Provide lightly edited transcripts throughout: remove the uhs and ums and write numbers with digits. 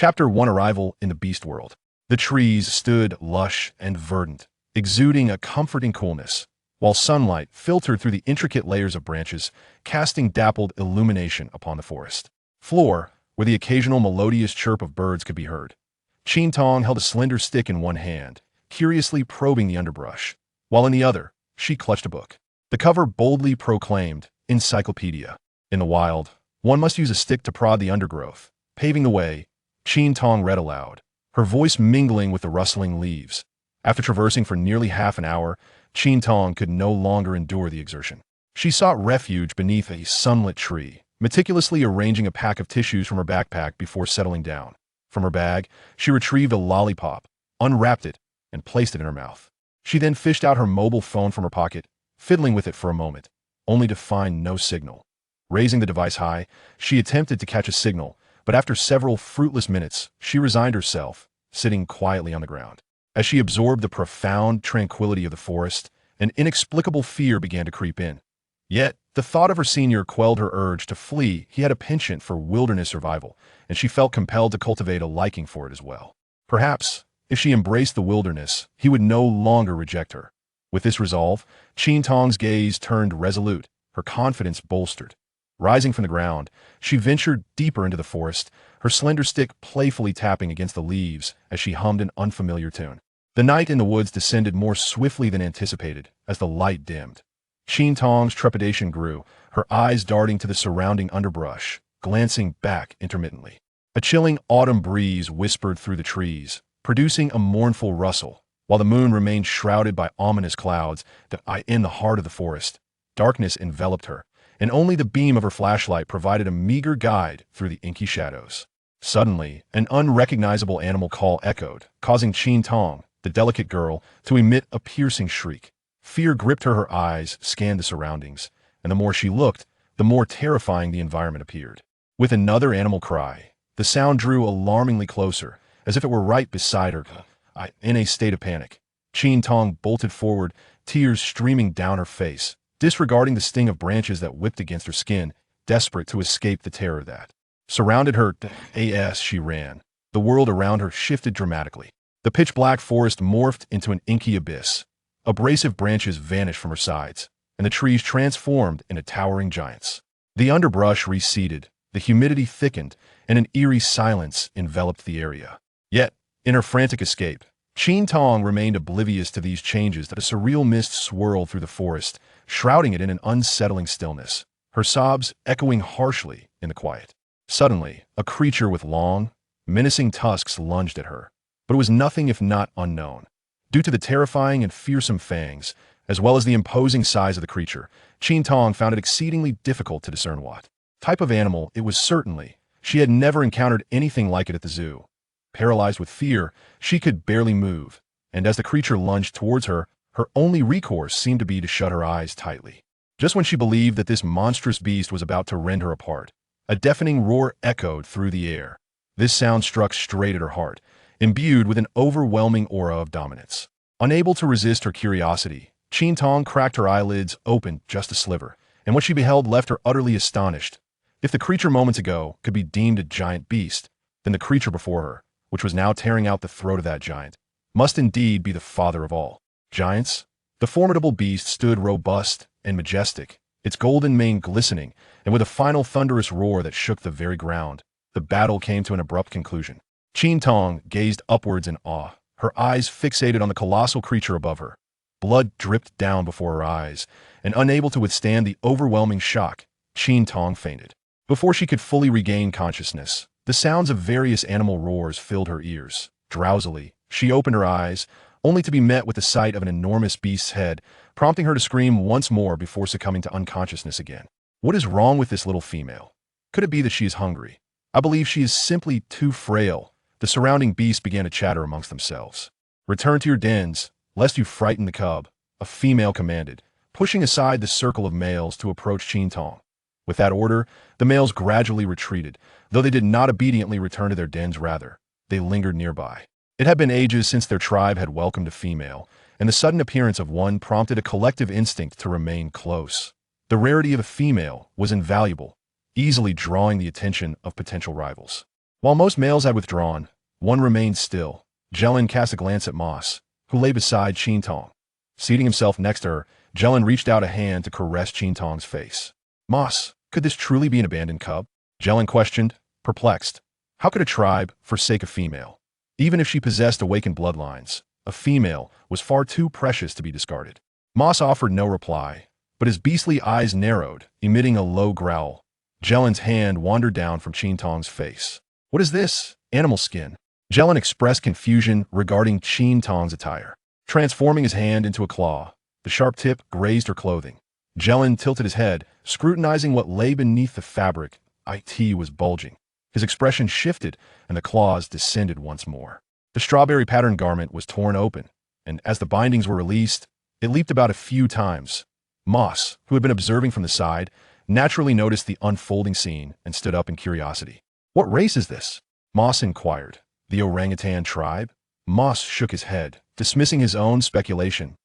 Chapter 1: Arrival in the Beast World. The trees stood lush and verdant, exuding a comforting coolness, while sunlight filtered through the intricate layers of branches, casting dappled illumination upon the forest floor, where the occasional melodious chirp of birds could be heard. Qin Tong held a slender stick in one hand, curiously probing the underbrush, while in the other, she clutched a book. The cover boldly proclaimed, "Encyclopedia." In the wild, one must use a stick to prod the undergrowth. Paving the way, Qin Tong read aloud, her voice mingling with the rustling leaves. After traversing for nearly half an hour, Qin Tong could no longer endure the exertion. She sought refuge beneath a sunlit tree, meticulously arranging a pack of tissues from her backpack before settling down. From her bag, she retrieved a lollipop, unwrapped it, and placed it in her mouth. She then fished out her mobile phone from her pocket, fiddling with it for a moment, only to find no signal. Raising the device high, she attempted to catch a signal, but after several fruitless minutes, she resigned herself, sitting quietly on the ground. As she absorbed the profound tranquility of the forest, an inexplicable fear began to creep in. Yet, the thought of her senior quelled her urge to flee. He had a penchant for wilderness survival, and she felt compelled to cultivate a liking for it as well. Perhaps, if she embraced the wilderness, he would no longer reject her. With this resolve, Qin Tong's gaze turned resolute, her confidence bolstered. Rising from the ground, she ventured deeper into the forest, her slender stick playfully tapping against the leaves as she hummed an unfamiliar tune. The night in the woods descended more swiftly than anticipated as the light dimmed. Qin Tong's trepidation grew, her eyes darting to the surrounding underbrush, glancing back intermittently. A chilling autumn breeze whispered through the trees, producing a mournful rustle, while the moon remained shrouded by ominous clouds. In the heart of the forest, darkness enveloped her, and only the beam of her flashlight provided a meager guide through the inky shadows. Suddenly, an unrecognizable animal call echoed, causing Qin Tong, the delicate girl, to emit a piercing shriek. Fear gripped her eyes scanned the surroundings, and the more she looked, the more terrifying the environment appeared. With another animal cry, the sound drew alarmingly closer, as if it were right beside her. In a state of panic, Qin Tong bolted forward, tears streaming down her face, disregarding the sting of branches that whipped against her skin, desperate to escape the terror that surrounded her. As she ran, the world around her shifted dramatically. The pitch-black forest morphed into an inky abyss. Abrasive branches vanished from her sides, and the trees transformed into towering giants. The underbrush receded, the humidity thickened, and an eerie silence enveloped the area. Yet, in her frantic escape, Qin Tong remained oblivious to these changes. That a surreal mist swirled through the forest, shrouding it in an unsettling stillness, her sobs echoing harshly in the quiet. Suddenly, a creature with long, menacing tusks lunged at her, but it was nothing if not unknown. Due to the terrifying and fearsome fangs, as well as the imposing size of the creature, Qin Tong found it exceedingly difficult to discern what type of animal it was. Certainly, she had never encountered anything like it at the zoo. Paralyzed with fear, she could barely move, and as the creature lunged towards her, her only recourse seemed to be to shut her eyes tightly. Just when she believed that this monstrous beast was about to rend her apart, a deafening roar echoed through the air. This sound struck straight at her heart, imbued with an overwhelming aura of dominance. Unable to resist her curiosity, Qin Tong cracked her eyelids open just a sliver, and what she beheld left her utterly astonished. If the creature moments ago could be deemed a giant beast, then the creature before her, which was now tearing out the throat of that giant, must indeed be the father of all giants. The formidable beast stood robust and majestic, its golden mane glistening, and with a final thunderous roar that shook the very ground, the battle came to an abrupt conclusion. Qin Tong gazed upwards in awe, her eyes fixated on the colossal creature above her. Blood dripped down before her eyes, and unable to withstand the overwhelming shock, Qin Tong fainted. Before she could fully regain consciousness, the sounds of various animal roars filled her ears. Drowsily, she opened her eyes, only to be met with the sight of an enormous beast's head, prompting her to scream once more before succumbing to unconsciousness again. What is wrong with this little female? Could it be that she is hungry? I believe she is simply too frail. The surrounding beasts began to chatter amongst themselves. Return to your dens, lest you frighten the cub, a female commanded, pushing aside the circle of males to approach Qin Tong. With that order, the males gradually retreated, though they did not obediently return to their dens. Rather, they lingered nearby. It had been ages since their tribe had welcomed a female, and the sudden appearance of one prompted a collective instinct to remain close. The rarity of a female was invaluable, easily drawing the attention of potential rivals. While most males had withdrawn, one remained still. Jellin cast a glance at Moss, who lay beside Qin Tong. Seating himself next to her, Jellin reached out a hand to caress Qin Tong's face. Moss, could this truly be an abandoned cub? Jellin questioned, perplexed. How could a tribe forsake a female? Even if she possessed awakened bloodlines, a female was far too precious to be discarded. Moss offered no reply, but his beastly eyes narrowed, emitting a low growl. Jellin's hand wandered down from Qin Tong's face. What is this? Animal skin. Jellin expressed confusion regarding Qin Tong's attire. Transforming his hand into a claw, the sharp tip grazed her clothing. Jellin tilted his head, scrutinizing what lay beneath the fabric. It was bulging. His expression shifted, and the claws descended once more. The strawberry-patterned garment was torn open, and as the bindings were released, it leaped about a few times. Moss, who had been observing from the side, naturally noticed the unfolding scene and stood up in curiosity. What race is this? Moss inquired. The orangutan tribe? Moss shook his head, dismissing his own speculation.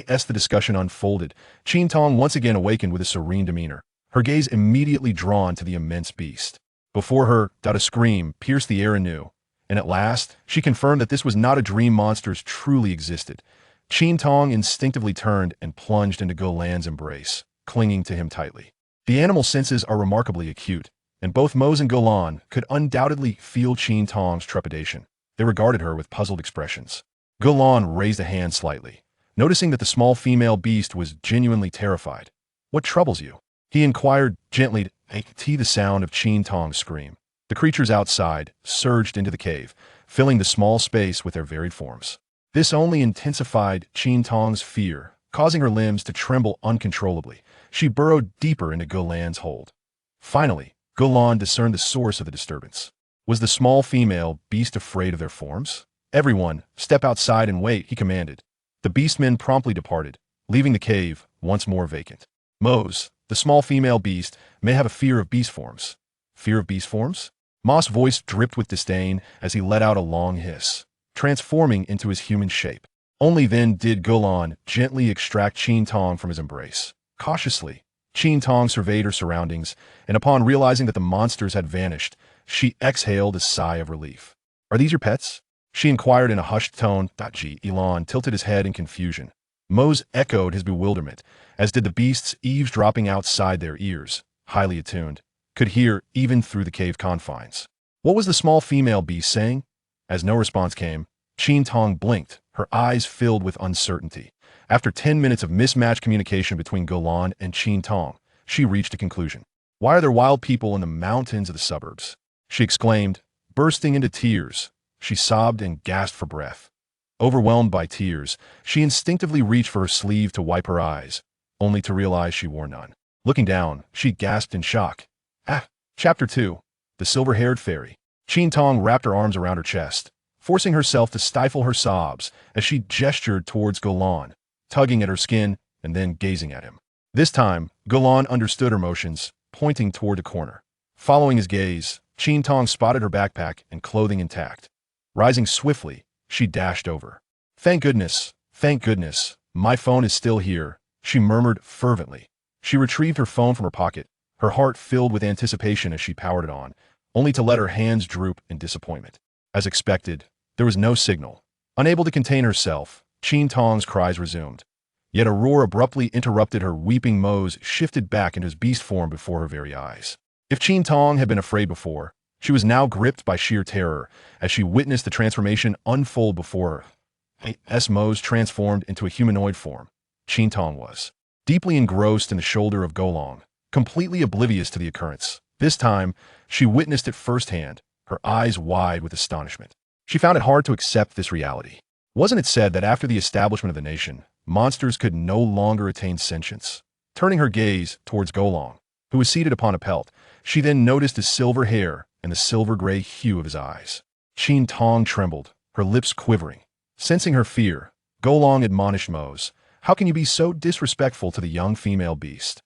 As the discussion unfolded, Qin Tong once again awakened with a serene demeanor, her gaze immediately drawn to the immense beast. Before her, a scream pierced the air anew, and at last, she confirmed that this was not a dream monsters truly existed. Qin Tong instinctively turned and plunged into Golan's embrace, clinging to him tightly. The animal senses are remarkably acute, and both Mose and Golan could undoubtedly feel Qin Tong's trepidation. They regarded her with puzzled expressions. Golan raised a hand slightly, noticing that the small female beast was genuinely terrified. What troubles you? He inquired gently. The sound of Qin Tong's scream. The creatures outside surged into the cave, filling the small space with their varied forms. This only intensified Qin Tong's fear, causing her limbs to tremble uncontrollably. She burrowed deeper into Golan's hold. Finally, Golan discerned the source of the disturbance. Was the small female beast afraid of their forms? Everyone, step outside and wait, he commanded. The beastmen promptly departed, leaving the cave once more vacant. Mose, the small female beast, may have a fear of beast forms. Fear of beast forms? Moss' voice dripped with disdain as he let out a long hiss, transforming into his human shape. Only then did Golan gently extract Qin Tong from his embrace. Cautiously, Qin Tong surveyed her surroundings, and upon realizing that the monsters had vanished, she exhaled a sigh of relief. Are these your pets? She inquired in a hushed tone. Elon tilted his head in confusion. Mose echoed his bewilderment, as did the beasts eavesdropping outside their ears, highly attuned, could hear even through the cave confines. What was the small female beast saying? As no response came, Qin Tong blinked, her eyes filled with uncertainty. After 10 minutes of mismatched communication between Golan and Qin Tong, she reached a conclusion. Why are there wild people in the mountains of the suburbs? She exclaimed, bursting into tears. She sobbed and gasped for breath. Overwhelmed by tears, she instinctively reached for her sleeve to wipe her eyes, only to realize she wore none. Looking down, she gasped in shock. Chapter 2. The Silver-Haired Fairy. Qin Tong wrapped her arms around her chest, forcing herself to stifle her sobs as she gestured towards Golan, tugging at her skin and then gazing at him. This time, Golan understood her motions, pointing toward a corner. Following his gaze, Qin Tong spotted her backpack and clothing intact. Rising swiftly, she dashed over. Thank goodness, my phone is still here, she murmured fervently. She retrieved her phone from her pocket, her heart filled with anticipation as she powered it on, only to let her hands droop in disappointment. As expected, there was no signal. Unable to contain herself, Qin Tong's cries resumed. Yet a roar abruptly interrupted her. Weeping Mose shifted back into his beast form before her very eyes. If Qin Tong had been afraid before, she was now gripped by sheer terror as she witnessed the transformation unfold before her. Mose transformed into a humanoid form. Qin Tong was deeply engrossed in the shoulder of Golan, completely oblivious to the occurrence. This time, she witnessed it firsthand, her eyes wide with astonishment. She found it hard to accept this reality. Wasn't it said that after the establishment of the nation, monsters could no longer attain sentience? Turning her gaze towards Golan, who was seated upon a pelt, she then noticed his silver hair and the silver-gray hue of his eyes. Qin Tong trembled, her lips quivering. Sensing her fear, Golan admonished Mose, "How can you be so disrespectful to the young female beast?"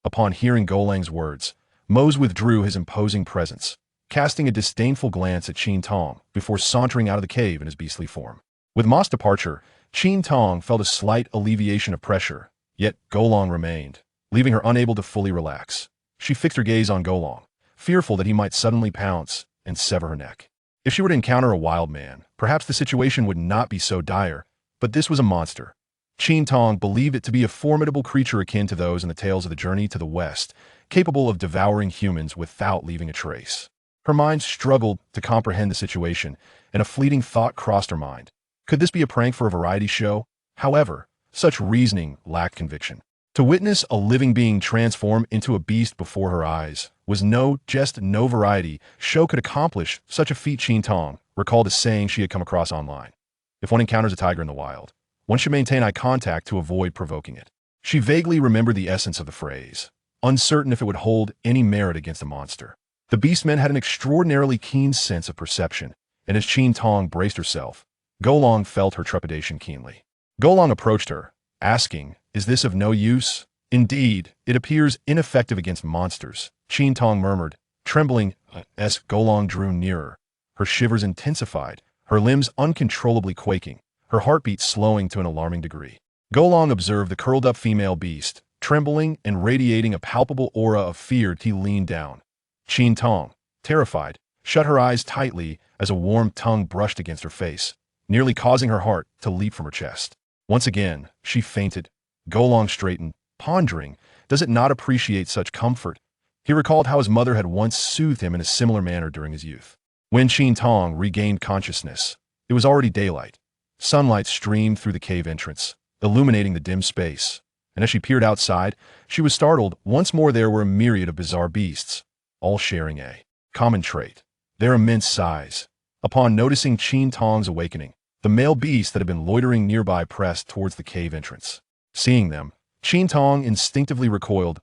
Upon hearing Golan's words, Mose withdrew his imposing presence, casting a disdainful glance at Qin Tong before sauntering out of the cave in his beastly form. With Moss' departure, Qin Tong felt a slight alleviation of pressure, yet Golan remained, leaving her unable to fully relax. She fixed her gaze on Golan, fearful that he might suddenly pounce, and sever her neck. If she were to encounter a wild man, perhaps the situation would not be so dire, but this was a monster. Qin Tong believed it to be a formidable creature akin to those in the tales of the journey to the west, capable of devouring humans without leaving a trace. Her mind struggled to comprehend the situation, and a fleeting thought crossed her mind. Could this be a prank for a variety show? However, such reasoning lacked conviction. To witness a living being transform into a beast before her eyes was no variety show could accomplish such a feat. Qin Tong recalled a saying she had come across online. If one encounters a tiger in the wild, one should maintain eye contact to avoid provoking it. She vaguely remembered the essence of the phrase, uncertain if it would hold any merit against a monster. The beastmen had an extraordinarily keen sense of perception, and as Qin Tong braced herself, Golong felt her trepidation keenly. Golong approached her, asking, "Is this of no use?" "Indeed, it appears ineffective against monsters," Qin Tong murmured, trembling as Golong drew nearer. Her shivers intensified, her limbs uncontrollably quaking, her heartbeat slowing to an alarming degree. Golong observed the curled-up female beast, trembling and radiating a palpable aura of fear. He leaned down. Qin Tong, terrified, shut her eyes tightly as a warm tongue brushed against her face, nearly causing her heart to leap from her chest. Once again, she fainted. Golong straightened, pondering, does it not appreciate such comfort? He recalled how his mother had once soothed him in a similar manner during his youth. When Qin Tong regained consciousness, it was already daylight. Sunlight streamed through the cave entrance, illuminating the dim space, and as she peered outside, she was startled. Once more there were a myriad of bizarre beasts, all sharing a common trait: their immense size. Upon noticing Qin Tong's awakening, the male beast that had been loitering nearby pressed towards the cave entrance. Seeing them, Qin Tong instinctively recoiled.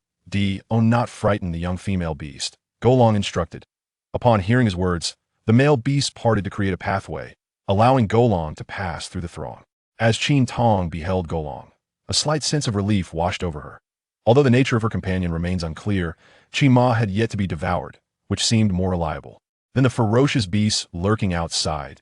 Not frighten the young female beast," Golong instructed. Upon hearing his words, the male beast parted to create a pathway, allowing Golong to pass through the throng. As Qin Tong beheld Golong, a slight sense of relief washed over her. Although the nature of her companion remains unclear, Qima had yet to be devoured, which seemed more reliable than the ferocious beasts lurking outside.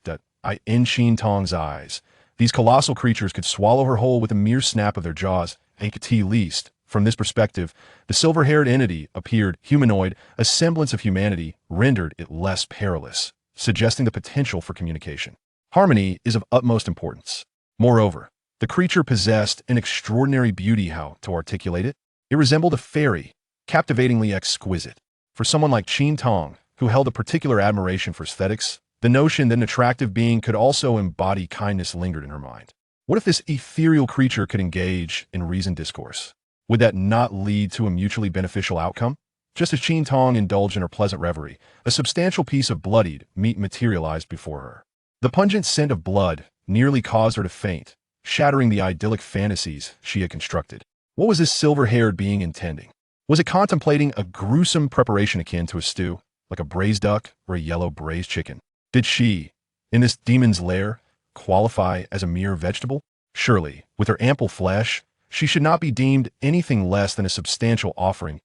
In Qin Tong's eyes, these colossal creatures could swallow her whole with a mere snap of their jaws. At least, from this perspective, the silver-haired entity appeared humanoid. A semblance of humanity rendered it less perilous, suggesting the potential for communication. Harmony is of utmost importance. Moreover, the creature possessed an extraordinary beauty. How to articulate it? It resembled a fairy, captivatingly exquisite. For someone like Qin Tong, who held a particular admiration for aesthetics, the notion that an attractive being could also embody kindness lingered in her mind. What if this ethereal creature could engage in reasoned discourse? Would that not lead to a mutually beneficial outcome? Just as Qin Tong indulged in her pleasant reverie, a substantial piece of bloodied meat materialized before her. The pungent scent of blood nearly caused her to faint, shattering the idyllic fantasies she had constructed. What was this silver-haired being intending? Was it contemplating a gruesome preparation akin to a stew, like a braised duck or a yellow braised chicken? Did she, in this demon's lair, qualify as a mere vegetable? Surely, with her ample flesh, she should not be deemed anything less than a substantial offering.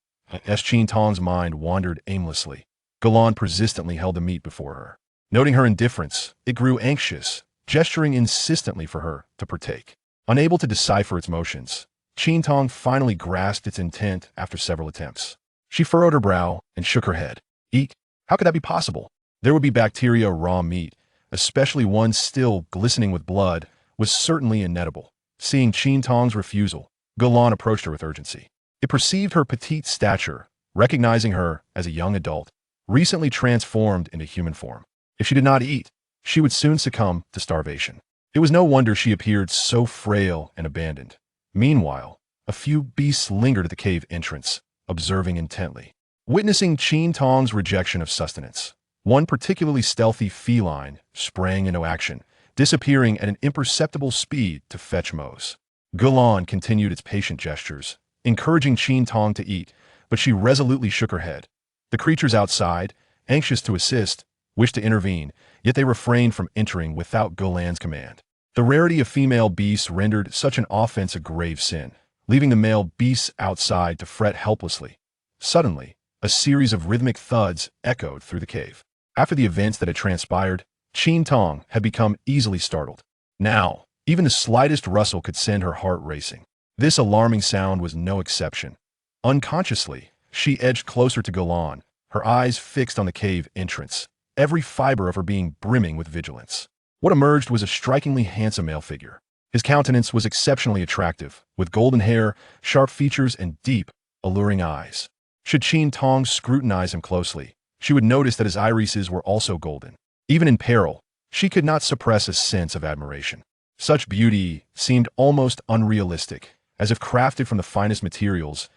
As Qin Tong's mind wandered aimlessly, Golong persistently held the meat before her. Noting her indifference, it grew anxious, gesturing insistently for her to partake. Unable to decipher its motions, Qin Tong finally grasped its intent after several attempts. She furrowed her brow and shook her head. Eek! How could that be possible? There would be bacteria. Raw meat, especially one still glistening with blood, was certainly inedible. Seeing Qin Tong's refusal, Golong approached her with urgency. It perceived her petite stature, recognizing her as a young adult, recently transformed into human form. If she did not eat, she would soon succumb to starvation. It was no wonder she appeared so frail and abandoned. Meanwhile, a few beasts lingered at the cave entrance, observing intently. Witnessing Qin Tong's rejection of sustenance, one particularly stealthy feline sprang into action, disappearing at an imperceptible speed to fetch mows. Golong continued its patient gestures, encouraging Qin Tong to eat, but she resolutely shook her head. The creatures outside, anxious to assist, wished to intervene, yet they refrained from entering without Golong's command. The rarity of female beasts rendered such an offense a grave sin, leaving the male beasts outside to fret helplessly. Suddenly, a series of rhythmic thuds echoed through the cave. After the events that had transpired, Qin Tong had become easily startled. Now, even the slightest rustle could send her heart racing. This alarming sound was no exception. Unconsciously, she edged closer to Golong, her eyes fixed on the cave entrance. every fiber of her being brimming with vigilance. What emerged was a strikingly handsome male figure. His countenance was exceptionally attractive, with golden hair, sharp features, and deep, alluring eyes. Should Qin Tong scrutinize him closely, she would notice that his irises were also golden. Even in peril, she could not suppress a sense of admiration. Such beauty seemed almost unrealistic, as if crafted from the finest materials.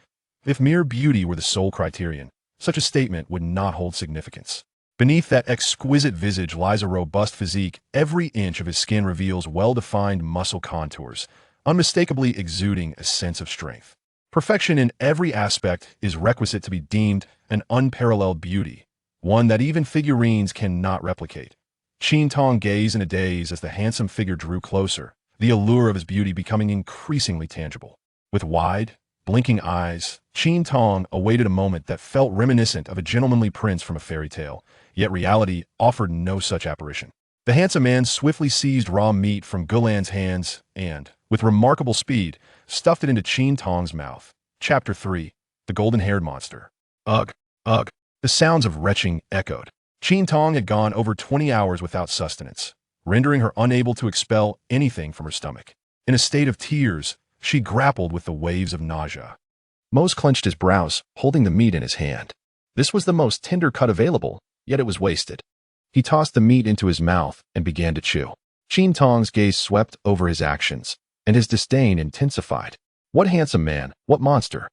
If mere beauty were the sole criterion, such a statement would not hold significance. Beneath that exquisite visage lies a robust physique. Every inch of his skin reveals well-defined muscle contours, unmistakably exuding a sense of strength. Perfection in every aspect is requisite to be deemed an unparalleled beauty, one that even figurines cannot replicate. Qin Tong gazed in a daze as the handsome figure drew closer, the allure of his beauty becoming increasingly tangible. With wide, blinking eyes, Qin Tong awaited a moment that felt reminiscent of a gentlemanly prince from a fairy tale, yet reality offered no such apparition. The handsome man swiftly seized raw meat from Gulan's hands and, with remarkable speed, stuffed it into Qin Tong's mouth. Chapter 3. The Golden-Haired Monster. Ugh, ugh. The sounds of retching echoed. Qin Tong had gone over 20 hours without sustenance, rendering her unable to expel anything from her stomach. In a state of tears, she grappled with the waves of nausea. Mose clenched his brows, holding the meat in his hand. This was the most tender cut available, yet it was wasted. He tossed the meat into his mouth and began to chew. Qin Tong's gaze swept over his actions, and his disdain intensified. What handsome man, what monster!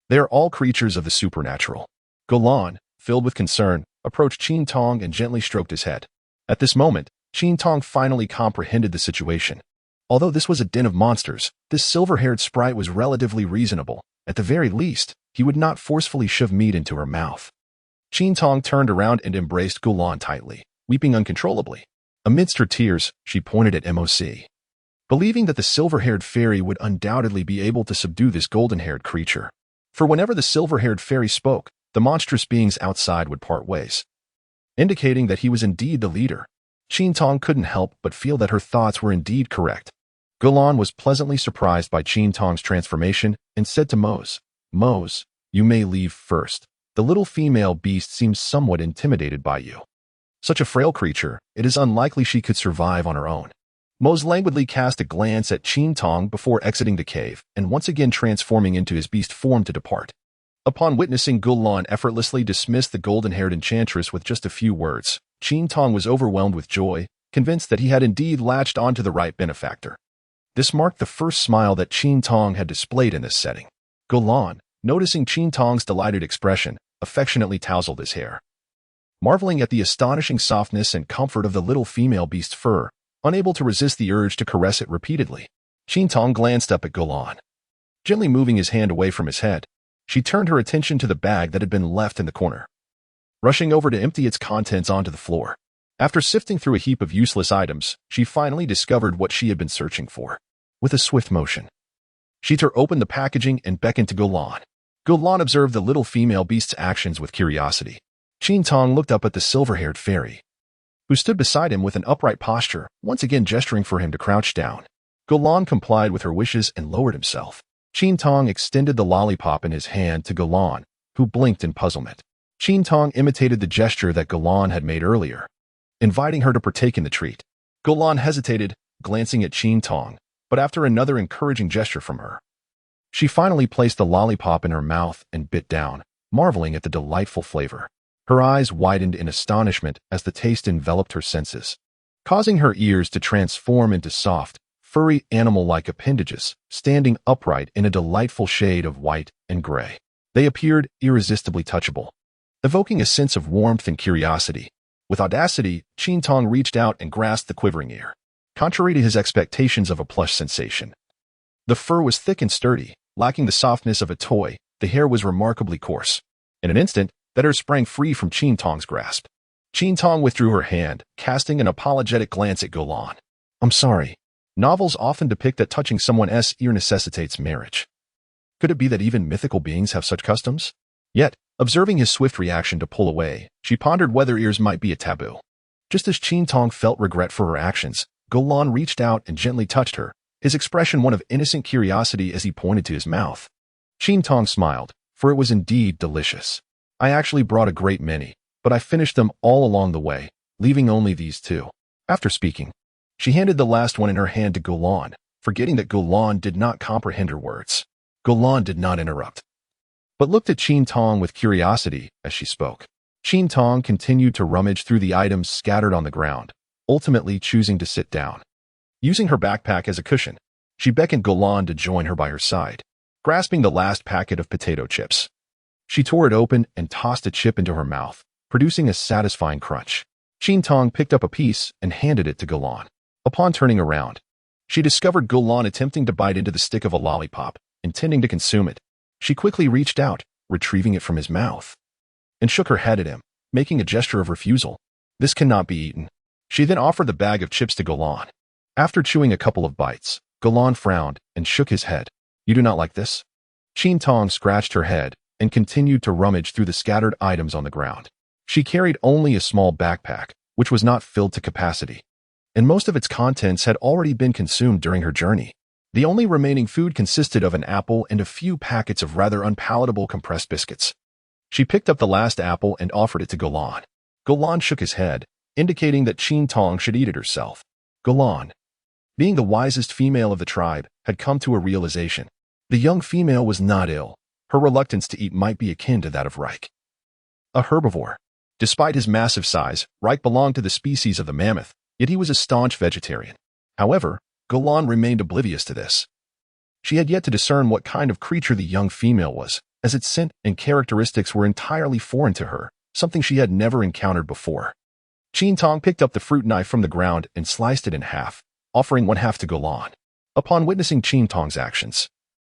They are all creatures of the supernatural. Gulan, filled with concern, approached Qin Tong and gently stroked his head. At this moment, Qin Tong finally comprehended the situation. Although this was a den of monsters, this silver-haired sprite was relatively reasonable. At the very least, he would not forcefully shove meat into her mouth. Qin Tong turned around and embraced Gulan tightly, weeping uncontrollably. Amidst her tears, she pointed at Moc, believing that the silver-haired fairy would undoubtedly be able to subdue this golden-haired creature. For whenever the silver-haired fairy spoke, the monstrous beings outside would part ways, indicating that he was indeed the leader. Qin Tong couldn't help but feel that her thoughts were indeed correct. Gulan was pleasantly surprised by Qin Tong's transformation and said to Mose, "Mose, you may leave first. The little female beast seems somewhat intimidated by you. Such a frail creature, it is unlikely she could survive on her own." Mose languidly cast a glance at Qin Tong before exiting the cave and once again transforming into his beast form to depart. Upon witnessing Gulan effortlessly dismiss the golden-haired enchantress with just a few words, Qin Tong was overwhelmed with joy, convinced that he had indeed latched onto the right benefactor. This marked the first smile that Qin Tong had displayed in this setting. Gulan, noticing Qin Tong's delighted expression, affectionately tousled his hair. Marveling at the astonishing softness and comfort of the little female beast's fur, unable to resist the urge to caress it repeatedly, Qin Tong glanced up at Gulan. Gently moving his hand away from his head, she turned her attention to the bag that had been left in the corner, rushing over to empty its contents onto the floor. After sifting through a heap of useless items, she finally discovered what she had been searching for. With a swift motion, she tore open the packaging and beckoned to Gulan. Gulan observed the little female beast's actions with curiosity. Qin Tong looked up at the silver-haired fairy, who stood beside him with an upright posture, once again gesturing for him to crouch down. Gulan complied with her wishes and lowered himself. Qin Tong extended the lollipop in his hand to Gulan, who blinked in puzzlement. Qin Tong imitated the gesture that Gulan had made earlier, inviting her to partake in the treat. Gulan hesitated, glancing at Qin Tong, but after another encouraging gesture from her, she finally placed the lollipop in her mouth and bit down, marveling at the delightful flavor. Her eyes widened in astonishment as the taste enveloped her senses, causing her ears to transform into soft, furry animal-like appendages, standing upright in a delightful shade of white and gray. They appeared irresistibly touchable, evoking a sense of warmth and curiosity. With audacity, Qin Tong reached out and grasped the quivering ear. Contrary to his expectations of a plush sensation, the fur was thick and sturdy, lacking the softness of a toy. The hair was remarkably coarse. In an instant, that hair sprang free from Qin Tong's grasp. Qin Tong withdrew her hand, casting an apologetic glance at Gulan. "I'm sorry. Novels often depict that touching someone's ear necessitates marriage. Could it be that even mythical beings have such customs?" Yet, observing his swift reaction to pull away, she pondered whether ears might be a taboo. Just as Qin Tong felt regret for her actions, Gulan reached out and gently touched her, his expression one of innocent curiosity as he pointed to his mouth. Qin Tong smiled, for it was indeed delicious. "I actually brought a great many. but I finished them all along the way, leaving only these two. After speaking, she handed the last one in her hand to Gulan, forgetting that Gulan did not comprehend her words. Gulan did not interrupt, but looked at Qin Tong with curiosity as she spoke. Qin Tong continued to rummage through the items scattered on the ground, ultimately choosing to sit down. Using her backpack as a cushion, she beckoned Gulan to join her by her side, grasping the last packet of potato chips. She tore it open and tossed a chip into her mouth, producing a satisfying crunch. Qin Tong picked up a piece and handed it to Gulan. Upon turning around, she discovered Gulan attempting to bite into the stick of a lollipop, intending to consume it. She quickly reached out, retrieving it from his mouth, and shook her head at him, making a gesture of refusal. This cannot be eaten. She then offered the bag of chips to Gulan. After chewing a couple of bites, Gulan frowned and shook his head. You do not like this? Qin Tong scratched her head and continued to rummage through the scattered items on the ground. She carried only a small backpack, which was not filled to capacity, and most of its contents had already been consumed during her journey. The only remaining food consisted of an apple and a few packets of rather unpalatable compressed biscuits. She picked up the last apple and offered it to Gulan. Gulan shook his head, indicating that Qin Tong should eat it herself. Gulan, being the wisest female of the tribe, had come to a realization. The young female was not ill. Her reluctance to eat might be akin to that of Reich, a herbivore. Despite his massive size, Reich belonged to the species of the mammoth, yet he was a staunch vegetarian. However, Gulan remained oblivious to this. She had yet to discern what kind of creature the young female was, as its scent and characteristics were entirely foreign to her, something she had never encountered before. Qin Tong picked up the fruit knife from the ground and sliced it in half, offering one half to Gulan. Upon witnessing Qin Tong's actions,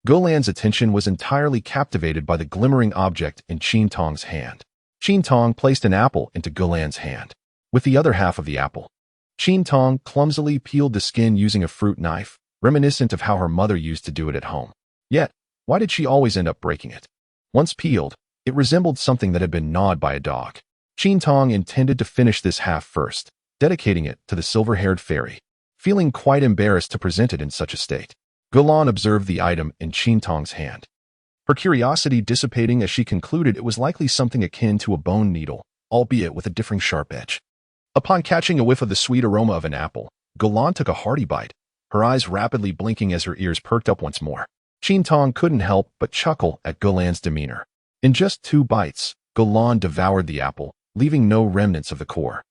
Gulan's attention was entirely captivated by the glimmering object in Qin Tong's hand. Qin Tong placed an apple into Gulan's hand. With the other half of the apple, Qin Tong clumsily peeled the skin using a fruit knife, reminiscent of how her mother used to do it at home. Yet, why did she always end up breaking it? Once peeled, it resembled something that had been gnawed by a dog. Qin Tong intended to finish this half first, dedicating it to the silver-haired fairy. Feeling quite embarrassed to present it in such a state, Gulan observed the item in Qin Tong's hand, her curiosity dissipating as she concluded it was likely something akin to a bone needle, albeit with a differing sharp edge. Upon catching a whiff of the sweet aroma of an apple, Gulan took a hearty bite, her eyes rapidly blinking as her ears perked up once more. Qin Tong couldn't help but chuckle at Gulan's demeanor. In just 2 bites, Gulan devoured the apple, leaving no remnants of the core.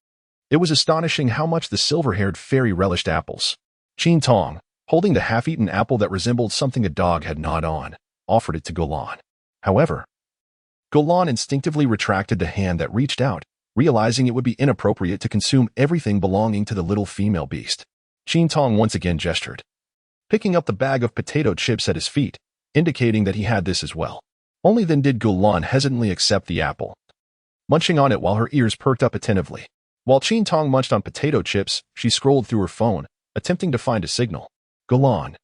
It was astonishing how much the silver-haired fairy relished apples. Qin Tong, holding the half-eaten apple that resembled something a dog had gnawed on, offered it to Gulan. However, Gulan instinctively retracted the hand that reached out, realizing it would be inappropriate to consume everything belonging to the little female beast. Qin Tong once again gestured, picking up the bag of potato chips at his feet, indicating that he had this as well. Only then did Gulan hesitantly accept the apple, munching on it while her ears perked up attentively. While Qin Tong munched on potato chips, she scrolled through her phone, attempting to find a signal. Gulan,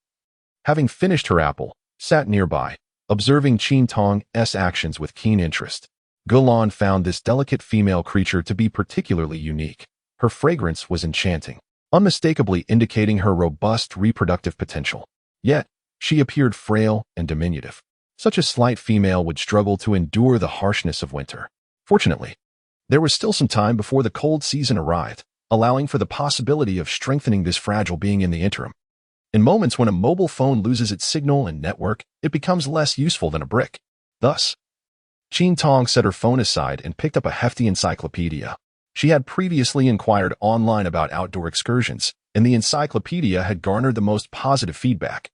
having finished her apple, sat nearby, observing Qin Tong's actions with keen interest. Gulan found this delicate female creature to be particularly unique. Her fragrance was enchanting, unmistakably indicating her robust reproductive potential. Yet, she appeared frail and diminutive. Such a slight female would struggle to endure the harshness of winter. Fortunately, there was still some time before the cold season arrived, allowing for the possibility of strengthening this fragile being in the interim. In moments when a mobile phone loses its signal and network, it becomes less useful than a brick. Thus, Qin Tong set her phone aside and picked up a hefty encyclopedia. She had previously inquired online about outdoor excursions, and the encyclopedia had garnered the most positive feedback,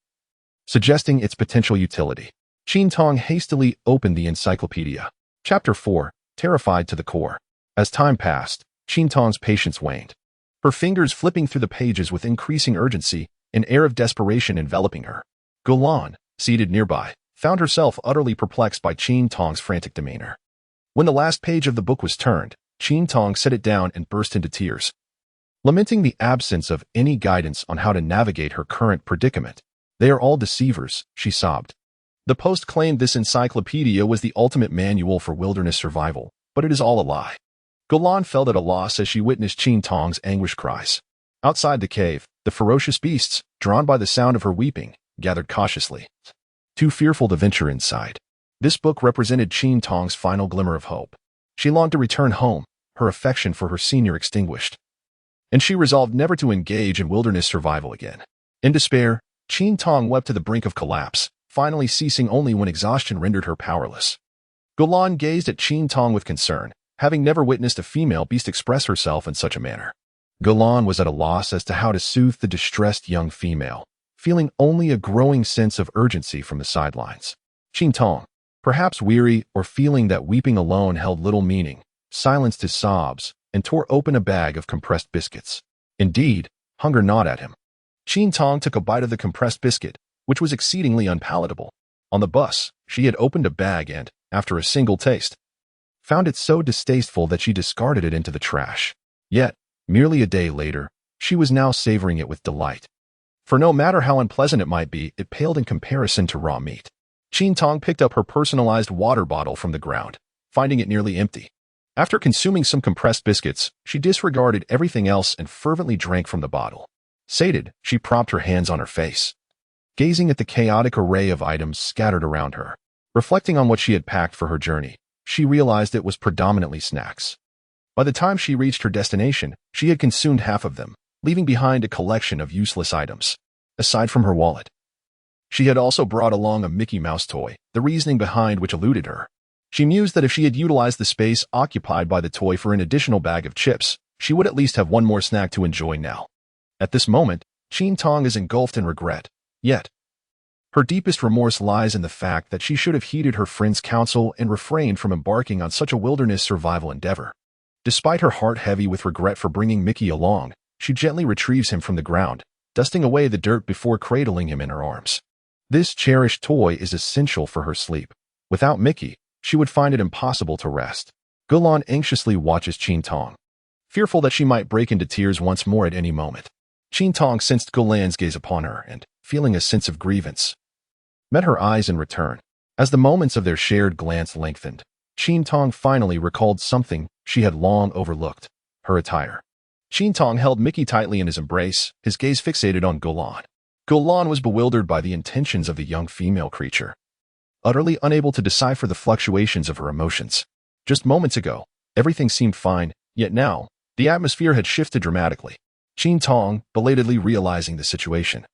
suggesting its potential utility. Qin Tong hastily opened the encyclopedia. Chapter 4, Terrified to the Core. As time passed, Qin Tong's patience waned, her fingers flipping through the pages with increasing urgency, an air of desperation enveloping her. Gulan, seated nearby, found herself utterly perplexed by Qin Tong's frantic demeanor. When the last page of the book was turned, Qin Tong set it down and burst into tears, lamenting the absence of any guidance on how to navigate her current predicament. They are all deceivers, she sobbed. The Post claimed this encyclopedia was the ultimate manual for wilderness survival, but it is all a lie. Gulan felt at a loss as she witnessed Qin Tong's anguished cries. Outside the cave, the ferocious beasts, drawn by the sound of her weeping, gathered cautiously, too fearful to venture inside. This book represented Qin Tong's final glimmer of hope. She longed to return home, her affection for her senior extinguished. And she resolved never to engage in wilderness survival again. In despair, Qin Tong wept to the brink of collapse, finally ceasing only when exhaustion rendered her powerless. Gulan gazed at Qin Tong with concern, having never witnessed a female beast express herself in such a manner. Gulan was at a loss as to how to soothe the distressed young female, feeling only a growing sense of urgency from the sidelines. Qin Tong, perhaps weary or feeling that weeping alone held little meaning, silenced his sobs and tore open a bag of compressed biscuits. Indeed, hunger gnawed at him. Qin Tong took a bite of the compressed biscuit, which was exceedingly unpalatable. On the bus, she had opened a bag and, after a single taste, found it so distasteful that she discarded it into the trash. Yet, merely a day later, she was now savoring it with delight. For no matter how unpleasant it might be, it paled in comparison to raw meat. Qin Tong picked up her personalized water bottle from the ground, finding it nearly empty. After consuming some compressed biscuits, she disregarded everything else and fervently drank from the bottle. Sated, she propped her hands on her face, gazing at the chaotic array of items scattered around her. Reflecting on what she had packed for her journey, she realized it was predominantly snacks. By the time she reached her destination, she had consumed half of them, leaving behind a collection of useless items. Aside from her wallet, she had also brought along a Mickey Mouse toy, the reasoning behind which eluded her. She mused that if she had utilized the space occupied by the toy for an additional bag of chips, she would at least have one more snack to enjoy now. At this moment, Qin Tong is engulfed in regret, yet her deepest remorse lies in the fact that she should have heeded her friend's counsel and refrained from embarking on such a wilderness survival endeavor. Despite her heart heavy with regret for bringing Mickey along, she gently retrieves him from the ground, dusting away the dirt before cradling him in her arms. This cherished toy is essential for her sleep. Without Mickey, she would find it impossible to rest. Gulan anxiously watches Qin Tong, fearful that she might break into tears once more at any moment. Qin Tong sensed Gulan's gaze upon her and, feeling a sense of grievance, met her eyes in return. As the moments of their shared glance lengthened, Qin Tong finally recalled something she had long overlooked: her attire. Qin Tong held Mickey tightly in his embrace, his gaze fixated on Gulan. Gulan was bewildered by the intentions of the young female creature, utterly unable to decipher the fluctuations of her emotions. Just moments ago, everything seemed fine, yet now, the atmosphere had shifted dramatically. Qin Tong, belatedly realizing the situation,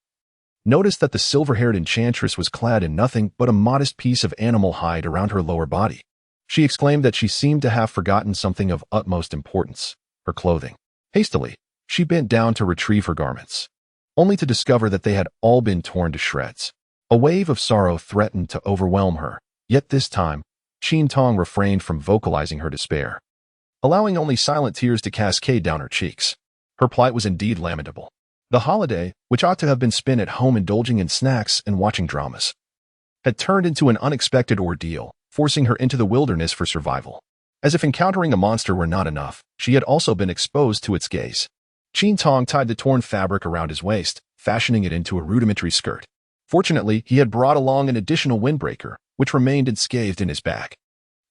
noticed that the silver-haired enchantress was clad in nothing but a modest piece of animal hide around her lower body. She exclaimed that she seemed to have forgotten something of utmost importance: her clothing. Hastily, she bent down to retrieve her garments, only to discover that they had all been torn to shreds. A wave of sorrow threatened to overwhelm her, yet this time, Qin Tong refrained from vocalizing her despair, allowing only silent tears to cascade down her cheeks. Her plight was indeed lamentable. The holiday, which ought to have been spent at home indulging in snacks and watching dramas, had turned into an unexpected ordeal, forcing her into the wilderness for survival. As if encountering a monster were not enough, she had also been exposed to its gaze. Qin Tong tied the torn fabric around his waist, fashioning it into a rudimentary skirt. Fortunately, he had brought along an additional windbreaker, which remained unscathed in his bag.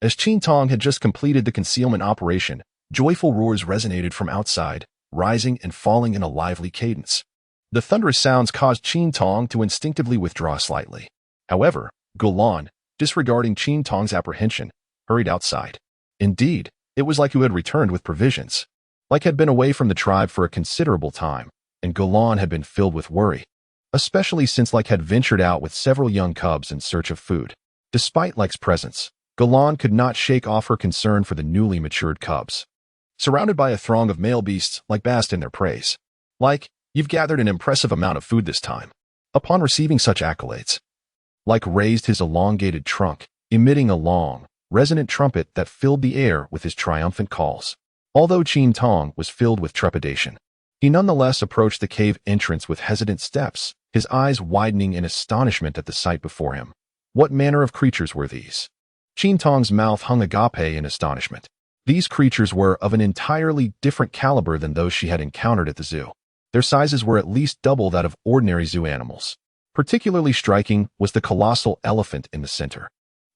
As Qin Tong had just completed the concealment operation, joyful roars resonated from outside, rising and falling in a lively cadence. The thunderous sounds caused Qin Tong to instinctively withdraw slightly. However, Gulan, disregarding Qin Tong's apprehension, hurried outside. Indeed, it was like he had returned with provisions. Like had been away from the tribe for a considerable time, and Gulan had been filled with worry, especially since Like had ventured out with several young cubs in search of food. Despite Like's presence, Gulan could not shake off her concern for the newly matured cubs. Surrounded by a throng of male beasts, Like basked in their praise. Like, you've gathered an impressive amount of food this time. Upon receiving such accolades, Like raised his elongated trunk, emitting a long, resonant trumpet that filled the air with his triumphant calls. Although Qin Tong was filled with trepidation, he nonetheless approached the cave entrance with hesitant steps, his eyes widening in astonishment at the sight before him. What manner of creatures were these? Qin Tong's mouth hung agape in astonishment. These creatures were of an entirely different caliber than those she had encountered at the zoo. Their sizes were at least double that of ordinary zoo animals. Particularly striking was the colossal elephant in the center,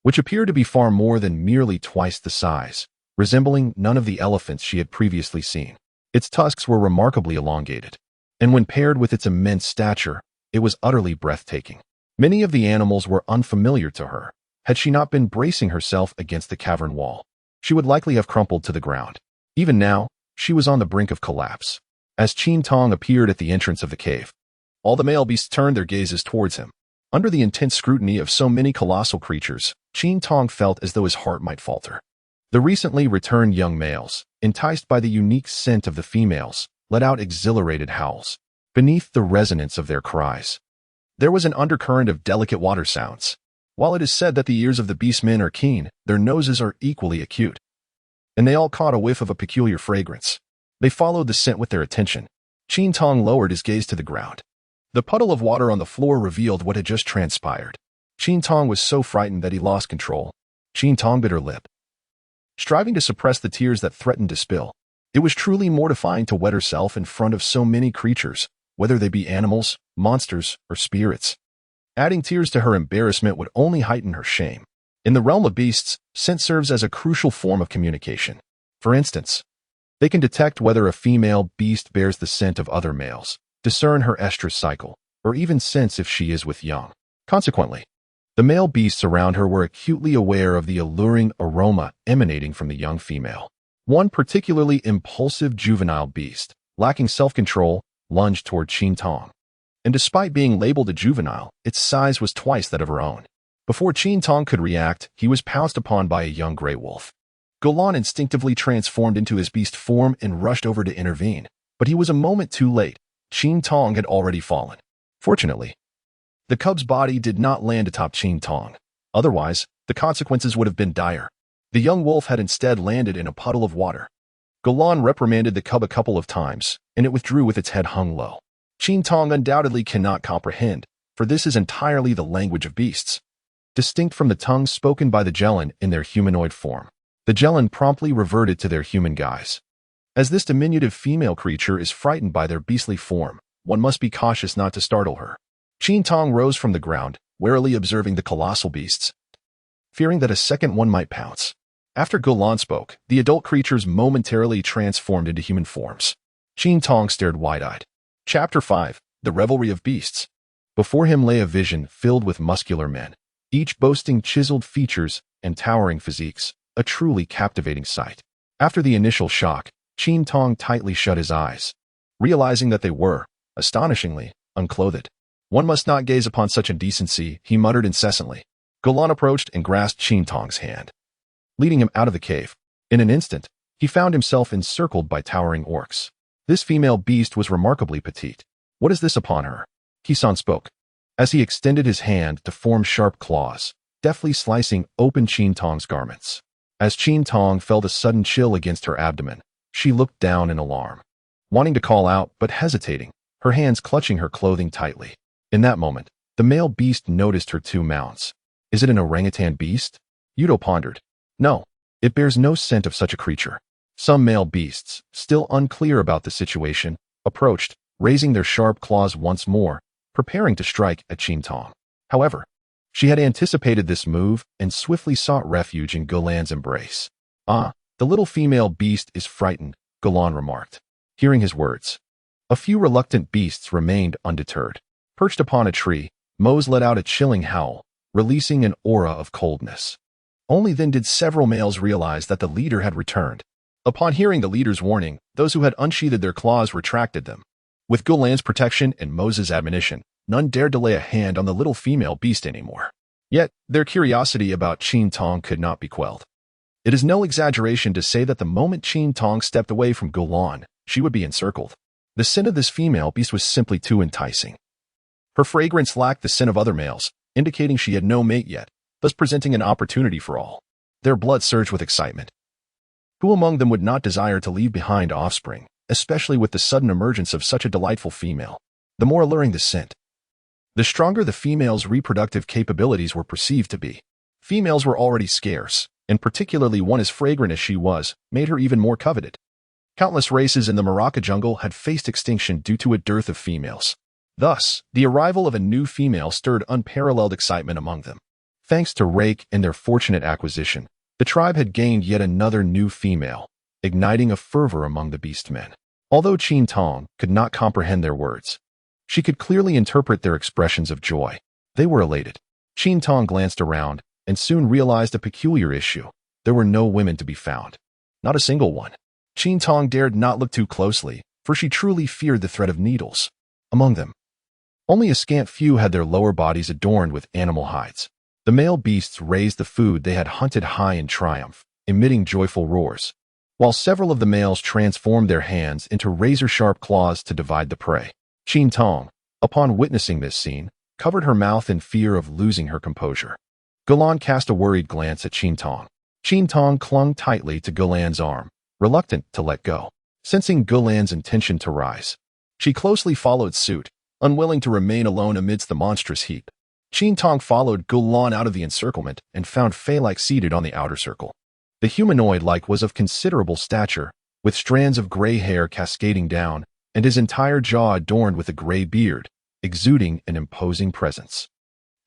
which appeared to be far more than merely twice the size, resembling none of the elephants she had previously seen. Its tusks were remarkably elongated, and when paired with its immense stature, it was utterly breathtaking. Many of the animals were unfamiliar to her, had she not been bracing herself against the cavern wall. she would likely have crumpled to the ground. Even now, she was on the brink of collapse. As Qin Tong appeared at the entrance of the cave, all the male beasts turned their gazes towards him. Under the intense scrutiny of so many colossal creatures, Qin Tong felt as though his heart might falter. The recently returned young males, enticed by the unique scent of the females, let out exhilarated howls. Beneath the resonance of their cries, there was an undercurrent of delicate water sounds. While it is said that the ears of the beastmen are keen, their noses are equally acute. And they all caught a whiff of a peculiar fragrance. They followed the scent with their attention. Qin Tong lowered his gaze to the ground. The puddle of water on the floor revealed what had just transpired. Qin Tong was so frightened that he lost control. Qin Tong bit her lip, striving to suppress the tears that threatened to spill. It was truly mortifying to wet herself in front of so many creatures, whether they be animals, monsters, or spirits. Adding tears to her embarrassment would only heighten her shame. In the realm of beasts, scent serves as a crucial form of communication. For instance, they can detect whether a female beast bears the scent of other males, discern her estrus cycle, or even sense if she is with young. Consequently, the male beasts around her were acutely aware of the alluring aroma emanating from the young female. One particularly impulsive juvenile beast, lacking self-control, lunged toward Qin Tong. And despite being labeled a juvenile, its size was twice that of her own. Before Qin Tong could react, he was pounced upon by a young gray wolf. Golan instinctively transformed into his beast form and rushed over to intervene, but he was a moment too late. Qin Tong had already fallen. Fortunately, the cub's body did not land atop Qin Tong. Otherwise, the consequences would have been dire. The young wolf had instead landed in a puddle of water. Golan reprimanded the cub a couple of times, and it withdrew with its head hung low. Qin Tong undoubtedly cannot comprehend, for this is entirely the language of beasts, distinct from the tongues spoken by the Jelen in their humanoid form. The Jelen promptly reverted to their human guise. As this diminutive female creature is frightened by their beastly form, one must be cautious not to startle her. Qin Tong rose from the ground, warily observing the colossal beasts, fearing that a second one might pounce. After Golan spoke, the adult creatures momentarily transformed into human forms. Qin Tong stared wide-eyed. Chapter 5. The Revelry of Beasts. Before him lay a vision filled with muscular men, each boasting chiseled features and towering physiques, a truly captivating sight. After the initial shock, Qin Tong tightly shut his eyes, realizing that they were, astonishingly, unclothed. One must not gaze upon such indecency, he muttered incessantly. Golan approached and grasped Qin Tong's hand, leading him out of the cave. In an instant, he found himself encircled by towering orcs. This female beast was remarkably petite. What is this upon her? Kisan spoke, as he extended his hand to form sharp claws, deftly slicing open Qin Tong's garments. As Qin Tong felt a sudden chill against her abdomen, she looked down in alarm, wanting to call out but hesitating, her hands clutching her clothing tightly. In that moment, the male beast noticed her two mounts. Is it an orangutan beast? Yudo pondered. No, it bears no scent of such a creature. Some male beasts, still unclear about the situation, approached, raising their sharp claws once more, preparing to strike at Qin Tong. However, she had anticipated this move and swiftly sought refuge in Golan's embrace. Ah, the little female beast is frightened, Golan remarked. Hearing his words, a few reluctant beasts remained undeterred. Perched upon a tree, Mose let out a chilling howl, releasing an aura of coldness. Only then did several males realize that the leader had returned. Upon hearing the leader's warning, those who had unsheathed their claws retracted them. With Golan's protection and Moses' admonition, none dared to lay a hand on the little female beast anymore. Yet, their curiosity about Qin Tong could not be quelled. It is no exaggeration to say that the moment Qin Tong stepped away from Golan, she would be encircled. The scent of this female beast was simply too enticing. Her fragrance lacked the scent of other males, indicating she had no mate yet, thus presenting an opportunity for all. Their blood surged with excitement. Who among them would not desire to leave behind offspring, especially with the sudden emergence of such a delightful female? The more alluring the scent, the stronger the female's reproductive capabilities were perceived to be. Females were already scarce, and particularly one as fragrant as she was, made her even more coveted. Countless races in the Morocco jungle had faced extinction due to a dearth of females. Thus, the arrival of a new female stirred unparalleled excitement among them. Thanks to Rake and their fortunate acquisition, the tribe had gained yet another new female, igniting a fervor among the beastmen. Although Qin Tong could not comprehend their words, she could clearly interpret their expressions of joy. They were elated. Qin Tong glanced around and soon realized a peculiar issue. there were no women to be found. Not a single one. Qin Tong dared not look too closely, for she truly feared the threat of needles. Among them, only a scant few had their lower bodies adorned with animal hides. The male beasts raised the food they had hunted high in triumph, emitting joyful roars, while several of the males transformed their hands into razor-sharp claws to divide the prey. Qin Tong, upon witnessing this scene, covered her mouth in fear of losing her composure. Gulan cast a worried glance at Qin Tong. Qin Tong clung tightly to Gulan's arm, reluctant to let go. Sensing Gulan's intention to rise, she closely followed suit, unwilling to remain alone amidst the monstrous heap. Qin Tong followed Gulan out of the encirclement and found Fei-like seated on the outer circle. The humanoid-like was of considerable stature, with strands of gray hair cascading down, and his entire jaw adorned with a gray beard, exuding an imposing presence.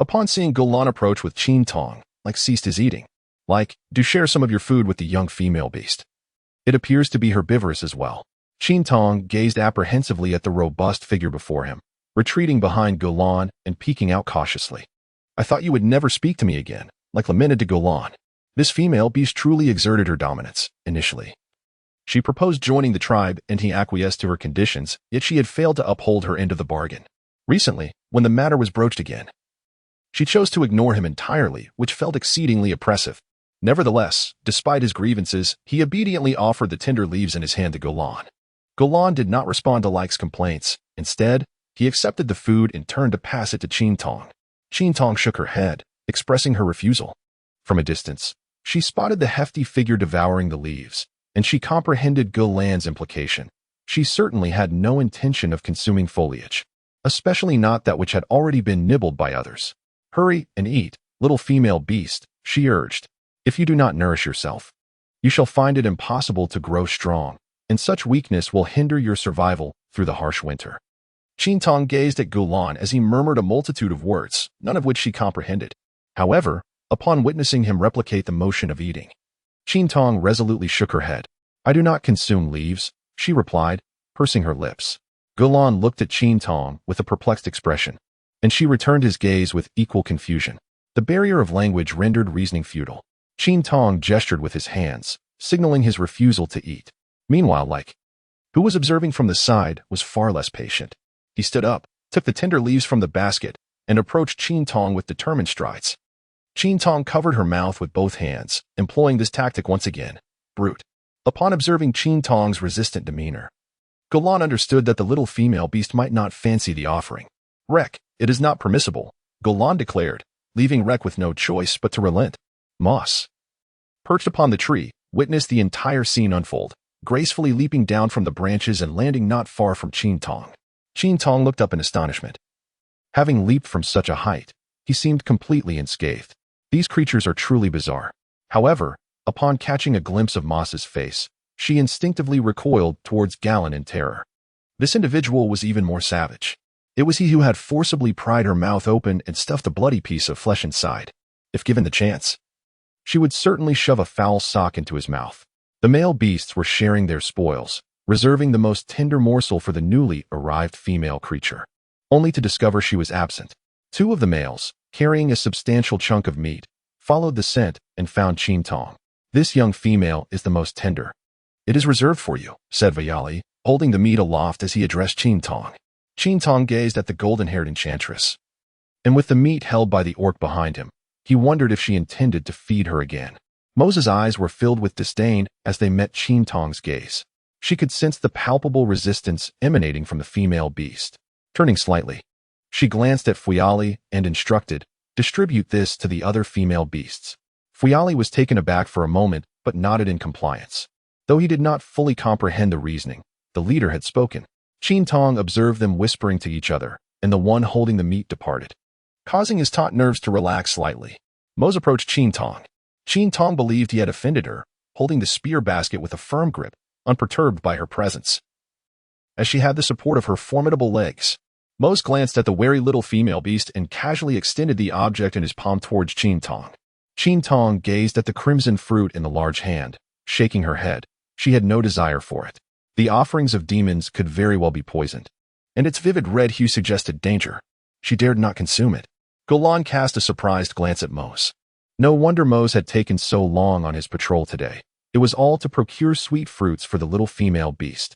Upon seeing Gulan approach with Qin Tong, ceased his eating. Do share some of your food with the young female beast. It appears to be herbivorous as well. Qin Tong gazed apprehensively at the robust figure before him, retreating behind Gulan and peeking out cautiously. I thought you would never speak to me again, lamented to Gulan. This female beast truly exerted her dominance, initially. She proposed joining the tribe and he acquiesced to her conditions, yet she had failed to uphold her end of the bargain. Recently, when the matter was broached again, she chose to ignore him entirely, which felt exceedingly oppressive. Nevertheless, despite his grievances, he obediently offered the tender leaves in his hand to Gulan. Gulan did not respond to Like's complaints. Instead, he accepted the food and turned to pass it to Qin Tong. Qin Tong shook her head, expressing her refusal. From a distance, she spotted the hefty figure devouring the leaves, and she comprehended Gulan's implication. She certainly had no intention of consuming foliage, especially not that which had already been nibbled by others. Hurry and eat, little female beast, she urged. If you do not nourish yourself, you shall find it impossible to grow strong, and such weakness will hinder your survival through the harsh winter. Qin Tong gazed at Gulan as he murmured a multitude of words, none of which she comprehended. However, upon witnessing him replicate the motion of eating, Qin Tong resolutely shook her head. I do not consume leaves, she replied, pursing her lips. Gulan looked at Qin Tong with a perplexed expression, and she returned his gaze with equal confusion. The barrier of language rendered reasoning futile. Qin Tong gestured with his hands, signaling his refusal to eat. Meanwhile, who was observing from the side, was far less patient. He stood up, took the tender leaves from the basket, and approached Qin Tong with determined strides. Qin Tong covered her mouth with both hands, employing this tactic once again. Brute. Upon observing Qin Tong's resistant demeanor, Gulan understood that the little female beast might not fancy the offering. Rek, it is not permissible, Gulan declared, leaving Rek with no choice but to relent. Moss, perched upon the tree, witnessed the entire scene unfold, gracefully leaping down from the branches and landing not far from Qin Tong. Qin Tong looked up in astonishment. Having leaped from such a height, he seemed completely unscathed. These creatures are truly bizarre. However, upon catching a glimpse of Moss's face, she instinctively recoiled towards Galen in terror. This individual was even more savage. It was he who had forcibly pried her mouth open and stuffed a bloody piece of flesh inside. If given the chance, she would certainly shove a foul sock into his mouth. The male beasts were sharing their spoils, reserving the most tender morsel for the newly arrived female creature, only to discover she was absent. Two of the males, carrying a substantial chunk of meat, followed the scent and found Qin Tong. This young female is the most tender. It is reserved for you, said Vyali, holding the meat aloft as he addressed Qin Tong. Qin Tong gazed at the golden-haired enchantress, and with the meat held by the orc behind him, he wondered if she intended to feed her again. Moses' eyes were filled with disdain as they met Qin Tong's gaze. She could sense the palpable resistance emanating from the female beast. Turning slightly, she glanced at Vyali and instructed, distribute this to the other female beasts. Vyali was taken aback for a moment, but nodded in compliance. Though he did not fully comprehend the reasoning, the leader had spoken. Qin Tong observed them whispering to each other, and the one holding the meat departed, causing his taut nerves to relax slightly. Mose approached Qin Tong. Qin Tong believed he had offended her, holding the spear basket with a firm grip, unperturbed by her presence. As she had the support of her formidable legs, Mose glanced at the wary little female beast and casually extended the object in his palm towards Qin Tong. Qin Tong gazed at the crimson fruit in the large hand, shaking her head. She had no desire for it. The offerings of demons could very well be poisoned, and its vivid red hue suggested danger. She dared not consume it. Gulan cast a surprised glance at Mose. No wonder Mose had taken so long on his patrol today. It was all to procure sweet fruits for the little female beast.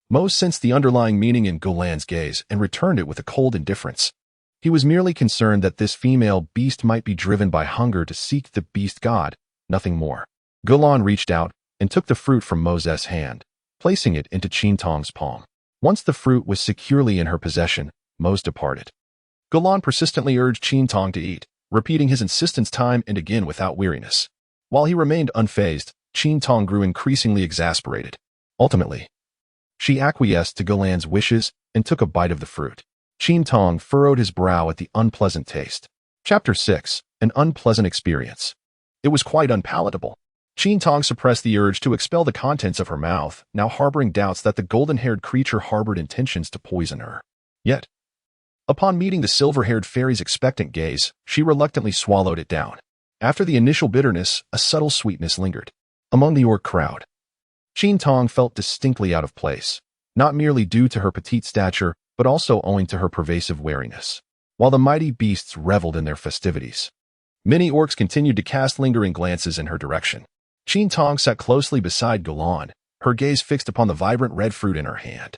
Mose sensed the underlying meaning in Golan's gaze and returned it with a cold indifference. He was merely concerned that this female beast might be driven by hunger to seek the beast god, nothing more. Golan reached out and took the fruit from Mose's hand, placing it into Qin Tong's palm. Once the fruit was securely in her possession, Mose departed. Golan persistently urged Qin Tong to eat, repeating his insistence time and again without weariness. While he remained unfazed, Qin Tong grew increasingly exasperated. Ultimately, she acquiesced to Golan's wishes and took a bite of the fruit. Qin Tong furrowed his brow at the unpleasant taste. Chapter 6. An unpleasant experience. It was quite unpalatable. Qin Tong suppressed the urge to expel the contents of her mouth, now harboring doubts that the golden-haired creature harbored intentions to poison her. Yet, upon meeting the silver-haired fairy's expectant gaze, she reluctantly swallowed it down. After the initial bitterness, a subtle sweetness lingered. Among the orc crowd, Qin Tong felt distinctly out of place, not merely due to her petite stature, but also owing to her pervasive wariness. While the mighty beasts reveled in their festivities, many orcs continued to cast lingering glances in her direction. Qin Tong sat closely beside Golan, her gaze fixed upon the vibrant red fruit in her hand.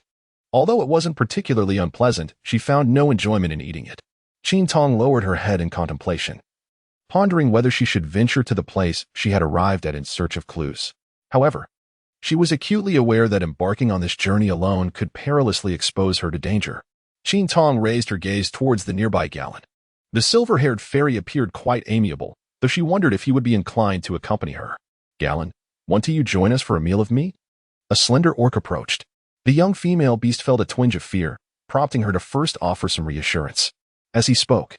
Although it wasn't particularly unpleasant, she found no enjoyment in eating it. Qin Tong lowered her head in contemplation, pondering whether she should venture to the place she had arrived at in search of clues. However, she was acutely aware that embarking on this journey alone could perilously expose her to danger. Qin Tong raised her gaze towards the nearby Galen. The silver-haired fairy appeared quite amiable, though she wondered if he would be inclined to accompany her. "Galen, won't you join us for a meal of meat?" A slender orc approached. The young female beast felt a twinge of fear, prompting her to first offer some reassurance. As he spoke,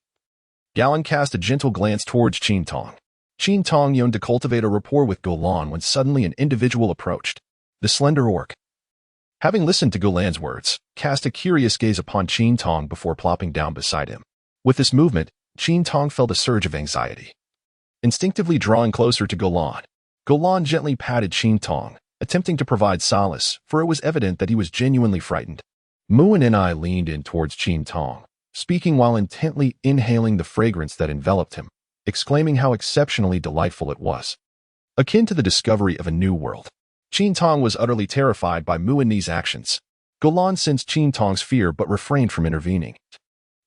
Galen cast a gentle glance towards Qin Tong. Qin Tong yearned to cultivate a rapport with Golan when suddenly an individual approached. The slender orc, having listened to Golan's words, cast a curious gaze upon Qin Tong before plopping down beside him. With this movement, Qin Tong felt a surge of anxiety. Instinctively drawing closer to Golan, Golan gently patted Qin Tong, attempting to provide solace, for it was evident that he was genuinely frightened. Muin and I leaned in towards Qin Tong, speaking while intently inhaling the fragrance that enveloped him, exclaiming how exceptionally delightful it was. Akin to the discovery of a new world. Qin Tong was utterly terrified by Muin's actions. Golan sensed Qin Tong's fear but refrained from intervening,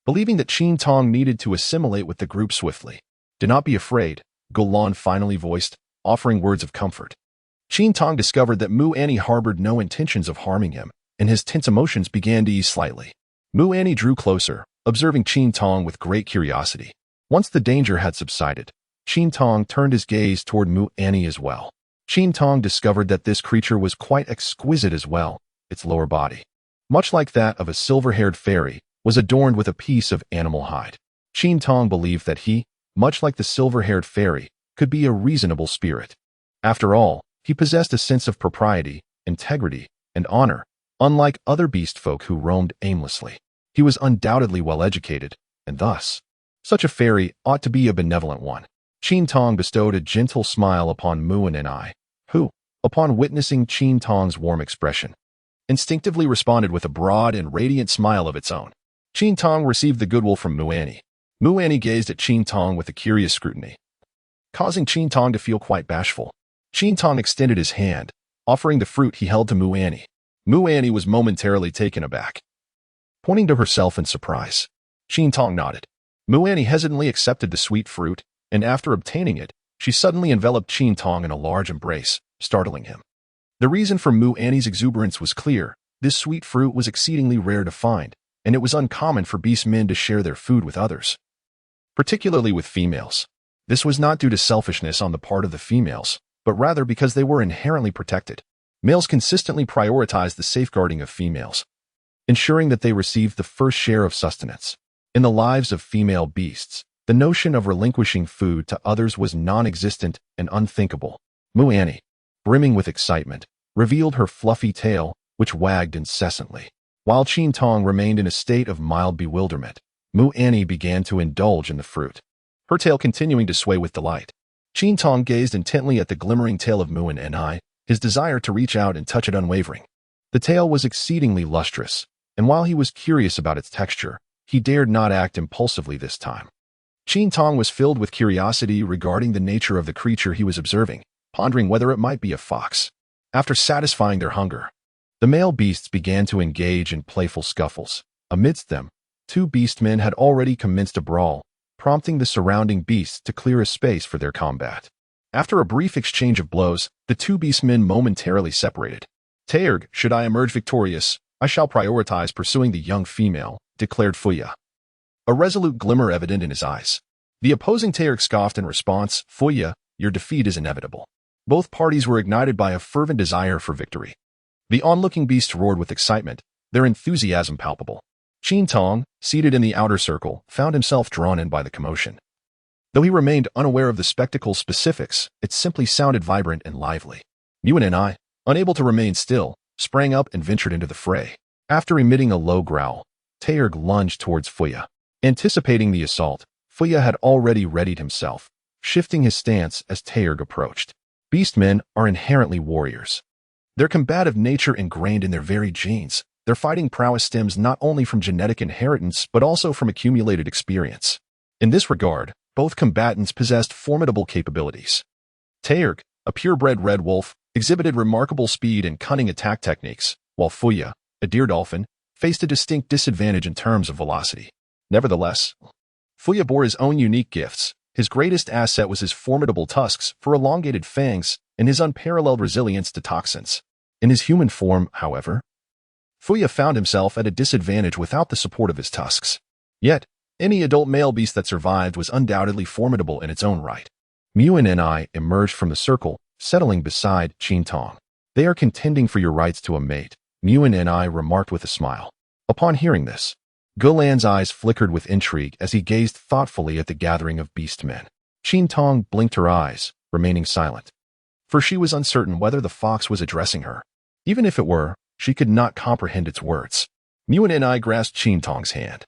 believing that Qin Tong needed to assimilate with the group swiftly. "Do not be afraid," Golan finally voiced, offering words of comfort. Qin Tong discovered that Muin harbored no intentions of harming him, and his tense emotions began to ease slightly. Muin drew closer, observing Qin Tong with great curiosity. Once the danger had subsided, Qin Tong turned his gaze toward Muin as well. Qin Tong discovered that this creature was quite exquisite as well. Its lower body, much like that of a silver-haired fairy, was adorned with a piece of animal hide. Qin Tong believed that he, much like the silver-haired fairy, could be a reasonable spirit. After all, he possessed a sense of propriety, integrity, and honor, unlike other beast folk who roamed aimlessly. He was undoubtedly well-educated, and thus, such a fairy ought to be a benevolent one. Qin Tong bestowed a gentle smile upon Muin and I, who, upon witnessing Qin Tong's warm expression, instinctively responded with a broad and radiant smile of its own. Qin Tong received the goodwill from Muin. Muin gazed at Qin Tong with a curious scrutiny, causing Qin Tong to feel quite bashful. Qin Tong extended his hand, offering the fruit he held to Muin. Muin was momentarily taken aback, pointing to herself in surprise. Qin Tong nodded. Muin hesitantly accepted the sweet fruit, and after obtaining it, she suddenly enveloped Qin Tong in a large embrace, startling him. The reason for Muin's exuberance was clear. This sweet fruit was exceedingly rare to find, and it was uncommon for beastmen to share their food with others, particularly with females. This was not due to selfishness on the part of the females, but rather because they were inherently protected. Males consistently prioritized the safeguarding of females, ensuring that they received the first share of sustenance. In the lives of female beasts, the notion of relinquishing food to others was non-existent and unthinkable. Muin, brimming with excitement, revealed her fluffy tail, which wagged incessantly. While Qin Tong remained in a state of mild bewilderment, Muin began to indulge in the fruit, her tail continuing to sway with delight. Qin Tong gazed intently at the glimmering tail of Muin, his desire to reach out and touch it unwavering. The tail was exceedingly lustrous, and while he was curious about its texture, he dared not act impulsively this time. Qin Tong was filled with curiosity regarding the nature of the creature he was observing, pondering whether it might be a fox. After satisfying their hunger, the male beasts began to engage in playful scuffles. Amidst them, two beastmen had already commenced a brawl, prompting the surrounding beasts to clear a space for their combat. After a brief exchange of blows, the two beastmen momentarily separated. "Taerg, should I emerge victorious, I shall prioritize pursuing the young female," declared Fuya, a resolute glimmer evident in his eyes. The opposing Taerg scoffed in response, "Fuya, your defeat is inevitable." Both parties were ignited by a fervent desire for victory. The onlooking beasts roared with excitement, their enthusiasm palpable. Qin Tong, seated in the outer circle, found himself drawn in by the commotion. Though he remained unaware of the spectacle's specifics, it simply sounded vibrant and lively. Yuan and I, unable to remain still, sprang up and ventured into the fray. After emitting a low growl, Taerg lunged towards Fuya. Anticipating the assault, Fuya had already readied himself, shifting his stance as Taerg approached. Beastmen are inherently warriors. Their combative nature ingrained in their very genes. Their fighting prowess stems not only from genetic inheritance but also from accumulated experience. In this regard, both combatants possessed formidable capabilities. Taerg, a purebred red wolf, exhibited remarkable speed and cunning attack techniques, while Fuya, a deer dolphin, faced a distinct disadvantage in terms of velocity. Nevertheless, Fuya bore his own unique gifts. His greatest asset was his formidable tusks for elongated fangs and his unparalleled resilience to toxins. In his human form, however, Fuya found himself at a disadvantage without the support of his tusks. Yet, any adult male beast that survived was undoubtedly formidable in its own right. Yuan and I emerged from the circle, settling beside Qin Tong. "They are contending for your rights to a mate," Yuan and I remarked with a smile. Upon hearing this, Gulan's eyes flickered with intrigue as he gazed thoughtfully at the gathering of beastmen. Qin Tong blinked her eyes, remaining silent, for she was uncertain whether the fox was addressing her. Even if it were, she could not comprehend its words. Yuan and I grasped Qin Tong's hand,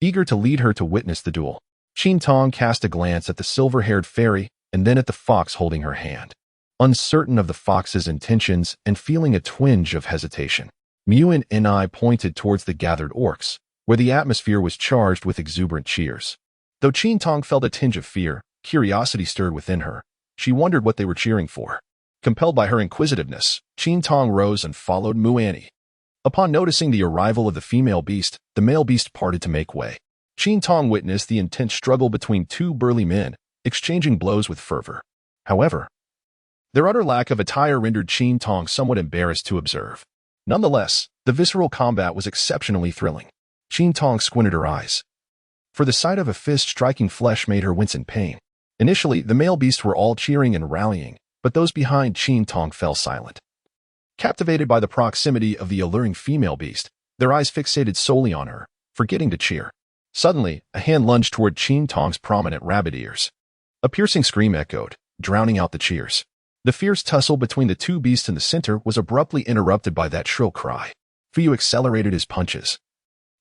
eager to lead her to witness the duel. Qin Tong cast a glance at the silver-haired fairy and then at the fox holding her hand, uncertain of the fox's intentions and feeling a twinge of hesitation. Yuan and I pointed towards the gathered orcs, where the atmosphere was charged with exuberant cheers. Though Qin Tong felt a tinge of fear, curiosity stirred within her. She wondered what they were cheering for. Compelled by her inquisitiveness, Qin Tong rose and followed Muani. Upon noticing the arrival of the female beast, the male beast parted to make way. Qin Tong witnessed the intense struggle between two burly men, exchanging blows with fervor. However, their utter lack of attire rendered Qin Tong somewhat embarrassed to observe. Nonetheless, the visceral combat was exceptionally thrilling. Qin Tong squinted her eyes, for the sight of a fist striking flesh made her wince in pain. Initially, the male beasts were all cheering and rallying, but those behind Qin Tong fell silent. Captivated by the proximity of the alluring female beast, their eyes fixated solely on her, forgetting to cheer. Suddenly, a hand lunged toward Qin Tong's prominent rabbit ears. A piercing scream echoed, drowning out the cheers. The fierce tussle between the two beasts in the center was abruptly interrupted by that shrill cry. Fuyu accelerated his punches,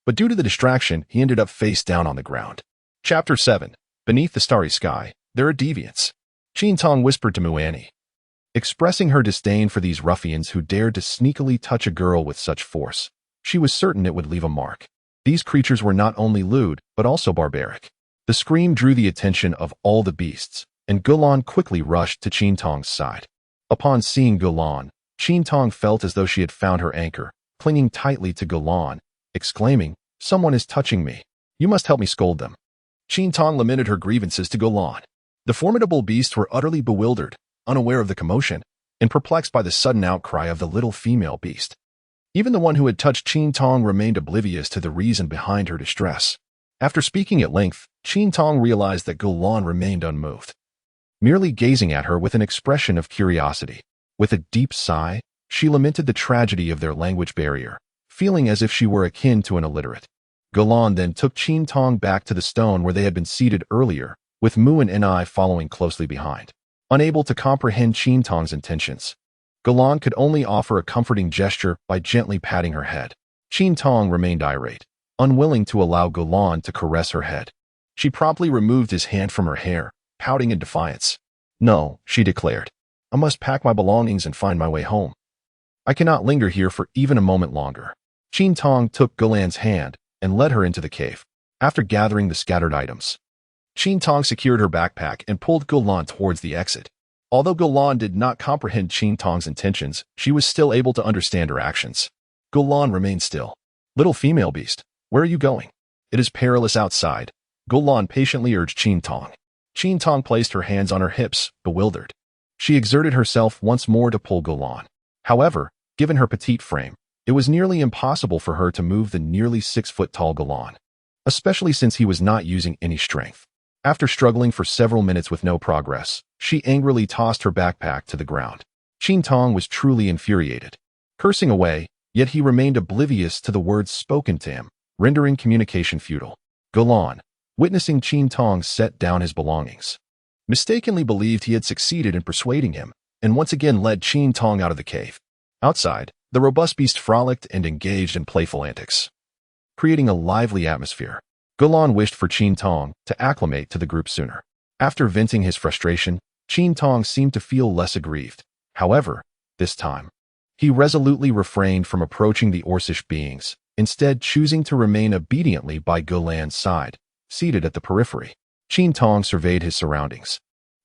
but due to the distraction, he ended up face down on the ground. Chapter 7. Beneath the starry sky, there are deviants. Qin Tong whispered to Muani, expressing her disdain for these ruffians who dared to sneakily touch a girl with such force. She was certain it would leave a mark. These creatures were not only lewd, but also barbaric. The scream drew the attention of all the beasts, and Gulan quickly rushed to Qin Tong's side. Upon seeing Gulan, Qin Tong felt as though she had found her anchor, clinging tightly to Gulan, exclaiming, "Someone is touching me. You must help me scold them." Qin Tong lamented her grievances to Gulan. The formidable beasts were utterly bewildered, unaware of the commotion, and perplexed by the sudden outcry of the little female beast. Even the one who had touched Qin Tong remained oblivious to the reason behind her distress. After speaking at length, Qin Tong realized that Gulan remained unmoved, merely gazing at her with an expression of curiosity. With a deep sigh, she lamented the tragedy of their language barrier, feeling as if she were akin to an illiterate. Gulan then took Qin Tong back to the stone where they had been seated earlier, with Muan and I following closely behind. Unable to comprehend Qin Tong's intentions, Gulan could only offer a comforting gesture by gently patting her head. Qin Tong remained irate, unwilling to allow Gulan to caress her head. She promptly removed his hand from her hair, pouting in defiance. "No," she declared. "I must pack my belongings and find my way home. I cannot linger here for even a moment longer." Qin Tong took Gulan's hand and led her into the cave. After gathering the scattered items, Qin Tong secured her backpack and pulled Gulan towards the exit. Although Gulan did not comprehend Qin Tong's intentions, she was still able to understand her actions. Gulan remained still. Little female beast, where are you going? It is perilous outside. Gulan patiently urged Qin Tong. Qin Tong placed her hands on her hips, bewildered. She exerted herself once more to pull Gulan. However, given her petite frame, it was nearly impossible for her to move the nearly 6-foot-tall Gulan, especially since he was not using any strength. After struggling for several minutes with no progress, she angrily tossed her backpack to the ground. Qin Tong was truly infuriated. Cursing away, yet he remained oblivious to the words spoken to him, rendering communication futile. Gulan, witnessing Qin Tong set down his belongings, mistakenly believed he had succeeded in persuading him, and once again led Qin Tong out of the cave. Outside, the robust beast frolicked and engaged in playful antics, creating a lively atmosphere. Gulan wished for Qin Tong to acclimate to the group sooner. After venting his frustration, Qin Tong seemed to feel less aggrieved. However, this time, he resolutely refrained from approaching the Orcish beings, instead choosing to remain obediently by Gulan's side, seated at the periphery. Qin Tong surveyed his surroundings,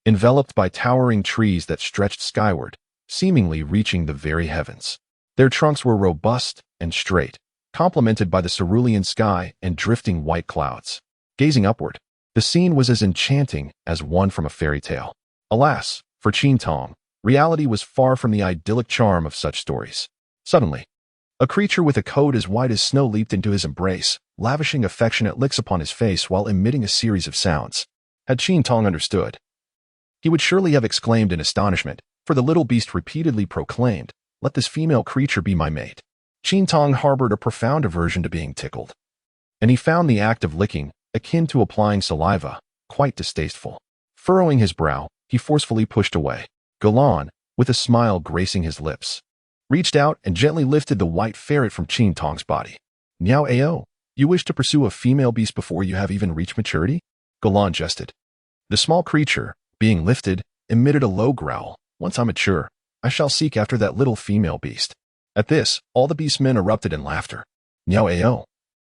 enveloped by towering trees that stretched skyward, seemingly reaching the very heavens. Their trunks were robust and straight, complemented by the cerulean sky and drifting white clouds. Gazing upward, the scene was as enchanting as one from a fairy tale. Alas, for Qin Tong, reality was far from the idyllic charm of such stories. Suddenly, a creature with a coat as white as snow leaped into his embrace, lavishing affectionate licks upon his face while emitting a series of sounds. Had Qin Tong understood, he would surely have exclaimed in astonishment, for the little beast repeatedly proclaimed, "Let this female creature be my mate." Qin Tong harbored a profound aversion to being tickled, and he found the act of licking, akin to applying saliva, quite distasteful. Furrowing his brow, he forcefully pushed away. Gulan, with a smile gracing his lips, reached out and gently lifted the white ferret from Qin Tong's body. "Niao Ao, you wish to pursue a female beast before you have even reached maturity?" Gulan jested. The small creature, being lifted, emitted a low growl. "Once I'm mature, I shall seek after that little female beast." At this, all the beastmen erupted in laughter. "Niao Ao,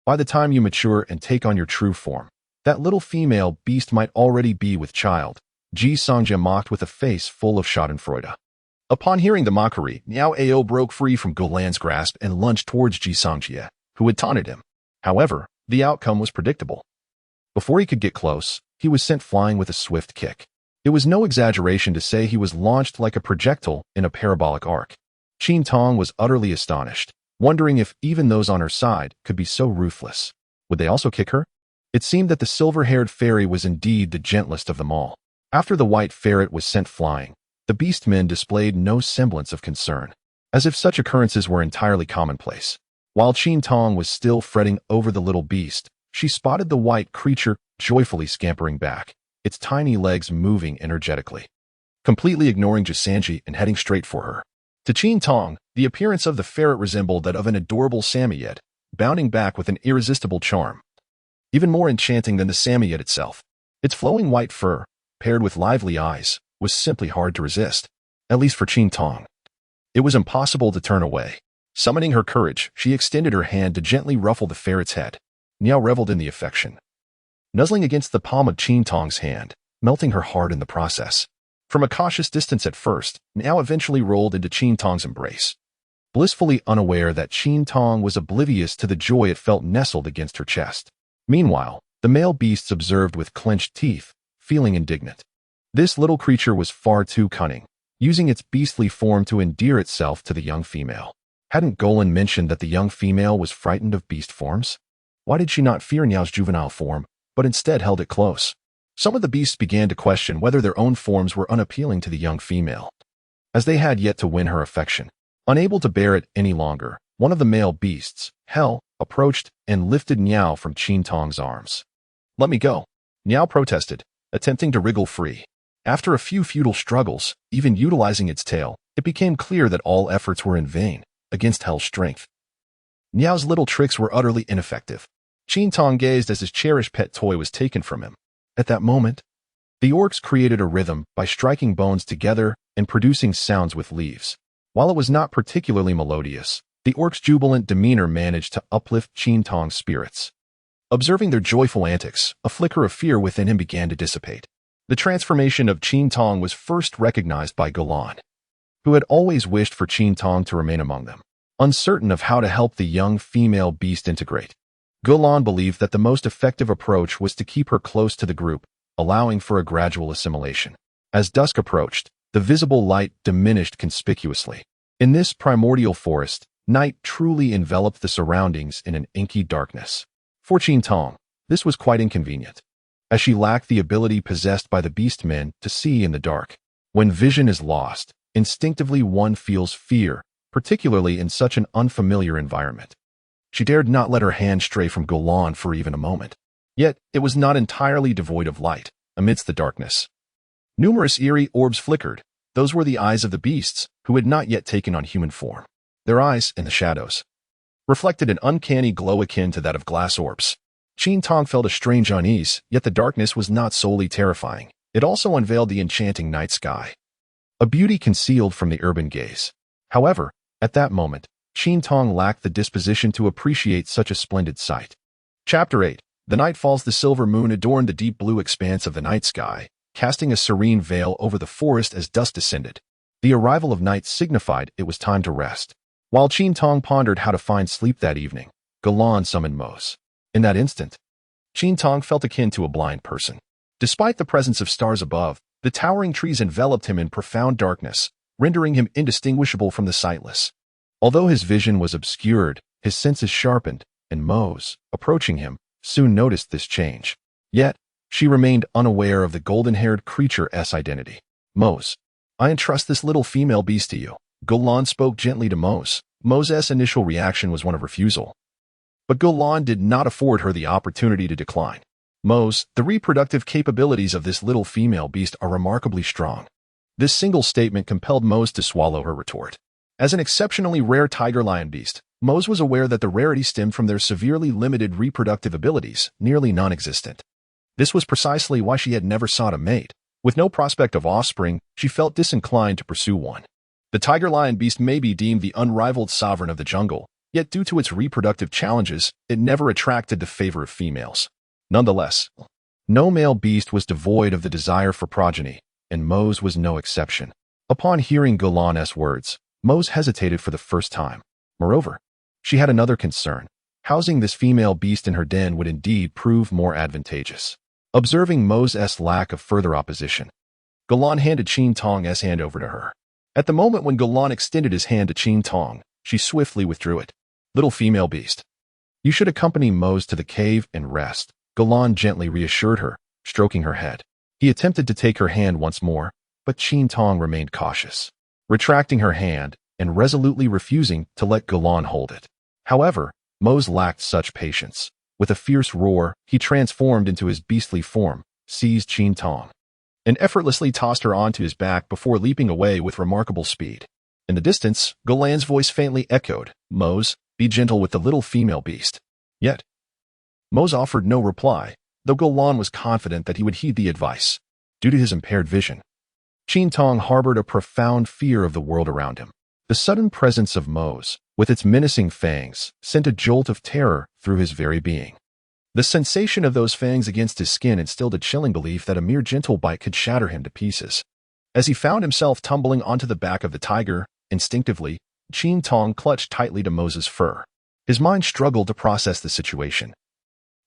by the time you mature and take on your true form, that little female beast might already be with child," Ji Songjia mocked with a face full of schadenfreude. Upon hearing the mockery, Niao Ao broke free from Gulan's grasp and lunged towards Ji Songjia, who had taunted him. However, the outcome was predictable. Before he could get close, he was sent flying with a swift kick. It was no exaggeration to say he was launched like a projectile in a parabolic arc. Qin Tong was utterly astonished, wondering if even those on her side could be so ruthless. Would they also kick her? It seemed that the silver-haired fairy was indeed the gentlest of them all. After the white ferret was sent flying, the beastmen displayed no semblance of concern, as if such occurrences were entirely commonplace. While Qin Tong was still fretting over the little beast, she spotted the white creature joyfully scampering back, its tiny legs moving energetically, completely ignoring Jisanji and heading straight for her. To Qin Tong, the appearance of the ferret resembled that of an adorable Samoyed, bounding back with an irresistible charm, even more enchanting than the Samoyed itself. Its flowing white fur, paired with lively eyes, was simply hard to resist, at least for Qin Tong. It was impossible to turn away. Summoning her courage, she extended her hand to gently ruffle the ferret's head. Niao reveled in the affection, nuzzling against the palm of Qin Tong's hand, melting her heart in the process. From a cautious distance at first, Niao eventually rolled into Qin Tong's embrace, blissfully unaware that Qin Tong was oblivious to the joy it felt nestled against her chest. Meanwhile, the male beasts observed with clenched teeth, feeling indignant. This little creature was far too cunning, using its beastly form to endear itself to the young female. Hadn't Golan mentioned that the young female was frightened of beast forms? Why did she not fear Niao's juvenile form, but instead held it close? Some of the beasts began to question whether their own forms were unappealing to the young female, as they had yet to win her affection. Unable to bear it any longer, one of the male beasts, Hell, approached and lifted Niao from Qin Tong's arms. "Let me go," Niao protested, attempting to wriggle free. After a few futile struggles, even utilizing its tail, it became clear that all efforts were in vain against Hell's strength. Niao's little tricks were utterly ineffective. Qin Tong gazed as his cherished pet toy was taken from him. At that moment, the orcs created a rhythm by striking bones together and producing sounds with leaves. While it was not particularly melodious, the orcs' jubilant demeanor managed to uplift Qin Tong's spirits. Observing their joyful antics, a flicker of fear within him began to dissipate. The transformation of Qin Tong was first recognized by Golan, who had always wished for Qin Tong to remain among them. Uncertain of how to help the young female beast integrate, Golan believed that the most effective approach was to keep her close to the group, allowing for a gradual assimilation. As dusk approached, the visible light diminished conspicuously. In this primordial forest, night truly enveloped the surroundings in an inky darkness. For Qin Tong, this was quite inconvenient, as she lacked the ability possessed by the beastmen to see in the dark. When vision is lost, instinctively one feels fear, particularly in such an unfamiliar environment. She dared not let her hand stray from Golan for even a moment. Yet, it was not entirely devoid of light, amidst the darkness. Numerous eerie orbs flickered. Those were the eyes of the beasts, who had not yet taken on human form. Their eyes, in the shadows, reflected an uncanny glow akin to that of glass orbs. Qin Tong felt a strange unease, yet the darkness was not solely terrifying. It also unveiled the enchanting night sky, a beauty concealed from the urban gaze. However, at that moment, Qin Tong lacked the disposition to appreciate such a splendid sight. Chapter 8. The nightfalls. The silver moon adorned the deep blue expanse of the night sky, casting a serene veil over the forest as dusk descended. The arrival of night signified it was time to rest. While Qin Tong pondered how to find sleep that evening, Golan summoned Mose. In that instant, Qin Tong felt akin to a blind person. Despite the presence of stars above, the towering trees enveloped him in profound darkness, rendering him indistinguishable from the sightless. Although his vision was obscured, his senses sharpened, and Mose, approaching him, soon noticed this change. Yet, she remained unaware of the golden-haired creature's identity. Mose, I entrust this little female beast to you. Golan spoke gently to Mose. Mose's initial reaction was one of refusal. But Golan did not afford her the opportunity to decline. Mose, the reproductive capabilities of this little female beast are remarkably strong. This single statement compelled Mose to swallow her retort. As an exceptionally rare tiger-lion beast, Mose was aware that the rarity stemmed from their severely limited reproductive abilities, nearly non-existent. This was precisely why she had never sought a mate. With no prospect of offspring, she felt disinclined to pursue one. The tiger-lion beast may be deemed the unrivaled sovereign of the jungle, yet due to its reproductive challenges, it never attracted the favor of females. Nonetheless, no male beast was devoid of the desire for progeny, and Mose was no exception. Upon hearing Golan's words, Mose hesitated for the first time. Moreover, she had another concern. Housing this female beast in her den would indeed prove more advantageous. Observing Mose's lack of further opposition, Golan handed Qin Tong's hand over to her. At the moment when Golan extended his hand to Qin Tong, she swiftly withdrew it. Little female beast, you should accompany Mose to the cave and rest, Golan gently reassured her, stroking her head. He attempted to take her hand once more, but Qin Tong remained cautious, retracting her hand and resolutely refusing to let Golan hold it. However, Mose lacked such patience. With a fierce roar, he transformed into his beastly form, seized Qin Tong, and effortlessly tossed her onto his back before leaping away with remarkable speed. In the distance, Golan's voice faintly echoed, Mose, be gentle with the little female beast. Yet, Mose offered no reply, though Golan was confident that he would heed the advice. Due to his impaired vision, Qin Tong harbored a profound fear of the world around him. The sudden presence of Mose, with its menacing fangs, sent a jolt of terror through his very being. The sensation of those fangs against his skin instilled a chilling belief that a mere gentle bite could shatter him to pieces. As he found himself tumbling onto the back of the tiger, instinctively, Qin Tong clutched tightly to Mose's fur. His mind struggled to process the situation,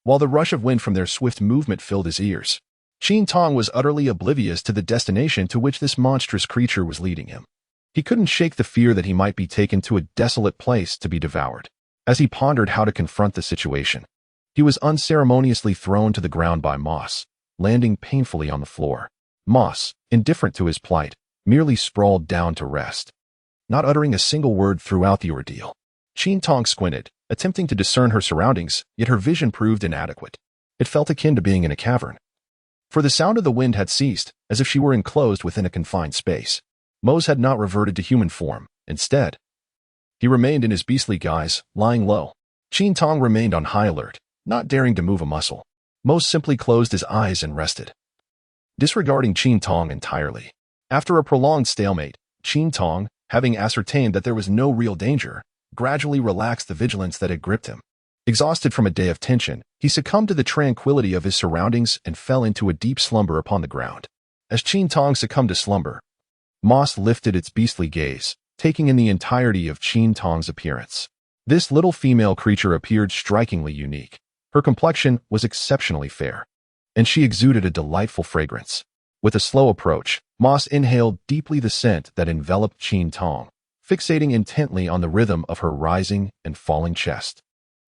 while the rush of wind from their swift movement filled his ears. Qin Tong was utterly oblivious to the destination to which this monstrous creature was leading him. He couldn't shake the fear that he might be taken to a desolate place to be devoured. As he pondered how to confront the situation, he was unceremoniously thrown to the ground by Moss, landing painfully on the floor. Moss, indifferent to his plight, merely sprawled down to rest, not uttering a single word throughout the ordeal. Qin Tong squinted, attempting to discern her surroundings, yet her vision proved inadequate. It felt akin to being in a cavern, for the sound of the wind had ceased, as if she were enclosed within a confined space. Mose had not reverted to human form. Instead, he remained in his beastly guise, lying low. Qin Tong remained on high alert, not daring to move a muscle. Mose simply closed his eyes and rested, disregarding Qin Tong entirely. After a prolonged stalemate, Qin Tong, having ascertained that there was no real danger, gradually relaxed the vigilance that had gripped him. Exhausted from a day of tension, he succumbed to the tranquility of his surroundings and fell into a deep slumber upon the ground. As Qin Tong succumbed to slumber, Moss lifted its beastly gaze, taking in the entirety of Qin Tong's appearance. This little female creature appeared strikingly unique. Her complexion was exceptionally fair, and she exuded a delightful fragrance. With a slow approach, Moss inhaled deeply the scent that enveloped Qin Tong, fixating intently on the rhythm of her rising and falling chest.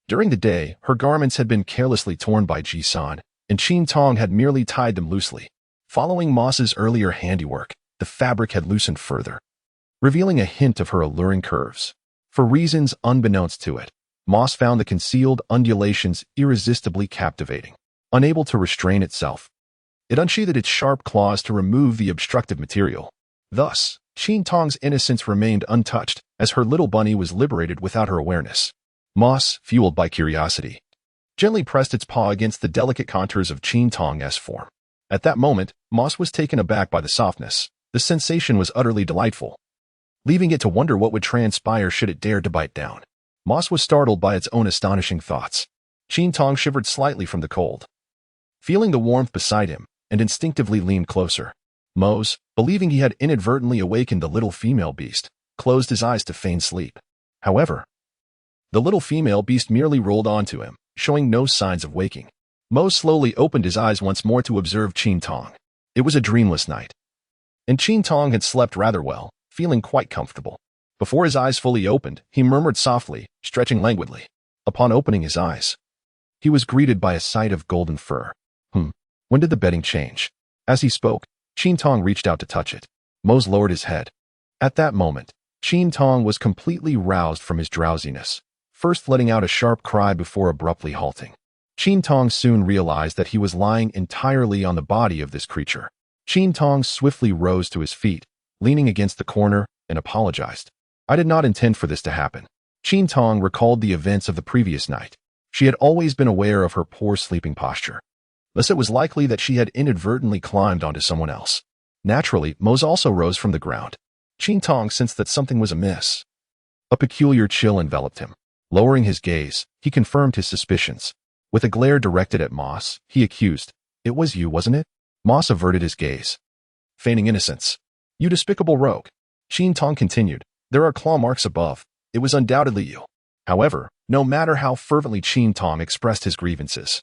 During the day, her garments had been carelessly torn by Ji-san, and Qin Tong had merely tied them loosely. Following Moss's earlier handiwork, the fabric had loosened further, revealing a hint of her alluring curves. For reasons unbeknownst to it, Moss found the concealed undulations irresistibly captivating. Unable to restrain itself, it unsheathed its sharp claws to remove the obstructive material. Thus, Qin Tong's innocence remained untouched as her little bunny was liberated without her awareness. Moss, fueled by curiosity, gently pressed its paw against the delicate contours of Qin Tong's form. At that moment, Moss was taken aback by the softness. The sensation was utterly delightful, leaving it to wonder what would transpire should it dare to bite down. Moss was startled by its own astonishing thoughts. Qin Tong shivered slightly from the cold, feeling the warmth beside him, and instinctively leaned closer. Mose, believing he had inadvertently awakened the little female beast, closed his eyes to feign sleep. However, the little female beast merely rolled onto him, showing no signs of waking. Mose slowly opened his eyes once more to observe Qin Tong. It was a dreamless night, and Qin Tong had slept rather well, feeling quite comfortable. Before his eyes fully opened, he murmured softly, stretching languidly. Upon opening his eyes, he was greeted by a sight of golden fur. When did the bedding change? As he spoke, Qin Tong reached out to touch it. Mose lowered his head. At that moment, Qin Tong was completely roused from his drowsiness, first letting out a sharp cry before abruptly halting. Qin Tong soon realized that he was lying entirely on the body of this creature. Qin Tong swiftly rose to his feet, leaning against the corner, and apologized. I did not intend for this to happen. Qin Tong recalled the events of the previous night. She had always been aware of her poor sleeping posture. Thus it was likely that she had inadvertently climbed onto someone else. Naturally, Mose also rose from the ground. Qin Tong sensed that something was amiss. A peculiar chill enveloped him. Lowering his gaze, he confirmed his suspicions. With a glare directed at Moss, he accused, "It was you, wasn't it?" Moss averted his gaze, feigning innocence. "You despicable rogue." Qin Tong continued, "There are claw marks above. It was undoubtedly you." However, no matter how fervently Qin Tong expressed his grievances,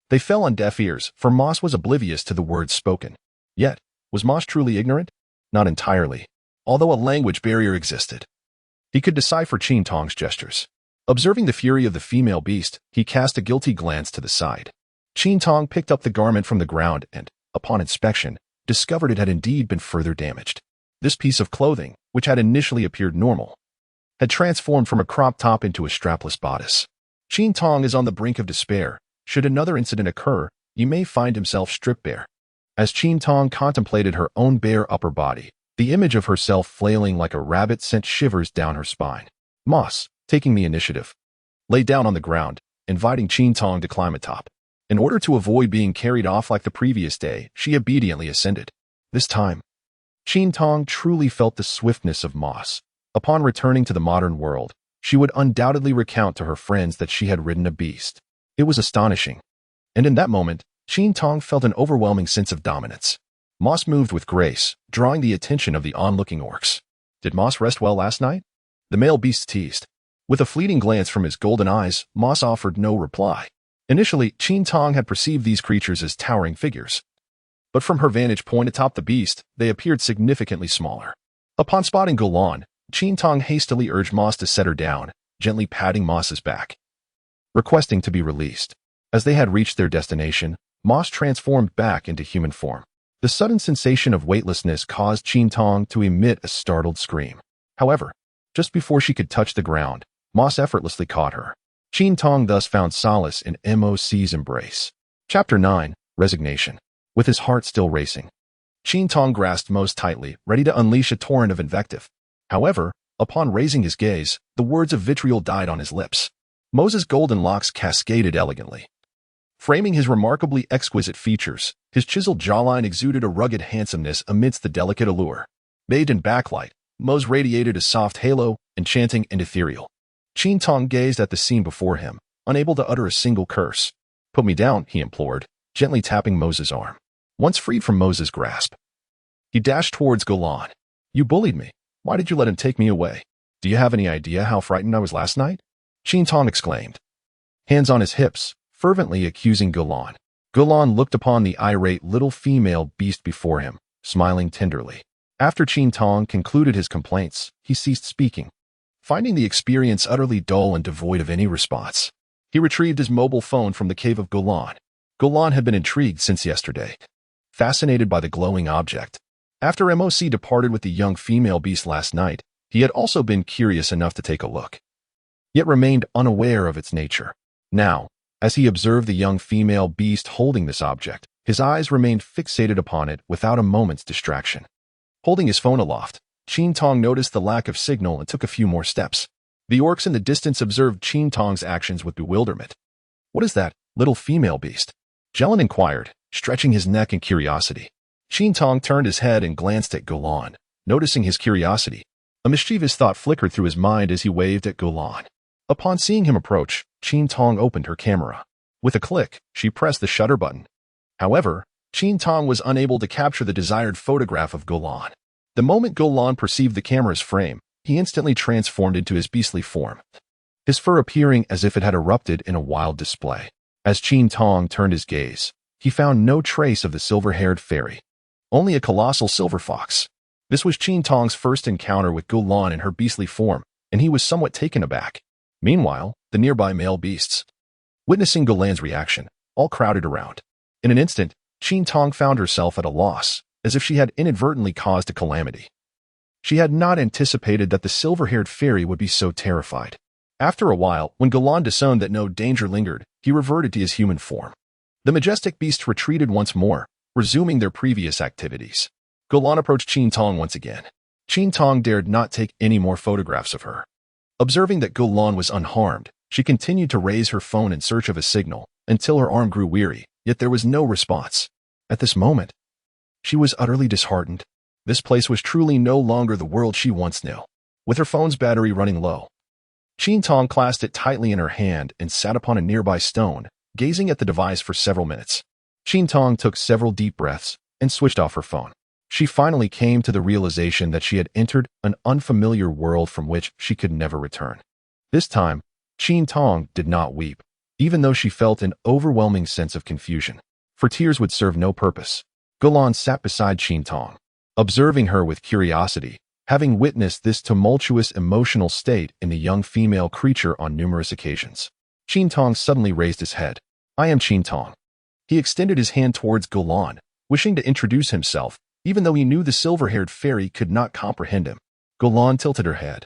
they fell on deaf ears, for Moss was oblivious to the words spoken. Yet, was Moss truly ignorant? Not entirely. Although a language barrier existed, he could decipher Qin Tong's gestures. Observing the fury of the female beast, he cast a guilty glance to the side. Qin Tong picked up the garment from the ground and, upon inspection, discovered it had indeed been further damaged. This piece of clothing, which had initially appeared normal, had transformed from a crop top into a strapless bodice. Qin Tong is on the brink of despair. Should another incident occur, he may find himself stripped bare. As Qin Tong contemplated her own bare upper body, the image of herself flailing like a rabbit sent shivers down her spine. Moss, taking the initiative, lay down on the ground, inviting Qin Tong to climb atop. In order to avoid being carried off like the previous day, she obediently ascended. This time, Qin Tong truly felt the swiftness of Moss. Upon returning to the modern world, she would undoubtedly recount to her friends that she had ridden a beast. It was astonishing, and in that moment, Qin Tong felt an overwhelming sense of dominance. Moss moved with grace, drawing the attention of the onlooking orcs. Did Moss rest well last night? The male beast teased. With a fleeting glance from his golden eyes, Moss offered no reply. Initially, Qin Tong had perceived these creatures as towering figures, but from her vantage point atop the beast, they appeared significantly smaller. Upon spotting Gulan, Qin Tong hastily urged Moss to set her down, gently patting Moss's back, requesting to be released. As they had reached their destination, Moss transformed back into human form. The sudden sensation of weightlessness caused Qin Tong to emit a startled scream. However, just before she could touch the ground, Moss effortlessly caught her. Qin Tong thus found solace in Moc's embrace. Chapter 9, Resignation. With his heart still racing, Qin Tong grasped Mos tightly, ready to unleash a torrent of invective. However, upon raising his gaze, the words of vitriol died on his lips. Mos's golden locks cascaded elegantly, framing his remarkably exquisite features. His chiseled jawline exuded a rugged handsomeness amidst the delicate allure. Bathed in backlight, Mos radiated a soft halo, enchanting and ethereal. Qin Tong gazed at the scene before him, unable to utter a single curse. "Put me down," he implored, gently tapping Moses' arm. Once freed from Moses' grasp, he dashed towards Golan. "You bullied me. Why did you let him take me away? Do you have any idea how frightened I was last night?" Qin Tong exclaimed, hands on his hips, fervently accusing Golan. Golan looked upon the irate little female beast before him, smiling tenderly. After Qin Tong concluded his complaints, he ceased speaking. Finding the experience utterly dull and devoid of any response, he retrieved his mobile phone from the cave of Golan. Golan had been intrigued since yesterday, fascinated by the glowing object. After MOC departed with the young female beast last night, he had also been curious enough to take a look, yet remained unaware of its nature. Now, as he observed the young female beast holding this object, his eyes remained fixated upon it without a moment's distraction. Holding his phone aloft, Qin Tong noticed the lack of signal and took a few more steps. The orcs in the distance observed Qin Tong's actions with bewilderment. "What is that, little female beast?" Jelen inquired, stretching his neck in curiosity. Qin Tong turned his head and glanced at Golan, noticing his curiosity. A mischievous thought flickered through his mind as he waved at Golan. Upon seeing him approach, Qin Tong opened her camera. With a click, she pressed the shutter button. However, Qin Tong was unable to capture the desired photograph of Golan. The moment Golan perceived the camera's frame, he instantly transformed into his beastly form, his fur appearing as if it had erupted in a wild display. As Qin Tong turned his gaze, he found no trace of the silver-haired fairy, only a colossal silver fox. This was Qin Tong's first encounter with Golan in her beastly form, and he was somewhat taken aback. Meanwhile, the nearby male beasts, witnessing Golan's reaction, all crowded around. In an instant, Qin Tong found herself at a loss, as if she had inadvertently caused a calamity. She had not anticipated that the silver-haired fairy would be so terrified. After a while, when Golan discerned that no danger lingered, he reverted to his human form. The majestic beasts retreated once more, resuming their previous activities. Golan approached Qin Tong once again. Qin Tong dared not take any more photographs of her. Observing that Golan was unharmed, she continued to raise her phone in search of a signal, until her arm grew weary, yet there was no response. At this moment, she was utterly disheartened. This place was truly no longer the world she once knew. With her phone's battery running low, Qin Tong clasped it tightly in her hand and sat upon a nearby stone, gazing at the device for several minutes. Qin Tong took several deep breaths and switched off her phone. She finally came to the realization that she had entered an unfamiliar world from which she could never return. This time, Qin Tong did not weep, even though she felt an overwhelming sense of confusion. For tears would serve no purpose. Golan sat beside Qin Tong, observing her with curiosity, having witnessed this tumultuous emotional state in the young female creature on numerous occasions. Qin Tong suddenly raised his head. "I am Qin Tong." He extended his hand towards Golan, wishing to introduce himself, even though he knew the silver-haired fairy could not comprehend him. Golan tilted her head,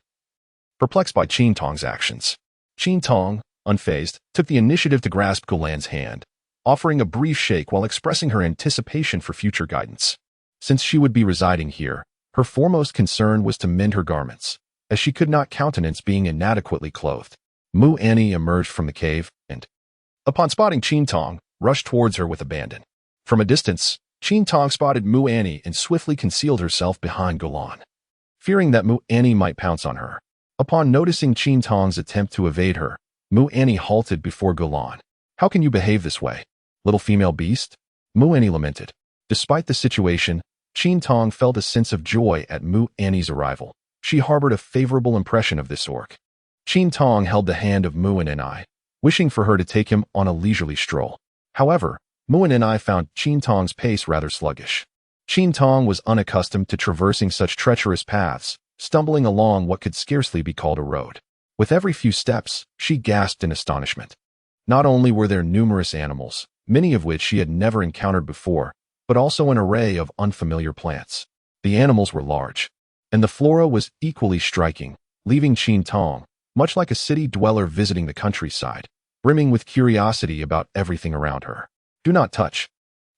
perplexed by Qin Tong's actions. Qin Tong, unfazed, took the initiative to grasp Golan's hand, offering a brief shake while expressing her anticipation for future guidance. Since she would be residing here, her foremost concern was to mend her garments, as she could not countenance being inadequately clothed. Mu Annie emerged from the cave and, upon spotting Qin Tong, rushed towards her with abandon. From a distance, Qin Tong spotted Mu Annie and swiftly concealed herself behind Golan, fearing that Mu Annie might pounce on her. Upon noticing Qin Tong's attempt to evade her, Mu Annie halted before Golan. "How can you behave this way, little female beast?" Mu Annie lamented. Despite the situation, Qin Tong felt a sense of joy at Mu Annie's arrival. She harbored a favorable impression of this orc. Qin Tong held the hand of Mu Annie, wishing for her to take him on a leisurely stroll. However, Mu Annie found Qin Tong's pace rather sluggish. Qin Tong was unaccustomed to traversing such treacherous paths, stumbling along what could scarcely be called a road. With every few steps, she gasped in astonishment. Not only were there numerous animals, many of which she had never encountered before, but also an array of unfamiliar plants. The animals were large, and the flora was equally striking, leaving Qin Tong, much like a city dweller visiting the countryside, brimming with curiosity about everything around her. "Do not touch!"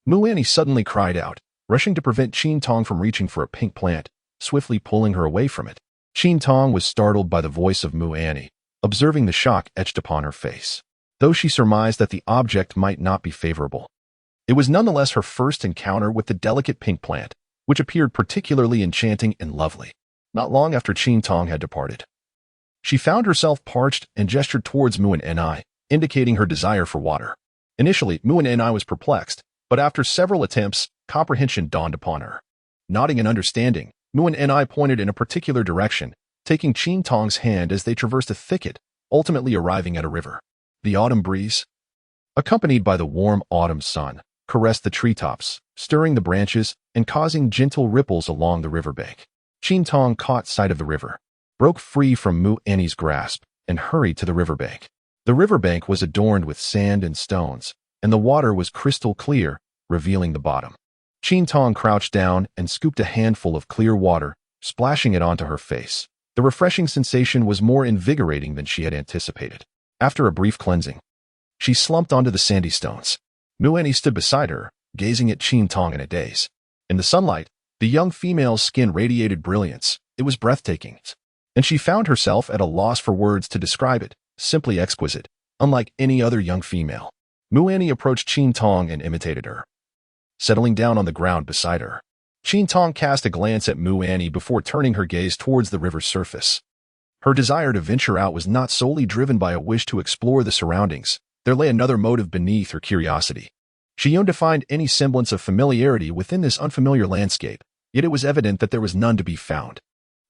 Mu Annie suddenly cried out, rushing to prevent Qin Tong from reaching for a pink plant, swiftly pulling her away from it. Qin Tong was startled by the voice of Mu Annie, observing the shock etched upon her face. Though she surmised that the object might not be favorable, it was nonetheless her first encounter with the delicate pink plant, which appeared particularly enchanting and lovely. Not long after Qin Tong had departed, she found herself parched and gestured towards Mu Annie, indicating her desire for water. Initially, Mu'ani was perplexed, but after several attempts, comprehension dawned upon her. Nodding in understanding, Mu'ani pointed in a particular direction, taking Qin Tong's hand as they traversed a thicket, ultimately arriving at a river. The autumn breeze, accompanied by the warm autumn sun, caressed the treetops, stirring the branches and causing gentle ripples along the riverbank. Qin Tong caught sight of the river, broke free from Mu'ani's grasp, and hurried to the riverbank. The riverbank was adorned with sand and stones, and the water was crystal clear, revealing the bottom. Qin Tong crouched down and scooped a handful of clear water, splashing it onto her face. The refreshing sensation was more invigorating than she had anticipated. After a brief cleansing, she slumped onto the sandy stones. Mu'ani stood beside her, gazing at Qin Tong in a daze. In the sunlight, the young female's skin radiated brilliance. It was breathtaking, and she found herself at a loss for words to describe it, simply exquisite, unlike any other young female. Mu'ani approached Qin Tong and imitated her, settling down on the ground beside her. Qin Tong cast a glance at Mu'ani before turning her gaze towards the river's surface. Her desire to venture out was not solely driven by a wish to explore the surroundings. There lay another motive beneath her curiosity. She yearned to find any semblance of familiarity within this unfamiliar landscape, yet it was evident that there was none to be found.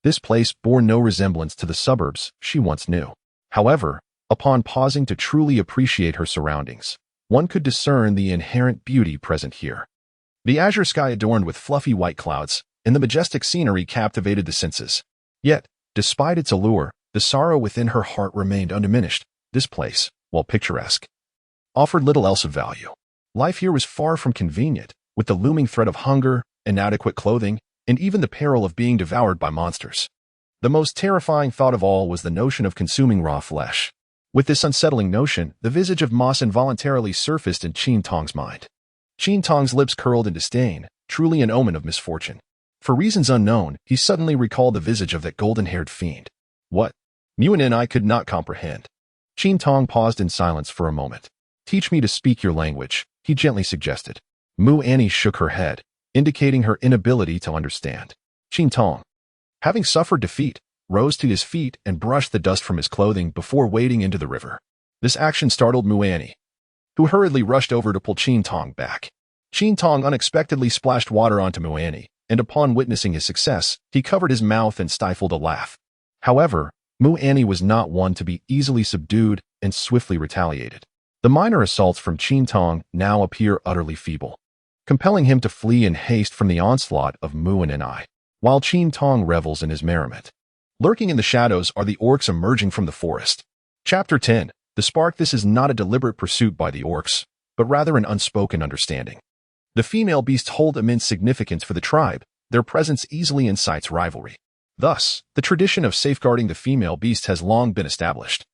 This place bore no resemblance to the suburbs she once knew. However, upon pausing to truly appreciate her surroundings, one could discern the inherent beauty present here. The azure sky adorned with fluffy white clouds, and the majestic scenery captivated the senses. Yet, despite its allure, the sorrow within her heart remained undiminished. This place, while picturesque, offered little else of value. Life here was far from convenient, with the looming threat of hunger, inadequate clothing, and even the peril of being devoured by monsters. The most terrifying thought of all was the notion of consuming raw flesh. With this unsettling notion, the visage of Moss involuntarily surfaced in Qin Tong's mind. Qin Tong's lips curled in disdain, truly an omen of misfortune. For reasons unknown, he suddenly recalled the visage of that golden-haired fiend. What? Mu'ani could not comprehend. Qin Tong paused in silence for a moment. Teach me to speak your language, he gently suggested. Mu'ani shook her head, indicating her inability to understand. Qin Tong, having suffered defeat, rose to his feet and brushed the dust from his clothing before wading into the river. This action startled Mu'ani, who hurriedly rushed over to pull Qin Tong back. Qin Tong unexpectedly splashed water onto Mu'ani, and upon witnessing his success, he covered his mouth and stifled a laugh. However, Mu'ani was not one to be easily subdued and swiftly retaliated. The minor assaults from Qin Tong now appear utterly feeble, compelling him to flee in haste from the onslaught of Mu'ani, while Qin Tong revels in his merriment. Lurking in the shadows are the orcs emerging from the forest. Chapter 10. The Spark. This is not a deliberate pursuit by the orcs, but rather an unspoken understanding. The female beasts hold immense significance for the tribe. Their presence easily incites rivalry. Thus, the tradition of safeguarding the female beast has long been established,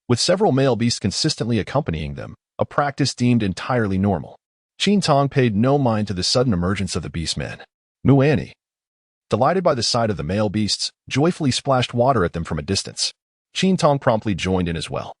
with several male beasts consistently accompanying them, a practice deemed entirely normal. Qin Tong paid no mind to the sudden emergence of the beastmen. Mu'ani, delighted by the sight of the male beasts, joyfully splashed water at them from a distance. Qin Tong promptly joined in as well.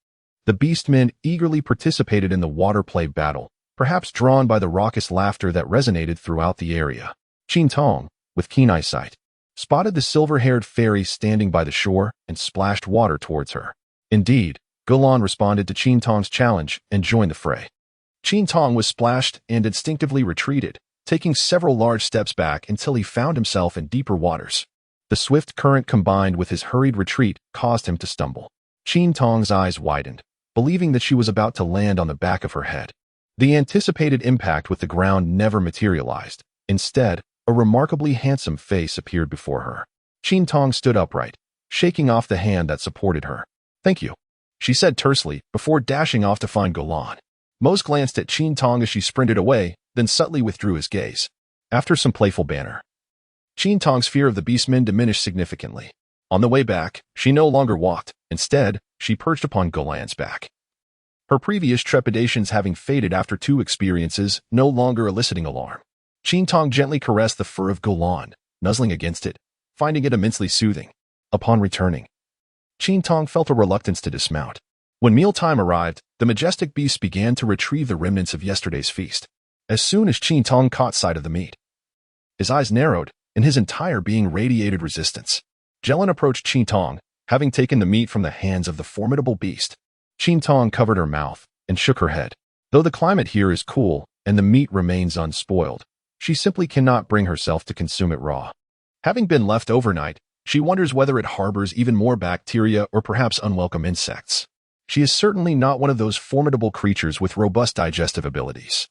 The beastmen eagerly participated in the water play battle, perhaps drawn by the raucous laughter that resonated throughout the area. Qin Tong, with keen eyesight, spotted the silver-haired fairy standing by the shore and splashed water towards her. Indeed, Gulan responded to Qin Tong's challenge and joined the fray. Qin Tong was splashed and instinctively retreated, taking several large steps back until he found himself in deeper waters. The swift current combined with his hurried retreat caused him to stumble. Qin Tong's eyes widened, believing that she was about to land on the back of her head. The anticipated impact with the ground never materialized. Instead, a remarkably handsome face appeared before her. Qin Tong stood upright, shaking off the hand that supported her. "Thank you," she said tersely before dashing off to find Gulan. Mose glanced at Qin Tong as she sprinted away, then subtly withdrew his gaze. After some playful banter, Qin Tong's fear of the beastmen diminished significantly. On the way back, she no longer walked. Instead, she perched upon Gulan's back. Her previous trepidations having faded after 2 experiences, no longer eliciting alarm. Qin Tong gently caressed the fur of Gulan, nuzzling against it, finding it immensely soothing. Upon returning, Qin Tong felt a reluctance to dismount. When mealtime arrived, the majestic beast began to retrieve the remnants of yesterday's feast. As soon as Qin Tong caught sight of the meat, his eyes narrowed, and his entire being radiated resistance. Jelen approached Qin Tong, having taken the meat from the hands of the formidable beast. Qin Tong covered her mouth and shook her head. Though the climate here is cool and the meat remains unspoiled, she simply cannot bring herself to consume it raw. Having been left overnight, she wonders whether it harbors even more bacteria or perhaps unwelcome insects. She is certainly not one of those formidable creatures with robust digestive abilities.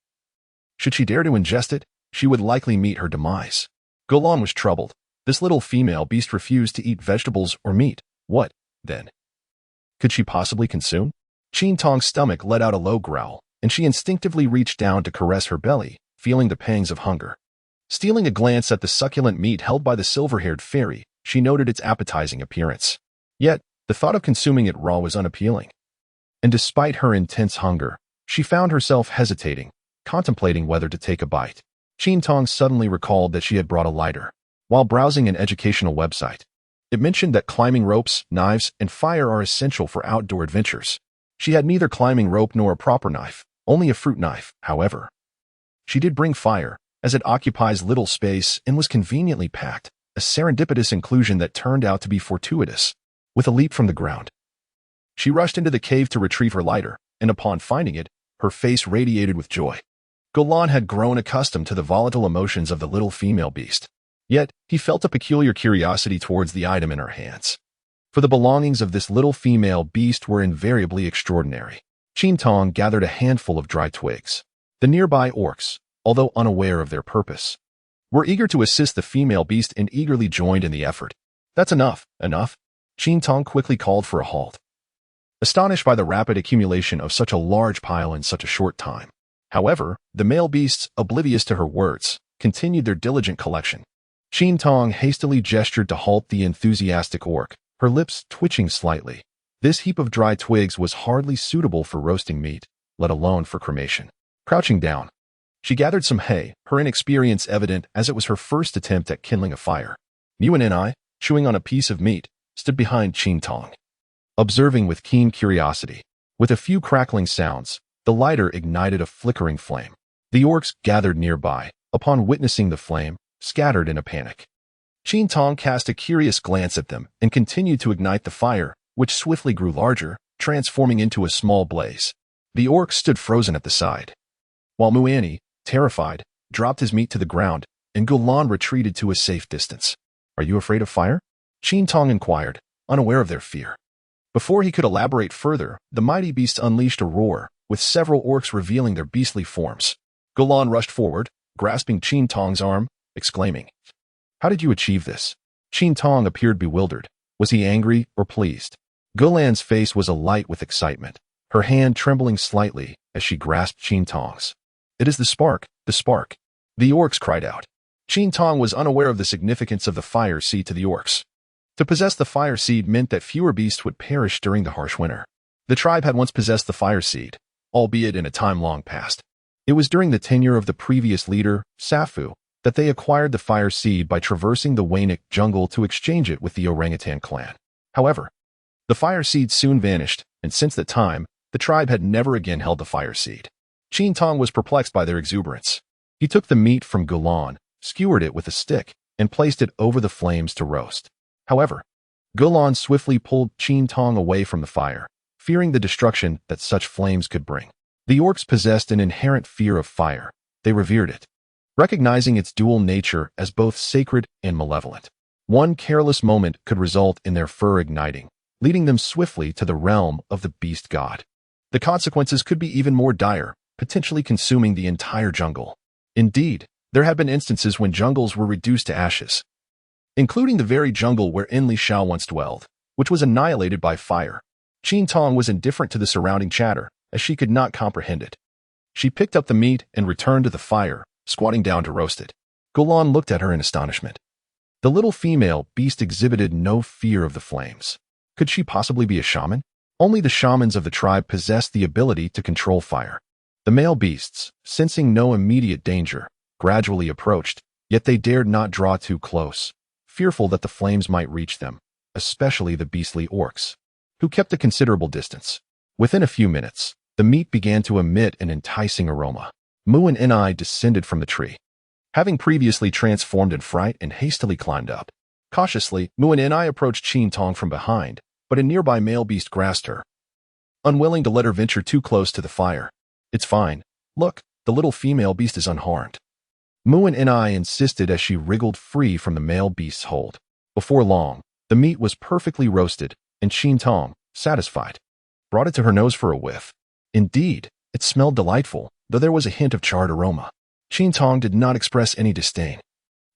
Should she dare to ingest it, she would likely meet her demise. Gulan was troubled. This little female beast refused to eat vegetables or meat. What, then, could she possibly consume? Qin Tong's stomach let out a low growl, and she instinctively reached down to caress her belly, feeling the pangs of hunger. Stealing a glance at the succulent meat held by the silver-haired fairy, she noted its appetizing appearance. Yet, the thought of consuming it raw was unappealing. And despite her intense hunger, she found herself hesitating, contemplating whether to take a bite. Qin Tong suddenly recalled that she had brought a lighter. While browsing an educational website, it mentioned that climbing ropes, knives, and fire are essential for outdoor adventures. She had neither climbing rope nor a proper knife, only a fruit knife, however. She did bring fire, as it occupies little space and was conveniently packed, a serendipitous inclusion that turned out to be fortuitous. With a leap from the ground, she rushed into the cave to retrieve her lighter, and upon finding it, her face radiated with joy. Gulan had grown accustomed to the volatile emotions of the little female beast. Yet, he felt a peculiar curiosity towards the item in her hands. For the belongings of this little female beast were invariably extraordinary. Qin Tong gathered a handful of dry twigs. The nearby orcs, although unaware of their purpose, were eager to assist the female beast and eagerly joined in the effort. That's enough. Qin Tong quickly called for a halt, astonished by the rapid accumulation of such a large pile in such a short time. However, the male beasts, oblivious to her words, continued their diligent collection. Qin Tong hastily gestured to halt the enthusiastic orc, her lips twitching slightly. This heap of dry twigs was hardly suitable for roasting meat, let alone for cremation. Crouching down, she gathered some hay, her inexperience evident as it was her first attempt at kindling a fire. Muan and I, chewing on a piece of meat, stood behind Qin Tong, observing with keen curiosity. With a few crackling sounds, the lighter ignited a flickering flame. The orcs gathered nearby, upon witnessing the flame, scattered in a panic. Qin Tong cast a curious glance at them and continued to ignite the fire, which swiftly grew larger, transforming into a small blaze. The orc stood frozen at the side, while Muani, terrified, dropped his meat to the ground, and Gulan retreated to a safe distance. "Are you afraid of fire?" Qin Tong inquired, unaware of their fear. Before he could elaborate further, the mighty beast unleashed a roar, with several orcs revealing their beastly forms. Gulan rushed forward, grasping Qin Tong's arm, exclaiming, "How did you achieve this?" Qin Tong appeared bewildered. Was he angry or pleased? Gulan's face was alight with excitement, her hand trembling slightly as she grasped Qin Tong's. "It is the spark, the spark!" the orcs cried out. Qin Tong was unaware of the significance of the fire seed to the orcs. To possess the fire seed meant that fewer beasts would perish during the harsh winter. The tribe had once possessed the fire seed, albeit in a time long past. It was during the tenure of the previous leader, Safu, that they acquired the fire seed by traversing the Wainik jungle to exchange it with the orangutan clan. However, the fire seed soon vanished, and since that time, the tribe had never again held the fire seed. Qin Tong was perplexed by their exuberance. He took the meat from Gulan, skewered it with a stick, and placed it over the flames to roast. However, Gulan swiftly pulled Qin Tong away from the fire, fearing the destruction that such flames could bring. The orcs possessed an inherent fear of fire. They revered it, recognizing its dual nature as both sacred and malevolent. One careless moment could result in their fur igniting, leading them swiftly to the realm of the beast god. The consequences could be even more dire, potentially consuming the entire jungle. Indeed, there have been instances when jungles were reduced to ashes, including the very jungle where Enli Shao once dwelled, which was annihilated by fire. Qin Tong was indifferent to the surrounding chatter, as she could not comprehend it. She picked up the meat and returned to the fire, squatting down to roast it. Gulan looked at her in astonishment. The little female beast exhibited no fear of the flames. Could she possibly be a shaman? Only the shamans of the tribe possessed the ability to control fire. The male beasts, sensing no immediate danger, gradually approached, yet they dared not draw too close, fearful that the flames might reach them, especially the beastly orcs, who kept a considerable distance. Within a few minutes, the meat began to emit an enticing aroma. Muan and I descended from the tree, having previously transformed in fright and hastily climbed up. Cautiously, Muan and I approached Qin Tong from behind, but a nearby male beast grasped her. unwilling to let her venture too close to the fire. "It's fine. Look, the little female beast is unharmed," Mu and I insisted as she wriggled free from the male beast's hold. Before long, the meat was perfectly roasted, and Qin Tong, satisfied, brought it to her nose for a whiff. Indeed, it smelled delightful, though there was a hint of charred aroma. Qin Tong did not express any disdain.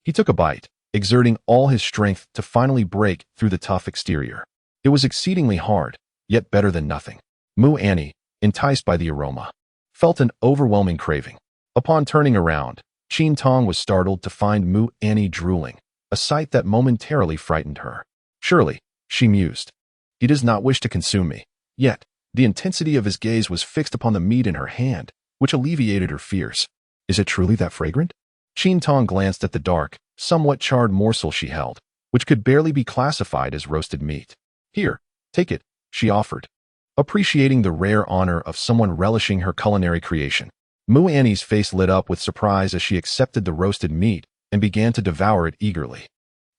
He took a bite, exerting all his strength to finally break through the tough exterior. It was exceedingly hard, yet better than nothing. Mu Annie, enticed by the aroma, felt an overwhelming craving. Upon turning around, Qin Tong was startled to find Mu Annie drooling, a sight that momentarily frightened her. "Surely," she mused, "he does not wish to consume me." Yet, the intensity of his gaze was fixed upon the meat in her hand, which alleviated her fears. "Is it truly that fragrant?" Qin Tong glanced at the dark, somewhat charred morsel she held, which could barely be classified as roasted meat. "Here, take it," she offered, appreciating the rare honor of someone relishing her culinary creation. Mu Annie's face lit up with surprise as she accepted the roasted meat and began to devour it eagerly.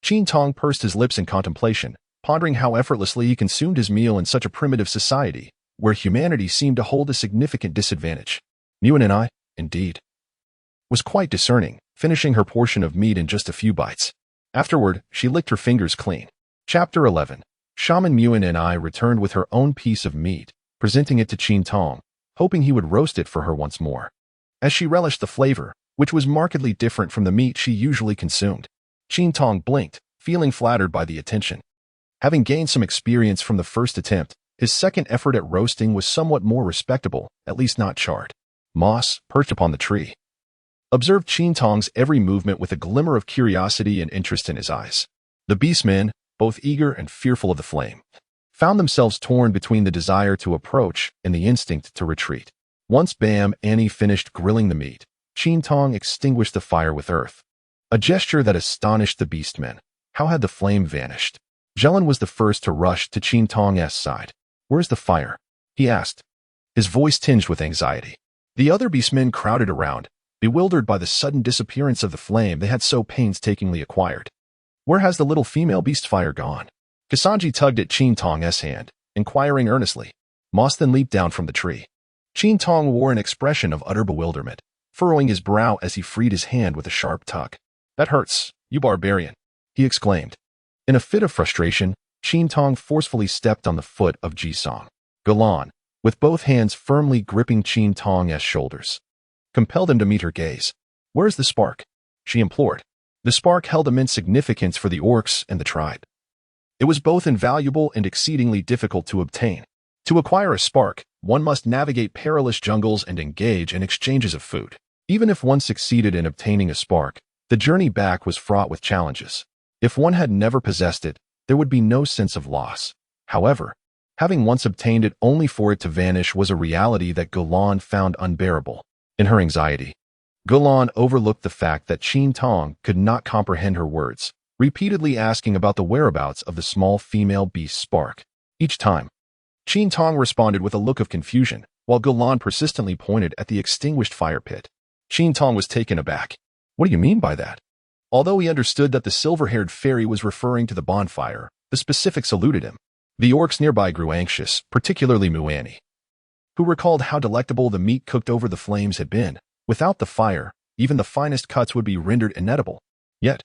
Qin Tong pursed his lips in contemplation, pondering how effortlessly he consumed his meal in such a primitive society, where humanity seemed to hold a significant disadvantage. Mu and I, indeed, was quite discerning, finishing her portion of meat in just a few bites. Afterward, she licked her fingers clean. Chapter 11. Shaman Muin and I returned with her own piece of meat, presenting it to Qin Tong, hoping he would roast it for her once more. As she relished the flavor, which was markedly different from the meat she usually consumed, Qin Tong blinked, feeling flattered by the attention. Having gained some experience from the first attempt, his second effort at roasting was somewhat more respectable, at least not charred. Moss, perched upon the tree, observed Qin Tong's every movement with a glimmer of curiosity and interest in his eyes. The beastmen, both eager and fearful of the flame, found themselves torn between the desire to approach and the instinct to retreat. Once Bam Annie finished grilling the meat, Qin Tong extinguished the fire with earth, a gesture that astonished the beastmen. How had the flame vanished? Jelen was the first to rush to Qin Tong's side. "Where's the fire?" he asked, his voice tinged with anxiety. The other beastmen crowded around, bewildered by the sudden disappearance of the flame they had so painstakingly acquired. "Where has the little female beast fire gone?" Kasanji tugged at Qin Tong's hand, inquiring earnestly. Moss then leaped down from the tree. Qin Tong wore an expression of utter bewilderment, furrowing his brow as he freed his hand with a sharp tug. "That hurts, you barbarian," he exclaimed. In a fit of frustration, Qin Tong forcefully stepped on the foot of Jisong. Galan, with both hands firmly gripping Qin Tong's shoulders, compelled him to meet her gaze. "Where's the spark?" she implored. The spark held immense significance for the orcs and the tribe. It was both invaluable and exceedingly difficult to obtain. To acquire a spark, one must navigate perilous jungles and engage in exchanges of food. Even if one succeeded in obtaining a spark, the journey back was fraught with challenges. If one had never possessed it, there would be no sense of loss. However, having once obtained it only for it to vanish was a reality that Galan found unbearable. In her anxiety, Galan overlooked the fact that Qin Tong could not comprehend her words, repeatedly asking about the whereabouts of the small female beast spark. Each time, Qin Tong responded with a look of confusion, while Galan persistently pointed at the extinguished fire pit. Qin Tong was taken aback. "What do you mean by that?" Although he understood that the silver-haired fairy was referring to the bonfire, the specifics eluded him. The orcs nearby grew anxious, particularly Mu Annie, who recalled how delectable the meat cooked over the flames had been. Without the fire, even the finest cuts would be rendered inedible. Yet,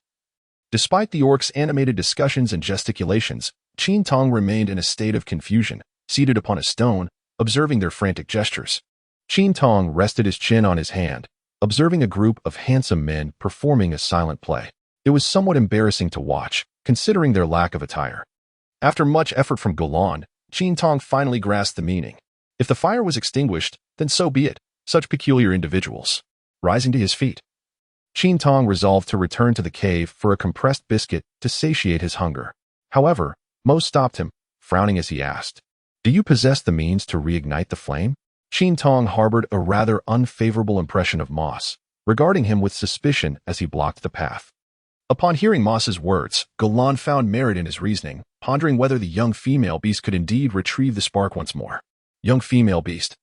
despite the orcs' animated discussions and gesticulations, Qin Tong remained in a state of confusion, seated upon a stone, observing their frantic gestures. Qin Tong rested his chin on his hand, observing a group of handsome men performing a silent play. It was somewhat embarrassing to watch, considering their lack of attire. After much effort from Galan, Qin Tong finally grasped the meaning. If the fire was extinguished, then so be it. Such peculiar individuals. Rising to his feet, Qin Tong resolved to return to the cave for a compressed biscuit to satiate his hunger. However, Mo stopped him, frowning as he asked, "Do you possess the means to reignite the flame?" Qin Tong harbored a rather unfavorable impression of Moss, regarding him with suspicion as he blocked the path. Upon hearing Moss's words, Galan found merit in his reasoning, pondering whether the young female beast could indeed retrieve the spark once more. "Young female beast,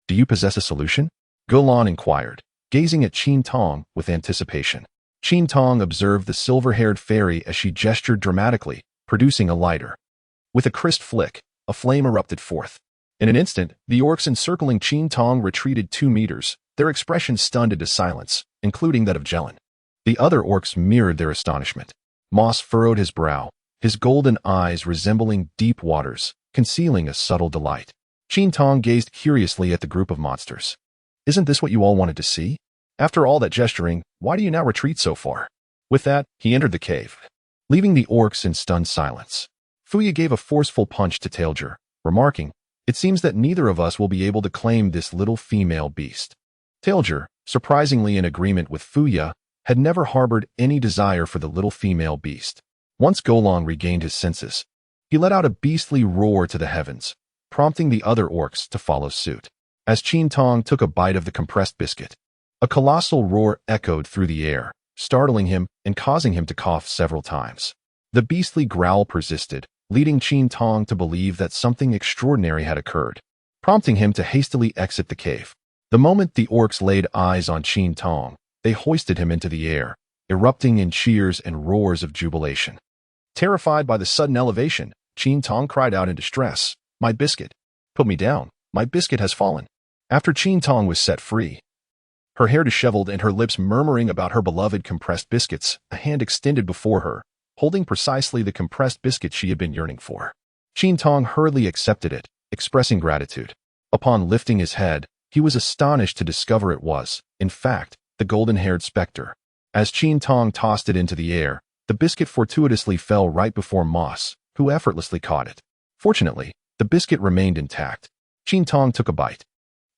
do you possess a solution?" Galan inquired, gazing at Qin Tong with anticipation. Qin Tong observed the silver-haired fairy as she gestured dramatically, producing a lighter. With a crisp flick, a flame erupted forth. In an instant, the orcs encircling Qin Tong retreated 2 meters, their expressions stunned into silence, including that of Jelen. The other orcs mirrored their astonishment. Moss furrowed his brow, his golden eyes resembling deep waters, concealing a subtle delight. Qin Tong gazed curiously at the group of monsters. Isn't this what you all wanted to see? After all that gesturing, why do you now retreat so far? With that, he entered the cave, leaving the orcs in stunned silence. Fuya gave a forceful punch to Tailger, remarking, "It seems that neither of us will be able to claim this little female beast." Tailger, surprisingly in agreement with Fuya, had never harbored any desire for the little female beast. Once Golon regained his senses, he let out a beastly roar to the heavens, prompting the other orcs to follow suit. As Qin Tong took a bite of the compressed biscuit, a colossal roar echoed through the air, startling him and causing him to cough several times. The beastly growl persisted, leading Qin Tong to believe that something extraordinary had occurred, prompting him to hastily exit the cave. The moment the orcs laid eyes on Qin Tong, they hoisted him into the air, erupting in cheers and roars of jubilation. Terrified by the sudden elevation, Qin Tong cried out in distress, "My biscuit! Put me down! My biscuit has fallen!" After Qin Tong was set free, her hair disheveled and her lips murmuring about her beloved compressed biscuits, a hand extended before her, holding precisely the compressed biscuit she had been yearning for. Qin Tong hurriedly accepted it, expressing gratitude. Upon lifting his head, he was astonished to discover it was, in fact, the golden-haired specter. As Qin Tong tossed it into the air, the biscuit fortuitously fell right before Moss, who effortlessly caught it. Fortunately, the biscuit remained intact. Qin Tong took a bite,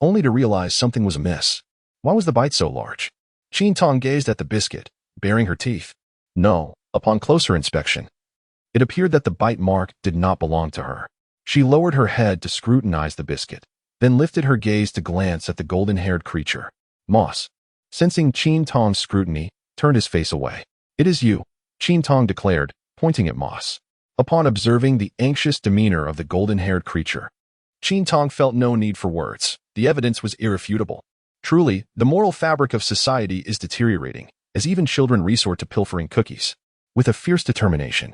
only to realize something was amiss. Why was the bite so large? Qin Tong gazed at the biscuit, baring her teeth. No, upon closer inspection, it appeared that the bite mark did not belong to her. She lowered her head to scrutinize the biscuit, then lifted her gaze to glance at the golden-haired creature. Moss, sensing Qin Tong's scrutiny, turned his face away. "It is you," Qin Tong declared, pointing at Moss. Upon observing the anxious demeanor of the golden-haired creature, Qin Tong felt no need for words. The evidence was irrefutable. Truly, the moral fabric of society is deteriorating, as even children resort to pilfering cookies. With a fierce determination,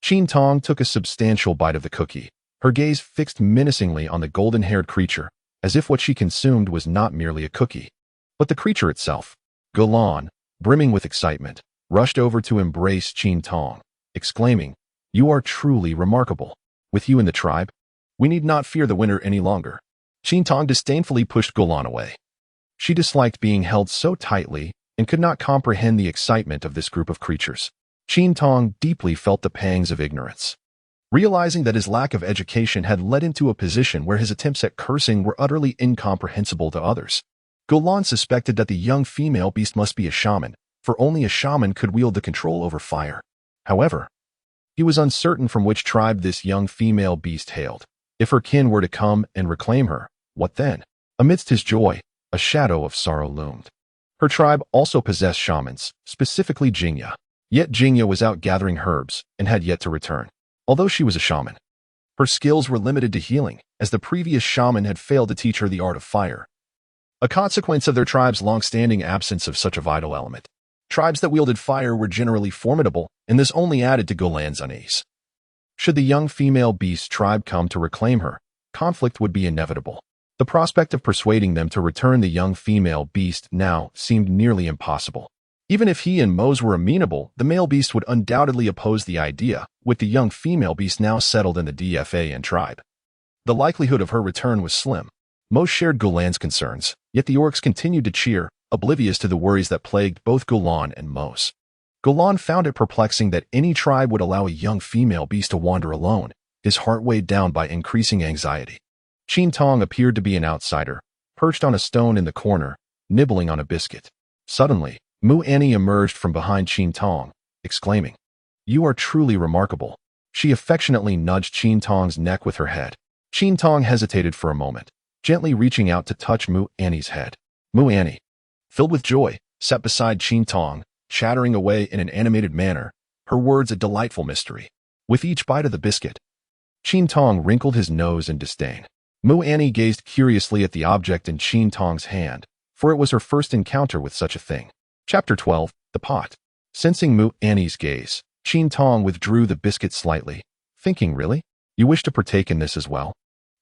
Qin Tong took a substantial bite of the cookie, her gaze fixed menacingly on the golden-haired creature, as if what she consumed was not merely a cookie, but the creature itself. Golon, brimming with excitement, rushed over to embrace Qin Tong, exclaiming, "You are truly remarkable. With you in the tribe, we need not fear the winter any longer." Qin Tong disdainfully pushed Golon away. She disliked being held so tightly and could not comprehend the excitement of this group of creatures. Qin Tong deeply felt the pangs of ignorance, realizing that his lack of education had led him to a position where his attempts at cursing were utterly incomprehensible to others. Golon suspected that the young female beast must be a shaman, for only a shaman could wield the control over fire. However, he was uncertain from which tribe this young female beast hailed. If her kin were to come and reclaim her, what then? Amidst his joy, a shadow of sorrow loomed. Her tribe also possessed shamans, specifically Jingya. Yet Jingya was out gathering herbs and had yet to return. Although she was a shaman, her skills were limited to healing, as the previous shaman had failed to teach her the art of fire, a consequence of their tribe's long-standing absence of such a vital element. Tribes that wielded fire were generally formidable, and this only added to Golan's unease. Should the young female beast tribe come to reclaim her, conflict would be inevitable. The prospect of persuading them to return the young female beast now seemed nearly impossible. Even if he and Mose were amenable, the male beast would undoubtedly oppose the idea, with the young female beast now settled in the DFA and tribe. The likelihood of her return was slim. Mose shared Golan's concerns, yet the orcs continued to cheer, oblivious to the worries that plagued both Golan and Mose. Golan found it perplexing that any tribe would allow a young female beast to wander alone, his heart weighed down by increasing anxiety. Qin Tong appeared to be an outsider, perched on a stone in the corner, nibbling on a biscuit. Suddenly, Mu Annie emerged from behind Qin Tong, exclaiming, "You are truly remarkable." She affectionately nudged Qin Tong's neck with her head. Qin Tong hesitated for a moment, gently reaching out to touch Mu Annie's head. Mu Annie, filled with joy, sat beside Qin Tong, chattering away in an animated manner, her words a delightful mystery. With each bite of the biscuit, Qin Tong wrinkled his nose in disdain. Mu Annie gazed curiously at the object in Qin Tong's hand, for it was her first encounter with such a thing. Chapter 12, The Pot. Sensing Mu Annie's gaze, Qin Tong withdrew the biscuit slightly, thinking, "Really? You wish to partake in this as well?"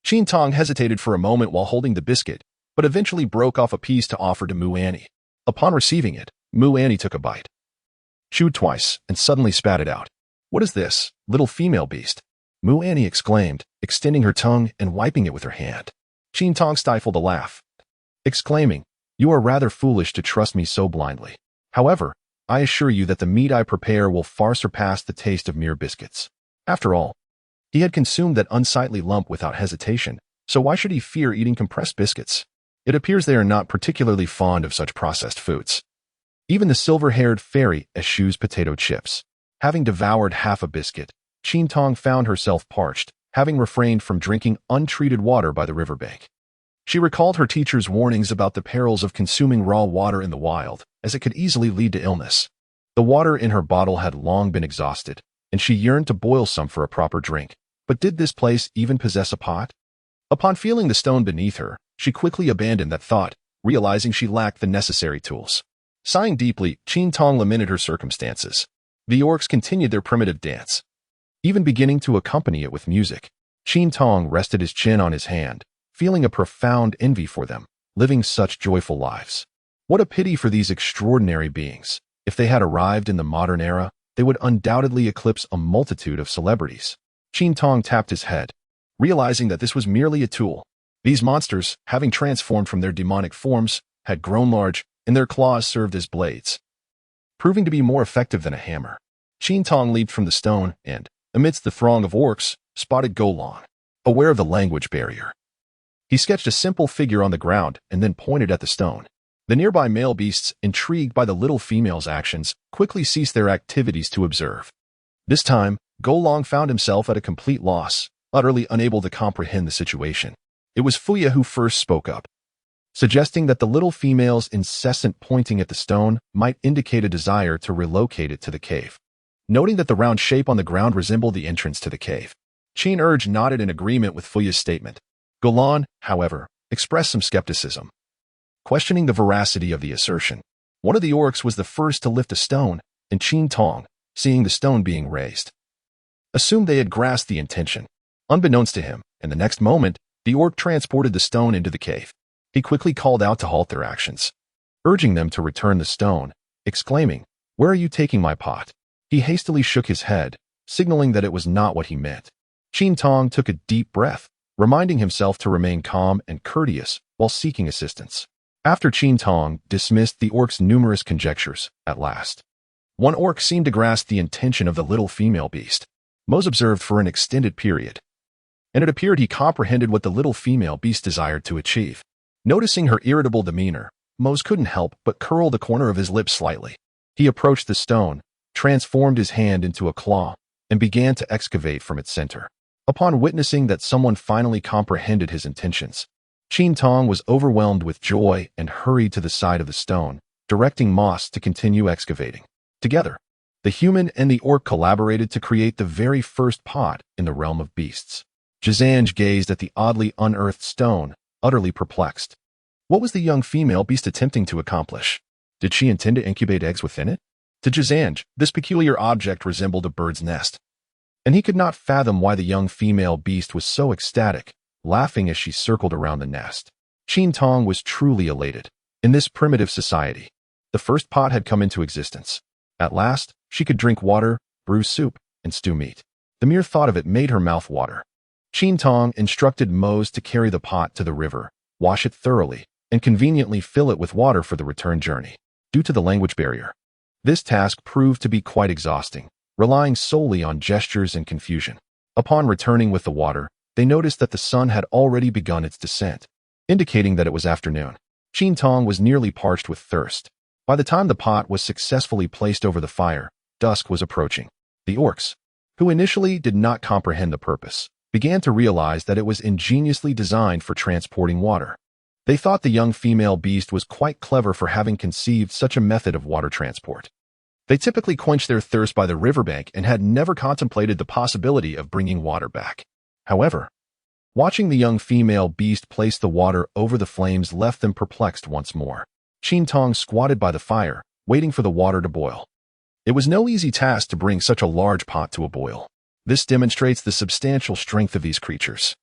Qin Tong hesitated for a moment while holding the biscuit, but eventually broke off a piece to offer to Mu Annie. Upon receiving it, Mu Annie took a bite, chewed twice, and suddenly spat it out. "What is this, little female beast?" Mu Annie exclaimed, extending her tongue and wiping it with her hand. Qin Tong stifled a laugh, exclaiming, "You are rather foolish to trust me so blindly. However, I assure you that the meat I prepare will far surpass the taste of mere biscuits." After all, he had consumed that unsightly lump without hesitation, so why should he fear eating compressed biscuits? It appears they are not particularly fond of such processed foods. Even the silver-haired fairy eschews potato chips. Having devoured half a biscuit, Qin Tong found herself parched, having refrained from drinking untreated water by the riverbank. She recalled her teacher's warnings about the perils of consuming raw water in the wild, as it could easily lead to illness. The water in her bottle had long been exhausted, and she yearned to boil some for a proper drink. But did this place even possess a pot? Upon feeling the stone beneath her, she quickly abandoned that thought, realizing she lacked the necessary tools. Sighing deeply, Qin Tong lamented her circumstances. The orcs continued their primitive dance, even beginning to accompany it with music. Qin Tong rested his chin on his hand, feeling a profound envy for them, living such joyful lives. What a pity for these extraordinary beings. If they had arrived in the modern era, they would undoubtedly eclipse a multitude of celebrities. Qin Tong tapped his head, realizing that this was merely a tool. These monsters, having transformed from their demonic forms, had grown large, and their claws served as blades, proving to be more effective than a hammer. Qin Tong leaped from the stone and, amidst the throng of orcs, spotted Golong. Aware of the language barrier, he sketched a simple figure on the ground and then pointed at the stone. The nearby male beasts, intrigued by the little female's actions, quickly ceased their activities to observe. This time, Golong found himself at a complete loss, utterly unable to comprehend the situation. It was Fuya who first spoke up, suggesting that the little female's incessant pointing at the stone might indicate a desire to relocate it to the cave. Noting that the round shape on the ground resembled the entrance to the cave, Qin Urge nodded in agreement with Fuya's statement. Golong, however, expressed some skepticism, questioning the veracity of the assertion. One of the orcs was the first to lift a stone, and Qin Tong, seeing the stone being raised, assumed they had grasped the intention. Unbeknownst to him, in the next moment, the orc transported the stone into the cave. He quickly called out to halt their actions, urging them to return the stone, exclaiming, "Where are you taking my pot?" He hastily shook his head, signaling that it was not what he meant. Qin Tong took a deep breath, reminding himself to remain calm and courteous while seeking assistance. After Qin Tong dismissed the orc's numerous conjectures, at last, one orc seemed to grasp the intention of the little female beast. Mose observed for an extended period, and it appeared he comprehended what the little female beast desired to achieve. Noticing her irritable demeanor, Mose couldn't help but curl the corner of his lips slightly. He approached the stone, transformed his hand into a claw, and began to excavate from its center. Upon witnessing that someone finally comprehended his intentions, Qin Tong was overwhelmed with joy and hurried to the side of the stone, directing Moss to continue excavating. Together, the human and the orc collaborated to create the very first pot in the realm of beasts. Jizange gazed at the oddly unearthed stone, utterly perplexed. What was the young female beast attempting to accomplish? Did she intend to incubate eggs within it? To Jizange, this peculiar object resembled a bird's nest, and he could not fathom why the young female beast was so ecstatic, laughing as she circled around the nest. Qin Tong was truly elated. In this primitive society, the first pot had come into existence. At last, she could drink water, brew soup, and stew meat. The mere thought of it made her mouth water. Qin Tong instructed Mose to carry the pot to the river, wash it thoroughly, and conveniently fill it with water for the return journey. Due to the language barrier, this task proved to be quite exhausting, relying solely on gestures and confusion. Upon returning with the water, they noticed that the sun had already begun its descent, indicating that it was afternoon. Qin Tong was nearly parched with thirst. By the time the pot was successfully placed over the fire, dusk was approaching. The orcs, who initially did not comprehend the purpose, began to realize that it was ingeniously designed for transporting water. They thought the young female beast was quite clever for having conceived such a method of water transport. They typically quenched their thirst by the riverbank and had never contemplated the possibility of bringing water back. However, watching the young female beast place the water over the flames left them perplexed once more. Qin Tong squatted by the fire, waiting for the water to boil. It was no easy task to bring such a large pot to a boil. This demonstrates the substantial strength of these creatures.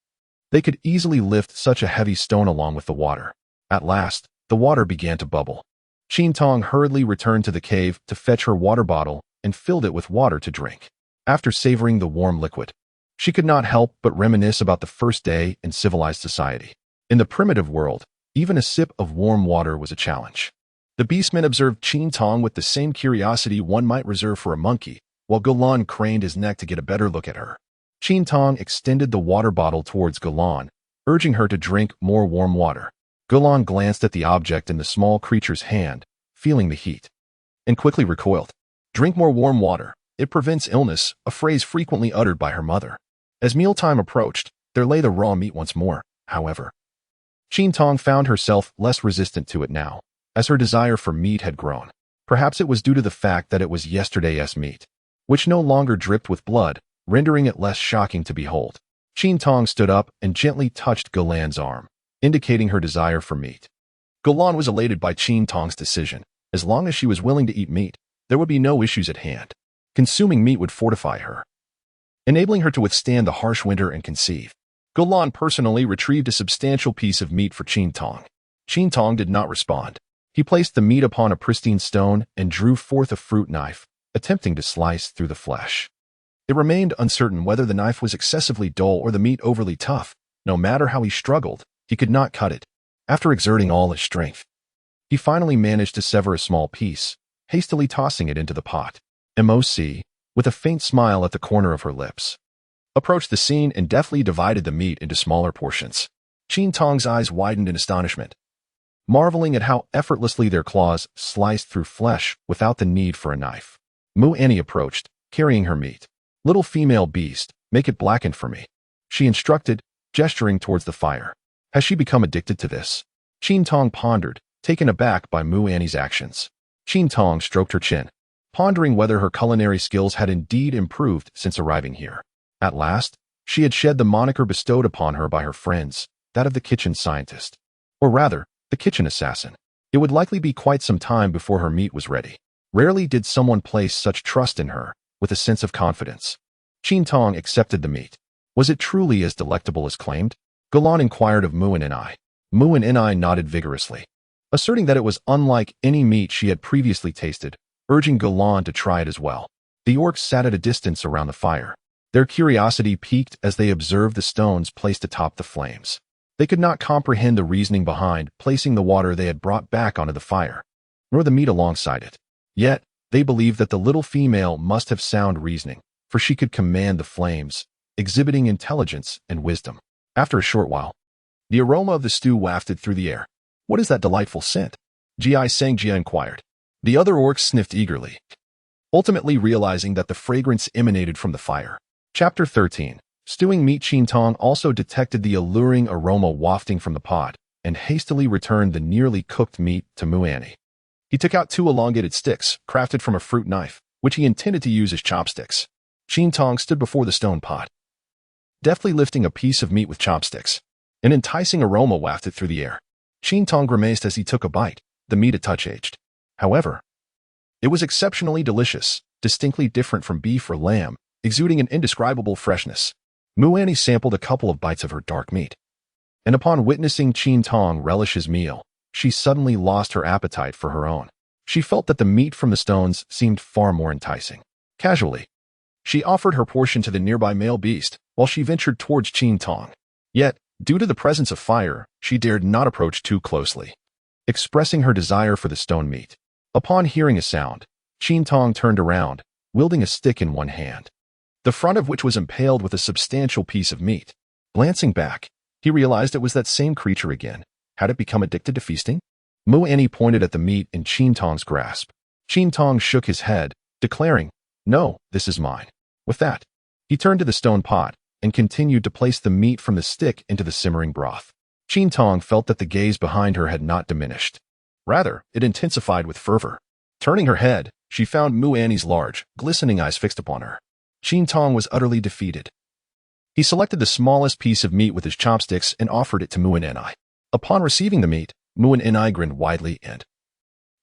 They could easily lift such a heavy stone along with the water. At last, the water began to bubble. Qin Tong hurriedly returned to the cave to fetch her water bottle and filled it with water to drink. After savoring the warm liquid, she could not help but reminisce about the first day in civilized society. In the primitive world, even a sip of warm water was a challenge. The beastman observed Qin Tong with the same curiosity one might reserve for a monkey, while Galan craned his neck to get a better look at her. Qin Tong extended the water bottle towards Galan, urging her to drink more warm water. Galan glanced at the object in the small creature's hand, feeling the heat, and quickly recoiled. "Drink more warm water. It prevents illness," a phrase frequently uttered by her mother. As mealtime approached, there lay the raw meat once more, however. Qin Tong found herself less resistant to it now, as her desire for meat had grown. Perhaps it was due to the fact that it was yesterday's meat, which no longer dripped with blood, rendering it less shocking to behold. Qin Tong stood up and gently touched Galan's arm, indicating her desire for meat. Galan was elated by Qin Tong's decision. As long as she was willing to eat meat, there would be no issues at hand. Consuming meat would fortify her, enabling her to withstand the harsh winter and conceive. Galan personally retrieved a substantial piece of meat for Qin Tong. Qin Tong did not respond. He placed the meat upon a pristine stone and drew forth a fruit knife, attempting to slice through the flesh. It remained uncertain whether the knife was excessively dull or the meat overly tough. No matter how he struggled, he could not cut it. After exerting all his strength, he finally managed to sever a small piece, hastily tossing it into the pot. MOC, with a faint smile at the corner of her lips, approached the scene and deftly divided the meat into smaller portions. Qin Tong's eyes widened in astonishment, marveling at how effortlessly their claws sliced through flesh without the need for a knife. Mu Annie approached, carrying her meat. "Little female beast, make it blackened for me," she instructed, gesturing towards the fire. Has she become addicted to this? Qin Tong pondered, taken aback by Mu Annie's actions. Qin Tong stroked her chin, pondering whether her culinary skills had indeed improved since arriving here. At last, she had shed the moniker bestowed upon her by her friends, that of the kitchen scientist. Or rather, the kitchen assassin. It would likely be quite some time before her meat was ready. Rarely did someone place such trust in her, with a sense of confidence. Qin Tong accepted the meat. Was it truly as delectable as claimed? Galan inquired of Mu Annie. Mu Annie nodded vigorously, asserting that it was unlike any meat she had previously tasted, urging Galan to try it as well. The orcs sat at a distance around the fire. Their curiosity piqued as they observed the stones placed atop the flames. They could not comprehend the reasoning behind placing the water they had brought back onto the fire, nor the meat alongside it. Yet, they believed that the little female must have sound reasoning, for she could command the flames, exhibiting intelligence and wisdom. After a short while, the aroma of the stew wafted through the air. "What is that delightful scent?" Ji Sangjia inquired. The other orcs sniffed eagerly, ultimately realizing that the fragrance emanated from the fire. Chapter 13. Stewing meat. Qin Tong also detected the alluring aroma wafting from the pot, and hastily returned the nearly cooked meat to Mu Annie. He took out 2 elongated sticks, crafted from a fruit knife, which he intended to use as chopsticks. Qin Tong stood before the stone pot, deftly lifting a piece of meat with chopsticks. An enticing aroma wafted through the air. Qin Tong grimaced as he took a bite, the meat a touch aged. However, it was exceptionally delicious, distinctly different from beef or lamb, exuding an indescribable freshness. Mu Annie sampled a couple of bites of her dark meat, and upon witnessing Qin Tong relish his meal, she suddenly lost her appetite for her own. She felt that the meat from the stones seemed far more enticing. Casually, she offered her portion to the nearby male beast, while she ventured towards Qin Tong. Yet, due to the presence of fire, she dared not approach too closely, expressing her desire for the stone meat. Upon hearing a sound, Qin Tong turned around, wielding a stick in one hand, the front of which was impaled with a substantial piece of meat. Glancing back, he realized it was that same creature again. Had it become addicted to feasting? Mu Annie pointed at the meat in Qin Tong's grasp. Qin Tong shook his head, declaring, "No, this is mine." With that, he turned to the stone pot and continued to place the meat from the stick into the simmering broth. Qin Tong felt that the gaze behind her had not diminished. Rather, it intensified with fervor. Turning her head, she found Mu Annie's large, glistening eyes fixed upon her. Qin Tong was utterly defeated. He selected the smallest piece of meat with his chopsticks and offered it to Mu Annie. Upon receiving the meat, Mu Annie grinned widely and,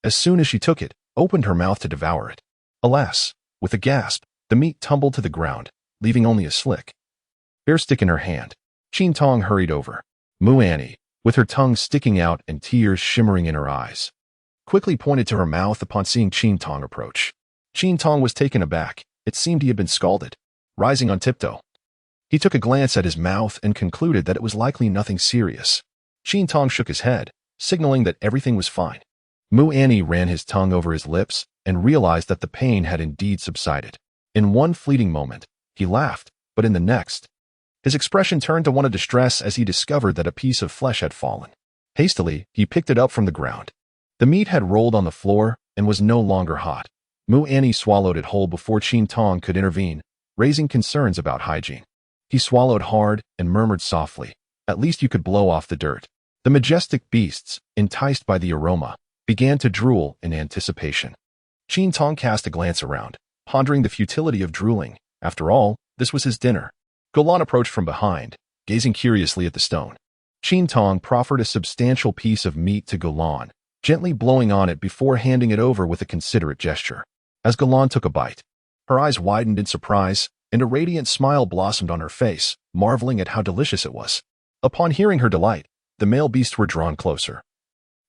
as soon as she took it, opened her mouth to devour it. Alas, with a gasp, the meat tumbled to the ground, leaving only a slick, bare stick in her hand. Qin Tong hurried over. Muani, with her tongue sticking out and tears shimmering in her eyes, quickly pointed to her mouth upon seeing Qin Tong approach. Qin Tong was taken aback. It seemed he had been scalded. Rising on tiptoe, he took a glance at his mouth and concluded that it was likely nothing serious. Qin Tong shook his head, signaling that everything was fine. Muani ran his tongue over his lips and realized that the pain had indeed subsided. In one fleeting moment, he laughed, but in the next, his expression turned to one of distress as he discovered that a piece of flesh had fallen. Hastily, he picked it up from the ground. The meat had rolled on the floor and was no longer hot. Muani swallowed it whole before Qin Tong could intervene, raising concerns about hygiene. He swallowed hard and murmured softly, "At least you could blow off the dirt." The majestic beasts, enticed by the aroma, began to drool in anticipation. Qin Tong cast a glance around, pondering the futility of drooling. After all, this was his dinner. Golan approached from behind, gazing curiously at the stone. Qin Tong proffered a substantial piece of meat to Golan, gently blowing on it before handing it over with a considerate gesture. As Golan took a bite, her eyes widened in surprise, and a radiant smile blossomed on her face, marveling at how delicious it was. Upon hearing her delight, the male beasts were drawn closer,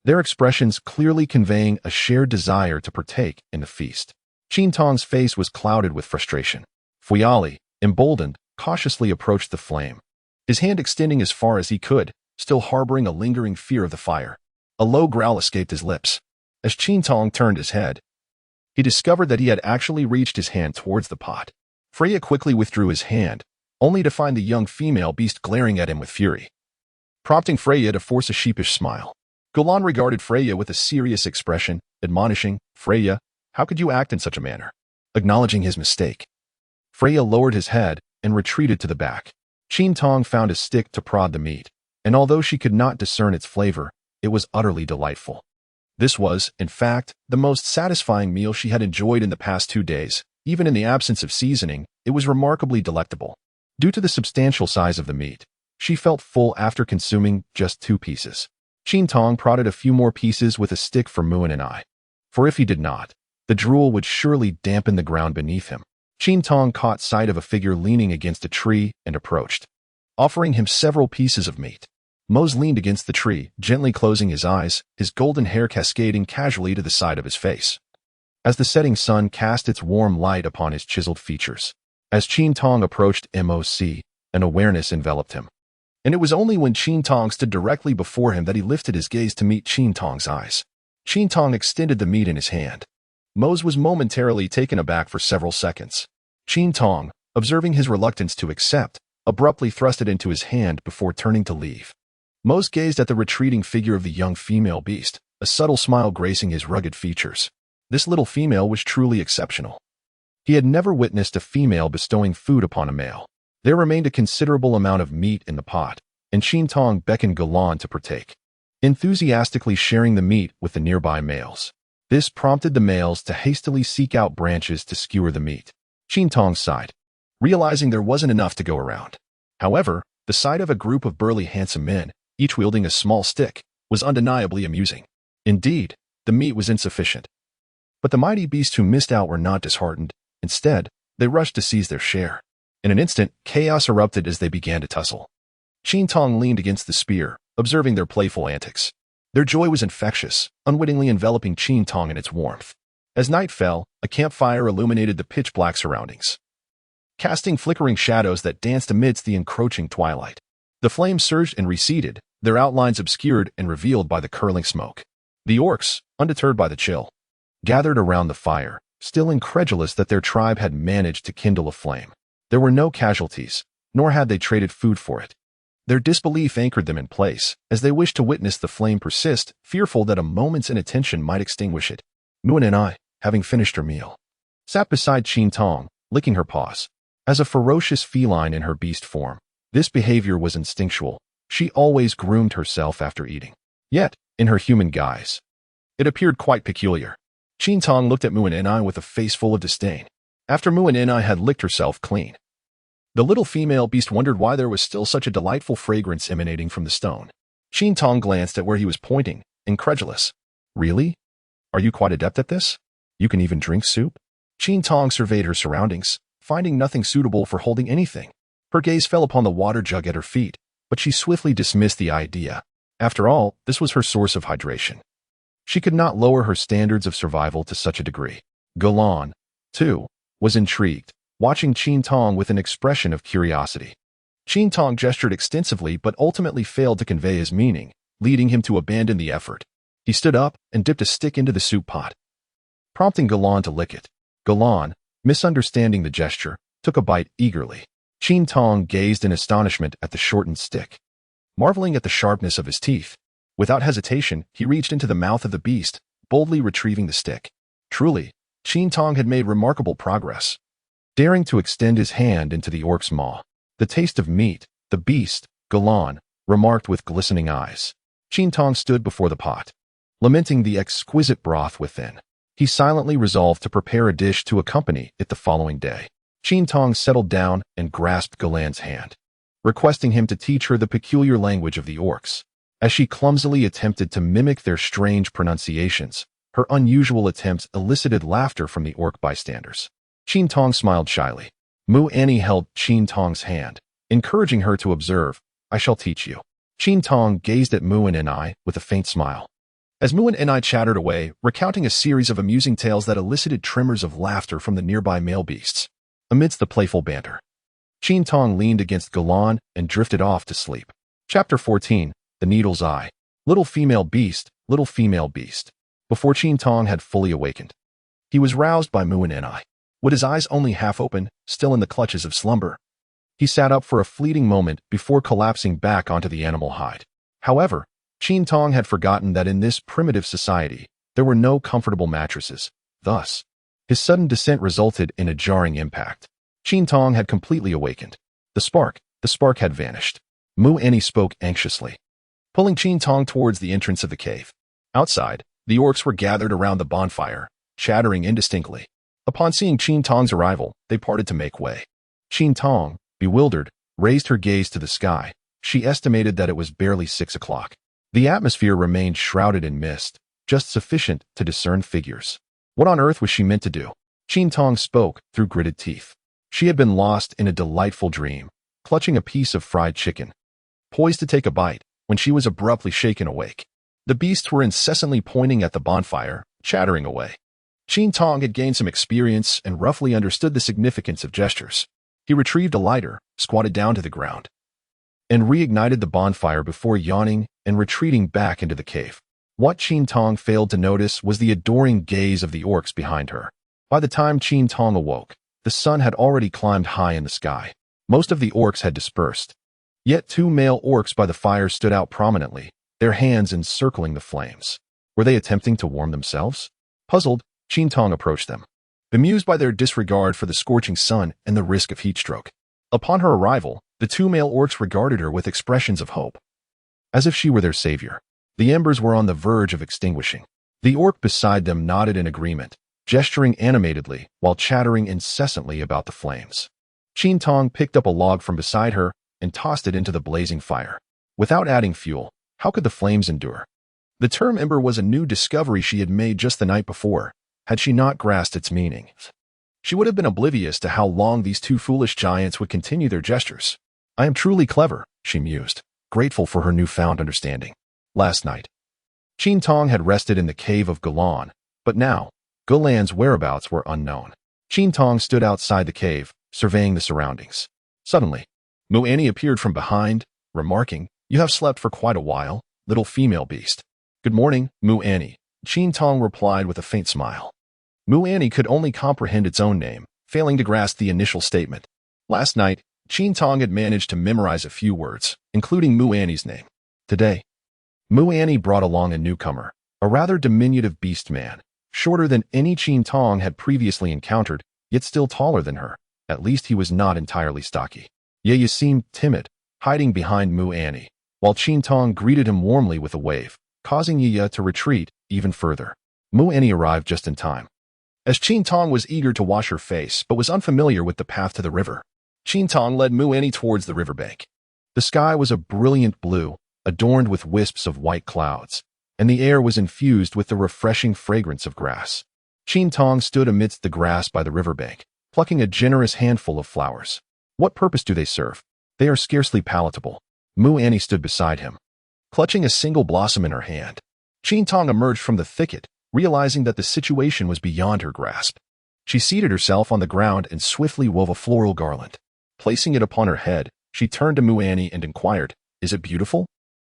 their expressions clearly conveying a shared desire to partake in the feast. Qin Tong's face was clouded with frustration. Fuyali, emboldened, cautiously approached the flame, his hand extending as far as he could, still harboring a lingering fear of the fire. A low growl escaped his lips. As Qin Tong turned his head, he discovered that he had actually reached his hand towards the pot. Freya quickly withdrew his hand, only to find the young female beast glaring at him with fury, prompting Freya to force a sheepish smile. Golan regarded Freya with a serious expression, admonishing, "Freya, how could you act in such a manner?" Acknowledging his mistake, Freya lowered his head and retreated to the back. Qin Tong found a stick to prod the meat, and although she could not discern its flavor, it was utterly delightful. This was, in fact, the most satisfying meal she had enjoyed in the past 2 days. Even in the absence of seasoning, it was remarkably delectable. Due to the substantial size of the meat, she felt full after consuming just 2 pieces. Qin Tong prodded a few more pieces with a stick for Muan and I, for if he did not, the drool would surely dampen the ground beneath him. Qin Tong caught sight of a figure leaning against a tree and approached, offering him several pieces of meat. Mose leaned against the tree, gently closing his eyes, his golden hair cascading casually to the side of his face, as the setting sun cast its warm light upon his chiseled features. As Qin Tong approached Moc, an awareness enveloped him. And it was only when Qin Tong stood directly before him that he lifted his gaze to meet Qin Tong's eyes. Qin Tong extended the meat in his hand. Mose was momentarily taken aback for several seconds. Qin Tong, observing his reluctance to accept, abruptly thrust it into his hand before turning to leave. Mose gazed at the retreating figure of the young female beast, a subtle smile gracing his rugged features. This little female was truly exceptional. He had never witnessed a female bestowing food upon a male. There remained a considerable amount of meat in the pot, and Qin Tong beckoned Golan to partake, enthusiastically sharing the meat with the nearby males. This prompted the males to hastily seek out branches to skewer the meat. Qin Tong sighed, realizing there wasn't enough to go around. However, the sight of a group of burly handsome men, each wielding a small stick, was undeniably amusing. Indeed, the meat was insufficient. But the mighty beasts who missed out were not disheartened. Instead, they rushed to seize their share. In an instant, chaos erupted as they began to tussle. Qin Tong leaned against the spear, observing their playful antics. Their joy was infectious, unwittingly enveloping Qin Tong in its warmth. As night fell, a campfire illuminated the pitch-black surroundings, casting flickering shadows that danced amidst the encroaching twilight. The flames surged and receded, their outlines obscured and revealed by the curling smoke. The orcs, undeterred by the chill, gathered around the fire, still incredulous that their tribe had managed to kindle a flame. There were no casualties, nor had they traded food for it. Their disbelief anchored them in place, as they wished to witness the flame persist, fearful that a moment's inattention might extinguish it. Muan and I, having finished her meal, sat beside Qin Tong, licking her paws. As a ferocious feline in her beast form, this behavior was instinctual. She always groomed herself after eating. Yet, in her human guise, it appeared quite peculiar. Qin Tong looked at Muan and I with a face full of disdain. After Muan and I had licked herself clean, the little female beast wondered why there was still such a delightful fragrance emanating from the stone. Qin Tong glanced at where he was pointing, incredulous. Really? Are you quite adept at this? You can even drink soup? Qin Tong surveyed her surroundings, finding nothing suitable for holding anything. Her gaze fell upon the water jug at her feet, but she swiftly dismissed the idea. After all, this was her source of hydration. She could not lower her standards of survival to such a degree. Galan, too, was intrigued, watching Qin Tong with an expression of curiosity. Qin Tong gestured extensively but ultimately failed to convey his meaning, leading him to abandon the effort. He stood up and dipped a stick into the soup pot, prompting Galan to lick it. Galan, misunderstanding the gesture, took a bite eagerly. Qin Tong gazed in astonishment at the shortened stick, marveling at the sharpness of his teeth. Without hesitation, he reached into the mouth of the beast, boldly retrieving the stick. Truly, Qin Tong had made remarkable progress. Daring to extend his hand into the orc's maw, the taste of meat, the beast, Galan, remarked with glistening eyes. Qin Tong stood before the pot, lamenting the exquisite broth within. He silently resolved to prepare a dish to accompany it the following day. Qin Tong settled down and grasped Galan's hand, requesting him to teach her the peculiar language of the orcs. As she clumsily attempted to mimic their strange pronunciations, her unusual attempts elicited laughter from the orc bystanders. Qin Tong smiled shyly. Mu Annie held Qin Tong's hand, encouraging her to observe. I shall teach you. Qin Tong gazed at Mu and I with a faint smile. As Mu and I chattered away, recounting a series of amusing tales that elicited tremors of laughter from the nearby male beasts. Amidst the playful banter, Qin Tong leaned against Galan and drifted off to sleep. Chapter 14. The Needle's Eye. Little female beast, little female beast. Before Qin Tong had fully awakened, he was roused by Mu and I. With his eyes only half open, still in the clutches of slumber, he sat up for a fleeting moment before collapsing back onto the animal hide. However, Qin Tong had forgotten that in this primitive society, there were no comfortable mattresses. Thus, his sudden descent resulted in a jarring impact. Qin Tong had completely awakened. The spark had vanished. Mu Annie spoke anxiously, pulling Qin Tong towards the entrance of the cave. Outside, the orcs were gathered around the bonfire, chattering indistinctly. Upon seeing Qin Tong's arrival, they parted to make way. Qin Tong, bewildered, raised her gaze to the sky. She estimated that it was barely 6 o'clock. The atmosphere remained shrouded in mist, just sufficient to discern figures. What on earth was she meant to do? Qin Tong spoke through gritted teeth. She had been lost in a delightful dream, clutching a piece of fried chicken, poised to take a bite, when she was abruptly shaken awake. The beasts were incessantly pointing at the bonfire, chattering away. Qin Tong had gained some experience and roughly understood the significance of gestures. He retrieved a lighter, squatted down to the ground, and reignited the bonfire before yawning and retreating back into the cave. What Qin Tong failed to notice was the adoring gaze of the orcs behind her. By the time Qin Tong awoke, the sun had already climbed high in the sky. Most of the orcs had dispersed. Yet 2 male orcs by the fire stood out prominently, their hands encircling the flames. Were they attempting to warm themselves? Puzzled, Qin Tong approached them, bemused by their disregard for the scorching sun and the risk of heatstroke. Upon her arrival, the 2 male orcs regarded her with expressions of hope, as if she were their savior. The embers were on the verge of extinguishing. The orc beside them nodded in agreement, gesturing animatedly while chattering incessantly about the flames. Qin Tong picked up a log from beside her and tossed it into the blazing fire. Without adding fuel, how could the flames endure? The term ember was a new discovery she had made just the night before. Had she not grasped its meaning, she would have been oblivious to how long these 2 foolish giants would continue their gestures. I am truly clever, she mused, grateful for her newfound understanding. Last night, Qin Tong had rested in the cave of Galan, but now, Galan's whereabouts were unknown. Qin Tong stood outside the cave, surveying the surroundings. Suddenly, Mu Annie appeared from behind, remarking, "You have slept for quite a while, little female beast." "Good morning, Mu Annie," Qin Tong replied with a faint smile. Mu Annie could only comprehend its own name, failing to grasp the initial statement. Last night, Qin Tong had managed to memorize a few words, including Mu Annie's name. Today, Mu Annie brought along a newcomer, a rather diminutive beastman, shorter than any Qin Tong had previously encountered, yet still taller than her. At least he was not entirely stocky. Ye seemed timid, hiding behind Mu Annie, while Qin Tong greeted him warmly with a wave, causing Ye to retreat even further. Mu Annie arrived just in time, as Qin Tong was eager to wash her face but was unfamiliar with the path to the river. Qin Tong led Mu Annie towards the riverbank. The sky was a brilliant blue, adorned with wisps of white clouds, and the air was infused with the refreshing fragrance of grass. Qin Tong stood amidst the grass by the riverbank, plucking a generous handful of flowers. What purpose do they serve? They are scarcely palatable. Mu Annie stood beside him, clutching a single blossom in her hand. Qin Tong emerged from the thicket, realizing that the situation was beyond her grasp. She seated herself on the ground and swiftly wove a floral garland. Placing it upon her head, she turned to Mu Annie and inquired, "Is it beautiful?"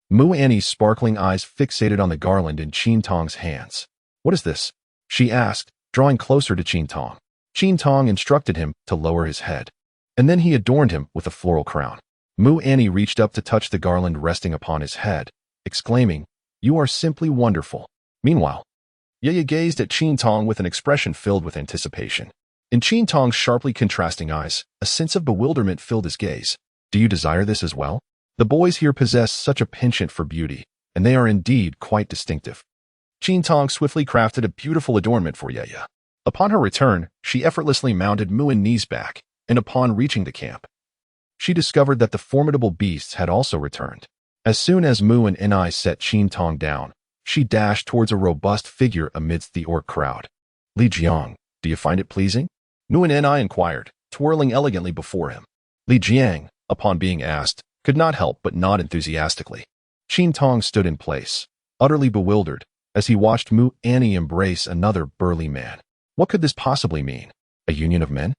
Mu Annie's sparkling eyes fixated on the garland in Qin Tong's hands. "What is this?" she asked, drawing closer to Qin Tong. Qin Tong instructed him to lower his head, and then he adorned him with a floral crown. Mu Annie reached up to touch the garland resting upon his head, exclaiming, "You are simply wonderful." Meanwhile, Yaya gazed at Qin Tong with an expression filled with anticipation. In Qin Tong's sharply contrasting eyes, a sense of bewilderment filled his gaze. "Do you desire this as well? The boys here possess such a penchant for beauty, and they are indeed quite distinctive." Qin Tong swiftly crafted a beautiful adornment for Yaya. Upon her return, she effortlessly mounted Mu and Ni's back, and upon reaching the camp, she discovered that the formidable beasts had also returned. As soon as Mu and Ni set Qin Tong down, she dashed towards a robust figure amidst the orc crowd. "Li Jiang, do you find it pleasing?" Mu and Ni inquired, twirling elegantly before him. Li Jiang, upon being asked, could not help but nod enthusiastically. Qin Tong stood in place, utterly bewildered, as he watched Mu Annie embrace another burly man. What could this possibly mean? A union of men?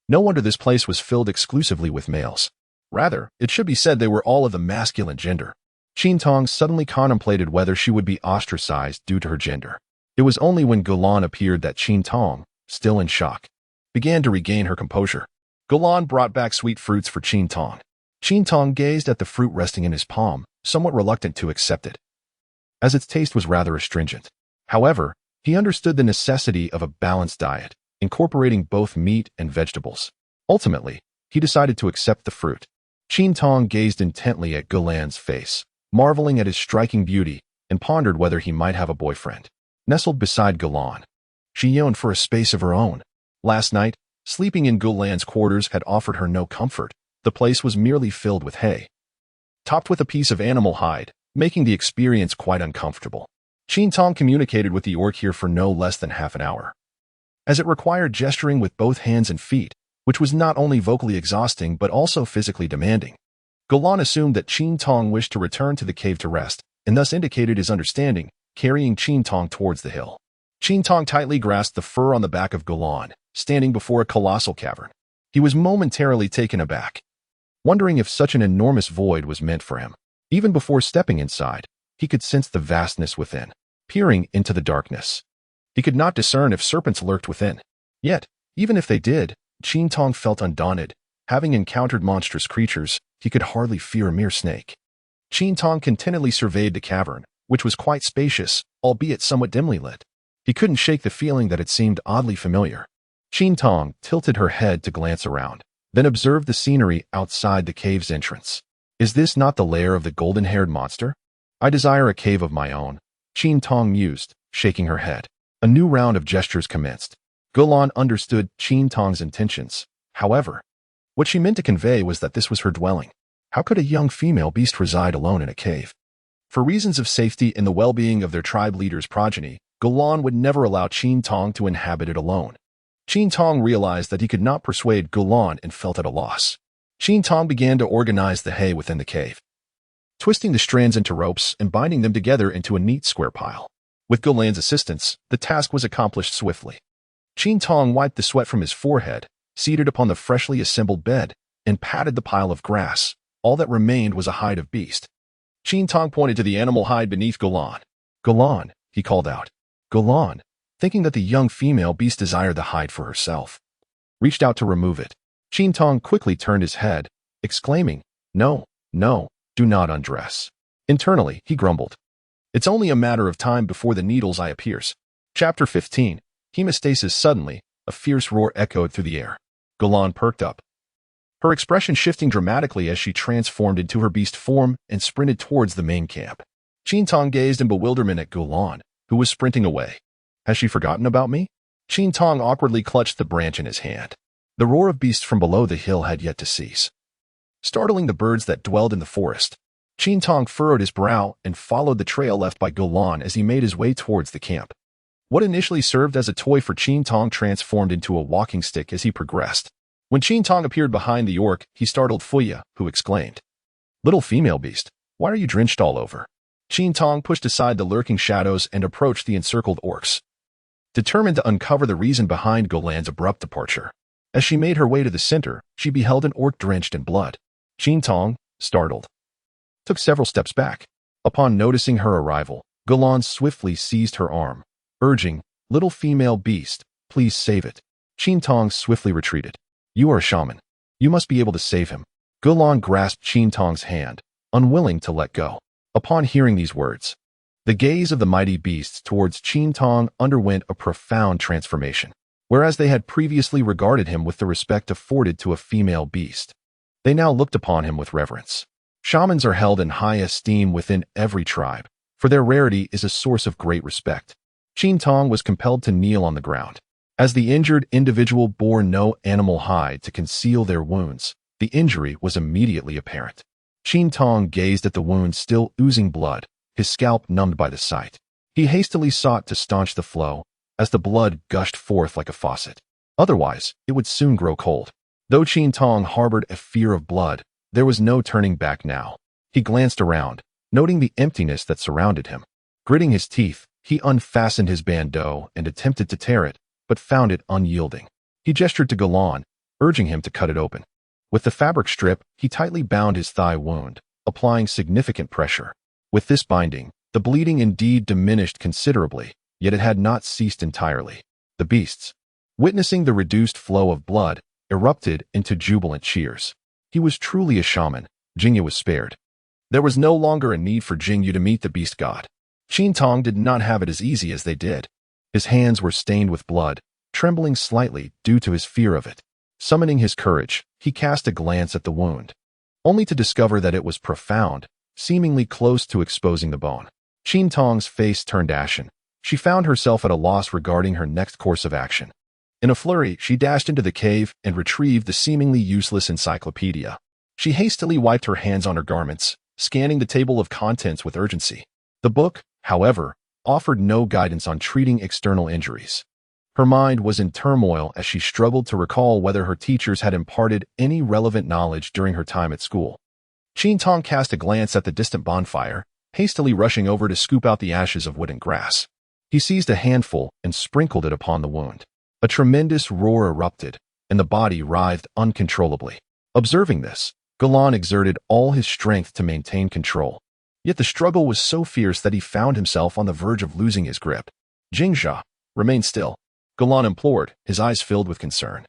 No wonder this place was filled exclusively with males. Rather, it should be said they were all of the masculine gender. Qin Tong suddenly contemplated whether she would be ostracized due to her gender. It was only when Gulan appeared that Qin Tong, still in shock, began to regain her composure. Gulan brought back sweet fruits for Qin Tong. Qin Tong gazed at the fruit resting in his palm, somewhat reluctant to accept it, as its taste was rather astringent. However, he understood the necessity of a balanced diet, incorporating both meat and vegetables. Ultimately, he decided to accept the fruit. Qin Tong gazed intently at Gulan's face, marveling at his striking beauty, and pondered whether he might have a boyfriend. Nestled beside Gulan, she yearned for a space of her own. Last night, sleeping in Gulan's quarters had offered her no comfort. The place was merely filled with hay, topped with a piece of animal hide, making the experience quite uncomfortable. Qin Tong communicated with the orc here for no less than half an hour, as it required gesturing with both hands and feet, which was not only vocally exhausting but also physically demanding. Gulan assumed that Qin Tong wished to return to the cave to rest, and thus indicated his understanding, carrying Qin Tong towards the hill. Qin Tong tightly grasped the fur on the back of Gulan, standing before a colossal cavern. He was momentarily taken aback, wondering if such an enormous void was meant for him. Even before stepping inside, he could sense the vastness within. Peering into the darkness, he could not discern if serpents lurked within. Yet, even if they did, Qin Tong felt undaunted. Having encountered monstrous creatures, he could hardly fear a mere snake. Qin Tong contentedly surveyed the cavern, which was quite spacious, albeit somewhat dimly lit. He couldn't shake the feeling that it seemed oddly familiar. Qin Tong tilted her head to glance around, then observed the scenery outside the cave's entrance. Is this not the lair of the golden-haired monster? I desire a cave of my own, Qin Tong mused, shaking her head. A new round of gestures commenced. Gulan understood Qin Tong's intentions. However, what she meant to convey was that this was her dwelling. How could a young female beast reside alone in a cave? For reasons of safety and the well-being of their tribe leader's progeny, Gulan would never allow Qin Tong to inhabit it alone. Qin Tong realized that he could not persuade Gulan and felt at a loss. Qin Tong began to organize the hay within the cave, twisting the strands into ropes and binding them together into a neat square pile. With Gulan's assistance, the task was accomplished swiftly. Qin Tong wiped the sweat from his forehead, seated upon the freshly assembled bed, and patted the pile of grass. All that remained was a hide of beast. Qin Tong pointed to the animal hide beneath Gulan. "Gulan," he called out. Gulan, thinking that the young female beast desired the hide for herself, reached out to remove it. Qin Tong quickly turned his head, exclaiming, "No, no, do not undress." Internally, he grumbled, "It's only a matter of time before the needle's eye appears." Chapter 15. Hemostasis. Suddenly, a fierce roar echoed through the air. Gulan perked up, her expression shifting dramatically as she transformed into her beast form and sprinted towards the main camp. Qin Tong gazed in bewilderment at Gulan, who was sprinting away. Has she forgotten about me? Qin Tong awkwardly clutched the branch in his hand. The roar of beasts from below the hill had yet to cease, startling the birds that dwelled in the forest. Qin Tong furrowed his brow and followed the trail left by Gulan as he made his way towards the camp. What initially served as a toy for Qin Tong transformed into a walking stick as he progressed. When Qin Tong appeared behind the orc, he startled Fuya, who exclaimed, Little female beast, why are you drenched all over? Qin Tong pushed aside the lurking shadows and approached the encircled orcs, determined to uncover the reason behind Golan's abrupt departure. As she made her way to the center, she beheld an orc drenched in blood. Qin Tong, startled, took several steps back. Upon noticing her arrival, Golan swiftly seized her arm, urging, "Little female beast, please save it." Qin Tong swiftly retreated. "You are a shaman. You must be able to save him." Golan grasped Qin Tong's hand, unwilling to let go. Upon hearing these words, the gaze of the mighty beasts towards Qin Tong underwent a profound transformation. Whereas they had previously regarded him with the respect afforded to a female beast, they now looked upon him with reverence. Shamans are held in high esteem within every tribe, for their rarity is a source of great respect. Qin Tong was compelled to kneel on the ground. As the injured individual bore no animal hide to conceal their wounds, the injury was immediately apparent. Qin Tong gazed at the wound still oozing blood, his scalp numbed by the sight. He hastily sought to staunch the flow, as the blood gushed forth like a faucet. Otherwise, it would soon grow cold. Though Qin Tong harbored a fear of blood, there was no turning back now. He glanced around, noting the emptiness that surrounded him. Gritting his teeth, he unfastened his bandeau and attempted to tear it, but found it unyielding. He gestured to Golan, urging him to cut it open. With the fabric strip, he tightly bound his thigh wound, applying significant pressure. With this binding, the bleeding indeed diminished considerably, yet it had not ceased entirely. The beasts, witnessing the reduced flow of blood, erupted into jubilant cheers. He was truly a shaman. Jingyu was spared. There was no longer a need for Jingyu to meet the beast god. Qin Tong did not have it as easy as they did. His hands were stained with blood, trembling slightly due to his fear of it. Summoning his courage, he cast a glance at the wound, only to discover that it was profound, seemingly close to exposing the bone. Qin Tong's face turned ashen. She found herself at a loss regarding her next course of action. In a flurry, she dashed into the cave and retrieved the seemingly useless encyclopedia. She hastily wiped her hands on her garments, scanning the table of contents with urgency. The book, however, offered no guidance on treating external injuries. Her mind was in turmoil as she struggled to recall whether her teachers had imparted any relevant knowledge during her time at school. Qin Tong cast a glance at the distant bonfire, hastily rushing over to scoop out the ashes of wood and grass. He seized a handful and sprinkled it upon the wound. A tremendous roar erupted, and the body writhed uncontrollably. Observing this, Golan exerted all his strength to maintain control. Yet the struggle was so fierce that he found himself on the verge of losing his grip. "Jingxia, remain still," Golan implored, his eyes filled with concern.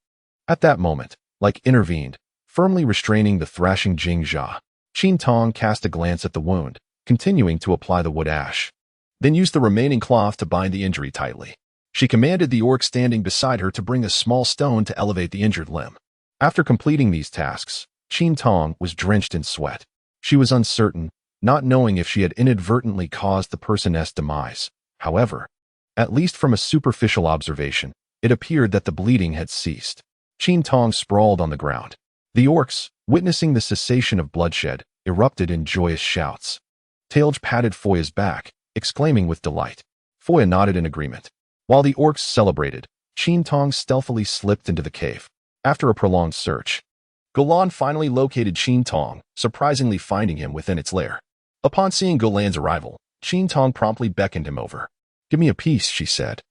At that moment, like intervened, firmly restraining the thrashing Jingxia. Qin Tong cast a glance at the wound, continuing to apply the wood ash, then used the remaining cloth to bind the injury tightly. She commanded the orc standing beside her to bring a small stone to elevate the injured limb. After completing these tasks, Qin Tong was drenched in sweat. She was uncertain, not knowing if she had inadvertently caused the person's demise. However, at least from a superficial observation, it appeared that the bleeding had ceased. Qin Tong sprawled on the ground. The orcs, witnessing the cessation of bloodshed, erupted in joyous shouts. Tailge patted Foya's back, exclaiming with delight. Foya nodded in agreement. While the orcs celebrated, Qin Tong stealthily slipped into the cave. After a prolonged search, Golan finally located Qin Tong, surprisingly finding him within its lair. Upon seeing Golan's arrival, Qin Tong promptly beckoned him over. "Give me a piece," she said,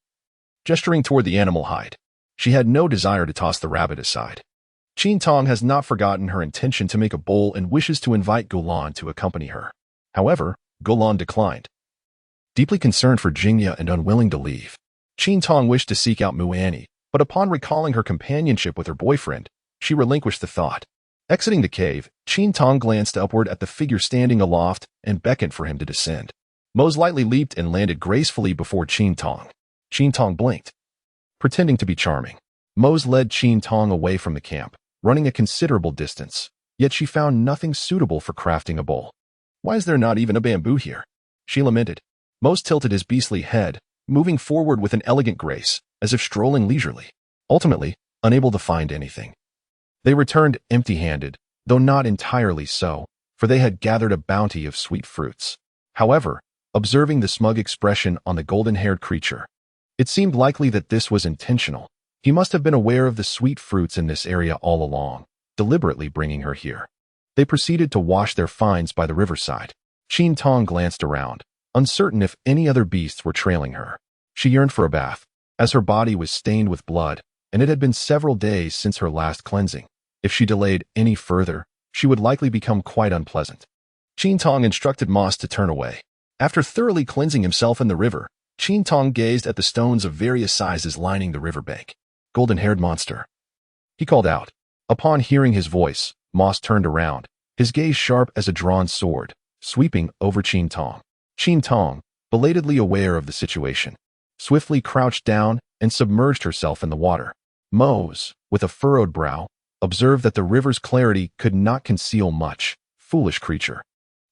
gesturing toward the animal hide. She had no desire to toss the rabbit aside. Qin Tong has not forgotten her intention to make a bowl and wishes to invite Golan to accompany her. However, Golan declined, deeply concerned for Jingya and unwilling to leave. Qin Tong wished to seek out Muani, but upon recalling her companionship with her boyfriend, she relinquished the thought. Exiting the cave, Qin Tong glanced upward at the figure standing aloft and beckoned for him to descend. Mose lightly leaped and landed gracefully before Qin Tong. Qin Tong blinked, pretending to be charming. Mose led Qin Tong away from the camp, running a considerable distance, yet she found nothing suitable for crafting a bowl. "Why is there not even a bamboo here?" she lamented. Mose tilted his beastly head, moving forward with an elegant grace, as if strolling leisurely. Ultimately, unable to find anything, they returned empty-handed, though not entirely so, for they had gathered a bounty of sweet fruits. However, observing the smug expression on the golden-haired creature, it seemed likely that this was intentional. He must have been aware of the sweet fruits in this area all along, deliberately bringing her here. They proceeded to wash their finds by the riverside. Qin Tong glanced around, uncertain if any other beasts were trailing her. She yearned for a bath, as her body was stained with blood, and it had been several days since her last cleansing. If she delayed any further, she would likely become quite unpleasant. Qin Tong instructed Moss to turn away. After thoroughly cleansing himself in the river, Qin Tong gazed at the stones of various sizes lining the riverbank. "Golden-haired monster," he called out. Upon hearing his voice, Moss turned around, his gaze sharp as a drawn sword, sweeping over Qin Tong. Qin Tong, belatedly aware of the situation, swiftly crouched down and submerged herself in the water. Mose, with a furrowed brow, observed that the river's clarity could not conceal much. Foolish creature.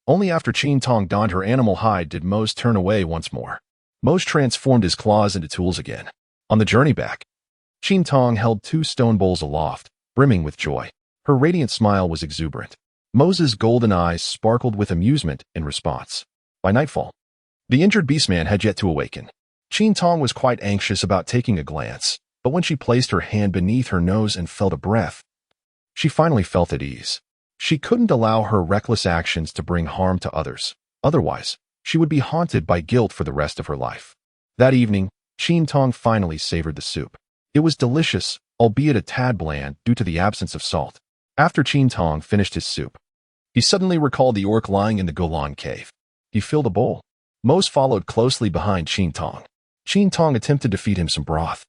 Only after Qin Tong donned her animal hide did Mose turn away once more. Mose transformed his claws into tools again. On the journey back, Qin Tong held 2 stone bowls aloft, brimming with joy. Her radiant smile was exuberant. Mose's golden eyes sparkled with amusement in response. By nightfall, the injured beastman had yet to awaken. Qin Tong was quite anxious about taking a glance, but when she placed her hand beneath her nose and felt a breath, she finally felt at ease. She couldn't allow her reckless actions to bring harm to others. Otherwise, she would be haunted by guilt for the rest of her life. That evening, Qin Tong finally savored the soup. It was delicious, albeit a tad bland due to the absence of salt. After Qin Tong finished his soup, he suddenly recalled the orc lying in the Golan cave. He filled a bowl. Mose followed closely behind Qin Tong. Qin Tong attempted to feed him some broth,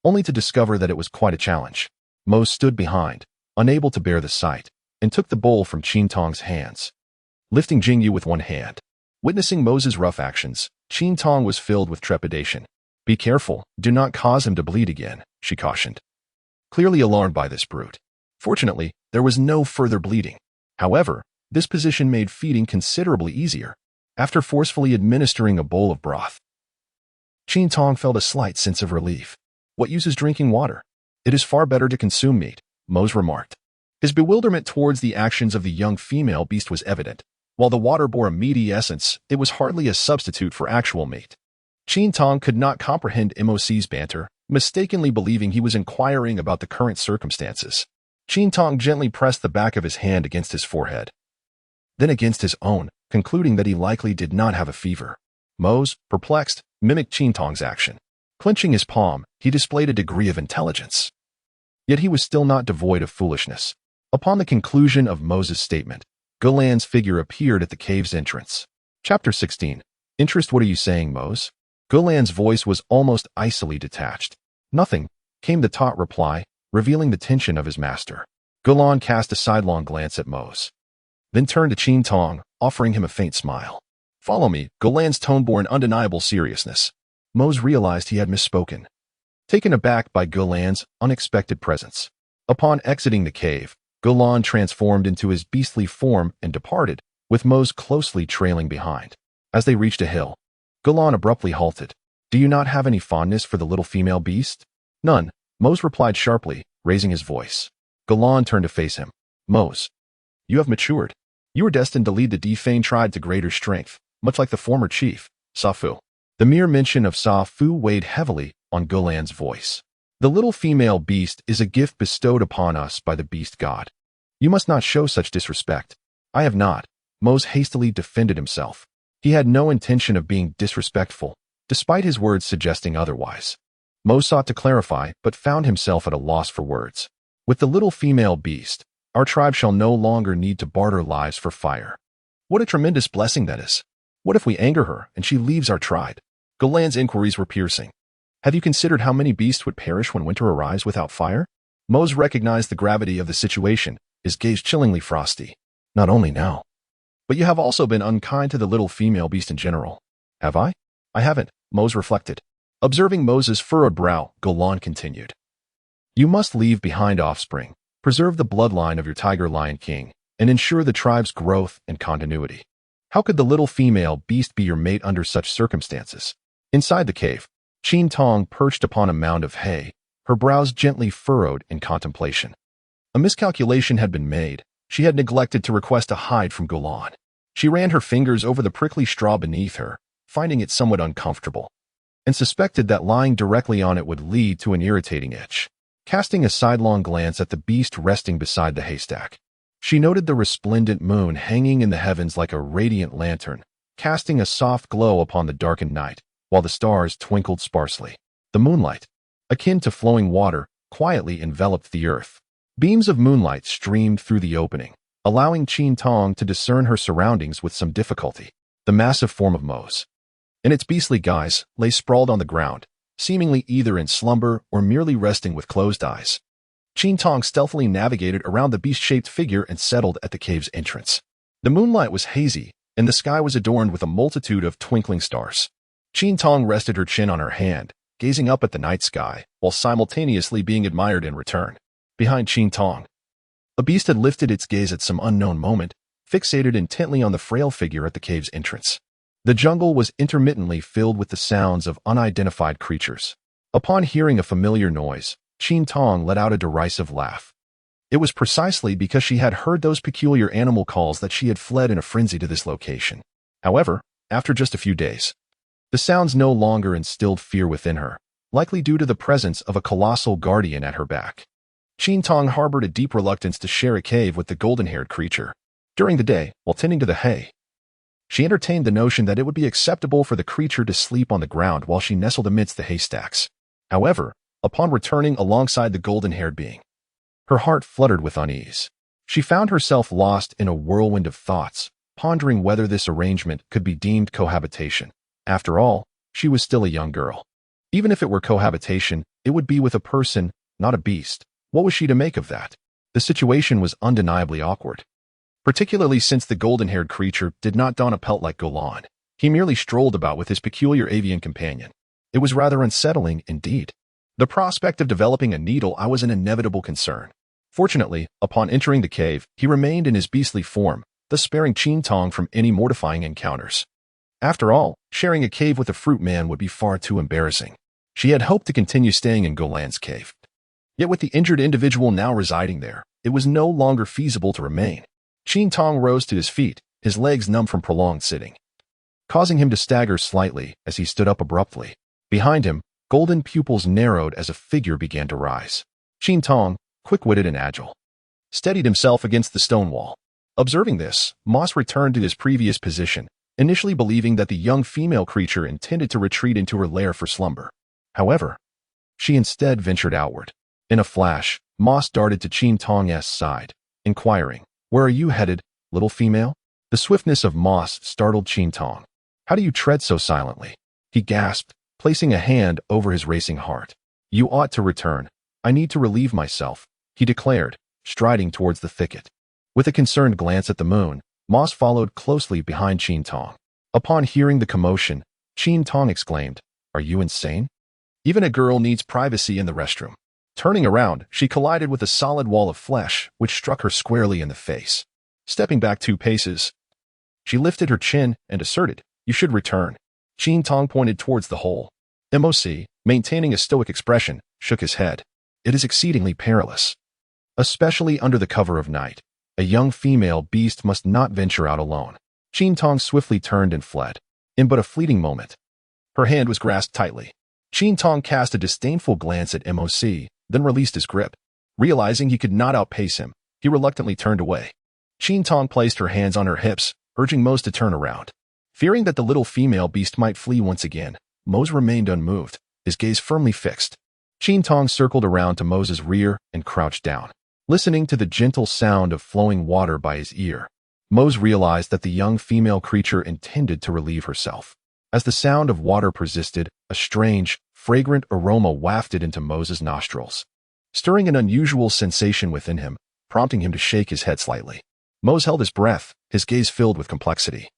only to discover that it was quite a challenge. Mose stood behind, unable to bear the sight, and took the bowl from Qin Tong's hands, lifting Jingyu with one hand. Witnessing Mose's rough actions, Qin Tong was filled with trepidation. "Be careful, do not cause him to bleed again," she cautioned, clearly alarmed by this brute. Fortunately, there was no further bleeding. However, this position made feeding considerably easier. After forcefully administering a bowl of broth, Qin Tong felt a slight sense of relief. "What use is drinking water? It is far better to consume meat," Mose remarked. His bewilderment towards the actions of the young female beast was evident. While the water bore a meaty essence, it was hardly a substitute for actual meat. Qin Tong could not comprehend Moc's banter, mistakenly believing he was inquiring about the current circumstances. Qin Tong gently pressed the back of his hand against his forehead, then against his own, concluding that he likely did not have a fever. Mose, perplexed, mimicked Qin Tong's action. Clenching his palm, he displayed a degree of intelligence. Yet he was still not devoid of foolishness. Upon the conclusion of Mose's statement, Golan's figure appeared at the cave's entrance. Chapter 16. Interest, what are you saying, Mose? Golan's voice was almost icily detached. "Nothing," came the taut reply, revealing the tension of his master. Golan cast a sidelong glance at Mose, then turned to Qin Tong, offering him a faint smile. "Follow me," Golan's tone bore an undeniable seriousness. Mose realized he had misspoken, taken aback by Golan's unexpected presence. Upon exiting the cave, Golan transformed into his beastly form and departed, with Mose closely trailing behind. As they reached a hill, Golan abruptly halted. "Do you not have any fondness for the little female beast?" "None," Mose replied sharply, raising his voice. Golan turned to face him. "Mose, you have matured. You are destined to lead the Defane tribe to greater strength, much like the former chief, Safu." The mere mention of Safu weighed heavily on Golan's voice. "The little female beast is a gift bestowed upon us by the beast god. You must not show such disrespect." "I have not," Mose hastily defended himself. He had no intention of being disrespectful, despite his words suggesting otherwise. Mose sought to clarify, but found himself at a loss for words. "With the little female beast, our tribe shall no longer need to barter lives for fire. What a tremendous blessing that is. What if we anger her and she leaves our tribe?" Golan's inquiries were piercing. "Have you considered how many beasts would perish when winter arrives without fire?" Mose recognized the gravity of the situation, his gaze chillingly frosty. "Not only now, but you have also been unkind to the little female beast in general." "Have I?" "I haven't," Mose reflected. Observing Mose's furrowed brow, Golan continued. "You must leave behind offspring, preserve the bloodline of your tiger-lion king, and ensure the tribe's growth and continuity. How could the little female beast be your mate under such circumstances?" Inside the cave, Qin Tong perched upon a mound of hay, her brows gently furrowed in contemplation. A miscalculation had been made. She had neglected to request a hide from Golan. She ran her fingers over the prickly straw beneath her, finding it somewhat uncomfortable, and suspected that lying directly on it would lead to an irritating itch. Casting a sidelong glance at the beast resting beside the haystack, She noted the resplendent moon hanging in the heavens like a radiant lantern, casting a soft glow upon the darkened night, while the stars twinkled sparsely. The moonlight, akin to flowing water, quietly enveloped the earth. Beams of moonlight streamed through the opening, allowing Qin Tong to discern her surroundings with some difficulty. The massive form of Mose, in its beastly guise, lay sprawled on the ground, seemingly either in slumber or merely resting with closed eyes. Qin Tong stealthily navigated around the beast-shaped figure and settled at the cave's entrance. The moonlight was hazy, and the sky was adorned with a multitude of twinkling stars. Qin Tong rested her chin on her hand, gazing up at the night sky, while simultaneously being admired in return. Behind Qin Tong, a beast had lifted its gaze at some unknown moment, fixated intently on the frail figure at the cave's entrance. The jungle was intermittently filled with the sounds of unidentified creatures. Upon hearing a familiar noise, Qin Tong let out a derisive laugh. It was precisely because she had heard those peculiar animal calls that she had fled in a frenzy to this location. However, after just a few days, the sounds no longer instilled fear within her, likely due to the presence of a colossal guardian at her back. Qin Tong harbored a deep reluctance to share a cave with the golden-haired creature. During the day, while tending to the hay, she entertained the notion that it would be acceptable for the creature to sleep on the ground while she nestled amidst the haystacks. However, upon returning alongside the golden-haired being, her heart fluttered with unease. She found herself lost in a whirlwind of thoughts, pondering whether this arrangement could be deemed cohabitation. After all, she was still a young girl. Even if it were cohabitation, it would be with a person, not a beast. What was she to make of that? The situation was undeniably awkward, particularly since the golden-haired creature did not don a pelt like Golan. He merely strolled about with his peculiar avian companion. It was rather unsettling, indeed. The prospect of developing a needle eye was an inevitable concern. Fortunately, upon entering the cave, he remained in his beastly form, thus sparing Qin Tong from any mortifying encounters. After all, sharing a cave with a fruit man would be far too embarrassing. She had hoped to continue staying in Golan's cave. Yet with the injured individual now residing there, it was no longer feasible to remain. Qin Tong rose to his feet, his legs numb from prolonged sitting, causing him to stagger slightly as he stood up abruptly. Behind him, golden pupils narrowed as a figure began to rise. Qin Tong, quick-witted and agile, steadied himself against the stone wall. Observing this, Moss returned to his previous position, initially believing that the young female creature intended to retreat into her lair for slumber. However, she instead ventured outward. In a flash, Moss darted to Qin Tong's side, inquiring, "Where are you headed, little female?" The swiftness of Moss startled Qin Tong. "How do you tread so silently?" he gasped, placing a hand over his racing heart. "You ought to return. I need to relieve myself," he declared, striding towards the thicket. With a concerned glance at the moon, Moss followed closely behind Qin Tong. Upon hearing the commotion, Qin Tong exclaimed, "Are you insane? Even a girl needs privacy in the restroom." Turning around, she collided with a solid wall of flesh, which struck her squarely in the face. Stepping back 2 paces, she lifted her chin and asserted, "You should return." Qin Tong pointed towards the hole. Moc, maintaining a stoic expression, shook his head. "It is exceedingly perilous. Especially under the cover of night. A young female beast must not venture out alone." Qin Tong swiftly turned and fled. In but a fleeting moment, her hand was grasped tightly. Qin Tong cast a disdainful glance at Moc, then released his grip. Realizing he could not outpace him, he reluctantly turned away. Qin Tong placed her hands on her hips, urging Mose to turn around. Fearing that the little female beast might flee once again, Mose remained unmoved, his gaze firmly fixed. Qin Tong circled around to Mose's rear and crouched down, listening to the gentle sound of flowing water by his ear. Mose realized that the young female creature intended to relieve herself. As the sound of water persisted, a strange, fragrant aroma wafted into Mose's nostrils, stirring an unusual sensation within him, prompting him to shake his head slightly. Mose held his breath, his gaze filled with complexity.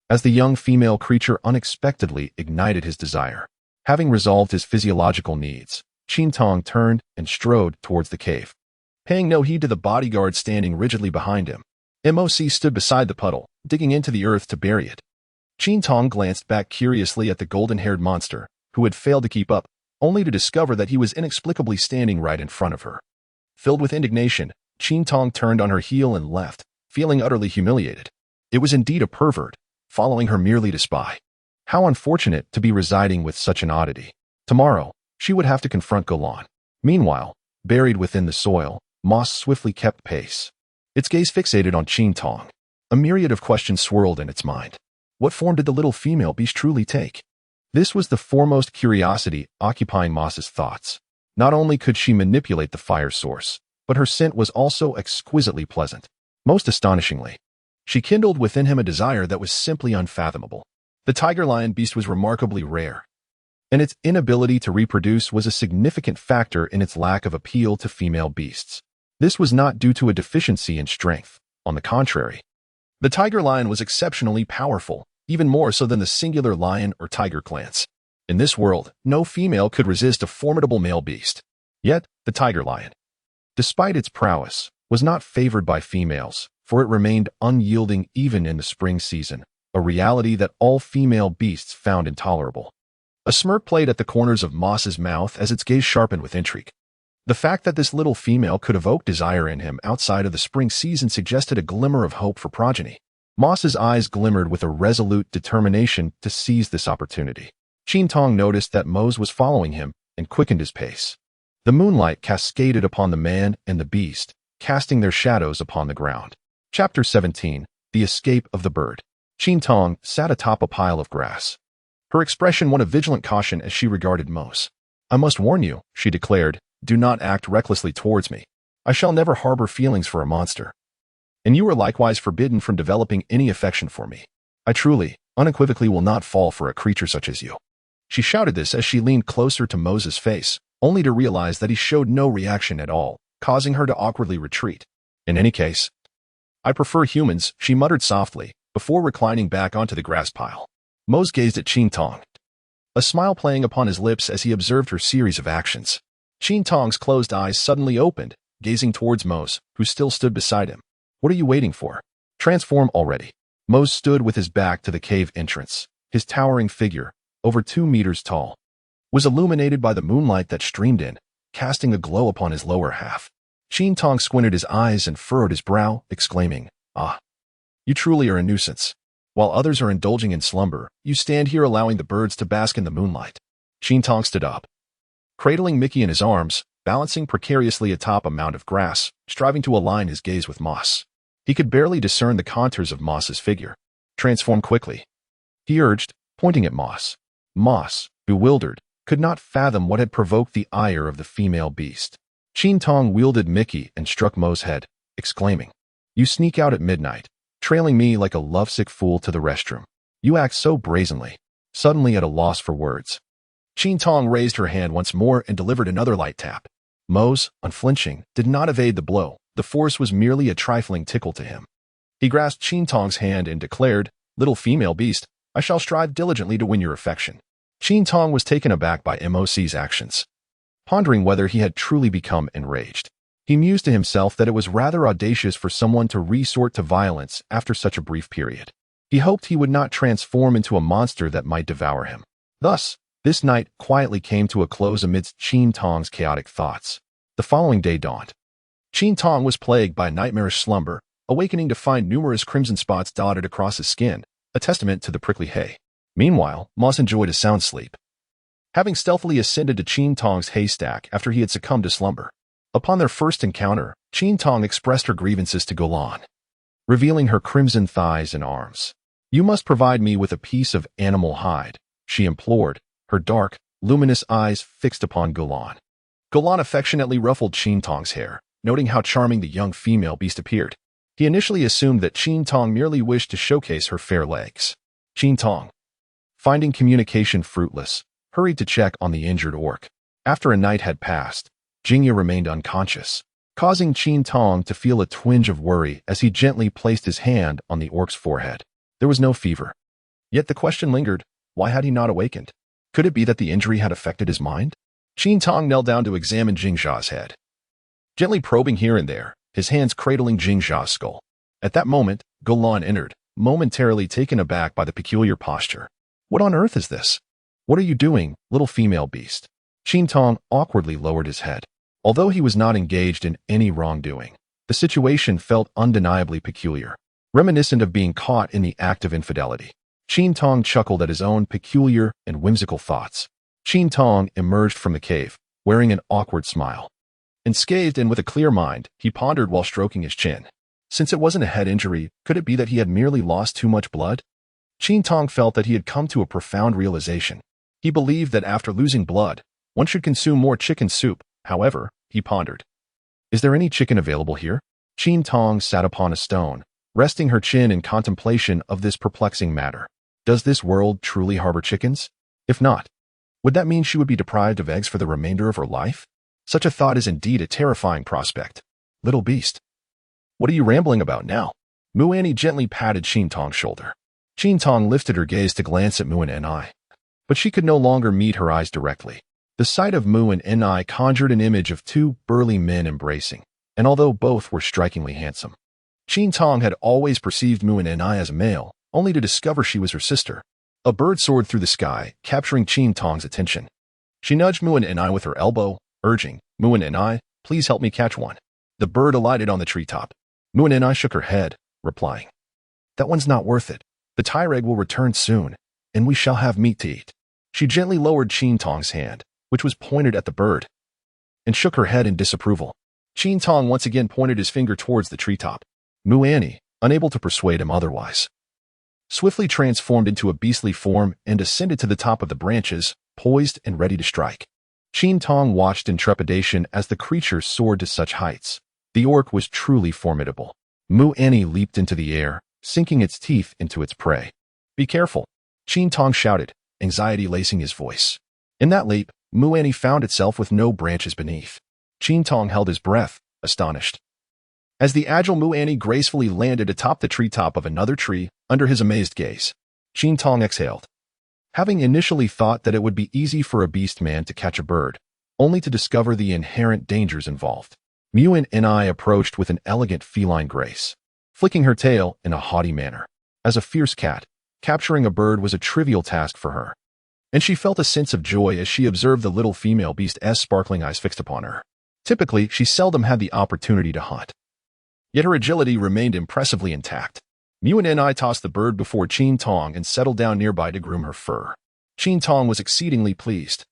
As the young female creature unexpectedly ignited his desire, having resolved his physiological needs, Qin Tong turned and strode towards the cave. Paying no heed to the bodyguard standing rigidly behind him, Moc stood beside the puddle, digging into the earth to bury it. Qin Tong glanced back curiously at the golden-haired monster, who had failed to keep up, only to discover that he was inexplicably standing right in front of her. Filled with indignation, Qin Tong turned on her heel and left, feeling utterly humiliated. It was indeed a pervert, following her merely to spy. How unfortunate to be residing with such an oddity. Tomorrow, she would have to confront Golan. Meanwhile, buried within the soil, Moss swiftly kept pace. its gaze fixated on Qin Tong. A myriad of questions swirled in its mind. What form did the little female beast truly take? This was the foremost curiosity occupying Moss's thoughts. Not only could she manipulate the fire source, but her scent was also exquisitely pleasant. Most astonishingly, she kindled within him a desire that was simply unfathomable. The tiger-lion beast was remarkably rare, and its inability to reproduce was a significant factor in its lack of appeal to female beasts. This was not due to a deficiency in strength. On the contrary, the tiger lion was exceptionally powerful, even more so than the singular lion or tiger clans. In this world, no female could resist a formidable male beast. Yet, the tiger lion, despite its prowess, was not favored by females, for it remained unyielding even in the spring season, a reality that all female beasts found intolerable. A smirk played at the corners of Moss's mouth as its gaze sharpened with intrigue. The fact that this little female could evoke desire in him outside of the spring season suggested a glimmer of hope for progeny. Moss's eyes glimmered with a resolute determination to seize this opportunity. Qin Tong noticed that Mose was following him and quickened his pace. The moonlight cascaded upon the man and the beast, casting their shadows upon the ground. Chapter 17. The Escape of the Bird. Qin Tong sat atop a pile of grass. Her expression one of vigilant caution as she regarded Mose. "I must warn you," she declared, "do not act recklessly towards me. I shall never harbor feelings for a monster. And you are likewise forbidden from developing any affection for me. I truly, unequivocally will not fall for a creature such as you." She shouted this as she leaned closer to Mose's face, only to realize that he showed no reaction at all, causing her to awkwardly retreat. "In any case, I prefer humans," she muttered softly, before reclining back onto the grass pile. Mose gazed at Qin Tong, a smile playing upon his lips as he observed her series of actions. Qin Tong's closed eyes suddenly opened, gazing towards Mose, who still stood beside him. "What are you waiting for? Transform already." Mose stood with his back to the cave entrance. His towering figure, over 2 meters tall, was illuminated by the moonlight that streamed in, casting a glow upon his lower half. Qin Tong squinted his eyes and furrowed his brow, exclaiming, "Ah, you truly are a nuisance. While others are indulging in slumber, you stand here allowing the birds to bask in the moonlight." Qin Tong stood up, cradling Mickey in his arms, balancing precariously atop a mound of grass, striving to align his gaze with Moss. He could barely discern the contours of Moss's figure. "Transform quickly," he urged, pointing at Moss. Moss, bewildered, could not fathom what had provoked the ire of the female beast. Qin Tong wielded Mickey and struck Mo's head, exclaiming, "You sneak out at midnight, trailing me like a lovesick fool to the restroom. You act so brazenly." Suddenly at a loss for words, Qin Tong raised her hand once more and delivered another light tap. Mose, unflinching, did not evade the blow. The force was merely a trifling tickle to him. He grasped Qin Tong's hand and declared, "Little female beast, I shall strive diligently to win your affection." Qin Tong was taken aback by Moc's actions, pondering whether he had truly become enraged. He mused to himself that it was rather audacious for someone to resort to violence after such a brief period. He hoped he would not transform into a monster that might devour him. Thus, this night quietly came to a close amidst Qin Tong's chaotic thoughts. The following day dawned. Qin Tong was plagued by nightmarish slumber, awakening to find numerous crimson spots dotted across his skin, a testament to the prickly hay. Meanwhile, Moss enjoyed a sound sleep, having stealthily ascended to Qin Tong's haystack after he had succumbed to slumber. Upon their first encounter, Qin Tong expressed her grievances to Golan, revealing her crimson thighs and arms. "You must provide me with a piece of animal hide," she implored, her dark, luminous eyes fixed upon Golan. Golan affectionately ruffled Qin Tong's hair, noting how charming the young female beast appeared. He initially assumed that Qin Tong merely wished to showcase her fair legs. Qin Tong, finding communication fruitless, hurried to check on the injured orc. After a night had passed, Jingya remained unconscious, causing Qin Tong to feel a twinge of worry as he gently placed his hand on the orc's forehead. There was no fever. Yet the question lingered, why had he not awakened? Could it be that the injury had affected his mind? Qin Tong knelt down to examine Jingxia's head, gently probing here and there, his hands cradling Jingxia's skull. At that moment, Golan entered, momentarily taken aback by the peculiar posture. "What on earth is this? What are you doing, little female beast?" Qin Tong awkwardly lowered his head. Although he was not engaged in any wrongdoing, the situation felt undeniably peculiar, reminiscent of being caught in the act of infidelity. Qin Tong chuckled at his own peculiar and whimsical thoughts. Qin Tong emerged from the cave, wearing an awkward smile. Unscathed and with a clear mind, he pondered while stroking his chin. Since it wasn't a head injury, could it be that he had merely lost too much blood? Qin Tong felt that he had come to a profound realization. He believed that after losing blood, one should consume more chicken soup. However, he pondered. Is there any chicken available here? Qin Tong sat upon a stone, resting her chin in contemplation of this perplexing matter. Does this world truly harbor chickens? If not, would that mean she would be deprived of eggs for the remainder of her life? Such a thought is indeed a terrifying prospect. Little beast. What are you rambling about now? Mu Annie gently patted Qin Tong's shoulder. Qin Tong lifted her gaze to glance at Mu and I, but she could no longer meet her eyes directly. The sight of Mu and I conjured an image of two burly men embracing, and although both were strikingly handsome, Qin Tong had always perceived Mu and I as a male, only to discover she was her sister. A bird soared through the sky, capturing Qin Tong's attention. She nudged Mu and I with her elbow, urging, Mu and I, please help me catch one. The bird alighted on the treetop. Mu and I shook her head, replying, that one's not worth it. The tiger egg will return soon, and we shall have meat to eat. She gently lowered Qin Tong's hand, which was pointed at the bird, and shook her head in disapproval. Qin Tong once again pointed his finger towards the treetop. Mu Annie, unable to persuade him otherwise, swiftly transformed into a beastly form and ascended to the top of the branches, poised and ready to strike. Qin Tong watched in trepidation as the creature soared to such heights. The orc was truly formidable. Mu Annie leaped into the air, sinking its teeth into its prey. Be careful, Qin Tong shouted, anxiety lacing his voice. In that leap, Mu Annie found itself with no branches beneath. Qin Tong held his breath, astonished. As the agile Mu Annie gracefully landed atop the treetop of another tree, under his amazed gaze, Qin Tong exhaled. Having initially thought that it would be easy for a beastman to catch a bird, only to discover the inherent dangers involved, Mu and I approached with an elegant feline grace, flicking her tail in a haughty manner. As a fierce cat, capturing a bird was a trivial task for her, and she felt a sense of joy as she observed the little female beast's sparkling eyes fixed upon her. Typically, she seldom had the opportunity to hunt, yet her agility remained impressively intact. Mu and I tossed the bird before Qin Tong and settled down nearby to groom her fur. Qin Tong was exceedingly pleased.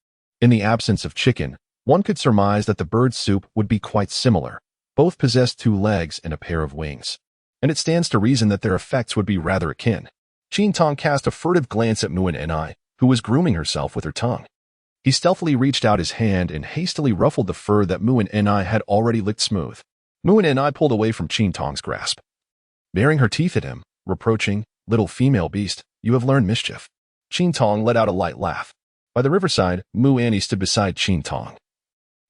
In the absence of chicken, one could surmise that the bird's soup would be quite similar. Both possessed 2 legs and a pair of wings, and it stands to reason that their effects would be rather akin. Qin Tong cast a furtive glance at Mu and I, who was grooming herself with her tongue. He stealthily reached out his hand and hastily ruffled the fur that Mu and I had already licked smooth. Mu and I pulled away from Qin Tong's grasp, baring her teeth at him, reproaching, little female beast, you have learned mischief. Qin Tong let out a light laugh. By the riverside, Mu Annie stood beside Qin Tong,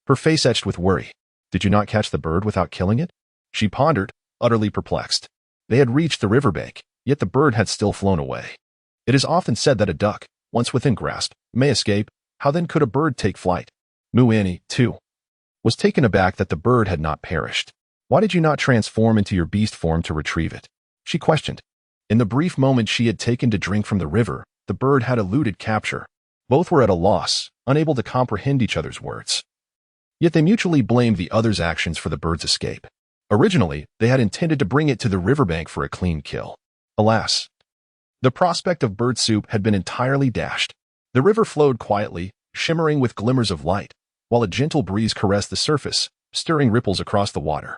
her face etched with worry. Did you not catch the bird without killing it? She pondered, utterly perplexed. They had reached the riverbank, yet the bird had still flown away. It is often said that a duck, once within grasp, may escape. How then could a bird take flight? Mu Annie, too, was taken aback that the bird had not perished. Why did you not transform into your beast form to retrieve it? She questioned. In the brief moment she had taken to drink from the river, the bird had eluded capture. Both were at a loss, unable to comprehend each other's words. Yet they mutually blamed the other's actions for the bird's escape. Originally, they had intended to bring it to the riverbank for a clean kill. Alas, the prospect of bird soup had been entirely dashed. The river flowed quietly, shimmering with glimmers of light, while a gentle breeze caressed the surface, stirring ripples across the water.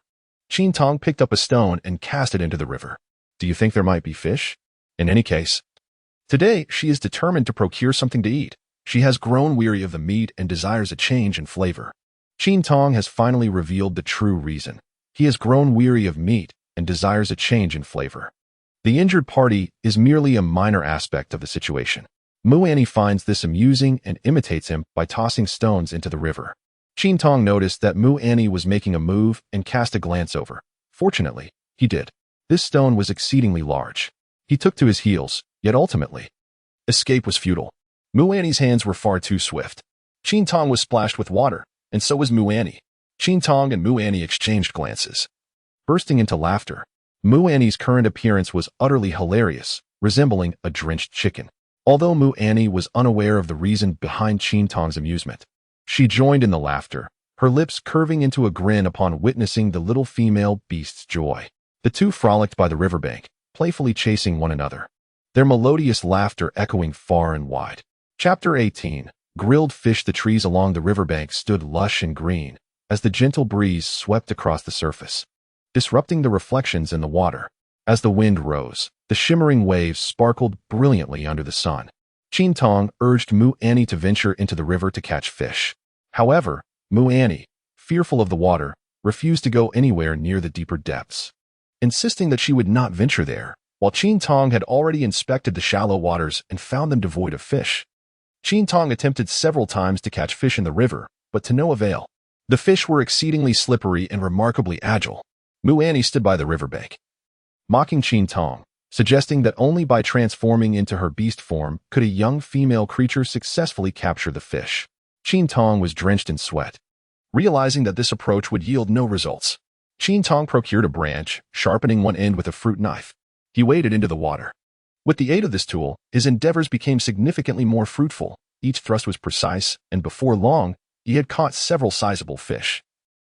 Qin Tong picked up a stone and cast it into the river. Do you think there might be fish? In any case, today she is determined to procure something to eat. She has grown weary of the meat and desires a change in flavor. Qin Tong has finally revealed the true reason. He has grown weary of meat and desires a change in flavor. The injured party is merely a minor aspect of the situation. Mu Annie finds this amusing and imitates him by tossing stones into the river. Qin Tong noticed that Mu Annie was making a move and cast a glance over. Fortunately, he did. This stone was exceedingly large. He took to his heels, yet ultimately, escape was futile. Mu Annie's hands were far too swift. Qin Tong was splashed with water, and so was Mu Annie. Qin Tong and Mu Annie exchanged glances, bursting into laughter. Mu Annie's current appearance was utterly hilarious, resembling a drenched chicken. Although Mu Annie was unaware of the reason behind Qin Tong's amusement, she joined in the laughter, her lips curving into a grin upon witnessing the little female beast's joy. The two frolicked by the riverbank, playfully chasing one another, their melodious laughter echoing far and wide. Chapter 18. Grilled fish. The trees along the riverbank stood lush and green as the gentle breeze swept across the surface. disrupting the reflections in the water. As the wind rose, the shimmering waves sparkled brilliantly under the sun. Qin Tong urged Mu Annie to venture into the river to catch fish. However, Mu Annie, fearful of the water, refused to go anywhere near the deeper depths, insisting that she would not venture there, while Qin Tong had already inspected the shallow waters and found them devoid of fish. Qin Tong attempted several times to catch fish in the river, but to no avail. The fish were exceedingly slippery and remarkably agile. Mu Annie stood by the riverbank, mocking Qin Tong, suggesting that only by transforming into her beast form could a young female creature successfully capture the fish. Qin Tong was drenched in sweat. Realizing that this approach would yield no results, Qin Tong procured a branch, sharpening one end with a fruit knife. He waded into the water. With the aid of this tool, his endeavors became significantly more fruitful. Each thrust was precise, and before long, he had caught several sizable fish,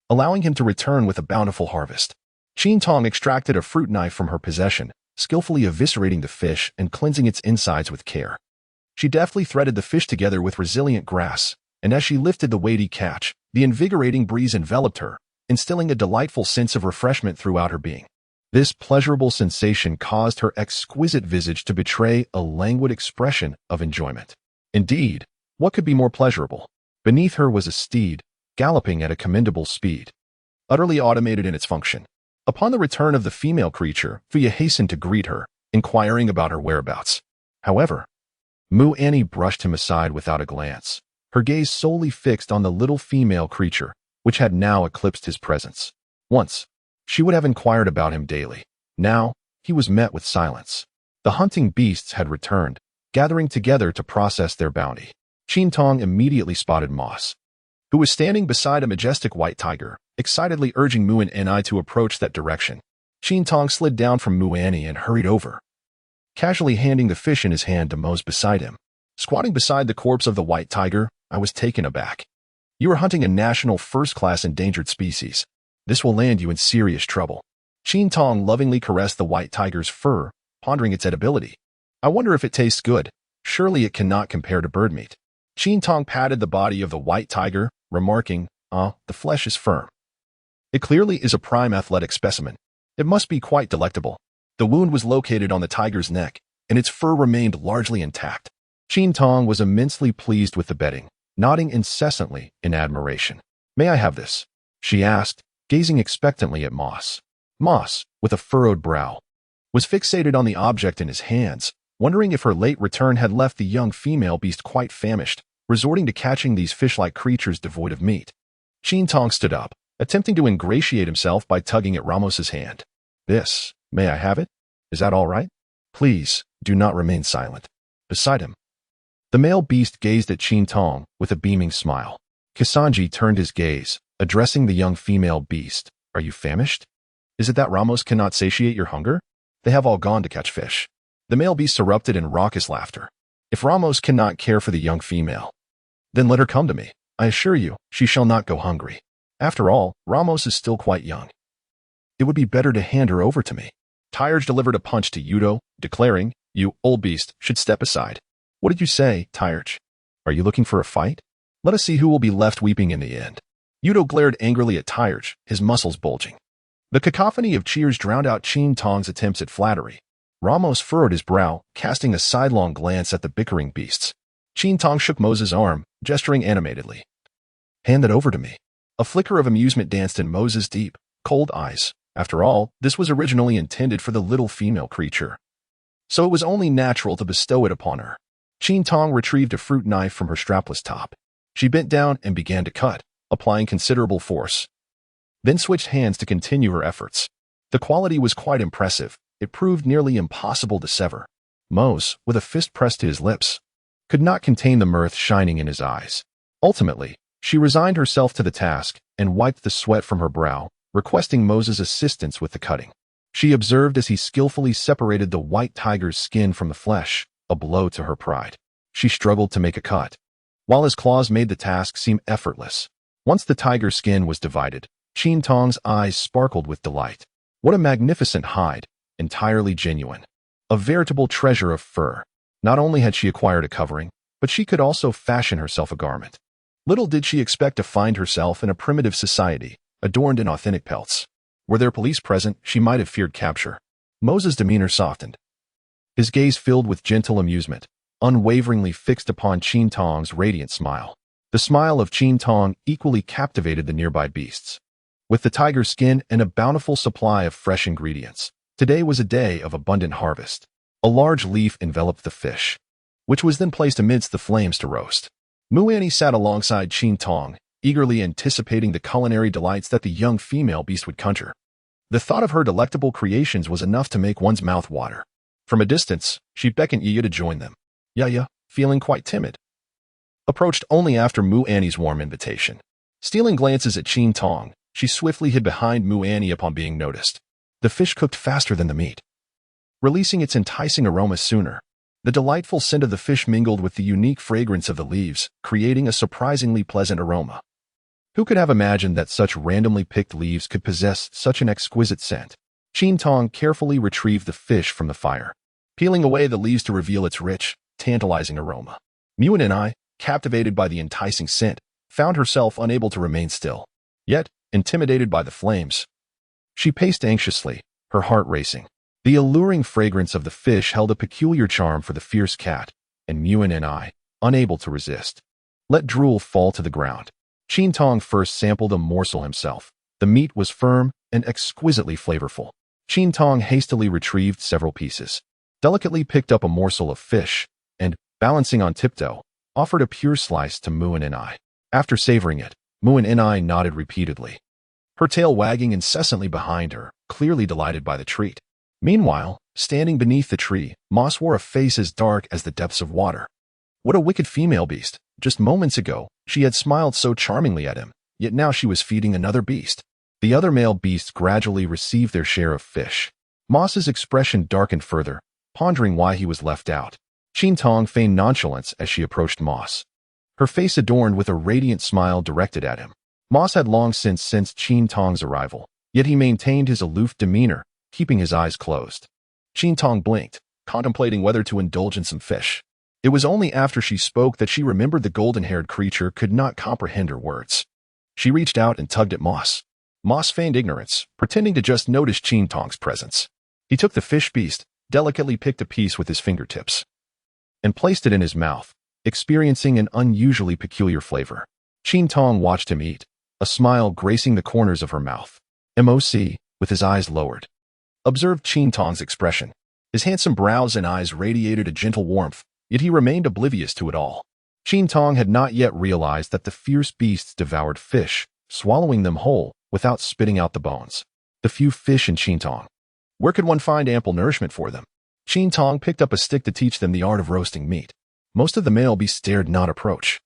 allowing him to return with a bountiful harvest. Qin Tong extracted a fruit knife from her possession, skillfully eviscerating the fish and cleansing its insides with care. She deftly threaded the fish together with resilient grass, and as she lifted the weighty catch, the invigorating breeze enveloped her, instilling a delightful sense of refreshment throughout her being. This pleasurable sensation caused her exquisite visage to betray a languid expression of enjoyment. Indeed, what could be more pleasurable? Beneath her was a steed, galloping at a commendable speed, utterly automated in its function. Upon the return of the female creature, Fuya hastened to greet her, inquiring about her whereabouts. However, Mu Annie brushed him aside without a glance, her gaze solely fixed on the little female creature, which had now eclipsed his presence. Once, she would have inquired about him daily. Now, he was met with silence. The hunting beasts had returned, gathering together to process their bounty. Qin Tong immediately spotted Moss, who was standing beside a majestic white tiger, excitedly urging Mu Annie to approach that direction. Qin Tong slid down from Mu Annie and hurried over, casually handing the fish in his hand to Mose beside him. Squatting beside the corpse of the white tiger, I was taken aback. You are hunting a national first-class endangered species. This will land you in serious trouble. Qin Tong lovingly caressed the white tiger's fur, pondering its edibility. I wonder if it tastes good. Surely it cannot compare to bird meat. Qin Tong patted the body of the white tiger, remarking, the flesh is firm. It clearly is a prime athletic specimen. It must be quite delectable. The wound was located on the tiger's neck, and its fur remained largely intact. Qin Tong was immensely pleased with the bedding, nodding incessantly in admiration. May I have this? She asked, gazing expectantly at Moss. Moss, with a furrowed brow, was fixated on the object in his hands, wondering if her late return had left the young female beast quite famished, resorting to catching these fish-like creatures devoid of meat. Qin Tong stood up, attempting to ingratiate himself by tugging at Ramos's hand. This, may I have it? Is that all right? Please, do not remain silent. Beside him, the male beast gazed at Qin Tong with a beaming smile. Kisanji turned his gaze, addressing the young female beast. Are you famished? Is it that Ramos cannot satiate your hunger? They have all gone to catch fish. The male beast erupted in raucous laughter. If Ramos cannot care for the young female, then let her come to me. I assure you, she shall not go hungry. After all, Ramos is still quite young. It would be better to hand her over to me. Tyrge delivered a punch to Yudo, declaring, You, old beast, should step aside. What did you say, Tyrge? Are you looking for a fight? Let us see who will be left weeping in the end. Yudo glared angrily at Tyrge, his muscles bulging. The cacophony of cheers drowned out Qin Tong's attempts at flattery. Ramos furrowed his brow, casting a sidelong glance at the bickering beasts. Qin Tong shook Moses' arm, gesturing animatedly. Hand that over to me. A flicker of amusement danced in Moses' deep, cold eyes. After all, this was originally intended for the little female creature, so it was only natural to bestow it upon her. Qin Tong retrieved a fruit knife from her strapless top. She bent down and began to cut, applying considerable force, then switched hands to continue her efforts. The quality was quite impressive. It proved nearly impossible to sever. Mose, with a fist pressed to his lips, could not contain the mirth shining in his eyes. Ultimately, she resigned herself to the task and wiped the sweat from her brow, requesting Moses' assistance with the cutting. She observed as he skillfully separated the white tiger's skin from the flesh, a blow to her pride. She struggled to make a cut, while his claws made the task seem effortless. Once the tiger's skin was divided, Qin Tong's eyes sparkled with delight. What a magnificent hide, entirely genuine. A veritable treasure of fur. Not only had she acquired a covering, but she could also fashion herself a garment. Little did she expect to find herself in a primitive society, adorned in authentic pelts. Were there police present, she might have feared capture. Moses' demeanor softened. His gaze filled with gentle amusement, unwaveringly fixed upon Qin Tong's radiant smile. The smile of Qin Tong equally captivated the nearby beasts. With the tiger's skin and a bountiful supply of fresh ingredients, today was a day of abundant harvest. A large leaf enveloped the fish, which was then placed amidst the flames to roast. Muani sat alongside Qin Tong, eagerly anticipating the culinary delights that the young female beast would conjure. The thought of her delectable creations was enough to make one's mouth water. From a distance, she beckoned Yiya to join them. Yiya, feeling quite timid, approached only after Muani's warm invitation. Stealing glances at Qin Tong, she swiftly hid behind Muani upon being noticed. The fish cooked faster than the meat, releasing its enticing aroma sooner. The delightful scent of the fish mingled with the unique fragrance of the leaves, creating a surprisingly pleasant aroma. Who could have imagined that such randomly picked leaves could possess such an exquisite scent? Qin Tong carefully retrieved the fish from the fire, peeling away the leaves to reveal its rich, tantalizing aroma. Muan and I, captivated by the enticing scent, found herself unable to remain still. Yet, intimidated by the flames, she paced anxiously, her heart racing. The alluring fragrance of the fish held a peculiar charm for the fierce cat, and Muan and I, unable to resist, let drool fall to the ground. Qin Tong first sampled a morsel himself. The meat was firm and exquisitely flavorful. Qin Tong hastily retrieved several pieces, delicately picked up a morsel of fish, and, balancing on tiptoe, offered a pure slice to Muan and I. After savoring it, Muan and I nodded repeatedly, her tail wagging incessantly behind her, clearly delighted by the treat. Meanwhile, standing beneath the tree, Moss wore a face as dark as the depths of water. What a wicked female beast! Just moments ago, she had smiled so charmingly at him, yet now she was feeding another beast. The other male beasts gradually received their share of fish. Moss's expression darkened further, pondering why he was left out. Qin Tong feigned nonchalance as she approached Moss, her face adorned with a radiant smile directed at him. Moss had long since sensed Qin Tong's arrival, yet he maintained his aloof demeanor, keeping his eyes closed. Qin Tong blinked, contemplating whether to indulge in some fish. It was only after she spoke that she remembered the golden-haired creature could not comprehend her words. She reached out and tugged at Moss. Moss feigned ignorance, pretending to just notice Qin Tong's presence. He took the fish beast, delicately picked a piece with his fingertips, and placed it in his mouth, experiencing an unusually peculiar flavor. Qin Tong watched him eat, a smile gracing the corners of her mouth. MOC, with his eyes lowered, observed Qin Tong's expression. His handsome brows and eyes radiated a gentle warmth, yet he remained oblivious to it all. Qin Tong had not yet realized that the fierce beasts devoured fish, swallowing them whole, without spitting out the bones. The few fish in Qin Tong. Where could one find ample nourishment for them? Qin Tong picked up a stick to teach them the art of roasting meat. Most of the male beasts dared not approach.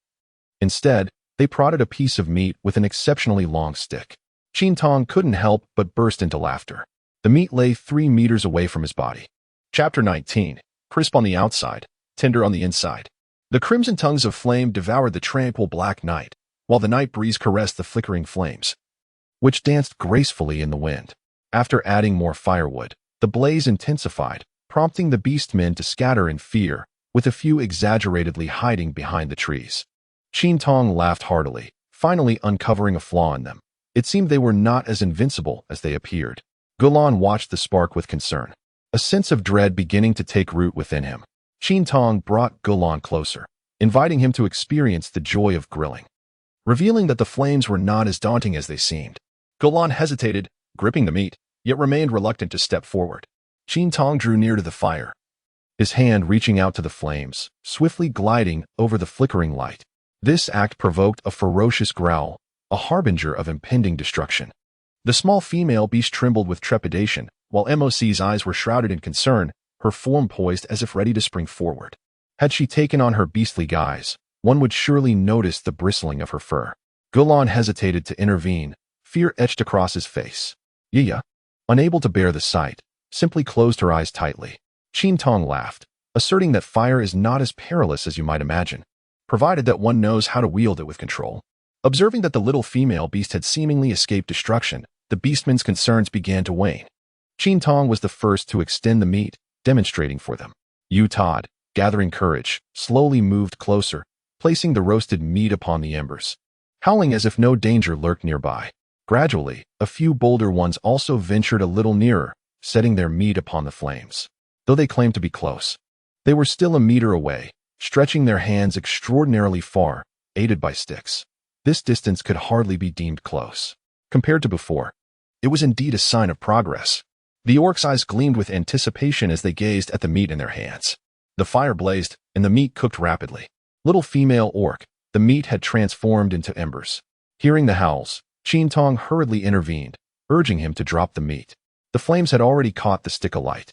Instead, they prodded a piece of meat with an exceptionally long stick. Qin Tong couldn't help but burst into laughter. The meat lay 3 meters away from his body. Chapter 19. Crisp on the outside, tender on the inside. The crimson tongues of flame devoured the tranquil black night, while the night breeze caressed the flickering flames, which danced gracefully in the wind. After adding more firewood, the blaze intensified, prompting the beastmen to scatter in fear, with a few exaggeratedly hiding behind the trees. Qin Tong laughed heartily, finally uncovering a flaw in them. It seemed they were not as invincible as they appeared. Gulan watched the spark with concern, a sense of dread beginning to take root within him. Qin Tong brought Gulan closer, inviting him to experience the joy of grilling, revealing that the flames were not as daunting as they seemed. Gulan hesitated, gripping the meat, yet remained reluctant to step forward. Qin Tong drew near to the fire, his hand reaching out to the flames, swiftly gliding over the flickering light. This act provoked a ferocious growl, a harbinger of impending destruction. The small female beast trembled with trepidation, while MOC's eyes were shrouded in concern, her form poised as if ready to spring forward. Had she taken on her beastly guise, one would surely notice the bristling of her fur. Gulan hesitated to intervene, fear etched across his face. Yiya, unable to bear the sight, simply closed her eyes tightly. Qin Tong laughed, asserting that fire is not as perilous as you might imagine, provided that one knows how to wield it with control. Observing that the little female beast had seemingly escaped destruction, the beastmen's concerns began to wane. Qin Tong was the first to extend the meat, demonstrating for them. Yu Todd, gathering courage, slowly moved closer, placing the roasted meat upon the embers, howling as if no danger lurked nearby. Gradually, a few bolder ones also ventured a little nearer, setting their meat upon the flames. Though they claimed to be close, they were still a meter away, stretching their hands extraordinarily far, aided by sticks. This distance could hardly be deemed close. Compared to before, it was indeed a sign of progress. The orcs' eyes gleamed with anticipation as they gazed at the meat in their hands. The fire blazed, and the meat cooked rapidly. Little female orc, the meat had transformed into embers. Hearing the howls, Qin Tong hurriedly intervened, urging him to drop the meat. The flames had already caught the stick alight.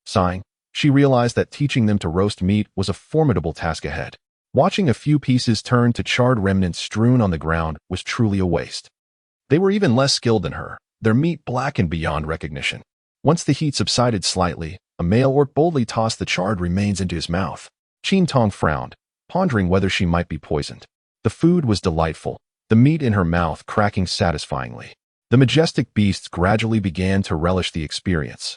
Sighing, she realized that teaching them to roast meat was a formidable task ahead. Watching a few pieces turn to charred remnants strewn on the ground was truly a waste. They were even less skilled than her, their meat blackened beyond recognition. Once the heat subsided slightly, a male orc boldly tossed the charred remains into his mouth. Qin Tong frowned, pondering whether she might be poisoned. The food was delightful, the meat in her mouth cracking satisfyingly. The majestic beasts gradually began to relish the experience,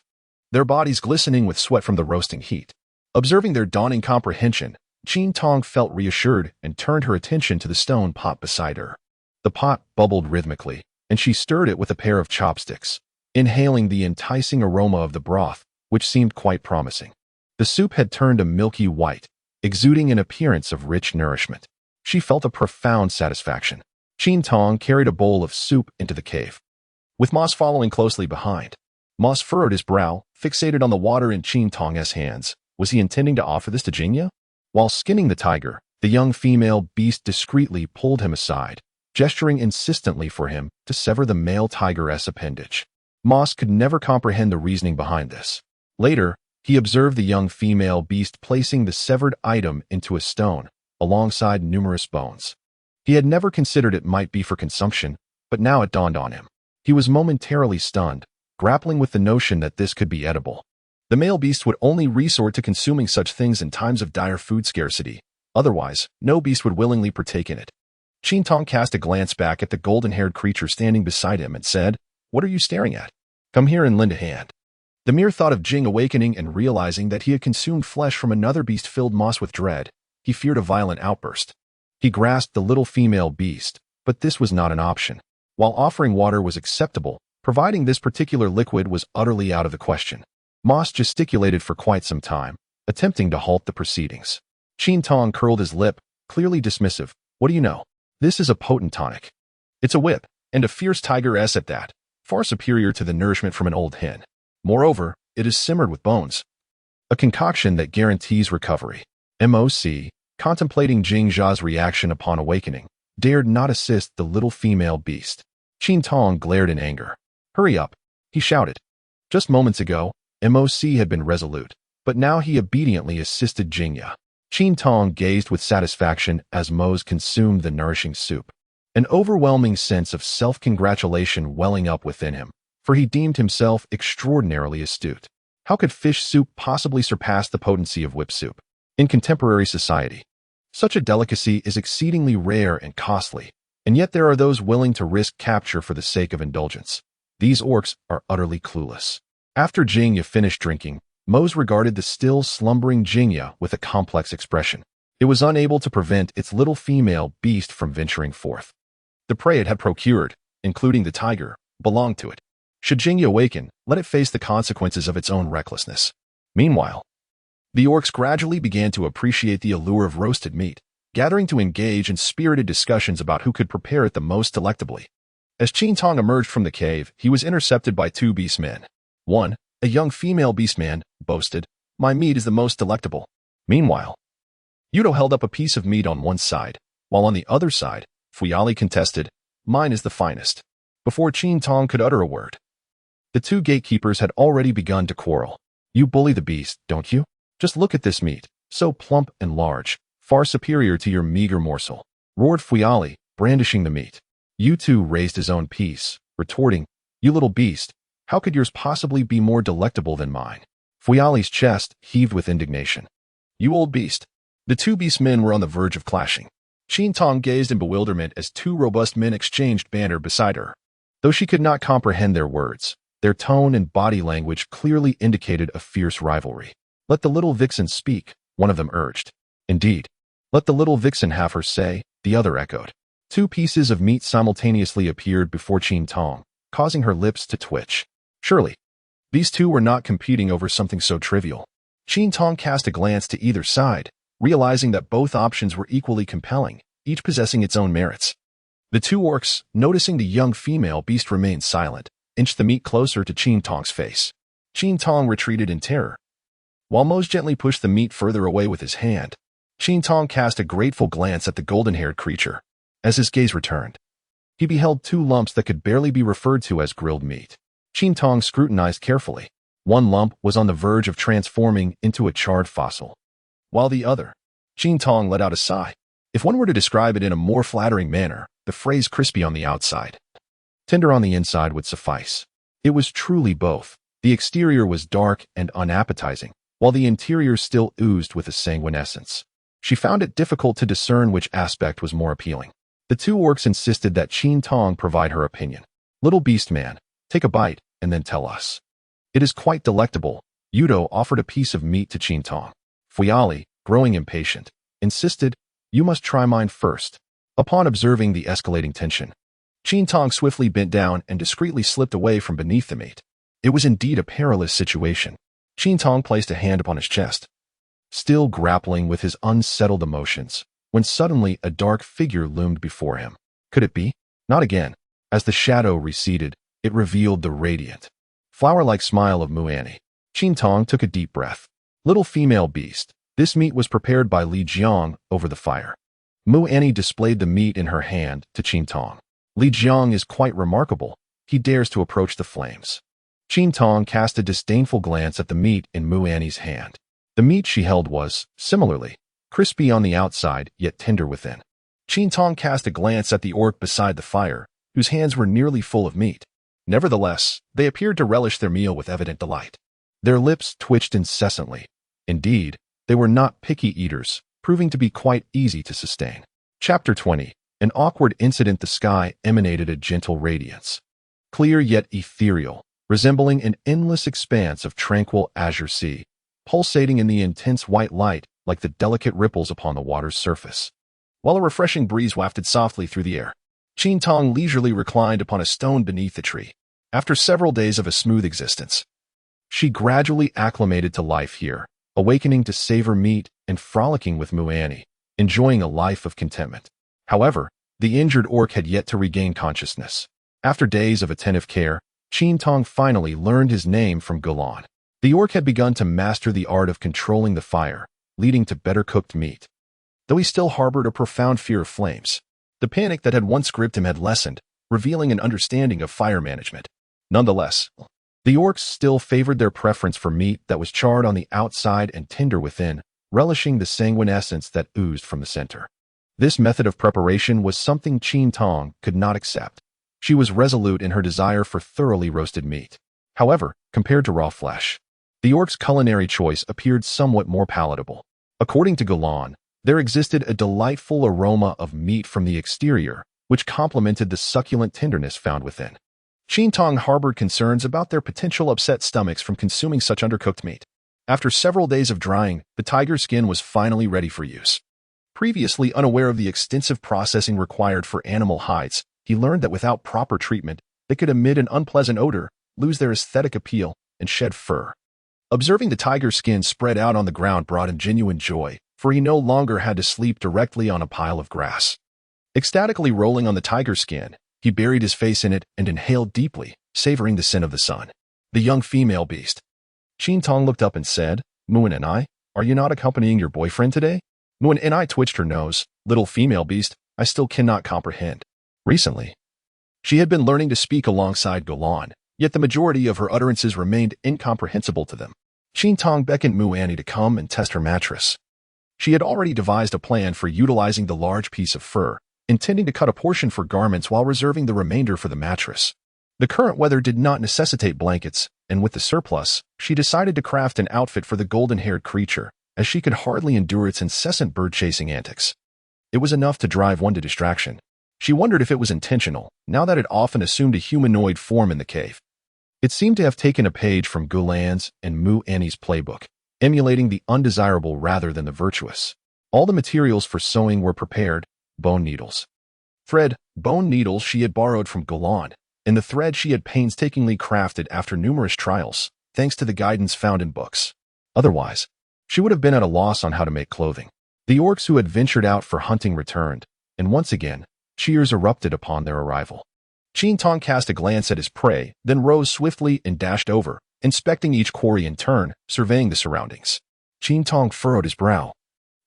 their bodies glistening with sweat from the roasting heat. Observing their dawning comprehension, Qin Tong felt reassured and turned her attention to the stone pot beside her. The pot bubbled rhythmically, and she stirred it with a pair of chopsticks, inhaling the enticing aroma of the broth, which seemed quite promising. The soup had turned a milky white, exuding an appearance of rich nourishment. She felt a profound satisfaction. Qin Tong carried a bowl of soup into the cave, with Moss following closely behind. Moss furrowed his brow, fixated on the water in Qin Tong's hands. Was he intending to offer this to Jingya? While skinning the tiger, the young female beast discreetly pulled him aside, gesturing insistently for him to sever the male tiger's appendage. Moss could never comprehend the reasoning behind this. Later, he observed the young female beast placing the severed item into a stone, alongside numerous bones. He had never considered it might be for consumption, but now it dawned on him. He was momentarily stunned, grappling with the notion that this could be edible. The male beast would only resort to consuming such things in times of dire food scarcity. Otherwise, no beast would willingly partake in it. Qin Tong cast a glance back at the golden-haired creature standing beside him and said, "What are you staring at? Come here and lend a hand." The mere thought of Jing awakening and realizing that he had consumed flesh from another beast filled Moss with dread. He feared a violent outburst. He grasped the little female beast, but this was not an option. While offering water was acceptable, providing this particular liquid was utterly out of the question. Moss gesticulated for quite some time, attempting to halt the proceedings. Qin Tong curled his lip, clearly dismissive. "What do you know? This is a potent tonic. It's a whip, and a fierce tiger-s at that, far superior to the nourishment from an old hen. Moreover, it is simmered with bones. A concoction that guarantees recovery." MOC, contemplating Jing Zha's reaction upon awakening, dared not assist the little female beast. Qin Tong glared in anger. "Hurry up," he shouted. Just moments ago, MOC had been resolute, but now he obediently assisted Jingya. Qin Tong gazed with satisfaction as Mose consumed the nourishing soup, an overwhelming sense of self-congratulation welling up within him, for he deemed himself extraordinarily astute. How could fish soup possibly surpass the potency of whip soup? In contemporary society, such a delicacy is exceedingly rare and costly, and yet there are those willing to risk capture for the sake of indulgence. These orcs are utterly clueless. After Jingya finished drinking, Mose regarded the still slumbering Jingya with a complex expression. It was unable to prevent its little female beast from venturing forth. The prey it had procured, including the tiger, belonged to it. Should Jingya awaken, let it face the consequences of its own recklessness. Meanwhile, the orcs gradually began to appreciate the allure of roasted meat, gathering to engage in spirited discussions about who could prepare it the most delectably. As Qin Tong emerged from the cave, he was intercepted by two beastmen. One, a young female beastman, boasted, "My meat is the most delectable." Meanwhile, Yudo held up a piece of meat on one side, while on the other side, Fuyali contested, "Mine is the finest." Before Qin Tong could utter a word, the two gatekeepers had already begun to quarrel. "You bully the beast, don't you? Just look at this meat, so plump and large, far superior to your meager morsel," roared Fuyali, brandishing the meat. Yutu raised his own piece, retorting, "You little beast, how could yours possibly be more delectable than mine?" Fuyali's chest heaved with indignation. "You old beast." The two beastmen were on the verge of clashing. Qin Tong gazed in bewilderment as two robust men exchanged banter beside her. Though she could not comprehend their words, their tone and body language clearly indicated a fierce rivalry. "Let the little vixen speak," one of them urged. "Indeed, let the little vixen have her say," the other echoed. Two pieces of meat simultaneously appeared before Qin Tong, causing her lips to twitch. Surely, these two were not competing over something so trivial. Qin Tong cast a glance to either side, realizing that both options were equally compelling, each possessing its own merits. The two orcs, noticing the young female beast remained silent, inched the meat closer to Qin Tong's face. Qin Tong retreated in terror, while Mose gently pushed the meat further away with his hand. Qin Tong cast a grateful glance at the golden-haired creature. As his gaze returned, he beheld two lumps that could barely be referred to as grilled meat. Qin Tong scrutinized carefully. One lump was on the verge of transforming into a charred fossil, while the other— Qin Tong let out a sigh. If one were to describe it in a more flattering manner, the phrase crispy on the outside, tender on the inside would suffice. It was truly both. The exterior was dark and unappetizing, while the interior still oozed with a sanguine essence. She found it difficult to discern which aspect was more appealing. The two orcs insisted that Qin Tong provide her opinion. "Little beastman, take a bite, and then tell us." "It is quite delectable." Yudo offered a piece of meat to Qin Tong. Fuyali, growing impatient, insisted, "You must try mine first." Upon observing the escalating tension, Qin Tong swiftly bent down and discreetly slipped away from beneath the meat. It was indeed a perilous situation. Qin Tong placed a hand upon his chest, still grappling with his unsettled emotions, when suddenly a dark figure loomed before him. Could it be? Not again. As the shadow receded, it revealed the radiant, flower-like smile of Muani. Qin Tong took a deep breath. "Little female beast." This meat was prepared by Li Jiang over the fire. Muani displayed the meat in her hand to Qin Tong. "Li Jiang is quite remarkable. He dares to approach the flames." Qin Tong cast a disdainful glance at the meat in Muani's hand. The meat she held was, similarly, crispy on the outside, yet tender within. Qin Tong cast a glance at the orc beside the fire, whose hands were nearly full of meat. Nevertheless, they appeared to relish their meal with evident delight. Their lips twitched incessantly. Indeed, they were not picky eaters, proving to be quite easy to sustain. Chapter 20. An awkward incident. The sky emanated a gentle radiance, clear yet ethereal, resembling an endless expanse of tranquil azure sea, pulsating in the intense white light like the delicate ripples upon the water's surface. While a refreshing breeze wafted softly through the air, Qin Tong leisurely reclined upon a stone beneath the tree. After several days of a smooth existence, she gradually acclimated to life here, awakening to savor meat and frolicking with Muani, enjoying a life of contentment. However, the injured orc had yet to regain consciousness. After days of attentive care, Qin Tong finally learned his name from Gulan. The orc had begun to master the art of controlling the fire, leading to better cooked meat. Though he still harbored a profound fear of flames, the panic that had once gripped him had lessened, revealing an understanding of fire management. Nonetheless, the orcs still favored their preference for meat that was charred on the outside and tender within, relishing the sanguine essence that oozed from the center. This method of preparation was something Qin Tong could not accept. She was resolute in her desire for thoroughly roasted meat. However, compared to raw flesh, the orc's culinary choice appeared somewhat more palatable. According to Gulan, there existed a delightful aroma of meat from the exterior, which complemented the succulent tenderness found within. Qin Tong harbored concerns about their potential upset stomachs from consuming such undercooked meat. After several days of drying, the tiger skin was finally ready for use. Previously unaware of the extensive processing required for animal hides, he learned that without proper treatment, they could emit an unpleasant odor, lose their aesthetic appeal, and shed fur. Observing the tiger skin spread out on the ground brought him genuine joy, for he no longer had to sleep directly on a pile of grass. Ecstatically rolling on the tiger skin, he buried his face in it and inhaled deeply, savoring the scent of the sun. The young female beast. Qin Tong looked up and said, "Muan and I, are you not accompanying your boyfriend today?" Muan and I twitched her nose. "Little female beast, I still cannot comprehend." Recently, she had been learning to speak alongside Gulan, yet the majority of her utterances remained incomprehensible to them. Qin Tong beckoned Muani to come and test her mattress. She had already devised a plan for utilizing the large piece of fur, intending to cut a portion for garments while reserving the remainder for the mattress. The current weather did not necessitate blankets, and with the surplus, she decided to craft an outfit for the golden-haired creature, as she could hardly endure its incessant bird-chasing antics. It was enough to drive one to distraction. She wondered if it was intentional, now that it often assumed a humanoid form in the cave. It seemed to have taken a page from Gulan's and Muani's playbook, emulating the undesirable rather than the virtuous. All the materials for sewing were prepared: bone needles, thread, bone needles she had borrowed from Golan, and the thread she had painstakingly crafted after numerous trials, thanks to the guidance found in books. Otherwise, she would have been at a loss on how to make clothing. The orcs who had ventured out for hunting returned, and once again, cheers erupted upon their arrival. Qin Tong cast a glance at his prey, then rose swiftly and dashed over, inspecting each quarry in turn, surveying the surroundings. Qin Tong furrowed his brow,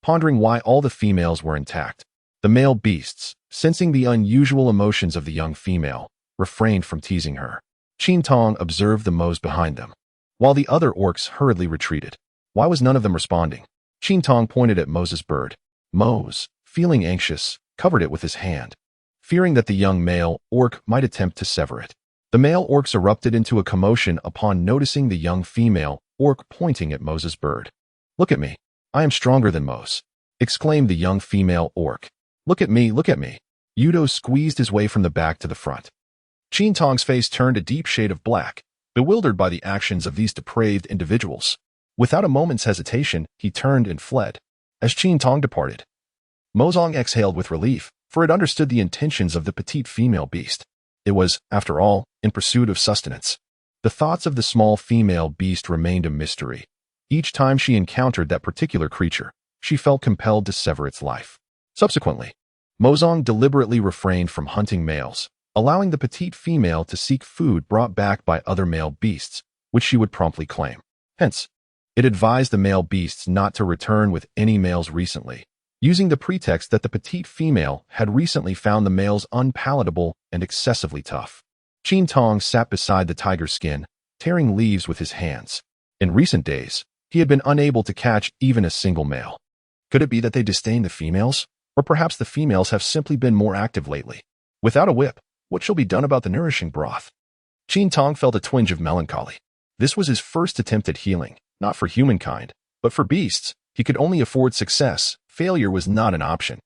pondering why all the females were intact. The male beasts, sensing the unusual emotions of the young female, refrained from teasing her. Qin Tong observed the mows behind them, while the other orcs hurriedly retreated. Why was none of them responding? Qin Tong pointed at Moses' bird. Mose, feeling anxious, covered it with his hand, fearing that the young male orc might attempt to sever it. The male orcs erupted into a commotion upon noticing the young female orc pointing at Moses' bird. "Look at me. I am stronger than Mose," exclaimed the young female orc. "Look at me, look at me." Udo squeezed his way from the back to the front. Qin Tong's face turned a deep shade of black, bewildered by the actions of these depraved individuals. Without a moment's hesitation, he turned and fled. As Qin Tong departed, Mozong exhaled with relief, for it understood the intentions of the petite female beast. It was, after all, in pursuit of sustenance. The thoughts of the small female beast remained a mystery. Each time she encountered that particular creature, she felt compelled to sever its life. Subsequently, Mozong deliberately refrained from hunting males, allowing the petite female to seek food brought back by other male beasts, which she would promptly claim. Hence, it advised the male beasts not to return with any males recently, using the pretext that the petite female had recently found the males unpalatable and excessively tough. Qin Tong sat beside the tiger skin, tearing leaves with his hands. In recent days, he had been unable to catch even a single male. Could it be that they disdain the females? Or perhaps the females have simply been more active lately. Without a whip, what shall be done about the nourishing broth? Qin Tong felt a twinge of melancholy. This was his first attempt at healing, not for humankind, but for beasts. He could only afford success. Failure was not an option.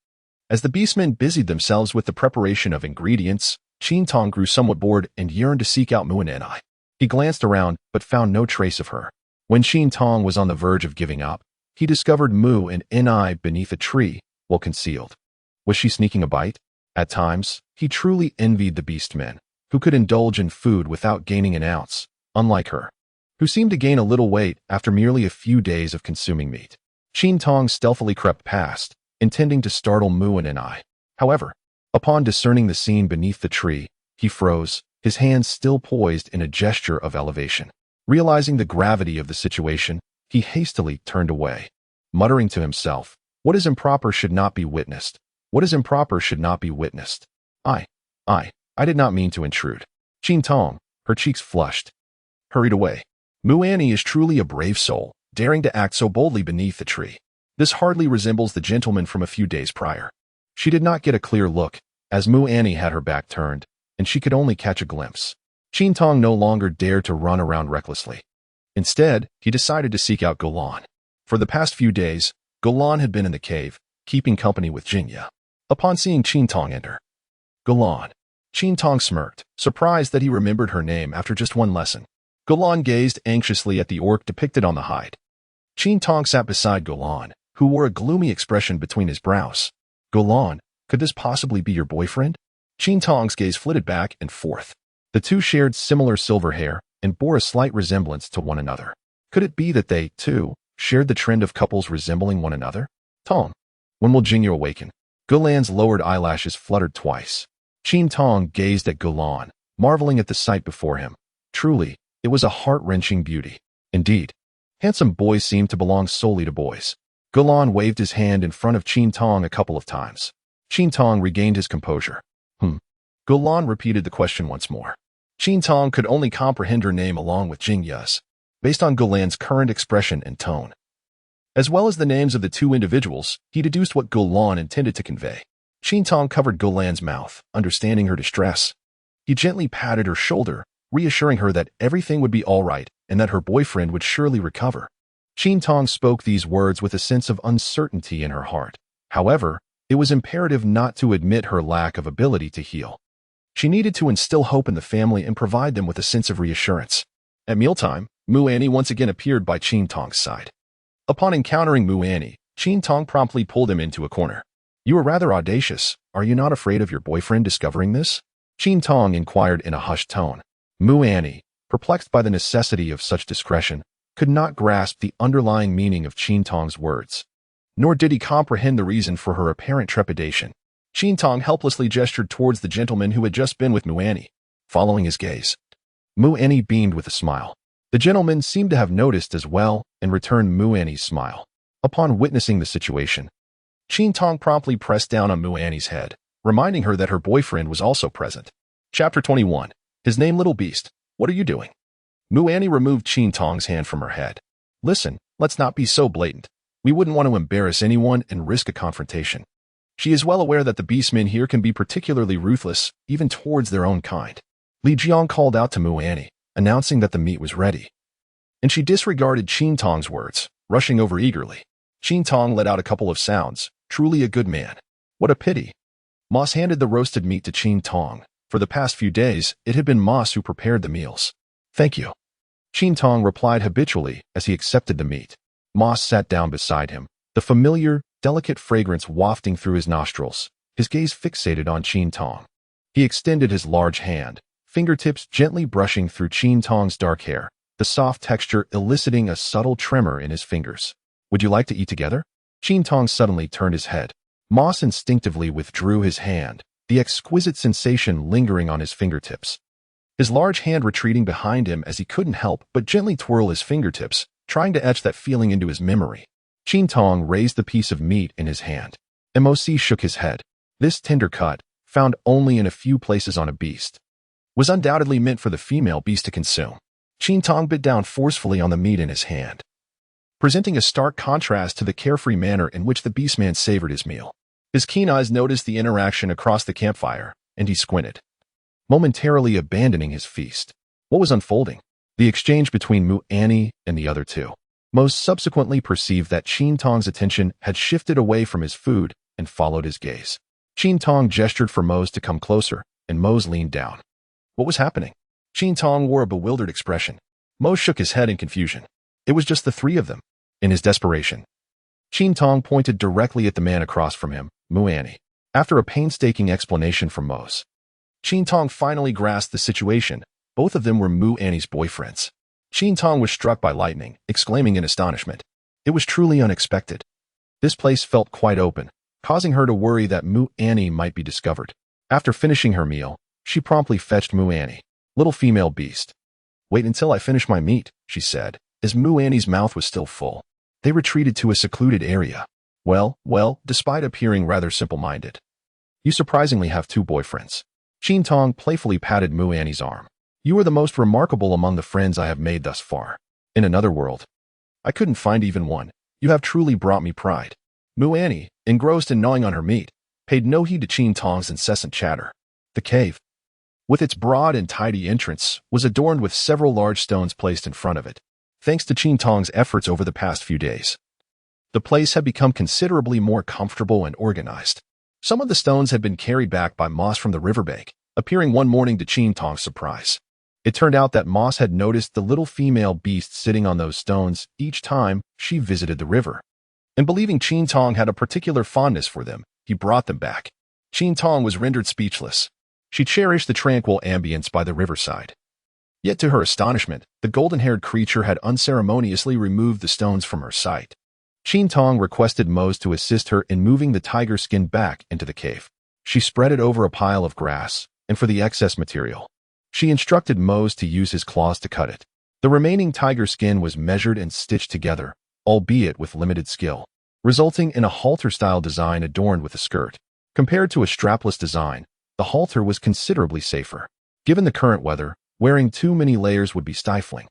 As the beastmen busied themselves with the preparation of ingredients, Qin Tong grew somewhat bored and yearned to seek out Mu and Enai. He glanced around, but found no trace of her. When Qin Tong was on the verge of giving up, he discovered Mu and Enai beneath a tree, well concealed. Was she sneaking a bite? At times, he truly envied the beastmen, who could indulge in food without gaining an ounce, unlike her, who seemed to gain a little weight after merely a few days of consuming meat. Qin Tong stealthily crept past, intending to startle Mu and Enai. However, upon discerning the scene beneath the tree, he froze, his hands still poised in a gesture of elevation. Realizing the gravity of the situation, he hastily turned away, muttering to himself, "What is improper should not be witnessed. What is improper should not be witnessed. I did not mean to intrude." Qin Tong, her cheeks flushed, hurried away. Mu Annie is truly a brave soul, daring to act so boldly beneath the tree. This hardly resembles the gentleman from a few days prior. She did not get a clear look, as Mu Annie had her back turned, and she could only catch a glimpse. Qin Tong no longer dared to run around recklessly. Instead, he decided to seek out Golan. For the past few days, Golan had been in the cave, keeping company with Jingya. Upon seeing Qin Tong enter, Golan. Qin Tong smirked, surprised that he remembered her name after just one lesson. Golan gazed anxiously at the orc depicted on the hide. Qin Tong sat beside Golan, who wore a gloomy expression between his brows. "Golan, could this possibly be your boyfriend?" Qin Tong's gaze flitted back and forth. The two shared similar silver hair and bore a slight resemblance to one another. Could it be that they, too, shared the trend of couples resembling one another? Tong, when will Jingyu awaken? Golan's lowered eyelashes fluttered twice. Qin Tong gazed at Golan, marveling at the sight before him. Truly, it was a heart-wrenching beauty. Indeed, handsome boys seemed to belong solely to boys. Golan waved his hand in front of Qin Tong a couple of times. Qin Tong regained his composure. Golan repeated the question once more. Qin Tong could only comprehend her name along with Jingyu's, based on Golan's current expression and tone. As well as the names of the two individuals, he deduced what Golan intended to convey. Qin Tong covered Golan's mouth, understanding her distress. He gently patted her shoulder, reassuring her that everything would be all right and that her boyfriend would surely recover. Qin Tong spoke these words with a sense of uncertainty in her heart. However, it was imperative not to admit her lack of ability to heal. She needed to instill hope in the family and provide them with a sense of reassurance. At mealtime, Mu Annie once again appeared by Qin Tong's side. Upon encountering Mu Annie, Qin Tong promptly pulled him into a corner. "You were rather audacious. are you not afraid of your boyfriend discovering this? Qin Tong inquired in a hushed tone. Mu Annie, perplexed by the necessity of such discretion, could not grasp the underlying meaning of Qin Tong's words. Nor did he comprehend the reason for her apparent trepidation. Qin Tong helplessly gestured towards the gentleman who had just been with Mu Annie, following his gaze. Mu Annie beamed with a smile. The gentleman seemed to have noticed as well and returned Mu Annie's smile. Upon witnessing the situation, Qin Tong promptly pressed down on Mu Annie's head, reminding her that her boyfriend was also present. Chapter 21. His name Little Beast. What are you doing? Mu Annie removed Qin Tong's hand from her head. Listen, let's not be so blatant. We wouldn't want to embarrass anyone and risk a confrontation. She is well aware that the beastmen here can be particularly ruthless, even towards their own kind. Li Jiang called out to Mu Annie, announcing that the meat was ready. And she disregarded Qin Tong's words, rushing over eagerly. Qin Tong let out a couple of sounds. Truly a good man. What a pity. Moss handed the roasted meat to Qin Tong. For the past few days, it had been Moss who prepared the meals. Thank you. Qin Tong replied habitually as he accepted the meat. Moss sat down beside him, the familiar, delicate fragrance wafting through his nostrils, his gaze fixated on Qin Tong. He extended his large hand, fingertips gently brushing through Qin Tong's dark hair, the soft texture eliciting a subtle tremor in his fingers. Would you like to eat together? Qin Tong suddenly turned his head. Moss instinctively withdrew his hand, the exquisite sensation lingering on his fingertips. His large hand retreating behind him as he couldn't help but gently twirl his fingertips, trying to etch that feeling into his memory. Qin Tong raised the piece of meat in his hand. MOC shook his head. This tender cut, found only in a few places on a beast, was undoubtedly meant for the female beast to consume. Qin Tong bit down forcefully on the meat in his hand, presenting a stark contrast to the carefree manner in which the beastman savored his meal. His keen eyes noticed the interaction across the campfire, and he squinted, momentarily abandoning his feast. What was unfolding? The exchange between Mu Annie and the other two. Mose subsequently perceived that Qin Tong's attention had shifted away from his food and followed his gaze. Qin Tong gestured for Mose to come closer, and Mose leaned down. What was happening? Qin Tong wore a bewildered expression. Mose shook his head in confusion. It was just the three of them. In his desperation, Qin Tong pointed directly at the man across from him, Mu Annie. After a painstaking explanation from Mose, Qin Tong finally grasped the situation. Both of them were Mu Annie's boyfriends. Qin Tong was struck by lightning, exclaiming in astonishment. It was truly unexpected. This place felt quite open, causing her to worry that Mu Annie might be discovered. After finishing her meal, she promptly fetched Mu Annie. Little female beast. Wait until I finish my meat, she said, as Mu Annie's mouth was still full. They retreated to a secluded area. Well, despite appearing rather simple-minded, you surprisingly have two boyfriends. Qin Tong playfully patted Mu Annie's arm. You are the most remarkable among the friends I have made thus far. In another world, I couldn't find even one. You have truly brought me pride. Mu Annie, engrossed in gnawing on her meat, paid no heed to Qin Tong's incessant chatter. The cave, with its broad and tidy entrance, was adorned with several large stones placed in front of it. Thanks to Qin Tong's efforts over the past few days, the place had become considerably more comfortable and organized. Some of the stones had been carried back by Moss from the riverbank, appearing one morning to Qin Tong's surprise. It turned out that Moss had noticed the little female beast sitting on those stones each time she visited the river. And believing Qin Tong had a particular fondness for them, he brought them back. Qin Tong was rendered speechless. She cherished the tranquil ambience by the riverside. Yet to her astonishment, the golden-haired creature had unceremoniously removed the stones from her sight. Qin Tong requested Mose to assist her in moving the tiger skin back into the cave. She spread it over a pile of grass, and for the excess material, she instructed Mose to use his claws to cut it. The remaining tiger skin was measured and stitched together, albeit with limited skill, resulting in a halter-style design adorned with a skirt. Compared to a strapless design, the halter was considerably safer. Given the current weather, wearing too many layers would be stifling.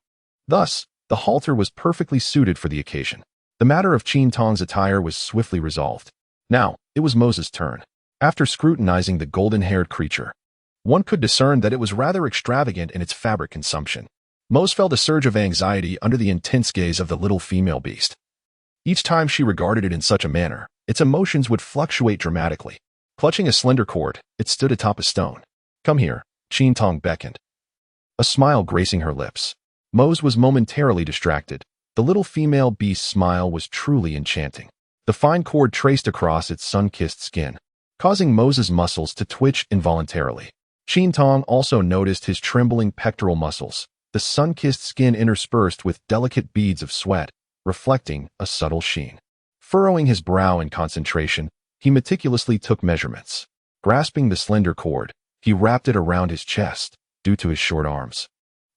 Thus, the halter was perfectly suited for the occasion. The matter of Qin Tong's attire was swiftly resolved. Now, it was Mose's turn. After scrutinizing the golden-haired creature, one could discern that it was rather extravagant in its fabric consumption. Mose felt a surge of anxiety under the intense gaze of the little female beast. Each time she regarded it in such a manner, its emotions would fluctuate dramatically. Clutching a slender cord, it stood atop a stone. Come here, Qin Tong beckoned, a smile gracing her lips. Mose was momentarily distracted. The little female beast's smile was truly enchanting. The fine cord traced across its sun-kissed skin, causing Moses' muscles to twitch involuntarily. Qin Tong also noticed his trembling pectoral muscles, the sun-kissed skin interspersed with delicate beads of sweat, reflecting a subtle sheen. Furrowing his brow in concentration, he meticulously took measurements. Grasping the slender cord, he wrapped it around his chest, due to his short arms.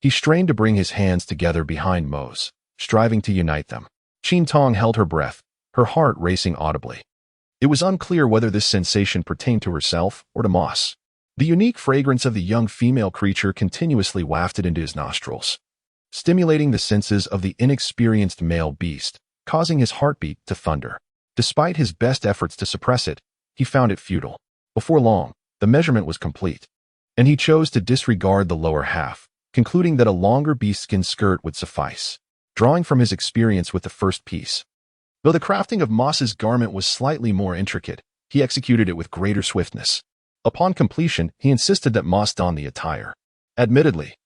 He strained to bring his hands together behind Mo's, striving to unite them. Qin Tong held her breath, her heart racing audibly. It was unclear whether this sensation pertained to herself or to Moss. The unique fragrance of the young female creature continuously wafted into his nostrils, stimulating the senses of the inexperienced male beast, causing his heartbeat to thunder. Despite his best efforts to suppress it, he found it futile. Before long, the measurement was complete, and he chose to disregard the lower half, concluding that a longer beastskin skirt would suffice, drawing from his experience with the first piece. Though the crafting of Moss's garment was slightly more intricate, he executed it with greater swiftness. Upon completion, he insisted that Moss don the attire. Admittedly,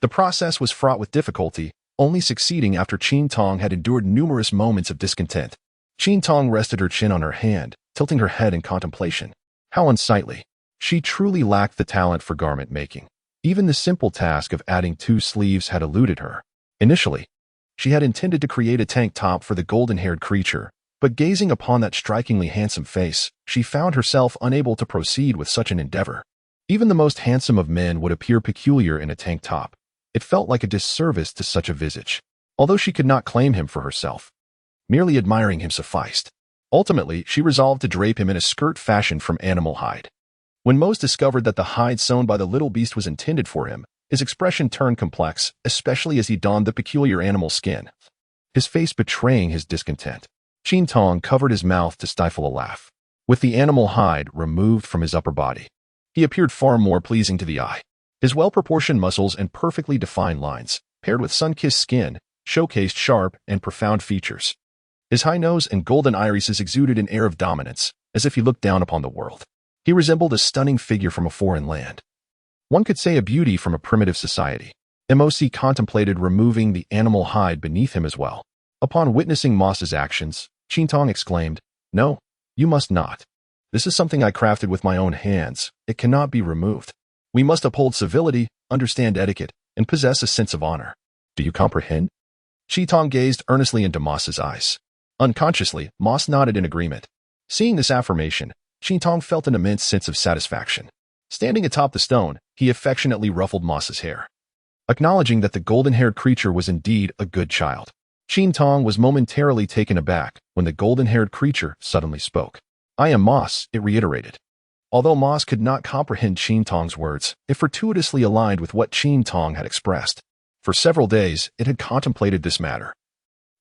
the process was fraught with difficulty, only succeeding after Qin Tong had endured numerous moments of discontent. Qin Tong rested her chin on her hand, tilting her head in contemplation. How unsightly. She truly lacked the talent for garment making. Even the simple task of adding 2 sleeves had eluded her. Initially, she had intended to create a tank top for the golden-haired creature, but gazing upon that strikingly handsome face, she found herself unable to proceed with such an endeavor. Even the most handsome of men would appear peculiar in a tank top. It felt like a disservice to such a visage. Although she could not claim him for herself, merely admiring him sufficed. Ultimately, she resolved to drape him in a skirt fashioned from animal hide. When Mose discovered that the hide sewn by the little beast was intended for him, his expression turned complex, especially as he donned the peculiar animal skin, his face betraying his discontent. Qin Tong covered his mouth to stifle a laugh. With the animal hide removed from his upper body, he appeared far more pleasing to the eye. His well-proportioned muscles and perfectly defined lines, paired with sun-kissed skin, showcased sharp and profound features. His high nose and golden irises exuded an air of dominance, as if he looked down upon the world. He resembled a stunning figure from a foreign land. One could say a beauty from a primitive society. MOC contemplated removing the animal hide beneath him as well. Upon witnessing Moss's actions, Qin Tong exclaimed, "No, you must not. This is something I crafted with my own hands. It cannot be removed. We must uphold civility, understand etiquette, and possess a sense of honor. Do you comprehend?" Qin Tong gazed earnestly into Moss's eyes. Unconsciously, Moss nodded in agreement. Seeing this affirmation, Qin Tong felt an immense sense of satisfaction. Standing atop the stone, he affectionately ruffled Moss's hair, acknowledging that the golden-haired creature was indeed a good child. Qin Tong was momentarily taken aback when the golden-haired creature suddenly spoke. "I am Moss," it reiterated. Although Moss could not comprehend Qin Tong's words, it fortuitously aligned with what Qin Tong had expressed. For several days, it had contemplated this matter.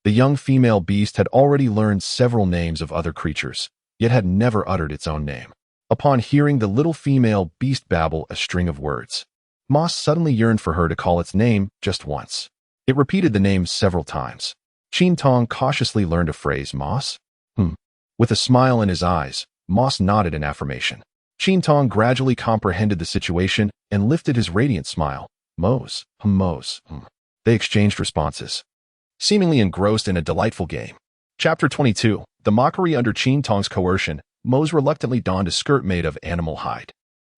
The young female beast had already learned several names of other creatures, yet had never uttered its own name. Upon hearing the little female beast babble a string of words, Moss suddenly yearned for her to call its name just once. It repeated the name several times. Qin Tong cautiously learned a phrase, "Moss?" With a smile in his eyes, Moss nodded in affirmation. Qin Tong gradually comprehended the situation and lifted his radiant smile. "Mose, Mose." They exchanged responses, seemingly engrossed in a delightful game. Chapter 22. The mockery under Qin Tong's coercion, Mose reluctantly donned a skirt made of animal hide.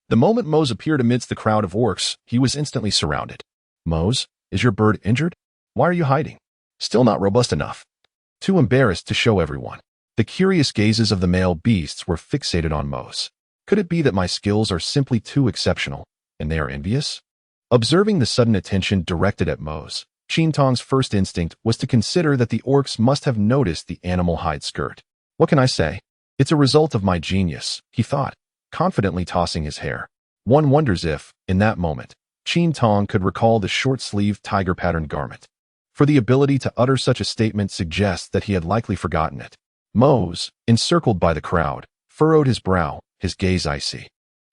The moment Mose appeared amidst the crowd of orcs, he was instantly surrounded. "Mose, is your bird injured? Why are you hiding? Still not robust enough?" Too embarrassed to show everyone. The curious gazes of the male beasts were fixated on Mose. Could it be that my skills are simply too exceptional, and they are envious? Observing the sudden attention directed at Mose, Qin Tong's first instinct was to consider that the orcs must have noticed the animal hide skirt. What can I say? It's a result of my genius, he thought, confidently tossing his hair. One wonders if, in that moment, Qin Tong could recall the short-sleeved tiger-patterned garment. For the ability to utter such a statement suggests that he had likely forgotten it. Mose, encircled by the crowd, furrowed his brow, his gaze icy.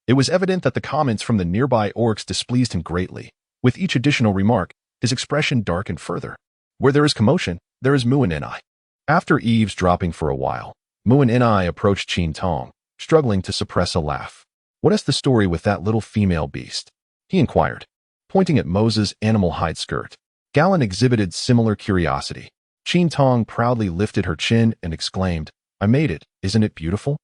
It was evident that the comments from the nearby orcs displeased him greatly. With each additional remark, his expression darkened further. Where there is commotion, there is Muin-in-I. After eavesdropping for a while, Muin-in-I approached Qin Tong, struggling to suppress a laugh. "What is the story with that little female beast?" he inquired, pointing at Mose's animal hide skirt. Galen exhibited similar curiosity. Qin Tong proudly lifted her chin and exclaimed, "I made it, isn't it beautiful?"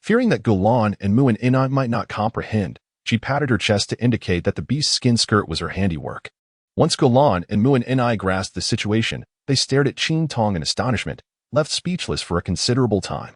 Fearing that Gulan and Muin Inai might not comprehend, she patted her chest to indicate that the beast's skin skirt was her handiwork. Once Gulan and Muin Inai grasped the situation, they stared at Qin Tong in astonishment, left speechless for a considerable time.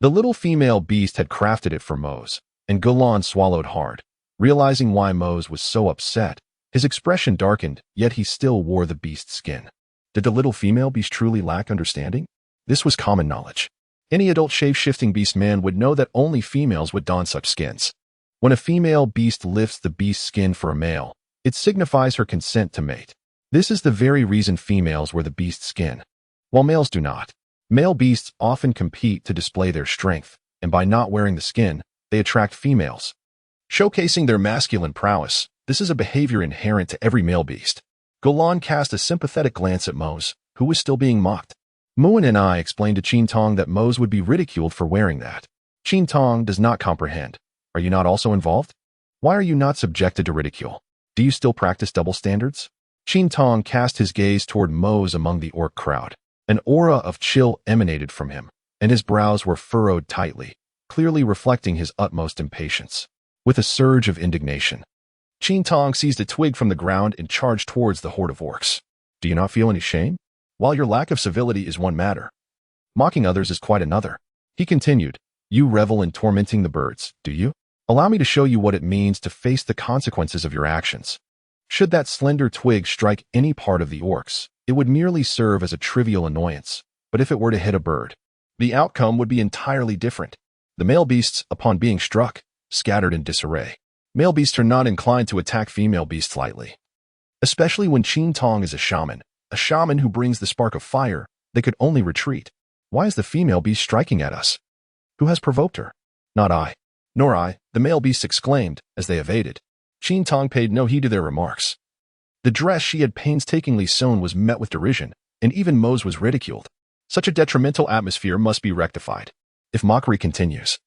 The little female beast had crafted it for Mose, and Gulan swallowed hard. Realizing why Mose was so upset, his expression darkened, yet he still wore the beast's skin. Did the little female beast truly lack understanding? This was common knowledge. Any adult shape-shifting beastman would know that only females would don such skins. When a female beast lifts the beast's skin for a male, it signifies her consent to mate. This is the very reason females wear the beast's skin, while males do not. Male beasts often compete to display their strength, and by not wearing the skin, they attract females, showcasing their masculine prowess. This is a behavior inherent to every male beast. Gulan cast a sympathetic glance at Mose, who was still being mocked. Muin and I explained to Qin Tong that Mose would be ridiculed for wearing that. Qin Tong does not comprehend. Are you not also involved? Why are you not subjected to ridicule? Do you still practice double standards? Qin Tong cast his gaze toward Mose among the orc crowd. An aura of chill emanated from him, and his brows were furrowed tightly, clearly reflecting his utmost impatience. With a surge of indignation, Qin Tong seized a twig from the ground and charged towards the horde of orcs. Do you not feel any shame? While your lack of civility is one matter, mocking others is quite another. He continued, you revel in tormenting the birds, do you? Allow me to show you what it means to face the consequences of your actions. Should that slender twig strike any part of the orcs, it would merely serve as a trivial annoyance, but if it were to hit a bird, the outcome would be entirely different. The male beasts, upon being struck, scattered in disarray. Male beasts are not inclined to attack female beasts lightly. Especially when Qin Tong is a shaman who brings the spark of fire, they could only retreat. Why is the female beast striking at us? Who has provoked her? Not I. Nor I, the male beast exclaimed, as they evaded. Qin Tong paid no heed to their remarks. The dress she had painstakingly sewn was met with derision, and even Mose was ridiculed. Such a detrimental atmosphere must be rectified. If mockery continues,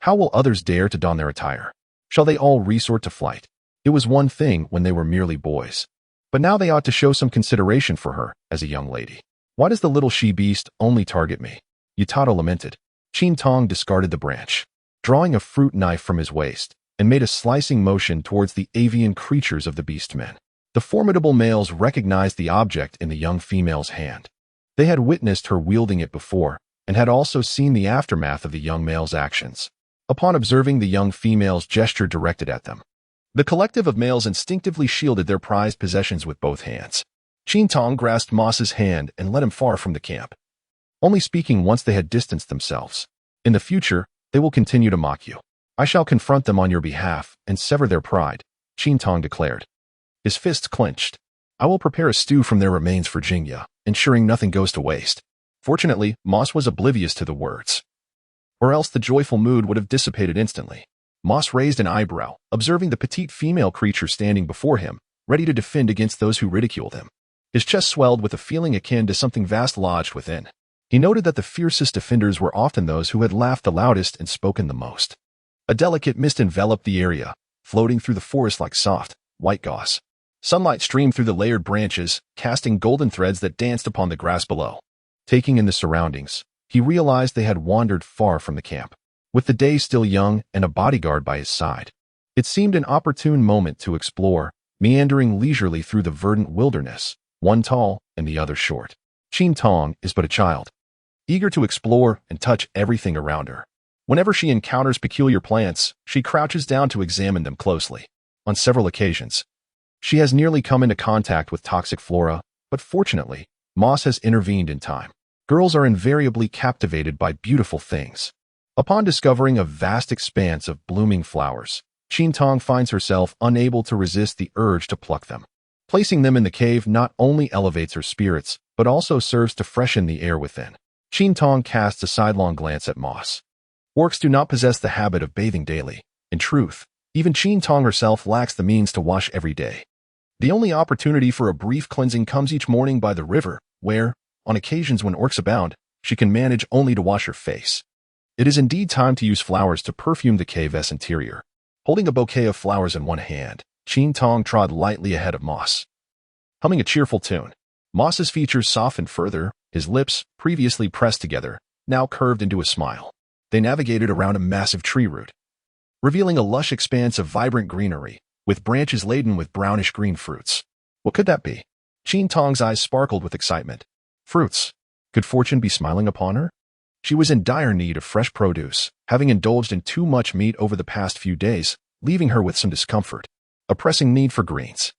how will others dare to don their attire? Shall they all resort to flight? It was one thing when they were merely boys, but now they ought to show some consideration for her as a young lady. Why does the little she-beast only target me? Yutato lamented. Qin Tong discarded the branch, drawing a fruit knife from his waist, and made a slicing motion towards the avian creatures of the beastmen. The formidable males recognized the object in the young female's hand. They had witnessed her wielding it before, and had also seen the aftermath of the young male's actions. Upon observing the young female's gesture directed at them, the collective of males instinctively shielded their prized possessions with both hands. Qin Tong grasped Moss's hand and led him far from the camp, only speaking once they had distanced themselves. In the future, they will continue to mock you. I shall confront them on your behalf and sever their pride, Qin Tong declared. His fists clenched. I will prepare a stew from their remains for Jingya, ensuring nothing goes to waste. Fortunately, Moss was oblivious to the words, or else the joyful mood would have dissipated instantly. Moss raised an eyebrow, observing the petite female creature standing before him, ready to defend against those who ridiculed him. His chest swelled with a feeling akin to something vast lodged within. He noted that the fiercest defenders were often those who had laughed the loudest and spoken the most. A delicate mist enveloped the area, floating through the forest like soft, white gauze. Sunlight streamed through the layered branches, casting golden threads that danced upon the grass below. Taking in the surroundings, he realized they had wandered far from the camp. With the day still young and a bodyguard by his side, it seemed an opportune moment to explore, meandering leisurely through the verdant wilderness, one tall and the other short. Qin Tong is but a child, eager to explore and touch everything around her. Whenever she encounters peculiar plants, she crouches down to examine them closely. On several occasions, she has nearly come into contact with toxic flora, but fortunately, Moss has intervened in time. Girls are invariably captivated by beautiful things. Upon discovering a vast expanse of blooming flowers, Qin Tong finds herself unable to resist the urge to pluck them. Placing them in the cave not only elevates her spirits, but also serves to freshen the air within. Qin Tong casts a sidelong glance at Moss. Orcs do not possess the habit of bathing daily. In truth, even Qin Tong herself lacks the means to wash every day. The only opportunity for a brief cleansing comes each morning by the river, where, on occasions when orcs abound, she can manage only to wash her face. It is indeed time to use flowers to perfume the cave's interior. Holding a bouquet of flowers in one hand, Qin Tong trod lightly ahead of Moss, humming a cheerful tune. Moss's features softened further, his lips, previously pressed together, now curved into a smile. they navigated around a massive tree root, revealing a lush expanse of vibrant greenery, with branches laden with brownish-green fruits. What could that be? Qin Tong's eyes sparkled with excitement. Fruits. Could fortune be smiling upon her? She was in dire need of fresh produce, having indulged in too much meat over the past few days, leaving her with some discomfort. A pressing need for greens.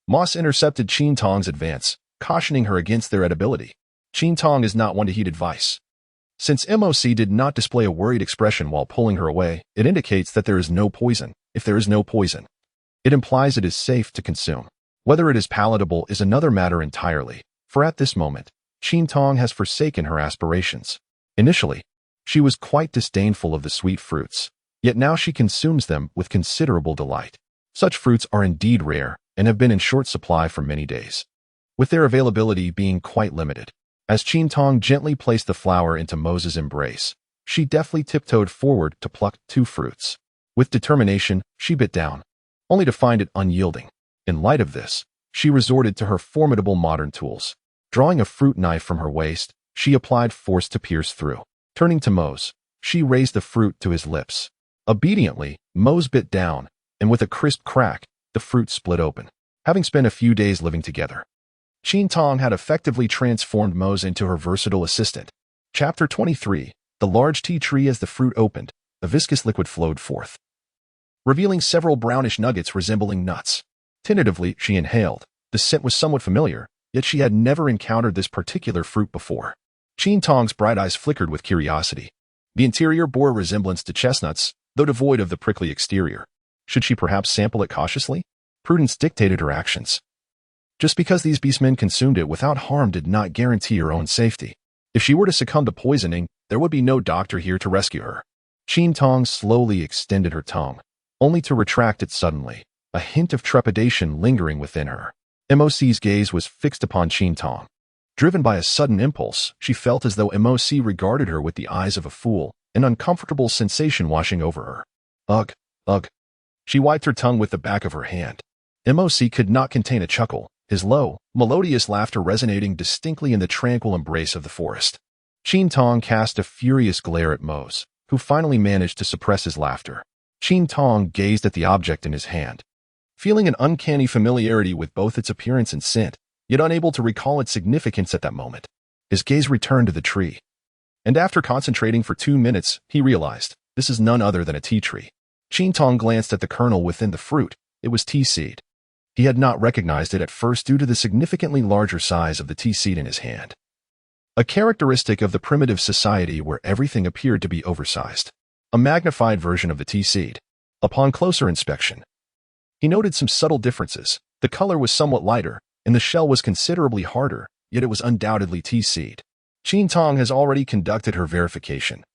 Moss intercepted Qin Tong's advance, cautioning her against their edibility. Qin Tong is not one to heed advice. Since MOC did not display a worried expression while pulling her away, it indicates that there is no poison. If there is no poison, it implies it is safe to consume. Whether it is palatable is another matter entirely, for at this moment, Qin Tong has forsaken her aspirations. Initially, she was quite disdainful of the sweet fruits, yet now she consumes them with considerable delight. Such fruits are indeed rare and have been in short supply for many days, with their availability being quite limited. As Qin Tong gently placed the flower into Moses' embrace, she deftly tiptoed forward to pluck 2 fruits. With determination, she bit down, only to find it unyielding. In light of this, she resorted to her formidable modern tools. Drawing a fruit knife from her waist, she applied force to pierce through. Turning to Mose, she raised the fruit to his lips. Obediently, Mose bit down, and with a crisp crack, the fruit split open. Having spent a few days living together, Qin Tong had effectively transformed Mose into her versatile assistant. Chapter 23. The large tea tree. As the fruit opened, a viscous liquid flowed forth, revealing several brownish nuggets resembling nuts. Tentatively, she inhaled. The scent was somewhat familiar, yet she had never encountered this particular fruit before. Qin Tong's bright eyes flickered with curiosity. The interior bore a resemblance to chestnuts, though devoid of the prickly exterior. Should she perhaps sample it cautiously? Prudence dictated her actions. Just because these beastmen consumed it without harm did not guarantee her own safety. If she were to succumb to poisoning, there would be no doctor here to rescue her. Qin Tong slowly extended her tongue, only to retract it suddenly, a hint of trepidation lingering within her. MOC's gaze was fixed upon Qin Tong. Driven by a sudden impulse, she felt as though MOC regarded her with the eyes of a fool, an uncomfortable sensation washing over her. Ugh, ugh. She wiped her tongue with the back of her hand. MOC could not contain a chuckle, his low, melodious laughter resonating distinctly in the tranquil embrace of the forest. Qin Tong cast a furious glare at Mose, who finally managed to suppress his laughter. Qin Tong gazed at the object in his hand, feeling an uncanny familiarity with both its appearance and scent, yet unable to recall its significance at that moment. His gaze returned to the tree, and after concentrating for 2 minutes, he realized this is none other than a tea tree. Qin Tong glanced at the kernel within the fruit. It was tea seed. He had not recognized it at first due to the significantly larger size of the tea seed in his hand, a characteristic of the primitive society where everything appeared to be oversized. A magnified version of the tea seed. Upon closer inspection, he noted some subtle differences. The color was somewhat lighter, and the shell was considerably harder, yet it was undoubtedly tea seed. Qin Tong has already conducted her verification,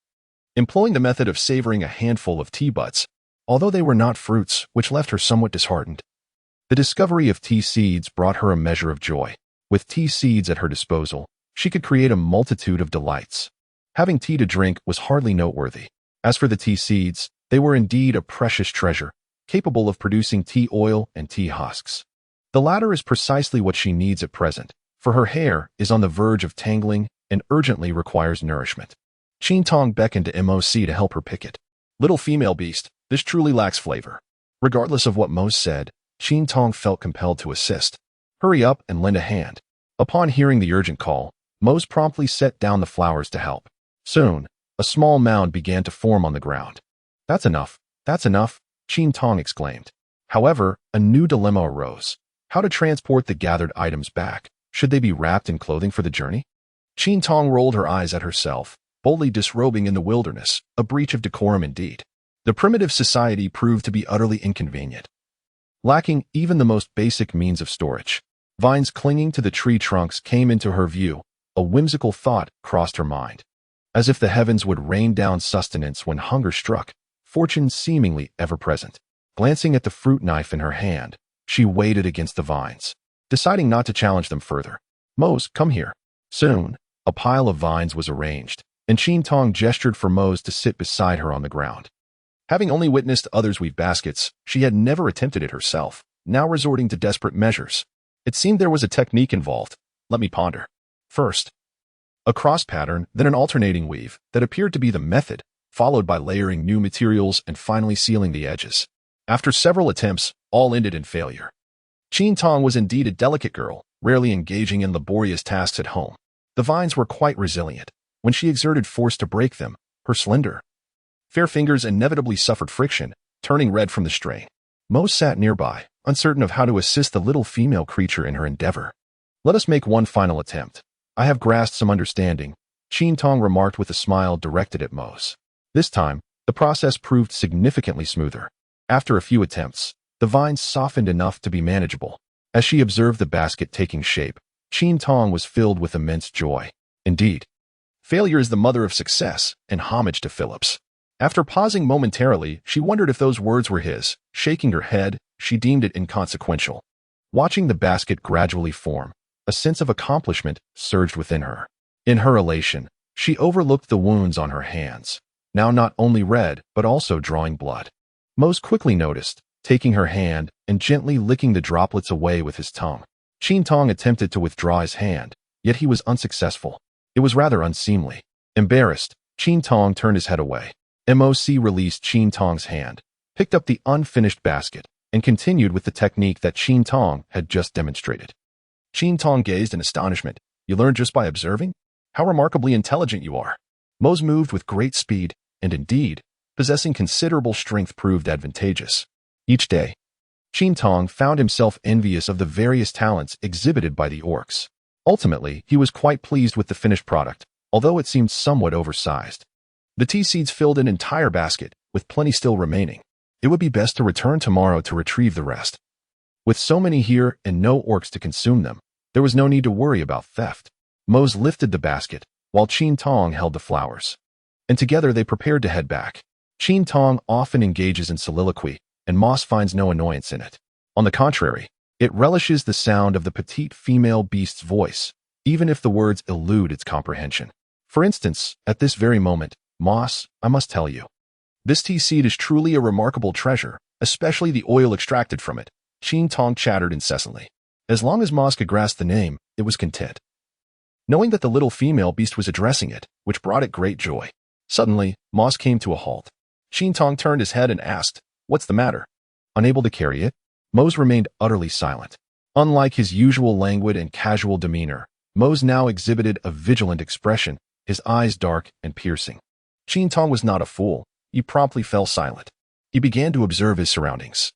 employing the method of savoring a handful of tea butts, although they were not fruits, which left her somewhat disheartened. The discovery of tea seeds brought her a measure of joy. With tea seeds at her disposal, she could create a multitude of delights. Having tea to drink was hardly noteworthy. As for the tea seeds, they were indeed a precious treasure, capable of producing tea oil and tea husks. The latter is precisely what she needs at present, for her hair is on the verge of tangling and urgently requires nourishment. Qin Tong beckoned to MOC to help her pick it. Little female beast, this truly lacks flavor. Regardless of what Mose said, Qin Tong felt compelled to assist. Hurry up and lend a hand. Upon hearing the urgent call, Mose promptly set down the flowers to help. Soon, a small mound began to form on the ground. That's enough, Qin Tong exclaimed. However, a new dilemma arose. How to transport the gathered items back? Should they be wrapped in clothing for the journey? Qin Tong rolled her eyes at herself, boldly disrobing in the wilderness, a breach of decorum indeed. The primitive society proved to be utterly inconvenient, lacking even the most basic means of storage. Vines clinging to the tree trunks came into her view. A whimsical thought crossed her mind. As if the heavens would rain down sustenance when hunger struck, fortune seemingly ever present. Glancing at the fruit knife in her hand, she weighed it against the vines, deciding not to challenge them further. Mose, come here. Soon, a pile of vines was arranged, and Qin Tong gestured for Mose to sit beside her on the ground. Having only witnessed others weave baskets, she had never attempted it herself, now resorting to desperate measures. It seemed there was a technique involved. Let me ponder. First, a cross pattern, then an alternating weave that appeared to be the method. followed by layering new materials and finally sealing the edges. After several attempts, all ended in failure. Qin Tong was indeed a delicate girl, rarely engaging in laborious tasks at home. The vines were quite resilient. When she exerted force to break them, her slender, fair fingers inevitably suffered friction, turning red from the strain. Mo sat nearby, uncertain of how to assist the little female creature in her endeavor. "Let us make one final attempt. I have grasped some understanding," Qin Tong remarked with a smile directed at Mo's. This time, the process proved significantly smoother. After a few attempts, the vines softened enough to be manageable. As she observed the basket taking shape, Qin Tong was filled with immense joy. Indeed, failure is the mother of success, and homage to Phillips. After pausing momentarily, she wondered if those words were his. Shaking her head, she deemed it inconsequential. Watching the basket gradually form, a sense of accomplishment surged within her. In her elation, she overlooked the wounds on her hands, now not only red but also drawing blood. Mose quickly noticed, taking her hand and gently licking the droplets away with his tongue. Qin Tong attempted to withdraw his hand, yet he was unsuccessful. It was rather unseemly. Embarrassed, Qin Tong turned his head away. MOC released Qin Tong's hand, picked up the unfinished basket, and continued with the technique that Qin Tong had just demonstrated. Qin Tong gazed in astonishment. "You learned just by observing? How remarkably intelligent you are." Mose moved with great speed, and indeed, possessing considerable strength proved advantageous. Each day, Qin Tong found himself envious of the various talents exhibited by the orcs. Ultimately, he was quite pleased with the finished product, although it seemed somewhat oversized. The tea seeds filled an entire basket, with plenty still remaining. It would be best to return tomorrow to retrieve the rest. With so many here and no orcs to consume them, there was no need to worry about theft. Mose lifted the basket, while Qin Tong held the flowers. And together they prepared to head back. Qin Tong often engages in soliloquy, and Moss finds no annoyance in it. On the contrary, it relishes the sound of the petite female beast's voice, even if the words elude its comprehension. For instance, at this very moment, "Moss, I must tell you, this tea seed is truly a remarkable treasure, especially the oil extracted from it," Qin Tong chattered incessantly. As long as Moss could grasp the name, it was content, knowing that the little female beast was addressing it, which brought it great joy. Suddenly, Moss came to a halt. Qin Tong turned his head and asked, "What's the matter?" Unable to carry it, Mose remained utterly silent. Unlike his usual languid and casual demeanor, Mose now exhibited a vigilant expression, his eyes dark and piercing. Qin Tong was not a fool. He promptly fell silent. He began to observe his surroundings.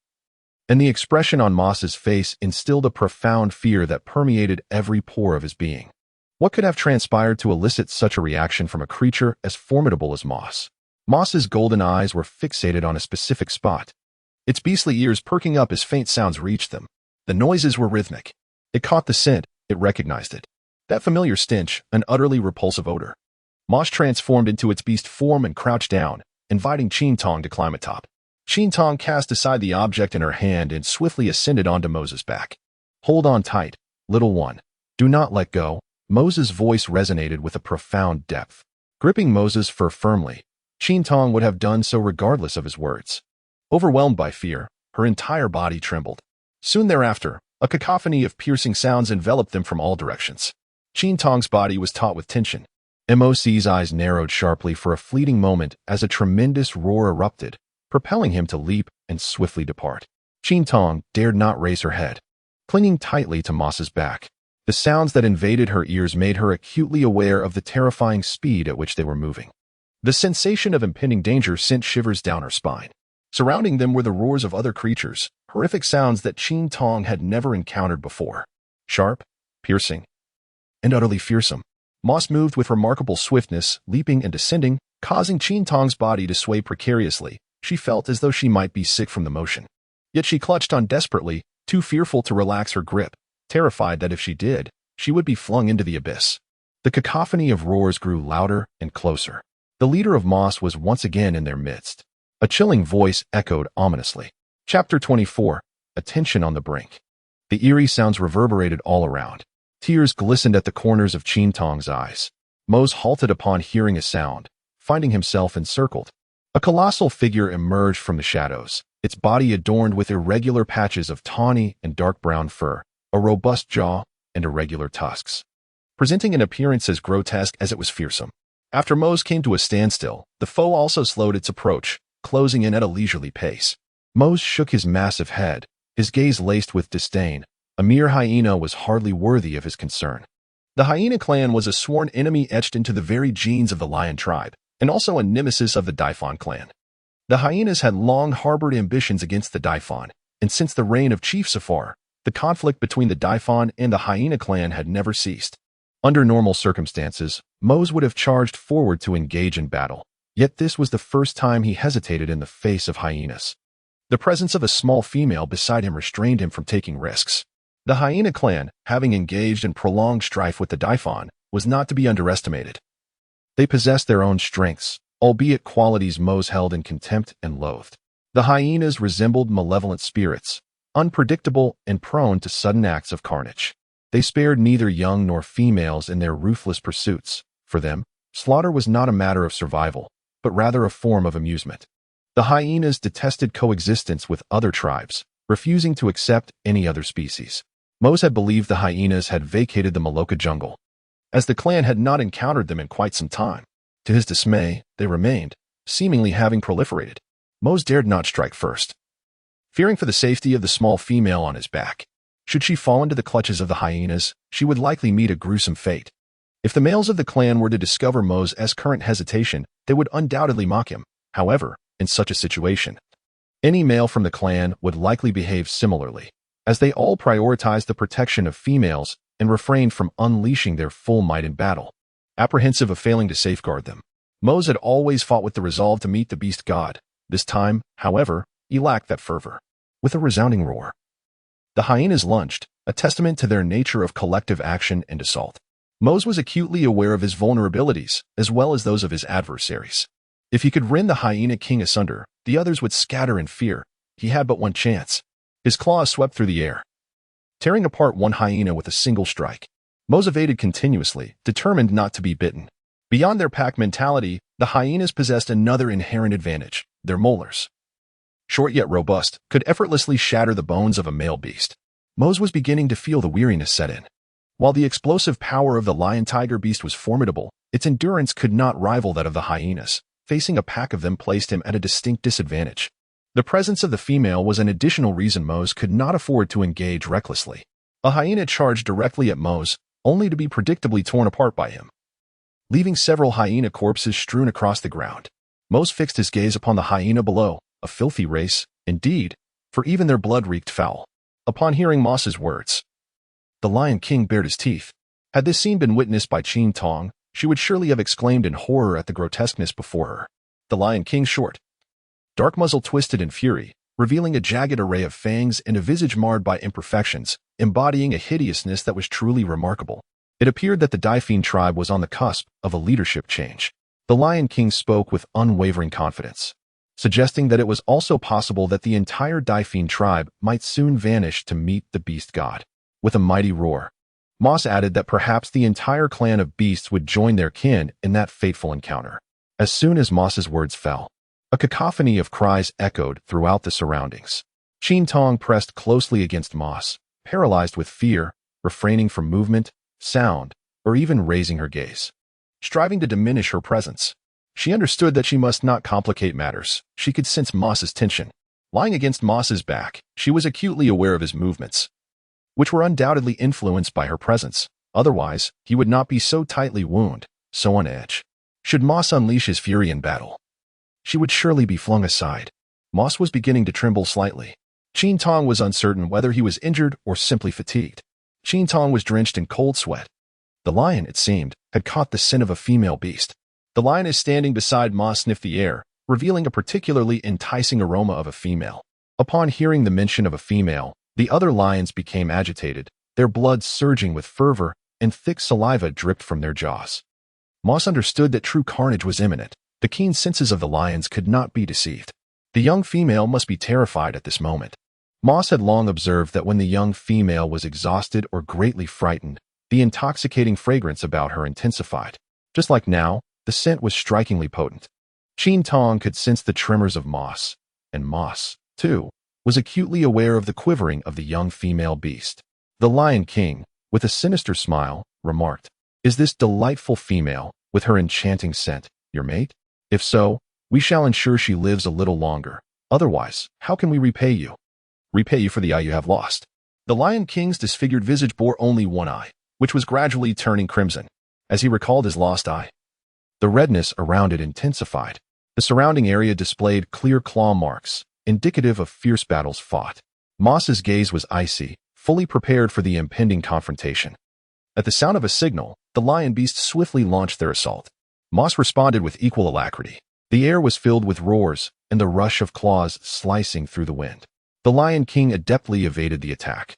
And the expression on Moss's face instilled a profound fear that permeated every pore of his being. What could have transpired to elicit such a reaction from a creature as formidable as Moss? Moss's golden eyes were fixated on a specific spot, its beastly ears perking up as faint sounds reached them. The noises were rhythmic. It caught the scent, it recognized it. That familiar stench, an utterly repulsive odor. Moss transformed into its beast form and crouched down, inviting Qin Tong to climb atop. Qin Tong cast aside the object in her hand and swiftly ascended onto Moses' back. "Hold on tight, little one. Do not let go." Moses' voice resonated with a profound depth. Gripping Moses' fur firmly, Qin Tong would have done so regardless of his words. Overwhelmed by fear, her entire body trembled. Soon thereafter, a cacophony of piercing sounds enveloped them from all directions. Qin Tong's body was taut with tension. MOC's eyes narrowed sharply for a fleeting moment as a tremendous roar erupted, propelling him to leap and swiftly depart. Qin Tong dared not raise her head, clinging tightly to Moss's back. The sounds that invaded her ears made her acutely aware of the terrifying speed at which they were moving. The sensation of impending danger sent shivers down her spine. Surrounding them were the roars of other creatures, horrific sounds that Qin Tong had never encountered before. Sharp, piercing, and utterly fearsome. Moss moved with remarkable swiftness, leaping and descending, causing Qin Tong's body to sway precariously. She felt as though she might be sick from the motion. Yet she clutched on desperately, too fearful to relax her grip, terrified that if she did, she would be flung into the abyss. The cacophony of roars grew louder and closer. The leader of Moss was once again in their midst. A chilling voice echoed ominously. Chapter 24. Attention on the brink. The eerie sounds reverberated all around. Tears glistened at the corners of Qin Tong's eyes. Mose halted upon hearing a sound, finding himself encircled. A colossal figure emerged from the shadows, its body adorned with irregular patches of tawny and dark brown fur, a robust jaw, and irregular tusks, presenting an appearance as grotesque as it was fearsome. After Mose came to a standstill, the foe also slowed its approach, closing in at a leisurely pace. Mose shook his massive head, his gaze laced with disdain. A mere hyena was hardly worthy of his concern. The hyena clan was a sworn enemy etched into the very genes of the lion tribe, and also a nemesis of the Daifan clan. The hyenas had long harbored ambitions against the Daifan, and since the reign of Chief Safar, the conflict between the Daifan and the hyena clan had never ceased. Under normal circumstances, Mose would have charged forward to engage in battle, yet this was the first time he hesitated in the face of hyenas. The presence of a small female beside him restrained him from taking risks. The hyena clan, having engaged in prolonged strife with the Daifan, was not to be underestimated. They possessed their own strengths, albeit qualities Mose held in contempt and loathed. The hyenas resembled malevolent spirits, unpredictable and prone to sudden acts of carnage. They spared neither young nor females in their ruthless pursuits. For them, slaughter was not a matter of survival, but rather a form of amusement. The hyenas detested coexistence with other tribes, refusing to accept any other species. Mose had believed the hyenas had vacated the Maloka jungle, as the clan had not encountered them in quite some time. To his dismay, they remained, seemingly having proliferated. Mose dared not strike first, fearing for the safety of the small female on his back. Should she fall into the clutches of the hyenas, she would likely meet a gruesome fate. If the males of the clan were to discover Mose's current hesitation, they would undoubtedly mock him. However, in such a situation, any male from the clan would likely behave similarly, as they all prioritized the protection of females and refrained from unleashing their full might in battle. Apprehensive of failing to safeguard them, Mose had always fought with the resolve to meet the beast god. This time, however, he lacked that fervor. With a resounding roar, the hyenas lunged, a testament to their nature of collective action and assault. Mose was acutely aware of his vulnerabilities, as well as those of his adversaries. If he could rend the hyena king asunder, the others would scatter in fear. He had but one chance. His claws swept through the air, tearing apart one hyena with a single strike. Mose evaded continuously, determined not to be bitten. Beyond their pack mentality, the hyenas possessed another inherent advantage: their molars. Short yet robust, could effortlessly shatter the bones of a male beast. Mose was beginning to feel the weariness set in. While the explosive power of the lion-tiger beast was formidable, its endurance could not rival that of the hyenas. Facing a pack of them placed him at a distinct disadvantage. The presence of the female was an additional reason Mose could not afford to engage recklessly. A hyena charged directly at Mose, only to be predictably torn apart by him, leaving several hyena corpses strewn across the ground. Mose fixed his gaze upon the hyena below, a filthy race, indeed, for even their blood reeked foul. Upon hearing Mose's words, the Lion King bared his teeth. Had this scene been witnessed by Qin Tong, she would surely have exclaimed in horror at the grotesqueness before her. The Lion King's short, dark muzzle twisted in fury, revealing a jagged array of fangs and a visage marred by imperfections, embodying a hideousness that was truly remarkable. It appeared that the Daifan tribe was on the cusp of a leadership change. The Lion King spoke with unwavering confidence, suggesting that it was also possible that the entire Daifan tribe might soon vanish to meet the beast god. With a mighty roar, Mose added that perhaps the entire clan of beasts would join their kin in that fateful encounter. As soon as Mose's words fell, a cacophony of cries echoed throughout the surroundings. Qin Tong pressed closely against Mose, paralyzed with fear, refraining from movement, sound, or even raising her gaze, striving to diminish her presence. She understood that she must not complicate matters. She could sense Mose's tension. Lying against Mose's back, she was acutely aware of his movements, which were undoubtedly influenced by her presence. Otherwise, he would not be so tightly wound, so on edge. Should Mose unleash his fury in battle, she would surely be flung aside. Mose was beginning to tremble slightly. Qin Tong was uncertain whether he was injured or simply fatigued. Qin Tong was drenched in cold sweat. The lion, it seemed, had caught the scent of a female beast. The lioness standing beside Mose sniffed the air, revealing a particularly enticing aroma of a female. Upon hearing the mention of a female, the other lions became agitated, their blood surging with fervor, and thick saliva dripped from their jaws. Mose understood that true carnage was imminent. The keen senses of the lions could not be deceived. The young female must be terrified at this moment. Mose had long observed that when the young female was exhausted or greatly frightened, the intoxicating fragrance about her intensified. Just like now, the scent was strikingly potent. Qin Tong could sense the tremors of Mose, and Mose, too, was acutely aware of the quivering of the young female beast. The Lion King, with a sinister smile, remarked, "Is this delightful female with her enchanting scent, your mate? If so, we shall ensure she lives a little longer. Otherwise, how can we repay you? Repay you for the eye you have lost. The Lion King's disfigured visage bore only one eye, which was gradually turning crimson, as he recalled his lost eye. The redness around it intensified. The surrounding area displayed clear claw marks, indicative of fierce battles fought. Moss's gaze was icy, fully prepared for the impending confrontation. At the sound of a signal, the lion beasts swiftly launched their assault. Moss responded with equal alacrity. The air was filled with roars and the rush of claws slicing through the wind. The Lion King adeptly evaded the attack.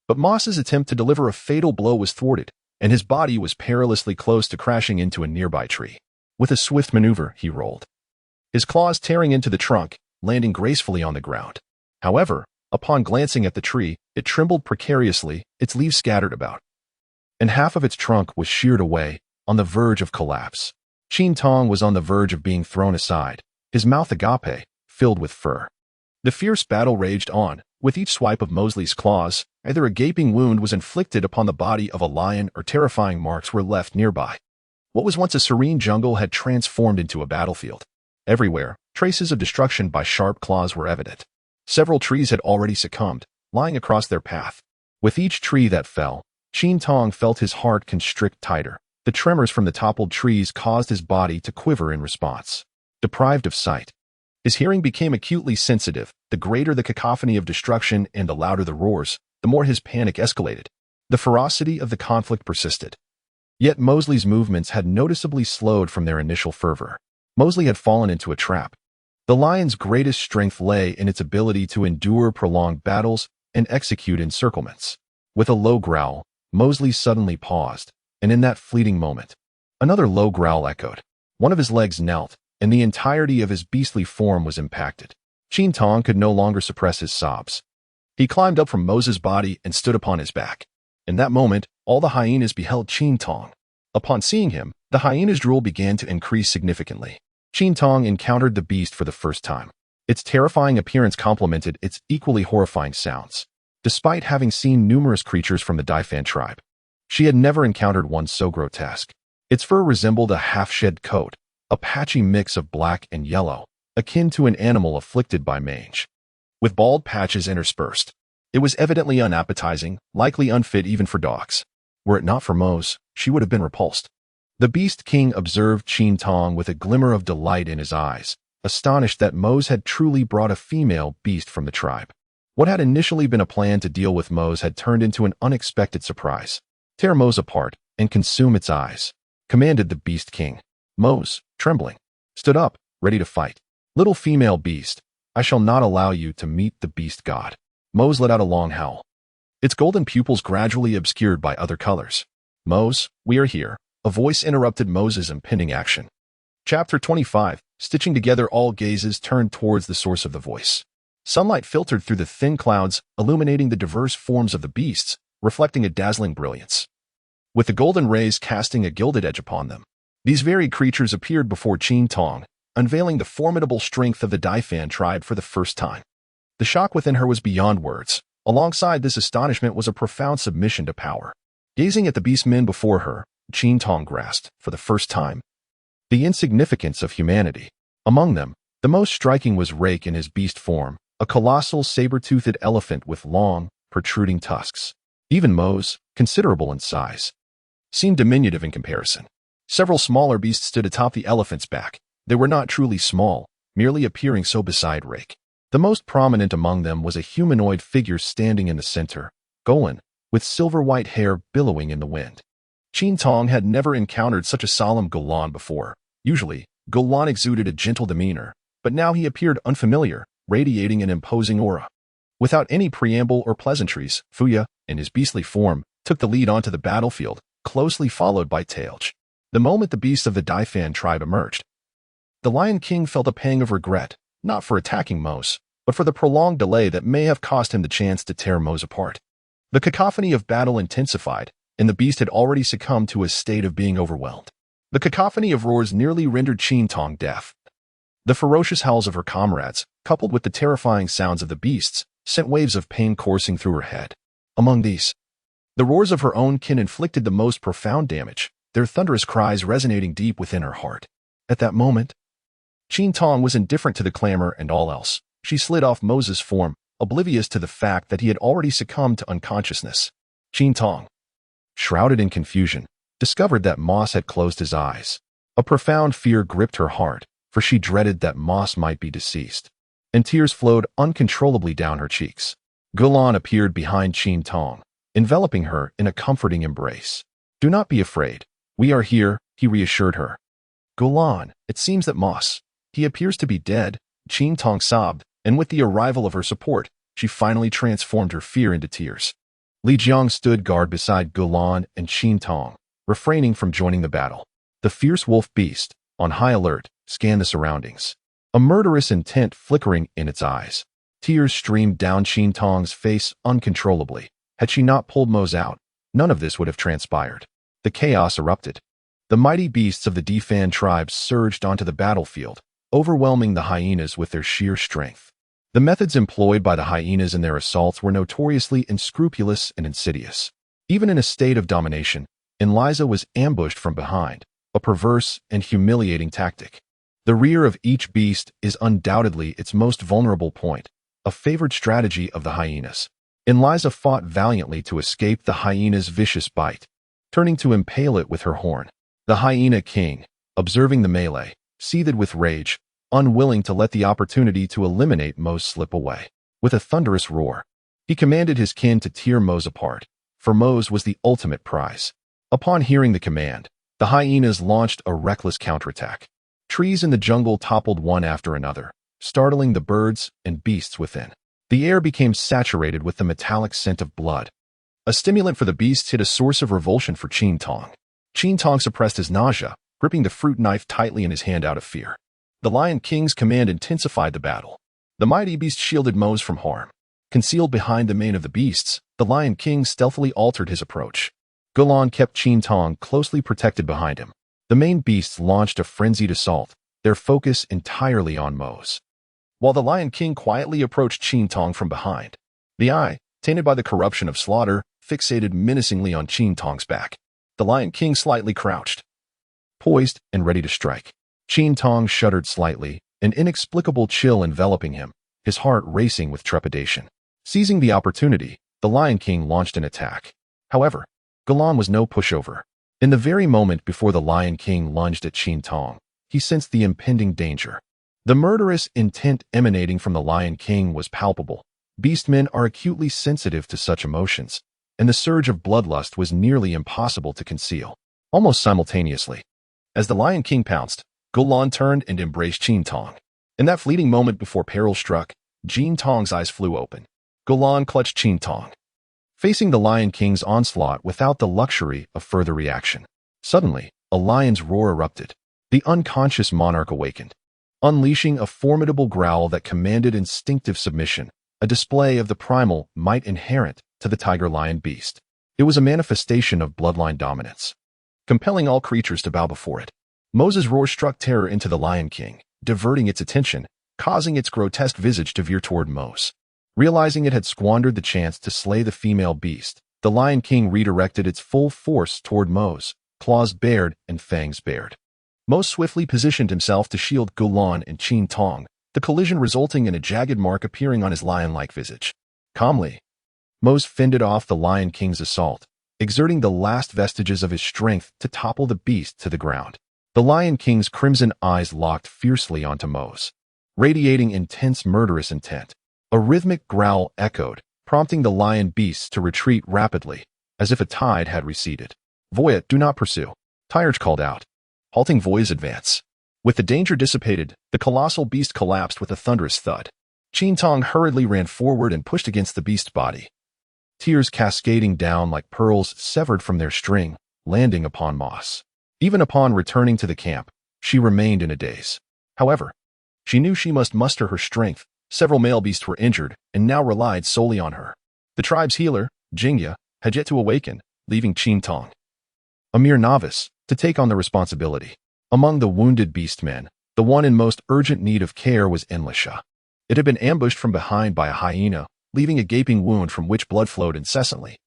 But Moss's attempt to deliver a fatal blow was thwarted, and his body was perilously close to crashing into a nearby tree. With a swift maneuver, he rolled, his claws tearing into the trunk, landing gracefully on the ground. However, upon glancing at the tree, it trembled precariously, its leaves scattered about, and half of its trunk was sheared away, on the verge of collapse. Qin Tong was on the verge of being thrown aside, his mouth agape, filled with fur. The fierce battle raged on. With each swipe of Mosley's claws, either a gaping wound was inflicted upon the body of a lion or terrifying marks were left nearby. What was once a serene jungle had transformed into a battlefield. Everywhere, traces of destruction by sharp claws were evident. Several trees had already succumbed, lying across their path. With each tree that fell, Qin Tong felt his heart constrict tighter. The tremors from the toppled trees caused his body to quiver in response. Deprived of sight, his hearing became acutely sensitive. The greater the cacophony of destruction and the louder the roars, the more his panic escalated. The ferocity of the conflict persisted. Yet Mosley's movements had noticeably slowed from their initial fervor. Mosley had fallen into a trap. The lion's greatest strength lay in its ability to endure prolonged battles and execute encirclements. With a low growl, Mosley suddenly paused, and in that fleeting moment, another low growl echoed. One of his legs knelt, and the entirety of his beastly form was impacted. Qin Tong could no longer suppress his sobs. He climbed up from Moses' body and stood upon his back. In that moment, all the hyenas beheld Qin Tong. Upon seeing him, the hyena's drool began to increase significantly. Qin Tong encountered the beast for the first time. Its terrifying appearance complemented its equally horrifying sounds. Despite having seen numerous creatures from the Daifan tribe, she had never encountered one so grotesque. Its fur resembled a half-shed coat, a patchy mix of black and yellow, akin to an animal afflicted by mange, with bald patches interspersed. It was evidently unappetizing, likely unfit even for dogs. Were it not for Mose, she would have been repulsed. The Beast King observed Qin Tong with a glimmer of delight in his eyes, astonished that Mose had truly brought a female beast from the tribe. What had initially been a plan to deal with Mose had turned into an unexpected surprise. Tear Mose apart and consume its eyes, commanded the Beast King. Mose, trembling, stood up, ready to fight. Little female beast, I shall not allow you to meet the beast god. Mose let out a long howl, its golden pupils gradually obscured by other colors. Mose, we are here. A voice interrupted Moses' impending action. Chapter 25. Stitching together, all gazes turned towards the source of the voice. Sunlight filtered through the thin clouds, illuminating the diverse forms of the beasts, reflecting a dazzling brilliance. With the golden rays casting a gilded edge upon them, these varied creatures appeared before Qin Tong, unveiling the formidable strength of the Daifan tribe for the first time. The shock within her was beyond words. Alongside this astonishment was a profound submission to power. Gazing at the beastmen before her, Qin Tong grasped, for the first time, the insignificance of humanity. Among them, the most striking was Rake in his beast form, a colossal saber-toothed elephant with long, protruding tusks. Even Mose, considerable in size, seemed diminutive in comparison. Several smaller beasts stood atop the elephant's back. They were not truly small, merely appearing so beside Rake. The most prominent among them was a humanoid figure standing in the center, Golan, with silver-white hair billowing in the wind. Qin Tong had never encountered such a solemn Golan before. Usually, Golan exuded a gentle demeanor, but now he appeared unfamiliar, radiating an imposing aura. Without any preamble or pleasantries, Fuya, in his beastly form, took the lead onto the battlefield, closely followed by Tailj. The moment the beasts of the Daifan tribe emerged, the Lion King felt a pang of regret, not for attacking Mose, but for the prolonged delay that may have cost him the chance to tear Mose apart. The cacophony of battle intensified, and the beast had already succumbed to a state of being overwhelmed. The cacophony of roars nearly rendered Qin Tong deaf. The ferocious howls of her comrades, coupled with the terrifying sounds of the beasts, sent waves of pain coursing through her head. Among these, the roars of her own kin inflicted the most profound damage, their thunderous cries resonating deep within her heart. At that moment, Qin Tong was indifferent to the clamor and all else. She slid off Moses' form, oblivious to the fact that he had already succumbed to unconsciousness. Qin Tong, shrouded in confusion, discovered that Moss had closed his eyes. A profound fear gripped her heart, for she dreaded that Moss might be deceased, and tears flowed uncontrollably down her cheeks. Gulan appeared behind Qin Tong, enveloping her in a comforting embrace. "Do not be afraid. We are here," he reassured her. "Gulan, it seems that Moss, he appears to be dead," Qin Tong sobbed, and with the arrival of her support, she finally transformed her fear into tears. Li Jiang stood guard beside Gulan and Qin Tong, refraining from joining the battle. The fierce wolf beast, on high alert, scanned the surroundings, a murderous intent flickering in its eyes. Tears streamed down Qin Tong's face uncontrollably. Had she not pulled Mose out, none of this would have transpired. The chaos erupted. The mighty beasts of the Defan tribes surged onto the battlefield, overwhelming the hyenas with their sheer strength. The methods employed by the hyenas in their assaults were notoriously unscrupulous and insidious. Even in a state of domination, Eliza was ambushed from behind, a perverse and humiliating tactic. The rear of each beast is undoubtedly its most vulnerable point, a favored strategy of the hyenas. Eliza fought valiantly to escape the hyena's vicious bite, turning to impale it with her horn. The hyena king, observing the melee, seethed with rage, unwilling to let the opportunity to eliminate Mose slip away. With a thunderous roar, he commanded his kin to tear Mose apart, for Mose was the ultimate prize. Upon hearing the command, the hyenas launched a reckless counterattack. Trees in the jungle toppled one after another, startling the birds and beasts within. The air became saturated with the metallic scent of blood. A stimulant for the beasts hit a source of revulsion for Qin Tong. Qin Tong suppressed his nausea, gripping the fruit knife tightly in his hand out of fear. The Lion King's command intensified the battle. The mighty beast shielded Mose from harm. Concealed behind the mane of the beasts, the Lion King stealthily altered his approach. Gulan kept Qin Tong closely protected behind him. The main beasts launched a frenzied assault, their focus entirely on Mose, while the Lion King quietly approached Qin Tong from behind. The eye, tainted by the corruption of slaughter, fixated menacingly on Qin Tong's back. The Lion King slightly crouched, poised and ready to strike. Qin Tong shuddered slightly, an inexplicable chill enveloping him, his heart racing with trepidation. Seizing the opportunity, the Lion King launched an attack. However, Gulan was no pushover. In the very moment before the Lion King lunged at Qin Tong, he sensed the impending danger. The murderous intent emanating from the Lion King was palpable. Beastmen are acutely sensitive to such emotions, and the surge of bloodlust was nearly impossible to conceal. Almost simultaneously, as the Lion King pounced, Gulan turned and embraced Qin Tong. In that fleeting moment before peril struck, Qin Tong's eyes flew open. Gulan clutched Qin Tong, facing the Lion King's onslaught without the luxury of further reaction. Suddenly, a lion's roar erupted. The unconscious monarch awakened, unleashing a formidable growl that commanded instinctive submission, a display of the primal might inherent to the tiger-lion beast. It was a manifestation of bloodline dominance, compelling all creatures to bow before it. Moses' roar struck terror into the Lion King, diverting its attention, causing its grotesque visage to veer toward Mose. Realizing it had squandered the chance to slay the female beast, the Lion King redirected its full force toward Mose, claws bared and fangs bared. Mose swiftly positioned himself to shield Gulan and Qin Tong, the collision resulting in a jagged mark appearing on his lion-like visage. Calmly, Mose fended off the Lion King's assault, exerting the last vestiges of his strength to topple the beast to the ground. The Lion King's crimson eyes locked fiercely onto Mose, radiating intense murderous intent. A rhythmic growl echoed, prompting the lion beasts to retreat rapidly, as if a tide had receded. "Voyet, do not pursue," Tyrge called out, halting Voyet's advance. With the danger dissipated, the colossal beast collapsed with a thunderous thud. Qin Tong hurriedly ran forward and pushed against the beast's body, tears cascading down like pearls severed from their string, landing upon moss. Even upon returning to the camp, she remained in a daze. However, she knew she must muster her strength. Several male beasts were injured and now relied solely on her. The tribe's healer, Jingya, had yet to awaken, leaving Qin Tong, a mere novice, to take on the responsibility. Among the wounded beastmen, the one in most urgent need of care was Enlisha. It had been ambushed from behind by a hyena, leaving a gaping wound from which blood flowed incessantly.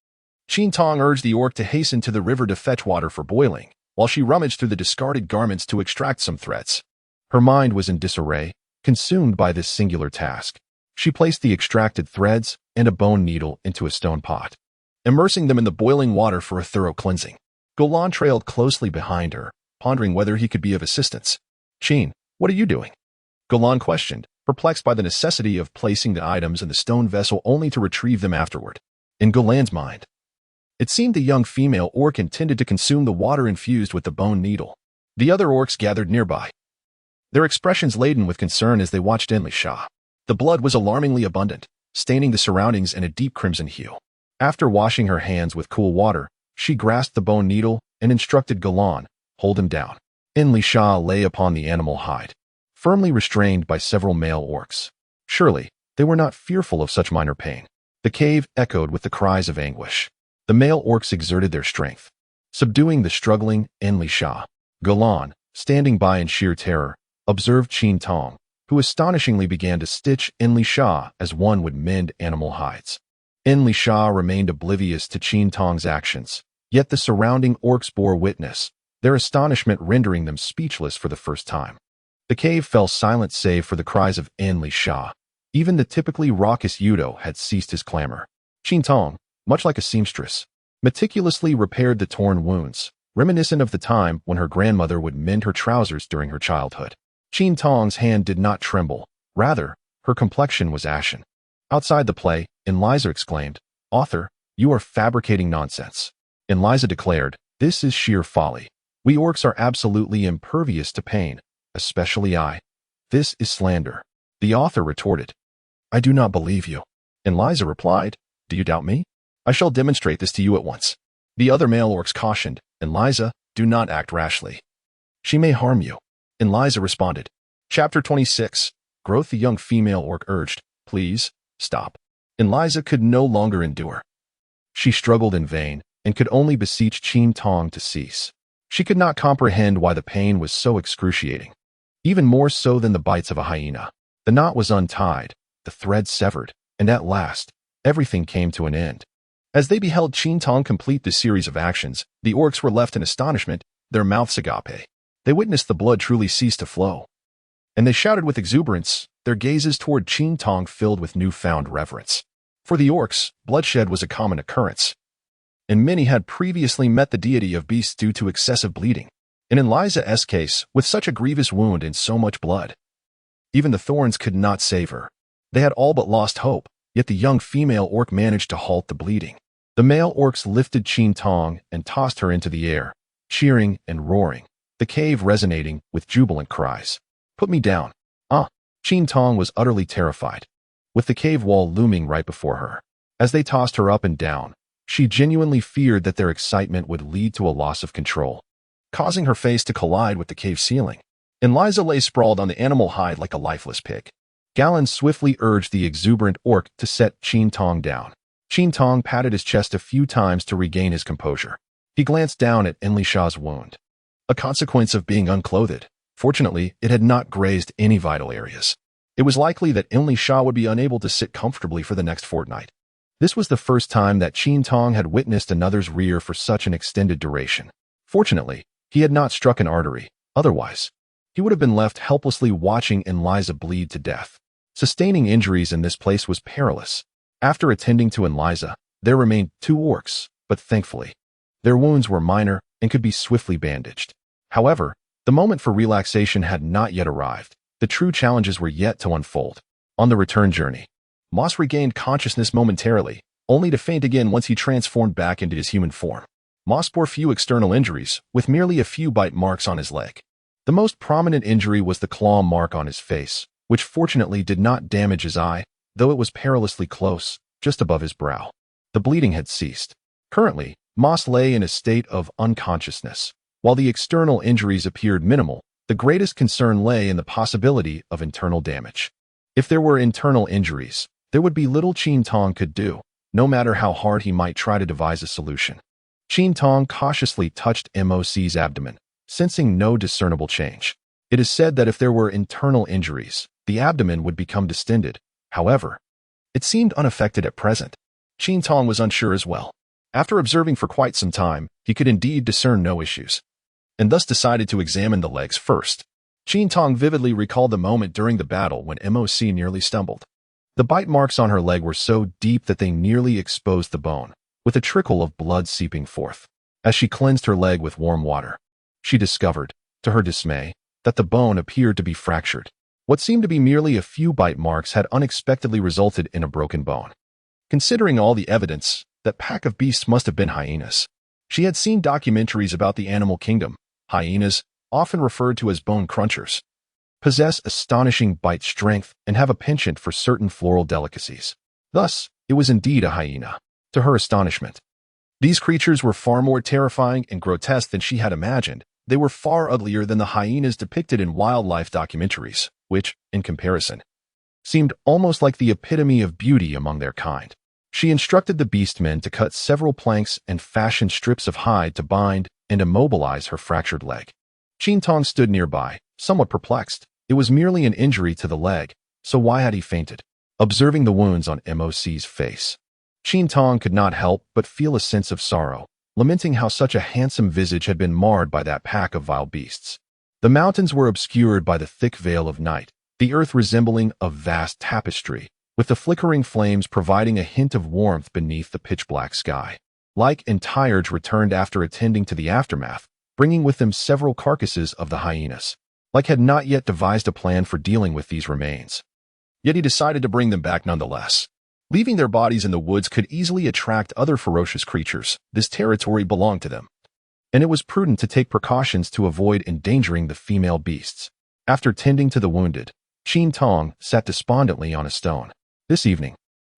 Qin Tong urged the orc to hasten to the river to fetch water for boiling, while she rummaged through the discarded garments to extract some threads. Her mind was in disarray, consumed by this singular task. She placed the extracted threads and a bone needle into a stone pot, immersing them in the boiling water for a thorough cleansing. Golan trailed closely behind her, pondering whether he could be of assistance. "Qin, what are you doing?" Golan questioned, perplexed by the necessity of placing the items in the stone vessel only to retrieve them afterward. In Golan's mind, it seemed the young female orc intended to consume the water infused with the bone needle. The other orcs gathered nearby, their expressions laden with concern as they watched Enlisha. The blood was alarmingly abundant, staining the surroundings in a deep crimson hue. After washing her hands with cool water, she grasped the bone needle and instructed Golan, "Hold him down." Enlisha lay upon the animal hide, firmly restrained by several male orcs. Surely, they were not fearful of such minor pain. The cave echoed with the cries of anguish. The male orcs exerted their strength, subduing the struggling Enlisha. Golan, standing by in sheer terror, observed Qin Tong, who astonishingly began to stitch Enlisha as one would mend animal hides. Enlisha remained oblivious to Qin Tong's actions, yet the surrounding orcs bore witness, their astonishment rendering them speechless for the first time. The cave fell silent save for the cries of Enlisha. Even the typically raucous Yudo had ceased his clamor. Qin Tong, much like a seamstress, meticulously repaired the torn wounds, reminiscent of the time when her grandmother would mend her trousers during her childhood. Qin Tong's hand did not tremble. Rather, her complexion was ashen. Outside the play, Enliza exclaimed, "Author, you are fabricating nonsense." Enliza declared, "This is sheer folly. We orcs are absolutely impervious to pain, especially I. This is slander." The author retorted, "I do not believe you." Enliza replied, "Do you doubt me? I shall demonstrate this to you at once." The other male orcs cautioned, "Enliza, do not act rashly. She may harm you." Enliza responded. Chapter 26. Growth. The young female orc urged, "Please, stop." Enliza could no longer endure. She struggled in vain, and could only beseech Qin Tong to cease. She could not comprehend why the pain was so excruciating, even more so than the bites of a hyena. The knot was untied, the thread severed, and at last, everything came to an end. As they beheld Qin Tong complete this series of actions, the orcs were left in astonishment, their mouths agape. They witnessed the blood truly cease to flow, and they shouted with exuberance, their gazes toward Qin Tong filled with newfound reverence. For the orcs, bloodshed was a common occurrence, and many had previously met the deity of beasts due to excessive bleeding. In Enliza's case, with such a grievous wound and so much blood, even the thorns could not save her. They had all but lost hope, yet the young female orc managed to halt the bleeding. The male orcs lifted Qin Tong and tossed her into the air, cheering and roaring, the cave resonating with jubilant cries. "Put me down." Qin Tong was utterly terrified, with the cave wall looming right before her. As they tossed her up and down, she genuinely feared that their excitement would lead to a loss of control, causing her face to collide with the cave ceiling. Enliza lay sprawled on the animal hide like a lifeless pig. Galen swiftly urged the exuberant orc to set Qin Tong down. Qin Tong patted his chest a few times to regain his composure. He glanced down at Enlisha's wound, a consequence of being unclothed. Fortunately, it had not grazed any vital areas. It was likely that Enlisha would be unable to sit comfortably for the next fortnight. This was the first time that Qin Tong had witnessed another's rear for such an extended duration. Fortunately, he had not struck an artery. Otherwise, he would have been left helplessly watching Enliza bleed to death. Sustaining injuries in this place was perilous. After attending to Enliza, there remained 2 orcs, but thankfully, their wounds were minor and could be swiftly bandaged. However, the moment for relaxation had not yet arrived. The true challenges were yet to unfold. On the return journey, Moss regained consciousness momentarily, only to faint again once he transformed back into his human form. Moss bore few external injuries, with merely a few bite marks on his leg. The most prominent injury was the claw mark on his face, which fortunately did not damage his eye, though it was perilously close, just above his brow. The bleeding had ceased. Currently, Moss lay in a state of unconsciousness. While the external injuries appeared minimal, the greatest concern lay in the possibility of internal damage. If there were internal injuries, there would be little Qin Tong could do, no matter how hard he might try to devise a solution. Qin Tong cautiously touched Moc's abdomen, sensing no discernible change. It is said that if there were internal injuries, the abdomen would become distended. However, it seemed unaffected at present. Qin Tong was unsure as well. After observing for quite some time, he could indeed discern no issues. and thus decided to examine the legs first. Qin Tong vividly recalled the moment during the battle when MOC nearly stumbled. The bite marks on her leg were so deep that they nearly exposed the bone, with a trickle of blood seeping forth. As she cleansed her leg with warm water, she discovered, to her dismay, that the bone appeared to be fractured. What seemed to be merely a few bite marks had unexpectedly resulted in a broken bone. Considering all the evidence, that pack of beasts must have been hyenas. She had seen documentaries about the animal kingdom. Hyenas, often referred to as bone crunchers, possess astonishing bite strength and have a penchant for certain floral delicacies. Thus, it was indeed a hyena. To her astonishment, these creatures were far more terrifying and grotesque than she had imagined. They were far uglier than the hyenas depicted in wildlife documentaries, which, in comparison, seemed almost like the epitome of beauty among their kind. She instructed the beastmen to cut several planks and fashion strips of hide to bind and immobilize her fractured leg. Qin Tong stood nearby, somewhat perplexed. It was merely an injury to the leg, so why had he fainted? Observing the wounds on MOC's face, Qin Tong could not help but feel a sense of sorrow, lamenting how such a handsome visage had been marred by that pack of vile beasts. The mountains were obscured by the thick veil of night, the earth resembling a vast tapestry, with the flickering flames providing a hint of warmth beneath the pitch-black sky. Like and Tyurge returned after attending to the aftermath, bringing with them several carcasses of the hyenas. Like had not yet devised a plan for dealing with these remains. Yet he decided to bring them back nonetheless. Leaving their bodies in the woods could easily attract other ferocious creatures. This territory belonged to them, and it was prudent to take precautions to avoid endangering the female beasts. After tending to the wounded, Qin Tong sat despondently on a stone. This evening,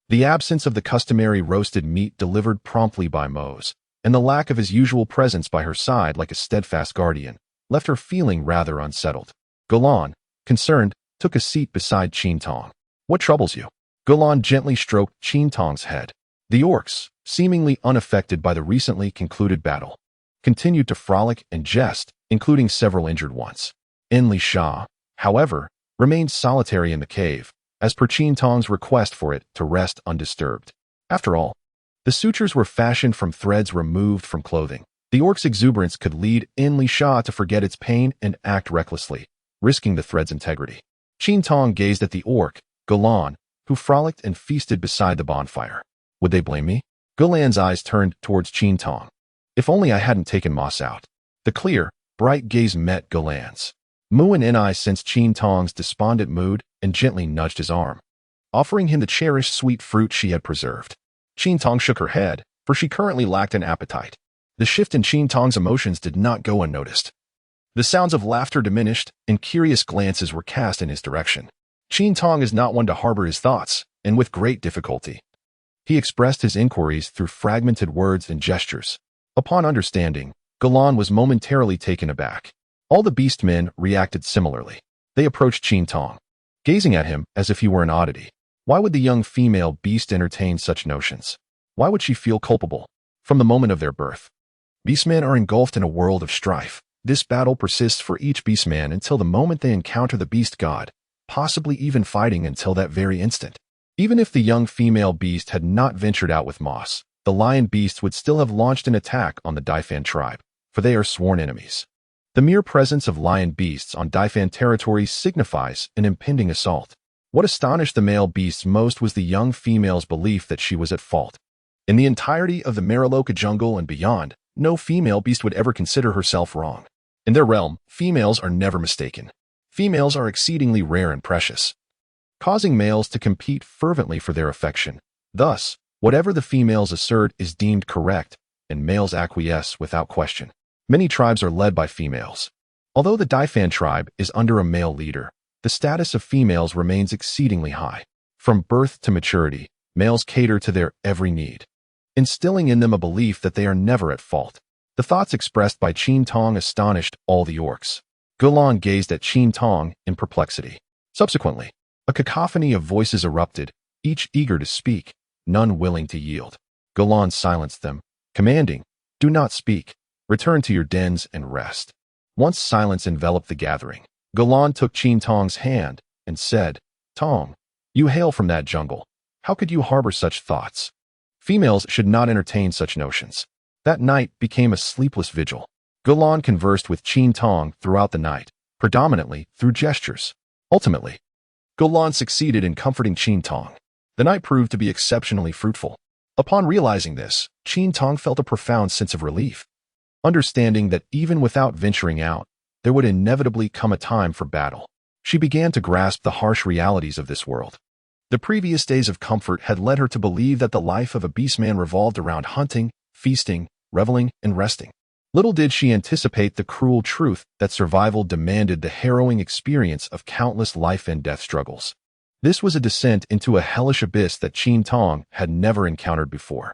the absence of the customary roasted meat delivered promptly by Mose, and the lack of his usual presence by her side like a steadfast guardian, left her feeling rather unsettled. Golan, concerned, took a seat beside Qin Tong. What troubles you? Golan gently stroked Qin Tong's head. The orcs, seemingly unaffected by the recently concluded battle, continued to frolic and jest, including several injured ones. Enli Sha, however, remained solitary in the cave, as per Qin Tong's request for it to rest undisturbed. After all, the sutures were fashioned from threads removed from clothing. The orc's exuberance could lead Enli Sha to forget its pain and act recklessly, risking the thread's integrity. Qin Tong gazed at the orc, Golan, who frolicked and feasted beside the bonfire. Would they blame me? Golan's eyes turned towards Qin Tong. If only I hadn't taken Moss out. The clear, bright gaze met Golan's. Mu and Ni sensed Qin Tong's despondent mood and gently nudged his arm, offering him the cherished sweet fruit she had preserved. Qin Tong shook her head, for she currently lacked an appetite. The shift in Qin Tong's emotions did not go unnoticed. The sounds of laughter diminished, and curious glances were cast in his direction. Qin Tong is not one to harbor his thoughts, and with great difficulty, he expressed his inquiries through fragmented words and gestures. Upon understanding, Golan was momentarily taken aback. All the beastmen reacted similarly. They approached Qin Tong, gazing at him as if he were an oddity. Why would the young female beast entertain such notions? Why would she feel culpable? From the moment of their birth, beastmen are engulfed in a world of strife. This battle persists for each beastman until the moment they encounter the beast god, possibly even fighting until that very instant. Even if the young female beast had not ventured out with Moss, the lion beast would still have launched an attack on the Daifan tribe, for they are sworn enemies. The mere presence of lion beasts on Daifan territory signifies an impending assault. What astonished the male beasts most was the young female's belief that she was at fault. In the entirety of the Mariloka jungle and beyond, no female beast would ever consider herself wrong. In their realm, females are never mistaken. Females are exceedingly rare and precious, causing males to compete fervently for their affection. Thus, whatever the females assert is deemed correct, and males acquiesce without question. Many tribes are led by females. Although the Daifan tribe is under a male leader, the status of females remains exceedingly high. From birth to maturity, males cater to their every need, instilling in them a belief that they are never at fault. The thoughts expressed by Qin Tong astonished all the orcs. Golan gazed at Qin Tong in perplexity. Subsequently, a cacophony of voices erupted, each eager to speak, none willing to yield. Golan silenced them, commanding, "Do not speak. Return to your dens and rest." Once silence enveloped the gathering, Golan took Qin Tong's hand and said, "Tong, you hail from that jungle. How could you harbor such thoughts? Females should not entertain such notions." That night became a sleepless vigil. Gulan conversed with Qin Tong throughout the night, predominantly through gestures. Ultimately, Gulan succeeded in comforting Qin Tong. The night proved to be exceptionally fruitful. Upon realizing this, Qin Tong felt a profound sense of relief, understanding that even without venturing out, there would inevitably come a time for battle. She began to grasp the harsh realities of this world. The previous days of comfort had led her to believe that the life of a beastman revolved around hunting, feasting, reveling, and resting. Little did she anticipate the cruel truth that survival demanded the harrowing experience of countless life and death struggles. This was a descent into a hellish abyss that Qin Tong had never encountered before.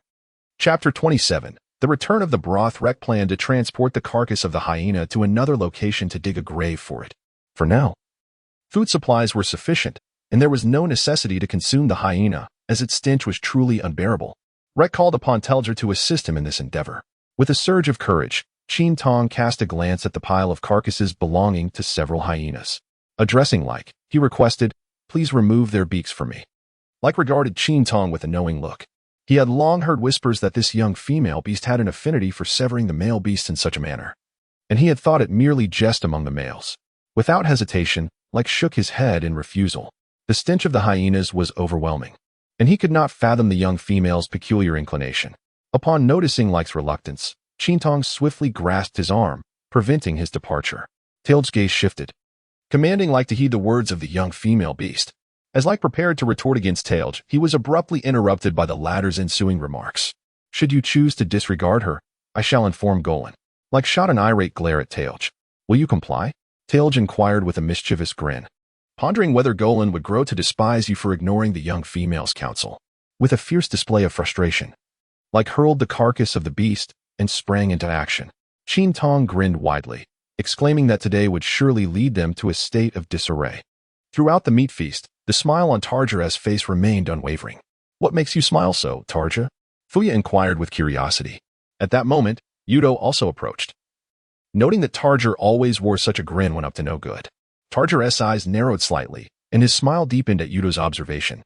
Chapter 27. The return of the broth wreck planned to transport the carcass of the hyena to another location to dig a grave for it. For now, food supplies were sufficient, and there was no necessity to consume the hyena, as its stench was truly unbearable. Rek called upon Telger to assist him in this endeavor. With a surge of courage, Qin Tong cast a glance at the pile of carcasses belonging to several hyenas. Addressing Like, he requested, "Please remove their beaks for me." Like regarded Qin Tong with a knowing look. He had long heard whispers that this young female beast had an affinity for severing the male beast in such a manner, and he had thought it merely jest among the males. Without hesitation, Like shook his head in refusal. The stench of the hyenas was overwhelming, and he could not fathom the young female's peculiar inclination. Upon noticing Like's reluctance, Qin Tong swiftly grasped his arm, preventing his departure. Tail's gaze shifted, commanding Like to heed the words of the young female beast. As Like prepared to retort against Tailj, he was abruptly interrupted by the latter's ensuing remarks. "Should you choose to disregard her, I shall inform Golan." Like shot an irate glare at Tailj. "Will you comply?" Tailj inquired with a mischievous grin, pondering whether Golan would grow to despise you for ignoring the young female's counsel. With a fierce display of frustration, Like hurled the carcass of the beast and sprang into action. Qin Tong grinned widely, exclaiming that today would surely lead them to a state of disarray. Throughout the meat feast, the smile on Tarja's face remained unwavering. "What makes you smile so, Tarja?" Fuya inquired with curiosity. At that moment, Yudo also approached. Noting that Tarja always wore such a grin when up to no good, Tarja's eyes narrowed slightly, and his smile deepened at Yudo's observation.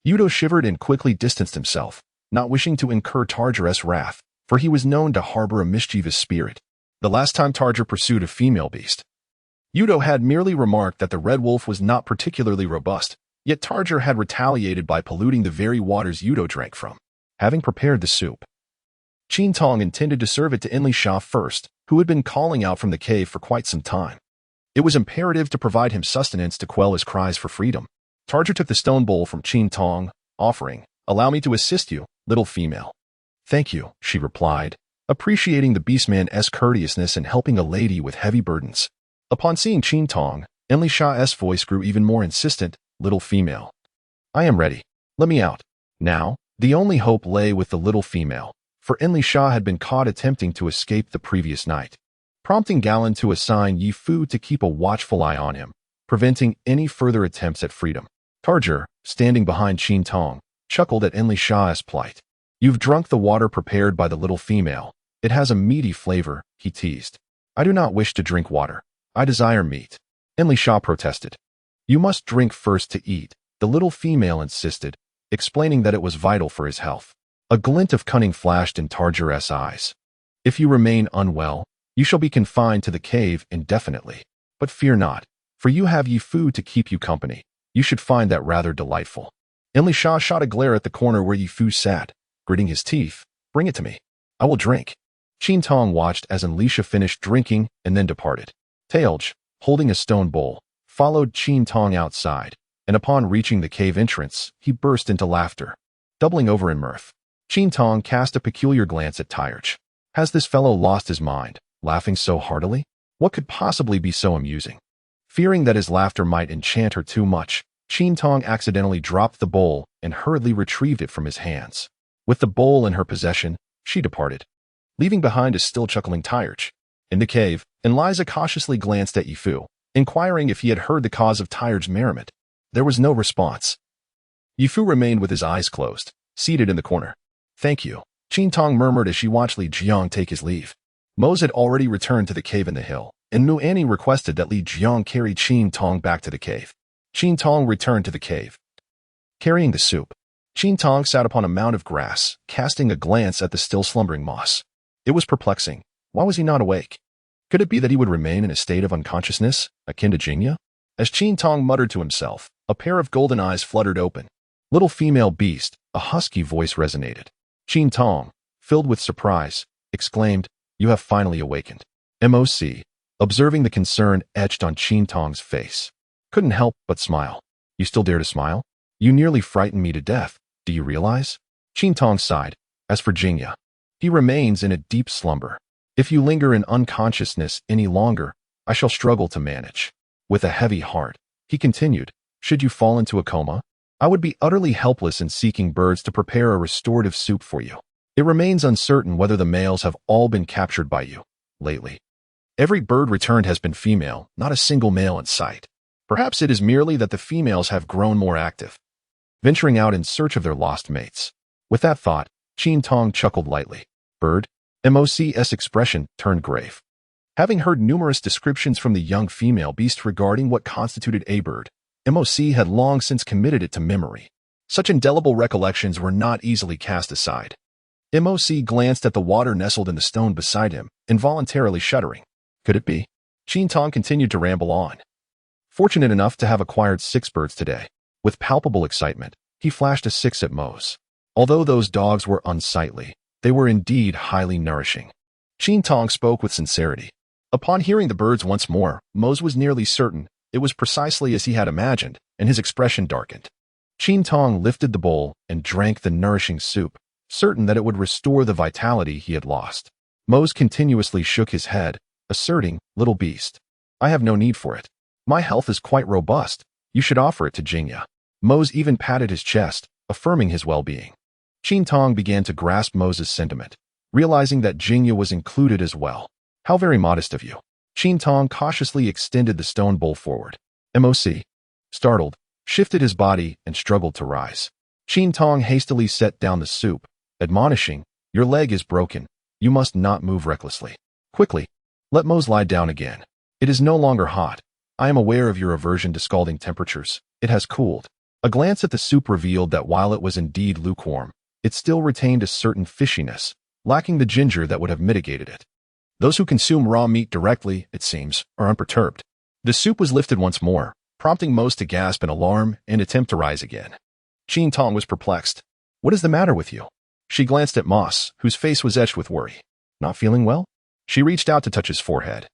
Yudo shivered and quickly distanced himself, not wishing to incur Tarja's wrath, for he was known to harbor a mischievous spirit. The last time Tarja pursued a female beast, Yudo had merely remarked that the red wolf was not particularly robust, yet Tarja had retaliated by polluting the very waters Yudo drank from. Having prepared the soup, Qin Tong intended to serve it to Enli Sha first, who had been calling out from the cave for quite some time. It was imperative to provide him sustenance to quell his cries for freedom. Tarja took the stone bowl from Qin Tong, offering, "Allow me to assist you, little female." "Thank you," she replied, appreciating the beastman's courteousness in helping a lady with heavy burdens. Upon seeing Qin Tong, Enli Sha's voice grew even more insistent. "Little female, I am ready. Let me out." Now, the only hope lay with the little female, for Enli Sha had been caught attempting to escape the previous night, prompting Galan to assign Yi Fu to keep a watchful eye on him, preventing any further attempts at freedom. Tarja, standing behind Qin Tong, chuckled at Enli Sha's plight. "You've drunk the water prepared by the little female. It has a meaty flavor," he teased. "I do not wish to drink water. I desire meat." Enli Sha protested. "You must drink first to eat," the little female insisted, explaining that it was vital for his health. A glint of cunning flashed in Tarja's eyes. "If you remain unwell, you shall be confined to the cave indefinitely. But fear not, for you have Yi Fu to keep you company. You should find that rather delightful." Enli Sha shot a glare at the corner where Yi Fu sat, gritting his teeth. "Bring it to me. I will drink." Qin Tong watched as Enlisha finished drinking and then departed. Tailj, holding a stone bowl, followed Qin Tong outside, and upon reaching the cave entrance, he burst into laughter. Doubling over in mirth, Qin Tong cast a peculiar glance at Tairj. Has this fellow lost his mind, laughing so heartily? What could possibly be so amusing? Fearing that his laughter might enchant her too much, Qin Tong accidentally dropped the bowl and hurriedly retrieved it from his hands. With the bowl in her possession, she departed, leaving behind a still chuckling Tairj. In the cave, Enliza cautiously glanced at Yi Fu, inquiring if he had heard the cause of Tairj's merriment. There was no response. Yi Fu remained with his eyes closed, seated in the corner. "Thank you," Qin Tong murmured as she watched Li Jiang take his leave. Mose had already returned to the cave in the hill, and Mu Annie requested that Li Jiang carry Qin Tong back to the cave. Qin Tong returned to the cave, carrying the soup. Qin Tong sat upon a mound of grass, casting a glance at the still slumbering moss. It was perplexing. Why was he not awake? Could it be that he would remain in a state of unconsciousness, akin to Jingya? As Qin Tong muttered to himself, a pair of golden eyes fluttered open. Little female beast, a husky voice resonated. Qin Tong, filled with surprise, exclaimed, "You have finally awakened." MOC, observing the concern etched on Qin Tong's face, couldn't help but smile. "You still dare to smile? You nearly frightened me to death, do you realize?" Qin Tong sighed. As for Jingya, he remains in a deep slumber. If you linger in unconsciousness any longer, I shall struggle to manage. With a heavy heart, he continued, "Should you fall into a coma, I would be utterly helpless in seeking birds to prepare a restorative soup for you. It remains uncertain whether the males have all been captured by you lately. Every bird returned has been female, not a single male in sight. Perhaps it is merely that the females have grown more active, venturing out in search of their lost mates." With that thought, Qin Tong chuckled lightly. Bird, MOC's expression turned grave. Having heard numerous descriptions from the young female beast regarding what constituted a bird, MOC had long since committed it to memory. Such indelible recollections were not easily cast aside. MOC glanced at the water nestled in the stone beside him, involuntarily shuddering. Could it be? Qin Tong continued to ramble on. Fortunate enough to have acquired 6 birds today. With palpable excitement, he flashed a 6 at Mose. Although those dogs were unsightly, they were indeed highly nourishing. Qin Tong spoke with sincerity. Upon hearing the birds once more, Mose was nearly certain it was precisely as he had imagined, and his expression darkened. Qin Tong lifted the bowl and drank the nourishing soup, certain that it would restore the vitality he had lost. Mose continuously shook his head, asserting, "Little beast, I have no need for it. My health is quite robust. You should offer it to Jingya." Mose even patted his chest, affirming his well-being. Qin Tong began to grasp Mose's sentiment, realizing that Jingya was included as well. "How very modest of you." Qin Tong cautiously extended the stone bowl forward. MOC, startled, shifted his body and struggled to rise. Qin Tong hastily set down the soup, admonishing, "Your leg is broken. You must not move recklessly. Quickly, let Mose lie down again. It is no longer hot. I am aware of your aversion to scalding temperatures. It has cooled." A glance at the soup revealed that while it was indeed lukewarm, it still retained a certain fishiness, lacking the ginger that would have mitigated it. Those who consume raw meat directly, it seems, are unperturbed. The soup was lifted once more, prompting Mose to gasp in alarm and attempt to rise again. Qin Tong was perplexed. "What is the matter with you?" She glanced at Mose, whose face was etched with worry. "Not feeling well?" She reached out to touch his forehead.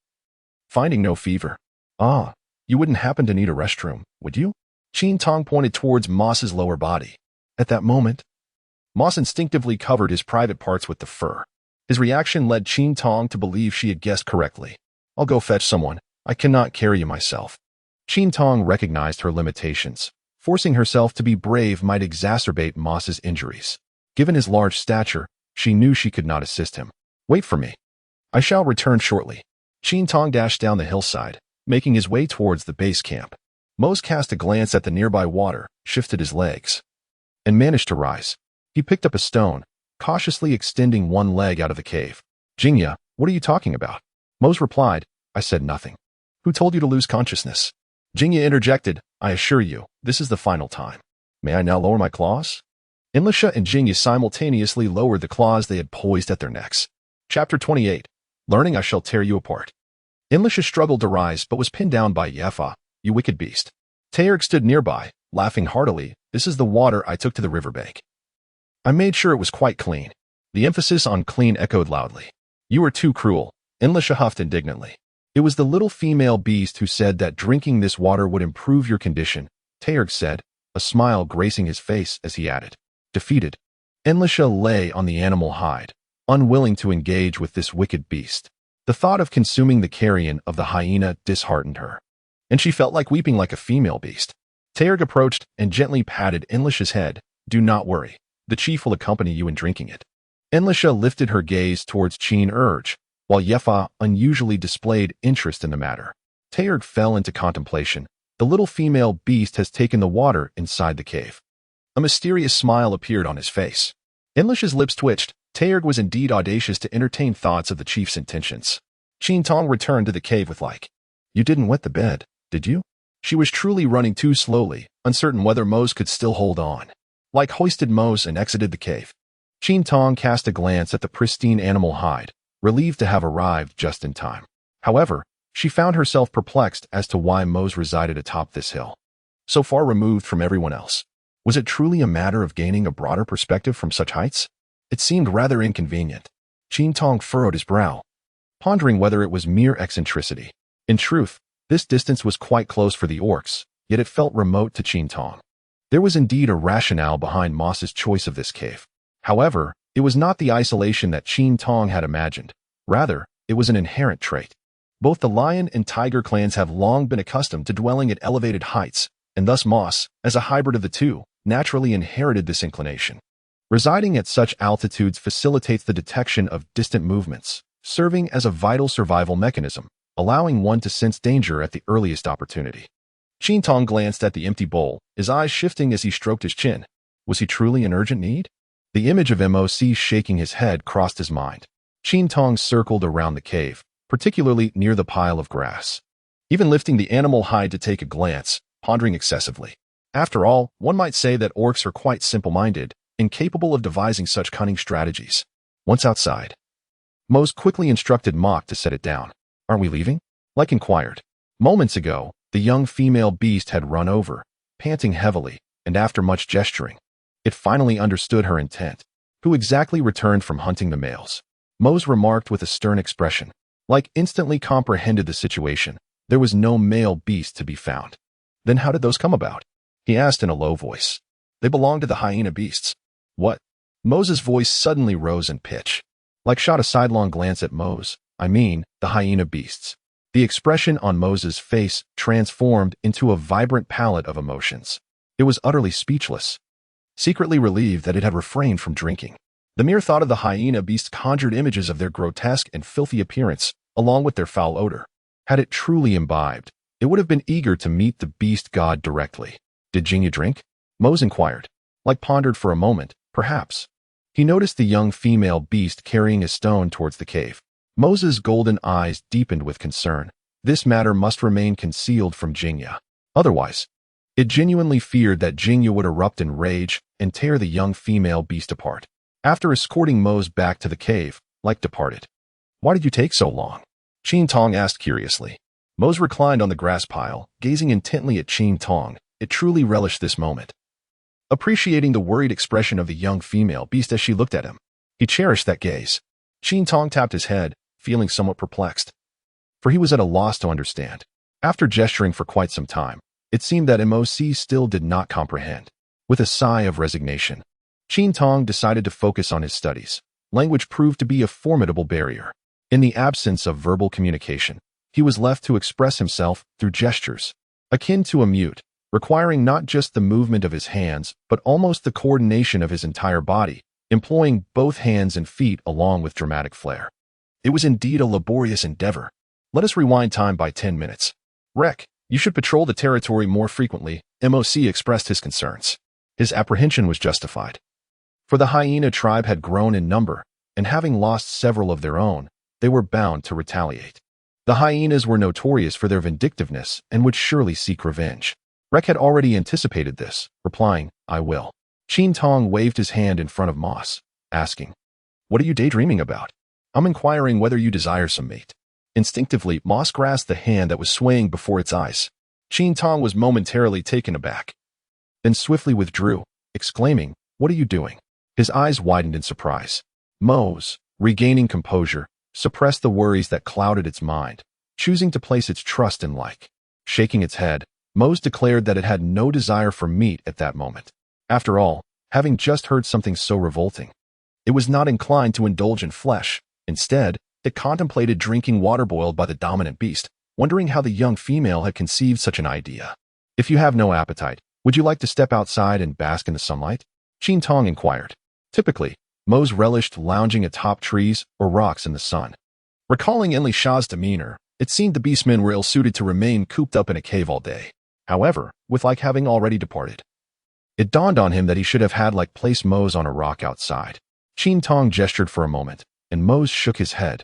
Finding no fever. "Ah, you wouldn't happen to need a restroom, would you?" Qin Tong pointed towards Mose's lower body. At that moment, Mose instinctively covered his private parts with the fur. His reaction led Qin Tong to believe she had guessed correctly. "I'll go fetch someone. I cannot carry you myself." Qin Tong recognized her limitations. Forcing herself to be brave might exacerbate Mose's injuries. Given his large stature, she knew she could not assist him. "Wait for me. I shall return shortly." Qin Tong dashed down the hillside, making his way towards the base camp. Mose cast a glance at the nearby water, shifted his legs, and managed to rise. He picked up a stone, cautiously extending one leg out of the cave. "Jingya, what are you talking about?" Mose replied, "I said nothing." "Who told you to lose consciousness?" Jingya interjected, "I assure you, this is the final time. May I now lower my claws?" Enlisha and Jingya simultaneously lowered the claws they had poised at their necks. Chapter 28. Learning I shall tear you apart. Enlisha struggled to rise but was pinned down by Yefa. "You wicked beast." Taerg stood nearby, laughing heartily. "This is the water I took to the riverbank. I made sure it was quite clean." The emphasis on clean echoed loudly. "You are too cruel," Enlisha huffed indignantly. "It was the little female beast who said that drinking this water would improve your condition," Taerg said, a smile gracing his face as he added. Defeated, Enlisha lay on the animal hide, unwilling to engage with this wicked beast. The thought of consuming the carrion of the hyena disheartened her, and she felt like weeping like a female beast. Taerg approached and gently patted Enlisha's head. "Do not worry. The chief will accompany you in drinking it." Enlisha lifted her gaze towards Qin Urge, while Yefa unusually displayed interest in the matter. Taerg fell into contemplation. The little female beast has taken the water inside the cave. A mysterious smile appeared on his face. Enlisha's lips twitched. Taerg was indeed audacious to entertain thoughts of the chief's intentions. Qin Tong returned to the cave with like, "You didn't wet the bed, did you?" She was truly running too slowly, uncertain whether Mose could still hold on. Like hoisted Mose and exited the cave. Qin Tong cast a glance at the pristine animal hide, relieved to have arrived just in time. However, she found herself perplexed as to why Mose resided atop this hill, so far removed from everyone else. Was it truly a matter of gaining a broader perspective from such heights? It seemed rather inconvenient. Qin Tong furrowed his brow, pondering whether it was mere eccentricity. In truth, this distance was quite close for the orcs, yet it felt remote to Qin Tong. There was indeed a rationale behind Moss's choice of this cave. However, it was not the isolation that Qin Tong had imagined. Rather, it was an inherent trait. Both the lion and tiger clans have long been accustomed to dwelling at elevated heights, and thus Moss, as a hybrid of the two, naturally inherited this inclination. Residing at such altitudes facilitates the detection of distant movements, serving as a vital survival mechanism, allowing one to sense danger at the earliest opportunity. Qin Tong glanced at the empty bowl, his eyes shifting as he stroked his chin. Was he truly in urgent need? The image of Moc shaking his head crossed his mind. Qin Tong circled around the cave, particularly near the pile of grass, even lifting the animal hide to take a glance, pondering excessively. After all, one might say that orcs are quite simple-minded, incapable of devising such cunning strategies. Once outside, Mose quickly instructed Mock to set it down. Aren't we leaving? Like inquired. Moments ago, the young female beast had run over, panting heavily, and after much gesturing, it finally understood her intent. Who exactly returned from hunting the males? Mose remarked with a stern expression. Like instantly comprehended the situation. There was no male beast to be found. Then how did those come about? He asked in a low voice. They belong to the hyena beasts. What? Mose's voice suddenly rose in pitch. Like shot a sidelong glance at Mose. I mean, the hyena beasts. The expression on Mose's face transformed into a vibrant palette of emotions. It was utterly speechless, secretly relieved that it had refrained from drinking. The mere thought of the hyena beasts conjured images of their grotesque and filthy appearance, along with their foul odor. Had it truly imbibed, it would have been eager to meet the beast god directly. Did Jingya drink? Mose inquired. Like pondered for a moment, perhaps. He noticed the young female beast carrying a stone towards the cave. Mose's golden eyes deepened with concern. This matter must remain concealed from Jingya. Otherwise, it genuinely feared that Jingya would erupt in rage and tear the young female beast apart. After escorting Mose back to the cave, Like departed. Why did you take so long? Qin Tong asked curiously. Mose reclined on the grass pile, gazing intently at Qin Tong. It truly relished this moment, appreciating the worried expression of the young female beast as she looked at him. He cherished that gaze. Qin Tong tapped his head, feeling somewhat perplexed, for he was at a loss to understand. After gesturing for quite some time, it seemed that Moc still did not comprehend. With a sigh of resignation, Qin Tong decided to focus on his studies. Language proved to be a formidable barrier. In the absence of verbal communication, he was left to express himself through gestures, akin to a mute, requiring not just the movement of his hands, but almost the coordination of his entire body, employing both hands and feet along with dramatic flair. It was indeed a laborious endeavor. Let us rewind time by 10 minutes. Rek, you should patrol the territory more frequently, Moc expressed his concerns. His apprehension was justified. For the hyena tribe had grown in number, and having lost several of their own, they were bound to retaliate. The hyenas were notorious for their vindictiveness and would surely seek revenge. Rek had already anticipated this, replying, I will. Qin Tong waved his hand in front of Moss, asking, What are you daydreaming about? I'm inquiring whether you desire some mate. Instinctively, Moss grasped the hand that was swaying before its eyes. Qin Tong was momentarily taken aback, then swiftly withdrew, exclaiming, What are you doing? His eyes widened in surprise. Mose, regaining composure, suppressed the worries that clouded its mind, choosing to place its trust in Like. Shaking its head, Mose declared that it had no desire for meat at that moment. After all, having just heard something so revolting, it was not inclined to indulge in flesh. Instead, it contemplated drinking water boiled by the dominant beast, wondering how the young female had conceived such an idea. If you have no appetite, would you like to step outside and bask in the sunlight? Qin Tong inquired. Typically, Mose relished lounging atop trees or rocks in the sun. Recalling Enli Sha's demeanor, it seemed the beastmen were ill-suited to remain cooped up in a cave all day. However, with Like having already departed, it dawned on him that he should have had Like place Mose on a rock outside. Qin Tong gestured for a moment, and Mose shook his head,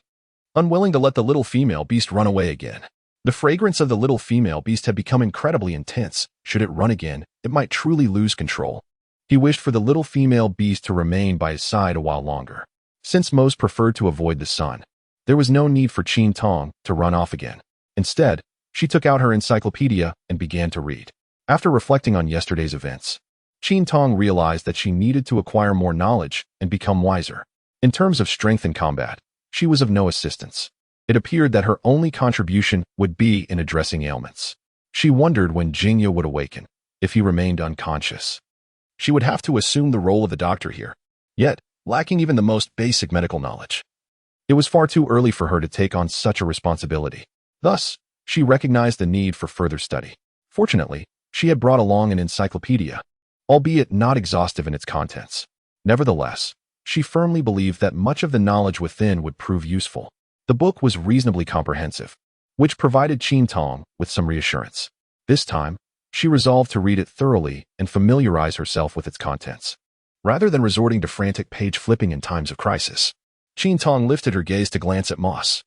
unwilling to let the little female beast run away again. The fragrance of the little female beast had become incredibly intense. Should it run again, it might truly lose control. He wished for the little female beast to remain by his side a while longer. Since Mose preferred to avoid the sun, There was no need for Qin Tong to run off again. Instead, she took out her encyclopedia and began to read. After reflecting on yesterday's events, Qin Tong realized that she needed to acquire more knowledge and become wiser. In terms of strength in combat, she was of no assistance. It appeared that her only contribution would be in addressing ailments. She wondered when Jingya would awaken, if he remained unconscious. She would have to assume the role of the doctor here, yet lacking even the most basic medical knowledge. It was far too early for her to take on such a responsibility. Thus, she recognized the need for further study. Fortunately, she had brought along an encyclopedia, albeit not exhaustive in its contents. Nevertheless, she firmly believed that much of the knowledge within would prove useful. The book was reasonably comprehensive, which provided Qin Tong with some reassurance. This time, she resolved to read it thoroughly and familiarize herself with its contents. Rather than resorting to frantic page-flipping in times of crisis, Qin Tong lifted her gaze to glance at Moss.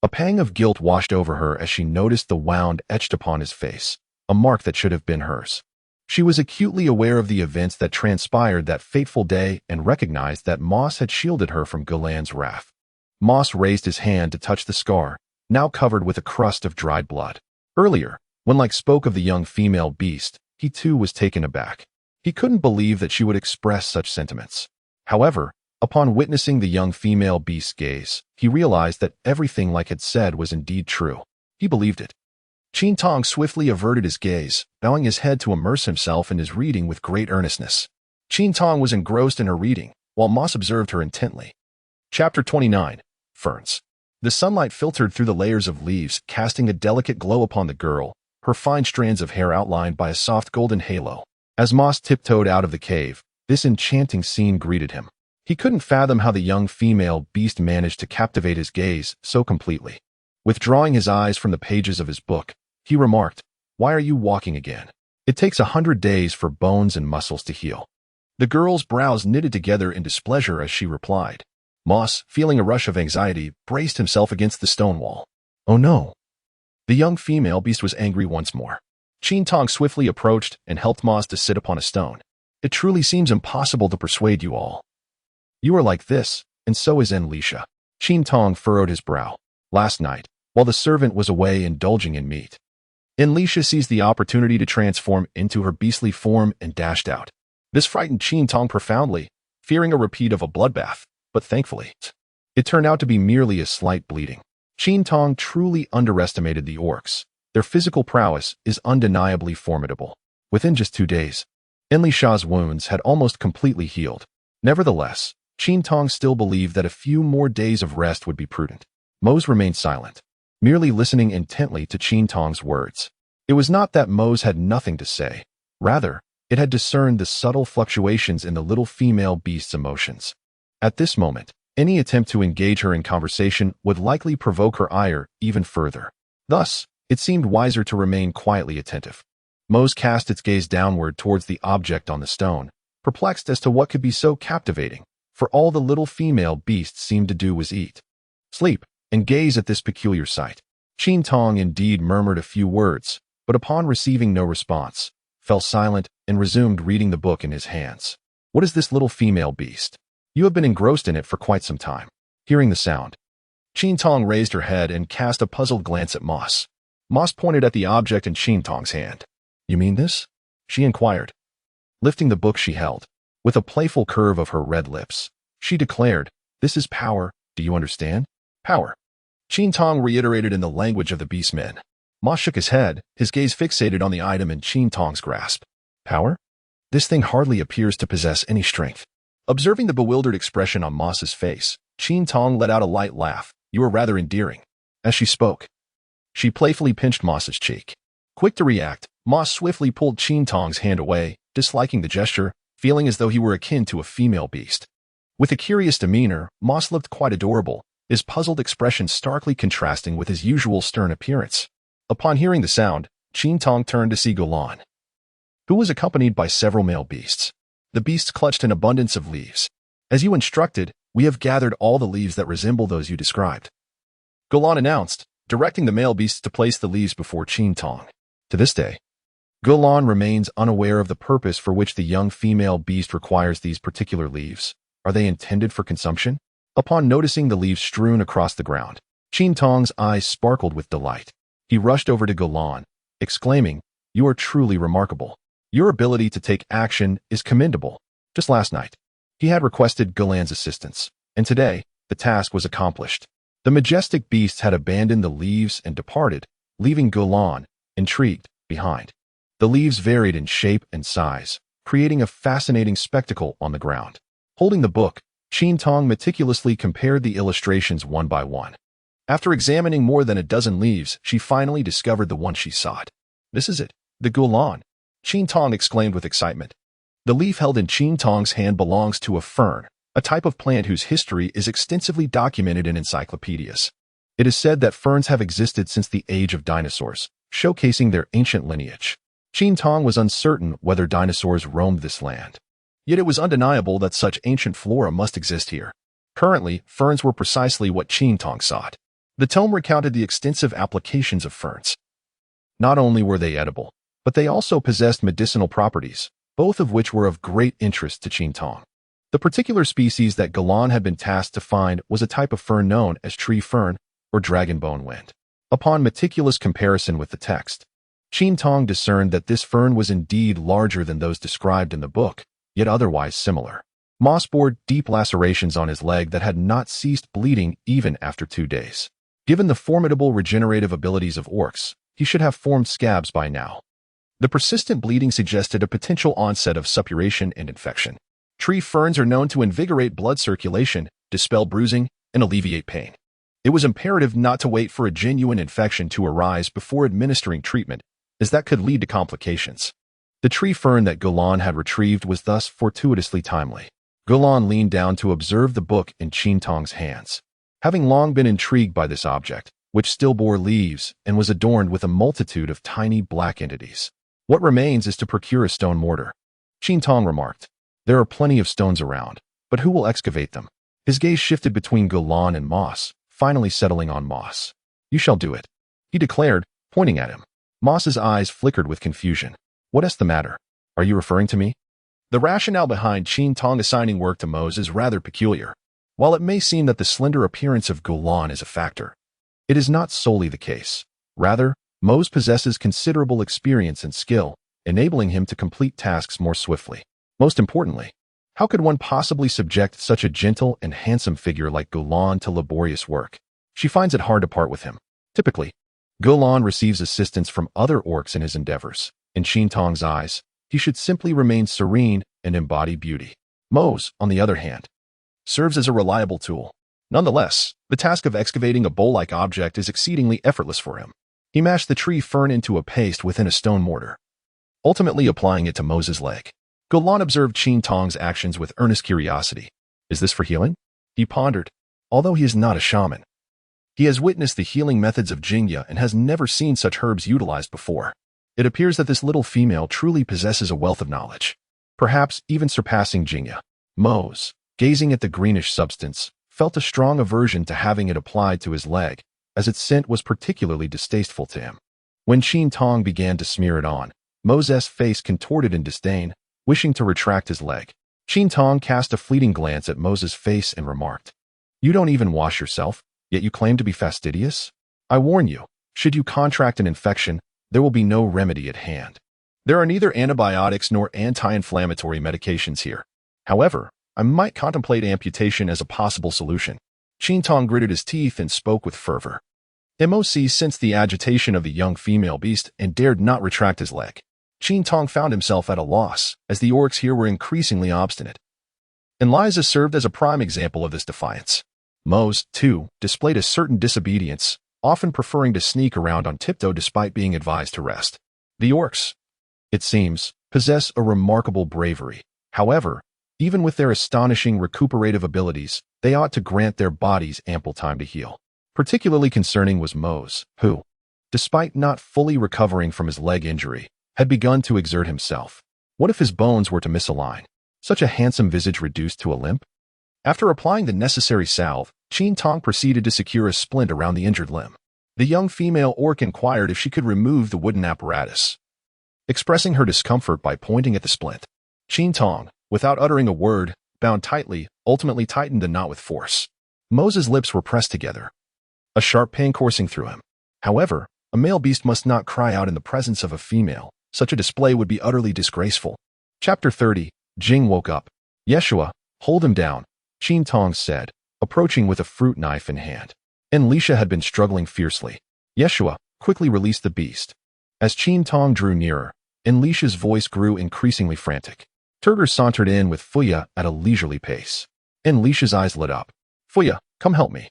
A pang of guilt washed over her as she noticed the wound etched upon his face, a mark that should have been hers. She was acutely aware of the events that transpired that fateful day and recognized that Moss had shielded her from Gulan's wrath. Moss raised his hand to touch the scar, now covered with a crust of dried blood. Earlier, when Like spoke of the young female beast, he too was taken aback. He couldn't believe that she would express such sentiments. However, upon witnessing the young female beast's gaze, he realized that everything Like had said was indeed true. He believed it. Qin Tong swiftly averted his gaze, bowing his head to immerse himself in his reading with great earnestness. Qin Tong was engrossed in her reading, while Moss observed her intently. Chapter 29. Ferns. The sunlight filtered through the layers of leaves, casting a delicate glow upon the girl, her fine strands of hair outlined by a soft golden halo. As Moss tiptoed out of the cave, this enchanting scene greeted him. He couldn't fathom how the young female beast managed to captivate his gaze so completely. Withdrawing his eyes from the pages of his book, he remarked, "Why are you walking again? It takes 100 days for bones and muscles to heal." The girl's brows knitted together in displeasure as she replied. Moss, feeling a rush of anxiety, braced himself against the stone wall. "Oh no." The young female beast was angry once more. Qin Tong swiftly approached and helped Moss to sit upon a stone. "It truly seems impossible to persuade you all. You are like this, and so is Enlisha." Qin Tong furrowed his brow. "Last night, while the servant was away indulging in meat, Enlisha seized the opportunity to transform into her beastly form and dashed out." This frightened Qin Tong profoundly, fearing a repeat of a bloodbath, but thankfully, it turned out to be merely a slight bleeding. Qin Tong truly underestimated the orcs. Their physical prowess is undeniably formidable. Within just 2 days, Enlisha's wounds had almost completely healed. Nevertheless, Qin Tong still believed that a few more days of rest would be prudent. Mose remained silent, merely listening intently to Qin Tong's words. It was not that Mose had nothing to say. Rather, it had discerned the subtle fluctuations in the little female beast's emotions. At this moment, any attempt to engage her in conversation would likely provoke her ire even further. Thus, it seemed wiser to remain quietly attentive. Mose cast its gaze downward towards the object on the stone, perplexed as to what could be so captivating, for all the little female beast seemed to do was eat, sleep, and gaze at this peculiar sight. Qin Tong indeed murmured a few words, but upon receiving no response, fell silent and resumed reading the book in his hands. "What is this little female beast? You have been engrossed in it for quite some time." Hearing the sound, Qin Tong raised her head and cast a puzzled glance at Moss. Moss pointed at the object in Qin Tong's hand. "You mean this?" she inquired, lifting the book she held. With a playful curve of her red lips, she declared, "This is power, do you understand? Power." Qin Tong reiterated in the language of the beastmen. Moss shook his head, his gaze fixated on the item in Qin Tong's grasp. "Power? This thing hardly appears to possess any strength." Observing the bewildered expression on Moss's face, Qin Tong let out a light laugh. "You are rather endearing." As she spoke, she playfully pinched Moss's cheek. Quick to react, Moss swiftly pulled Qin Tong's hand away, disliking the gesture, feeling as though he were akin to a female beast. With a curious demeanor, Moss looked quite adorable, his puzzled expression starkly contrasting with his usual stern appearance. Upon hearing the sound, Qin Tong turned to see Gulan, who was accompanied by several male beasts. The beasts clutched an abundance of leaves. "As you instructed, we have gathered all the leaves that resemble those you described," Gulan announced, directing the male beasts to place the leaves before Qin Tong. To this day, Gulan remains unaware of the purpose for which the young female beast requires these particular leaves. Are they intended for consumption? Upon noticing the leaves strewn across the ground, Qin Tong's eyes sparkled with delight. He rushed over to Golan, exclaiming, "You are truly remarkable. Your ability to take action is commendable." Just last night, he had requested Golan's assistance, and today, the task was accomplished. The majestic beasts had abandoned the leaves and departed, leaving Golan, intrigued, behind. The leaves varied in shape and size, creating a fascinating spectacle on the ground. Holding the book, Qin Tong meticulously compared the illustrations one by one. After examining more than a dozen leaves, she finally discovered the one she sought. "This is it, the Golan," Qin Tong exclaimed with excitement. The leaf held in Qin Tong's hand belongs to a fern, a type of plant whose history is extensively documented in encyclopedias. It is said that ferns have existed since the age of dinosaurs, showcasing their ancient lineage. Qin Tong was uncertain whether dinosaurs roamed this land. Yet it was undeniable that such ancient flora must exist here. Currently, ferns were precisely what Qin Tong sought. The tome recounted the extensive applications of ferns. Not only were they edible, but they also possessed medicinal properties, both of which were of great interest to Qin Tong. The particular species that Golan had been tasked to find was a type of fern known as tree fern or dragonbone wind. Upon meticulous comparison with the text, Qin Tong discerned that this fern was indeed larger than those described in the book, yet otherwise similar. Moss bore deep lacerations on his leg that had not ceased bleeding even after 2 days. Given the formidable regenerative abilities of orcs, he should have formed scabs by now. The persistent bleeding suggested a potential onset of suppuration and infection. Tree ferns are known to invigorate blood circulation, dispel bruising, and alleviate pain. It was imperative not to wait for a genuine infection to arise before administering treatment, as that could lead to complications. The tree fern that Golan had retrieved was thus fortuitously timely. Golan leaned down to observe the book in Qin Tong's hands. Having long been intrigued by this object, which still bore leaves and was adorned with a multitude of tiny black entities. "What remains is to procure a stone mortar," Qin Tong remarked. "There are plenty of stones around, but who will excavate them?" His gaze shifted between Golan and Moss, finally settling on Moss. "You shall do it," he declared, pointing at him. Moss's eyes flickered with confusion. "What is the matter? Are you referring to me?" The rationale behind Qin Tong assigning work to Mose is rather peculiar. While it may seem that the slender appearance of Golan is a factor, it is not solely the case. Rather, Mose possesses considerable experience and skill, enabling him to complete tasks more swiftly. Most importantly, how could one possibly subject such a gentle and handsome figure like Golan to laborious work? She finds it hard to part with him. Typically, Golan receives assistance from other orcs in his endeavors. In Qin Tong's eyes, he should simply remain serene and embody beauty. Mose, on the other hand, serves as a reliable tool. Nonetheless, the task of excavating a bowl-like object is exceedingly effortless for him. He mashed the tree fern into a paste within a stone mortar, ultimately applying it to Mose's leg. Golan observed Qin Tong's actions with earnest curiosity. "Is this for healing?" he pondered. Although he is not a shaman, he has witnessed the healing methods of Jingya and has never seen such herbs utilized before. It appears that this little female truly possesses a wealth of knowledge, perhaps even surpassing Jingya. Mose, gazing at the greenish substance, felt a strong aversion to having it applied to his leg, as its scent was particularly distasteful to him. When Qin Tong began to smear it on, Mose's face contorted in disdain, wishing to retract his leg. Qin Tong cast a fleeting glance at Mose's face and remarked, "You don't even wash yourself, yet you claim to be fastidious? I warn you, should you contract an infection, there will be no remedy at hand. There are neither antibiotics nor anti-inflammatory medications here. However, I might contemplate amputation as a possible solution." Qin Tong gritted his teeth and spoke with fervor. Mose sensed the agitation of the young female beast and dared not retract his leg. Qin Tong found himself at a loss, as the orcs here were increasingly obstinate. And Liza served as a prime example of this defiance. Mose, too, displayed a certain disobedience, often preferring to sneak around on tiptoe despite being advised to rest. The orcs, it seems, possess a remarkable bravery. However, even with their astonishing recuperative abilities, they ought to grant their bodies ample time to heal. Particularly concerning was Mose, who, despite not fully recovering from his leg injury, had begun to exert himself. What if his bones were to misalign? Such a handsome visage reduced to a limp? After applying the necessary salve, Qin Tong proceeded to secure a splint around the injured limb. The young female orc inquired if she could remove the wooden apparatus, expressing her discomfort by pointing at the splint. Qin Tong, without uttering a word, bound tightly, ultimately tightened the knot with force. Moses' lips were pressed together, a sharp pain coursing through him. However, a male beast must not cry out in the presence of a female. Such a display would be utterly disgraceful. Chapter 30. Jing woke up. Yeshua, hold him down, Qin Tong said, approaching with a fruit knife in hand. Enlisha had been struggling fiercely. Yeshua quickly released the beast. As Qin Tong drew nearer, Enlisha's voice grew increasingly frantic. Turger sauntered in with Fuya at a leisurely pace. Enlisha's eyes lit up. Fuya, come help me.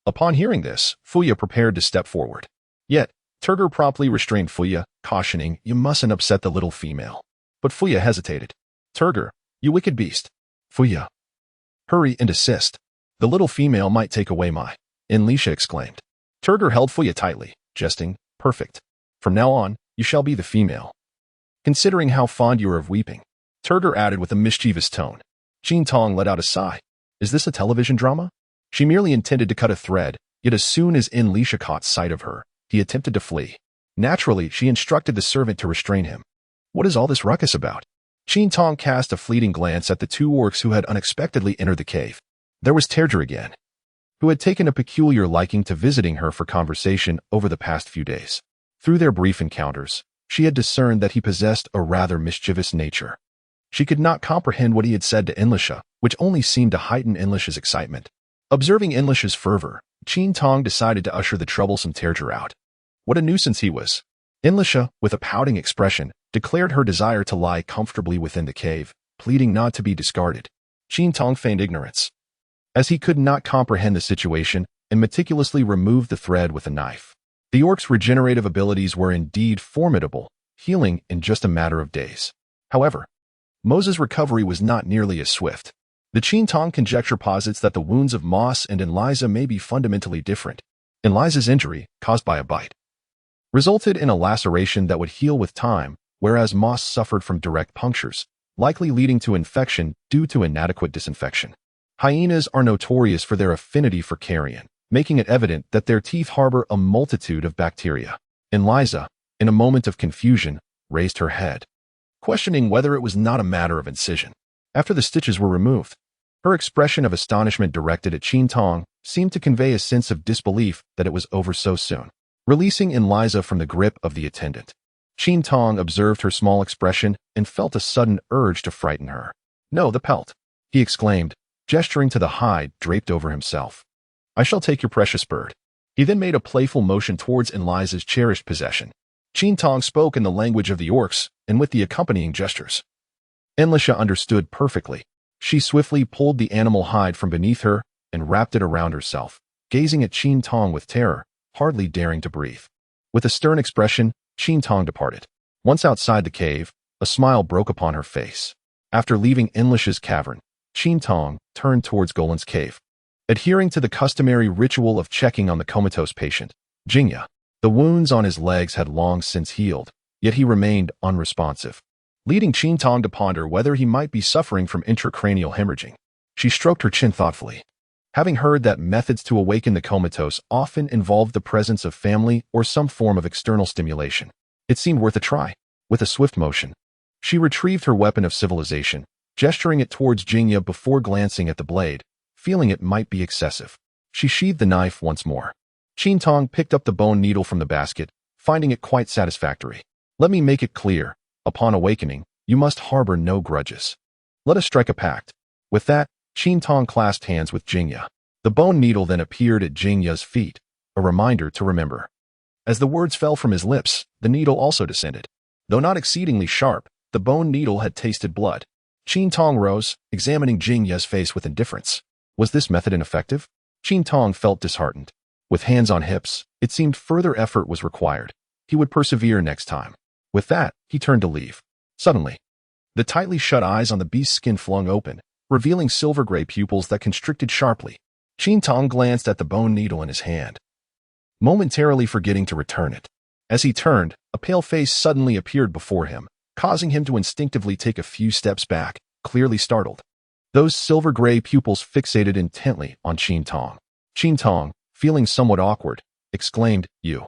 Upon hearing this, Fuya prepared to step forward. Yet, Turger promptly restrained Fuya, cautioning, you mustn't upset the little female. But Fuya hesitated. Turger, you wicked beast. Fuya, hurry and assist. The little female might take away my... Enlisha exclaimed. Turger held Fuya tightly, jesting, perfect. From now on, you shall be the female. Considering how fond you are of weeping. Turger added with a mischievous tone. Qin Tong let out a sigh. Is this a television drama? She merely intended to cut a thread, yet as soon as Enlisha caught sight of her, he attempted to flee. Naturally, she instructed the servant to restrain him. What is all this ruckus about? Qin Tong cast a fleeting glance at the two orcs who had unexpectedly entered the cave. There was Terger again, who had taken a peculiar liking to visiting her for conversation over the past few days. Through their brief encounters, she had discerned that he possessed a rather mischievous nature. She could not comprehend what he had said to Enlisha, which only seemed to heighten Enlisha's excitement. Observing Enlisha's fervor, Qin Tong decided to usher the troublesome Terger out. What a nuisance he was. Enlisha, with a pouting expression, declared her desire to lie comfortably within the cave, pleading not to be discarded. Qin Tong feigned ignorance, as he could not comprehend the situation, and meticulously removed the thread with a knife. The orc's regenerative abilities were indeed formidable, healing in just a matter of days. However, Moses' recovery was not nearly as swift. The Qin Tong conjecture posits that the wounds of Moss and Enliza may be fundamentally different. Enliza's injury, caused by a bite, resulted in a laceration that would heal with time, whereas Moss suffered from direct punctures, likely leading to infection due to inadequate disinfection. Hyenas are notorious for their affinity for carrion, making it evident that their teeth harbor a multitude of bacteria. Enliza, in a moment of confusion, raised her head, questioning whether it was not a matter of incision. After the stitches were removed, her expression of astonishment directed at Qin Tong seemed to convey a sense of disbelief that it was over so soon. Releasing Enliza from the grip of the attendant, Qin Tong observed her small expression and felt a sudden urge to frighten her. No, the pelt, he exclaimed, gesturing to the hide draped over himself. I shall take your precious bird. He then made a playful motion towards Enliza's cherished possession. Qin Tong spoke in the language of the orcs and with the accompanying gestures. Enlisha understood perfectly. She swiftly pulled the animal hide from beneath her and wrapped it around herself, gazing at Qin Tong with terror, hardly daring to breathe. With a stern expression, Qin Tong departed. Once outside the cave, a smile broke upon her face. After leaving Enlisha's cavern, Qin Tong turned towards Golan's cave. Adhering to the customary ritual of checking on the comatose patient, Jingya, the wounds on his legs had long since healed, yet he remained unresponsive, leading Qin Tong to ponder whether he might be suffering from intracranial hemorrhaging. She stroked her chin thoughtfully. Having heard that methods to awaken the comatose often involved the presence of family or some form of external stimulation, it seemed worth a try. With a swift motion, she retrieved her weapon of civilization, gesturing it towards Jingya before glancing at the blade, feeling it might be excessive. She sheathed the knife once more. Qin Tong picked up the bone needle from the basket, finding it quite satisfactory. Let me make it clear, upon awakening, you must harbor no grudges. Let us strike a pact. With that, Qin Tong clasped hands with Jingya. The bone needle then appeared at Jingya's feet, a reminder to remember. As the words fell from his lips, the needle also descended. Though not exceedingly sharp, the bone needle had tasted blood. Qin Tong rose, examining Jingya's face with indifference. Was this method ineffective? Qin Tong felt disheartened. With hands on hips, it seemed further effort was required. He would persevere next time. With that, he turned to leave. Suddenly, the tightly shut eyes on the beast's skin flung open, revealing silver-gray pupils that constricted sharply. Qin Tong glanced at the bone needle in his hand, momentarily forgetting to return it. As he turned, a pale face suddenly appeared before him, causing him to instinctively take a few steps back, clearly startled. Those silver-gray pupils fixated intently on Qin Tong. Qin Tong, feeling somewhat awkward, exclaimed, You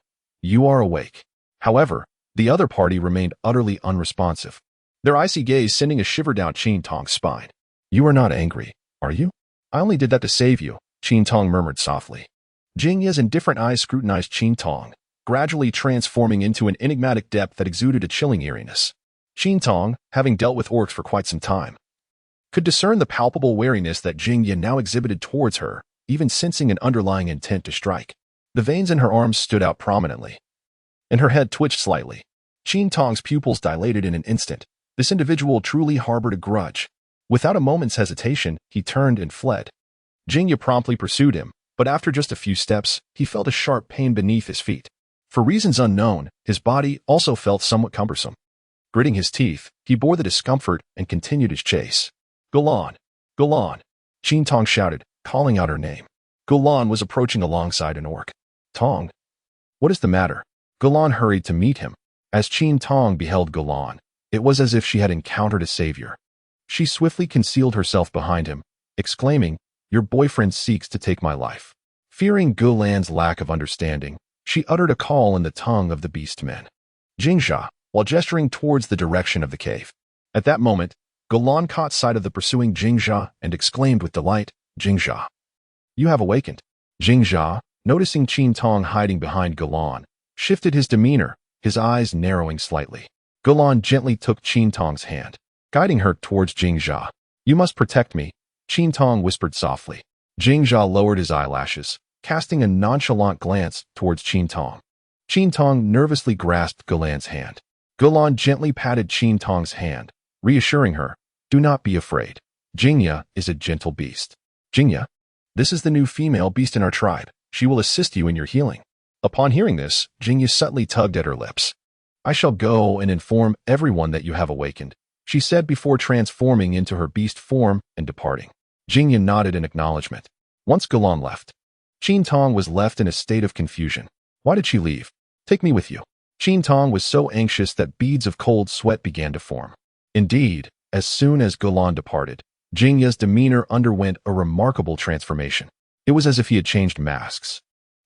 are awake. However, the other party remained utterly unresponsive, their icy gaze sending a shiver down Qin Tong's spine. You are not angry, are you? I only did that to save you, Qin Tong murmured softly. Jingya's indifferent eyes scrutinized Qin Tong, gradually transforming into an enigmatic depth that exuded a chilling eeriness. Qin Tong, having dealt with orcs for quite some time, could discern the palpable wariness that Jingya now exhibited towards her, even sensing an underlying intent to strike. The veins in her arms stood out prominently, and her head twitched slightly. Qin Tong's pupils dilated in an instant. This individual truly harbored a grudge. Without a moment's hesitation, he turned and fled. Jingya promptly pursued him, but after just a few steps, he felt a sharp pain beneath his feet. For reasons unknown, his body also felt somewhat cumbersome. Gritting his teeth, he bore the discomfort and continued his chase. Gulan! Gulan! Qin Tong shouted, calling out her name. Gulan was approaching alongside an orc. Tong! What is the matter? Gulan hurried to meet him. As Qin Tong beheld Gulan, it was as if she had encountered a savior. She swiftly concealed herself behind him, exclaiming, "Your boyfriend seeks to take my life." Fearing Gulan's lack of understanding, she uttered a call in the tongue of the beastmen. Jingxia, while gesturing towards the direction of the cave. At that moment, Gulan caught sight of the pursuing Jingxia and exclaimed with delight, "Jingxia, you have awakened." Jingxia, noticing Qin Tong hiding behind Gulan, shifted his demeanor, his eyes narrowing slightly. Gulan gently took Qin Tong's hand, guiding her towards Jingxia. "You must protect me," Qin Tong whispered softly. Jingxia lowered his eyelashes, casting a nonchalant glance towards Qin Tong. Qin Tong nervously grasped Gulan's hand. Gulan gently patted Qin Tong's hand, reassuring her, "Do not be afraid. Jingya is a gentle beast." "Jingya? This is the new female beast in our tribe. She will assist you in your healing." Upon hearing this, Jingya subtly tugged at her lips. "I shall go and inform everyone that you have awakened," she said before transforming into her beast form and departing. Jingya nodded in acknowledgement. Once Gulan left, Qin Tong was left in a state of confusion. Why did she leave? "Take me with you." Qin Tong was so anxious that beads of cold sweat began to form. Indeed, as soon as Gulan departed, Jingya's demeanor underwent a remarkable transformation. It was as if he had changed masks,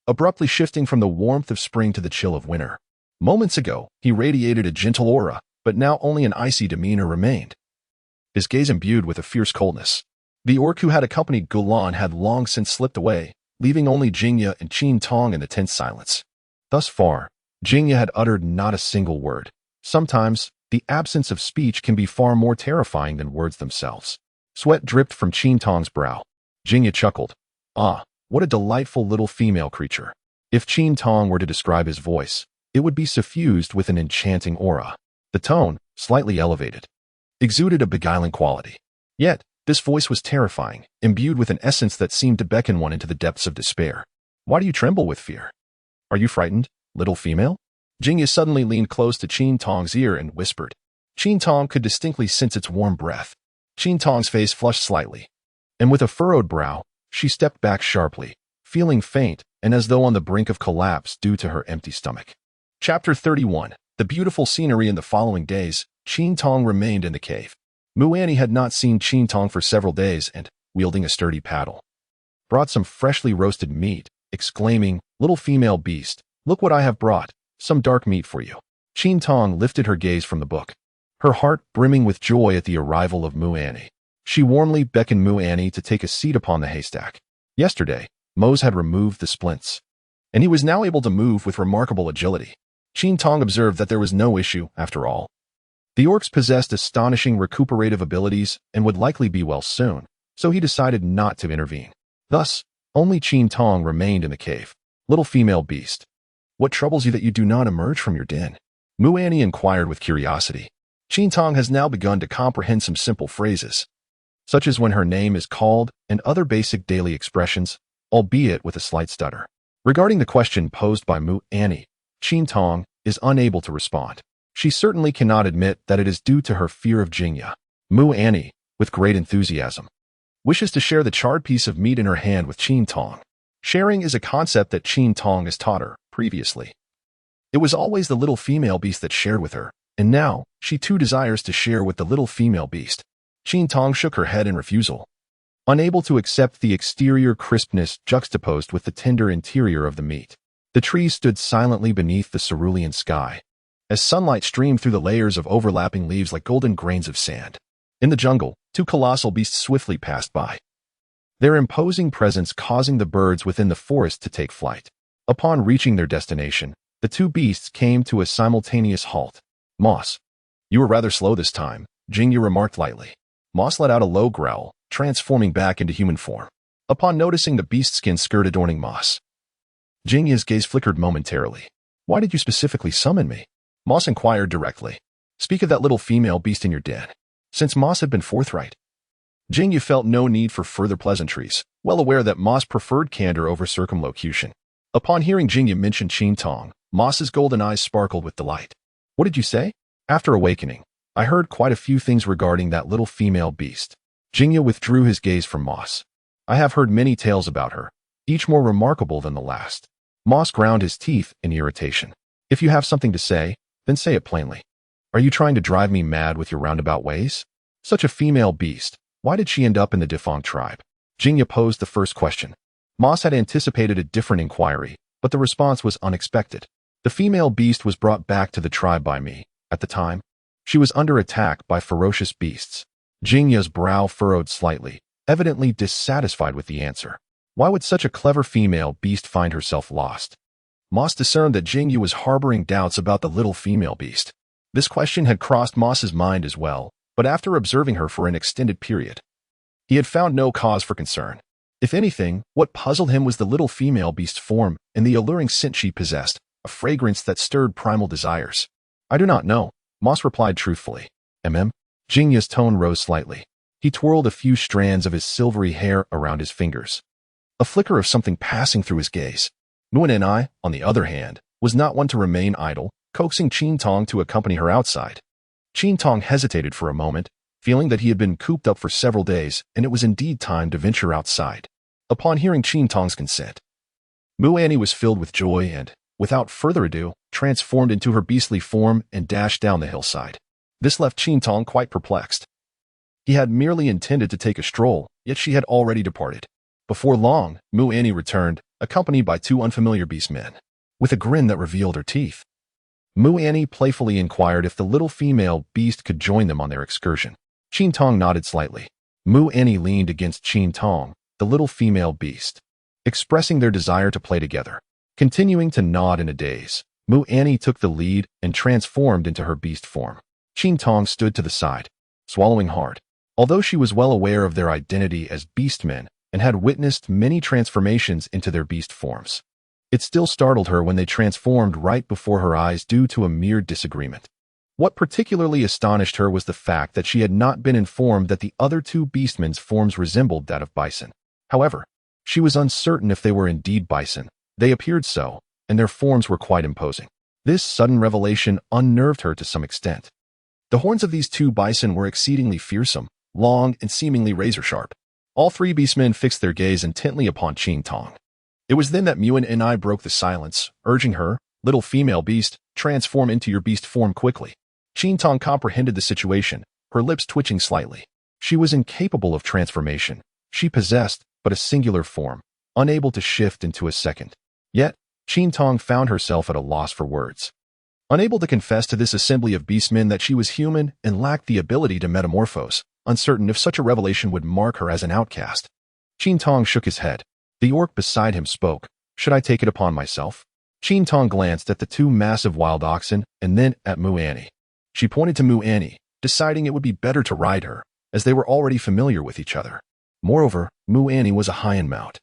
abruptly shifting from the warmth of spring to the chill of winter. Moments ago, he radiated a gentle aura, but now only an icy demeanor remained, his gaze imbued with a fierce coldness. The orc who had accompanied Gulan had long since slipped away, leaving only Jingya and Qin Tong in the tense silence. Thus far, Jingya had uttered not a single word. Sometimes, the absence of speech can be far more terrifying than words themselves. Sweat dripped from Qin Tong's brow. Jingya chuckled. "Ah, what a delightful little female creature." If Qin Tong were to describe his voice, it would be suffused with an enchanting aura. The tone, slightly elevated, exuded a beguiling quality. Yet, this voice was terrifying, imbued with an essence that seemed to beckon one into the depths of despair. "Why do you tremble with fear? Are you frightened, little female?" Jingya suddenly leaned close to Qin Tong's ear and whispered. Qin Tong could distinctly sense its warm breath. Qin Tong's face flushed slightly, and with a furrowed brow, she stepped back sharply, feeling faint and as though on the brink of collapse due to her empty stomach. Chapter 31. The beautiful scenery. In the following days, Qin Tong remained in the cave. Muani had not seen Qin Tong for several days and, wielding a sturdy paddle, brought some freshly roasted meat, exclaiming, "Little female beast, look what I have brought, some dark meat for you." Qin Tong lifted her gaze from the book, her heart brimming with joy at the arrival of Muani. She warmly beckoned Muani to take a seat upon the haystack. Yesterday, Mose had removed the splints, and he was now able to move with remarkable agility. Qin Tong observed that there was no issue, after all. The orcs possessed astonishing recuperative abilities and would likely be well soon, so he decided not to intervene. Thus, only Qin Tong remained in the cave. "Little female beast, what troubles you that you do not emerge from your den?" Muani inquired with curiosity. Qin Tong has now begun to comprehend some simple phrases, such as when her name is called and other basic daily expressions, albeit with a slight stutter. Regarding the question posed by Muani, Qin Tong is unable to respond. She certainly cannot admit that it is due to her fear of Jingya. Muani, with great enthusiasm, wishes to share the charred piece of meat in her hand with Qin Tong. Sharing is a concept that Qin Tong has taught her previously. It was always the little female beast that shared with her, and now she too desires to share with the little female beast. Qin Tong shook her head in refusal, unable to accept the exterior crispness juxtaposed with the tender interior of the meat. The trees stood silently beneath the cerulean sky, as sunlight streamed through the layers of overlapping leaves like golden grains of sand. In the jungle, two colossal beasts swiftly passed by. their imposing presence causing the birds within the forest to take flight. Upon reaching their destination, the two beasts came to a simultaneous halt. Moss, you were rather slow this time, Jingyu remarked lightly. Moss let out a low growl, transforming back into human form. Upon noticing the beast skin skirt adorning Moss, Jingyu's gaze flickered momentarily. Why did you specifically summon me? Moss inquired directly. Speak of that little female beast in your den. Since Moss had been forthright, Jingyu felt no need for further pleasantries, well aware that Moss preferred candor over circumlocution. Upon hearing Jingyu mention Qin Tong, Moss's golden eyes sparkled with delight. What did you say? After awakening, I heard quite a few things regarding that little female beast. Jingyu withdrew his gaze from Moss. I have heard many tales about her, each more remarkable than the last. Moss ground his teeth in irritation. If you have something to say, then say it plainly. Are you trying to drive me mad with your roundabout ways? Such a female beast, why did she end up in the Defong tribe? Jingyu posed the first question. Moss had anticipated a different inquiry, but the response was unexpected. The female beast was brought back to the tribe by me. At the time, she was under attack by ferocious beasts. Jingyu's brow furrowed slightly, evidently dissatisfied with the answer. Why would such a clever female beast find herself lost? Moss discerned that Jingyu was harboring doubts about the little female beast. This question had crossed Moss's mind as well, but after observing her for an extended period, he had found no cause for concern. If anything, what puzzled him was the little female beast's form and the alluring scent she possessed, a fragrance that stirred primal desires. I do not know, Moss replied truthfully. Jingyu's tone rose slightly. He twirled a few strands of his silvery hair around his fingers. A flicker of something passing through his gaze. Nguyen and I, on the other hand, was not one to remain idle, coaxing Qin Tong to accompany her outside. Qin Tong hesitated for a moment, feeling that he had been cooped up for several days, and it was indeed time to venture outside. Upon hearing Qin Tong's consent, Muani was filled with joy and, without further ado, transformed into her beastly form and dashed down the hillside. This left Qin Tong quite perplexed. He had merely intended to take a stroll, yet she had already departed. Before long, Muani returned, accompanied by two unfamiliar beastmen, with a grin that revealed her teeth. Muani playfully inquired if the little female beast could join them on their excursion. Qin Tong nodded slightly. Muani leaned against Qin Tong, the little female beast, expressing their desire to play together. Continuing to nod in a daze, Muani took the lead and transformed into her beast form. Qin Tong stood to the side, swallowing hard. Although she was well aware of their identity as beastmen and had witnessed many transformations into their beast forms, it still startled her when they transformed right before her eyes due to a mere disagreement. What particularly astonished her was the fact that she had not been informed that the other two beastmen's forms resembled that of bison. However, she was uncertain if they were indeed bison. They appeared so, and their forms were quite imposing. This sudden revelation unnerved her to some extent. The horns of these two bison were exceedingly fearsome, long, and seemingly razor-sharp. All three beastmen fixed their gaze intently upon Qin Tong. It was then that Muan and I broke the silence, urging her, little female beast, transform into your beast form quickly. Qin Tong comprehended the situation, her lips twitching slightly. She was incapable of transformation. She possessed but a singular form, unable to shift into a second. Yet, Qin Tong found herself at a loss for words. Unable to confess to this assembly of beastmen that she was human and lacked the ability to metamorphose, uncertain if such a revelation would mark her as an outcast. Qin Tong shook his head. The orc beside him spoke. Should I take it upon myself? Qin Tong glanced at the two massive wild oxen and then at Muani. She pointed to Muani, deciding it would be better to ride her, as they were already familiar with each other. Moreover, Muani was a high-end mount.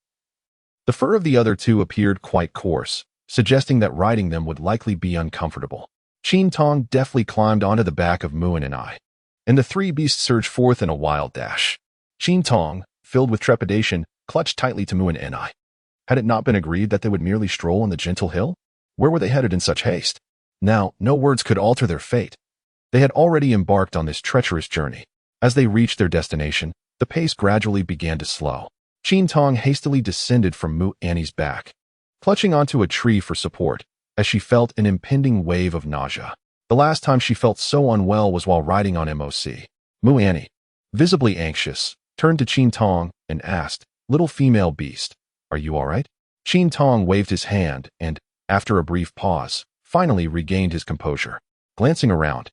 The fur of the other two appeared quite coarse, suggesting that riding them would likely be uncomfortable. Qin Tong deftly climbed onto the back of Muan and I, and the three beasts surged forth in a wild dash. Qin Tong, filled with trepidation, clutched tightly to Muan and I. Had it not been agreed that they would merely stroll on the gentle hill? Where were they headed in such haste? Now, no words could alter their fate. They had already embarked on this treacherous journey. As they reached their destination, the pace gradually began to slow. Qin Tong hastily descended from Muani's back, clutching onto a tree for support, as she felt an impending wave of nausea. The last time she felt so unwell was while riding on MOC. Muani, visibly anxious, turned to Qin Tong and asked, "Little female beast, are you all right?" Qin Tong waved his hand and, after a brief pause, finally regained his composure. Glancing around,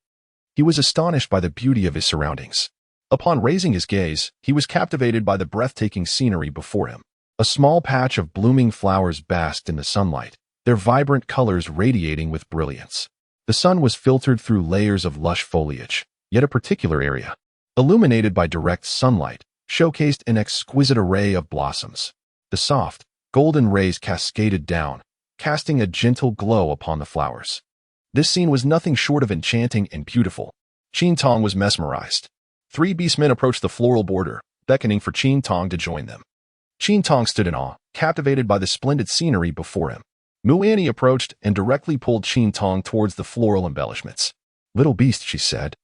he was astonished by the beauty of his surroundings. Upon raising his gaze, he was captivated by the breathtaking scenery before him. A small patch of blooming flowers basked in the sunlight, their vibrant colors radiating with brilliance. The sun was filtered through layers of lush foliage, yet a particular area, illuminated by direct sunlight, showcased an exquisite array of blossoms. The soft, golden rays cascaded down, casting a gentle glow upon the flowers. This scene was nothing short of enchanting and beautiful. Qin Tong was mesmerized. 3 beastmen approached the floral border, beckoning for Qin Tong to join them. Qin Tong stood in awe, captivated by the splendid scenery before him. Mu'anni approached and directly pulled Qin Tong towards the floral embellishments. "Little beast," she said,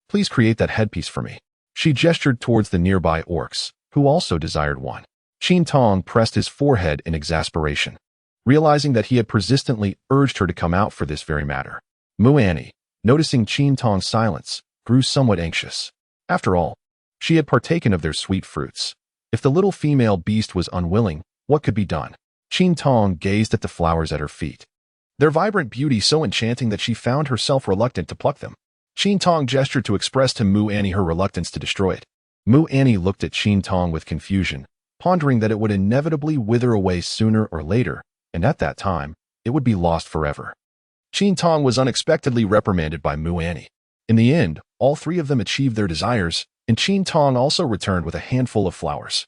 "please create that headpiece for me." She gestured towards the nearby orcs, who also desired one. Qin Tong pressed his forehead in exasperation, realizing that he had persistently urged her to come out for this very matter. Mu'anni, noticing Qin Tong's silence, grew somewhat anxious. After all, she had partaken of their sweet fruits. If the little female beast was unwilling, what could be done? Qin Tong gazed at the flowers at her feet, their vibrant beauty so enchanting that she found herself reluctant to pluck them. Qin Tong gestured to express to Mu'anni her reluctance to destroy it. Mu'anni looked at Qin Tong with confusion, pondering that it would inevitably wither away sooner or later, and at that time, it would be lost forever. Qin Tong was unexpectedly reprimanded by Mu'anni. In the end, all 3 of them achieved their desires, and Qin Tong also returned with a handful of flowers.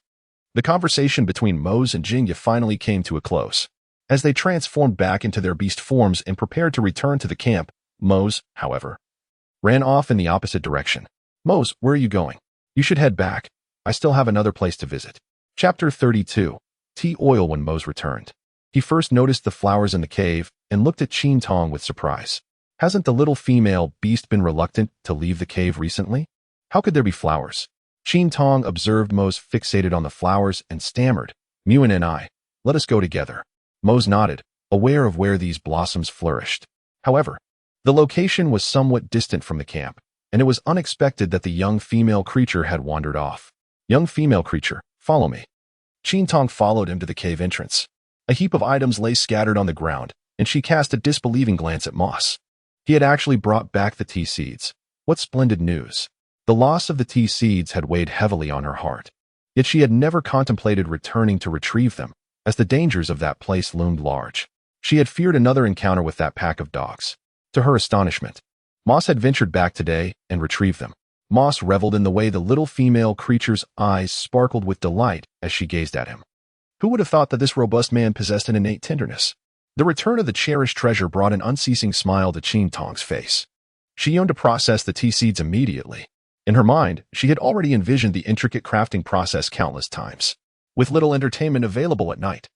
The conversation between Mose and Jingya finally came to a close. As they transformed back into their beast forms and prepared to return to the camp, Mose, however, ran off in the opposite direction. "Mose, where are you going? You should head back. I still have another place to visit." Chapter 32. Tea oil. When Mose returned, he first noticed the flowers in the cave and looked at Qin Tong with surprise. Hasn't the little female beast been reluctant to leave the cave recently? How could there be flowers? Qin Tong observed Mose fixated on the flowers and stammered, "Mu'anni and I, let us go together." Mose nodded, aware of where these blossoms flourished. However, the location was somewhat distant from the camp, and it was unexpected that the young female creature had wandered off. "Young female creature, follow me." Qin Tong followed him to the cave entrance. A heap of items lay scattered on the ground, and she cast a disbelieving glance at Moss. He had actually brought back the tea seeds. What splendid news! The loss of the tea seeds had weighed heavily on her heart. Yet she had never contemplated returning to retrieve them, as the dangers of that place loomed large. She had feared another encounter with that pack of dogs. To her astonishment, Moss had ventured back today and retrieved them. Moss reveled in the way the little female creature's eyes sparkled with delight as she gazed at him. Who would have thought that this robust man possessed an innate tenderness? The return of the cherished treasure brought an unceasing smile to Qin Tong's face. She yearned to process the tea seeds immediately. In her mind, she had already envisioned the intricate crafting process countless times. With little entertainment available at night,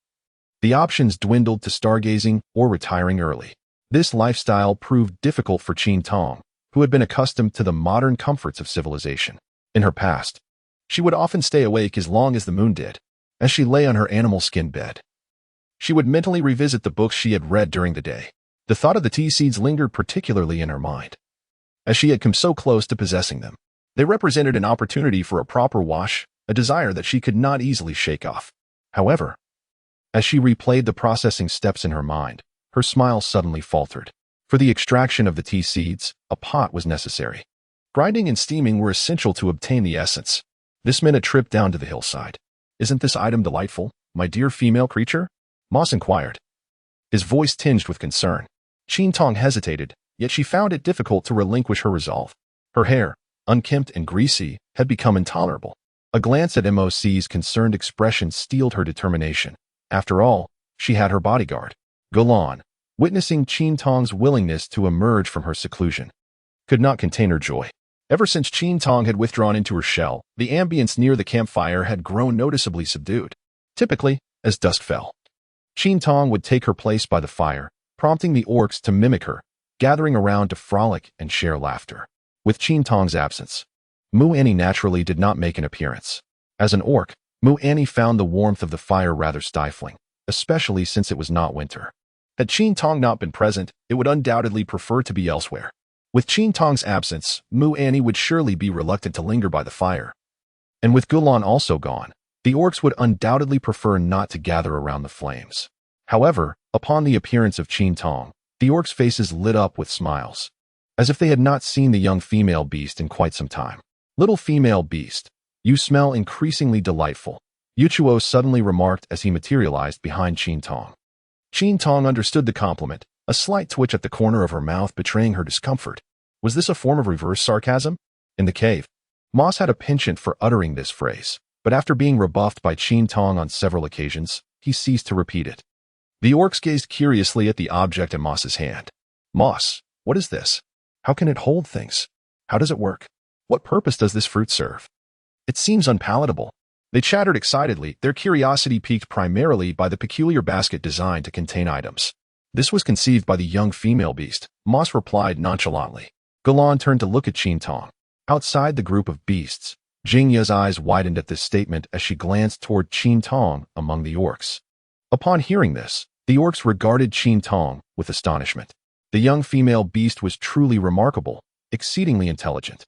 the options dwindled to stargazing or retiring early. This lifestyle proved difficult for Qin Tong, who had been accustomed to the modern comforts of civilization. In her past, she would often stay awake as long as the moon did, as she lay on her animal skin bed. She would mentally revisit the books she had read during the day. The thought of the tea seeds lingered particularly in her mind, as she had come so close to possessing them. They represented an opportunity for a proper wash, a desire that she could not easily shake off. However, as she replayed the processing steps in her mind, her smile suddenly faltered. For the extraction of the tea seeds, a pot was necessary. Grinding and steaming were essential to obtain the essence. This meant a trip down to the hillside. "Isn't this item delightful, my dear female creature?" Moss inquired, his voice tinged with concern. Qin Tong hesitated, yet she found it difficult to relinquish her resolve. Her hair, unkempt and greasy, had become intolerable. A glance at Moc's concerned expression steeled her determination. After all, she had her bodyguard, Gulan, witnessing Qin Tong's willingness to emerge from her seclusion, could not contain her joy. Ever since Qin Tong had withdrawn into her shell, the ambience near the campfire had grown noticeably subdued. Typically, as dusk fell, Qin Tong would take her place by the fire, prompting the orcs to mimic her, gathering around to frolic and share laughter. With Qin Tong's absence, Mu'anni naturally did not make an appearance. As an orc, Mu'anni found the warmth of the fire rather stifling, especially since it was not winter. Had Qin Tong not been present, it would undoubtedly prefer to be elsewhere. With Qin Tong's absence, Mu'anni would surely be reluctant to linger by the fire. And with Gulan also gone, the orcs would undoubtedly prefer not to gather around the flames. However, upon the appearance of Qin Tong, the orcs' faces lit up with smiles, as if they had not seen the young female beast in quite some time. Little female beast, you smell increasingly delightful, Yuchuo suddenly remarked as he materialized behind Qin Tong. Qin Tong understood the compliment, a slight twitch at the corner of her mouth betraying her discomfort. Was this a form of reverse sarcasm? In the cave, Moss had a penchant for uttering this phrase, but after being rebuffed by Qin Tong on several occasions, he ceased to repeat it. The orcs gazed curiously at the object in Moss's hand. Moss, what is this? How can it hold things? How does it work? What purpose does this fruit serve? It seems unpalatable. They chattered excitedly, their curiosity piqued primarily by the peculiar basket designed to contain items. This was conceived by the young female beast, Moss replied nonchalantly. Galan turned to look at Qin Tong. Outside the group of beasts, Jingya's eyes widened at this statement as she glanced toward Qin Tong among the orcs. Upon hearing this, the orcs regarded Qin Tong with astonishment. The young female beast was truly remarkable, exceedingly intelligent.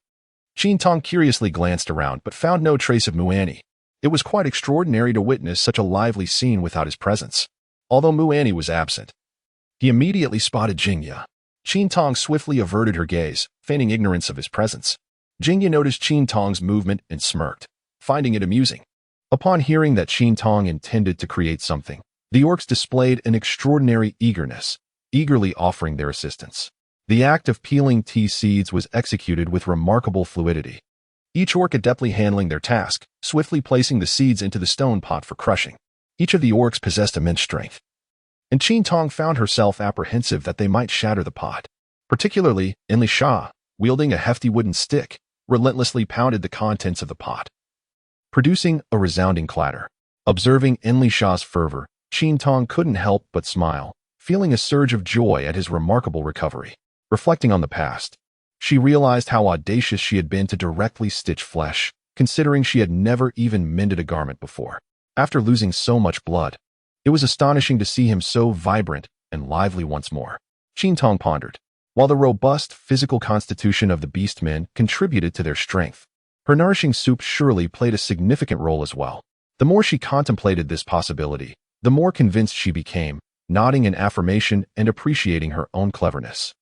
Qin Tong curiously glanced around but found no trace of Muani. It was quite extraordinary to witness such a lively scene without his presence. Although Muani was absent, he immediately spotted Jingya. Qin Tong swiftly averted her gaze, feigning ignorance of his presence. Jingya noticed Qin Tong's movement and smirked, finding it amusing. Upon hearing that Qin Tong intended to create something, the orcs displayed an extraordinary eagerness, eagerly offering their assistance. The act of peeling tea seeds was executed with remarkable fluidity. Each orc adeptly handling their task, swiftly placing the seeds into the stone pot for crushing. Each of the orcs possessed immense strength, and Qin Tong found herself apprehensive that they might shatter the pot. Particularly, Enli Sha, wielding a hefty wooden stick, relentlessly pounded the contents of the pot, producing a resounding clatter. Observing Enli Sha's fervor, Qin Tong couldn't help but smile, feeling a surge of joy at his remarkable recovery. Reflecting on the past, she realized how audacious she had been to directly stitch flesh, considering she had never even mended a garment before. After losing so much blood, it was astonishing to see him so vibrant and lively once more. Qin Tong pondered. While the robust physical constitution of the beastmen contributed to their strength, her nourishing soup surely played a significant role as well. The more she contemplated this possibility, the more convinced she became, nodding in affirmation and appreciating her own cleverness.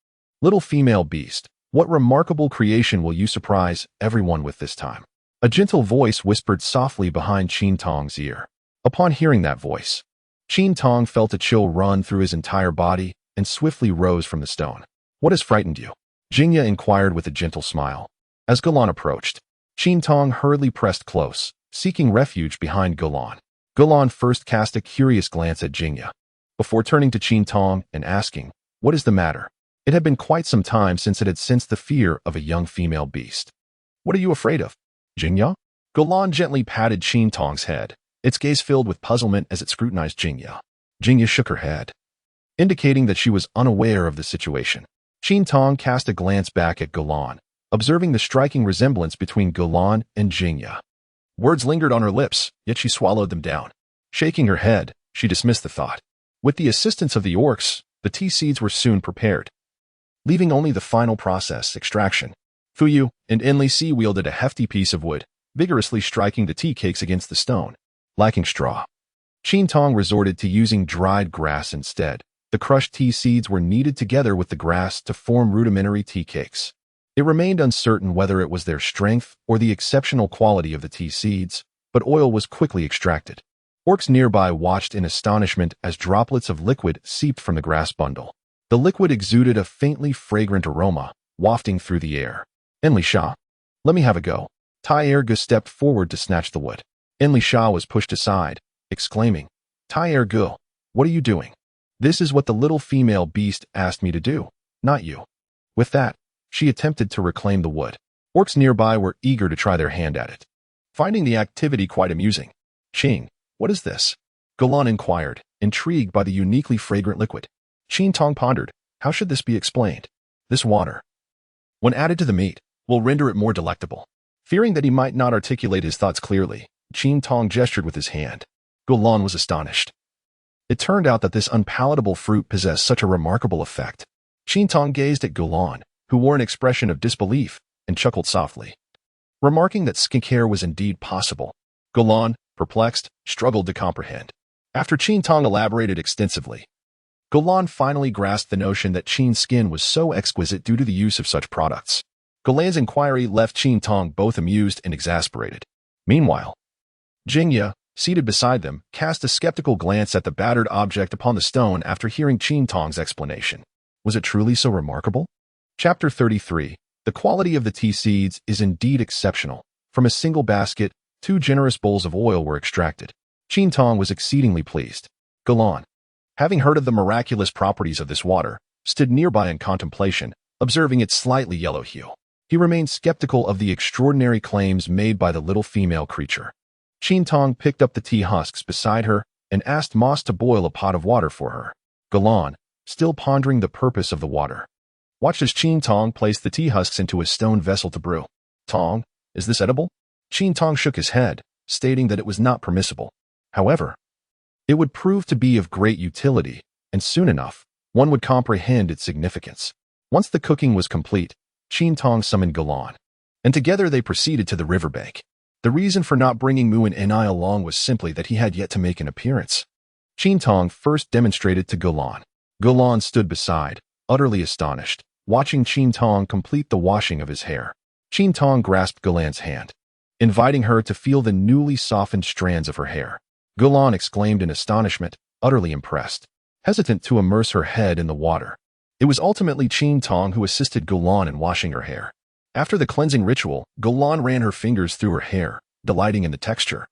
Little female beast, what remarkable creation will you surprise everyone with this time? A gentle voice whispered softly behind Qin Tong's ear. Upon hearing that voice, Qin Tong felt a chill run through his entire body and swiftly rose from the stone. What has frightened you? Jingya inquired with a gentle smile. As Galan approached, Qin Tong hurriedly pressed close, seeking refuge behind Galan. Galan first cast a curious glance at Jingya, before turning to Qin Tong and asking, "What is the matter?" It had been quite some time since it had sensed the fear of a young female beast. "What are you afraid of, Jingya?" Galan gently patted Qin Tong's head, its gaze filled with puzzlement as it scrutinized Jingya. Jingya shook her head, indicating that she was unaware of the situation. Qin Tong cast a glance back at Galan, observing the striking resemblance between Galan and Jingya. Words lingered on her lips, yet she swallowed them down. Shaking her head, she dismissed the thought. With the assistance of the orcs, the tea seeds were soon prepared, leaving only the final process, extraction. Fuyu and Enli Si wielded a hefty piece of wood, vigorously striking the tea cakes against the stone. Lacking straw, Qin Tong resorted to using dried grass instead. The crushed tea seeds were kneaded together with the grass to form rudimentary tea cakes. It remained uncertain whether it was their strength or the exceptional quality of the tea seeds, but oil was quickly extracted. Orcs nearby watched in astonishment as droplets of liquid seeped from the grass bundle. The liquid exuded a faintly fragrant aroma, wafting through the air. "Enli Sha, let me have a go." Tai Erge stepped forward to snatch the wood. Enli Sha was pushed aside, exclaiming, "Tai Erge, what are you doing? This is what the little female beast asked me to do, not you." With that, she attempted to reclaim the wood. Orcs nearby were eager to try their hand at it, finding the activity quite amusing. "Qing, what is this?" Galan inquired, intrigued by the uniquely fragrant liquid. Qin Tong pondered, how should this be explained? This water, when added to the meat, will render it more delectable. Fearing that he might not articulate his thoughts clearly, Qin Tong gestured with his hand. Galan was astonished. It turned out that this unpalatable fruit possessed such a remarkable effect. Qin Tong gazed at Galan, who wore an expression of disbelief, and chuckled softly, remarking that skincare was indeed possible. Galan, perplexed, struggled to comprehend. After Qin Tong elaborated extensively, Galan finally grasped the notion that Qin's skin was so exquisite due to the use of such products. Galan's inquiry left Qin Tong both amused and exasperated. Meanwhile, Jingya, seated beside them, cast a skeptical glance at the battered object upon the stone after hearing Qin Tong's explanation. Was it truly so remarkable? Chapter 33. The quality of the tea seeds is indeed exceptional. From a single basket, 2 generous bowls of oil were extracted. Qin Tong was exceedingly pleased. Galan, having heard of the miraculous properties of this water, stood nearby in contemplation, observing its slightly yellow hue. He remained skeptical of the extraordinary claims made by the little female creature. Qin Tong picked up the tea husks beside her and asked Moss to boil a pot of water for her. Galan, still pondering the purpose of the water, watched as Qin Tong placed the tea husks into a stone vessel to brew. Tong, is this edible? Qin Tong shook his head, stating that it was not permissible. However, it would prove to be of great utility, and soon enough, one would comprehend its significance. Once the cooking was complete, Qin Tong summoned Galan, and together they proceeded to the riverbank. The reason for not bringing Mu and Enai along was simply that he had yet to make an appearance. Qin Tong first demonstrated to Galan. Galan stood beside, utterly astonished, watching Qin Tong complete the washing of his hair. Qin Tong grasped Galan's hand, inviting her to feel the newly softened strands of her hair. Galan exclaimed in astonishment, utterly impressed, hesitant to immerse her head in the water. It was ultimately Qin Tong who assisted Galan in washing her hair. After the cleansing ritual, Galan ran her fingers through her hair, delighting in the texture,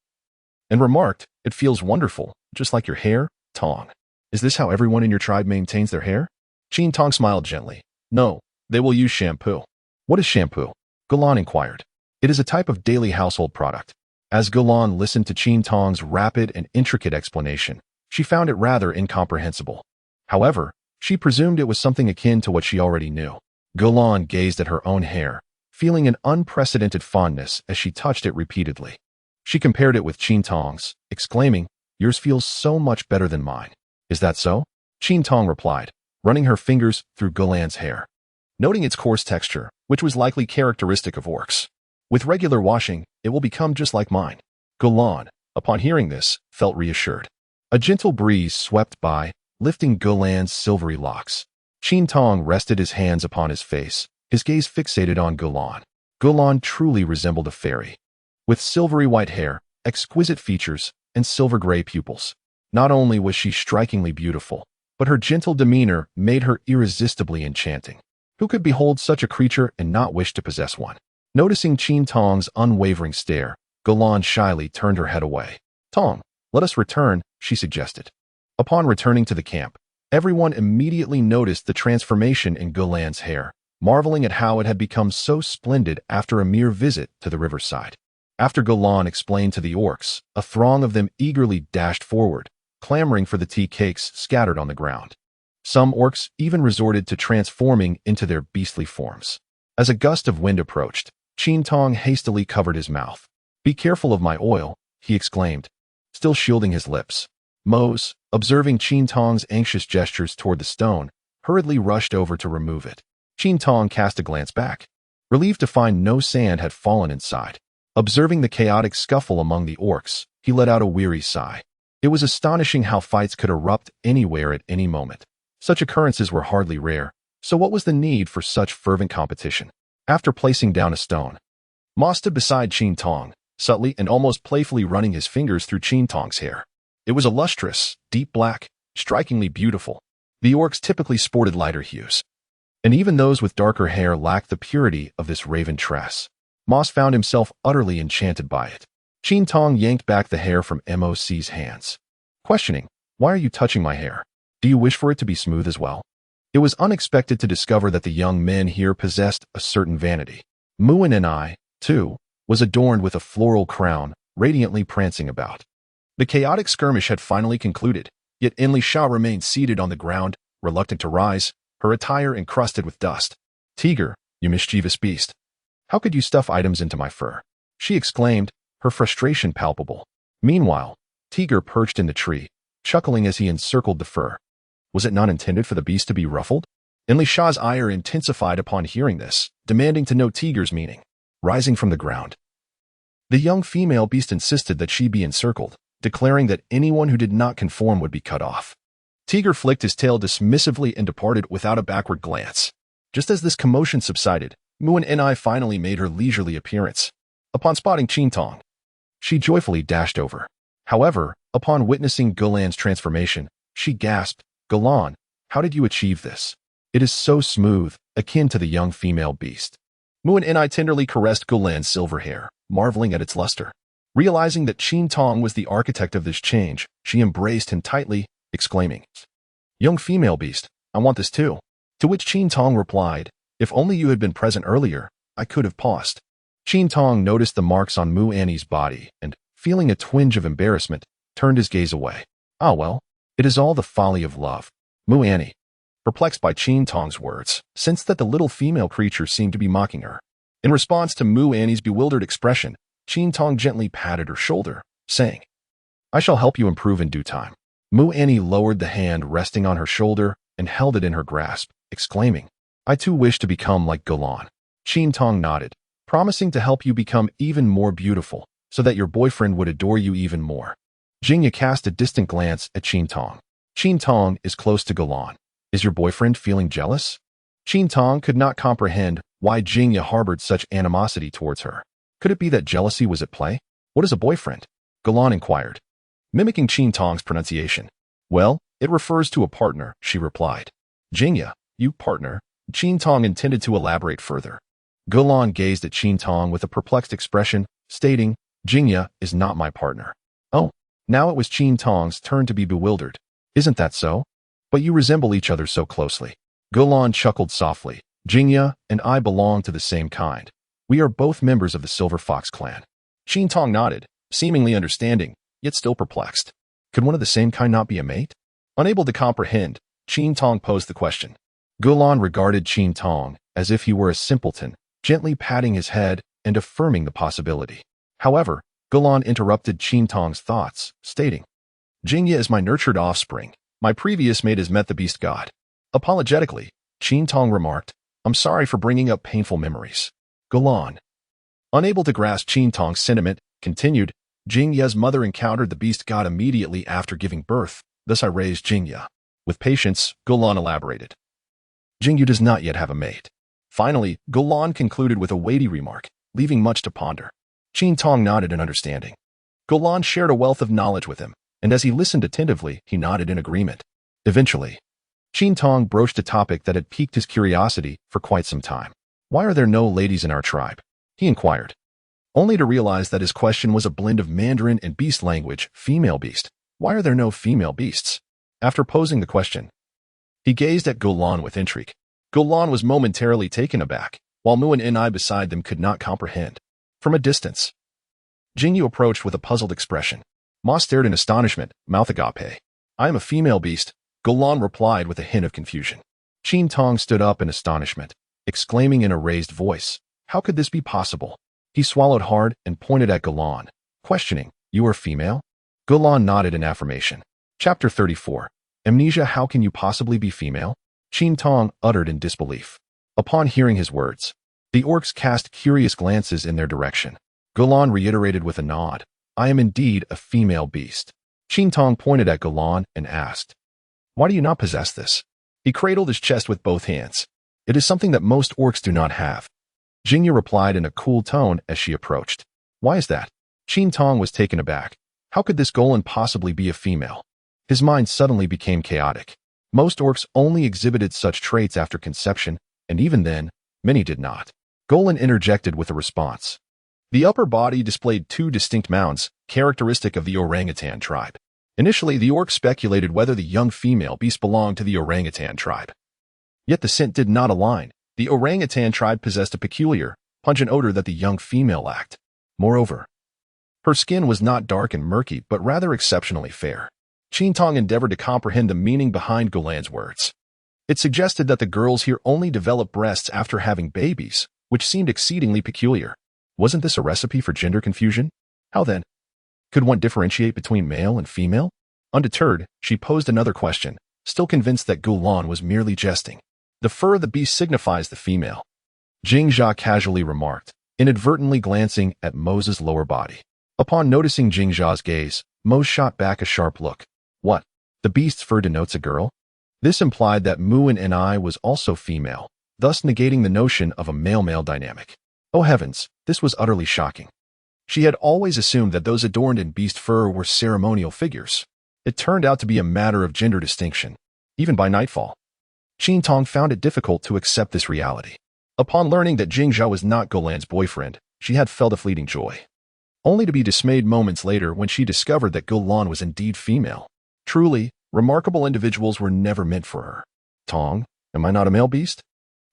and remarked, "It feels wonderful, just like your hair, Tong. Is this how everyone in your tribe maintains their hair?" Qin Tong smiled gently. "No, they will use shampoo." "What is shampoo?" Galan inquired. "It is a type of daily household product." As Galan listened to Qin Tong's rapid and intricate explanation, she found it rather incomprehensible. However, she presumed it was something akin to what she already knew. Galan gazed at her own hair, feeling an unprecedented fondness as she touched it repeatedly. She compared it with Qin Tong's, exclaiming, "Yours feels so much better than mine." "Is that so?" Qin Tong replied, running her fingers through Galan's hair, noting its coarse texture, which was likely characteristic of orcs. "With regular washing, it will become just like mine." Galan, upon hearing this, felt reassured. A gentle breeze swept by, lifting Galan's silvery locks. Qin Tong rested his hands upon his face, his gaze fixated on Galan. Galan truly resembled a fairy, with silvery white hair, exquisite features, and silver-gray pupils. Not only was she strikingly beautiful, but her gentle demeanor made her irresistibly enchanting. Who could behold such a creature and not wish to possess one? Noticing Qin Tong's unwavering stare, Galan shyly turned her head away. "Tong, let us return," she suggested. Upon returning to the camp, everyone immediately noticed the transformation in Galan's hair, marveling at how it had become so splendid after a mere visit to the riverside. After Galan explained to the orcs, a throng of them eagerly dashed forward, clamoring for the tea cakes scattered on the ground. Some orcs even resorted to transforming into their beastly forms. As a gust of wind approached, Qin Tong hastily covered his mouth. "Be careful of my oil," he exclaimed, still shielding his lips. Mose, observing Qin Tong's anxious gestures toward the stone, hurriedly rushed over to remove it. Qin Tong cast a glance back, relieved to find no sand had fallen inside. Observing the chaotic scuffle among the orcs, he let out a weary sigh. It was astonishing how fights could erupt anywhere at any moment. Such occurrences were hardly rare, so what was the need for such fervent competition? After placing down a stone, Ma stood beside Qin Tong, subtly and almost playfully running his fingers through Qin Tong's hair. It was a lustrous, deep black, strikingly beautiful. The orcs typically sported lighter hues, and even those with darker hair lacked the purity of this raven tress. Moss found himself utterly enchanted by it. Qin Tong yanked back the hair from Moc's hands, questioning, "Why are you touching my hair? Do you wish for it to be smooth as well?" It was unexpected to discover that the young men here possessed a certain vanity. Mu and I, too, was adorned with a floral crown, radiantly prancing about. The chaotic skirmish had finally concluded, yet Enli Sha remained seated on the ground, reluctant to rise, her attire encrusted with dust. "Tiger, you mischievous beast. How could you stuff items into my fur?" she exclaimed, her frustration palpable. Meanwhile, Tiger perched in the tree, chuckling as he encircled the fur. Was it not intended for the beast to be ruffled? Enli Sha's ire intensified upon hearing this, demanding to know Tiger's meaning. Rising from the ground, the young female beast insisted that she be encircled, declaring that anyone who did not conform would be cut off. Tiger flicked his tail dismissively and departed without a backward glance. Just as this commotion subsided, Mu and Ni finally made her leisurely appearance. Upon spotting Qin Tong, she joyfully dashed over. However, upon witnessing Gulan's transformation, she gasped, "Gulan, how did you achieve this? It is so smooth, akin to the young female beast." Mu and Ni tenderly caressed Gulan's silver hair, marveling at its luster. Realizing that Qin Tong was the architect of this change, she embraced him tightly, exclaiming, "Young female beast, I want this too." To which Qin Tong replied, "If only you had been present earlier, I could have paused." Qin Tong noticed the marks on Mu Annie's body and, feeling a twinge of embarrassment, turned his gaze away. "Ah well, it is all the folly of love." Mu Annie, perplexed by Qin Tong's words, sensed that the little female creature seemed to be mocking her. In response to Mu Annie's bewildered expression, Qin Tong gently patted her shoulder, saying, "I shall help you improve in due time." Mu Annie lowered the hand resting on her shoulder and held it in her grasp, exclaiming, "I too wish to become like Gulan." Qin Tong nodded, promising to help you become even more beautiful so that your boyfriend would adore you even more. Jingya cast a distant glance at Qin Tong. "Qin Tong is close to Gulan. Is your boyfriend feeling jealous?" Qin Tong could not comprehend why Jingya harbored such animosity towards her. Could it be that jealousy was at play? "What is a boyfriend?" Gulan inquired, mimicking Qin Tong's pronunciation. "Well, it refers to a partner," she replied. "Jingya, you partner?" Qin Tong intended to elaborate further. Gulan gazed at Qin Tong with a perplexed expression, stating, "Jingya is not my partner." Oh, now it was Qin Tong's turn to be bewildered. "Isn't that so? But you resemble each other so closely." Gulan chuckled softly. "Jingya and I belong to the same kind. We are both members of the Silver Fox clan." Qin Tong nodded, seemingly understanding, yet still perplexed. Could one of the same kind not be a mate? Unable to comprehend, Qin Tong posed the question. Gulan regarded Qin Tong as if he were a simpleton, gently patting his head and affirming the possibility. However, Gulan interrupted Qin Tong's thoughts, stating, "Jingya is my nurtured offspring. My previous mate has met the beast god." Apologetically, Qin Tong remarked, "I'm sorry for bringing up painful memories." Gulan, unable to grasp Qin Tong's sentiment, continued, "Jingya's mother encountered the beast god immediately after giving birth, thus I raised Jingya." With patience, Gulan elaborated. "Jingyu does not yet have a mate." Finally, Gulan concluded with a weighty remark, leaving much to ponder. Qin Tong nodded in understanding. Gulan shared a wealth of knowledge with him, and as he listened attentively, he nodded in agreement. Eventually, Qin Tong broached a topic that had piqued his curiosity for quite some time. "Why are there no ladies in our tribe?" he inquired, only to realize that his question was a blend of Mandarin and beast language. Female beast. Why are there no female beasts? After posing the question, he gazed at Gulan with intrigue. Gulan was momentarily taken aback, while Mu and Ni beside them could not comprehend. From a distance, Jingyu approached with a puzzled expression. Ma stared in astonishment, mouth agape. "I am a female beast," Gulan replied with a hint of confusion. Qin Tong stood up in astonishment, exclaiming in a raised voice, "How could this be possible?" He swallowed hard and pointed at Gulan, questioning, "You are female?" Gulan nodded in affirmation. Chapter 34. Amnesia. How can you possibly be female? Qin Tong uttered in disbelief. Upon hearing his words, the orcs cast curious glances in their direction. Gulan reiterated with a nod, "I am indeed a female beast." Qin Tong pointed at Gulan and asked, "Why do you not possess this?" He cradled his chest with both hands. "It is something that most orcs do not have." Jingya replied in a cool tone as she approached. "Why is that?" Qin Tong was taken aback. How could this Golan possibly be a female? His mind suddenly became chaotic. Most orcs only exhibited such traits after conception, and even then, many did not. Golan interjected with a response. The upper body displayed two distinct mounds, characteristic of the orangutan tribe. Initially, the orcs speculated whether the young female beast belonged to the orangutan tribe. Yet the scent did not align. The orangutan tribe possessed a peculiar, pungent odor that the young female lacked. Moreover, her skin was not dark and murky, but rather exceptionally fair. Qin Tong endeavored to comprehend the meaning behind Golan's words. It suggested that the girls here only develop breasts after having babies, which seemed exceedingly peculiar. Wasn't this a recipe for gender confusion? How then? Could one differentiate between male and female? Undeterred, she posed another question, still convinced that Gulan was merely jesting. "The fur of the beast signifies the female," Jingzha casually remarked, inadvertently glancing at Mo's lower body. Upon noticing Jingzha's gaze, Mo shot back a sharp look. What? The beast's fur denotes a girl? This implied that Mu and Ni was also female, thus negating the notion of a male-male dynamic. Oh heavens, this was utterly shocking. She had always assumed that those adorned in beast fur were ceremonial figures. It turned out to be a matter of gender distinction, even by nightfall. Qin Tong found it difficult to accept this reality. Upon learning that Jingjia was not Golan's boyfriend, she had felt a fleeting joy, only to be dismayed moments later when she discovered that Golan was indeed female. Truly, remarkable individuals were never meant for her. Tong, am I not a male beast?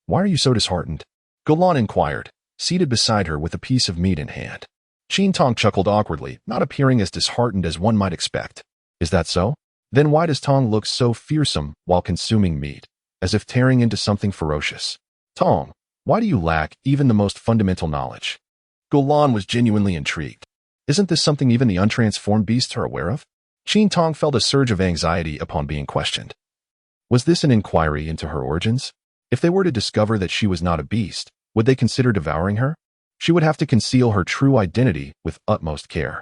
Why are you so disheartened? Golan inquired, seated beside her with a piece of meat in hand. Qin Tong chuckled awkwardly, not appearing as disheartened as one might expect. Is that so? Then why does Tong look so fearsome while consuming meat, as if tearing into something ferocious? Tong, why do you lack even the most fundamental knowledge? Golan was genuinely intrigued. Isn't this something even the untransformed beasts are aware of? Qin Tong felt a surge of anxiety upon being questioned. Was this an inquiry into her origins? If they were to discover that she was not a beast, would they consider devouring her? She would have to conceal her true identity with utmost care.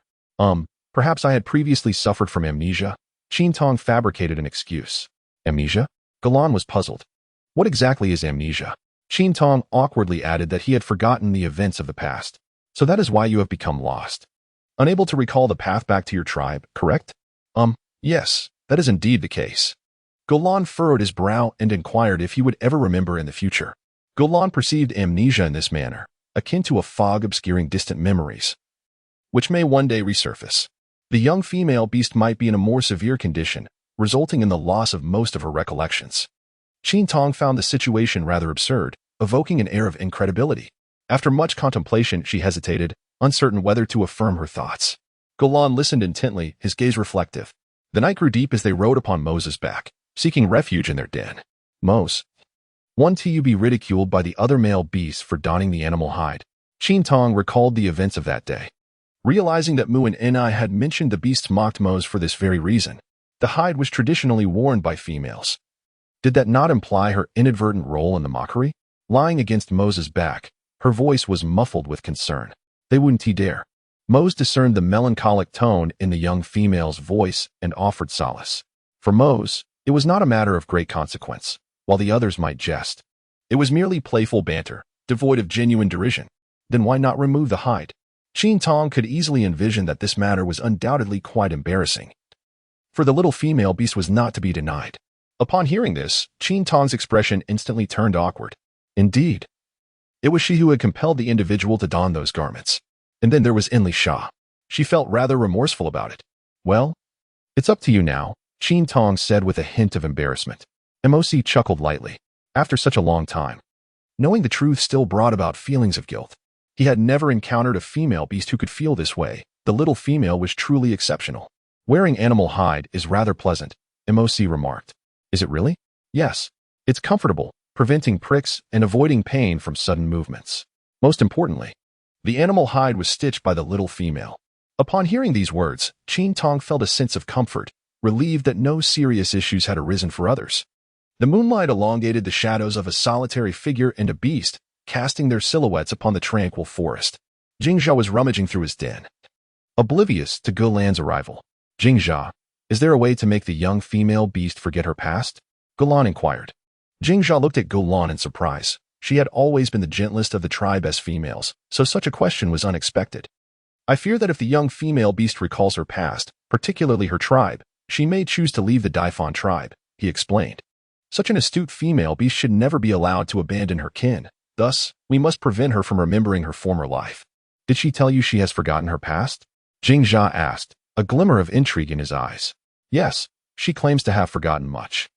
Perhaps I had previously suffered from amnesia. Qin Tong fabricated an excuse. Amnesia? Golan was puzzled. What exactly is amnesia? Qin Tong awkwardly added that he had forgotten the events of the past. So that is why you have become lost. Unable to recall the path back to your tribe, correct? Yes, that is indeed the case. Golan furrowed his brow and inquired if he would ever remember in the future. Golan perceived amnesia in this manner, akin to a fog obscuring distant memories, which may one day resurface. The young female beast might be in a more severe condition, resulting in the loss of most of her recollections. Qin Tong found the situation rather absurd, evoking an air of incredibility. After much contemplation, she hesitated, uncertain whether to affirm her thoughts. Golan listened intently, his gaze reflective. The night grew deep as they rode upon Moses' back, seeking refuge in their den. Mose. One to be ridiculed by the other male beasts for donning the animal hide. Qin Tong recalled the events of that day. Realizing that Mu and Ni had mentioned the beasts mocked Mose for this very reason. The hide was traditionally worn by females. Did that not imply her inadvertent role in the mockery? Lying against Moses' back, her voice was muffled with concern. They wouldn't dare. Mose discerned the melancholic tone in the young female's voice and offered solace. For Mose, it was not a matter of great consequence, while the others might jest. It was merely playful banter, devoid of genuine derision. Then why not remove the hide? Qin Tong could easily envision that this matter was undoubtedly quite embarrassing. For the little female beast was not to be denied. Upon hearing this, Qin Tong's expression instantly turned awkward. Indeed, it was she who had compelled the individual to don those garments. And then there was Enli Sha. She felt rather remorseful about it. Well, it's up to you now, Qin Tong said with a hint of embarrassment. Moc chuckled lightly. After such a long time, knowing the truth still brought about feelings of guilt. He had never encountered a female beast who could feel this way. The little female was truly exceptional. Wearing animal hide is rather pleasant, Moc remarked. Is it really? Yes. It's comfortable, preventing pricks and avoiding pain from sudden movements. Most importantly, the animal hide was stitched by the little female. Upon hearing these words, Qin Tong felt a sense of comfort, relieved that no serious issues had arisen for others. The moonlight elongated the shadows of a solitary figure and a beast, casting their silhouettes upon the tranquil forest. Jingjia was rummaging through his den, oblivious to Golan's arrival. Jingjia, is there a way to make the young female beast forget her past? Golan inquired. Jingjia looked at Golan in surprise. She had always been the gentlest of the tribe as females, so such a question was unexpected. I fear that if the young female beast recalls her past, particularly her tribe, she may choose to leave the Daifan tribe, he explained. Such an astute female beast should never be allowed to abandon her kin. Thus, we must prevent her from remembering her former life. Did she tell you she has forgotten her past? Jingjia asked, a glimmer of intrigue in his eyes. Yes, she claims to have forgotten much.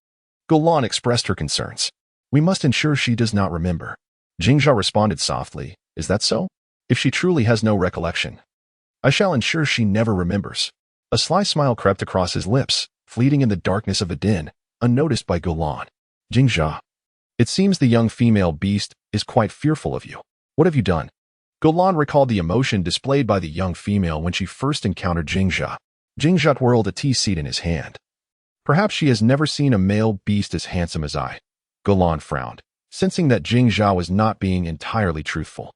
Golan expressed her concerns. We must ensure she does not remember. Jingjia responded softly, is that so? If she truly has no recollection, I shall ensure she never remembers. A sly smile crept across his lips, fleeting in the darkness of the den, unnoticed by Golan. Jingjia, it seems the young female beast is quite fearful of you. What have you done? Golan recalled the emotion displayed by the young female when she first encountered Jingjia. Jingjia twirled a tea seat in his hand. Perhaps she has never seen a male beast as handsome as I. Golan frowned, sensing that Jingjia was not being entirely truthful.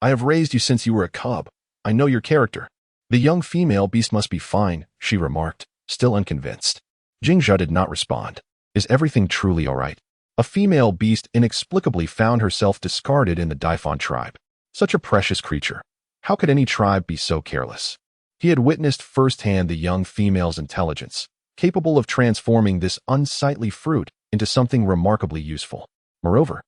I have raised you since you were a cub. I know your character. The young female beast must be fine, she remarked, still unconvinced. Jingjia did not respond. Is everything truly all right? A female beast inexplicably found herself discarded in the Daifan tribe. Such a precious creature. How could any tribe be so careless? He had witnessed firsthand the young female's intelligence, capable of transforming this unsightly fruit into something remarkably useful. Moreover,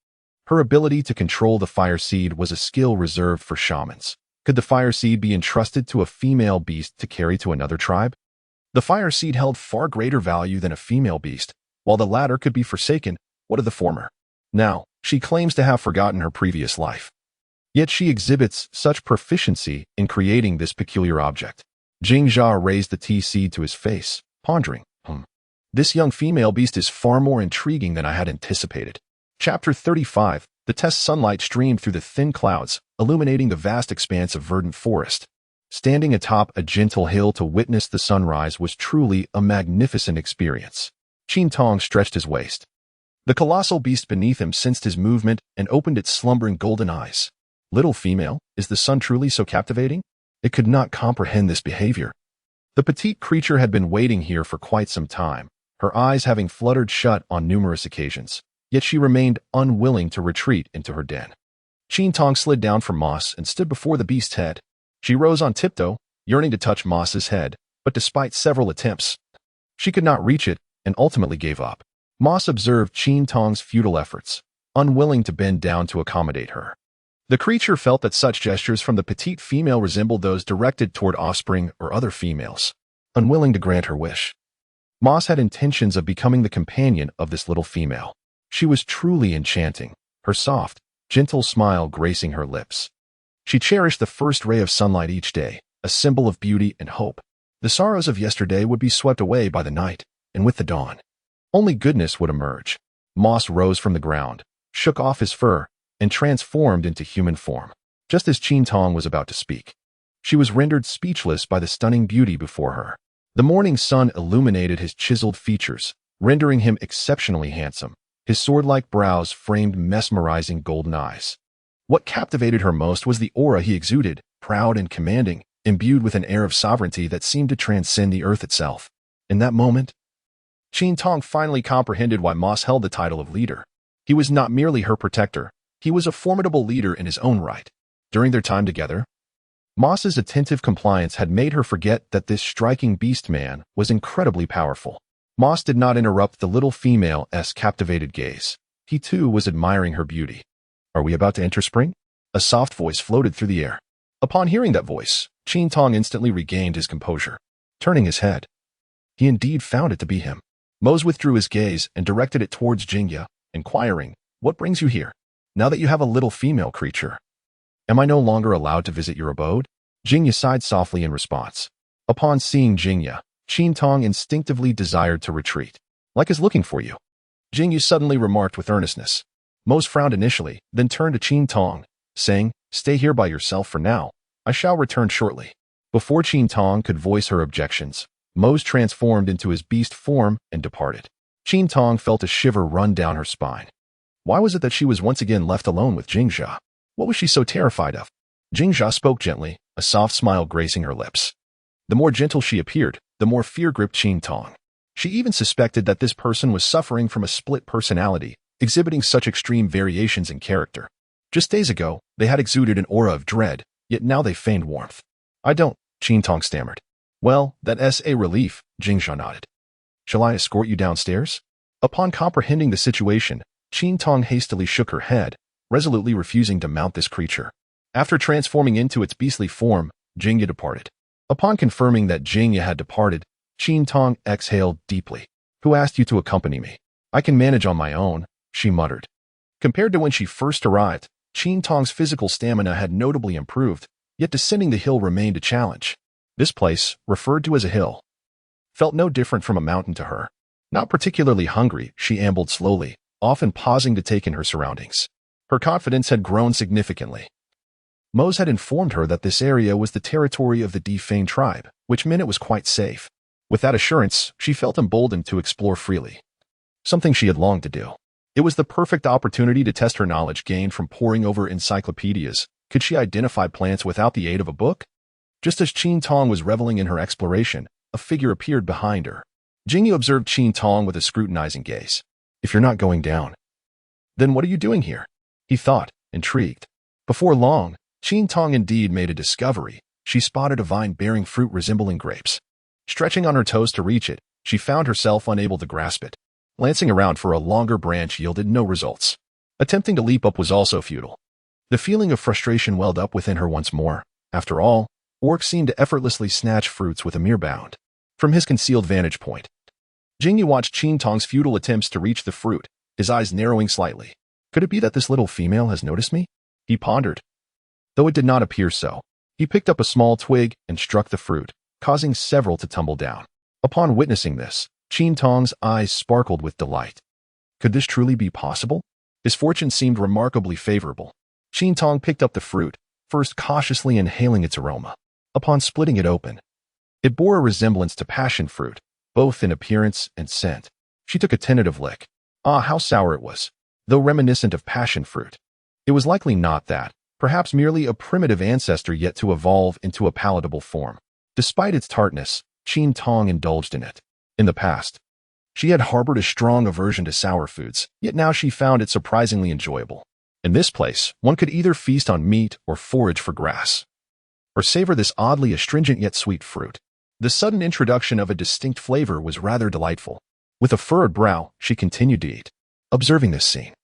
her ability to control the fire seed was a skill reserved for shamans. Could the fire seed be entrusted to a female beast to carry to another tribe? The fire seed held far greater value than a female beast, while the latter could be forsaken. What of the former? Now, she claims to have forgotten her previous life. Yet she exhibits such proficiency in creating this peculiar object. Jingjia raised the tea seed to his face, pondering, This young female beast is far more intriguing than I had anticipated. Chapter 35. The test sunlight streamed through the thin clouds, illuminating the vast expanse of verdant forest. Standing atop a gentle hill to witness the sunrise was truly a magnificent experience. Qin Tong stretched his waist. The colossal beast beneath him sensed his movement and opened its slumbering golden eyes. Little female, is the sun truly so captivating? It could not comprehend this behavior. The petite creature had been waiting here for quite some time, her eyes having fluttered shut on numerous occasions. Yet she remained unwilling to retreat into her den. Qin Tong slid down from moss and stood before the beast's head. She rose on tiptoe, yearning to touch Moss's head, but despite several attempts, she could not reach it and ultimately gave up. Moss observed Qin Tong's futile efforts, unwilling to bend down to accommodate her. The creature felt that such gestures from the petite female resembled those directed toward offspring or other females, unwilling to grant her wish. Moss had intentions of becoming the companion of this little female. She was truly enchanting, her soft, gentle smile gracing her lips. She cherished the first ray of sunlight each day, a symbol of beauty and hope. The sorrows of yesterday would be swept away by the night, and with the dawn, only goodness would emerge. Moss rose from the ground, shook off his fur, and transformed into human form. Just as Qin Tong was about to speak, she was rendered speechless by the stunning beauty before her. The morning sun illuminated his chiseled features, rendering him exceptionally handsome. His sword-like brows framed mesmerizing golden eyes. What captivated her most was the aura he exuded, proud and commanding, imbued with an air of sovereignty that seemed to transcend the earth itself. In that moment, Qin Tong finally comprehended why Moss held the title of leader. He was not merely her protector, he was a formidable leader in his own right. During their time together, Moss's attentive compliance had made her forget that this striking beastman was incredibly powerful. Moss did not interrupt the little female's captivated gaze. He too was admiring her beauty. Are we about to enter spring? A soft voice floated through the air. Upon hearing that voice, Qin Tong instantly regained his composure. Turning his head, he indeed found it to be him. Mose withdrew his gaze and directed it towards Jingjia, inquiring, What brings you here? Now that you have a little female creature, am I no longer allowed to visit your abode? Jingjia sighed softly in response. Upon seeing Jingjia, Qin Tong instinctively desired to retreat. Like is looking for you, Jingjia suddenly remarked with earnestness. Mose frowned initially, then turned to Qin Tong, saying, Stay here by yourself for now. I shall return shortly. Before Qin Tong could voice her objections, Mose transformed into his beast form and departed. Qin Tong felt a shiver run down her spine. Why was it that she was once again left alone with Jingjia? What was she so terrified of? Jingjia spoke gently, a soft smile gracing her lips. The more gentle she appeared, the more fear gripped Qin Tong. She even suspected that this person was suffering from a split personality, exhibiting such extreme variations in character. Just days ago, they had exuded an aura of dread, yet now they feigned warmth. I don't, Qin Tong stammered. Well, that's a relief, Jingjia nodded. Shall I escort you downstairs? Upon comprehending the situation, Qin Tong hastily shook her head, resolutely refusing to mount this creature. After transforming into its beastly form, Jingjia departed. Upon confirming that Jingjia had departed, Qin Tong exhaled deeply. Who asked you to accompany me? I can manage on my own, she muttered. Compared to when she first arrived, Qin Tong's physical stamina had notably improved, yet descending the hill remained a challenge. This place, referred to as a hill, felt no different from a mountain to her. Not particularly hungry, she ambled slowly, often pausing to take in her surroundings. Her confidence had grown significantly. Mose had informed her that this area was the territory of the Defane tribe, which meant it was quite safe. With that assurance, she felt emboldened to explore freely. Something she had longed to do. It was the perfect opportunity to test her knowledge gained from poring over encyclopedias. Could she identify plants without the aid of a book? Just as Qin Tong was reveling in her exploration, a figure appeared behind her. Jingjia observed Qin Tong with a scrutinizing gaze. If you're not going down, Then what are you doing here? He thought, intrigued. Before long, Qin Tong indeed made a discovery. She spotted a vine bearing fruit resembling grapes. Stretching on her toes to reach it, she found herself unable to grasp it. Lancing around for a longer branch yielded no results. Attempting to leap up was also futile. The feeling of frustration welled up within her once more. After all, Orc seemed to effortlessly snatch fruits with a mere bound. From his concealed vantage point, Jingyu watched Qin Tong's futile attempts to reach the fruit, his eyes narrowing slightly. Could it be that this little female has noticed me? He pondered. Though it did not appear so, he picked up a small twig and struck the fruit, causing several to tumble down. Upon witnessing this, Qin Tong's eyes sparkled with delight. Could this truly be possible? His fortune seemed remarkably favorable. Qin Tong picked up the fruit, first cautiously inhaling its aroma. Upon splitting it open, it bore a resemblance to passion fruit, both in appearance and scent. She took a tentative lick. Ah, how sour it was, though reminiscent of passion fruit. It was likely not that, perhaps merely a primitive ancestor yet to evolve into a palatable form. Despite its tartness, Qin Tong indulged in it. In the past, she had harbored a strong aversion to sour foods, yet now she found it surprisingly enjoyable. In this place, one could either feast on meat or forage for grass, or savor this oddly astringent yet sweet fruit. The sudden introduction of a distinct flavor was rather delightful. With a furrowed brow, she continued to eat. Observing this scene,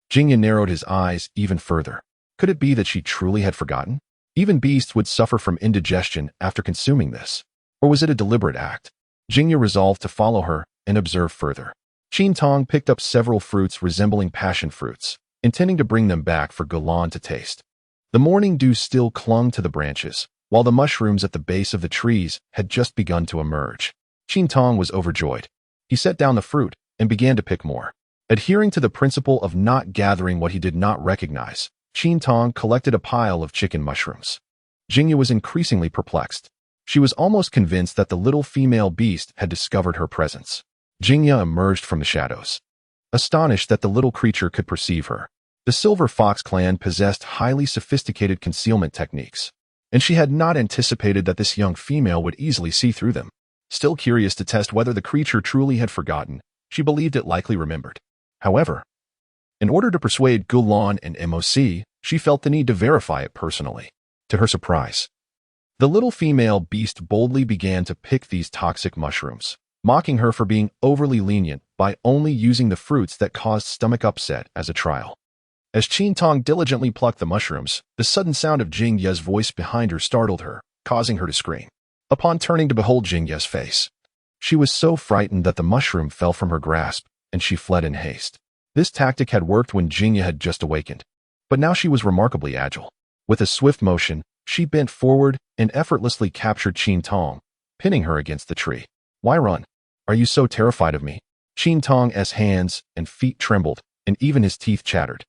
Jingyu narrowed his eyes even further. Could it be that she truly had forgotten? Even beasts would suffer from indigestion after consuming this. Or was it a deliberate act? Jingyu resolved to follow her and observe further. Qin Tong picked up several fruits resembling passion fruits, intending to bring them back for Gulan to taste. The morning dew still clung to the branches, while the mushrooms at the base of the trees had just begun to emerge. Qin Tong was overjoyed. He set down the fruit and began to pick more. Adhering to the principle of not gathering what he did not recognize, Qin Tong collected a pile of chicken mushrooms. Jingyu was increasingly perplexed. She was almost convinced that the little female beast had discovered her presence. Jingyu emerged from the shadows, astonished that the little creature could perceive her. The Silver Fox clan possessed highly sophisticated concealment techniques, and she had not anticipated that this young female would easily see through them. Still curious to test whether the creature truly had forgotten, she believed it likely remembered. However, in order to persuade Gulan and MOC, she felt the need to verify it personally. To her surprise, the little female beast boldly began to pick these toxic mushrooms, mocking her for being overly lenient by only using the fruits that caused stomach upset as a trial. As Qin Tong diligently plucked the mushrooms, the sudden sound of Jingyu's voice behind her startled her, causing her to scream. Upon turning to behold Jingyu's face, she was so frightened that the mushroom fell from her grasp, and she fled in haste. This tactic had worked when Jingyu had just awakened, but now she was remarkably agile. With a swift motion, she bent forward and effortlessly captured Qin Tong, pinning her against the tree. Why run? Are you so terrified of me? Qin Tong's hands and feet trembled, and even his teeth chattered.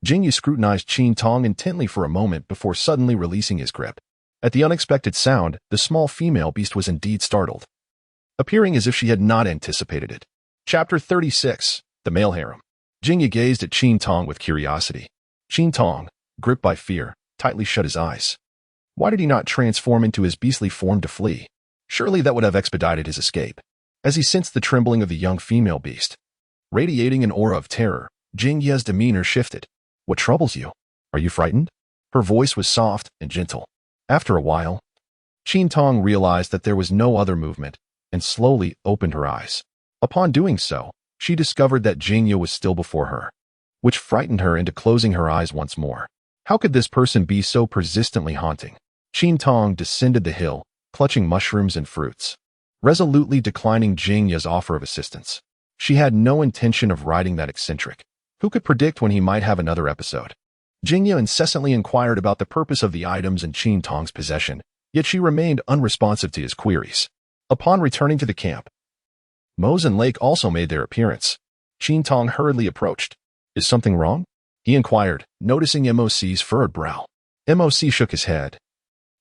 Jingyu scrutinized Qin Tong intently for a moment before suddenly releasing his grip. At the unexpected sound, the small female beast was indeed startled, appearing as if she had not anticipated it. Chapter 36. The Male Harem. Jingyu gazed at Qin Tong with curiosity. Qin Tong, gripped by fear, tightly shut his eyes. Why did he not transform into his beastly form to flee? Surely that would have expedited his escape. As he sensed the trembling of the young female beast, radiating an aura of terror, Jingyu's demeanor shifted. What troubles you? Are you frightened? Her voice was soft and gentle. After a while, Qin Tong realized that there was no other movement and slowly opened her eyes. Upon doing so, she discovered that Jingyu was still before her, which frightened her into closing her eyes once more. How could this person be so persistently haunting? Qin Tong descended the hill, clutching mushrooms and fruits, resolutely declining Jingyu's offer of assistance. She had no intention of riding that eccentric. Who could predict when he might have another episode? Jingyu incessantly inquired about the purpose of the items in Qin Tong's possession, yet she remained unresponsive to his queries. Upon returning to the camp, Mose and Lake also made their appearance. Qin Tong hurriedly approached. Is something wrong? He inquired, noticing MOC's furrowed brow. MOC shook his head,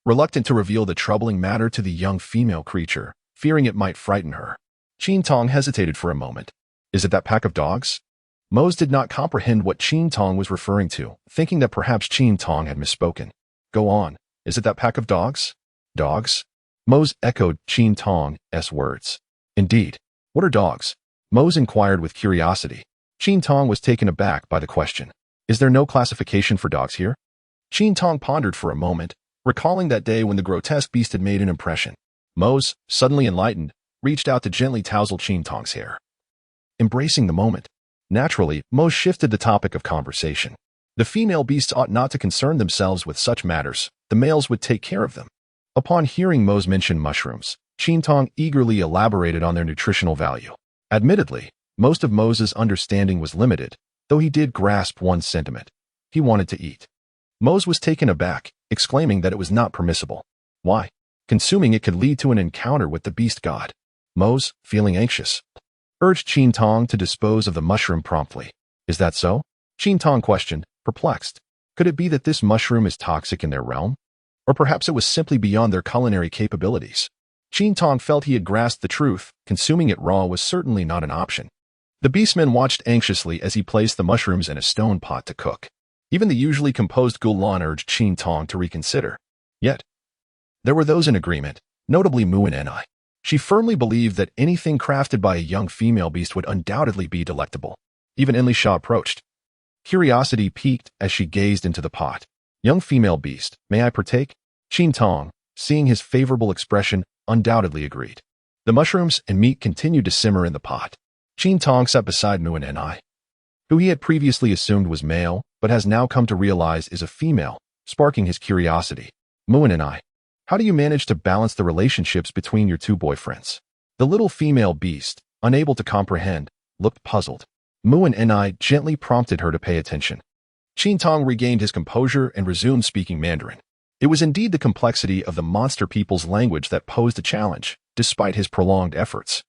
reluctant to reveal the troubling matter to the young female creature, fearing it might frighten her. Qin Tong hesitated for a moment. Is it that pack of dogs? Mose did not comprehend what Qin Tong was referring to, thinking that perhaps Qin Tong had misspoken. Go on. Is it that pack of dogs? Dogs? Mose echoed Qin Tong's words. Indeed. What are dogs? Mose inquired with curiosity. Qin Tong was taken aback by the question. Is there no classification for dogs here? Qin Tong pondered for a moment, recalling that day when the grotesque beast had made an impression. Mose, suddenly enlightened, reached out to gently touzle Qin Tong's hair. Embracing the moment, naturally, Mose shifted the topic of conversation. The female beasts ought not to concern themselves with such matters. The males would take care of them. Upon hearing Mose mention mushrooms, Qin Tong eagerly elaborated on their nutritional value. Admittedly, most of Mose's understanding was limited, though he did grasp one sentiment. He wanted to eat. Mose was taken aback, exclaiming that it was not permissible. Why? Consuming it could lead to an encounter with the beast god. Mose, feeling anxious, urged Qin Tong to dispose of the mushroom promptly. Is that so? Qin Tong questioned, perplexed. Could it be that this mushroom is toxic in their realm? Or perhaps it was simply beyond their culinary capabilities? Qin Tong felt he had grasped the truth. Consuming it raw was certainly not an option. The beastman watched anxiously as he placed the mushrooms in a stone pot to cook. Even the usually composed Gulan urged Qin Tong to reconsider. Yet, there were those in agreement, notably Muin and I. She firmly believed that anything crafted by a young female beast would undoubtedly be delectable. Even Enlisha approached. Curiosity piqued as she gazed into the pot. Young female beast, may I partake? Qin Tong, seeing his favorable expression, undoubtedly agreed. The mushrooms and meat continued to simmer in the pot. Qin Tong sat beside Muin and I, who he had previously assumed was male, but has now come to realize is a female, sparking his curiosity. Muin and I, how do you manage to balance the relationships between your two boyfriends? The little female beast, unable to comprehend, looked puzzled. Muin and I gently prompted her to pay attention. Qin Tong regained his composure and resumed speaking Mandarin. It was indeed the complexity of the monster people's language that posed a challenge, despite his prolonged efforts.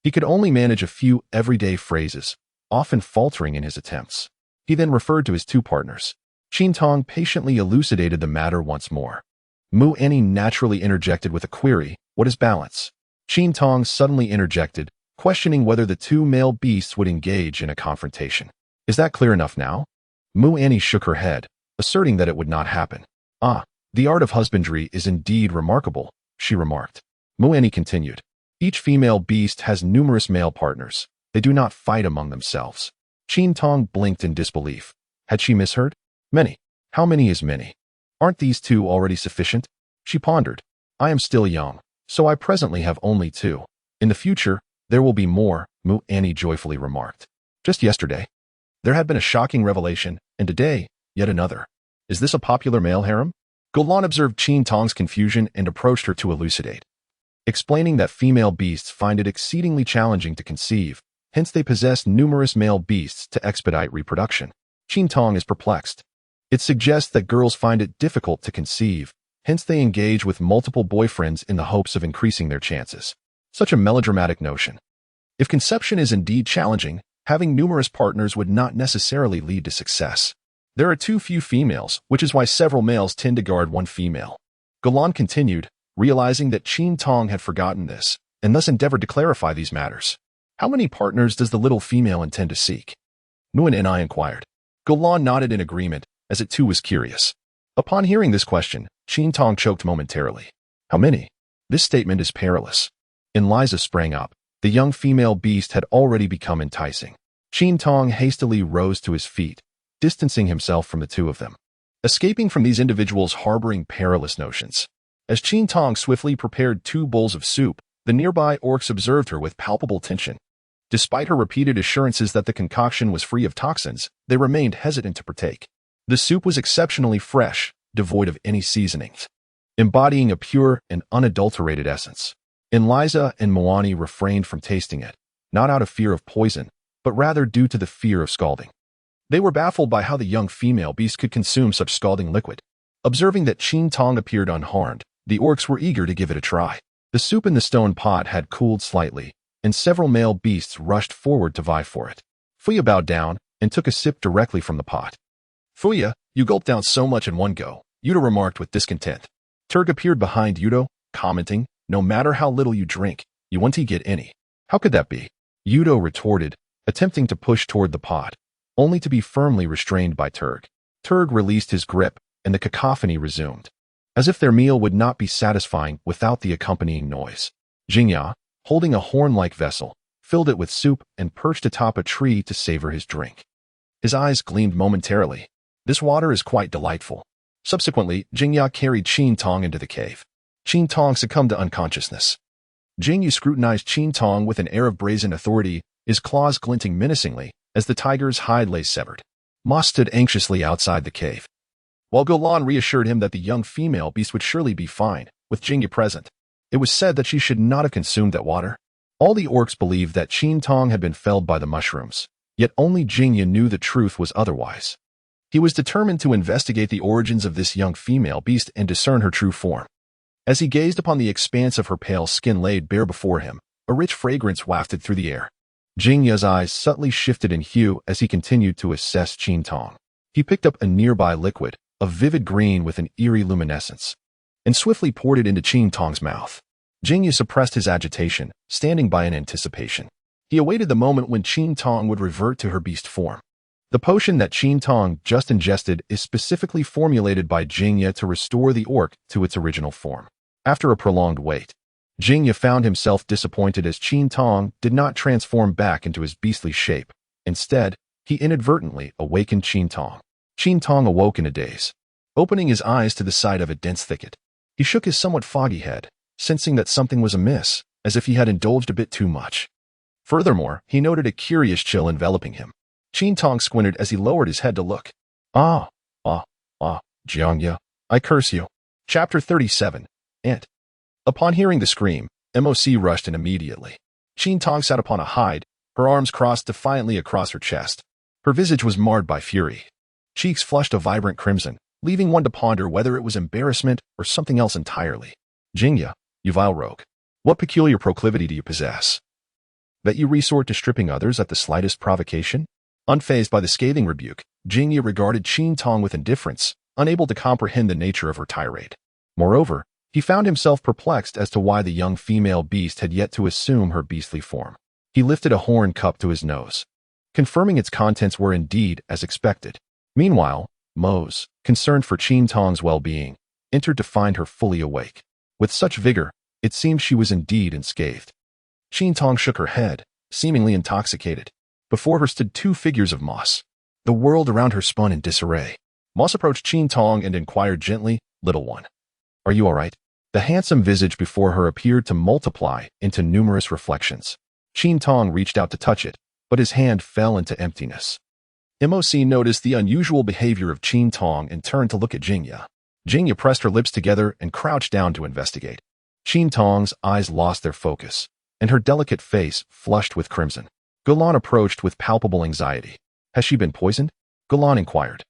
He could only manage a few everyday phrases, often faltering in his attempts. He then referred to his two partners. Qin Tong patiently elucidated the matter once more. Mu Annie naturally interjected with a query, what is balance? Qin Tong suddenly interjected, questioning whether the two male beasts would engage in a confrontation. Is that clear enough now? Mu Annie shook her head, asserting that it would not happen. Ah, the art of husbandry is indeed remarkable, she remarked. Mu Annie continued. Each female beast has numerous male partners. They do not fight among themselves. Qin Tong blinked in disbelief. Had she misheard? Many. How many is many? Aren't these two already sufficient? She pondered. I am still young, so I presently have only two. In the future, there will be more, Mu Annie joyfully remarked. Just yesterday, there had been a shocking revelation, and today, yet another. Is this a popular male harem? Gulan observed Qin Tong's confusion and approached her to elucidate, explaining that female beasts find it exceedingly challenging to conceive, hence they possess numerous male beasts to expedite reproduction. Qin Tong is perplexed. It suggests that girls find it difficult to conceive, hence they engage with multiple boyfriends in the hopes of increasing their chances. Such a melodramatic notion. If conception is indeed challenging, having numerous partners would not necessarily lead to success. There are too few females, which is why several males tend to guard one female. Gulan continued, realizing that Qin Tong had forgotten this, and thus endeavored to clarify these matters. How many partners does the little female intend to seek? Muin and I inquired. Gulan nodded in agreement, as it too was curious. Upon hearing this question, Qin Tong choked momentarily. How many? This statement is perilous. Eliza sprang up. The young female beast had already become enticing. Qin Tong hastily rose to his feet, distancing himself from the two of them, escaping from these individuals harboring perilous notions. As Qin Tong swiftly prepared 2 bowls of soup, the nearby orcs observed her with palpable tension. Despite her repeated assurances that the concoction was free of toxins, they remained hesitant to partake. The soup was exceptionally fresh, devoid of any seasonings, embodying a pure and unadulterated essence. Eliza and Moani refrained from tasting it, not out of fear of poison, but rather due to the fear of scalding. They were baffled by how the young female beast could consume such scalding liquid. Observing that Qin Tong appeared unharmed, the orcs were eager to give it a try. The soup in the stone pot had cooled slightly, and several male beasts rushed forward to vie for it. Fuya bowed down and took a sip directly from the pot. Fuya, you gulped down so much in one go, Yudo remarked with discontent. Turg appeared behind Yudo, commenting, no matter how little you drink, you won't get any. How could that be? Yudo retorted, attempting to push toward the pot, only to be firmly restrained by Turg. Turg released his grip, and the cacophony resumed, as if their meal would not be satisfying without the accompanying noise. Jingya, holding a horn-like vessel, filled it with soup, and perched atop a tree to savor his drink. His eyes gleamed momentarily. This water is quite delightful. Subsequently, Jingya carried Qin Tong into the cave. Qin Tong succumbed to unconsciousness. Jingyu scrutinized Qin Tong with an air of brazen authority, his claws glinting menacingly as the tiger's hide lay severed. Ma stood anxiously outside the cave, while Golan reassured him that the young female beast would surely be fine, with Jingyu present. It was said that she should not have consumed that water. All the orcs believed that Qin Tong had been felled by the mushrooms, yet only Jingyu knew the truth was otherwise. He was determined to investigate the origins of this young female beast and discern her true form. As he gazed upon the expanse of her pale skin laid bare before him, a rich fragrance wafted through the air. Jingyu's eyes subtly shifted in hue as he continued to assess Qin Tong. He picked up a nearby liquid, a vivid green with an eerie luminescence, and swiftly poured it into Qin Tong's mouth. Jingyu suppressed his agitation, standing by in anticipation. He awaited the moment when Qin Tong would revert to her beast form. The potion that Qin Tong just ingested is specifically formulated by Jingyu to restore the orc to its original form. After a prolonged wait, Jingyu found himself disappointed as Qin Tong did not transform back into his beastly shape. Instead, he inadvertently awakened Qin Tong. Qin Tong awoke in a daze, opening his eyes to the sight of a dense thicket. He shook his somewhat foggy head, sensing that something was amiss, as if he had indulged a bit too much. Furthermore, he noted a curious chill enveloping him. Qin Tong squinted as he lowered his head to look. Jiangya, I curse you. Chapter 37. Ant. Upon hearing the scream, MOC rushed in immediately. Qin Tong sat upon a hide, her arms crossed defiantly across her chest. Her visage was marred by fury. Cheeks flushed a vibrant crimson, leaving one to ponder whether it was embarrassment or something else entirely. Jingya, you vile rogue. What peculiar proclivity do you possess? That you resort to stripping others at the slightest provocation? Unfazed by the scathing rebuke, Jingya regarded Qin Tong with indifference, unable to comprehend the nature of her tirade. Moreover, he found himself perplexed as to why the young female beast had yet to assume her beastly form. He lifted a horn cup to his nose, confirming its contents were indeed as expected. Meanwhile, Mose, concerned for Qin Tong's well-being, entered to find her fully awake. With such vigor, it seemed she was indeed unscathed. Qin Tong shook her head, seemingly intoxicated. Before her stood two figures of moss. The world around her spun in disarray. Moss approached Qin Tong and inquired gently, "Little one, are you all right?" The handsome visage before her appeared to multiply into numerous reflections. Qin Tong reached out to touch it, but his hand fell into emptiness. MOC noticed the unusual behavior of Qin Tong and turned to look at Jingya. Jingya pressed her lips together and crouched down to investigate. Qin Tong's eyes lost their focus, and her delicate face flushed with crimson. Golan approached with palpable anxiety. "Has she been poisoned?" Golan inquired.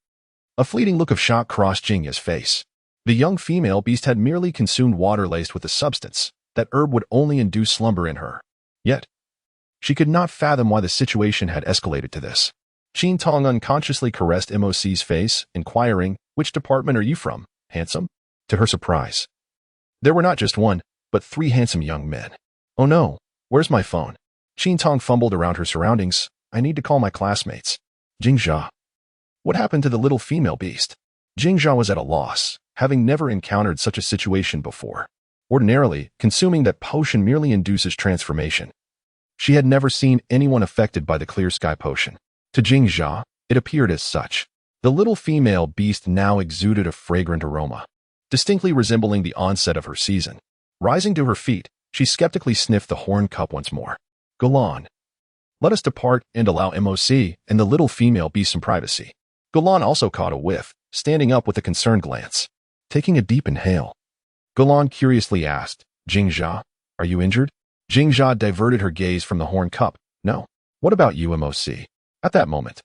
A fleeting look of shock crossed Jingya's face. The young female beast had merely consumed water laced with a substance. That herb would only induce slumber in her. Yet, she could not fathom why the situation had escalated to this. Qin Tong unconsciously caressed MOC's face, inquiring, "Which department are you from, handsome?" To her surprise, there were not just one, but three handsome young men. "Oh no, where's my phone?" Qin Tong fumbled around her surroundings. "I need to call my classmates." Jingja. What happened to the little female beast? Jingja was at a loss, having never encountered such a situation before. Ordinarily, consuming that potion merely induces transformation. She had never seen anyone affected by the clear sky potion. To Jingja, it appeared as such. The little female beast now exuded a fragrant aroma, distinctly resembling the onset of her season. Rising to her feet, she skeptically sniffed the horn cup once more. "Golan, let us depart and allow MOC and the little female beast some privacy." Golan also caught a whiff, standing up with a concerned glance. Taking a deep inhale, Golan curiously asked, "Jingja, are you injured?" Jingja diverted her gaze from the horn cup. "No. What about you, MOC?" At that moment,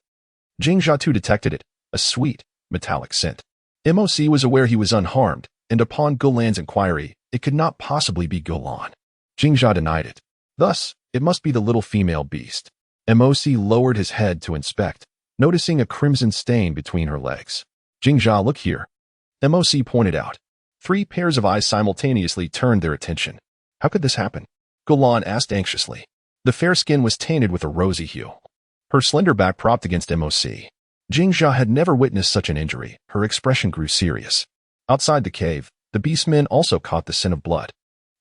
Jingja too detected it, a sweet, metallic scent. MOC was aware he was unharmed, and upon Golan's inquiry, it could not possibly be Golan. Jingja denied it. Thus, it must be the little female beast. MOC lowered his head to inspect, noticing a crimson stain between her legs. "Jingja, look here," MOC pointed out. Three pairs of eyes simultaneously turned their attention. "How could this happen?" Golan asked anxiously. The fair skin was tainted with a rosy hue. Her slender back propped against MOC. Jingja had never witnessed such an injury. Her expression grew serious. Outside the cave, the beastmen also caught the scent of blood.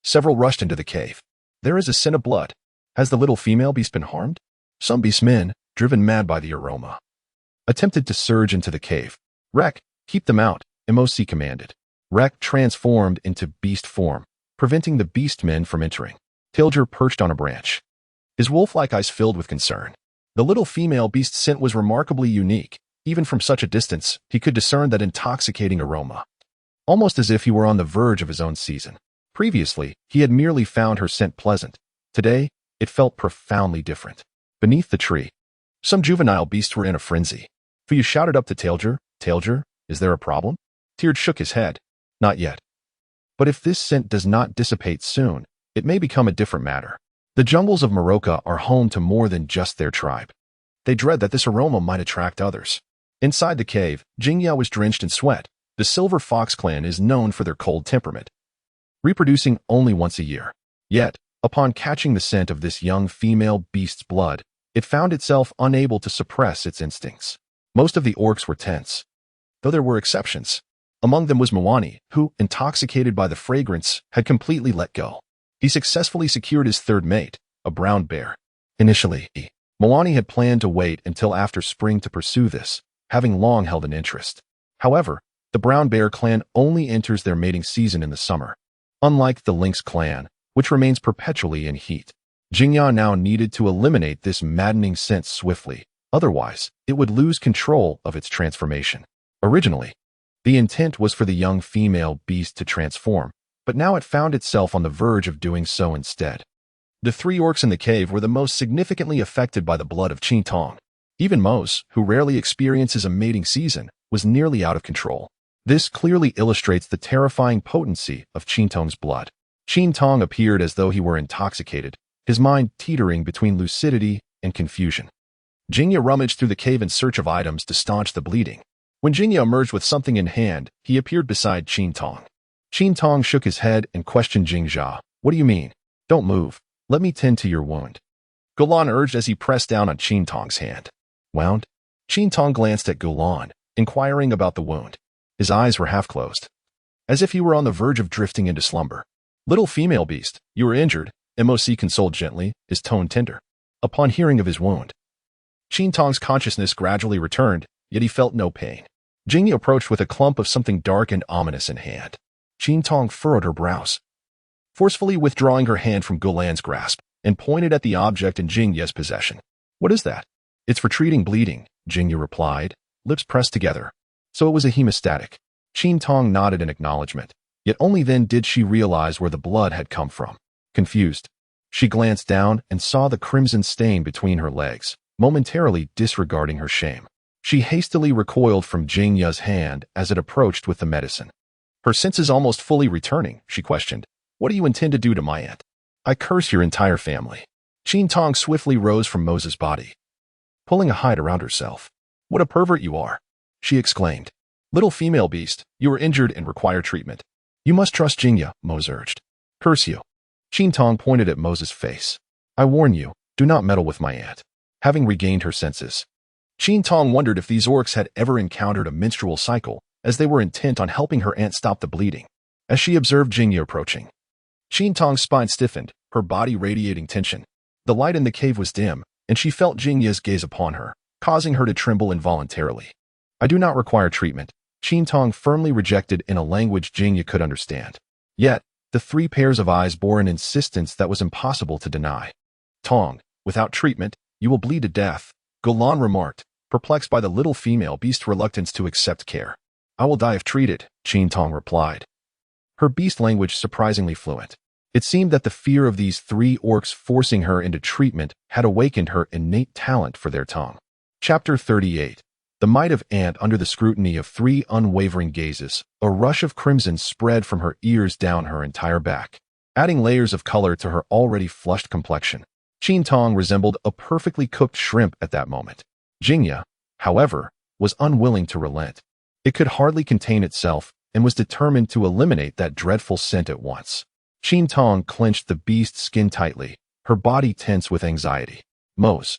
Several rushed into the cave. "There is a scent of blood." Has the little female beast been harmed? Some beastmen, driven mad by the aroma, attempted to surge into the cave. Rek, keep them out, Emosi commanded. Rek transformed into beast form, preventing the beastmen from entering. Tilger perched on a branch, his wolf-like eyes filled with concern. The little female beast's scent was remarkably unique. Even from such a distance, he could discern that intoxicating aroma, almost as if he were on the verge of his own season. Previously, he had merely found her scent pleasant. Today, it felt profoundly different. Beneath the tree, some juvenile beasts were in a frenzy. Fuyu shouted up to Tilger, "Tilger, is there a problem?" Tilger shook his head. "Not yet. But if this scent does not dissipate soon, it may become a different matter." The jungles of Meroka are home to more than just their tribe. They dread that this aroma might attract others. Inside the cave, Jingya was drenched in sweat. The Silver Fox clan is known for their cold temperament, reproducing only once a year. Yet, upon catching the scent of this young female beast's blood, it found itself unable to suppress its instincts. Most of the orcs were tense, though there were exceptions. Among them was Mwani, who, intoxicated by the fragrance, had completely let go. He successfully secured his third mate, a brown bear. Initially, Mwani had planned to wait until after spring to pursue this, having long held an interest. However, the brown bear clan only enters their mating season in the summer, unlike the lynx clan, which remains perpetually in heat. Jingya now needed to eliminate this maddening scent swiftly, otherwise it would lose control of its transformation. Originally, the intent was for the young female beast to transform, but now it found itself on the verge of doing so instead. The three orcs in the cave were the most significantly affected by the blood of Qin Tong. Even Mose, who rarely experiences a mating season, was nearly out of control. This clearly illustrates the terrifying potency of Qin Tong's blood. Qin Tong appeared as though he were intoxicated, his mind teetering between lucidity and confusion. Jingya rummaged through the cave in search of items to staunch the bleeding. When Jingya emerged with something in hand, he appeared beside Qin Tong. Qin Tong shook his head and questioned Jingya. "What do you mean? Don't move. Let me tend to your wound," Gulan urged as he pressed down on Qin Tong's hand. "Wound?" Qin Tong glanced at Gulan, inquiring about the wound. His eyes were half closed, as if he were on the verge of drifting into slumber. "Little female beast, you were injured," Moc consoled gently, his tone tender. Upon hearing of his wound, Qin Tong's consciousness gradually returned, yet he felt no pain. Jingya approached with a clump of something dark and ominous in hand. Qin Tong furrowed her brows, forcefully withdrawing her hand from Gulan's grasp, and pointed at the object in Jingya's possession. "What is that?" "It's for treating bleeding," Jingya replied, lips pressed together. "So it was a hemostatic." Qin Tong nodded in acknowledgement, yet only then did she realize where the blood had come from. Confused, she glanced down and saw the crimson stain between her legs, momentarily disregarding her shame. She hastily recoiled from Jingya's hand as it approached with the medicine. Her senses almost fully returning, she questioned, "What do you intend to do to my aunt?" "I curse your entire family." Qin Tong swiftly rose from Mose's body, pulling a hide around herself. "What a pervert you are," she exclaimed. "Little female beast, you are injured and require treatment." "You must trust Jingya," Mose urged. "Curse you." Qin Tong pointed at Mose's face. "I warn you, do not meddle with my aunt." Having regained her senses, Qin Tong wondered if these orcs had ever encountered a menstrual cycle, as they were intent on helping her aunt stop the bleeding. As she observed Jingya approaching, Qin Tong's spine stiffened, her body radiating tension. The light in the cave was dim, and she felt Jingya's gaze upon her, causing her to tremble involuntarily. "I do not require treatment," Qin Tong firmly rejected in a language Jingya could understand. Yet, the three pairs of eyes bore an insistence that was impossible to deny. "Tong, without treatment, you will bleed to death," Gulan remarked, perplexed by the little female beast's reluctance to accept care. "I will die if treated," Qin Tong replied, her beast language surprisingly fluent. It seemed that the fear of these three orcs forcing her into treatment had awakened her innate talent for their tongue. Chapter 38. The might of Ant under the scrutiny of three unwavering gazes. A rush of crimson spread from her ears down her entire back, adding layers of color to her already flushed complexion. Qin Tong resembled a perfectly cooked shrimp at that moment. Jingya, however, was unwilling to relent. It could hardly contain itself and was determined to eliminate that dreadful scent at once. Qin Tong clenched the beast's skin tightly, her body tense with anxiety. "Mose,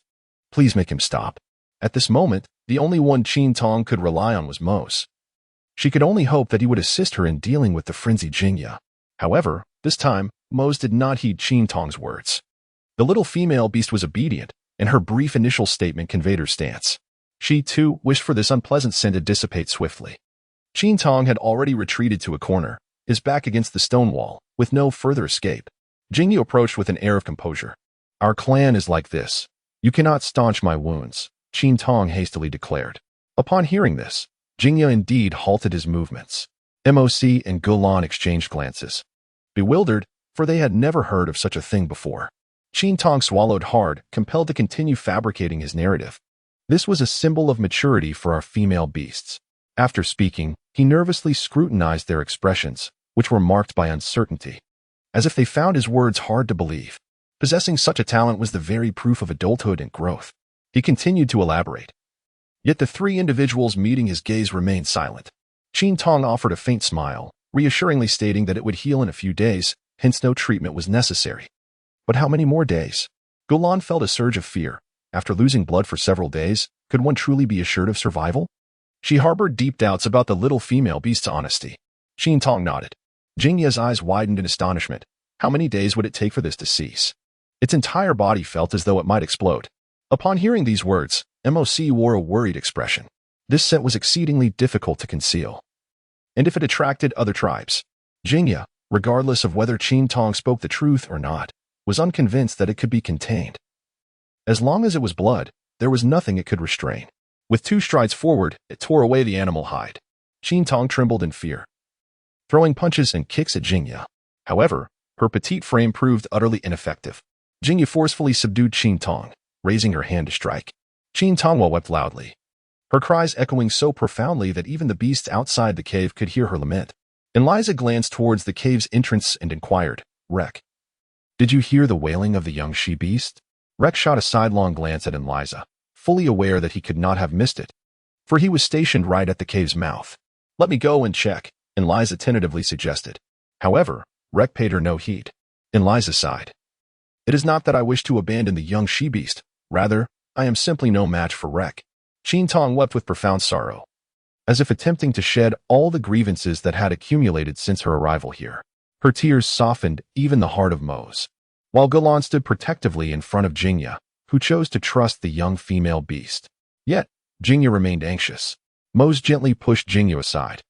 please make him stop." At this moment, the only one Qin Tong could rely on was Mose. She could only hope that he would assist her in dealing with the frenzied Jingya. However, this time, Mose did not heed Qin Tong's words. The little female beast was obedient, and her brief initial statement conveyed her stance. She, too, wished for this unpleasant sin to dissipate swiftly. Qin Tong had already retreated to a corner, his back against the stone wall, with no further escape. Jingyu approached with an air of composure. "Our clan is like this. You cannot staunch my wounds," Qin Tong hastily declared. Upon hearing this, Jingyu indeed halted his movements. MOC and Gulan exchanged glances. Bewildered, for they had never heard of such a thing before. Qin Tong swallowed hard, compelled to continue fabricating his narrative. This was a symbol of maturity for our female beasts. After speaking, he nervously scrutinized their expressions, which were marked by uncertainty, as if they found his words hard to believe. Possessing such a talent was the very proof of adulthood and growth. He continued to elaborate. Yet the three individuals meeting his gaze remained silent. Qin Tong offered a faint smile, reassuringly stating that it would heal in a few days, hence no treatment was necessary. But how many more days? Gulan felt a surge of fear. After losing blood for several days, could one truly be assured of survival? She harbored deep doubts about the little female beast's honesty. Qin Tong nodded. Jingyu's eyes widened in astonishment. How many days would it take for this to cease? Its entire body felt as though it might explode. Upon hearing these words, MOC wore a worried expression. This scent was exceedingly difficult to conceal. And if it attracted other tribes? Jingyu, regardless of whether Qin Tong spoke the truth or not, was unconvinced that it could be contained. As long as it was blood, there was nothing it could restrain. With 2 strides forward, it tore away the animal hide. Qin Tong trembled in fear, throwing punches and kicks at Jingyu. However, her petite frame proved utterly ineffective. Jingyu forcefully subdued Qin Tong, raising her hand to strike. Qin Tong wept loudly, her cries echoing so profoundly that even the beasts outside the cave could hear her lament. Eliza glanced towards the cave's entrance and inquired, "Rek, did you hear the wailing of the young she-beast?" Rek shot a sidelong glance at Eliza, fully aware that he could not have missed it, for he was stationed right at the cave's mouth. "Let me go and check," Eliza tentatively suggested. However, Rek paid her no heed. Eliza sighed. "It is not that I wish to abandon the young she-beast. Rather, I am simply no match for Rek." Qin Tong wept with profound sorrow, as if attempting to shed all the grievances that had accumulated since her arrival here. Her tears softened even the heart of Mose, while Gulan stood protectively in front of Jingyu, who chose to trust the young female beast. Yet, Jingyu remained anxious. Mose gently pushed Jingyu aside,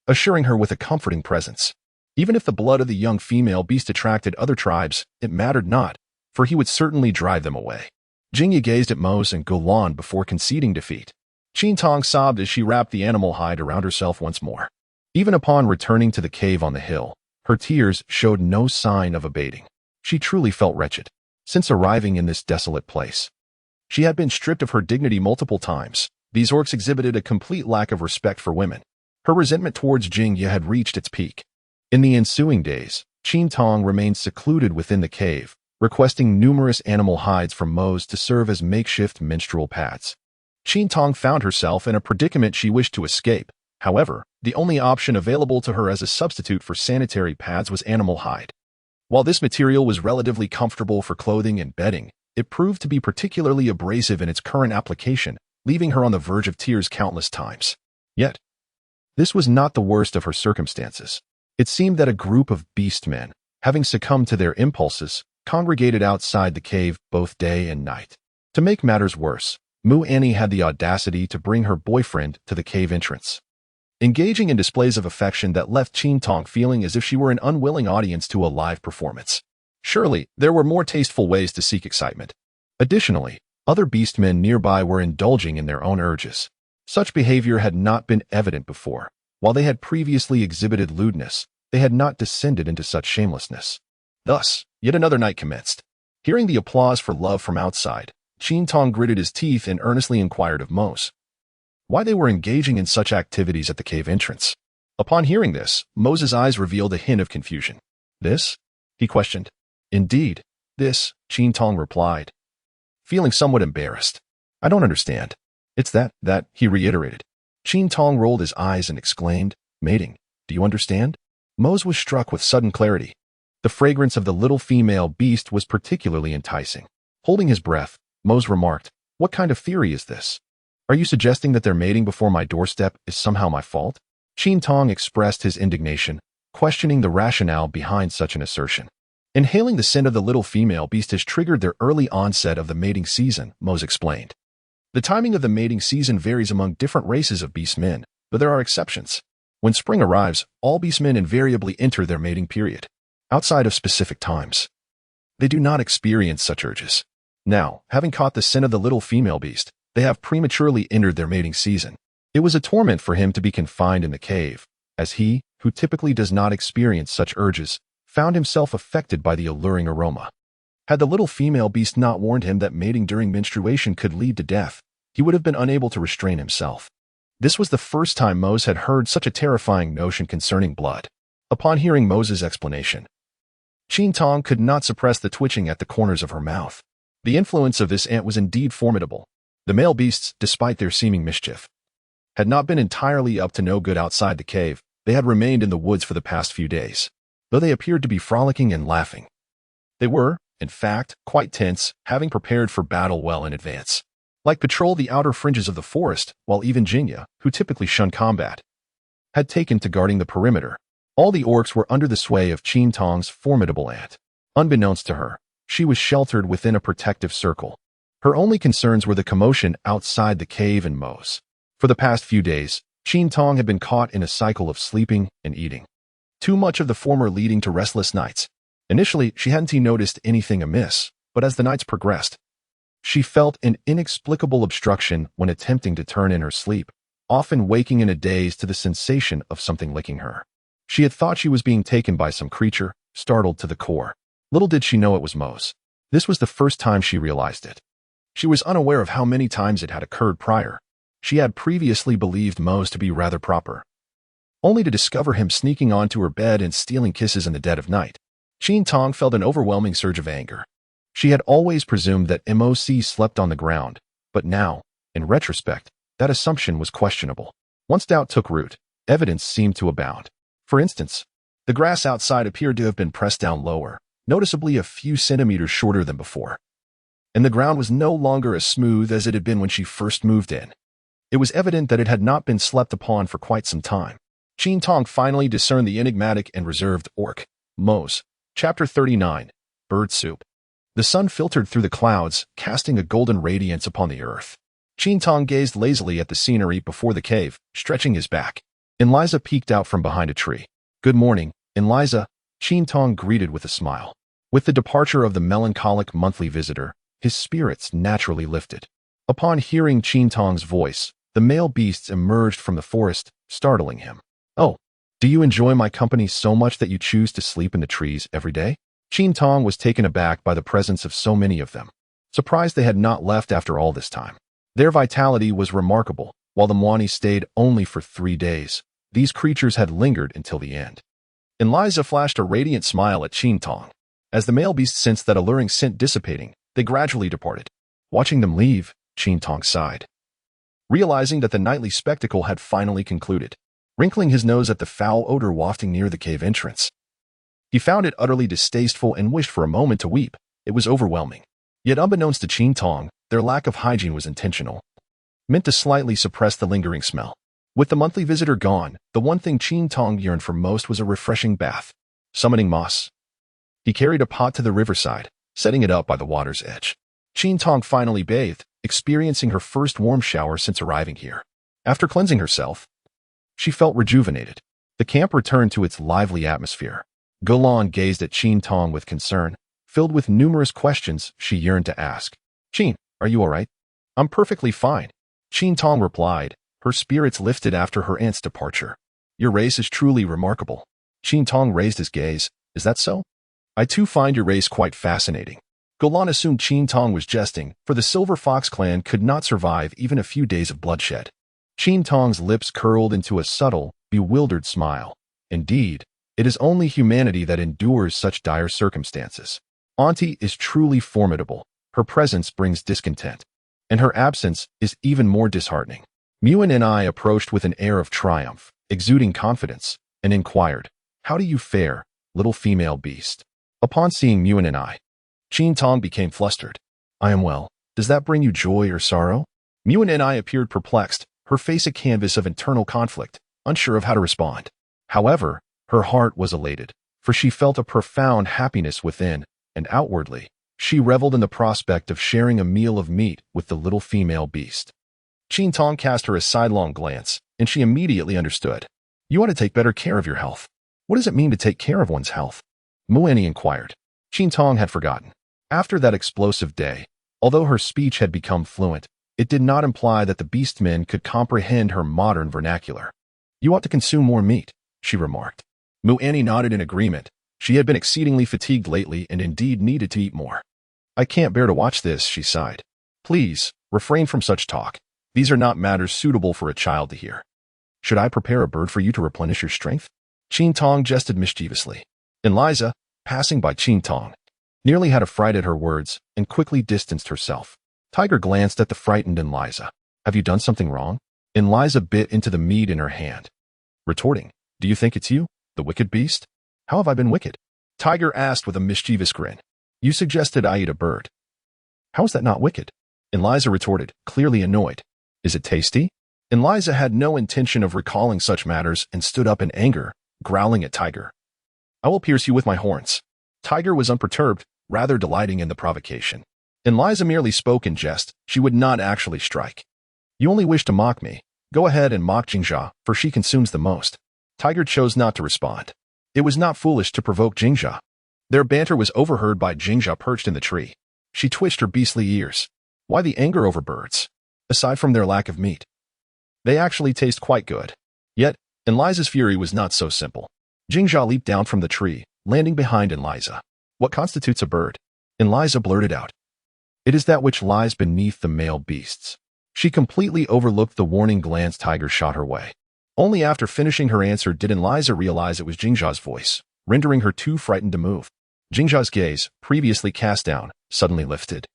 assuring her with a comforting presence. Even if the blood of the young female beast attracted other tribes, it mattered not, for he would certainly drive them away. Jingyu gazed at Mose and Gulan before conceding defeat. Qin Tong sobbed as she wrapped the animal hide around herself once more. Even upon returning to the cave on the hill, her tears showed no sign of abating. She truly felt wretched. Since arriving in this desolate place, she had been stripped of her dignity multiple times. These orcs exhibited a complete lack of respect for women. Her resentment towards Jingyu had reached its peak. In the ensuing days, Qin Tong remained secluded within the cave, requesting numerous animal hides from Mose to serve as makeshift menstrual pads. Qin Tong found herself in a predicament she wished to escape. However, the only option available to her as a substitute for sanitary pads was animal hide. While this material was relatively comfortable for clothing and bedding, it proved to be particularly abrasive in its current application, leaving her on the verge of tears countless times. Yet, this was not the worst of her circumstances. It seemed that a group of beastmen, having succumbed to their impulses, congregated outside the cave both day and night. To make matters worse, Mu Annie had the audacity to bring her boyfriend to the cave entrance, engaging in displays of affection that left Qin Tong feeling as if she were an unwilling audience to a live performance. Surely, there were more tasteful ways to seek excitement. Additionally, other beastmen nearby were indulging in their own urges. Such behavior had not been evident before. While they had previously exhibited lewdness, they had not descended into such shamelessness. Thus, yet another night commenced. Hearing the applause for love from outside, Qin Tong gritted his teeth and earnestly inquired of Mose why they were engaging in such activities at the cave entrance. Upon hearing this, Mose's eyes revealed a hint of confusion. "This?" he questioned. "Indeed, this," Qin Tong replied, feeling somewhat embarrassed. "I don't understand." "It's that, he reiterated. Qin Tong rolled his eyes and exclaimed, "Mating, do you understand?" Mose was struck with sudden clarity. The fragrance of the little female beast was particularly enticing. Holding his breath, Mose remarked, "What kind of theory is this? Are you suggesting that their mating before my doorstep is somehow my fault?" Qin Tong expressed his indignation, questioning the rationale behind such an assertion. Inhaling the scent of the little female beast has triggered their early onset of the mating season, Mose explained. The timing of the mating season varies among different races of beastmen, but there are exceptions. When spring arrives, all beastmen invariably enter their mating period. Outside of specific times, they do not experience such urges. Now, having caught the scent of the little female beast, they have prematurely entered their mating season. It was a torment for him to be confined in the cave, as he, who typically does not experience such urges, found himself affected by the alluring aroma. Had the little female beast not warned him that mating during menstruation could lead to death, he would have been unable to restrain himself. This was the first time Mose had heard such a terrifying notion concerning blood. Upon hearing Moses' explanation, Qin Tong could not suppress the twitching at the corners of her mouth. The influence of this ant was indeed formidable. The male beasts, despite their seeming mischief, had not been entirely up to no good outside the cave. They had remained in the woods for the past few days. Though they appeared to be frolicking and laughing, they were, in fact, quite tense, having prepared for battle well in advance. Like patrol the outer fringes of the forest, while even Jinya, who typically shunned combat, had taken to guarding the perimeter. All the orcs were under the sway of Qin Tong's formidable ant. Unbeknownst to her, she was sheltered within a protective circle. Her only concerns were the commotion outside the cave and Mose. For the past few days, Qin Tong had been caught in a cycle of sleeping and eating, too much of the former leading to restless nights. Initially, she hadn't noticed anything amiss, but as the nights progressed, she felt an inexplicable obstruction when attempting to turn in her sleep, often waking in a daze to the sensation of something licking her. She had thought she was being taken by some creature, startled to the core. Little did she know it was Mose. This was the first time she realized it. She was unaware of how many times it had occurred prior. She had previously believed Mose to be rather proper, only to discover him sneaking onto her bed and stealing kisses in the dead of night. Qin Tong felt an overwhelming surge of anger. She had always presumed that MOC slept on the ground, but now, in retrospect, that assumption was questionable. Once doubt took root, evidence seemed to abound. For instance, the grass outside appeared to have been pressed down lower, noticeably a few centimeters shorter than before, and the ground was no longer as smooth as it had been when she first moved in. It was evident that it had not been slept upon for quite some time. Qin Tong finally discerned the enigmatic and reserved orc. Mose. Chapter 39. Bird Soup. The sun filtered through the clouds, casting a golden radiance upon the earth. Qin Tong gazed lazily at the scenery before the cave, stretching his back. Eliza peeked out from behind a tree. "Good morning, Eliza," Qin Tong greeted with a smile. With the departure of the melancholic monthly visitor, his spirits naturally lifted. Upon hearing Qin Tong's voice, the male beasts emerged from the forest, startling him. "Oh, do you enjoy my company so much that you choose to sleep in the trees every day?" Qin Tong was taken aback by the presence of so many of them, surprised they had not left after all this time. Their vitality was remarkable. While the Mwani stayed only for 3 days, these creatures had lingered until the end. Eliza flashed a radiant smile at Qin Tong. As the male beasts sensed that alluring scent dissipating, they gradually departed. Watching them leave, Qin Tong sighed, realizing that the nightly spectacle had finally concluded. Wrinkling his nose at the foul odor wafting near the cave entrance, he found it utterly distasteful and wished for a moment to weep. It was overwhelming. Yet unbeknownst to Qin Tong, their lack of hygiene was intentional, meant to slightly suppress the lingering smell. With the monthly visitor gone, the one thing Qin Tong yearned for most was a refreshing bath. Summoning moss, he carried a pot to the riverside, setting it up by the water's edge. Qin Tong finally bathed, experiencing her first warm shower since arriving here. After cleansing herself, she felt rejuvenated. The camp returned to its lively atmosphere. Golan gazed at Qin Tong with concern, filled with numerous questions she yearned to ask. "Qin, are you all right?" "I'm perfectly fine," Qin Tong replied, her spirits lifted after her aunt's departure. "Your race is truly remarkable." Qin Tong raised his gaze. "Is that so? I too find your race quite fascinating." Golan assumed Qin Tong was jesting, for the Silver Fox clan could not survive even a few days of bloodshed. Qin Tong's lips curled into a subtle, bewildered smile. Indeed, it is only humanity that endures such dire circumstances. Auntie is truly formidable. Her presence brings discontent, and her absence is even more disheartening. Muin and I approached with an air of triumph, exuding confidence, and inquired, "How do you fare, little female beast?" Upon seeing Muin and I, Qin Tong became flustered. "I am well. Does that bring you joy or sorrow?" Muin and I appeared perplexed, her face a canvas of internal conflict, unsure of how to respond. However, her heart was elated, for she felt a profound happiness within, and outwardly, she reveled in the prospect of sharing a meal of meat with the little female beast. Qin Tong cast her a sidelong glance, and she immediately understood. You ought to take better care of your health. What does it mean to take care of one's health? Muani inquired. Qin Tong had forgotten. After that explosive day, although her speech had become fluent, it did not imply that the beastmen could comprehend her modern vernacular. You ought to consume more meat, she remarked. Muani nodded in agreement. She had been exceedingly fatigued lately and indeed needed to eat more. I can't bear to watch this, she sighed. Please, refrain from such talk. These are not matters suitable for a child to hear. Should I prepare a bird for you to replenish your strength? Qin Tong jested mischievously. And Liza, passing by Qin Tong, nearly had a fright at her words and quickly distanced herself. Tiger glanced at the frightened Liza. Have you done something wrong? And Liza bit into the meat in her hand, retorting, Do you think it's you, the wicked beast? How have I been wicked? Tiger asked with a mischievous grin. You suggested I eat a bird. How is that not wicked? And Liza retorted, clearly annoyed. Is it tasty? And Liza had no intention of recalling such matters and stood up in anger, growling at Tiger. I will pierce you with my horns. Tiger was unperturbed, rather delighting in the provocation. And Liza merely spoke in jest. She would not actually strike. You only wish to mock me. Go ahead and mock Jingjia, for she consumes the most. Tiger chose not to respond. It was not foolish to provoke Jingjia. Their banter was overheard by Jingjia perched in the tree. She twitched her beastly ears. Why the anger over birds? Aside from their lack of meat, they actually taste quite good. Yet, Liza's fury was not so simple. Jingjia leaped down from the tree, landing behind Liza. What constitutes a bird? Liza blurted out. It is that which lies beneath the male beasts. She completely overlooked the warning glance Tiger shot her way. Only after finishing her answer did Liza realize it was Jingjia's voice, rendering her too frightened to move. Jingjia's gaze, previously cast down, suddenly lifted.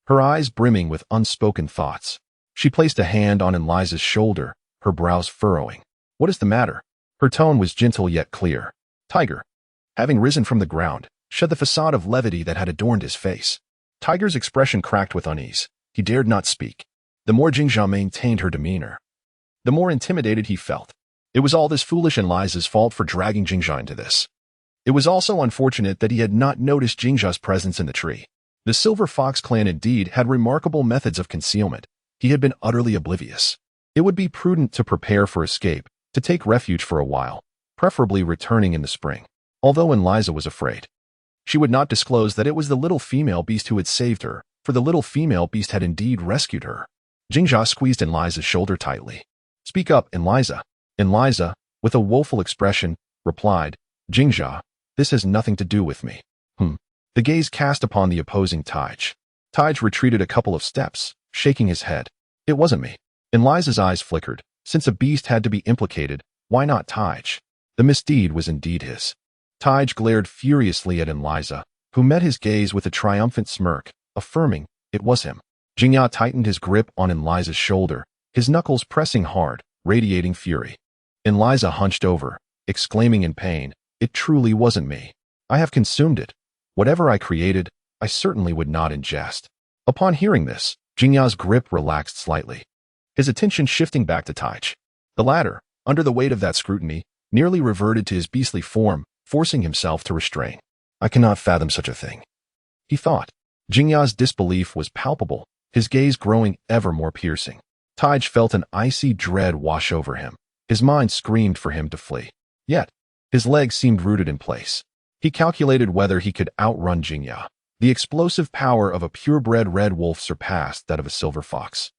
Her eyes brimming with unspoken thoughts. She placed a hand on Liza's shoulder, her brows furrowing. What is the matter? Her tone was gentle yet clear. Tiger, having risen from the ground, shed the facade of levity that had adorned his face. Tiger's expression cracked with unease. He dared not speak. The more Jingjia maintained her demeanor, the more intimidated he felt. It was all this foolish Liza's fault for dragging Jingjia into this. It was also unfortunate that he had not noticed Jingjia's presence in the tree. The Silver Fox clan indeed had remarkable methods of concealment. He had been utterly oblivious. It would be prudent to prepare for escape, to take refuge for a while, preferably returning in the spring. Although Liza was afraid, she would not disclose that it was the little female beast who had saved her, for the little female beast had indeed rescued her. Jingjia squeezed Liza's shoulder tightly. Speak up, Liza. Liza, with a woeful expression, replied, Jingjia, this has nothing to do with me. The gaze cast upon the opposing Taij. Taij retreated a couple of steps, shaking his head. It wasn't me. Liza's eyes flickered. Since a beast had to be implicated, why not Taij? The misdeed was indeed his. Taij glared furiously at Liza, who met his gaze with a triumphant smirk, affirming, it was him. Jingjia tightened his grip on Liza's shoulder, his knuckles pressing hard, radiating fury. Liza hunched over, exclaiming in pain, it truly wasn't me. I have consumed it. Whatever I created, I certainly would not ingest. Upon hearing this, Jingya's grip relaxed slightly, his attention shifting back to Taij. The latter, under the weight of that scrutiny, nearly reverted to his beastly form, forcing himself to restrain. I cannot fathom such a thing, he thought. Jingya's disbelief was palpable, his gaze growing ever more piercing. Taij felt an icy dread wash over him. His mind screamed for him to flee. Yet, his legs seemed rooted in place. He calculated whether he could outrun Jingjia. The explosive power of a purebred red wolf surpassed that of a silver fox.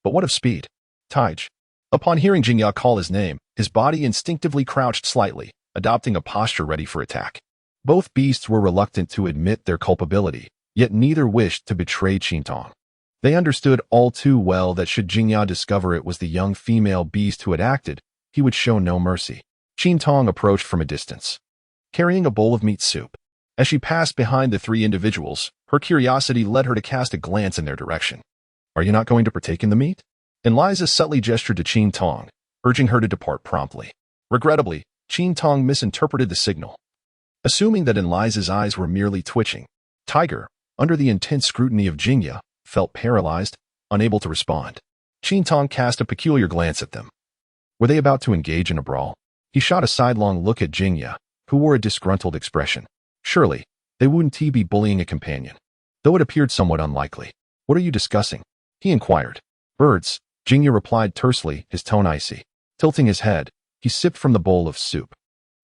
But what of speed? Taij. Upon hearing Jingjia call his name, his body instinctively crouched slightly, adopting a posture ready for attack. Both beasts were reluctant to admit their culpability, yet neither wished to betray Qin Tong. They understood all too well that should Jingjia discover it was the young female beast who had acted, he would show no mercy. Qin Tong approached from a distance, carrying a bowl of meat soup. As she passed behind the three individuals, her curiosity led her to cast a glance in their direction. Are you not going to partake in the meat? Liza subtly gestured to Qin Tong, urging her to depart promptly. Regrettably, Qin Tong misinterpreted the signal. Assuming that Liza's eyes were merely twitching, Tiger, under the intense scrutiny of Jingjia, felt paralyzed, unable to respond. Qin Tong cast a peculiar glance at them. Were they about to engage in a brawl? He shot a sidelong look at Jingjia, who wore a disgruntled expression. Surely, they wouldn't be bullying a companion, though it appeared somewhat unlikely. What are you discussing? He inquired. Birds, Jingya replied tersely, his tone icy. Tilting his head, he sipped from the bowl of soup.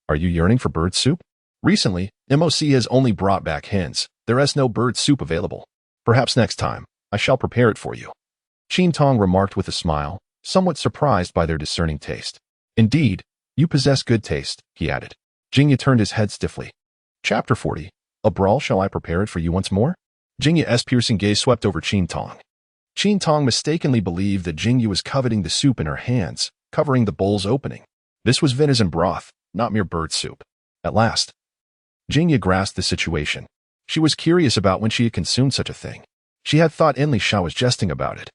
Are you yearning for bird soup? Recently, MOC has only brought back hens. There is no bird soup available. Perhaps next time, I shall prepare it for you. Qin Tong remarked with a smile, somewhat surprised by their discerning taste. Indeed, you possess good taste, he added. Jingya turned his head stiffly. Chapter 40. A brawl, shall I prepare it for you once more? Jingya's piercing gaze swept over Qin Tong. Qin Tong mistakenly believed that Jingya was coveting the soup in her hands, covering the bowl's opening. This was venison broth, not mere bird soup. At last, Jingya grasped the situation. She was curious about when she had consumed such a thing. She had thought Enlisha was jesting about it,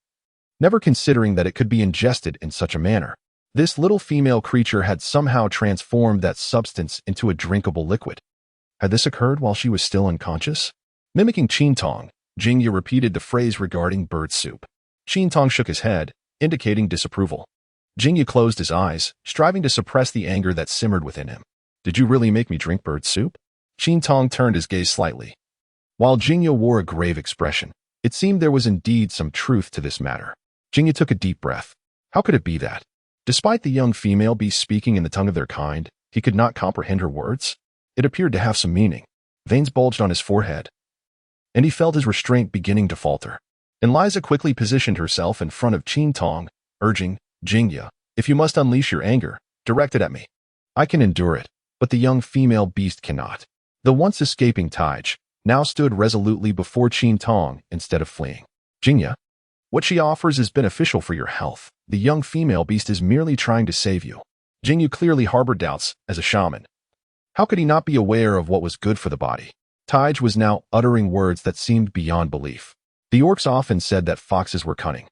never considering that it could be ingested in such a manner. This little female creature had somehow transformed that substance into a drinkable liquid. Had this occurred while she was still unconscious? Mimicking Qin Tong, Jingya repeated the phrase regarding bird soup. Qin Tong shook his head, indicating disapproval. Jingya closed his eyes, striving to suppress the anger that simmered within him. Did you really make me drink bird soup? Qin Tong turned his gaze slightly. While Jingya wore a grave expression, it seemed there was indeed some truth to this matter. Jingya took a deep breath. How could it be that, despite the young female beast speaking in the tongue of their kind, he could not comprehend her words? It appeared to have some meaning. Veins bulged on his forehead, and he felt his restraint beginning to falter. Eliza quickly positioned herself in front of Qin Tong, urging, Jingya, if you must unleash your anger, direct it at me. I can endure it, but the young female beast cannot. The once escaping Taij now stood resolutely before Qin Tong instead of fleeing. Jingya, what she offers is beneficial for your health. The young female beast is merely trying to save you. Jingya clearly harbored doubts as a shaman. How could he not be aware of what was good for the body? Taij was now uttering words that seemed beyond belief. The orcs often said that foxes were cunning,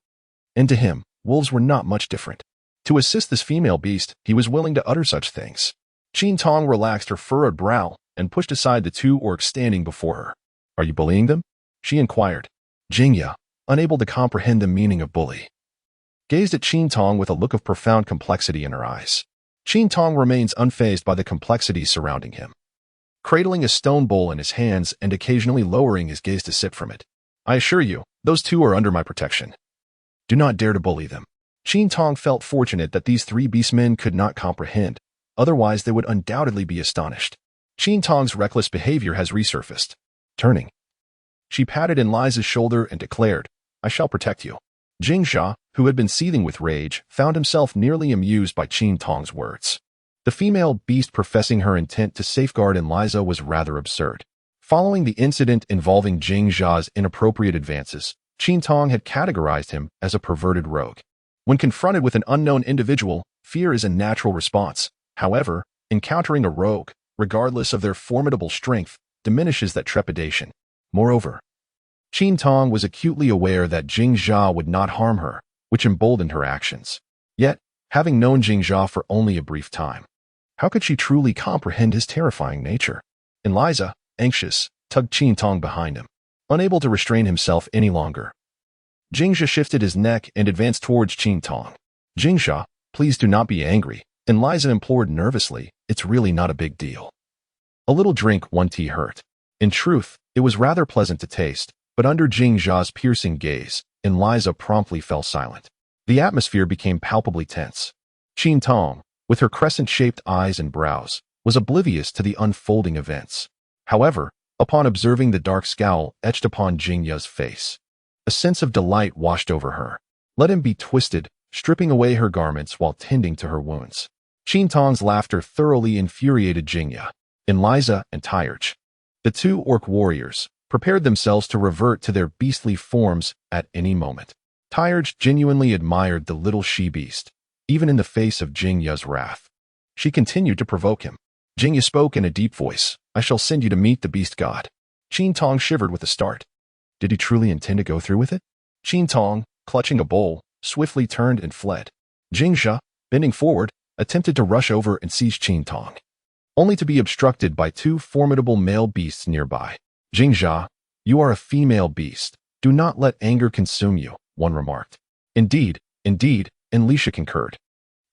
and to him, wolves were not much different. To assist this female beast, he was willing to utter such things. Qin Tong relaxed her furrowed brow and pushed aside the two orcs standing before her. Are you bullying them? She inquired. Jingya, unable to comprehend the meaning of bully, gazed at Qin Tong with a look of profound complexity in her eyes. Qin Tong remains unfazed by the complexities surrounding him, cradling a stone bowl in his hands and occasionally lowering his gaze to sip from it. I assure you, those two are under my protection. Do not dare to bully them. Qin Tong felt fortunate that these three beastmen could not comprehend, otherwise they would undoubtedly be astonished. Qin Tong's reckless behavior has resurfaced. Turning, she patted Enliza's shoulder and declared, I shall protect you. Jingxia, who had been seething with rage, found himself nearly amused by Qin Tong's words. The female beast professing her intent to safeguard Enliza was rather absurd. Following the incident involving Jingxia's inappropriate advances, Qin Tong had categorized him as a perverted rogue. When confronted with an unknown individual, fear is a natural response. However, encountering a rogue, regardless of their formidable strength, diminishes that trepidation. Moreover, Qin Tong was acutely aware that Jingxia would not harm her, which emboldened her actions. Yet, having known Jingxia for only a brief time, how could she truly comprehend his terrifying nature? Enliza, anxious, tugged Qin Tong behind him, unable to restrain himself any longer. Jingxia shifted his neck and advanced towards Qin Tong. Jingxia, please do not be angry, Enliza implored nervously. It's really not a big deal. A little drink one tea hurt. In truth, it was rather pleasant to taste, but under Jingxia's piercing gaze, Enliza promptly fell silent. The atmosphere became palpably tense. Qin Tong, with her crescent-shaped eyes and brows, was oblivious to the unfolding events. However, upon observing the dark scowl etched upon Jingya's face, a sense of delight washed over her. Let him be twisted, stripping away her garments while tending to her wounds. Qin Tong's laughter thoroughly infuriated Jingya, Enliza, and Taij. The two orc warriors prepared themselves to revert to their beastly forms at any moment. Taij genuinely admired the little she-beast, even in the face of Jingya's wrath. She continued to provoke him. Jingya spoke in a deep voice, I shall send you to meet the beast god. Qin Tong shivered with a start. Did he truly intend to go through with it? Qin Tong, clutching a bowl, swiftly turned and fled. Jingxia, bending forward, attempted to rush over and seize Qin Tong, only to be obstructed by two formidable male beasts nearby. Jingxia, you are a female beast. Do not let anger consume you, one remarked. Indeed, Enlisha concurred.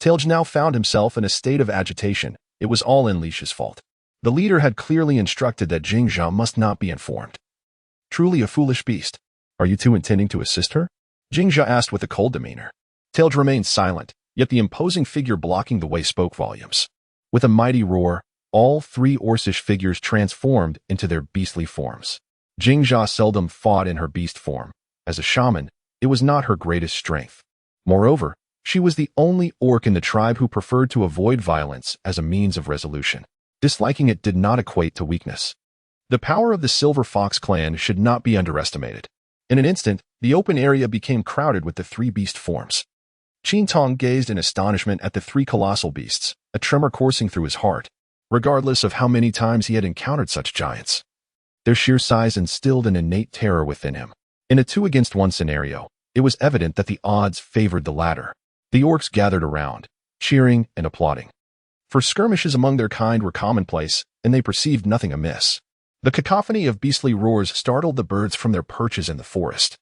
Taij now found himself in a state of agitation. It was all Enlisha's fault. The leader had clearly instructed that Jingjia must not be informed. Truly a foolish beast. Are you two intending to assist her? Jingjia asked with a cold demeanor. Tails remained silent, yet the imposing figure blocking the way spoke volumes. With a mighty roar, all three Orcish figures transformed into their beastly forms. Jingjia seldom fought in her beast form. As a shaman, it was not her greatest strength. Moreover, she was the only orc in the tribe who preferred to avoid violence as a means of resolution. Disliking it did not equate to weakness. The power of the Silver Fox clan should not be underestimated. In an instant, the open area became crowded with the three beast forms. Qin Tong gazed in astonishment at the three colossal beasts, a tremor coursing through his heart, regardless of how many times he had encountered such giants. Their sheer size instilled an innate terror within him. In a 2-against-1 scenario, it was evident that the odds favored the latter. The orcs gathered around, cheering and applauding. For skirmishes among their kind were commonplace, and they perceived nothing amiss. The cacophony of beastly roars startled the birds from their perches in the forest.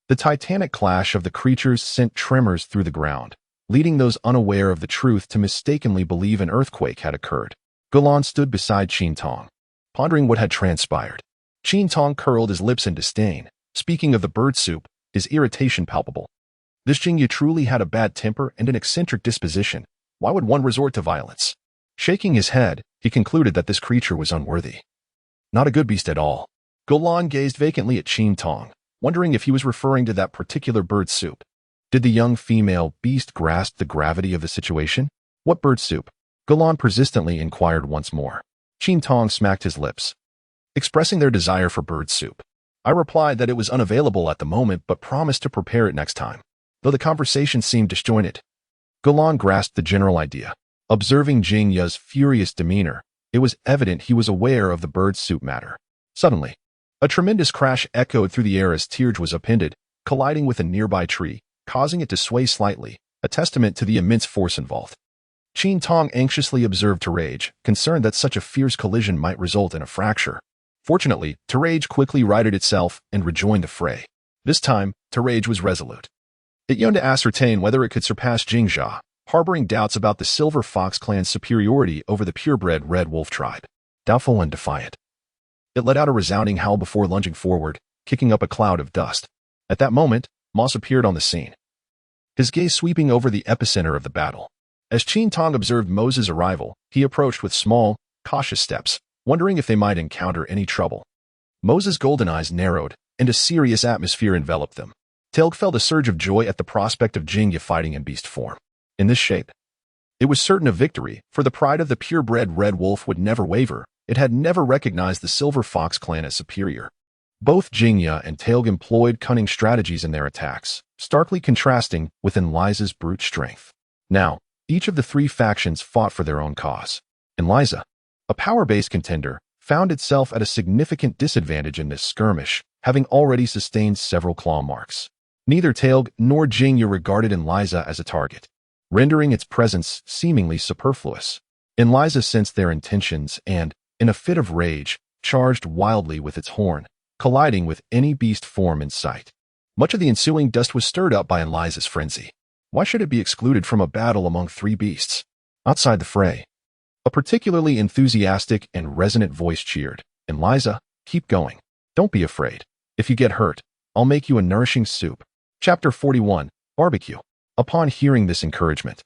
The titanic clash of the creatures sent tremors through the ground, leading those unaware of the truth to mistakenly believe an earthquake had occurred. Gulan stood beside Qin Tong, pondering what had transpired. Qin Tong curled his lips in disdain. Speaking of the bird soup, his irritation palpable. This Jingyu truly had a bad temper and an eccentric disposition. Why would one resort to violence? Shaking his head, he concluded that this creature was unworthy. Not a good beast at all. Gulan gazed vacantly at Qin Tong, wondering if he was referring to that particular bird soup. Did the young female beast grasp the gravity of the situation? What bird soup? Gulan persistently inquired once more. Qin Tong smacked his lips, expressing their desire for bird soup. I replied that it was unavailable at the moment but promised to prepare it next time, though the conversation seemed disjointed. Gulan grasped the general idea. Observing Jingya's furious demeanor, it was evident he was aware of the bird soup matter. Suddenly, a tremendous crash echoed through the air as Tirj was upended, colliding with a nearby tree, causing it to sway slightly, a testament to the immense force involved. Qin Tong anxiously observed Tirj, concerned that such a fierce collision might result in a fracture. Fortunately, Tirj quickly righted itself and rejoined the fray. This time, Tirj was resolute. It yearned to ascertain whether it could surpass Jingjia, harboring doubts about the Silver Fox clan's superiority over the purebred Red Wolf tribe. Doubtful and defiant, it let out a resounding howl before lunging forward, kicking up a cloud of dust. At that moment, Moss appeared on the scene, his gaze sweeping over the epicenter of the battle. As Qin Tong observed Moses' arrival, he approached with small, cautious steps, wondering if they might encounter any trouble. Moses' golden eyes narrowed, and a serious atmosphere enveloped them. Telg felt a surge of joy at the prospect of Jingya fighting in beast form. In this shape, it was certain of victory, for the pride of the purebred Red Wolf would never waver. It had never recognized the Silver Fox clan as superior. Both Jingya and Telg employed cunning strategies in their attacks, starkly contrasting with Enliza's brute strength. Now, each of the three factions fought for their own cause. Enliza, a power-based contender, found itself at a significant disadvantage in this skirmish, having already sustained several claw marks. Neither Telg nor Jingya regarded Enliza as a target, rendering its presence seemingly superfluous. Enliza sensed their intentions and, in a fit of rage, charged wildly with its horn, colliding with any beast form in sight. Much of the ensuing dust was stirred up by Enliza's frenzy. Why should it be excluded from a battle among three beasts? Outside the fray, a particularly enthusiastic and resonant voice cheered, Enliza, keep going. Don't be afraid. If you get hurt, I'll make you a nourishing soup. Chapter 41, Barbecue. Upon hearing this encouragement,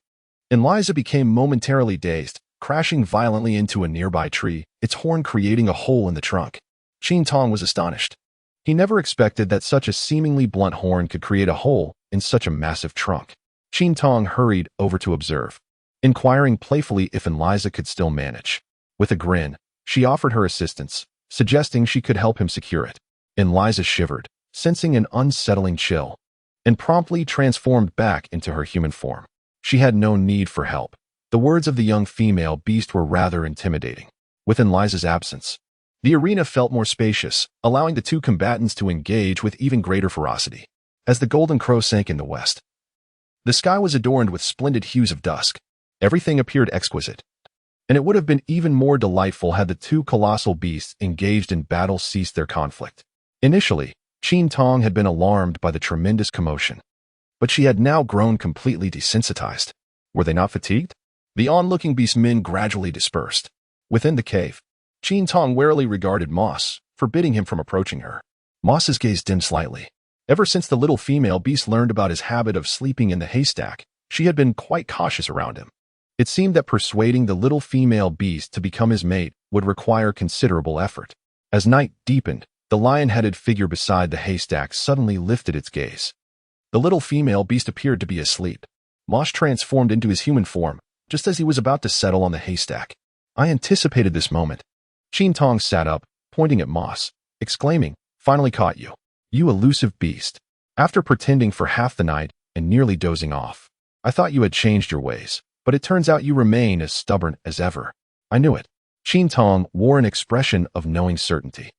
Enliza became momentarily dazed, crashing violently into a nearby tree, its horn creating a hole in the trunk. Qin Tong was astonished. He never expected that such a seemingly blunt horn could create a hole in such a massive trunk. Qin Tong hurried over to observe, inquiring playfully if Enliza could still manage. With a grin, she offered her assistance, suggesting she could help him secure it. Enliza shivered, sensing an unsettling chill, and promptly transformed back into her human form. She had no need for help. The words of the young female beast were rather intimidating. With Enliza's absence, the arena felt more spacious, allowing the two combatants to engage with even greater ferocity. As the golden crow sank in the west, the sky was adorned with splendid hues of dusk. Everything appeared exquisite, and it would have been even more delightful had the two colossal beasts engaged in battle ceased their conflict. Initially, Qin Tong had been alarmed by the tremendous commotion, but she had now grown completely desensitized. Were they not fatigued? The onlooking beastmen gradually dispersed. Within the cave, Qin Tong warily regarded Moss, forbidding him from approaching her. Moss's gaze dimmed slightly. Ever since the little female beast learned about his habit of sleeping in the haystack, she had been quite cautious around him. It seemed that persuading the little female beast to become his mate would require considerable effort. As night deepened, the lion-headed figure beside the haystack suddenly lifted its gaze. The little female beast appeared to be asleep. Moss transformed into his human form, just as he was about to settle on the haystack. I anticipated this moment. Qin Tong sat up, pointing at Moss, exclaiming, "Finally caught you, you elusive beast. After pretending for half the night and nearly dozing off, I thought you had changed your ways, but it turns out you remain as stubborn as ever." I knew it. Qin Tong wore an expression of knowing certainty.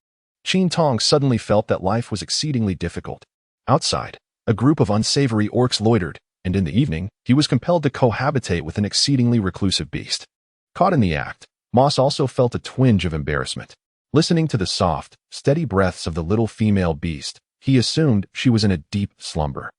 Qin Tong suddenly felt that life was exceedingly difficult. Outside, a group of unsavory orcs loitered, and in the evening, he was compelled to cohabitate with an exceedingly reclusive beast. Caught in the act, Moss also felt a twinge of embarrassment. Listening to the soft, steady breaths of the little female beast, he assumed she was in a deep slumber.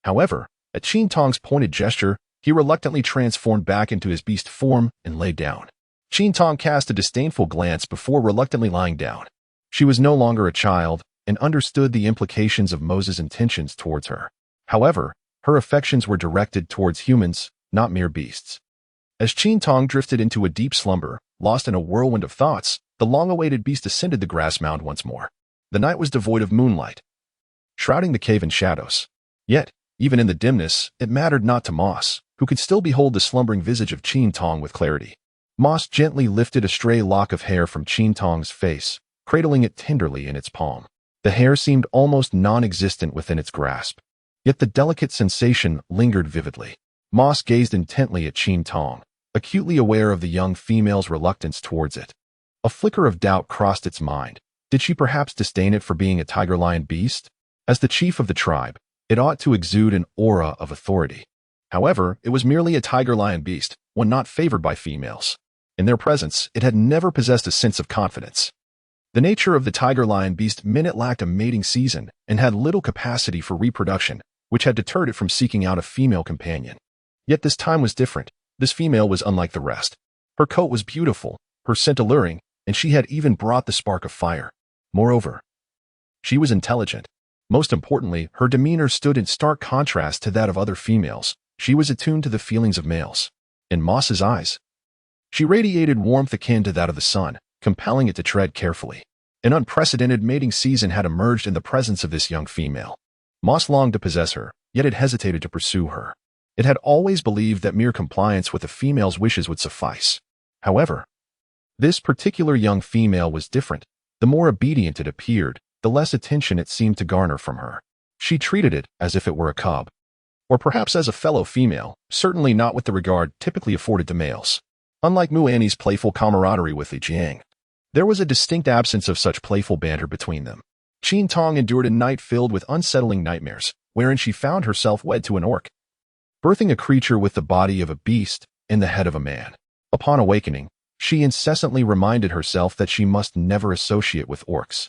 However, at Qin Tong's pointed gesture, he reluctantly transformed back into his beast form and lay down. Qin Tong cast a disdainful glance before reluctantly lying down. She was no longer a child and understood the implications of Moses' intentions towards her. However, her affections were directed towards humans, not mere beasts. As Qin Tong drifted into a deep slumber, lost in a whirlwind of thoughts, the long-awaited beast ascended the grass mound once more. The night was devoid of moonlight, shrouding the cave in shadows. Yet, even in the dimness, it mattered not to Moss, who could still behold the slumbering visage of Qin Tong with clarity. Moss gently lifted a stray lock of hair from Qin Tong's face, cradling it tenderly in its palm. The hair seemed almost non-existent within its grasp, yet the delicate sensation lingered vividly. Moss gazed intently at Qin Tong, acutely aware of the young female's reluctance towards it. A flicker of doubt crossed its mind. Did she perhaps disdain it for being a tiger-lion beast? As the chief of the tribe, it ought to exude an aura of authority. However, it was merely a tiger-lion beast, one not favored by females. In their presence, it had never possessed a sense of confidence. The nature of the tiger-lion beast meant it lacked a mating season and had little capacity for reproduction, which had deterred it from seeking out a female companion. Yet this time was different. This female was unlike the rest. Her coat was beautiful, her scent alluring, and she had even brought the spark of fire. Moreover, she was intelligent. Most importantly, her demeanor stood in stark contrast to that of other females. She was attuned to the feelings of males. In Moss's eyes, she radiated warmth akin to that of the sun, compelling it to tread carefully. An unprecedented mating season had emerged in the presence of this young female. Moss longed to possess her, yet it hesitated to pursue her. It had always believed that mere compliance with a female's wishes would suffice. However, this particular young female was different. The more obedient it appeared, the less attention it seemed to garner from her. She treated it as if it were a cub, or perhaps as a fellow female, certainly not with the regard typically afforded to males. Unlike Muani's playful camaraderie with Li Jiang, there was a distinct absence of such playful banter between them. Qin Tong endured a night filled with unsettling nightmares, wherein she found herself wed to an orc, birthing a creature with the body of a beast and the head of a man. Upon awakening, she incessantly reminded herself that she must never associate with orcs.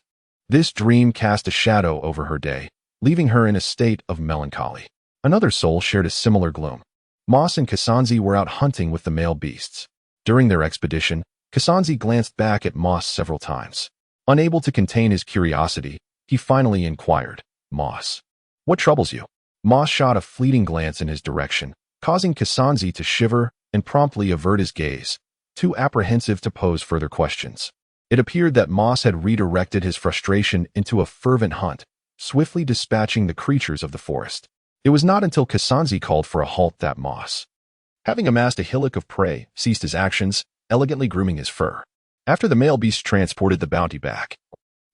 This dream cast a shadow over her day, leaving her in a state of melancholy. Another soul shared a similar gloom. Moss and Kasanzi were out hunting with the male beasts. During their expedition, Kasanzi glanced back at Moss several times. Unable to contain his curiosity, he finally inquired, "Moss, what troubles you?" Moss shot a fleeting glance in his direction, causing Kasanzi to shiver and promptly avert his gaze, too apprehensive to pose further questions. It appeared that Moss had redirected his frustration into a fervent hunt, swiftly dispatching the creatures of the forest. It was not until Kasanzi called for a halt that Moss, having amassed a hillock of prey, ceased his actions, elegantly grooming his fur. After the male beast transported the bounty back,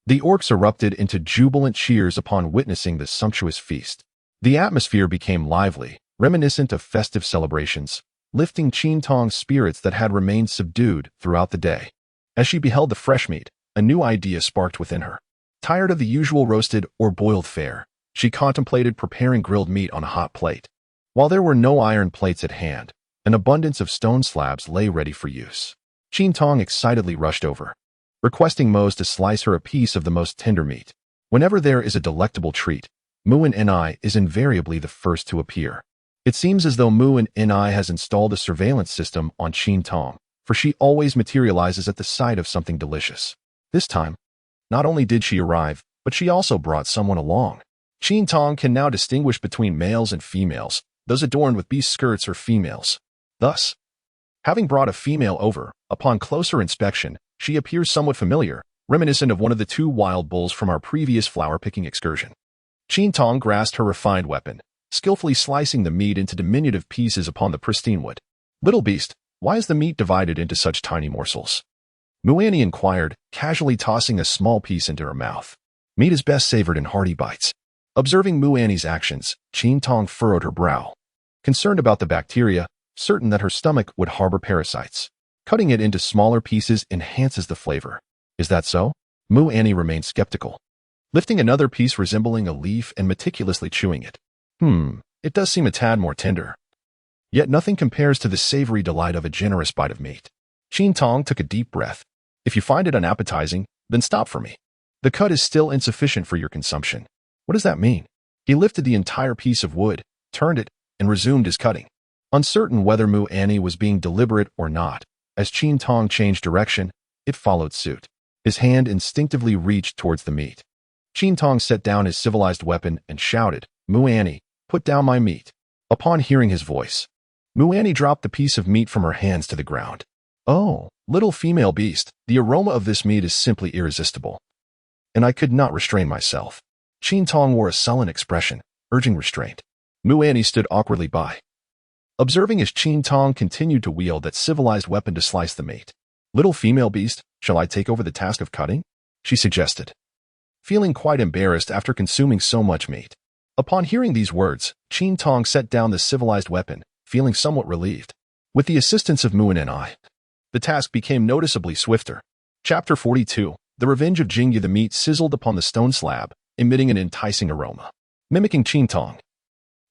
the orcs erupted into jubilant cheers upon witnessing the sumptuous feast. The atmosphere became lively, reminiscent of festive celebrations, lifting Qin Tong's spirits that had remained subdued throughout the day. As she beheld the fresh meat, a new idea sparked within her. Tired of the usual roasted or boiled fare, she contemplated preparing grilled meat on a hot plate. While there were no iron plates at hand, an abundance of stone slabs lay ready for use. Qin Tong excitedly rushed over, requesting Mose to slice her a piece of the most tender meat. Whenever there is a delectable treat, Muin Ni is invariably the first to appear. It seems as though Muin Ni has installed a surveillance system on Qin Tong, for she always materializes at the sight of something delicious. This time, not only did she arrive, but she also brought someone along. Qin Tong can now distinguish between males and females. Those adorned with beast skirts are females. Thus, having brought a female over, upon closer inspection, she appears somewhat familiar, reminiscent of one of the two wild bulls from our previous flower-picking excursion. Qin Tong grasped her refined weapon, skillfully slicing the meat into diminutive pieces upon the pristine wood. "Little beast, why is the meat divided into such tiny morsels?" Muani inquired, casually tossing a small piece into her mouth. "Meat is best savored in hearty bites." Observing Muani's actions, Qin Tong furrowed her brow, concerned about the bacteria, certain that her stomach would harbor parasites. Cutting it into smaller pieces enhances the flavor. "Is that so?" Muani remained skeptical, lifting another piece resembling a leaf and meticulously chewing it. It does seem a tad more tender. Yet nothing compares to the savory delight of a generous bite of meat." Qin Tong took a deep breath. "If you find it unappetizing, then stop for me. The cut is still insufficient for your consumption." "What does that mean?" He lifted the entire piece of wood, turned it, and resumed his cutting. Uncertain whether Muani was being deliberate or not, as Qin Tong changed direction, it followed suit. His hand instinctively reached towards the meat. Qin Tong set down his civilized weapon and shouted, "Muani, put down my meat." Upon hearing his voice, Muani dropped the piece of meat from her hands to the ground. "Oh, little female beast, the aroma of this meat is simply irresistible." And I could not restrain myself. Qin Tong wore a sullen expression, urging restraint. Muani stood awkwardly by, observing as Qin Tong continued to wield that civilized weapon to slice the meat. "Little female beast, shall I take over the task of cutting?" she suggested, feeling quite embarrassed after consuming so much meat. Upon hearing these words, Qin Tong set down the civilized weapon, feeling somewhat relieved. With the assistance of Muani, the task became noticeably swifter. Chapter 42. The Revenge of Jingya. The meat sizzled upon the stone slab, emitting an enticing aroma. Mimicking Qin Tong,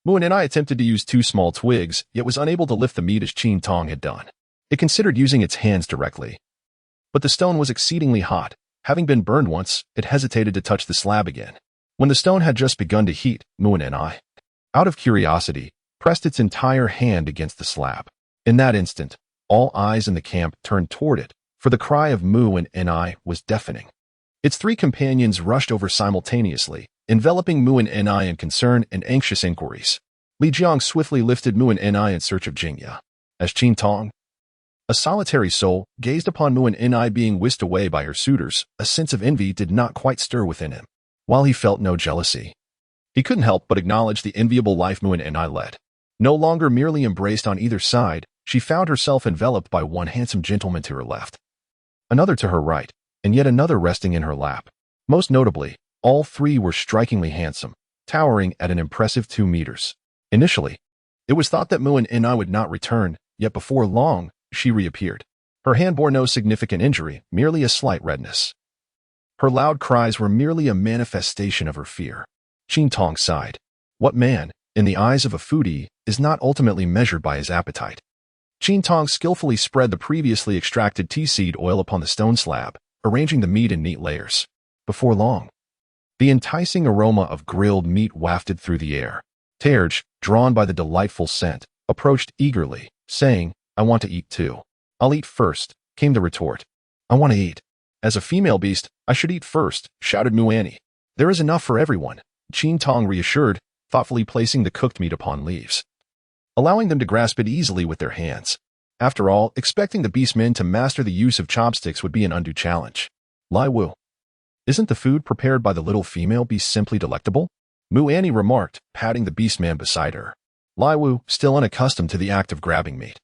Muani attempted to use two small twigs, yet was unable to lift the meat as Qin Tong had done. It considered using its hands directly, but the stone was exceedingly hot. Having been burned once, it hesitated to touch the slab again. When the stone had just begun to heat, Muani, out of curiosity, pressed its entire hand against the slab. In that instant, all eyes in the camp turned toward it, for the cry of Muani was deafening. Its three companions rushed over simultaneously, enveloping Muani in concern and anxious inquiries. Li Jiang swiftly lifted Muani in search of Jingya. As Qin Tong, a solitary soul, gazed upon Muani being whisked away by her suitors, a sense of envy did not quite stir within him. While he felt no jealousy, he couldn't help but acknowledge the enviable life Muani led. No longer merely embraced on either side, she found herself enveloped by one handsome gentleman to her left, another to her right, and yet another resting in her lap. Most notably, all three were strikingly handsome, towering at an impressive 2 meters. Initially, it was thought that Muani would not return, yet before long, she reappeared. Her hand bore no significant injury, merely a slight redness. Her loud cries were merely a manifestation of her fear. Qin Tong sighed. What man, in the eyes of a foodie, is not ultimately measured by his appetite? Qin Tong skillfully spread the previously extracted tea seed oil upon the stone slab, arranging the meat in neat layers. Before long, the enticing aroma of grilled meat wafted through the air. Terj, drawn by the delightful scent, approached eagerly, saying, "I want to eat too." "I'll eat first," came the retort. "I want to eat." "As a female beast, I should eat first," shouted Muani. "There is enough for everyone," Qin Tong reassured, thoughtfully placing the cooked meat upon leaves, allowing them to grasp it easily with their hands. After all, expecting the beastmen to master the use of chopsticks would be an undue challenge. "Lai Wu, isn't the food prepared by the little female beast simply delectable?" Muani remarked, patting the beastman beside her. Lai Wu, still unaccustomed to the act of grabbing meat,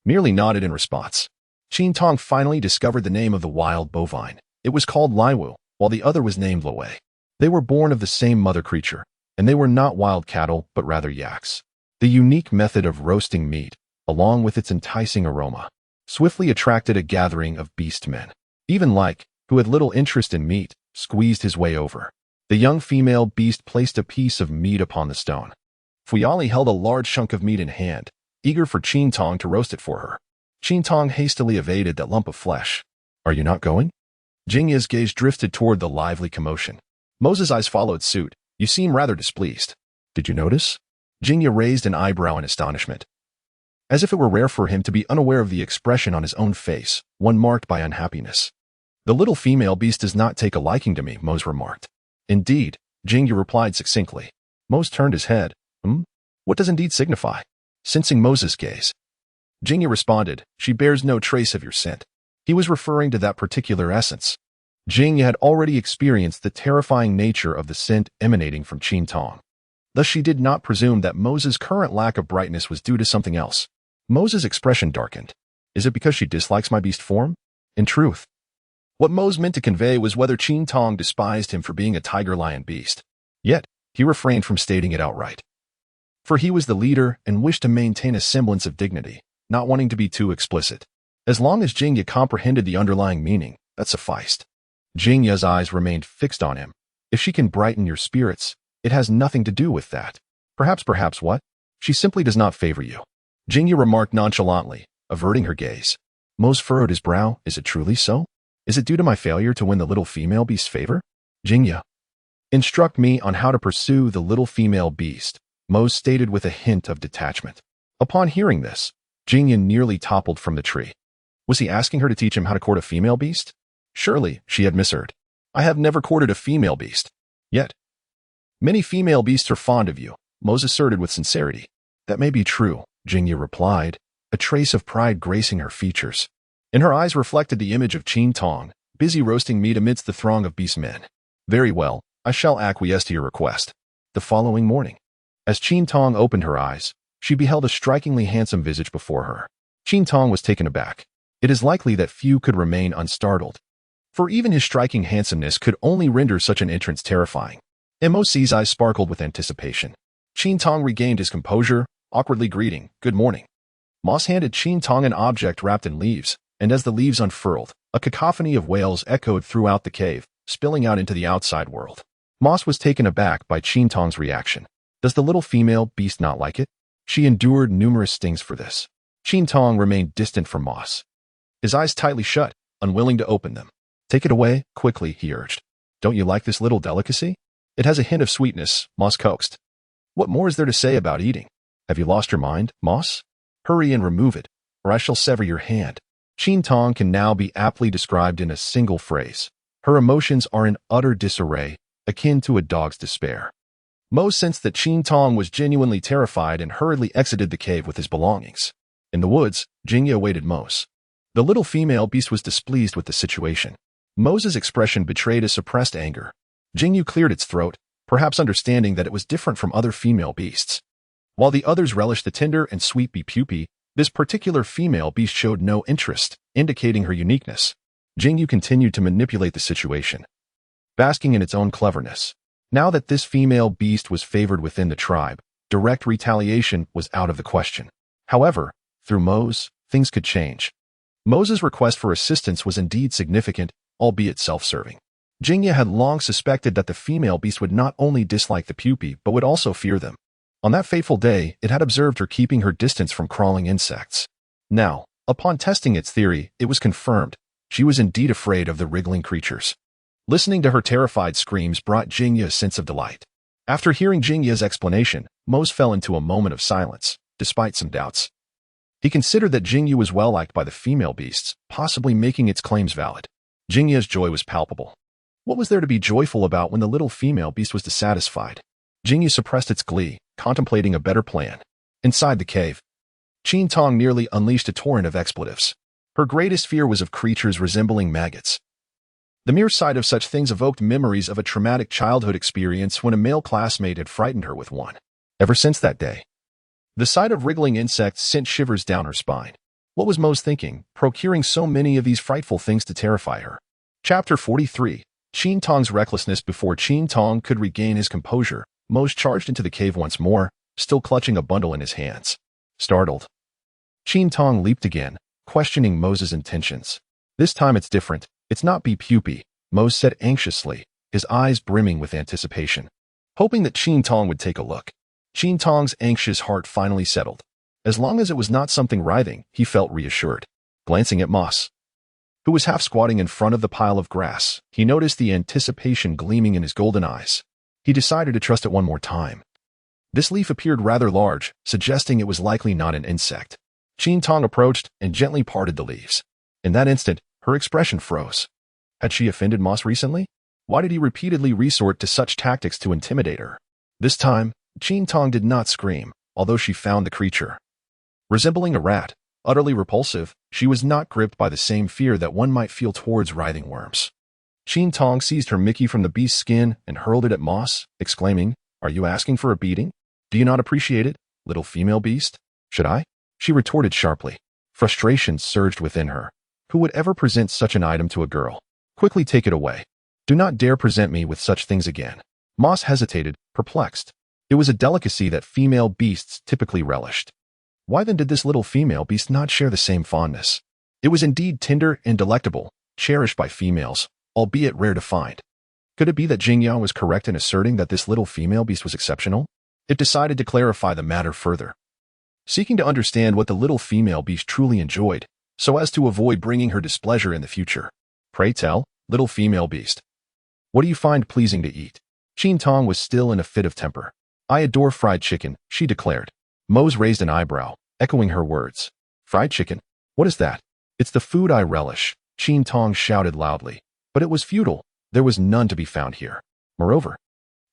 merely nodded in response. Qin Tong finally discovered the name of the wild bovine. It was called Lai Wu, while the other was named Loei. They were born of the same mother creature, and they were not wild cattle, but rather yaks. The unique method of roasting meat, along with its enticing aroma, swiftly attracted a gathering of beastmen. Even Like, who had little interest in meat, squeezed his way over. The young female beast placed a piece of meat upon the stone. Fuyali held a large chunk of meat in hand, eager for Qin Tong to roast it for her. Qin Tong hastily evaded that lump of flesh. "Are you not going?" Jingya's gaze drifted toward the lively commotion. Moses' eyes followed suit. "You seem rather displeased." "Did you notice?" Jingya raised an eyebrow in astonishment. as if it were rare for him to be unaware of the expression on his own face, one marked by unhappiness. The little female beast does not take a liking to me, Mose remarked. Indeed, Jingya replied succinctly. Mose turned his head. What does indeed signify? Sensing Mose's gaze, Jingya responded, she bears no trace of your scent. He was referring to that particular essence. Jingya had already experienced the terrifying nature of the scent emanating from Qin Tong. Thus she did not presume that Mose's current lack of brightness was due to something else. Mose's expression darkened. Is it because she dislikes my beast form? In truth, what Mose meant to convey was whether Qin Tong despised him for being a tiger-lion beast. Yet, he refrained from stating it outright. For he was the leader and wished to maintain a semblance of dignity, not wanting to be too explicit. As long as Jingya comprehended the underlying meaning, that sufficed. Jingya's eyes remained fixed on him. If she can brighten your spirits, it has nothing to do with that. Perhaps what? She simply does not favor you. Jingya remarked nonchalantly, averting her gaze. Mose furrowed his brow. Is it truly so? Is it due to my failure to win the little female beast's favor? Jingya, instruct me on how to pursue the little female beast, Mose stated with a hint of detachment. Upon hearing this, Jingya nearly toppled from the tree. Was he asking her to teach him how to court a female beast? Surely, she had misheard. I have never courted a female beast. Yet, many female beasts are fond of you, Mose asserted with sincerity. That may be true, Jingya replied, a trace of pride gracing her features. In her eyes reflected the image of Qin Tong, busy roasting meat amidst the throng of beastmen. Very well, I shall acquiesce to your request. The following morning, as Qin Tong opened her eyes, she beheld a strikingly handsome visage before her. Qin Tong was taken aback. It is likely that few could remain unstartled, for even his striking handsomeness could only render such an entrance terrifying. Mose's eyes sparkled with anticipation. Qin Tong regained his composure, awkwardly greeting, "Good morning." Mose handed Qin Tong an object wrapped in leaves, and as the leaves unfurled, a cacophony of wails echoed throughout the cave, spilling out into the outside world. Mose was taken aback by Qin Tong's reaction. Does the little female beast not like it? She endured numerous stings for this. Qin Tong remained distant from Mose, his eyes tightly shut, unwilling to open them. Take it away, quickly, he urged. Don't you like this little delicacy? It has a hint of sweetness, Mose coaxed. What more is there to say about eating? Have you lost your mind, Mose? Hurry and remove it, or I shall sever your hand. Qin Tong can now be aptly described in a single phrase. Her emotions are in utter disarray, akin to a dog's despair. Mose sensed that Qin Tong was genuinely terrified and hurriedly exited the cave with his belongings. In the woods, Jingya awaited Mose. The little female beast was displeased with the situation. Mose's expression betrayed a suppressed anger. Jingya cleared its throat, perhaps understanding that it was different from other female beasts. While the others relished the tender and sweet pupae, this particular female beast showed no interest, indicating her uniqueness. Jingya continued to manipulate the situation, basking in its own cleverness. Now that this female beast was favored within the tribe, direct retaliation was out of the question. However, through Mose, things could change. Mose's request for assistance was indeed significant, albeit self-serving. Jingya had long suspected that the female beast would not only dislike the pupae but would also fear them. On that fateful day, it had observed her keeping her distance from crawling insects. Now, upon testing its theory, it was confirmed. She was indeed afraid of the wriggling creatures. Listening to her terrified screams brought Jingya a sense of delight. After hearing Jingya's explanation, Mose fell into a moment of silence, despite some doubts. He considered that Jingya was well liked by the female beasts, possibly making its claims valid. Jingya's joy was palpable. What was there to be joyful about when the little female beast was dissatisfied? Jingya suppressed its glee, contemplating a better plan. Inside the cave, Qin Tong nearly unleashed a torrent of expletives. Her greatest fear was of creatures resembling maggots. The mere sight of such things evoked memories of a traumatic childhood experience when a male classmate had frightened her with one. Ever since that day, the sight of wriggling insects sent shivers down her spine. What was Mose thinking, procuring so many of these frightful things to terrify her? Chapter 43. Qin Tong's recklessness. Before Qin Tong could regain his composure, Mose charged into the cave once more, still clutching a bundle in his hands. Startled, Qin Tong leaped again, questioning Mose's intentions. This time it's different. It's not pupae, Mose said anxiously, his eyes brimming with anticipation. Hoping that Qin Tong would take a look, Qin Tong's anxious heart finally settled. As long as it was not something writhing, he felt reassured. Glancing at Mose, who was half squatting in front of the pile of grass, he noticed the anticipation gleaming in his golden eyes. He decided to trust it one more time. This leaf appeared rather large, suggesting it was likely not an insect. Qin Tong approached and gently parted the leaves. In that instant, her expression froze. Had she offended Moss recently? Why did he repeatedly resort to such tactics to intimidate her? This time, Qin Tong did not scream, although she found the creature. Resembling a rat, utterly repulsive, she was not gripped by the same fear that one might feel towards writhing worms. Qin Tong seized her Mickey from the beast's skin and hurled it at Moss, exclaiming, "Are you asking for a beating? Do you not appreciate it, little female beast? Should I?" She retorted sharply. Frustration surged within her. Who would ever present such an item to a girl? Quickly take it away. Do not dare present me with such things again. Moss hesitated, perplexed. It was a delicacy that female beasts typically relished. Why then did this little female beast not share the same fondness? It was indeed tender and delectable, cherished by females, albeit rare to find. Could it be that Jingya was correct in asserting that this little female beast was exceptional? It decided to clarify the matter further, seeking to understand what the little female beast truly enjoyed, so as to avoid bringing her displeasure in the future. Pray tell, little female beast, what do you find pleasing to eat? Qin Tong was still in a fit of temper. I adore fried chicken, she declared. Mose raised an eyebrow, echoing her words. Fried chicken? What is that? It's the food I relish, Qin Tong shouted loudly. But it was futile. There was none to be found here. Moreover,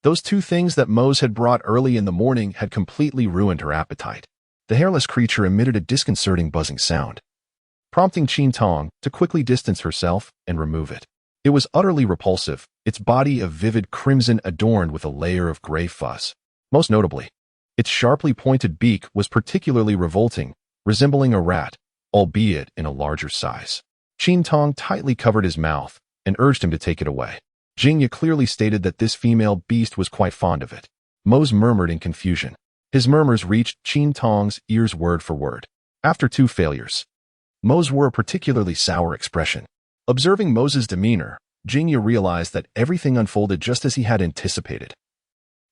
those two things that Mose had brought early in the morning had completely ruined her appetite. The hairless creature emitted a disconcerting buzzing sound, prompting Qin Tong to quickly distance herself and remove it. It was utterly repulsive, its body of vivid crimson adorned with a layer of gray fuzz. Most notably, its sharply pointed beak was particularly revolting, resembling a rat, albeit in a larger size. Qin Tong tightly covered his mouth and urged him to take it away. Jingya clearly stated that this female beast was quite fond of it. Mose murmured in confusion. His murmurs reached Qin Tong's ears word for word. After two failures, Mose wore a particularly sour expression. Observing Mose's demeanor, Jingya realized that everything unfolded just as he had anticipated.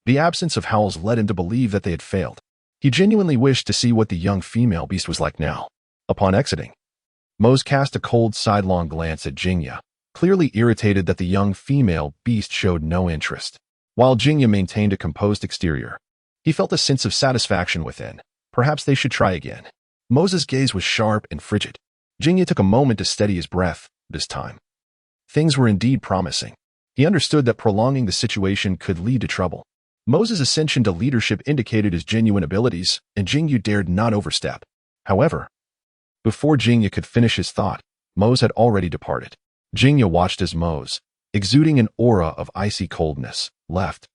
The absence of howls led him to believe that they had failed. He genuinely wished to see what the young female beast was like now. Upon exiting, Mose cast a cold sidelong glance at Jingya, clearly irritated that the young female beast showed no interest. While Jingya maintained a composed exterior, he felt a sense of satisfaction within. Perhaps they should try again. Mose's gaze was sharp and frigid. Jingya took a moment to steady his breath. This time, things were indeed promising. He understood that prolonging the situation could lead to trouble. Mose's ascension to leadership indicated his genuine abilities, and Jingya dared not overstep. However, before Jingya could finish his thought, Mose had already departed. Jingya watched as Mose, exuding an aura of icy coldness, left,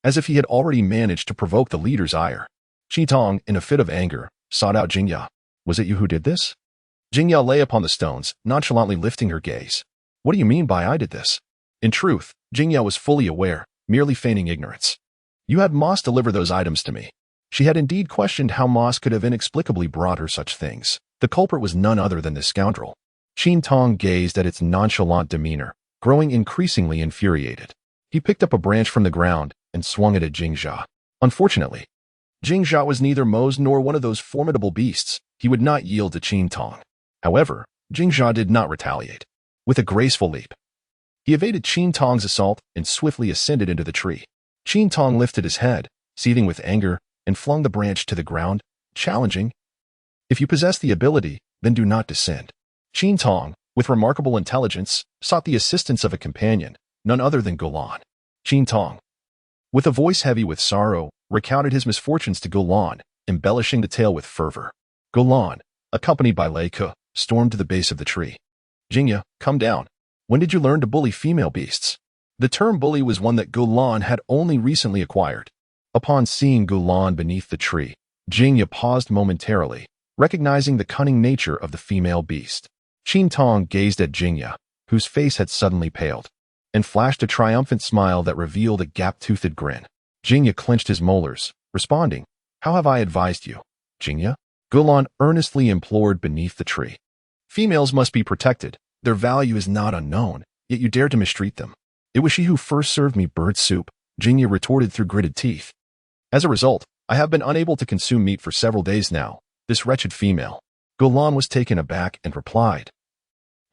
as if he had already managed to provoke the leader's ire. Qin Tong, in a fit of anger, sought out Jingya. Was it you who did this? Jingya lay upon the stones, nonchalantly lifting her gaze. What do you mean by I did this? In truth, Jingya was fully aware, merely feigning ignorance. You had Moss deliver those items to me. She had indeed questioned how Moss could have inexplicably brought her such things. The culprit was none other than this scoundrel. Qin Tong gazed at its nonchalant demeanor, growing increasingly infuriated. He picked up a branch from the ground and swung it at Jingya. Unfortunately, Jingya was neither Mose nor one of those formidable beasts. He would not yield to Qin Tong. However, Jingya did not retaliate. With a graceful leap, he evaded Qin Tong's assault and swiftly ascended into the tree. Qin Tong lifted his head, seething with anger, and flung the branch to the ground, challenging, "If you possess the ability, then do not descend." Qin Tong, with remarkable intelligence, sought the assistance of a companion, none other than Golan. Qin Tong, with a voice heavy with sorrow, recounted his misfortunes to Golan, embellishing the tale with fervor. Golan, accompanied by Lei Ke, stormed to the base of the tree. Jingya, come down. When did you learn to bully female beasts? The term bully was one that Golan had only recently acquired. Upon seeing Golan beneath the tree, Jingya paused momentarily, recognizing the cunning nature of the female beast. Qin Tong gazed at Jingya, whose face had suddenly paled, and flashed a triumphant smile that revealed a gap-toothed grin. Jingya clenched his molars, responding, "How have I advised you, Jingya?" Golan earnestly implored beneath the tree. "Females must be protected. Their value is not unknown, yet you dare to mistreat them." "It was she who first served me bird soup," Jingya retorted through gritted teeth. "As a result, I have been unable to consume meat for several days now. This wretched female." Golan was taken aback and replied,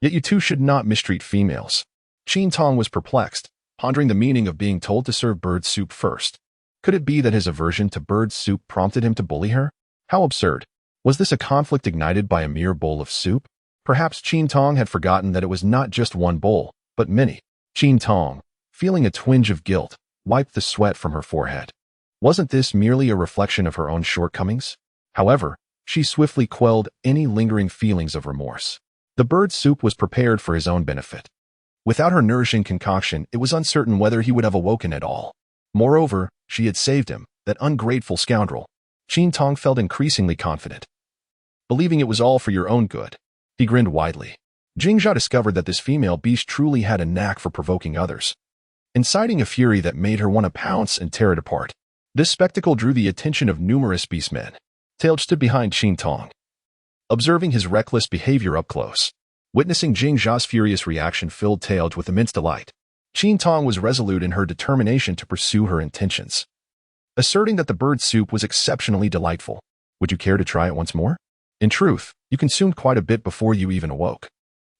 "Yet you too should not mistreat females." Qin Tong was perplexed, pondering the meaning of being told to serve bird soup first. Could it be that his aversion to bird soup prompted him to bully her? How absurd. Was this a conflict ignited by a mere bowl of soup? Perhaps Qin Tong had forgotten that it was not just one bowl, but many. Qin Tong, feeling a twinge of guilt, wiped the sweat from her forehead. Wasn't this merely a reflection of her own shortcomings? However, she swiftly quelled any lingering feelings of remorse. The bird soup was prepared for his own benefit. Without her nourishing concoction, it was uncertain whether he would have awoken at all. Moreover, she had saved him, that ungrateful scoundrel. Qin Tong felt increasingly confident. Believing it was all for your own good. He grinned widely. Jingjia discovered that this female beast truly had a knack for provoking others, inciting a fury that made her want to pounce and tear it apart. This spectacle drew the attention of numerous beastmen. Tailed stood behind Qin Tong, observing his reckless behavior up close. Witnessing Jingjia's furious reaction filled Tailed with immense delight. Qin Tong was resolute in her determination to pursue her intentions, asserting that the bird soup was exceptionally delightful. Would you care to try it once more? In truth, you consumed quite a bit before you even awoke.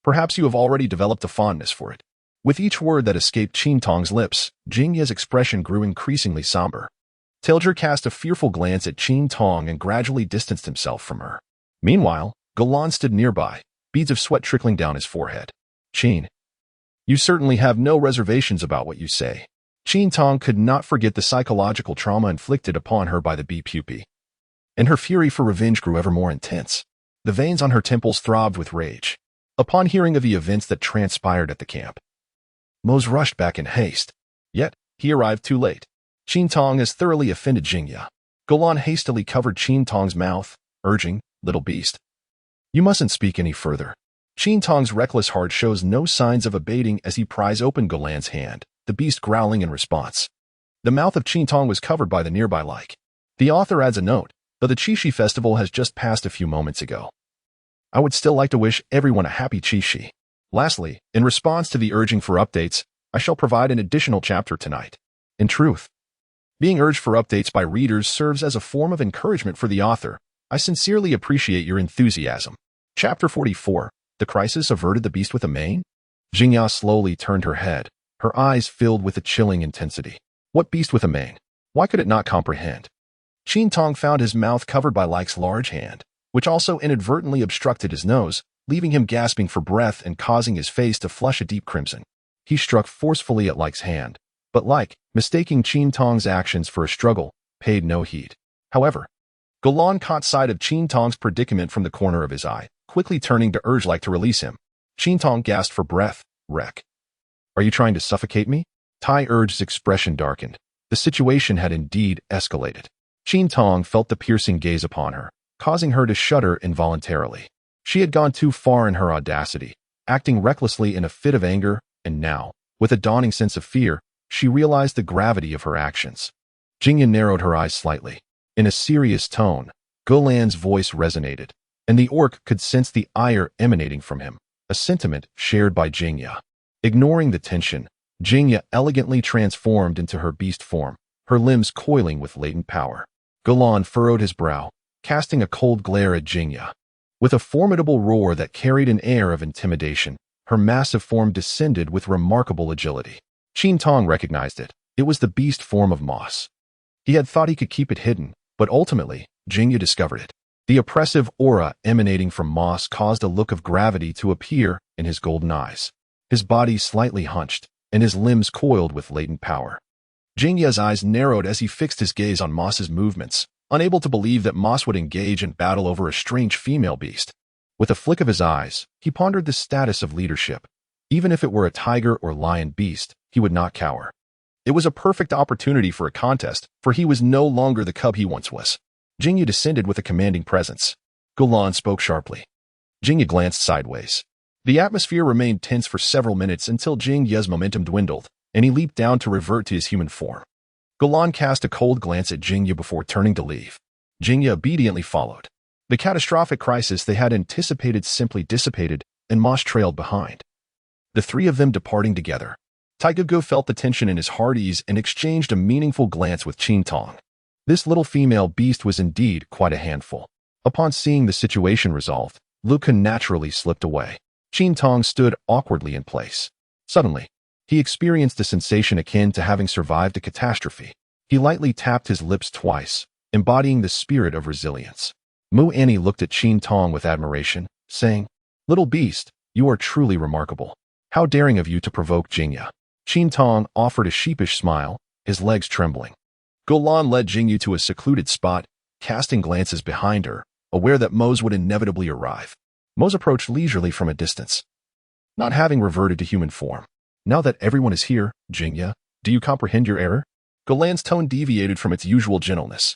Perhaps you have already developed a fondness for it. With each word that escaped Qin Tong's lips, Jingya's expression grew increasingly somber. Tailger cast a fearful glance at Qin Tong and gradually distanced himself from her. Meanwhile, Galan stood nearby, beads of sweat trickling down his forehead. Qin, you certainly have no reservations about what you say. Qin Tong could not forget the psychological trauma inflicted upon her by the bee pupae, and her fury for revenge grew ever more intense. The veins on her temples throbbed with rage. Upon hearing of the events that transpired at the camp, Mose rushed back in haste. Yet, he arrived too late. Qin Tong has thoroughly offended Jingya. Galan hastily covered Qin Tong's mouth, urging, "Little beast, you mustn't speak any further." Qin Tong's reckless heart shows no signs of abating as he pries open Galan's hand, the beast growling in response. The mouth of Qin Tong was covered by the nearby lichen. The author adds a note, though the Qixi festival has just passed a few moments ago. I would still like to wish everyone a happy Qixi. Lastly, in response to the urging for updates, I shall provide an additional chapter tonight. In truth, being urged for updates by readers serves as a form of encouragement for the author. I sincerely appreciate your enthusiasm. Chapter 44. The crisis averted. The beast with a mane? Jingya slowly turned her head, her eyes filled with a chilling intensity. What beast with a mane? Why could it not comprehend? Qin Tong found his mouth covered by Like's large hand, which also inadvertently obstructed his nose, leaving him gasping for breath and causing his face to flush a deep crimson. He struck forcefully at Like's hand, but Like, mistaking Qin Tong's actions for a struggle, paid no heed. However, Galan caught sight of Qin Tong's predicament from the corner of his eye, quickly turning to urge Like to release him. Qin Tong gasped for breath. Wreck. Are you trying to suffocate me? Tai urged's expression darkened. The situation had indeed escalated. Qin Tong felt the piercing gaze upon her, causing her to shudder involuntarily. She had gone too far in her audacity, acting recklessly in a fit of anger, and now, with a dawning sense of fear, she realized the gravity of her actions. Jingya narrowed her eyes slightly. In a serious tone, Galan's voice resonated, and the orc could sense the ire emanating from him, a sentiment shared by Jingya. Ignoring the tension, Jingya elegantly transformed into her beast form, her limbs coiling with latent power. Galan furrowed his brow, casting a cold glare at Jingya. With a formidable roar that carried an air of intimidation, her massive form descended with remarkable agility. Qin Tong recognized it. It was the beast form of Moss. He had thought he could keep it hidden, but ultimately, Jingya discovered it. The oppressive aura emanating from Moss caused a look of gravity to appear in his golden eyes. His body slightly hunched, and his limbs coiled with latent power. Jingya's eyes narrowed as he fixed his gaze on Moss's movements, unable to believe that Moss would engage in battle over a strange female beast. With a flick of his eyes, he pondered the status of leadership. Even if it were a tiger or lion beast, he would not cower. It was a perfect opportunity for a contest, for he was no longer the cub he once was. Jingya descended with a commanding presence. Galan spoke sharply. Jingya glanced sideways. The atmosphere remained tense for several minutes until Jingya's momentum dwindled, and he leaped down to revert to his human form. Galan cast a cold glance at Jingya before turning to leave. Jingya obediently followed. The catastrophic crisis they had anticipated simply dissipated, and Moss trailed behind. The three of them departing together. Taigugu felt the tension in his heart ease and exchanged a meaningful glance with Qin Tong. This little female beast was indeed quite a handful. Upon seeing the situation resolved, Luca naturally slipped away. Qin Tong stood awkwardly in place. Suddenly, he experienced a sensation akin to having survived a catastrophe. He lightly tapped his lips twice, embodying the spirit of resilience. Mu Annie looked at Qin Tong with admiration, saying, "Little beast, you are truly remarkable. How daring of you to provoke Jingya." Qin Tong offered a sheepish smile, his legs trembling. Golan led Jingyu to a secluded spot, casting glances behind her, aware that Mose would inevitably arrive. Mose approached leisurely from a distance, not having reverted to human form. "Now that everyone is here, Jingya, do you comprehend your error?" Golan's tone deviated from its usual gentleness.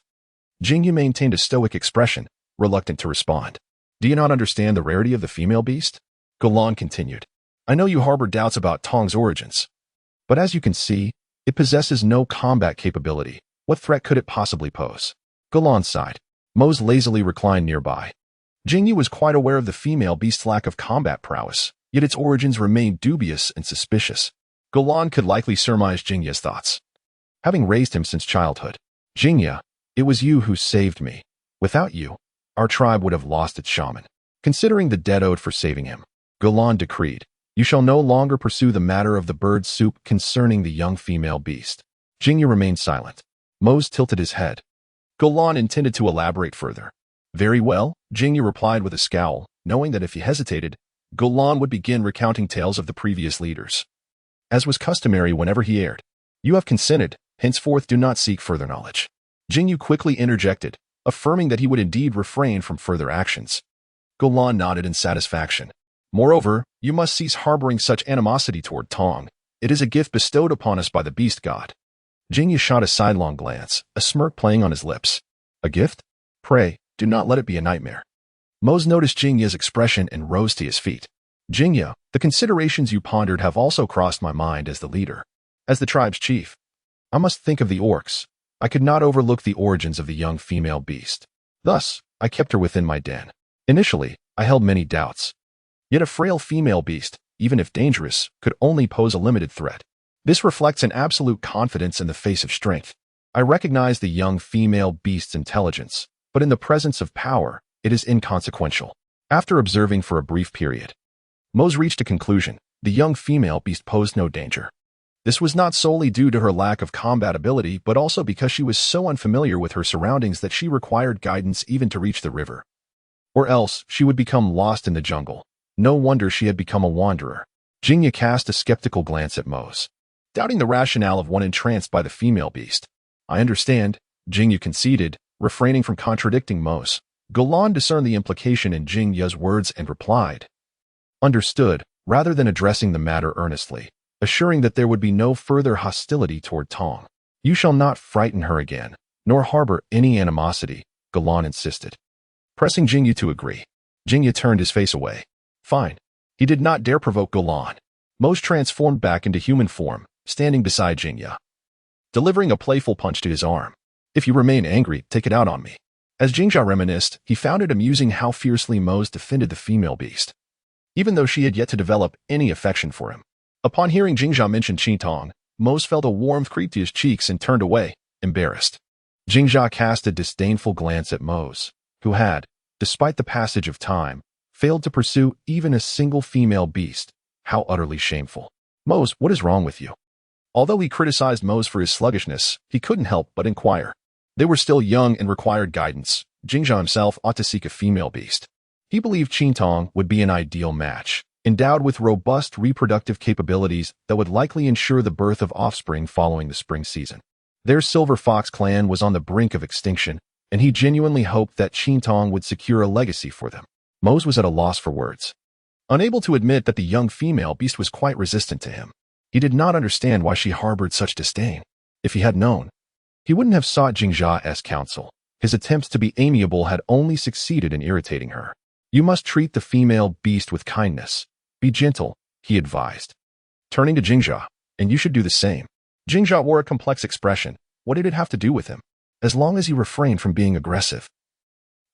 Jingyu maintained a stoic expression, reluctant to respond. "Do you not understand the rarity of the female beast?" Golan continued. "I know you harbor doubts about Tong's origins, but as you can see, it possesses no combat capability. What threat could it possibly pose?" Golan sighed. Mose lazily reclined nearby. Jingyu was quite aware of the female beast's lack of combat prowess, yet its origins remained dubious and suspicious. Golan could likely surmise Jingya's thoughts. Having raised him since childhood, "Jingya, it was you who saved me. Without you, our tribe would have lost its shaman." Considering the debt owed for saving him, Golan decreed, "You shall no longer pursue the matter of the bird soup concerning the young female beast." Jingyu remained silent. Mose tilted his head. Golan intended to elaborate further. "Very well," Jingyu replied with a scowl, knowing that if he hesitated, Golan would begin recounting tales of the previous leaders. As was customary whenever he erred, "You have consented, henceforth do not seek further knowledge." Jingyu quickly interjected, affirming that he would indeed refrain from further actions. Golan nodded in satisfaction. "Moreover, you must cease harboring such animosity toward Tong. It is a gift bestowed upon us by the beast god." Jingyu shot a sidelong glance, a smirk playing on his lips. "A gift? Pray, do not let it be a nightmare." Mose noticed Jingya's expression and rose to his feet. "Jingya, the considerations you pondered have also crossed my mind as the leader. As the tribe's chief, I must think of the orcs. I could not overlook the origins of the young female beast. Thus, I kept her within my den. Initially, I held many doubts. Yet a frail female beast, even if dangerous, could only pose a limited threat. This reflects an absolute confidence in the face of strength. I recognize the young female beast's intelligence, but in the presence of power, it is inconsequential." After observing for a brief period, Mose reached a conclusion. The young female beast posed no danger. This was not solely due to her lack of combat ability, but also because she was so unfamiliar with her surroundings that she required guidance even to reach the river. Or else, she would become lost in the jungle. No wonder she had become a wanderer. Jingya cast a skeptical glance at Mose, doubting the rationale of one entranced by the female beast. "I understand," Jingyu conceded, refraining from contradicting Mose. Golan discerned the implication in Jingya's words and replied, "Understood," rather than addressing the matter earnestly, assuring that there would be no further hostility toward Tong. "You shall not frighten her again, nor harbor any animosity," Golan insisted, pressing Jingyu to agree. Jingya turned his face away. Fine. He did not dare provoke Golan. Mose transformed back into human form, standing beside Jingya, delivering a playful punch to his arm. "If you remain angry, take it out on me." As Jingya reminisced, he found it amusing how fiercely Mose defended the female beast, even though she had yet to develop any affection for him. Upon hearing Jingya mention Qin Tong, Mose felt a warmth creep to his cheeks and turned away, embarrassed. Jingya cast a disdainful glance at Mose, who had, despite the passage of time, failed to pursue even a single female beast. How utterly shameful. "Mose, what is wrong with you?" Although he criticized Mose for his sluggishness, he couldn't help but inquire. They were still young and required guidance. Jingya himself ought to seek a female beast. He believed Qin Tong would be an ideal match, endowed with robust reproductive capabilities that would likely ensure the birth of offspring following the spring season. Their Silver Fox clan was on the brink of extinction, and he genuinely hoped that Qin Tong would secure a legacy for them. Mose was at a loss for words, unable to admit that the young female beast was quite resistant to him. He did not understand why she harbored such disdain. If he had known, he wouldn't have sought Jingya's counsel. His attempts to be amiable had only succeeded in irritating her. "You must treat the female beast with kindness. Be gentle," he advised, turning to Jingya, "and you should do the same." Jingya wore a complex expression. What did it have to do with him? As long as he refrained from being aggressive.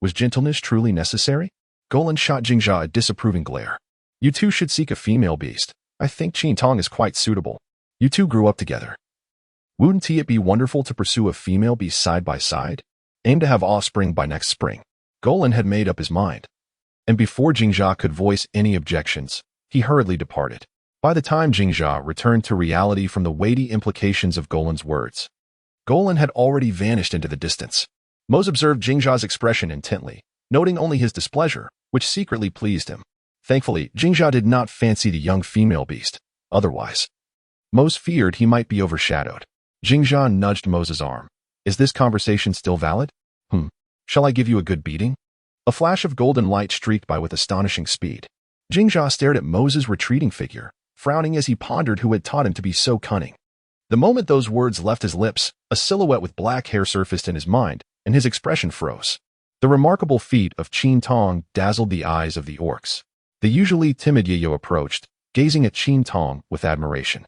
Was gentleness truly necessary? Golan shot Jingya a disapproving glare. "You two should seek a female beast. I think Qin Tong is quite suitable. You two grew up together. Wouldn't it be wonderful to pursue a female beast side by side? Aim to have offspring by next spring." Golan had made up his mind, and before Jingya could voice any objections, he hurriedly departed. By the time Jingya returned to reality from the weighty implications of Golan's words, Golan had already vanished into the distance. Mose observed Jingya's expression intently, noting only his displeasure, which secretly pleased him. Thankfully, Jingjia did not fancy the young female beast. Otherwise, Mose feared he might be overshadowed. Jingjia nudged Mose's arm. Is this conversation still valid? Shall I give you a good beating? A flash of golden light streaked by with astonishing speed. Jingjia stared at Mose's retreating figure, frowning as he pondered who had taught him to be so cunning. The moment those words left his lips, a silhouette with black hair surfaced in his mind, and his expression froze. The remarkable feat of Qin Tong dazzled the eyes of the orcs. The usually timid Yayo approached, gazing at Qin Tong with admiration.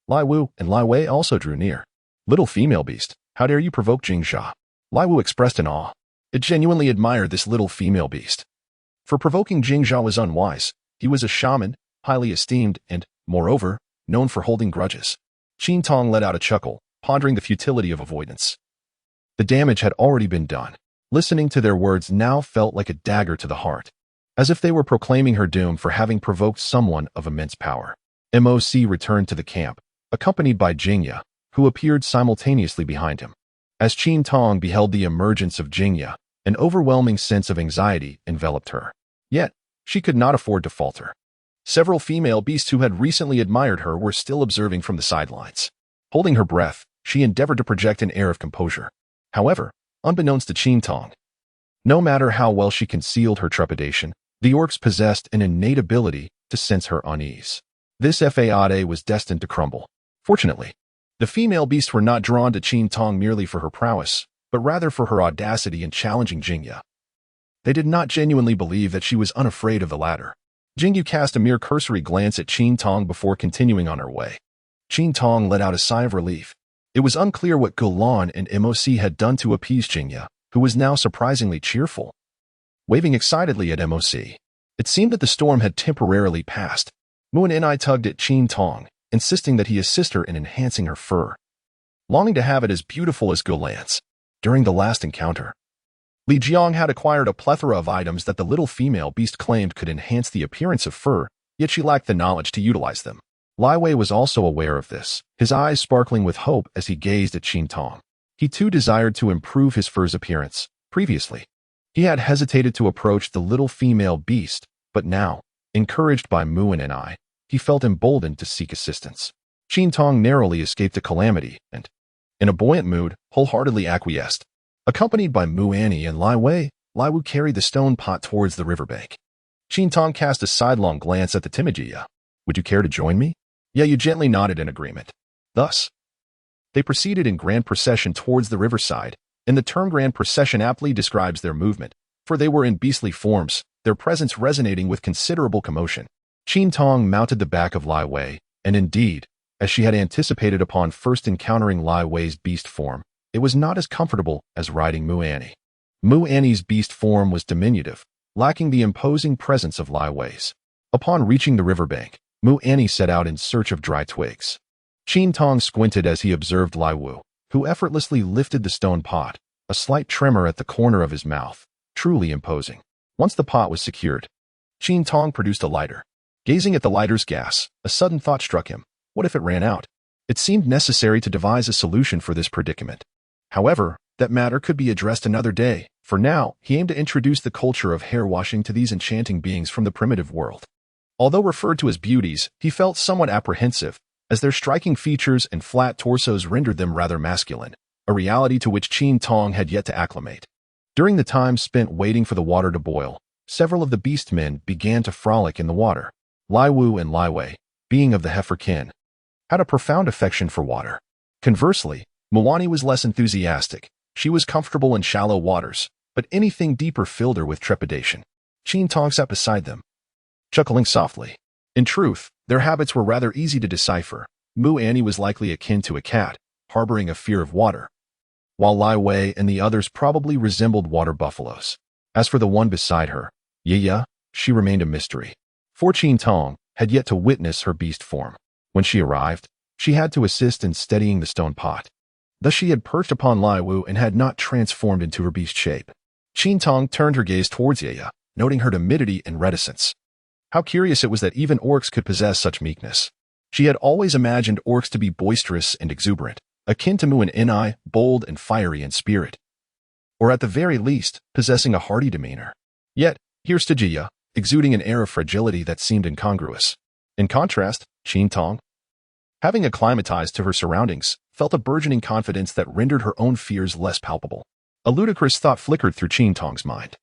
Lai Wu and Lai Wei also drew near. Little female beast, how dare you provoke Jingjia? Lai Wu expressed in awe. It genuinely admired this little female beast. For provoking Jingjia was unwise. He was a shaman, highly esteemed, and, moreover, known for holding grudges. Qin Tong let out a chuckle, pondering the futility of avoidance. The damage had already been done. Listening to their words now felt like a dagger to the heart, as if they were proclaiming her doom for having provoked someone of immense power. MOC returned to the camp, accompanied by Jingjia, who appeared simultaneously behind him. As Qin Tong beheld the emergence of Jingjia, an overwhelming sense of anxiety enveloped her. Yet, she could not afford to falter. Several female beasts who had recently admired her were still observing from the sidelines. Holding her breath, she endeavored to project an air of composure. However, unbeknownst to Qin Tong, no matter how well she concealed her trepidation, the orcs possessed an innate ability to sense her unease. This Fade was destined to crumble. Fortunately, the female beasts were not drawn to Qin Tong merely for her prowess, but rather for her audacity in challenging Jingjia. They did not genuinely believe that she was unafraid of the latter. Jingjia cast a mere cursory glance at Qin Tong before continuing on her way. Qin Tong let out a sigh of relief. It was unclear what Gulan and MOC had done to appease Jingjia, who was now surprisingly cheerful. Waving excitedly at MOC, it seemed that the storm had temporarily passed. Muan and I tugged at Qin Tong, insisting that he assist her in enhancing her fur, longing to have it as beautiful as Gulan's. During the last encounter, Li Jiang had acquired a plethora of items that the little female beast claimed could enhance the appearance of fur, yet she lacked the knowledge to utilize them. Lai Wei was also aware of this, his eyes sparkling with hope as he gazed at Qin Tong. He too desired to improve his fur's appearance. Previously, he had hesitated to approach the little female beast, but now, encouraged by Muan and I, he felt emboldened to seek assistance. Qin Tong narrowly escaped a calamity and, in a buoyant mood, wholeheartedly acquiesced. Accompanied by Muani and Lai Wei, Lai Wu carried the stone pot towards the riverbank. Qin Tong cast a sidelong glance at the timid Jingjia. Would you care to join me? Yayu gently nodded in agreement. Thus, they proceeded in grand procession towards the riverside, and the term grand procession aptly describes their movement, for they were in beastly forms, their presence resonating with considerable commotion. Qin Tong mounted the back of Lai Wei, and indeed, as she had anticipated upon first encountering Lai Wei's beast form, it was not as comfortable as riding Muani. Muani's beast form was diminutive, lacking the imposing presence of Lai Wei's. Upon reaching the riverbank, Muani set out in search of dry twigs. Qin Tong squinted as he observed Lai Wu, who effortlessly lifted the stone pot, a slight tremor at the corner of his mouth, truly imposing. Once the pot was secured, Qin Tong produced a lighter. Gazing at the lighter's gas, a sudden thought struck him. What if it ran out? It seemed necessary to devise a solution for this predicament. However, that matter could be addressed another day. For now, he aimed to introduce the culture of hair washing to these enchanting beings from the primitive world. Although referred to as beauties, he felt somewhat apprehensive, as their striking features and flat torsos rendered them rather masculine, a reality to which Qin Tong had yet to acclimate. During the time spent waiting for the water to boil, several of the beastmen began to frolic in the water. Lai Wu and Lai Wei, being of the heifer kin, had a profound affection for water. Conversely, Muani was less enthusiastic. She was comfortable in shallow waters, but anything deeper filled her with trepidation. Qin Tong sat beside them, chuckling softly. In truth, their habits were rather easy to decipher. Muani was likely akin to a cat, harboring a fear of water, while Lai Wei and the others probably resembled water buffaloes. As for the one beside her, Yiya, she remained a mystery. For Qin Tong had yet to witness her beast form. When she arrived, she had to assist in steadying the stone pot. Thus she had perched upon Lai Wu and had not transformed into her beast shape. Qin Tong turned her gaze towards Yiya, noting her timidity and reticence. How curious it was that even orcs could possess such meekness. She had always imagined orcs to be boisterous and exuberant, akin to Muan Ni, bold and fiery in spirit, or at the very least, possessing a hardy demeanor. Yet, here stood Jia, exuding an air of fragility that seemed incongruous. In contrast, Qin Tong, having acclimatized to her surroundings, felt a burgeoning confidence that rendered her own fears less palpable. A ludicrous thought flickered through Qin Tong's mind.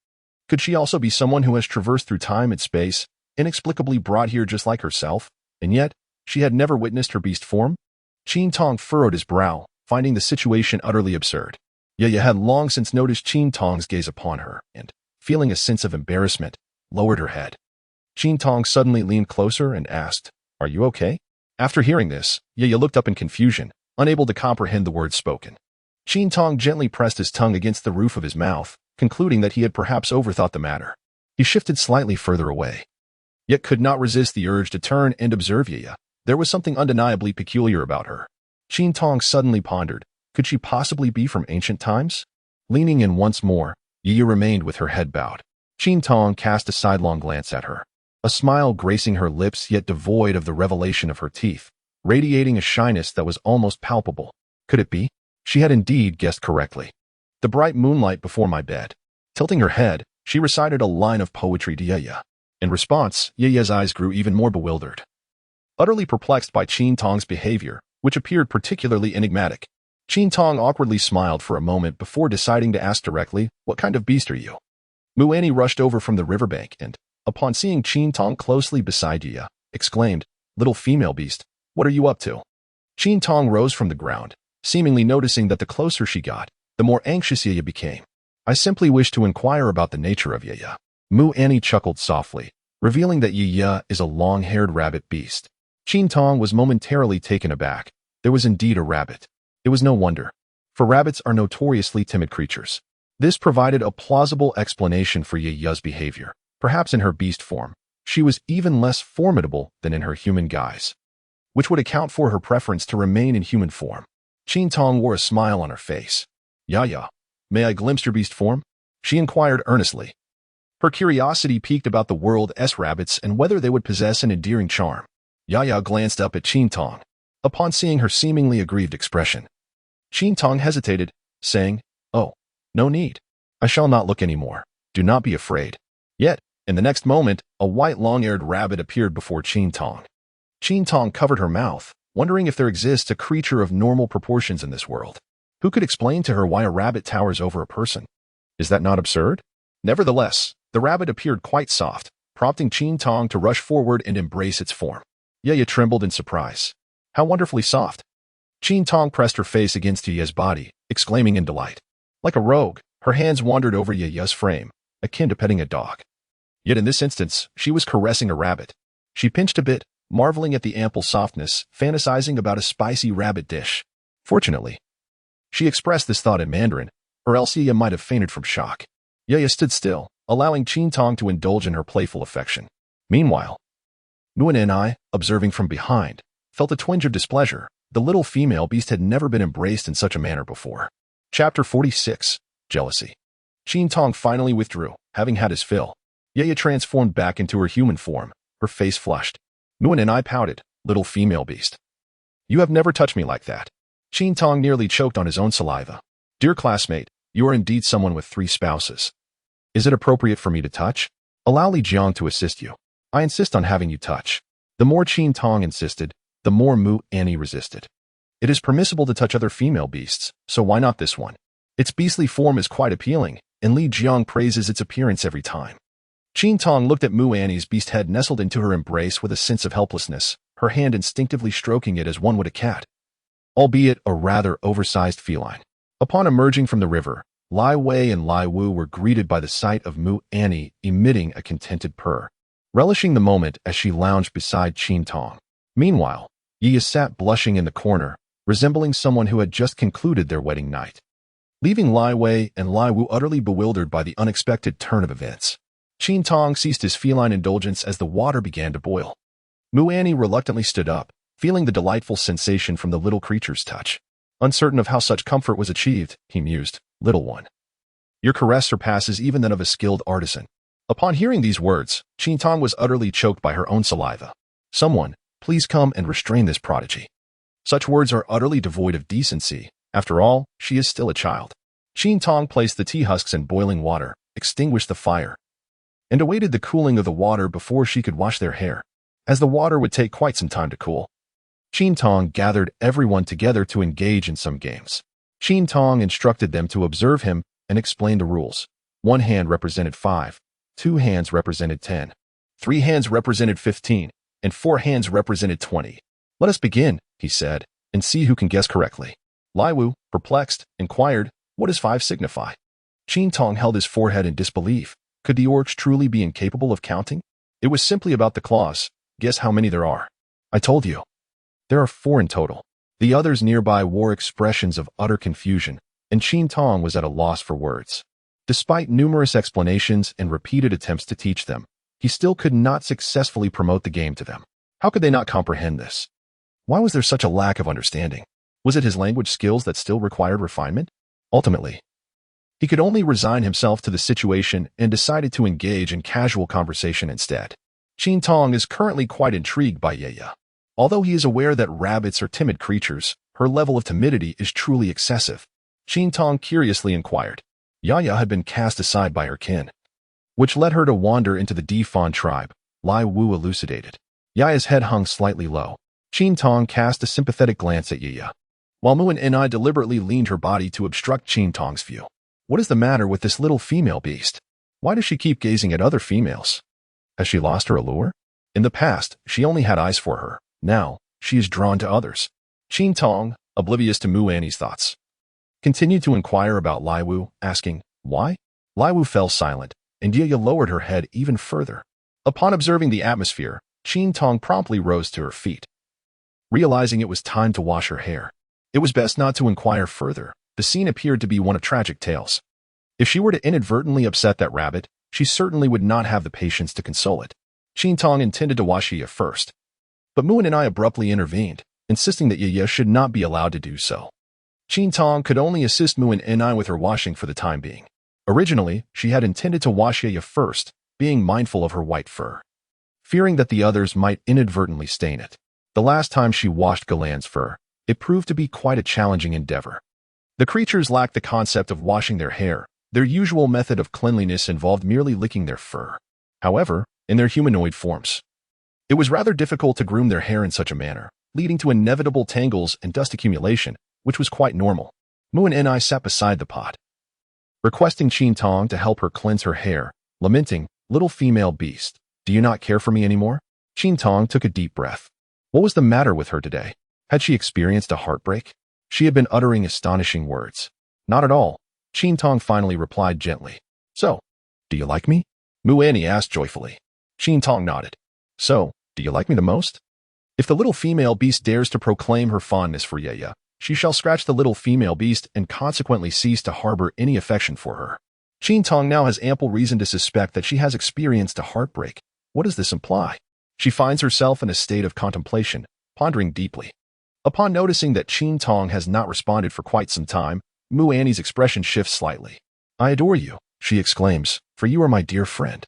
Could she also be someone who has traversed through time and space, inexplicably brought here just like herself, and yet, she had never witnessed her beast form? Qin Tong furrowed his brow, finding the situation utterly absurd. Yaya had long since noticed Qin Tong's gaze upon her, and, feeling a sense of embarrassment, lowered her head. Qin Tong suddenly leaned closer and asked, "Are you okay?" After hearing this, Yaya looked up in confusion, unable to comprehend the words spoken. Qin Tong gently pressed his tongue against the roof of his mouth, concluding that he had perhaps overthought the matter. He shifted slightly further away, yet could not resist the urge to turn and observe Yaya. There was something undeniably peculiar about her. Qin Tong suddenly pondered, could she possibly be from ancient times? Leaning in once more, Yaya remained with her head bowed. Qin Tong cast a sidelong glance at her, a smile gracing her lips yet devoid of the revelation of her teeth, radiating a shyness that was almost palpable. Could it be? She had indeed guessed correctly. The bright moonlight before my bed. Tilting her head, she recited a line of poetry to Yaya. In response, Yaya's eyes grew even more bewildered. Utterly perplexed by Qin Tong's behavior, which appeared particularly enigmatic, Qin Tong awkwardly smiled for a moment before deciding to ask directly, "What kind of beast are you?" Mu Annie rushed over from the riverbank and, upon seeing Qin Tong closely beside Yaya, exclaimed, "Little female beast, what are you up to?" Qin Tong rose from the ground, seemingly noticing that the closer she got, the more anxious Yaya became. "I simply wish to inquire about the nature of Yaya." Mu Annie chuckled softly, revealing that Yaya is a long-haired rabbit beast. Qin Tong was momentarily taken aback. There was indeed a rabbit. It was no wonder, for rabbits are notoriously timid creatures. This provided a plausible explanation for Yaya's behavior. Perhaps in her beast form, she was even less formidable than in her human guise, which would account for her preference to remain in human form. Qin Tong wore a smile on her face. "Yaya, may I glimpse your beast form?" she inquired earnestly. Her curiosity piqued about the world's rabbits and whether they would possess an endearing charm. Yaya glanced up at Qin Tong. Upon seeing her seemingly aggrieved expression, Qin Tong hesitated, saying, "Oh, no need. I shall not look any more. Do not be afraid." Yet, in the next moment, a white long-eared rabbit appeared before Qin Tong. Qin Tong covered her mouth, wondering if there exists a creature of normal proportions in this world. Who could explain to her why a rabbit towers over a person? Is that not absurd? Nevertheless, the rabbit appeared quite soft, prompting Qin Tong to rush forward and embrace its form. Yaya trembled in surprise. How wonderfully soft. Qin Tong pressed her face against Yaya's body, exclaiming in delight. Like a rogue, her hands wandered over Yaya's frame, akin to petting a dog. Yet in this instance, she was caressing a rabbit. She pinched a bit, marveling at the ample softness, fantasizing about a spicy rabbit dish. Fortunately, she expressed this thought in Mandarin, or else Yaya might have fainted from shock. Yaya stood still, allowing Qin Tong to indulge in her playful affection. Meanwhile, Nguyen and I, observing from behind, felt a twinge of displeasure. The little female beast had never been embraced in such a manner before. Chapter 46. Jealousy. Qin Tong finally withdrew, having had his fill. Yaya transformed back into her human form, her face flushed. Nguyen and I pouted, "Little female beast. You have never touched me like that." Qin Tong nearly choked on his own saliva. "Dear classmate, you are indeed someone with 3 spouses. Is it appropriate for me to touch? Allow Li Jiang to assist you. I insist on having you touch." The more Qin Tong insisted, the more Mu Annie resisted. It is permissible to touch other female beasts, so why not this one? Its beastly form is quite appealing, and Li Jiang praises its appearance every time. Qin Tong looked at Mu Annie's beast head nestled into her embrace with a sense of helplessness, her hand instinctively stroking it as one would a cat, albeit a rather oversized feline. Upon emerging from the river, Lai Wei and Lai Wu were greeted by the sight of Mu Annie emitting a contented purr, relishing the moment as she lounged beside Qin Tong. Meanwhile, Yaya sat blushing in the corner, resembling someone who had just concluded their wedding night, leaving Lai Wei and Lai Wu utterly bewildered by the unexpected turn of events. Qin Tong ceased his feline indulgence as the water began to boil. Mu Annie reluctantly stood up, feeling the delightful sensation from the little creature's touch. Uncertain of how such comfort was achieved, he mused, "Little one, your caress surpasses even that of a skilled artisan." Upon hearing these words, Qin Tong was utterly choked by her own saliva. "Someone, please come and restrain this prodigy." Such words are utterly devoid of decency. After all, she is still a child. Qin Tong placed the tea husks in boiling water, extinguished the fire, and awaited the cooling of the water before she could wash their hair, as the water would take quite some time to cool. Qin Tong gathered everyone together to engage in some games. Qin Tong instructed them to observe him and explain the rules. 1 hand represented 5, 2 hands represented 10, 3 hands represented 15, and 4 hands represented 20. "Let us begin," he said, "and see who can guess correctly." Lai Wu, perplexed, inquired, "What does 5 signify?" Qin Tong held his forehead in disbelief. Could the orcs truly be incapable of counting? It was simply about the claws. "Guess how many there are." "I told you. There are 4 in total." The others nearby wore expressions of utter confusion, and Qin Tong was at a loss for words. Despite numerous explanations and repeated attempts to teach them, he still could not successfully promote the game to them. How could they not comprehend this? Why was there such a lack of understanding? Was it his language skills that still required refinement? Ultimately, he could only resign himself to the situation and decided to engage in casual conversation instead. Qin Tong is currently quite intrigued by Yaya. Although he is aware that rabbits are timid creatures, her level of timidity is truly excessive. Qin Tong curiously inquired. Yaya had been cast aside by her kin, which led her to wander into the Defon tribe. Lai Wu elucidated. Yaya's head hung slightly low. Qin Tong cast a sympathetic glance at Yaya, while Mu and I deliberately leaned her body to obstruct Qin Tong's view. What is the matter with this little female beast? Why does she keep gazing at other females? Has she lost her allure? In the past, she only had eyes for her. Now, she is drawn to others. Qin Tong, oblivious to Mu Annie's thoughts, continued to inquire about Lai Wu, asking, "Why?" Lai Wu fell silent, and Yaya lowered her head even further. Upon observing the atmosphere, Qin Tong promptly rose to her feet. Realizing it was time to wash her hair, it was best not to inquire further. The scene appeared to be one of tragic tales. If she were to inadvertently upset that rabbit, she certainly would not have the patience to console it. Qin Tong intended to wash Yaya first, but Mu and I abruptly intervened, insisting that Yaya should not be allowed to do so. Qin Tong could only assist Mu and I with her washing for the time being. Originally, she had intended to wash Yaya first, being mindful of her white fur, fearing that the others might inadvertently stain it. The last time she washed Galan's fur, it proved to be quite a challenging endeavor. The creatures lacked the concept of washing their hair. Their usual method of cleanliness involved merely licking their fur. However, in their humanoid forms, it was rather difficult to groom their hair in such a manner, leading to inevitable tangles and dust accumulation, which was quite normal. Mu and I sat beside the pot, requesting Qin Tong to help her cleanse her hair, lamenting, "Little female beast, do you not care for me anymore?" Qin Tong took a deep breath. What was the matter with her today? Had she experienced a heartbreak? She had been uttering astonishing words. "Not at all," Qin Tong finally replied gently. "So, do you like me?" Mu Annie asked joyfully. Qin Tong nodded. "So, do you like me the most?" If the little female beast dares to proclaim her fondness for Yaya, she shall scratch the little female beast and consequently cease to harbor any affection for her. Qin Tong now has ample reason to suspect that she has experienced a heartbreak. What does this imply? She finds herself in a state of contemplation, pondering deeply. Upon noticing that Qin Tong has not responded for quite some time, Mu Annie's expression shifts slightly. "I adore you," she exclaims, "for you are my dear friend."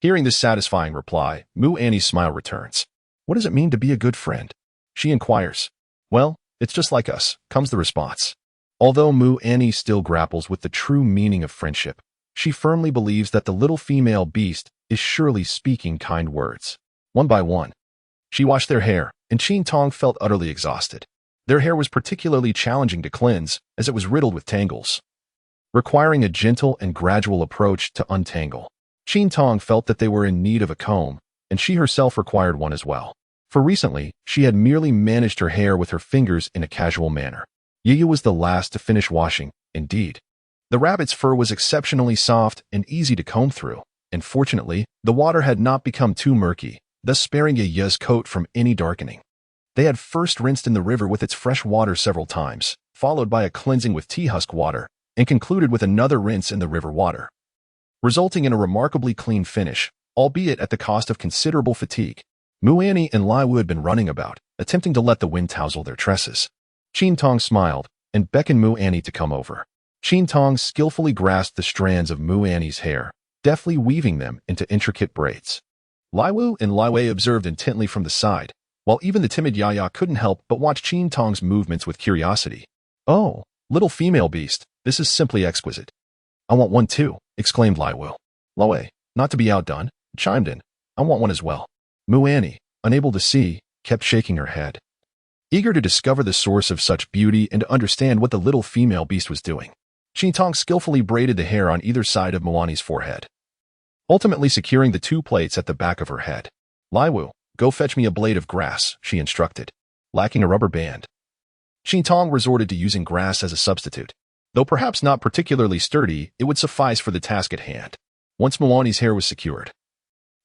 Hearing this satisfying reply, Mu Annie's smile returns. "What does it mean to be a good friend?" she inquires. "Well, it's just like us," comes the response. Although Mu Annie still grapples with the true meaning of friendship, she firmly believes that the little female beast is surely speaking kind words. One by one, she washed their hair, and Qin Tong felt utterly exhausted. Their hair was particularly challenging to cleanse, as it was riddled with tangles, requiring a gentle and gradual approach to untangle. Qin Tong felt that they were in need of a comb, and she herself required one as well. For recently, she had merely managed her hair with her fingers in a casual manner. Yaya was the last to finish washing, indeed. The rabbit's fur was exceptionally soft and easy to comb through, and fortunately, the water had not become too murky, thus sparing Yaya's coat from any darkening. They had first rinsed in the river with its fresh water several times, followed by a cleansing with tea husk water, and concluded with another rinse in the river water, resulting in a remarkably clean finish, albeit at the cost of considerable fatigue. Mu Annie and Lai Wu had been running about, attempting to let the wind tousle their tresses. Qin Tong smiled and beckoned Mu Annie to come over. Qin Tong skillfully grasped the strands of Mu Annie's hair, deftly weaving them into intricate braids. Lai Wu and Lai Wei observed intently from the side, while even the timid Yaya couldn't help but watch Qin Tong's movements with curiosity. "Oh, little female beast, this is simply exquisite." "I want one too," exclaimed Lai Wu. "Lai Wei, not to be outdone, chimed in. I want one as well. Muani, unable to see, kept shaking her head, eager to discover the source of such beauty and to understand what the little female beast was doing. Qin Tong skillfully braided the hair on either side of Muani's forehead, ultimately securing the 2 plaits at the back of her head. Laiwu, go fetch me a blade of grass, she instructed, lacking a rubber band. Qin Tong resorted to using grass as a substitute. Though perhaps not particularly sturdy, it would suffice for the task at hand. Once Muani's hair was secured,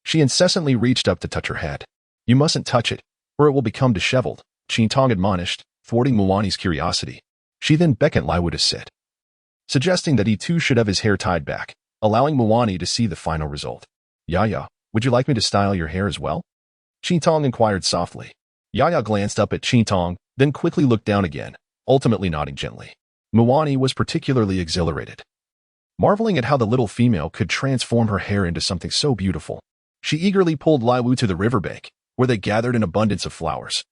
she incessantly reached up to touch her head. You mustn't touch it, or it will become disheveled, Qin Tong admonished, thwarting Muani's curiosity. She then beckoned Laiwu to sit, suggesting that he too should have his hair tied back, allowing Muani to see the final result. Yaya, would you like me to style your hair as well? Qin Tong inquired softly. Yaya glanced up at Qin Tong, then quickly looked down again, ultimately nodding gently. Muani was particularly exhilarated, marveling at how the little female could transform her hair into something so beautiful. She eagerly pulled Laiwu to the riverbank, where they gathered an abundance of flowers,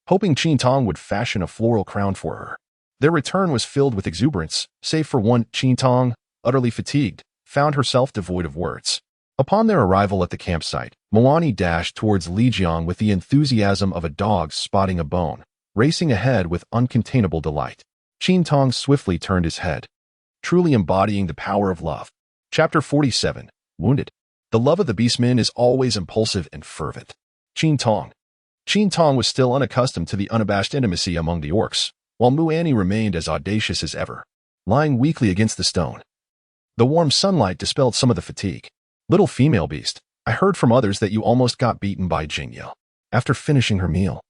hoping Qin Tong would fashion a floral crown for her. Their return was filled with exuberance, save for one. Qin Tong, utterly fatigued, found herself devoid of words. Upon their arrival at the campsite, Muani dashed towards Li Jiang with the enthusiasm of a dog spotting a bone, racing ahead with uncontainable delight. Qin Tong swiftly turned his head, truly embodying the power of love. Chapter 47, Wounded. The love of the beastmen is always impulsive and fervent. Qin Tong. Qin Tong was still unaccustomed to the unabashed intimacy among the orcs, while Muani remained as audacious as ever, lying weakly against the stone. The warm sunlight dispelled some of the fatigue. Little female beast, I heard from others that you almost got beaten by Jingyo after finishing her meal.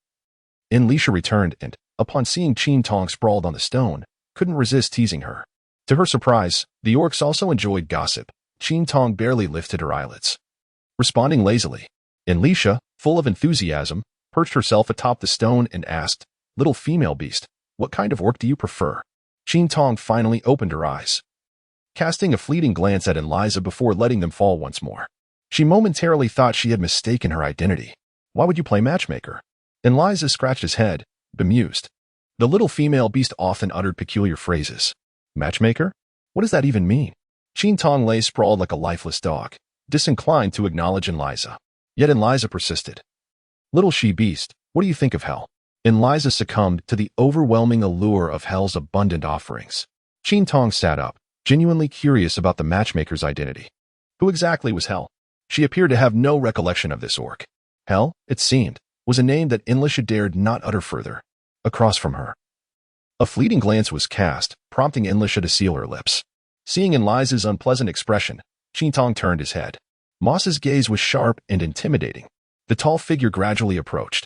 Enlisha returned and, upon seeing Qin Tong sprawled on the stone, couldn't resist teasing her. To her surprise, the orcs also enjoyed gossip. Qin Tong barely lifted her eyelids, responding lazily. Enlisha, full of enthusiasm, perched herself atop the stone and asked, Little female beast, what kind of orc do you prefer? Qin Tong finally opened her eyes, casting a fleeting glance at Eliza before letting them fall once more. She momentarily thought she had mistaken her identity. Why would you play matchmaker? Eliza scratched his head, bemused. The little female beast often uttered peculiar phrases. Matchmaker? What does that even mean? Qin Tong lay sprawled like a lifeless dog, disinclined to acknowledge Eliza. Yet Eliza persisted. Little she-beast, what do you think of hell? Eliza succumbed to the overwhelming allure of hell's abundant offerings. Qin Tong sat up, genuinely curious about the matchmaker's identity. Who exactly was hell? She appeared to have no recollection of this orc. Hell, it seemed, was a name that Enlisha dared not utter further. Across from her, a fleeting glance was cast, prompting Enlisha to seal her lips. Seeing Eliza's unpleasant expression, Qin Tong turned his head. Moss's gaze was sharp and intimidating. The tall figure gradually approached,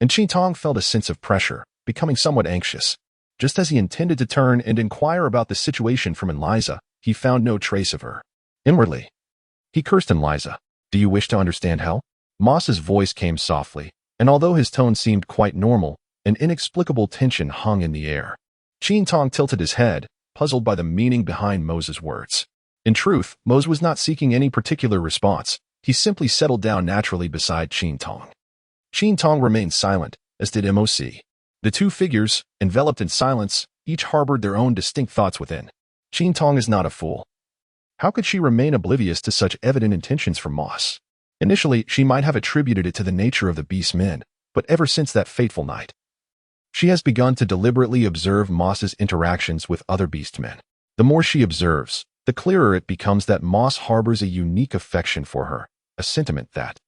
and Qin Tong felt a sense of pressure, becoming somewhat anxious. Just as he intended to turn and inquire about the situation from Eliza, he found no trace of her. Inwardly, he cursed Eliza. Do you wish to understand hell? Moss's voice came softly, and although his tone seemed quite normal, an inexplicable tension hung in the air. Qin Tong tilted his head, puzzled by the meaning behind Mose's words. In truth, Mose was not seeking any particular response. He simply settled down naturally beside Qin Tong. Qin Tong remained silent, as did MOC. The two figures, enveloped in silence, each harbored their own distinct thoughts within. Qin Tong is not a fool. How could she remain oblivious to such evident intentions from Moss? Initially, she might have attributed it to the nature of the beastmen, but ever since that fateful night, she has begun to deliberately observe Moss's interactions with other beastmen. The more she observes, the clearer it becomes that Moss harbors a unique affection for her, a sentiment that,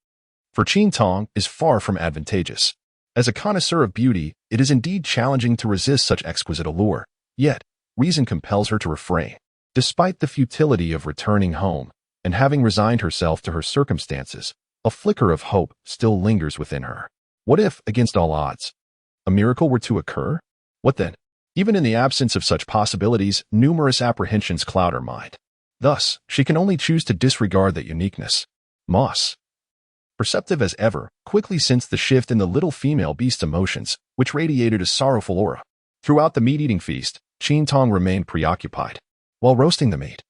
for Qin Tong, is far from advantageous. As a connoisseur of beauty, it is indeed challenging to resist such exquisite allure, yet, reason compels her to refrain. Despite the futility of returning home, and having resigned herself to her circumstances, a flicker of hope still lingers within her. What if, against all odds, a miracle were to occur? What then? Even in the absence of such possibilities, numerous apprehensions cloud her mind. Thus, she can only choose to disregard that uniqueness. Moss, perceptive as ever, quickly sensed the shift in the little female beast's emotions, which radiated a sorrowful aura. Throughout the meat-eating feast, Qin Tong remained preoccupied. While roasting the meat,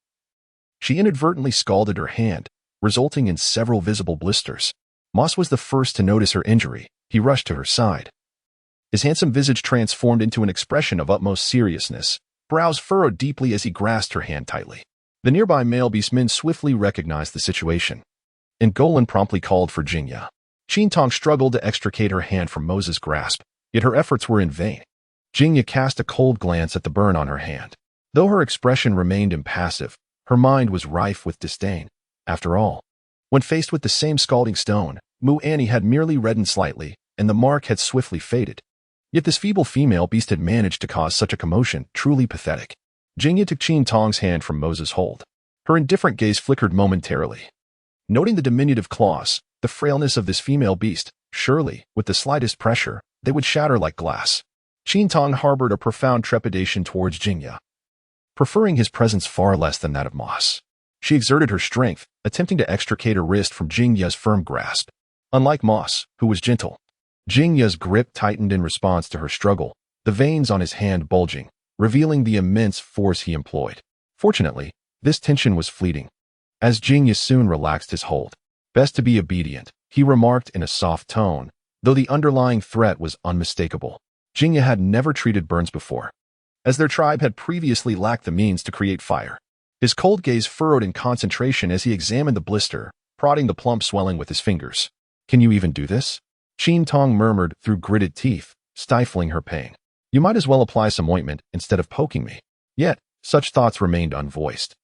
she inadvertently scalded her hand, resulting in several visible blisters. Moss was the first to notice her injury. He rushed to her side. His handsome visage transformed into an expression of utmost seriousness, brows furrowed deeply as he grasped her hand tightly. The nearby male beastmen swiftly recognized the situation, and Golan promptly called for Jingya. Qin Tong struggled to extricate her hand from Moses' grasp, yet her efforts were in vain. Jingya cast a cold glance at the burn on her hand. Though her expression remained impassive, her mind was rife with disdain. After all, when faced with the same scalding stone, Mu Annie had merely reddened slightly, and the mark had swiftly faded. Yet this feeble female beast had managed to cause such a commotion, truly pathetic. Jingya took Qin Tong's hand from Moses' hold. Her indifferent gaze flickered momentarily. Noting the diminutive claws, the frailness of this female beast, surely, with the slightest pressure, they would shatter like glass. Qin Tong harbored a profound trepidation towards Jingya, preferring his presence far less than that of Moss. She exerted her strength, attempting to extricate her wrist from Jingya's firm grasp. Unlike Moss, who was gentle, Jingya's grip tightened in response to her struggle, the veins on his hand bulging, revealing the immense force he employed. Fortunately, this tension was fleeting, as Jingya soon relaxed his hold. Best to be obedient, he remarked in a soft tone, though the underlying threat was unmistakable. Jingya had never treated burns before, as their tribe had previously lacked the means to create fire. His cold gaze furrowed in concentration as he examined the blister, prodding the plump swelling with his fingers. "Can you even do this?" Qin Tong murmured through gritted teeth, stifling her pain. "You might as well apply some ointment instead of poking me." Yet, such thoughts remained unvoiced,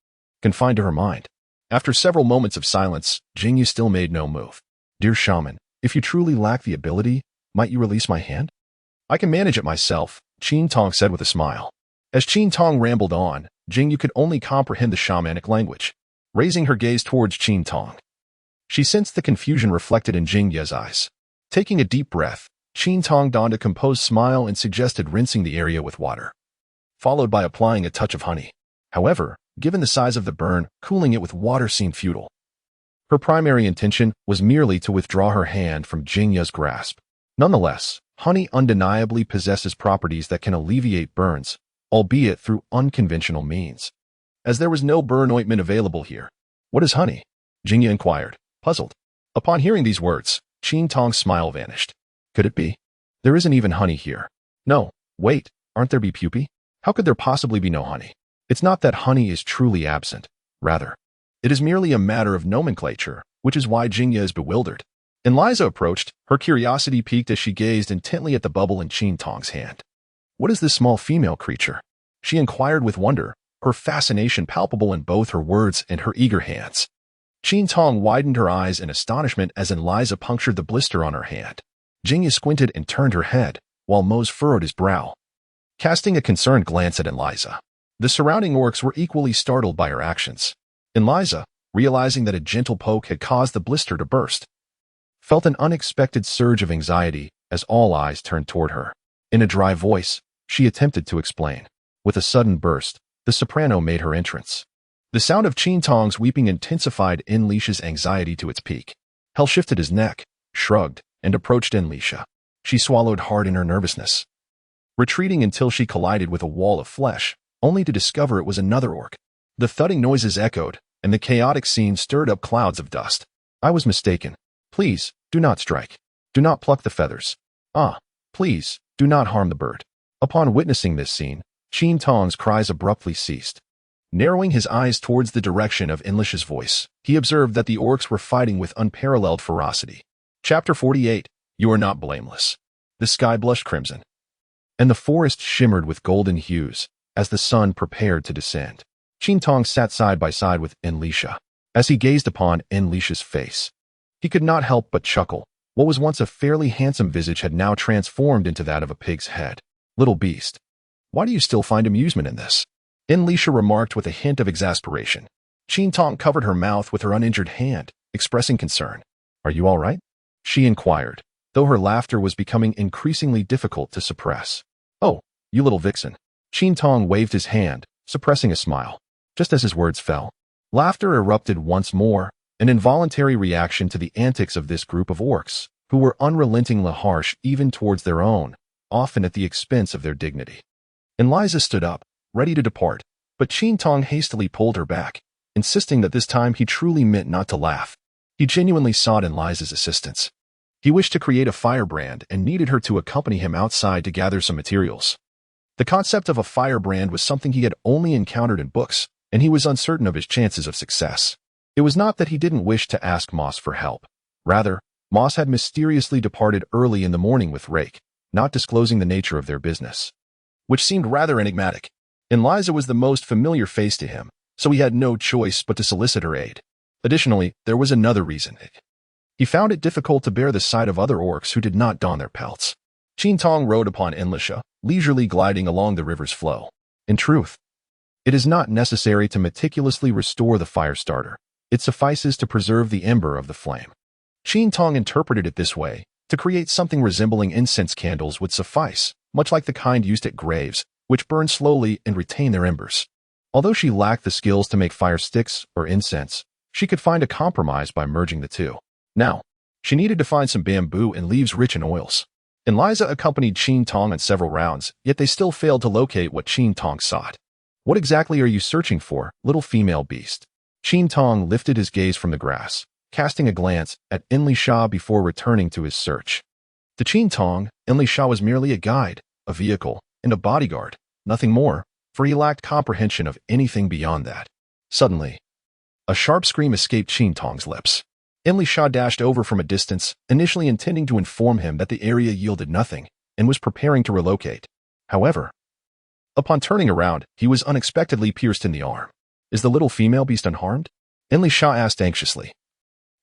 confined to her mind. After several moments of silence, Jingya still made no move. "Dear shaman, if you truly lack the ability, might you release my hand?" "I can manage it myself," Qin Tong said with a smile. As Qin Tong rambled on, Jingya could only comprehend the shamanic language. Raising her gaze towards Qin Tong, she sensed the confusion reflected in Jingya's eyes. Taking a deep breath, Qin Tong donned a composed smile and suggested rinsing the area with water, followed by applying a touch of honey. However, given the size of the burn, cooling it with water seemed futile. Her primary intention was merely to withdraw her hand from Jingya's grasp. Nonetheless, honey undeniably possesses properties that can alleviate burns, albeit through unconventional means. As there was no burn ointment available here. "What is honey?" Jingya inquired, puzzled. Upon hearing these words, Qin Tong's smile vanished. "Could it be? There isn't even honey here." "No, wait, aren't there bee pupae? How could there possibly be no honey?" "It's not that honey is truly absent. Rather, it is merely a matter of nomenclature, which is why Jingya is bewildered." Eliza approached, her curiosity piqued as she gazed intently at the bubble in Qin Tong's hand. "What is this small female creature?" she inquired with wonder, her fascination palpable in both her words and her eager hands. Qin Tong widened her eyes in astonishment as Eliza punctured the blister on her hand. Jingya squinted and turned her head, while Mose furrowed his brow, casting a concerned glance at Eliza. The surrounding orcs were equally startled by her actions. Eliza, realizing that a gentle poke had caused the blister to burst, felt an unexpected surge of anxiety as all eyes turned toward her. In a dry voice, she attempted to explain. With a sudden burst, the soprano made her entrance. The sound of Qin Tong's weeping intensified Enlisha's anxiety to its peak. Hell shifted his neck, shrugged, and approached Enlisha. She swallowed hard in her nervousness, retreating until she collided with a wall of flesh, only to discover it was another orc. The thudding noises echoed, and the chaotic scene stirred up clouds of dust. "I was mistaken. Please, do not strike. Do not pluck the feathers. Ah, please, do not harm the bird." Upon witnessing this scene, Qin Tong's cries abruptly ceased. Narrowing his eyes towards the direction of Enlisha's voice, he observed that the orcs were fighting with unparalleled ferocity. Chapter 48. You are not blameless. The sky blushed crimson, and the forest shimmered with golden hues as the sun prepared to descend. Qin Tong sat side by side with Enlisha. As he gazed upon Enlisha's face, he could not help but chuckle. What was once a fairly handsome visage had now transformed into that of a pig's head. "Little beast, why do you still find amusement in this?" Enlisha remarked with a hint of exasperation. Qin Tong covered her mouth with her uninjured hand, expressing concern. "Are you all right?" she inquired, though her laughter was becoming increasingly difficult to suppress. "Oh, you little vixen." Qin Tong waved his hand, suppressing a smile. Just as his words fell, laughter erupted once more, an involuntary reaction to the antics of this group of orcs, who were unrelentingly harsh even towards their own, often at the expense of their dignity. Eliza stood up, ready to depart, but Qin Tong hastily pulled her back, insisting that this time he truly meant not to laugh. He genuinely sought Eliza's assistance. He wished to create a firebrand and needed her to accompany him outside to gather some materials. The concept of a firebrand was something he had only encountered in books, and he was uncertain of his chances of success. It was not that he didn't wish to ask Moss for help. Rather, Moss had mysteriously departed early in the morning with Rake, not disclosing the nature of their business, which seemed rather enigmatic. Eliza was the most familiar face to him, so he had no choice but to solicit her aid. Additionally, there was another reason. He found it difficult to bear the sight of other orcs who did not don their pelts. Qin Tong rode upon Enlisha, leisurely gliding along the river's flow. In truth, it is not necessary to meticulously restore the fire starter. It suffices to preserve the ember of the flame. Qin Tong interpreted it this way: to create something resembling incense candles would suffice, much like the kind used at graves, which burn slowly and retain their embers. Although she lacked the skills to make fire sticks or incense, she could find a compromise by merging the two. Now, she needed to find some bamboo and leaves rich in oils. Eliza accompanied Qin Tong on several rounds, yet they still failed to locate what Qin Tong sought. "What exactly are you searching for, little female beast?" Qin Tong lifted his gaze from the grass, casting a glance at Enlisha before returning to his search. To Qin Tong, Enlisha was merely a guide, a vehicle, and a bodyguard, nothing more, for he lacked comprehension of anything beyond that. Suddenly, a sharp scream escaped Qin Tong's lips. Enlisha dashed over from a distance, initially intending to inform him that the area yielded nothing, and was preparing to relocate. However, upon turning around, he was unexpectedly pierced in the arm. "Is the little female beast unharmed?" Enlisha asked anxiously.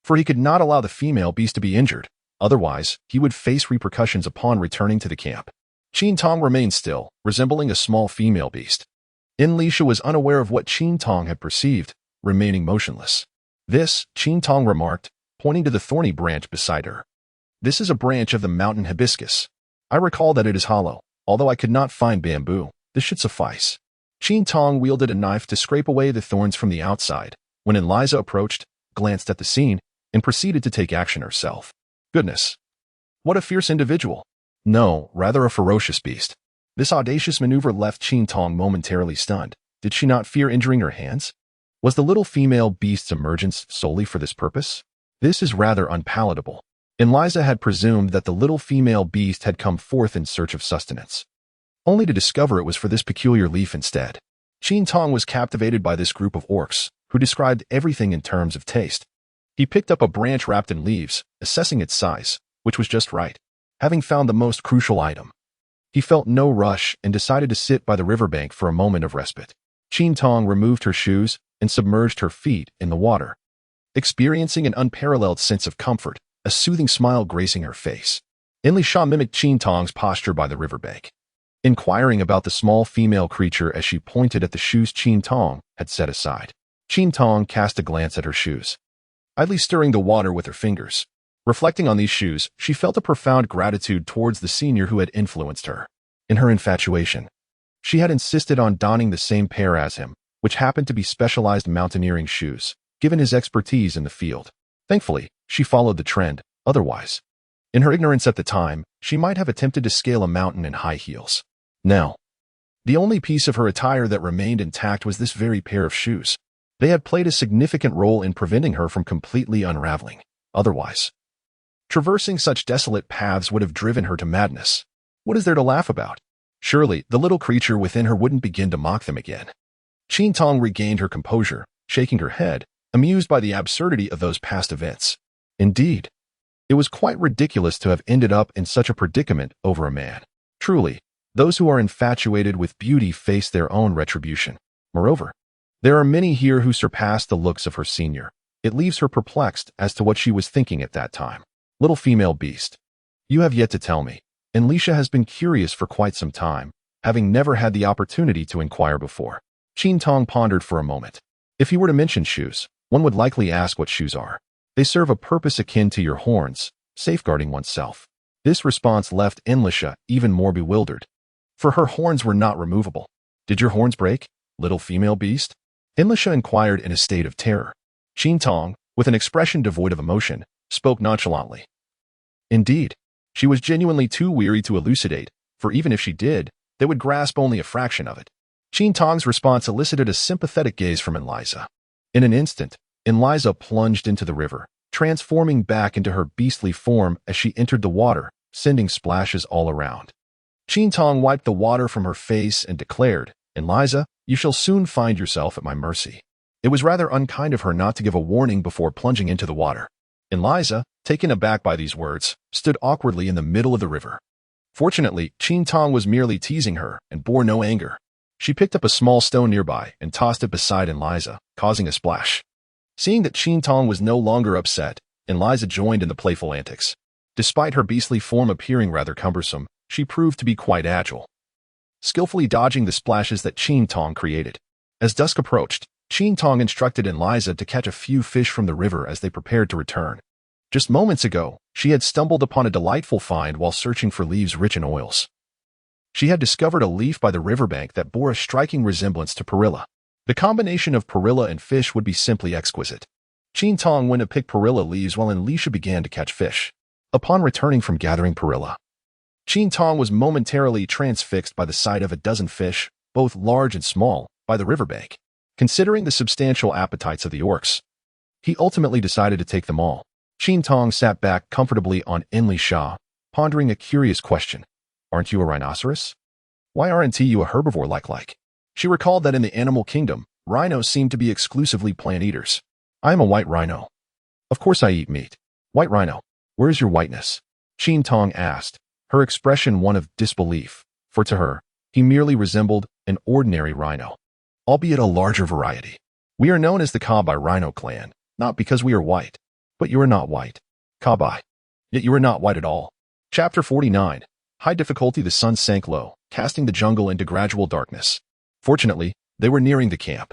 For he could not allow the female beast to be injured, otherwise he would face repercussions upon returning to the camp. Qin Tong remained still, resembling a small female beast. Enlisha was unaware of what Qin Tong had perceived, remaining motionless. "This," Qin Tong remarked, pointing to the thorny branch beside her. "This is a branch of the mountain hibiscus. I recall that it is hollow. Although I could not find bamboo, this should suffice." Qin Tong wielded a knife to scrape away the thorns from the outside, when Eliza approached, glanced at the scene, and proceeded to take action herself. Goodness! What a fierce individual! No, rather a ferocious beast. This audacious maneuver left Qin Tong momentarily stunned. Did she not fear injuring her hands? Was the little female beast's emergence solely for this purpose? This is rather unpalatable. Eliza had presumed that the little female beast had come forth in search of sustenance, only to discover it was for this peculiar leaf instead. Qin Tong was captivated by this group of orcs, who described everything in terms of taste. He picked up a branch wrapped in leaves, assessing its size, which was just right. Having found the most crucial item, he felt no rush and decided to sit by the riverbank for a moment of respite. Qin Tong removed her shoes and submerged her feet in the water, experiencing an unparalleled sense of comfort, a soothing smile gracing her face. Enlisha mimicked Qin Tong's posture by the riverbank, inquiring about the small female creature as she pointed at the shoes Qin Tong had set aside. Qin Tong cast a glance at her shoes, idly stirring the water with her fingers. Reflecting on these shoes, she felt a profound gratitude towards the senior who had influenced her. In her infatuation, she had insisted on donning the same pair as him, which happened to be specialized mountaineering shoes, given his expertise in the field. Thankfully, she followed the trend. Otherwise, in her ignorance at the time, she might have attempted to scale a mountain in high heels. Now, the only piece of her attire that remained intact was this very pair of shoes. They had played a significant role in preventing her from completely unraveling. Otherwise, traversing such desolate paths would have driven her to madness. What is there to laugh about? Surely, the little creature within her wouldn't begin to mock them again. Qin Tong regained her composure, shaking her head, amused by the absurdity of those past events. Indeed, it was quite ridiculous to have ended up in such a predicament over a man. Truly, those who are infatuated with beauty face their own retribution. Moreover, there are many here who surpass the looks of her senior. It leaves her perplexed as to what she was thinking at that time. Little female beast, you have yet to tell me. Enlisha has been curious for quite some time, having never had the opportunity to inquire before. Qin Tong pondered for a moment. If he were to mention shoes, one would likely ask what shoes are. They serve a purpose akin to your horns, safeguarding oneself. This response left Enlisha even more bewildered, for her horns were not removable. Did your horns break, little female beast? Enlisha inquired in a state of terror. Qin Tong, with an expression devoid of emotion, spoke nonchalantly. Indeed, she was genuinely too weary to elucidate, for even if she did, they would grasp only a fraction of it. Qin Tong's response elicited a sympathetic gaze from Eliza. In an instant, Eliza plunged into the river, transforming back into her beastly form as she entered the water, sending splashes all around. Qin Tong wiped the water from her face and declared, "Eliza, You shall soon find yourself at my mercy. It was rather unkind of her not to give a warning before plunging into the water. Eliza, taken aback by these words, stood awkwardly in the middle of the river. Fortunately, Qin Tong was merely teasing her and bore no anger. She picked up a small stone nearby and tossed it beside Eliza, causing a splash. Seeing that Qin Tong was no longer upset, Eliza joined in the playful antics. Despite her beastly form appearing rather cumbersome, she proved to be quite agile, skillfully dodging the splashes that Qin Tong created. As dusk approached, Qin Tong instructed Eliza to catch a few fish from the river as they prepared to return. Just moments ago, she had stumbled upon a delightful find while searching for leaves rich in oils. She had discovered a leaf by the riverbank that bore a striking resemblance to perilla. The combination of perilla and fish would be simply exquisite. Qin Tong went to pick perilla leaves while Elisha began to catch fish. Upon returning from gathering perilla, Qin Tong was momentarily transfixed by the sight of a dozen fish, both large and small, by the riverbank. Considering the substantial appetites of the orcs, he ultimately decided to take them all. Qin Tong sat back comfortably on Elisha, pondering a curious question. Aren't you a rhinoceros? Why aren't you a herbivore like? She recalled that in the animal kingdom, rhinos seemed to be exclusively plant eaters. I am a white rhino. Of course I eat meat. White rhino, where is your whiteness? Qin Tong asked, her expression one of disbelief, for to her, he merely resembled an ordinary rhino, albeit a larger variety. We are known as the Kabai rhino clan, not because we are white, but you are not white. Kabai. Yet you are not white at all. Chapter 49. High difficulty. The sun sank low, casting the jungle into gradual darkness. Fortunately, they were nearing the camp.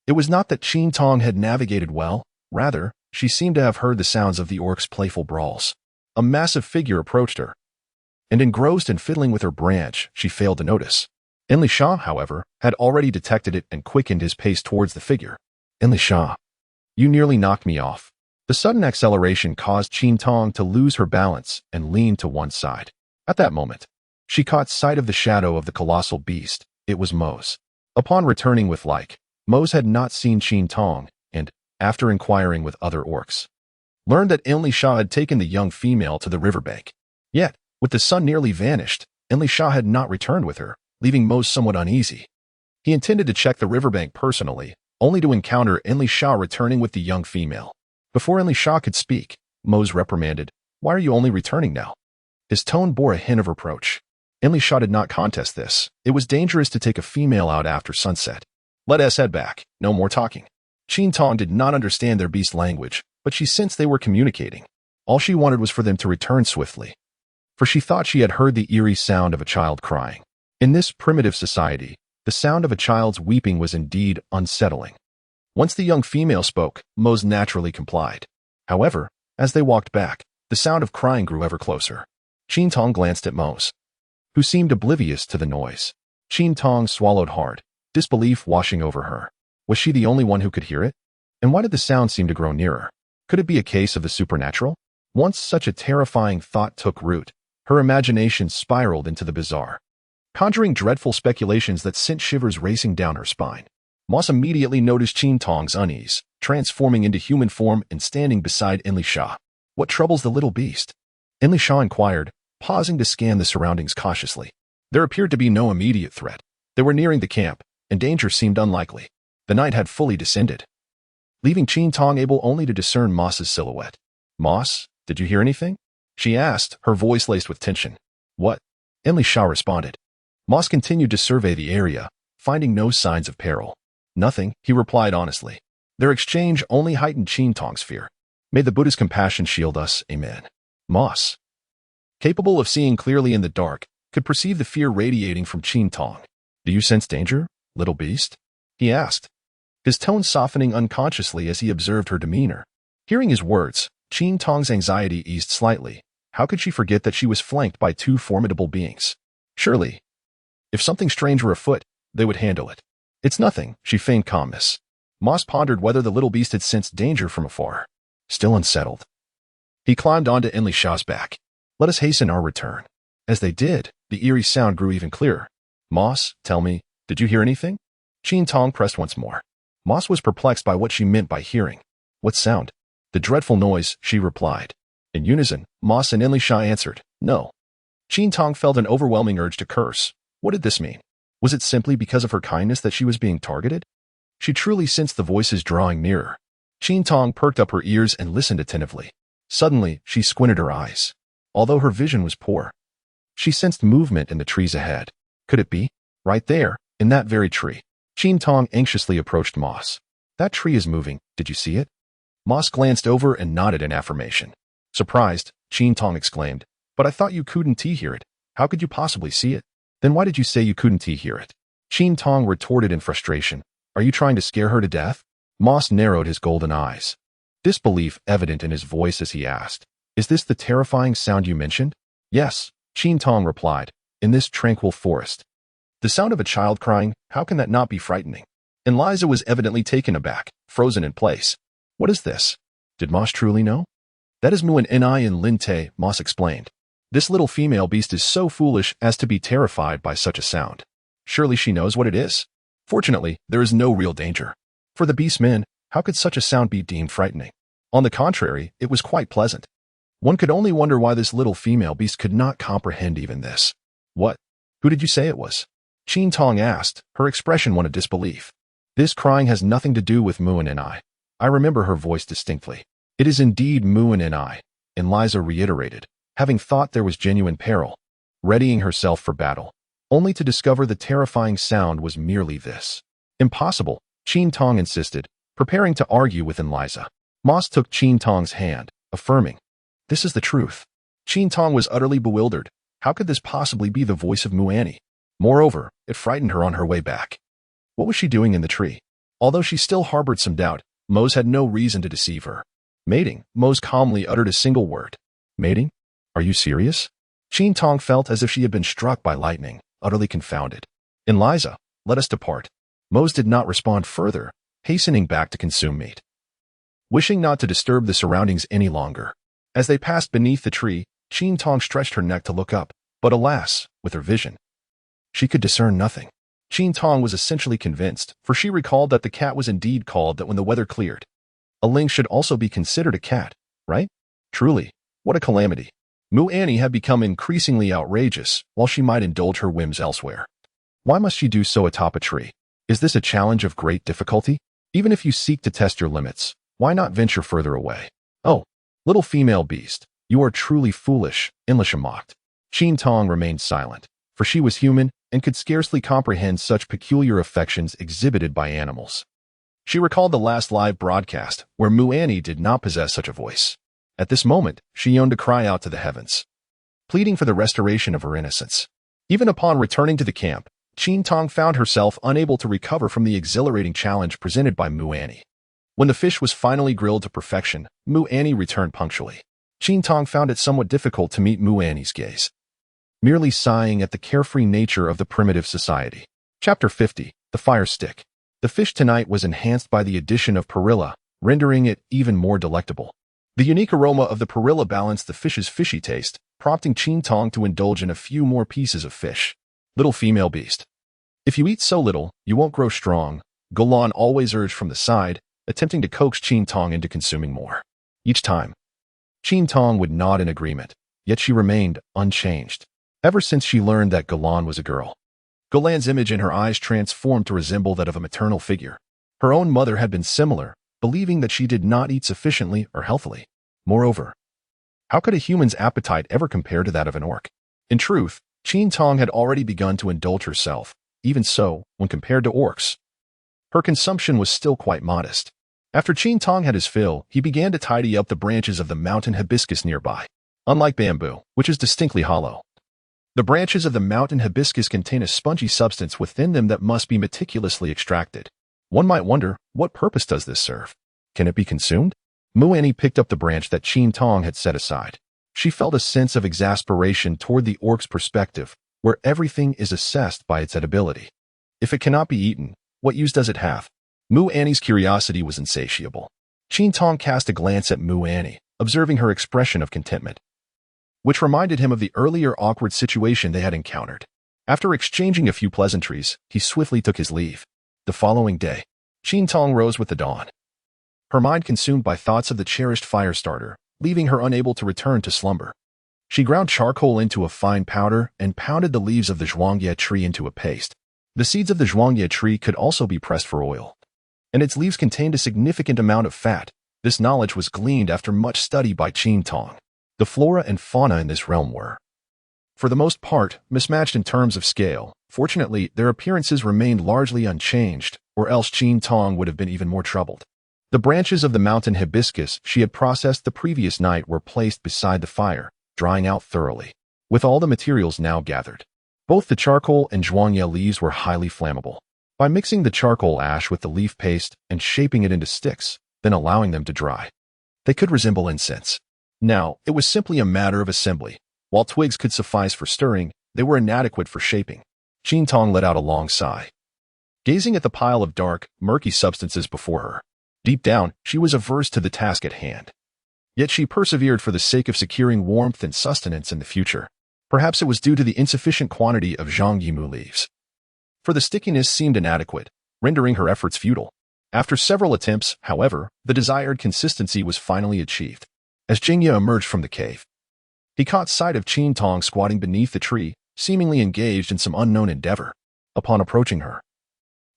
It was not that Qin Tong had navigated well, rather, she seemed to have heard the sounds of the orcs' playful brawls. A massive figure approached her, and engrossed in fiddling with her branch, she failed to notice. Elisha, however, had already detected it and quickened his pace towards the figure. Elisha, you nearly knocked me off. The sudden acceleration caused Qin Tong to lose her balance and lean to one side. At that moment, she caught sight of the shadow of the colossal beast. It was Mose. Upon returning with Mose had not seen Qin Tong, and, after inquiring with other orcs, learned that Elisha had taken the young female to the riverbank. Yet, with the sun nearly vanished, Elisha had not returned with her, leaving Mose somewhat uneasy. He intended to check the riverbank personally, only to encounter Elisha returning with the young female. Before Elisha could speak, Mose reprimanded, "Why are you only returning now?" His tone bore a hint of reproach. Elisha did not contest this. It was dangerous to take a female out after sunset. Let us head back. No more talking. Qin Tong did not understand their beast language, but she sensed they were communicating. All she wanted was for them to return swiftly, for she thought she had heard the eerie sound of a child crying. In this primitive society, the sound of a child's weeping was indeed unsettling. Once the young female spoke, Mose naturally complied. However, as they walked back, the sound of crying grew ever closer. Qin Tong glanced at Mose, who seemed oblivious to the noise. Qin Tong swallowed hard, disbelief washing over her. Was she the only one who could hear it? And why did the sound seem to grow nearer? Could it be a case of the supernatural? Once such a terrifying thought took root, her imagination spiraled into the bizarre, conjuring dreadful speculations that sent shivers racing down her spine. Moss immediately noticed Qin Tong's unease, transforming into human form and standing beside Elisha. What troubles the little beast? Elisha inquired, pausing to scan the surroundings cautiously. There appeared to be no immediate threat. They were nearing the camp, and danger seemed unlikely. The night had fully descended, leaving Qin Tong able only to discern Moss's silhouette. "Moss, did you hear anything?" she asked, her voice laced with tension. "What?" Elisha responded. Moss continued to survey the area, finding no signs of peril. "Nothing," he replied honestly. Their exchange only heightened Qin Tong's fear. "May the Buddha's compassion shield us, amen." Moss, capable of seeing clearly in the dark, could perceive the fear radiating from Qin Tong. "Do you sense danger, little beast?" he asked, his tone softening unconsciously as he observed her demeanor. Hearing his words, Qin Tong's anxiety eased slightly. How could she forget that she was flanked by two formidable beings? Surely, if something strange were afoot, they would handle it. "It's nothing," she feigned calmness. Moss pondered whether the little beast had sensed danger from afar. Still unsettled, he climbed onto Elisha's back. "Let us hasten our return." As they did, the eerie sound grew even clearer. "Moss, tell me, did you hear anything?" Qin Tong pressed once more. Moss was perplexed by what she meant by hearing. "What sound?" "The dreadful noise," she replied. In unison, Moss and Elisha answered, "No." Qin Tong felt an overwhelming urge to curse. What did this mean? Was it simply because of her kindness that she was being targeted? She truly sensed the voices drawing nearer. Qin Tong perked up her ears and listened attentively. Suddenly, she squinted her eyes. Although her vision was poor, she sensed movement in the trees ahead. Could it be? Right there, in that very tree. Qin Tong anxiously approached Moss. That tree is moving, did you see it? Moss glanced over and nodded in affirmation. Surprised, Qin Tong exclaimed, but I thought you couldn't hear it. How could you possibly see it? Then why did you say you couldn't hear it? Qin Tong retorted in frustration. Are you trying to scare her to death? Moss narrowed his golden eyes. Disbelief evident in his voice as he asked, is this the terrifying sound you mentioned? Yes, Qin Tong replied, in this tranquil forest. The sound of a child crying, how can that not be frightening? And Liza was evidently taken aback, frozen in place. What is this? Did Moss truly know? That is Muan Ni and Lin Te, Moss explained. This little female beast is so foolish as to be terrified by such a sound. Surely she knows what it is. Fortunately, there is no real danger. For the beastmen, how could such a sound be deemed frightening? On the contrary, it was quite pleasant. One could only wonder why this little female beast could not comprehend even this. What? Who did you say it was? Qin Tong asked, her expression one of disbelief. This crying has nothing to do with Muan Ni. I remember her voice distinctly. It is indeed Muan Ni, and Liza reiterated, having thought there was genuine peril, readying herself for battle, only to discover the terrifying sound was merely this. Impossible, Qin Tong insisted, preparing to argue with Liza. Moss took Qin Tong's hand, affirming, this is the truth. Qin Tong was utterly bewildered. How could this possibly be the voice of Muani? Moreover, it frightened her on her way back. What was she doing in the tree? Although she still harbored some doubt, Mose had no reason to deceive her. Mating, Mose calmly uttered a single word. Mating? Are you serious? Qin Tong felt as if she had been struck by lightning, utterly confounded. And Liza, let us depart. Mose did not respond further, hastening back to consume meat. Wishing not to disturb the surroundings any longer, as they passed beneath the tree, Qin Tong stretched her neck to look up, but alas, with her vision, she could discern nothing. Qin Tong was essentially convinced, for she recalled that the cat was indeed called that when the weather cleared. A lynx should also be considered a cat, right? Truly, what a calamity. Muani had become increasingly outrageous, while she might indulge her whims elsewhere. Why must she do so atop a tree? Is this a challenge of great difficulty? Even if you seek to test your limits, why not venture further away? Oh, little female beast, you are truly foolish, Enlisha mocked. Qin Tong remained silent, for she was human and could scarcely comprehend such peculiar affections exhibited by animals. She recalled the last live broadcast, where Muani did not possess such a voice. At this moment, she yearned to cry out to the heavens, pleading for the restoration of her innocence. Even upon returning to the camp, Qin Tong found herself unable to recover from the exhilarating challenge presented by Muani. When the fish was finally grilled to perfection, Muani returned punctually. Qin Tong found it somewhat difficult to meet Muani's gaze, merely sighing at the carefree nature of the primitive society. Chapter 50, The Fire Stick. The fish tonight was enhanced by the addition of perilla, rendering it even more delectable. The unique aroma of the perilla balanced the fish's fishy taste, prompting Qin Tong to indulge in a few more pieces of fish. Little female beast. If you eat so little, you won't grow strong, Golan always urged from the side, attempting to coax Qin Tong into consuming more. Each time, Qin Tong would nod in agreement, yet she remained unchanged. Ever since she learned that Golan was a girl, Golan's image in her eyes transformed to resemble that of a maternal figure. Her own mother had been similar, believing that she did not eat sufficiently or healthily. Moreover, how could a human's appetite ever compare to that of an orc? In truth, Qin Tong had already begun to indulge herself. Even so, when compared to orcs, her consumption was still quite modest. After Qin Tong had his fill, he began to tidy up the branches of the mountain hibiscus nearby. Unlike bamboo, which is distinctly hollow, the branches of the mountain hibiscus contain a spongy substance within them that must be meticulously extracted. One might wonder, what purpose does this serve? Can it be consumed? Muani picked up the branch that Qin Tong had set aside. She felt a sense of exasperation toward the orc's perspective, where everything is assessed by its edibility. If it cannot be eaten, what use does it have? Muani's curiosity was insatiable. Qin Tong cast a glance at Muani, observing her expression of contentment, which reminded him of the earlier awkward situation they had encountered. After exchanging a few pleasantries, he swiftly took his leave. The following day, Qin Tong rose with the dawn, her mind consumed by thoughts of the cherished fire starter, leaving her unable to return to slumber. She ground charcoal into a fine powder and pounded the leaves of the zhuangye tree into a paste. The seeds of the zhuangye tree could also be pressed for oil, and its leaves contained a significant amount of fat. This knowledge was gleaned after much study by Qin Tong. The flora and fauna in this realm were, for the most part, mismatched in terms of scale. Fortunately, their appearances remained largely unchanged, or else Qin Tong would have been even more troubled. The branches of the mountain hibiscus she had processed the previous night were placed beside the fire, drying out thoroughly. With all the materials now gathered, both the charcoal and zhuangye leaves were highly flammable. By mixing the charcoal ash with the leaf paste and shaping it into sticks, then allowing them to dry, they could resemble incense. Now, it was simply a matter of assembly. While twigs could suffice for stirring, they were inadequate for shaping. Qin Tong let out a long sigh, gazing at the pile of dark, murky substances before her. Deep down, she was averse to the task at hand. Yet she persevered for the sake of securing warmth and sustenance in the future. Perhaps it was due to the insufficient quantity of zhangyimu leaves, for the stickiness seemed inadequate, rendering her efforts futile. After several attempts, however, the desired consistency was finally achieved. As Jingya emerged from the cave, he caught sight of Qin Tong squatting beneath the tree, seemingly engaged in some unknown endeavor. Upon approaching her,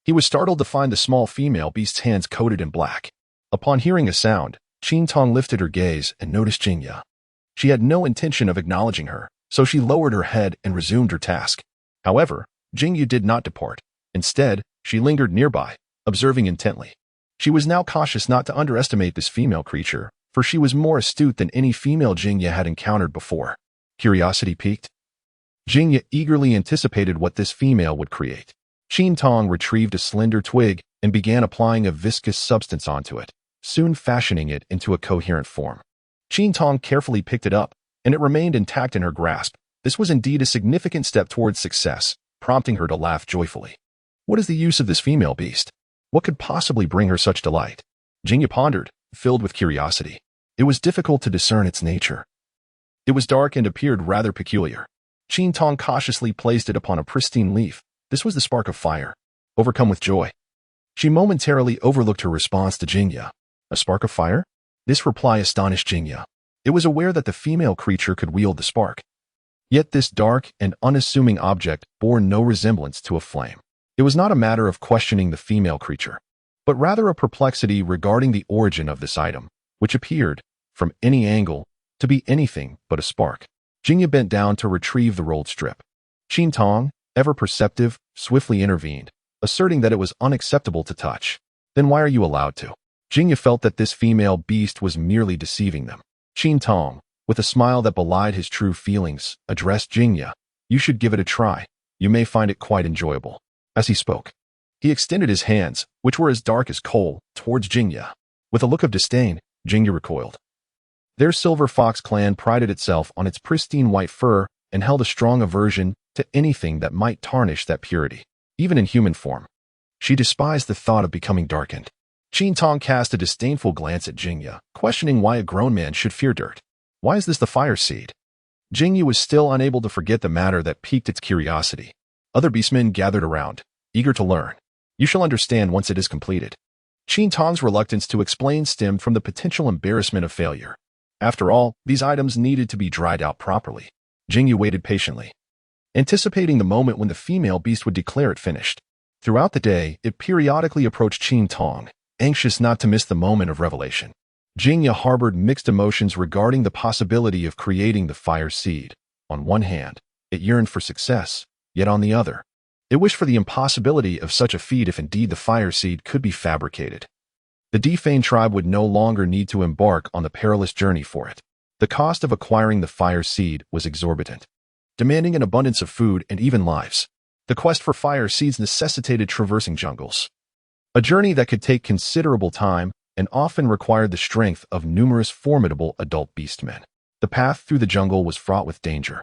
he was startled to find the small female beast's hands coated in black. Upon hearing a sound, Qin Tong lifted her gaze and noticed Jingya. She had no intention of acknowledging her, so she lowered her head and resumed her task. However, Jingya did not depart. Instead, she lingered nearby, observing intently. She was now cautious not to underestimate this female creature, for she was more astute than any female Jingya had encountered before. Curiosity piqued, Jingya eagerly anticipated what this female would create. Qin Tong retrieved a slender twig and began applying a viscous substance onto it, soon fashioning it into a coherent form. Qin Tong carefully picked it up, and it remained intact in her grasp. This was indeed a significant step towards success, prompting her to laugh joyfully. What is the use of this female beast? What could possibly bring her such delight? Jingya pondered, filled with curiosity. It was difficult to discern its nature. It was dark and appeared rather peculiar. Qin Tong cautiously placed it upon a pristine leaf. This was the spark of fire. Overcome with joy, she momentarily overlooked her response to Jingya. A spark of fire? This reply astonished Jingya. It was aware that the female creature could wield the spark. Yet this dark and unassuming object bore no resemblance to a flame. It was not a matter of questioning the female creature, but rather a perplexity regarding the origin of this item, which appeared, from any angle, to be anything but a spark. Jingya bent down to retrieve the rolled strip. Qin Tong, ever perceptive, swiftly intervened, asserting that it was unacceptable to touch. Then why are you allowed to? Jingya felt that this female beast was merely deceiving them. Qin Tong, with a smile that belied his true feelings, addressed Jingya. You should give it a try. You may find it quite enjoyable. As he spoke, he extended his hands, which were as dark as coal, towards Jingya. With a look of disdain, Jingya recoiled. Their Silver Fox clan prided itself on its pristine white fur and held a strong aversion to anything that might tarnish that purity, even in human form. She despised the thought of becoming darkened. Qin Tong cast a disdainful glance at Jingya, questioning why a grown man should fear dirt. Why is this the fire seed? Jingya was still unable to forget the matter that piqued its curiosity. Other beastmen gathered around, eager to learn. You shall understand once it is completed. Qin Tong's reluctance to explain stemmed from the potential embarrassment of failure. After all, these items needed to be dried out properly. Jingya waited patiently, anticipating the moment when the female beast would declare it finished. Throughout the day, it periodically approached Qin Tong, anxious not to miss the moment of revelation. Jingya harbored mixed emotions regarding the possibility of creating the fire seed. On one hand, it yearned for success, yet on the other, it wished for the impossibility of such a feat if indeed the fire seed could be fabricated. The Defane tribe would no longer need to embark on the perilous journey for it. The cost of acquiring the fire seed was exorbitant, demanding an abundance of food and even lives. The quest for fire seeds necessitated traversing jungles, a journey that could take considerable time and often required the strength of numerous formidable adult beastmen. The path through the jungle was fraught with danger,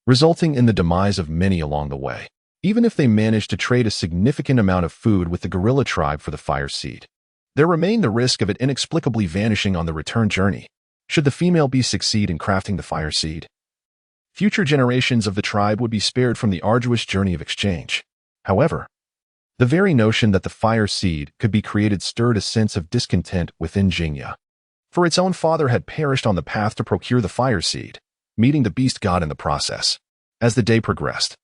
resulting in the demise of many along the way, even if they managed to trade a significant amount of food with the gorilla tribe for the fire seed. There remained the risk of it inexplicably vanishing on the return journey, should the female beast succeed in crafting the fire seed. Future generations of the tribe would be spared from the arduous journey of exchange. However, the very notion that the fire seed could be created stirred a sense of discontent within Jingya, for its own father had perished on the path to procure the fire seed, meeting the beast god in the process. As the day progressed,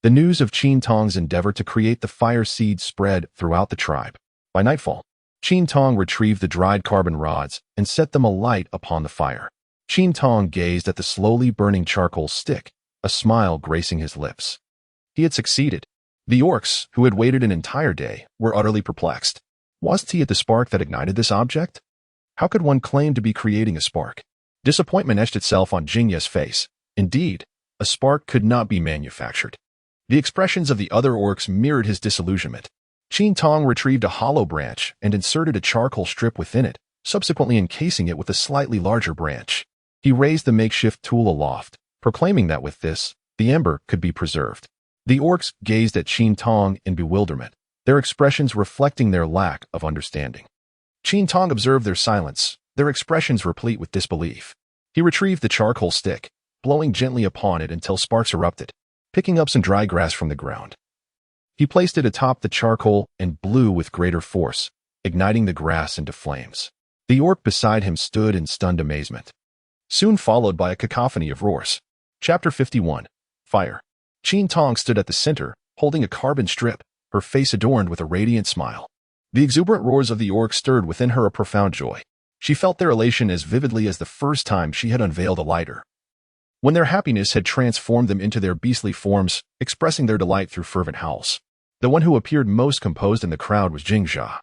The news of Qin Tong's endeavor to create the fire seed spread throughout the tribe. By nightfall, Qin Tong retrieved the dried carbon rods and set them alight upon the fire. Qin Tong gazed at the slowly burning charcoal stick, a smile gracing his lips. He had succeeded. The orcs, who had waited an entire day, were utterly perplexed. Was he at the spark that ignited this object? How could one claim to be creating a spark? Disappointment etched itself on Jingya's face. Indeed, a spark could not be manufactured. The expressions of the other orcs mirrored his disillusionment. Qin Tong retrieved a hollow branch and inserted a charcoal strip within it, subsequently encasing it with a slightly larger branch. He raised the makeshift tool aloft, proclaiming that with this, the ember could be preserved. The orcs gazed at Qin Tong in bewilderment, their expressions reflecting their lack of understanding. Qin Tong observed their silence, their expressions replete with disbelief. He retrieved the charcoal stick, blowing gently upon it until sparks erupted, picking up some dry grass from the ground. He placed it atop the charcoal and blew with greater force, igniting the grass into flames. The orc beside him stood in stunned amazement, soon followed by a cacophony of roars. Chapter 51. Fire. Qin Tong stood at the center, holding a carbon strip, her face adorned with a radiant smile. The exuberant roars of the orc stirred within her a profound joy. She felt their elation as vividly as the first time she had unveiled a lighter, when their happiness had transformed them into their beastly forms, expressing their delight through fervent howls. The one who appeared most composed in the crowd was Jingja.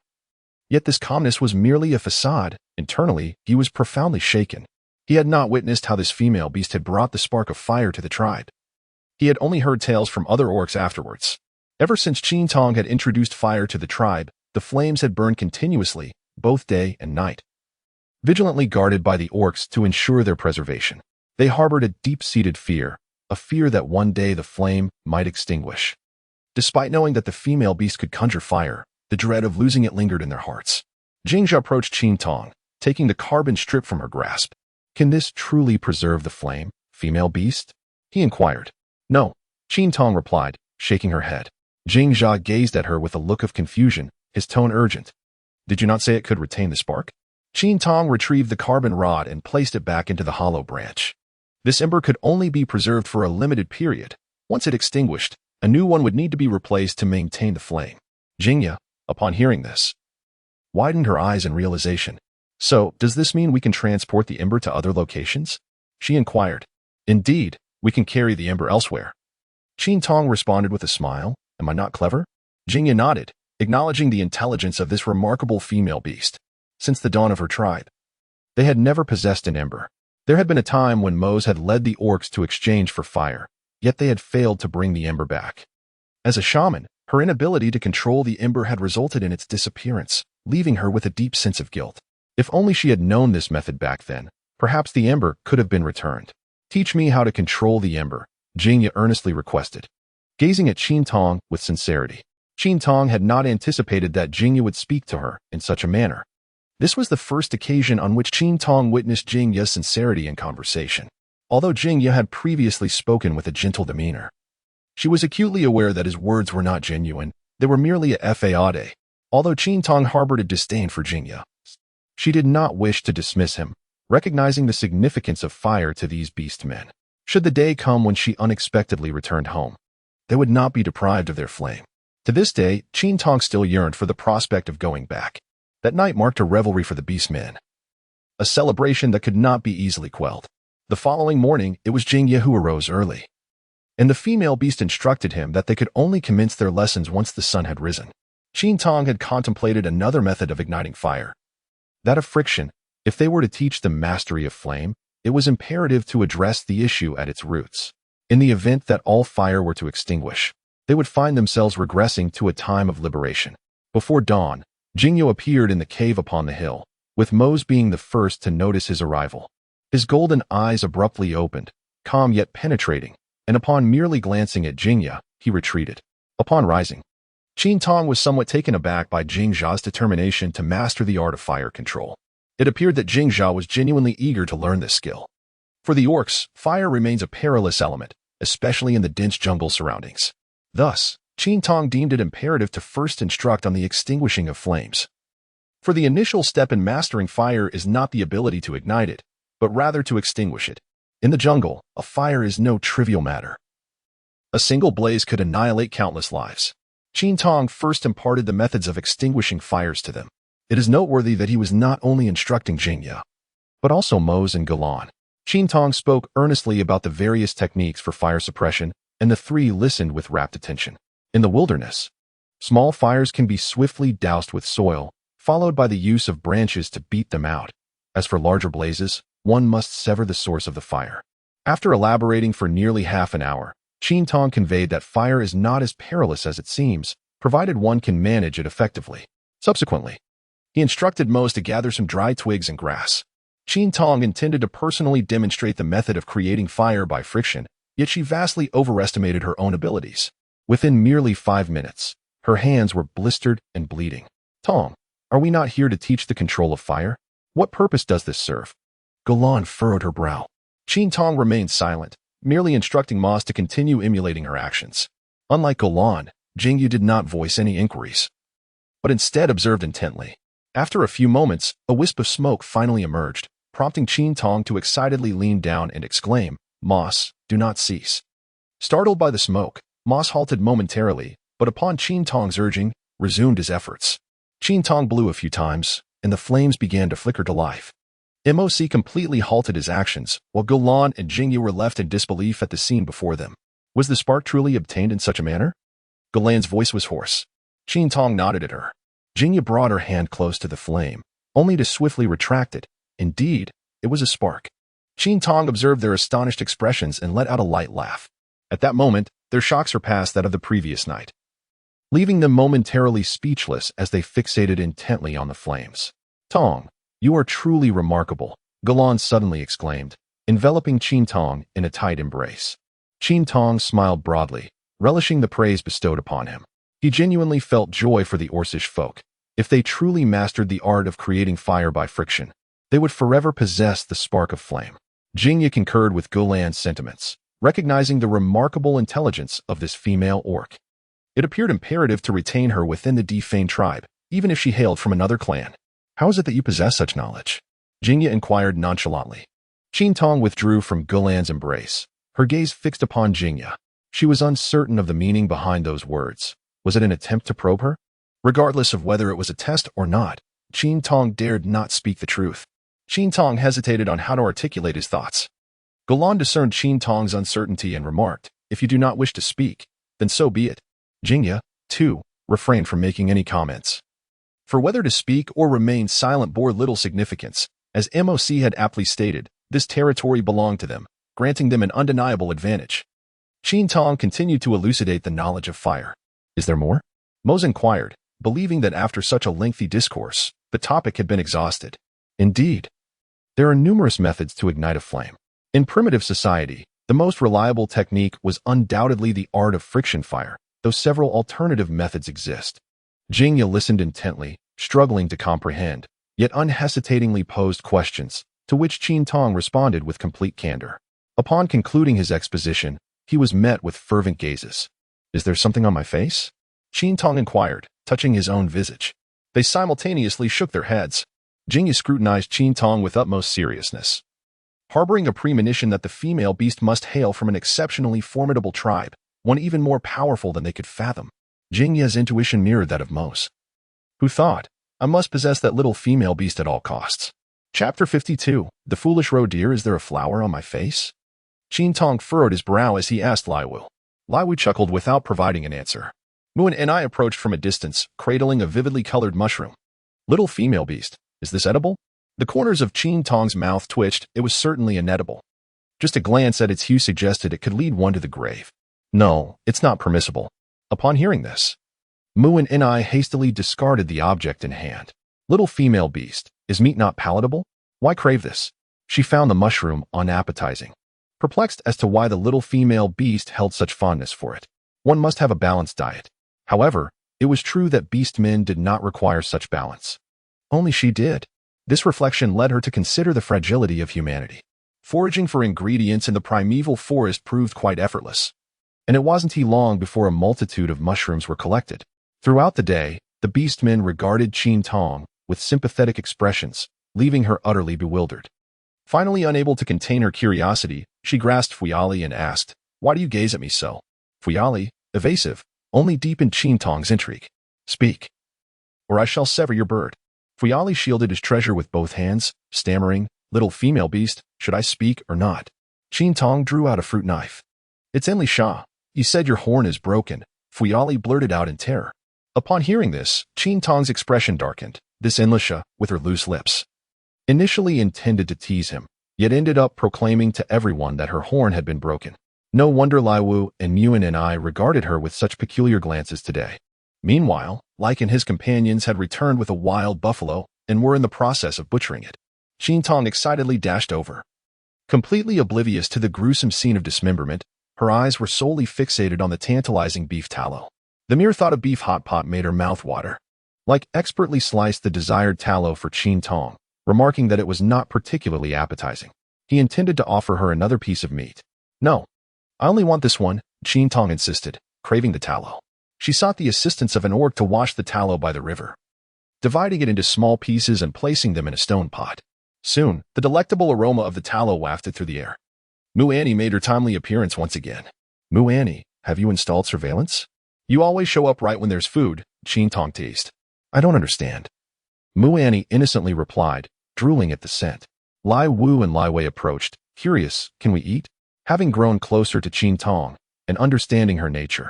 Yet this calmness was merely a facade. Internally, he was profoundly shaken. He had not witnessed how this female beast had brought the spark of fire to the tribe. He had only heard tales from other orcs afterwards. Ever since Qin Tong had introduced fire to the tribe, the flames had burned continuously, both day and night, vigilantly guarded by the orcs to ensure their preservation. They harbored a deep-seated fear, a fear that one day the flame might extinguish. Despite knowing that the female beast could conjure fire, the dread of losing it lingered in their hearts. Jingja approached Qin Tong, taking the carbon strip from her grasp. "Can this truly preserve the flame, female beast?" he inquired. "No," Qin Tong replied, shaking her head. Jingja gazed at her with a look of confusion, his tone urgent. "Did you not say it could retain the spark?" Qin Tong retrieved the carbon rod and placed it back into the hollow branch. This ember could only be preserved for a limited period. Once it extinguished, a new one would need to be replaced to maintain the flame. Jingya, upon hearing this, widened her eyes in realization. "So, does this mean we can transport the ember to other locations?" she inquired. "Indeed, we can carry the ember elsewhere." Qin Tong responded with a smile. "Am I not clever?" Jingya nodded, acknowledging the intelligence of this remarkable female beast. Since the dawn of her tribe, they had never possessed an ember. There had been a time when Mose had led the orcs to exchange for fire, yet they had failed to bring the ember back. As a shaman, her inability to control the ember had resulted in its disappearance, leaving her with a deep sense of guilt. If only she had known this method back then, perhaps the ember could have been returned. "Teach me how to control the ember," Jingya earnestly requested, gazing at Qin Tong with sincerity. Qin Tong had not anticipated that Jingya would speak to her in such a manner. This was the first occasion on which Qin Tong witnessed Jingya's sincerity in conversation. Although Jingya had previously spoken with a gentle demeanor, she was acutely aware that his words were not genuine, they were merely a fade. Although Qin Tong harbored a disdain for Jingya, she did not wish to dismiss him, recognizing the significance of fire to these beastmen. Should the day come when she unexpectedly returned home, they would not be deprived of their flame. To this day, Qin Tong still yearned for the prospect of going back. That night marked a revelry for the beastmen, a celebration that could not be easily quelled. The following morning, it was Jingya who arose early, and the female beast instructed him that they could only commence their lessons once the sun had risen. Qin Tong had contemplated another method of igniting fire, that of friction. If they were to teach them mastery of flame, it was imperative to address the issue at its roots. In the event that all fire were to extinguish, they would find themselves regressing to a time of liberation. Before dawn, Jingyo appeared in the cave upon the hill, with Mose being the first to notice his arrival. His golden eyes abruptly opened, calm yet penetrating, and upon merely glancing at Jingya, he retreated. Upon rising, Qin Tong was somewhat taken aback by Jingja's determination to master the art of fire control. It appeared that Jingja was genuinely eager to learn this skill. For the orcs, fire remains a perilous element, especially in the dense jungle surroundings. Thus, Qin Tong deemed it imperative to first instruct on the extinguishing of flames. For the initial step in mastering fire is not the ability to ignite it, but rather to extinguish it. In the jungle, a fire is no trivial matter. A single blaze could annihilate countless lives. Qin Tong first imparted the methods of extinguishing fires to them. It is noteworthy that he was not only instructing Jingya, but also Mose and Galan. Qin Tong spoke earnestly about the various techniques for fire suppression, and the three listened with rapt attention. In the wilderness, small fires can be swiftly doused with soil, followed by the use of branches to beat them out. As for larger blazes, one must sever the source of the fire. After elaborating for nearly half an hour, Qin Tong conveyed that fire is not as perilous as it seems, provided one can manage it effectively. Subsequently, he instructed Mose to gather some dry twigs and grass. Qin Tong intended to personally demonstrate the method of creating fire by friction, yet she vastly overestimated her own abilities. Within merely 5 minutes, her hands were blistered and bleeding. Tong, are we not here to teach the control of fire? What purpose does this serve? Galan furrowed her brow. Qin Tong remained silent, merely instructing Mose to continue emulating her actions. Unlike Galan, Jingyu did not voice any inquiries, but instead observed intently. After a few moments, a wisp of smoke finally emerged, prompting Qin Tong to excitedly lean down and exclaim, "Mose, do not cease." Startled by the smoke, Mose halted momentarily, but upon Qin Tong's urging, resumed his efforts. Qin Tong blew a few times, and the flames began to flicker to life. MOC completely halted his actions, while Galan and Jingyu were left in disbelief at the scene before them. Was the spark truly obtained in such a manner? Galan's voice was hoarse. Qin Tong nodded at her. Jingyu brought her hand close to the flame, only to swiftly retract it. Indeed, it was a spark. Qin Tong observed their astonished expressions and let out a light laugh. At that moment, their shock surpassed that of the previous night, leaving them momentarily speechless as they fixated intently on the flames. "Tong, you are truly remarkable," Galan suddenly exclaimed, enveloping Qin Tong in a tight embrace. Qin Tong smiled broadly, relishing the praise bestowed upon him. He genuinely felt joy for the Orcish folk. If they truly mastered the art of creating fire by friction, they would forever possess the spark of flame. Jingya concurred with Galan's sentiments, recognizing the remarkable intelligence of this female orc. It appeared imperative to retain her within the Defane tribe, even if she hailed from another clan. "How is it that you possess such knowledge?" Jingya inquired nonchalantly. Qin Tong withdrew from Galan's embrace, her gaze fixed upon Jingya. She was uncertain of the meaning behind those words. Was it an attempt to probe her? Regardless of whether it was a test or not, Qin Tong dared not speak the truth. Qin Tong hesitated on how to articulate his thoughts. Galan discerned Qin Tong's uncertainty and remarked, "If you do not wish to speak, then so be it." Jingya, too, refrained from making any comments. For whether to speak or remain silent bore little significance. As MOC had aptly stated, this territory belonged to them, granting them an undeniable advantage. Qin Tong continued to elucidate the knowledge of fire. "Is there more?" Mose inquired, believing that after such a lengthy discourse, the topic had been exhausted. "Indeed. There are numerous methods to ignite a flame. In primitive society, the most reliable technique was undoubtedly the art of friction fire, though several alternative methods exist." Jingya listened intently, struggling to comprehend, yet unhesitatingly posed questions, to which Qin Tong responded with complete candor. Upon concluding his exposition, he was met with fervent gazes. "Is there something on my face?" Qin Tong inquired, touching his own visage. They simultaneously shook their heads. Jingya scrutinized Qin Tong with utmost seriousness, harboring a premonition that the female beast must hail from an exceptionally formidable tribe, one even more powerful than they could fathom. Jingya's intuition mirrored that of Mose, who thought, "I must possess that little female beast at all costs." Chapter 52, The Foolish Roe Deer. "Is there a flower on my face?" Qin Tong furrowed his brow as he asked Liwu. Liwu chuckled without providing an answer. Muin and I approached from a distance, cradling a vividly colored mushroom. "Little female beast, is this edible?" The corners of Qin Tong's mouth twitched. It was certainly inedible. Just a glance at its hue suggested it could lead one to the grave. "No, it's not permissible." Upon hearing this, Muin and I hastily discarded the object in hand. "Little female beast, is meat not palatable? Why crave this?" She found the mushroom unappetizing, perplexed as to why the little female beast held such fondness for it. One must have a balanced diet. However, it was true that beastmen did not require such balance. Only she did. This reflection led her to consider the fragility of humanity. Foraging for ingredients in the primeval forest proved quite effortless, and it wasn't long before a multitude of mushrooms were collected. Throughout the day, the beastmen regarded Qin Tong with sympathetic expressions, leaving her utterly bewildered. Finally unable to contain her curiosity, she grasped Fuyali and asked, "Why do you gaze at me so?" Fuyali, evasive, only deepened Qin Tong's intrigue. Speak, or I shall sever your bird. Fuyali shielded his treasure with both hands, stammering, little female beast, should I speak or not? Qin Tong drew out a fruit knife. It's Enli Sha. You said your horn is broken, Fuyali blurted out in terror. Upon hearing this, Qin Tong's expression darkened, this Enli Sha, with her loose lips. Initially intended to tease him, yet ended up proclaiming to everyone that her horn had been broken. No wonder Lai Wu and Muan and I regarded her with such peculiar glances today. Meanwhile, Like and his companions had returned with a wild buffalo and were in the process of butchering it. Qin Tong excitedly dashed over. Completely oblivious to the gruesome scene of dismemberment, her eyes were solely fixated on the tantalizing beef tallow. The mere thought of beef hot pot made her mouth water. Like expertly sliced the desired tallow for Qin Tong, remarking that it was not particularly appetizing. He intended to offer her another piece of meat. No, I only want this one, Qin Tong insisted, craving the tallow. She sought the assistance of an orc to wash the tallow by the river, dividing it into small pieces and placing them in a stone pot. Soon, the delectable aroma of the tallow wafted through the air. Mu Annie made her timely appearance once again. Mu Annie, have you installed surveillance? You always show up right when there's food, Qin Tong teased. I don't understand. Mu Annie innocently replied, drooling at the scent. Lai Wu and Lai Wei approached, curious, can we eat? Having grown closer to Qin Tong and understanding her nature,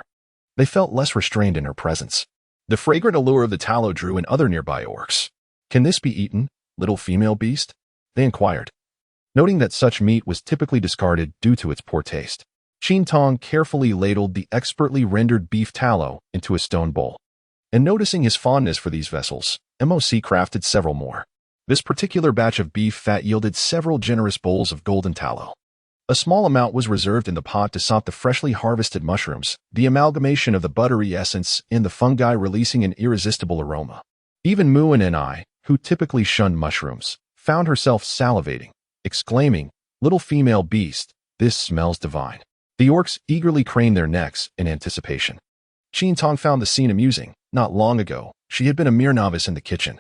they felt less restrained in her presence. The fragrant allure of the tallow drew in other nearby orcs. Can this be eaten, little female beast? They inquired, noting that such meat was typically discarded due to its poor taste. Qin Tong carefully ladled the expertly rendered beef tallow into a stone bowl. And noticing his fondness for these vessels, MOC crafted several more. This particular batch of beef fat yielded several generous bowls of golden tallow. A small amount was reserved in the pot to sop the freshly harvested mushrooms, the amalgamation of the buttery essence and the fungi releasing an irresistible aroma. Even Muan and I, who typically shunned mushrooms, found herself salivating, exclaiming, little female beast, this smells divine. The orcs eagerly craned their necks in anticipation. Qin Tong found the scene amusing. Not long ago, she had been a mere novice in the kitchen.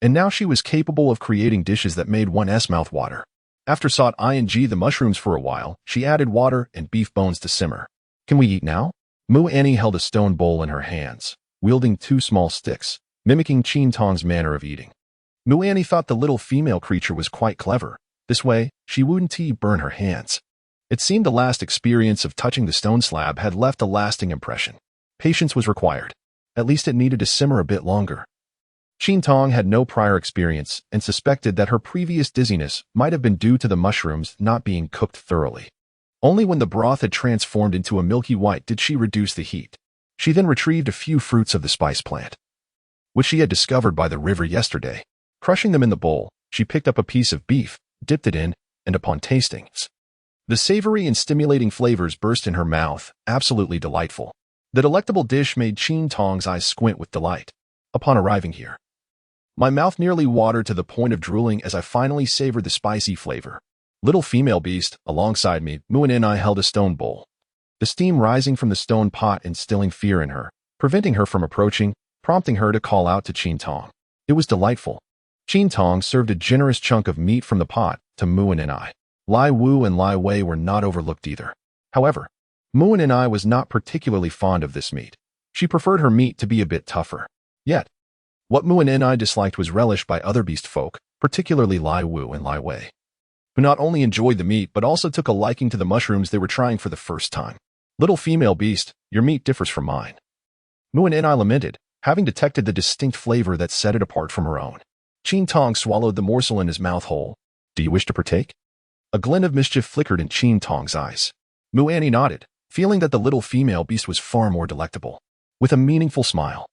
And now she was capable of creating dishes that made one's mouth water. After sought ing the mushrooms for a while, she added water and beef bones to simmer. Can we eat now? Mu Annie held a stone bowl in her hands, wielding 2 small sticks, mimicking Qin Tong's manner of eating. Mu Annie thought the little female creature was quite clever. This way, she wouldn't burn her hands. It seemed the last experience of touching the stone slab had left a lasting impression. Patience was required. At least it needed to simmer a bit longer. Qin Tong had no prior experience and suspected that her previous dizziness might have been due to the mushrooms not being cooked thoroughly. Only when the broth had transformed into a milky white did she reduce the heat. She then retrieved a few fruits of the spice plant, which she had discovered by the river yesterday. Crushing them in the bowl, she picked up a piece of beef, dipped it in, and upon tasting, the savory and stimulating flavors burst in her mouth, absolutely delightful. The delectable dish made Qin Tong's eyes squint with delight. Upon arriving here, my mouth nearly watered to the point of drooling as I finally savored the spicy flavor. Little female beast, alongside me, Muan and I held a stone bowl. The steam rising from the stone pot instilling fear in her, preventing her from approaching, prompting her to call out to Qin Tong. It was delightful. Qin Tong served a generous chunk of meat from the pot to Muan and I. Lai Wu and Lai Wei were not overlooked either. However, Muan and I was not particularly fond of this meat. She preferred her meat to be a bit tougher. Yet, what Muan and I disliked was relished by other beast folk, particularly Lai Wu and Lai Wei, who not only enjoyed the meat but also took a liking to the mushrooms they were trying for the first time. Little female beast, your meat differs from mine, Muan and I lamented, having detected the distinct flavor that set it apart from her own. Qin Tong swallowed the morsel in his mouth whole. Do you wish to partake? A glint of mischief flickered in Qin Tong's eyes. Mu Annie nodded, feeling that the little female beast was far more delectable. With a meaningful smile,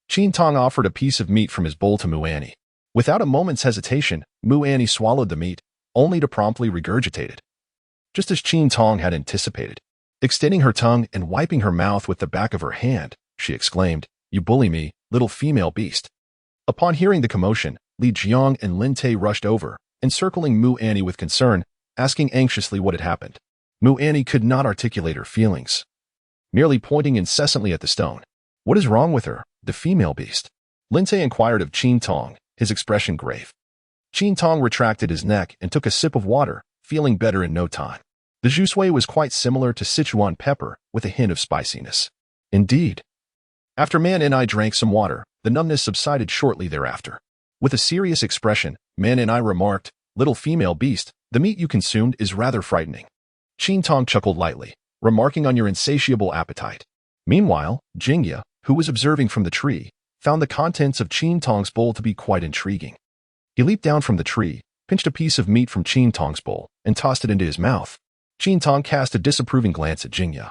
Qin Tong offered a piece of meat from his bowl to Mu Annie. Without a moment's hesitation, Mu Annie swallowed the meat, only to promptly regurgitate it, just as Qin Tong had anticipated. Extending her tongue and wiping her mouth with the back of her hand, she exclaimed, "You bully me, little female beast." Upon hearing the commotion, Li Jiang and Lin Tei rushed over, encircling Mu Annie with concern, asking anxiously what had happened. Mu Annie could not articulate her feelings, merely pointing incessantly at the stone. What is wrong with her, the female beast? Lin Tei inquired of Qin Tong, his expression grave. Qin Tong retracted his neck and took a sip of water, feeling better in no time. The jusui was quite similar to Sichuan pepper, with a hint of spiciness. Indeed. After Man and I drank some water, the numbness subsided shortly thereafter. With a serious expression, Man and I remarked, "Little female beast, the meat you consumed is rather frightening." Qin Tong chuckled lightly, remarking on your insatiable appetite. Meanwhile, Jingya, who was observing from the tree, found the contents of Qin Tong's bowl to be quite intriguing. He leaped down from the tree, pinched a piece of meat from Qin Tong's bowl, and tossed it into his mouth. Qin Tong cast a disapproving glance at Jingya,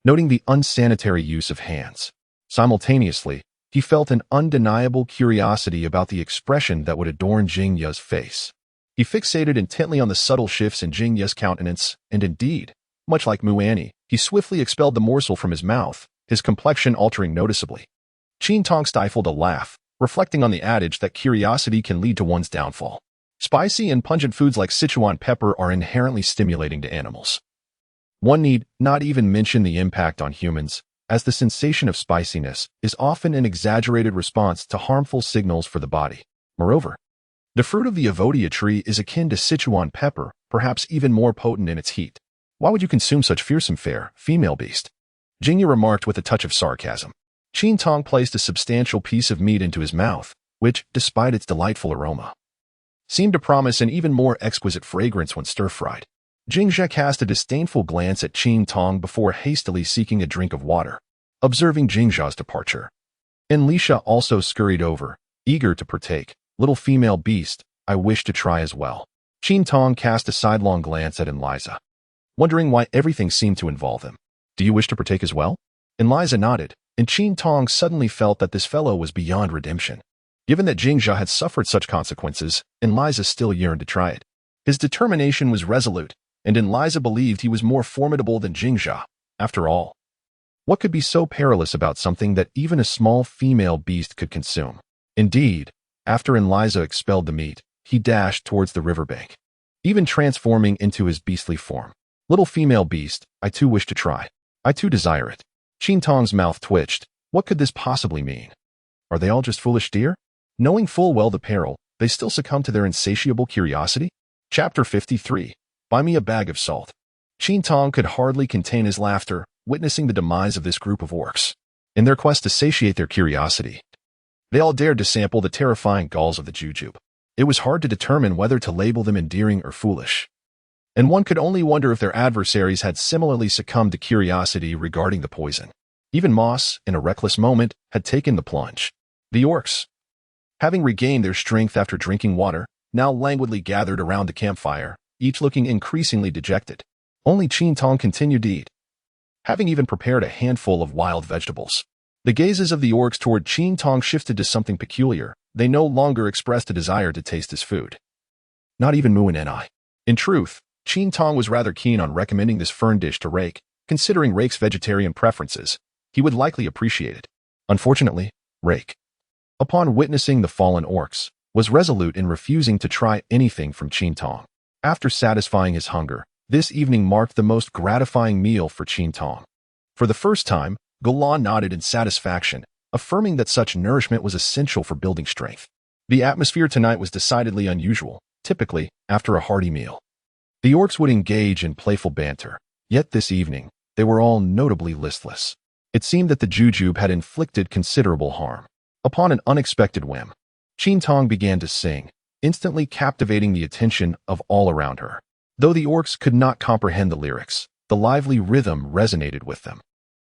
noting the unsanitary use of hands. Simultaneously, he felt an undeniable curiosity about the expression that would adorn Jingya's face. He fixated intently on the subtle shifts in Jingya's countenance, and indeed, much like Muani, he swiftly expelled the morsel from his mouth, his complexion altering noticeably. Qin Tong stifled a laugh, reflecting on the adage that curiosity can lead to one's downfall. Spicy and pungent foods like Sichuan pepper are inherently stimulating to animals. One need not even mention the impact on humans, as the sensation of spiciness is often an exaggerated response to harmful signals for the body. Moreover, the fruit of the avodia tree is akin to Sichuan pepper, perhaps even more potent in its heat. Why would you consume such fearsome fare, female beast? Jingya remarked with a touch of sarcasm. Qin Tong placed a substantial piece of meat into his mouth, which, despite its delightful aroma, seemed to promise an even more exquisite fragrance when stir-fried. Jingya cast a disdainful glance at Qin Tong before hastily seeking a drink of water. Observing Jingya's departure, Enlisha also scurried over, eager to partake. "Little female beast, I wish to try as well." Qin Tong cast a sidelong glance at Enliza, wondering why everything seemed to involve him. "Do you wish to partake as well?" Enliza nodded, and Qin Tong suddenly felt that this fellow was beyond redemption. Given that Jingya had suffered such consequences, Enliza still yearned to try it. His determination was resolute, and Enliza believed he was more formidable than Jingya. After all, what could be so perilous about something that even a small female beast could consume? Indeed, after Enliza expelled the meat, he dashed towards the riverbank, even transforming into his beastly form. "Little female beast, I too wish to try. I too desire it." Qin Tong's mouth twitched. What could this possibly mean? Are they all just foolish deer? Knowing full well the peril, they still succumb to their insatiable curiosity? Chapter 53. Buy me a bag of salt. Qin Tong could hardly contain his laughter, witnessing the demise of this group of orcs. In their quest to satiate their curiosity, they all dared to sample the terrifying galls of the jujube. It was hard to determine whether to label them endearing or foolish, and one could only wonder if their adversaries had similarly succumbed to curiosity regarding the poison. Even Moss, in a reckless moment, had taken the plunge. The orcs, having regained their strength after drinking water, now languidly gathered around the campfire, each looking increasingly dejected. Only Qin Tong continued to eat, having even prepared a handful of wild vegetables. The gazes of the orcs toward Qin Tong shifted to something peculiar. They no longer expressed a desire to taste his food. Not even Muin and I. In truth, Qin Tong was rather keen on recommending this fern dish to Rake. Considering Rake's vegetarian preferences, he would likely appreciate it. Unfortunately, Rake, upon witnessing the fallen orcs, was resolute in refusing to try anything from Qin Tong. After satisfying his hunger, this evening marked the most gratifying meal for Qin Tong. For the first time, Galan nodded in satisfaction, affirming that such nourishment was essential for building strength. The atmosphere tonight was decidedly unusual. Typically, after a hearty meal, the orcs would engage in playful banter, yet this evening, they were all notably listless. It seemed that the jujube had inflicted considerable harm. Upon an unexpected whim, Qin Tong began to sing, instantly captivating the attention of all around her. Though the orcs could not comprehend the lyrics, the lively rhythm resonated with them.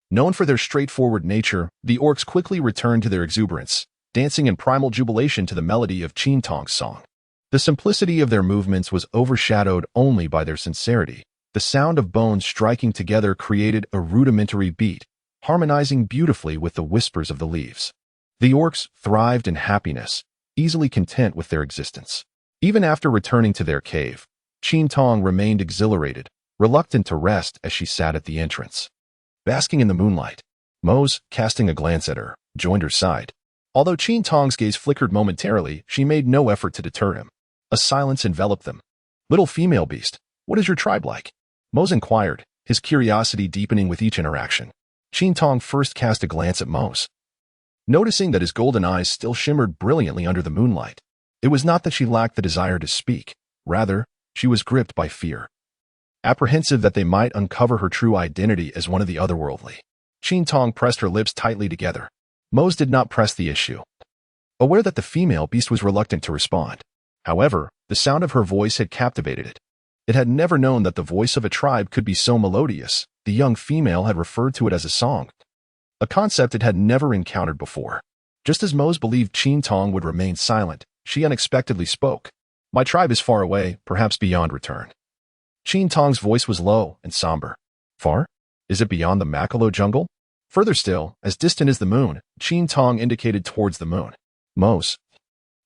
Known for their straightforward nature, the orcs quickly returned to their exuberance, dancing in primal jubilation to the melody of Qin Tong's song. The simplicity of their movements was overshadowed only by their sincerity. The sound of bones striking together created a rudimentary beat, harmonizing beautifully with the whispers of the leaves. The orcs thrived in happiness, easily content with their existence. Even after returning to their cave, Qin Tong remained exhilarated, reluctant to rest as she sat at the entrance, basking in the moonlight. Mose, casting a glance at her, joined her side. Although Qin Tong's gaze flickered momentarily, she made no effort to deter him. A silence enveloped them. "Little female beast, what is your tribe like?" Mose inquired, his curiosity deepening with each interaction. Qin Tong first cast a glance at Mose, noticing that his golden eyes still shimmered brilliantly under the moonlight. It was not that she lacked the desire to speak. Rather, she was gripped by fear. apprehensive that they might uncover her true identity as one of the otherworldly. Qin Tong pressed her lips tightly together. Mose did not press the issue, aware that the female beast was reluctant to respond. However, the sound of her voice had captivated it. It had never known that the voice of a tribe could be so melodious. The young female had referred to it as a song, a concept it had never encountered before. Just as Mose believed Qin Tong would remain silent, she unexpectedly spoke. My tribe is far away, perhaps beyond return. Qin Tong's voice was low and somber. Far? Is it beyond the Makalo jungle? Further still, as distant as the moon, Qin Tong indicated towards the moon. Mose,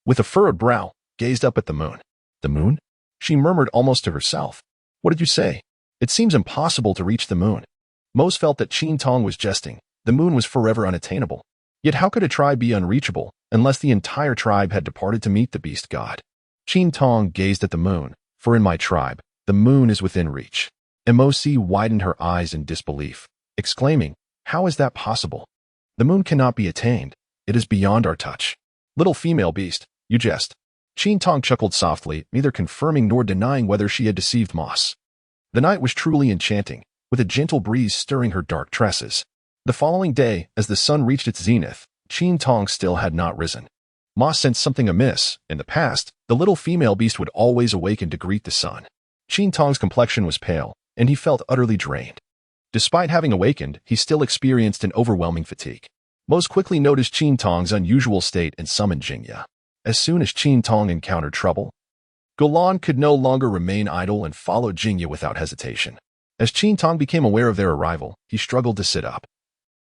with a furrowed brow, gazed up at the moon. The moon? She murmured almost to herself. What did you say? It seems impossible to reach the moon. Mose felt that Qin Tong was jesting. The moon was forever unattainable. Yet how could a tribe be unreachable unless the entire tribe had departed to meet the beast god? Qin Tong gazed at the moon. For in my tribe, the moon is within reach. Mose widened her eyes in disbelief, exclaiming, how is that possible? The moon cannot be attained. It is beyond our touch. Little female beast, you jest. Qin Tong chuckled softly, neither confirming nor denying whether she had deceived Mose. The night was truly enchanting, with a gentle breeze stirring her dark tresses. The following day, as the sun reached its zenith, Qin Tong still had not risen. Mose sensed something amiss. In the past, the little female beast would always awaken to greet the sun. Qin Tong's complexion was pale, and he felt utterly drained. Despite having awakened, he still experienced an overwhelming fatigue. Mose quickly noticed Qin Tong's unusual state and summoned Jingya. As soon as Qin Tong encountered trouble, Golan could no longer remain idle and followed Jingya without hesitation. As Qin Tong became aware of their arrival, he struggled to sit up.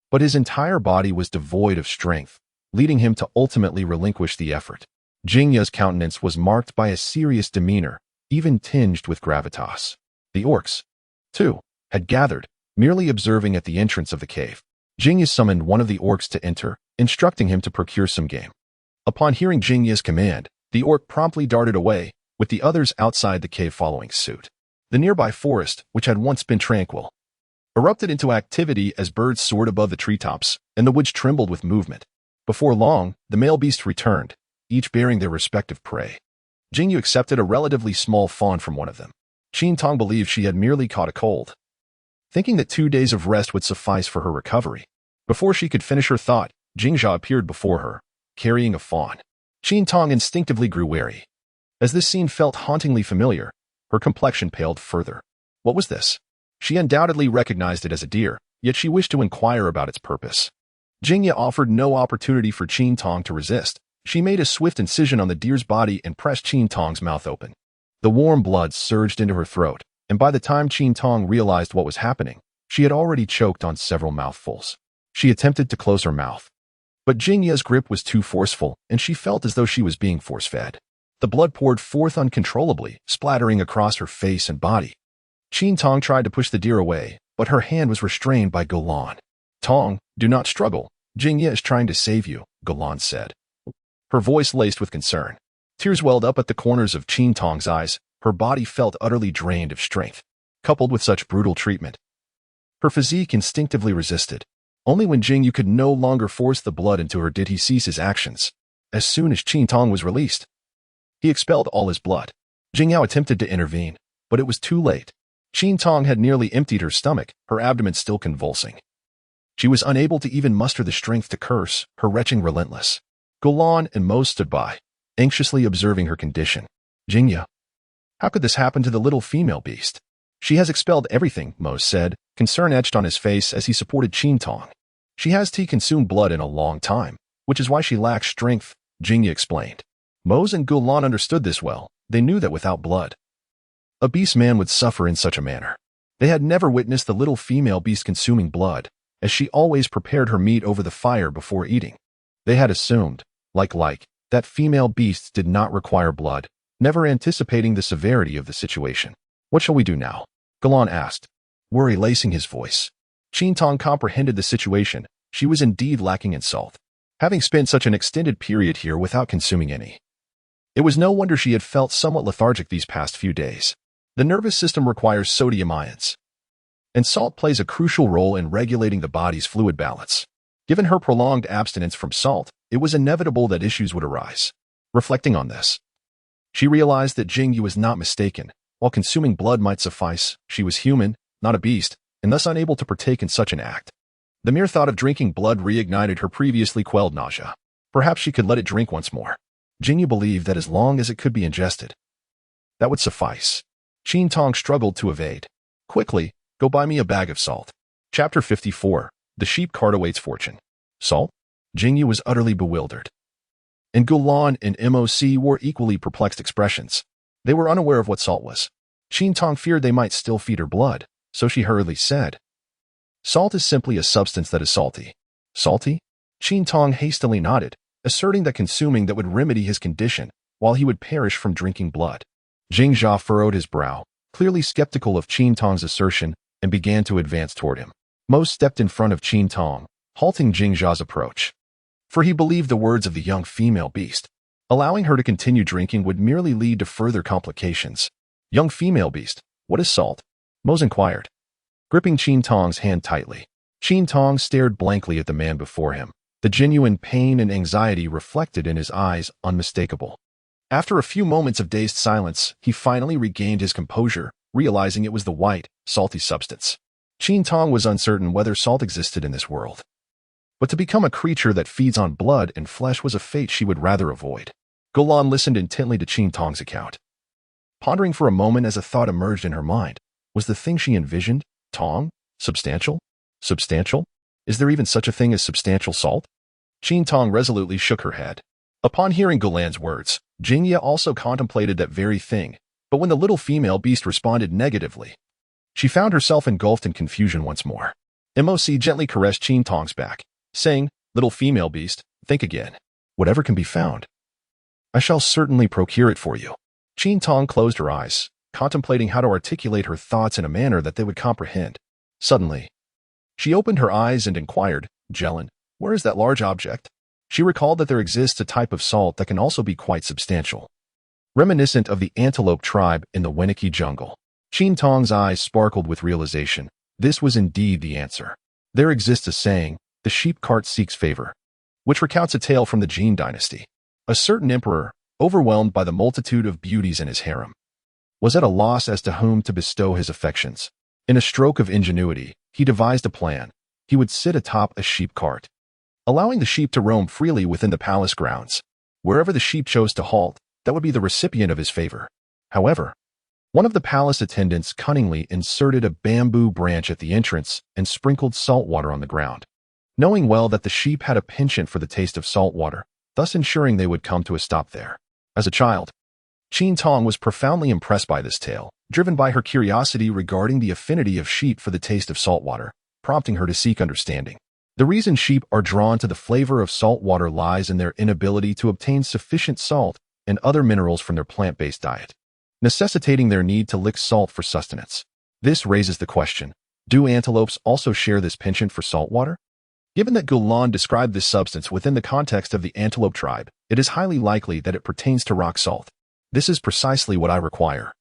But his entire body was devoid of strength, leading him to ultimately relinquish the effort. Jingya's countenance was marked by a serious demeanor, even tinged with gravitas. The orcs, too, had gathered, merely observing at the entrance of the cave. Jingya summoned one of the orcs to enter, instructing him to procure some game. Upon hearing Jingya's command, the orc promptly darted away, with the others outside the cave following suit. The nearby forest, which had once been tranquil, erupted into activity as birds soared above the treetops, and the woods trembled with movement. Before long, the male beasts returned, each bearing their respective prey. Jingya accepted a relatively small fawn from one of them. Qin Tong believed she had merely caught a cold, thinking that 2 days of rest would suffice for her recovery. Before she could finish her thought, Jingja appeared before her, carrying a fawn. Qin Tong instinctively grew wary. As this scene felt hauntingly familiar, her complexion paled further. What was this? She undoubtedly recognized it as a deer, yet she wished to inquire about its purpose. Jingya offered no opportunity for Qin Tong to resist. She made a swift incision on the deer's body and pressed Qin Tong's mouth open. The warm blood surged into her throat, and by the time Qin Tong realized what was happening, she had already choked on several mouthfuls. She attempted to close her mouth, but Jingya's grip was too forceful, and she felt as though she was being force-fed. The blood poured forth uncontrollably, splattering across her face and body. Qin Tong tried to push the deer away, but her hand was restrained by Golan. Tong, do not struggle. Jingya is trying to save you, Golan said, her voice laced with concern. Tears welled up at the corners of Qin Tong's eyes. Her body felt utterly drained of strength. Coupled with such brutal treatment, her physique instinctively resisted. Only when Jingya could no longer force the blood into her did he cease his actions. As soon as Qin Tong was released, he expelled all his blood. Jingya attempted to intervene, but it was too late. Qin Tong had nearly emptied her stomach, her abdomen still convulsing. She was unable to even muster the strength to curse, her retching relentless. Golan and Mose stood by, anxiously observing her condition. Jingya, how could this happen to the little female beast? She has expelled everything, Mose said, concern etched on his face as he supported Qin Tong. She has consumed blood in a long time, which is why she lacks strength, Jingya explained. Mose and Golan understood this well. They knew that without blood, a beastman would suffer in such a manner. They had never witnessed the little female beast consuming blood, as she always prepared her meat over the fire before eating. They had assumed, like, that female beasts did not require blood, never anticipating the severity of the situation. What shall we do now? Golan asked, worry lacing his voice. Qin Tong comprehended the situation. She was indeed lacking in salt, having spent such an extended period here without consuming any. It was no wonder she had felt somewhat lethargic these past few days. The nervous system requires sodium ions, and salt plays a crucial role in regulating the body's fluid balance. Given her prolonged abstinence from salt, it was inevitable that issues would arise. Reflecting on this, she realized that Jingya was not mistaken. While consuming blood might suffice, she was human, not a beast, and thus unable to partake in such an act. The mere thought of drinking blood reignited her previously quelled nausea. Perhaps she could let it drink once more. Jingya believed that as long as it could be ingested, that would suffice. Qin Tong struggled to evade. Quickly, go buy me a bag of salt. Chapter 54. The sheep cart awaits fortune. Salt? Jingya was utterly bewildered. And Gulan and MOC wore equally perplexed expressions. They were unaware of what salt was. Qin Tong feared they might still feed her blood, so she hurriedly said, "Salt is simply a substance that is salty." Salty? Qin Tong hastily nodded, asserting that consuming that would remedy his condition, while he would perish from drinking blood. Jing Jia furrowed his brow, clearly skeptical of Qin Tong's assertion, and began to advance toward him. Mo stepped in front of Qin Tong, halting Jing Jia's approach. For he believed the words of the young female beast. Allowing her to continue drinking would merely lead to further complications. Young female beast, what is salt? Mose inquired, gripping Qin Tong's hand tightly. Qin Tong stared blankly at the man before him, the genuine pain and anxiety reflected in his eyes unmistakable. After a few moments of dazed silence, he finally regained his composure, realizing it was the white, salty substance. Qin Tong was uncertain whether salt existed in this world. But to become a creature that feeds on blood and flesh was a fate she would rather avoid. Gulan listened intently to Qin Tong's account. Pondering for a moment as a thought emerged in her mind, was the thing she envisioned, Tong, substantial? Substantial? Is there even such a thing as substantial salt? Qin Tong resolutely shook her head. Upon hearing Gulan's words, Jingya also contemplated that very thing, but when the little female beast responded negatively, she found herself engulfed in confusion once more. MOC gently caressed Qin Tong's back, saying, "Little female beast, think again. Whatever can be found, I shall certainly procure it for you." Qin Tong closed her eyes, contemplating how to articulate her thoughts in a manner that they would comprehend. Suddenly, she opened her eyes and inquired, "Jelen, where is that large object?" She recalled that there exists a type of salt that can also be quite substantial, reminiscent of the antelope tribe in the Weniki jungle. Qin Tong's eyes sparkled with realization. This was indeed the answer. There exists a saying, "The sheep cart seeks favor," which recounts a tale from the Jin dynasty. A certain emperor, overwhelmed by the multitude of beauties in his harem, was at a loss as to whom to bestow his affections. In a stroke of ingenuity, he devised a plan. He would sit atop a sheep cart, allowing the sheep to roam freely within the palace grounds. Wherever the sheep chose to halt, that would be the recipient of his favor. However, one of the palace attendants cunningly inserted a bamboo branch at the entrance and sprinkled salt water on the ground, knowing well that the sheep had a penchant for the taste of salt water, thus ensuring they would come to a stop there. As a child, Qin Tong was profoundly impressed by this tale, driven by her curiosity regarding the affinity of sheep for the taste of salt water, prompting her to seek understanding. The reason sheep are drawn to the flavor of salt water lies in their inability to obtain sufficient salt and other minerals from their plant-based diet, necessitating their need to lick salt for sustenance. This raises the question, do antelopes also share this penchant for salt water? Given that Gulan described this substance within the context of the antelope tribe, it is highly likely that it pertains to rock salt. This is precisely what I require,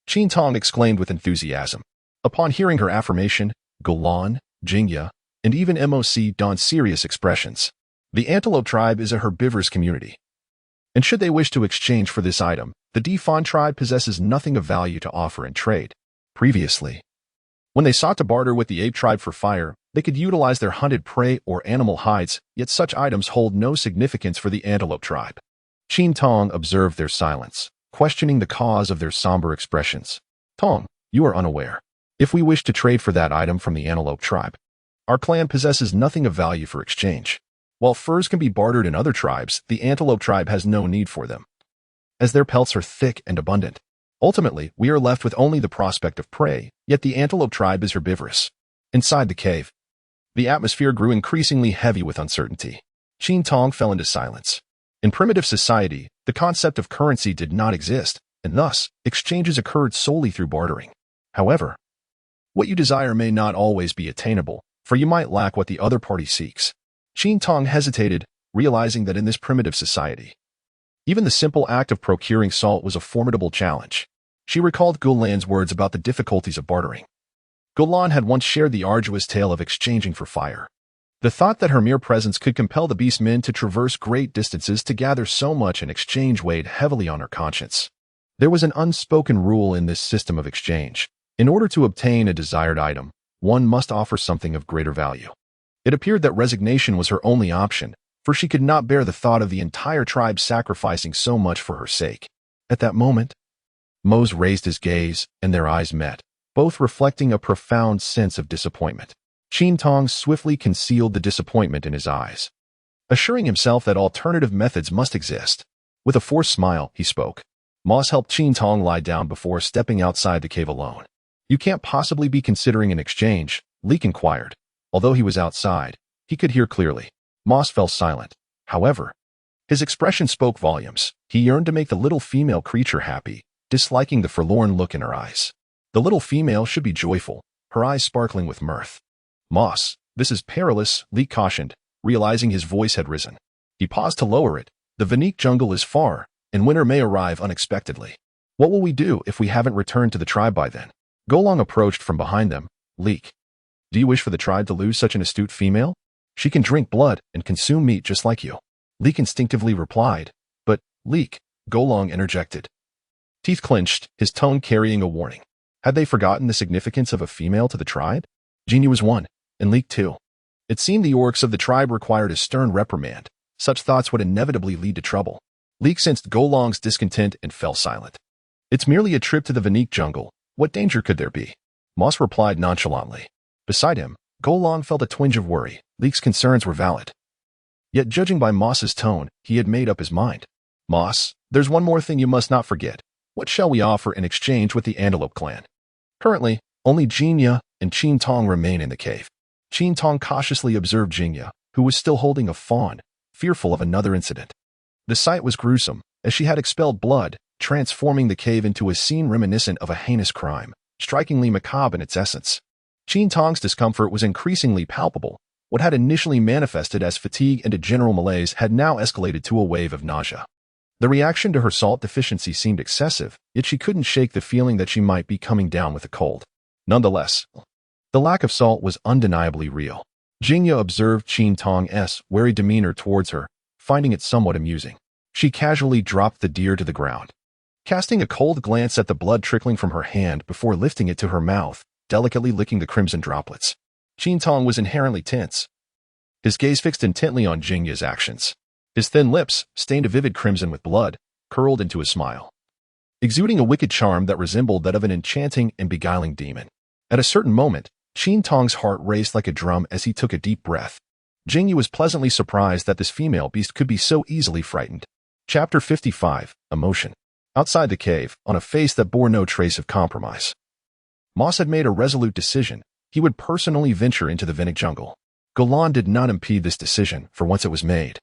Qin Tong exclaimed with enthusiasm. Upon hearing her affirmation, Gulan, Jingya, and even MOC donned serious expressions. The antelope tribe is a herbivorous community, and should they wish to exchange for this item, the Defon tribe possesses nothing of value to offer in trade. Previously, when they sought to barter with the ape tribe for fire, they could utilize their hunted prey or animal hides, yet such items hold no significance for the antelope tribe. Qin Tong observed their silence, questioning the cause of their somber expressions. "Tong, you are unaware. If we wish to trade for that item from the antelope tribe, our clan possesses nothing of value for exchange. While furs can be bartered in other tribes, the antelope tribe has no need for them, as their pelts are thick and abundant. Ultimately, we are left with only the prospect of prey, yet the antelope tribe is herbivorous." Inside the cave, the atmosphere grew increasingly heavy with uncertainty. Qin Tong fell into silence. In primitive society, the concept of currency did not exist, and thus, exchanges occurred solely through bartering. However, what you desire may not always be attainable, for you might lack what the other party seeks. Qin Tong hesitated, realizing that in this primitive society, even the simple act of procuring salt was a formidable challenge. She recalled Gulan's words about the difficulties of bartering. Gulan had once shared the arduous tale of exchanging for fire. The thought that her mere presence could compel the beastmen to traverse great distances to gather so much in exchange weighed heavily on her conscience. There was an unspoken rule in this system of exchange. In order to obtain a desired item, one must offer something of greater value. It appeared that resignation was her only option, for she could not bear the thought of the entire tribe sacrificing so much for her sake. At that moment, Mose raised his gaze, and their eyes met, both reflecting a profound sense of disappointment. Qin Tong swiftly concealed the disappointment in his eyes, assuring himself that alternative methods must exist. With a forced smile, he spoke. Mose helped Qin Tong lie down before stepping outside the cave alone. "You can't possibly be considering an exchange?" Leek inquired. Although he was outside, he could hear clearly. Mose fell silent. However, his expression spoke volumes. He yearned to make the little female creature happy, disliking the forlorn look in her eyes. The little female should be joyful, her eyes sparkling with mirth. "Mose, this is perilous," Leek cautioned, realizing his voice had risen. He paused to lower it. "The Vanique jungle is far, and winter may arrive unexpectedly. What will we do if we haven't returned to the tribe by then?" Golong approached from behind them. "Leek, do you wish for the tribe to lose such an astute female? She can drink blood and consume meat just like you." Leek instinctively replied. "But, Leek," Golong interjected. Teeth clenched, his tone carrying a warning. Had they forgotten the significance of a female to the tribe? Genie was one, and Leek too. It seemed the orcs of the tribe required a stern reprimand. Such thoughts would inevitably lead to trouble. Leek sensed Golong's discontent and fell silent. "It's merely a trip to the Vanique jungle. What danger could there be?" Mose replied nonchalantly. Beside him, Golong felt a twinge of worry. Leek's concerns were valid. Yet judging by Moss's tone, he had made up his mind. "Moss, there's one more thing you must not forget. What shall we offer in exchange with the Antelope clan?" Currently, only Jinya and Qin Tong remain in the cave. Qin Tong cautiously observed Jinya, who was still holding a fawn, fearful of another incident. The sight was gruesome, as she had expelled blood, transforming the cave into a scene reminiscent of a heinous crime, strikingly macabre in its essence. Qin Tong's discomfort was increasingly palpable. What had initially manifested as fatigue and a general malaise had now escalated to a wave of nausea. The reaction to her salt deficiency seemed excessive, yet she couldn't shake the feeling that she might be coming down with a cold. Nonetheless, the lack of salt was undeniably real. Jinya observed Qin Tong's wary demeanor towards her, finding it somewhat amusing. She casually dropped the deer to the ground, casting a cold glance at the blood trickling from her hand before lifting it to her mouth, delicately licking the crimson droplets. Qin Tong was inherently tense, his gaze fixed intently on Jinya's actions. His thin lips, stained a vivid crimson with blood, curled into a smile, exuding a wicked charm that resembled that of an enchanting and beguiling demon. At a certain moment, Qin Tong's heart raced like a drum as he took a deep breath. Jinya was pleasantly surprised that this female beast could be so easily frightened. Chapter 55, Emotion. Outside the cave, on a face that bore no trace of compromise, Moss had made a resolute decision. He would personally venture into the Vanique jungle. Golong did not impede this decision, for once it was made.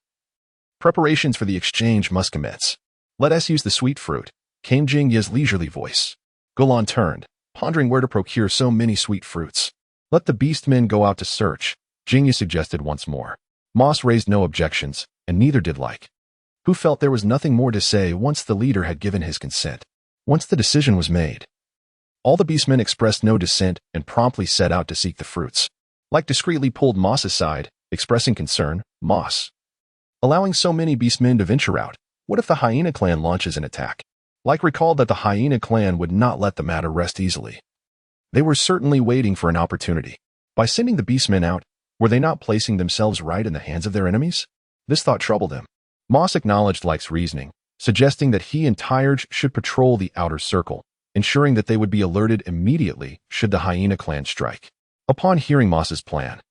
Preparations for the exchange must commence. "Let us use the sweet fruit," came Jinya's leisurely voice. Golong turned, pondering where to procure so many sweet fruits. "Let the beastmen go out to search," Jinya suggested once more. Moss raised no objections, and neither did Like, who felt there was nothing more to say once the leader had given his consent. Once the decision was made, all the beastmen expressed no dissent and promptly set out to seek the fruits. Like discreetly pulled Moss aside, expressing concern. "Moss, allowing so many beastmen to venture out, what if the hyena clan launches an attack?" Like recalled that the hyena clan would not let the matter rest easily. They were certainly waiting for an opportunity. By sending the beastmen out, were they not placing themselves right in the hands of their enemies? This thought troubled him. Moss acknowledged Like's reasoning, suggesting that he and Tyrge should patrol the outer circle, ensuring that they would be alerted immediately should the hyena clan strike. Upon hearing Moss's plan,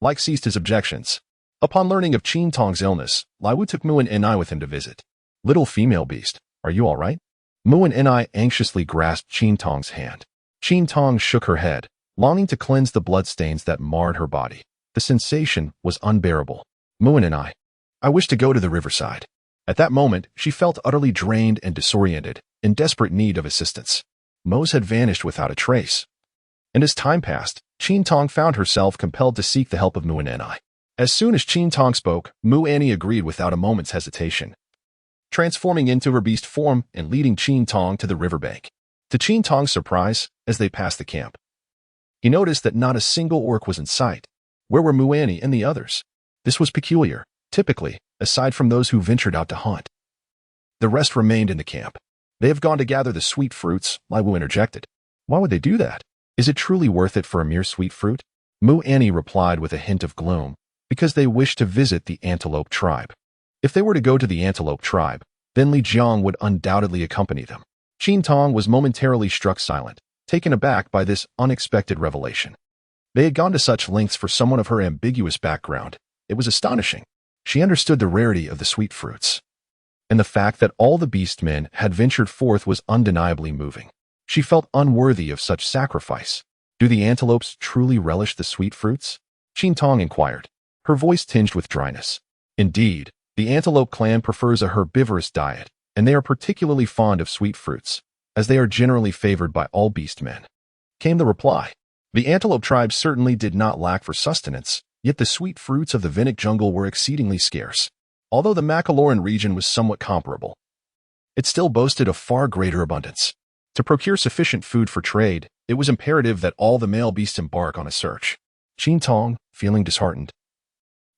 Like ceased his objections. Upon learning of Qin Tong's illness, Liu took Mu and Ni with him to visit. "Little female beast, are you all right?" Mu and Ni anxiously grasped Qin Tong's hand. Qin Tong shook her head, longing to cleanse the bloodstains that marred her body. The sensation was unbearable. "Mu and Ni, I wish to go to the riverside." At that moment, she felt utterly drained and disoriented, in desperate need of assistance. Mose had vanished without a trace. And as time passed, Qin Tong found herself compelled to seek the help of Mu and Ni. As soon as Qin Tong spoke, Mu Annie agreed without a moment's hesitation, transforming into her beast form and leading Qin Tong to the riverbank. To Qin Tong's surprise, as they passed the camp, he noticed that not a single orc was in sight. Where were Mu Annie and the others? This was peculiar. Typically, aside from those who ventured out to hunt, the rest remained in the camp. They have gone to gather the sweet fruits, Lai Wu interjected. Why would they do that? Is it truly worth it for a mere sweet fruit? Mu Annie replied with a hint of gloom, because they wish to visit the antelope tribe. If they were to go to the antelope tribe, then Li Jiang would undoubtedly accompany them. Qin Tong was momentarily struck silent, taken aback by this unexpected revelation. They had gone to such lengths for someone of her ambiguous background. It was astonishing. She understood the rarity of the sweet fruits, and the fact that all the beastmen had ventured forth was undeniably moving. She felt unworthy of such sacrifice. Do the antelopes truly relish the sweet fruits? Qin Tong inquired, her voice tinged with dryness. Indeed, the antelope clan prefers a herbivorous diet, and they are particularly fond of sweet fruits, as they are generally favored by all beastmen. Came the reply. The antelope tribe certainly did not lack for sustenance, yet the sweet fruits of the Vinnic jungle were exceedingly scarce. Although the Macaloran region was somewhat comparable, it still boasted a far greater abundance. To procure sufficient food for trade, it was imperative that all the male beasts embark on a search. Qin Tong, feeling disheartened,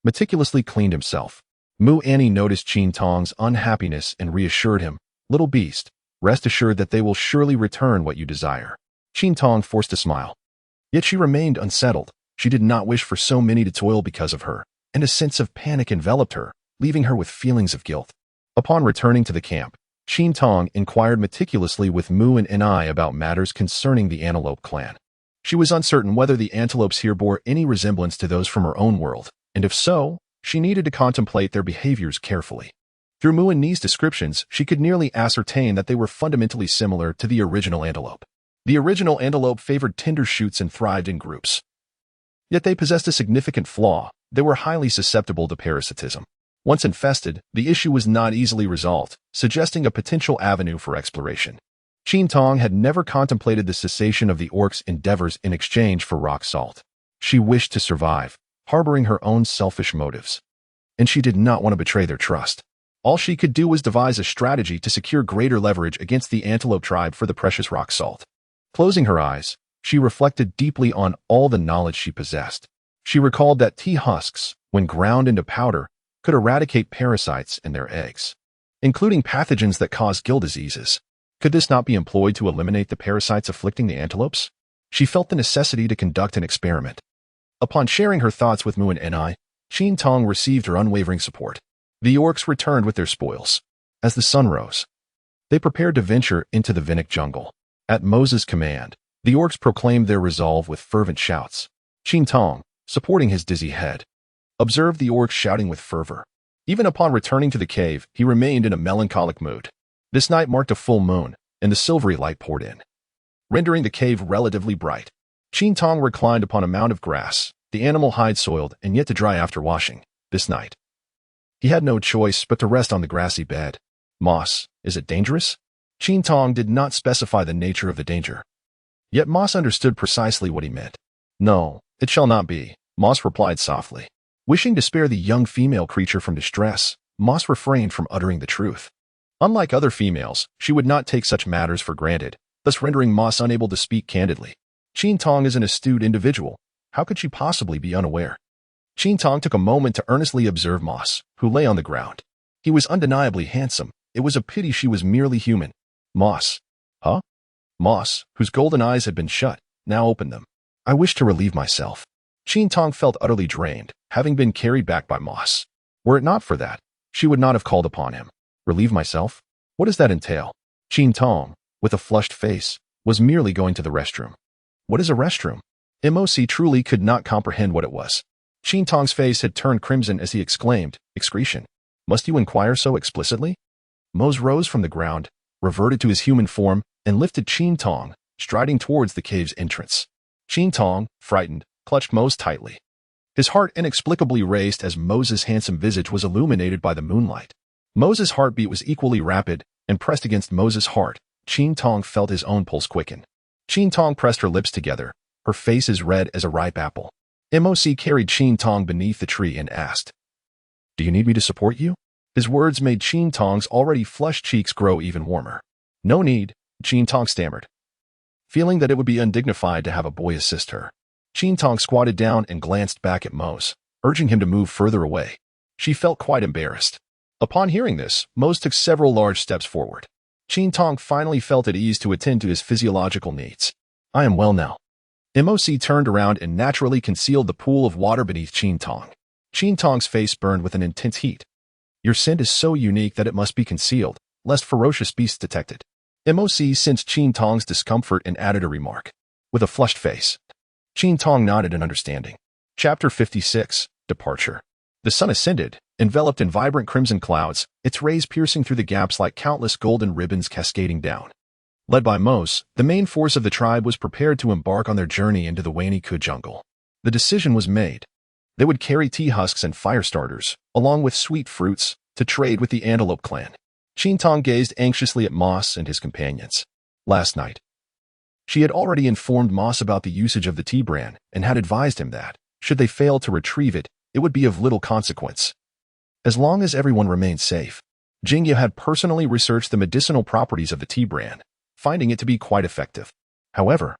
meticulously cleaned himself. Mu Annie noticed Qin Tong's unhappiness and reassured him, "Little beast, rest assured that they will surely return what you desire." Qin Tong forced a smile. Yet she remained unsettled. She did not wish for so many to toil because of her, and a sense of panic enveloped her, leaving her with feelings of guilt. Upon returning to the camp, Qin Tong inquired meticulously with Mu and Ni about matters concerning the antelope clan. She was uncertain whether the antelopes here bore any resemblance to those from her own world, and if so, she needed to contemplate their behaviors carefully. Through Mu and Ni's descriptions, she could nearly ascertain that they were fundamentally similar to the original antelope. The original antelope favored tender shoots and thrived in groups. Yet they possessed a significant flaw: they were highly susceptible to parasitism. Once infested, the issue was not easily resolved, suggesting a potential avenue for exploration. Qin Tong had never contemplated the cessation of the orcs' endeavors in exchange for rock salt. She wished to survive, harboring her own selfish motives, and she did not want to betray their trust. All she could do was devise a strategy to secure greater leverage against the antelope tribe for the precious rock salt. Closing her eyes, she reflected deeply on all the knowledge she possessed. She recalled that tea husks, when ground into powder, could eradicate parasites and their eggs, including pathogens that cause gill diseases. Could this not be employed to eliminate the parasites afflicting the antelopes? She felt the necessity to conduct an experiment. Upon sharing her thoughts with Mu and Ni, Qin Tong received her unwavering support. The orcs returned with their spoils. As the sun rose, they prepared to venture into the Vinnic jungle. At Moses' command, the orcs proclaimed their resolve with fervent shouts. Qin Tong, supporting his dizzy head, observed the orcs shouting with fervor. Even upon returning to the cave, he remained in a melancholic mood. This night marked a full moon, and the silvery light poured in, rendering the cave relatively bright. Qin Tong reclined upon a mound of grass, the animal hide soiled and yet to dry after washing. This night, he had no choice but to rest on the grassy bed. Moss, is it dangerous? Qin Tong did not specify the nature of the danger. Yet Moss understood precisely what he meant. No, it shall not be, Moss replied softly. Wishing to spare the young female creature from distress, Moss refrained from uttering the truth. Unlike other females, she would not take such matters for granted, thus rendering Moss unable to speak candidly. Qin Tong is an astute individual. How could she possibly be unaware? Qin Tong took a moment to earnestly observe Moss, who lay on the ground. He was undeniably handsome. It was a pity she was merely human. Moss. Huh? Moss, whose golden eyes had been shut, now opened them. I wish to relieve myself. Qin Tong felt utterly drained, having been carried back by Moss. Were it not for that, she would not have called upon him. Relieve myself? What does that entail? Qin Tong, with a flushed face, was merely going to the restroom. What is a restroom? MOC truly could not comprehend what it was. Qin Tong's face had turned crimson as he exclaimed, excretion. Must you inquire so explicitly? Mose rose from the ground, reverted to his human form, and lifted Qin Tong, striding towards the cave's entrance. Qin Tong, frightened, clutched Mose tightly. His heart inexplicably raced as Moses' handsome visage was illuminated by the moonlight. Moses' heartbeat was equally rapid, and pressed against Moses' heart, Qin Tong felt his own pulse quicken. Qin Tong pressed her lips together, her face as red as a ripe apple. MOC carried Qin Tong beneath the tree and asked, Do you need me to support you? His words made Qin Tong's already flushed cheeks grow even warmer. No need, Qin Tong stammered, feeling that it would be undignified to have a boy assist her. Qin Tong squatted down and glanced back at Mose, urging him to move further away. She felt quite embarrassed. Upon hearing this, Mose took several large steps forward. Qin Tong finally felt at ease to attend to his physiological needs. I am well now. MOC turned around and naturally concealed the pool of water beneath Qin Tong. Qin Tong's face burned with an intense heat. Your scent is so unique that it must be concealed, lest ferocious beasts detect it. MOC sensed Qin Tong's discomfort and added a remark. With a flushed face, Qin Tong nodded in understanding. Chapter 56, Departure. The sun ascended, enveloped in vibrant crimson clouds, its rays piercing through the gaps like countless golden ribbons cascading down. Led by Mos, the main force of the tribe was prepared to embark on their journey into the Waniku jungle. The decision was made. They would carry tea husks and fire starters, along with sweet fruits, to trade with the Antelope clan. Qin Tong gazed anxiously at Mos and his companions. Last night, she had already informed Mos about the usage of the tea bran and had advised him that, should they fail to retrieve it, it would be of little consequence. As long as everyone remained safe, Jingya had personally researched the medicinal properties of the tea bran, finding it to be quite effective. However,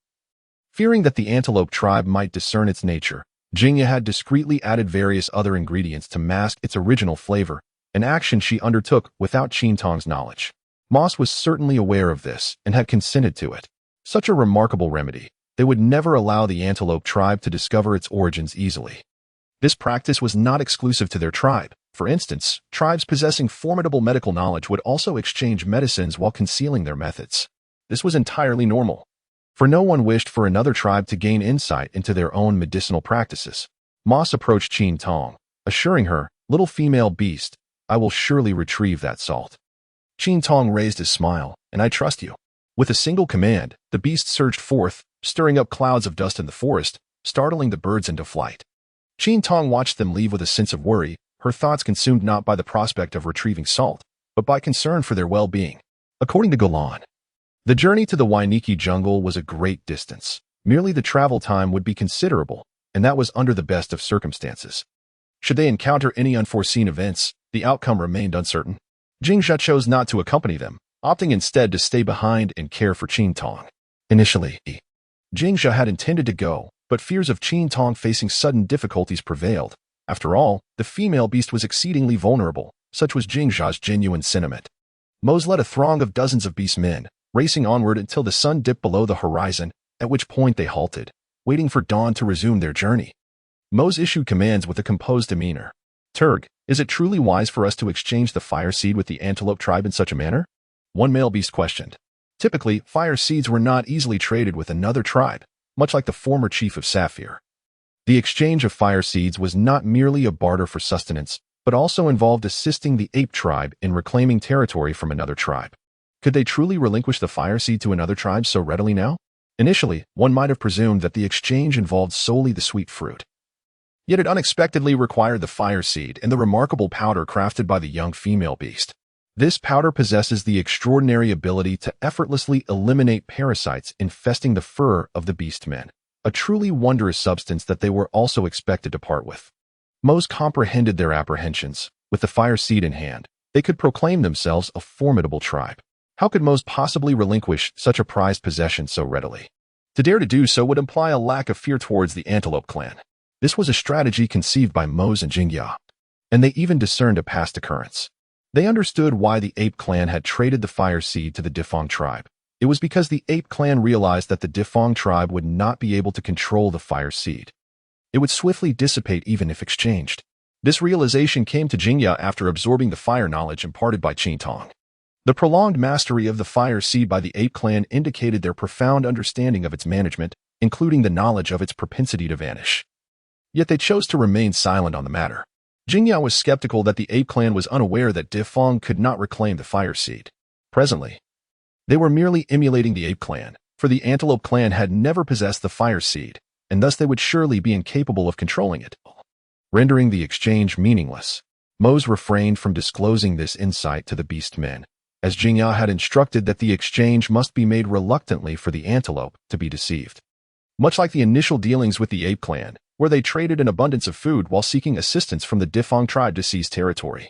fearing that the Antelope tribe might discern its nature, Jingya had discreetly added various other ingredients to mask its original flavor, an action she undertook without Qin Tong's knowledge. Mos was certainly aware of this and had consented to it. Such a remarkable remedy, they would never allow the Antelope tribe to discover its origins easily. This practice was not exclusive to their tribe. For instance, tribes possessing formidable medical knowledge would also exchange medicines while concealing their methods. This was entirely normal, for no one wished for another tribe to gain insight into their own medicinal practices. Mos approached Qin Tong, assuring her, "Little female beast, I will surely retrieve that salt." Qin Tong raised his smile, "And I trust you." With a single command, the beast surged forth, stirring up clouds of dust in the forest, startling the birds into flight. Qin Tong watched them leave with a sense of worry, her thoughts consumed not by the prospect of retrieving salt, but by concern for their well-being. According to Golan, the journey to the Waniku jungle was a great distance. Merely the travel time would be considerable, and that was under the best of circumstances. Should they encounter any unforeseen events, the outcome remained uncertain. Jingya chose not to accompany them, opting instead to stay behind and care for Qin Tong. Initially, Jingya had intended to go, but fears of Qin Tong facing sudden difficulties prevailed. After all, the female beast was exceedingly vulnerable, such was Jingya's genuine sentiment. Mos led a throng of dozens of beastmen, racing onward until the sun dipped below the horizon, at which point they halted, waiting for dawn to resume their journey. Mos issued commands with a composed demeanor. "Turg, is it truly wise for us to exchange the fire seed with the Antelope tribe in such a manner?" One male beast questioned. Typically, fire seeds were not easily traded with another tribe, much like the former chief of Sapphire. The exchange of fire seeds was not merely a barter for sustenance, but also involved assisting the ape tribe in reclaiming territory from another tribe. Could they truly relinquish the fire seed to another tribe so readily now? Initially, one might have presumed that the exchange involved solely the sweet fruit. Yet it unexpectedly required the fire seed and the remarkable powder crafted by the young female beast. This powder possesses the extraordinary ability to effortlessly eliminate parasites infesting the fur of the beastmen, a truly wondrous substance that they were also expected to part with. Mos comprehended their apprehensions. With the fire seed in hand, they could proclaim themselves a formidable tribe. How could Mos possibly relinquish such a prized possession so readily? To dare to do so would imply a lack of fear towards the Antelope clan. This was a strategy conceived by Mos and Jingya, and they even discerned a past occurrence. They understood why the ape clan had traded the fire seed to the Defong tribe. It was because the ape clan realized that the Defong tribe would not be able to control the fire seed. It would swiftly dissipate even if exchanged. This realization came to Jingya after absorbing the fire knowledge imparted by Qin Tong. The prolonged mastery of the fire seed by the ape clan indicated their profound understanding of its management, including the knowledge of its propensity to vanish. Yet they chose to remain silent on the matter. Jingya was skeptical that the ape clan was unaware that Defong could not reclaim the fire seed. Presently, they were merely emulating the ape clan, for the Antelope clan had never possessed the fire seed, and thus they would surely be incapable of controlling it, rendering the exchange meaningless. Mos refrained from disclosing this insight to the beastmen, as Jingya had instructed that the exchange must be made reluctantly for the Antelope to be deceived. Much like the initial dealings with the ape clan, where they traded an abundance of food while seeking assistance from the Defong tribe to seize territory.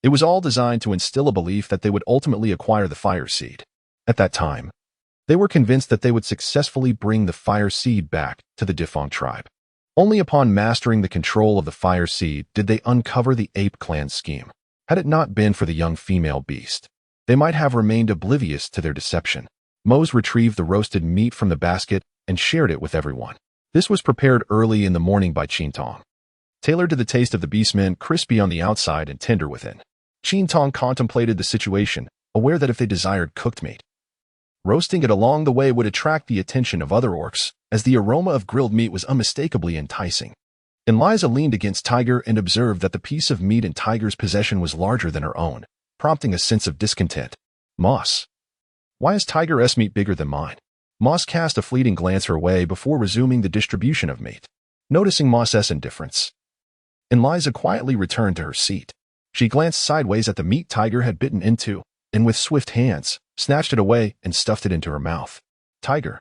It was all designed to instill a belief that they would ultimately acquire the fire seed. At that time, they were convinced that they would successfully bring the fire seed back to the Defong tribe. Only upon mastering the control of the fire seed did they uncover the ape clan scheme. Had it not been for the young female beast, they might have remained oblivious to their deception. Mose retrieved the roasted meat from the basket and shared it with everyone. This was prepared early in the morning by Qin Tong. Tailored to the taste of the beastmen, crispy on the outside and tender within. Qin Tong contemplated the situation, aware that if they desired cooked meat, roasting it along the way would attract the attention of other orcs, as the aroma of grilled meat was unmistakably enticing. Eliza leaned against Tiger and observed that the piece of meat in Tiger's possession was larger than her own, prompting a sense of discontent. Moss. Why is Tiger's meat bigger than mine? Moss cast a fleeting glance her way before resuming the distribution of meat. Noticing Moss's indifference, Eliza quietly returned to her seat. She glanced sideways at the meat Tiger had bitten into, and with swift hands, snatched it away and stuffed it into her mouth. Tiger,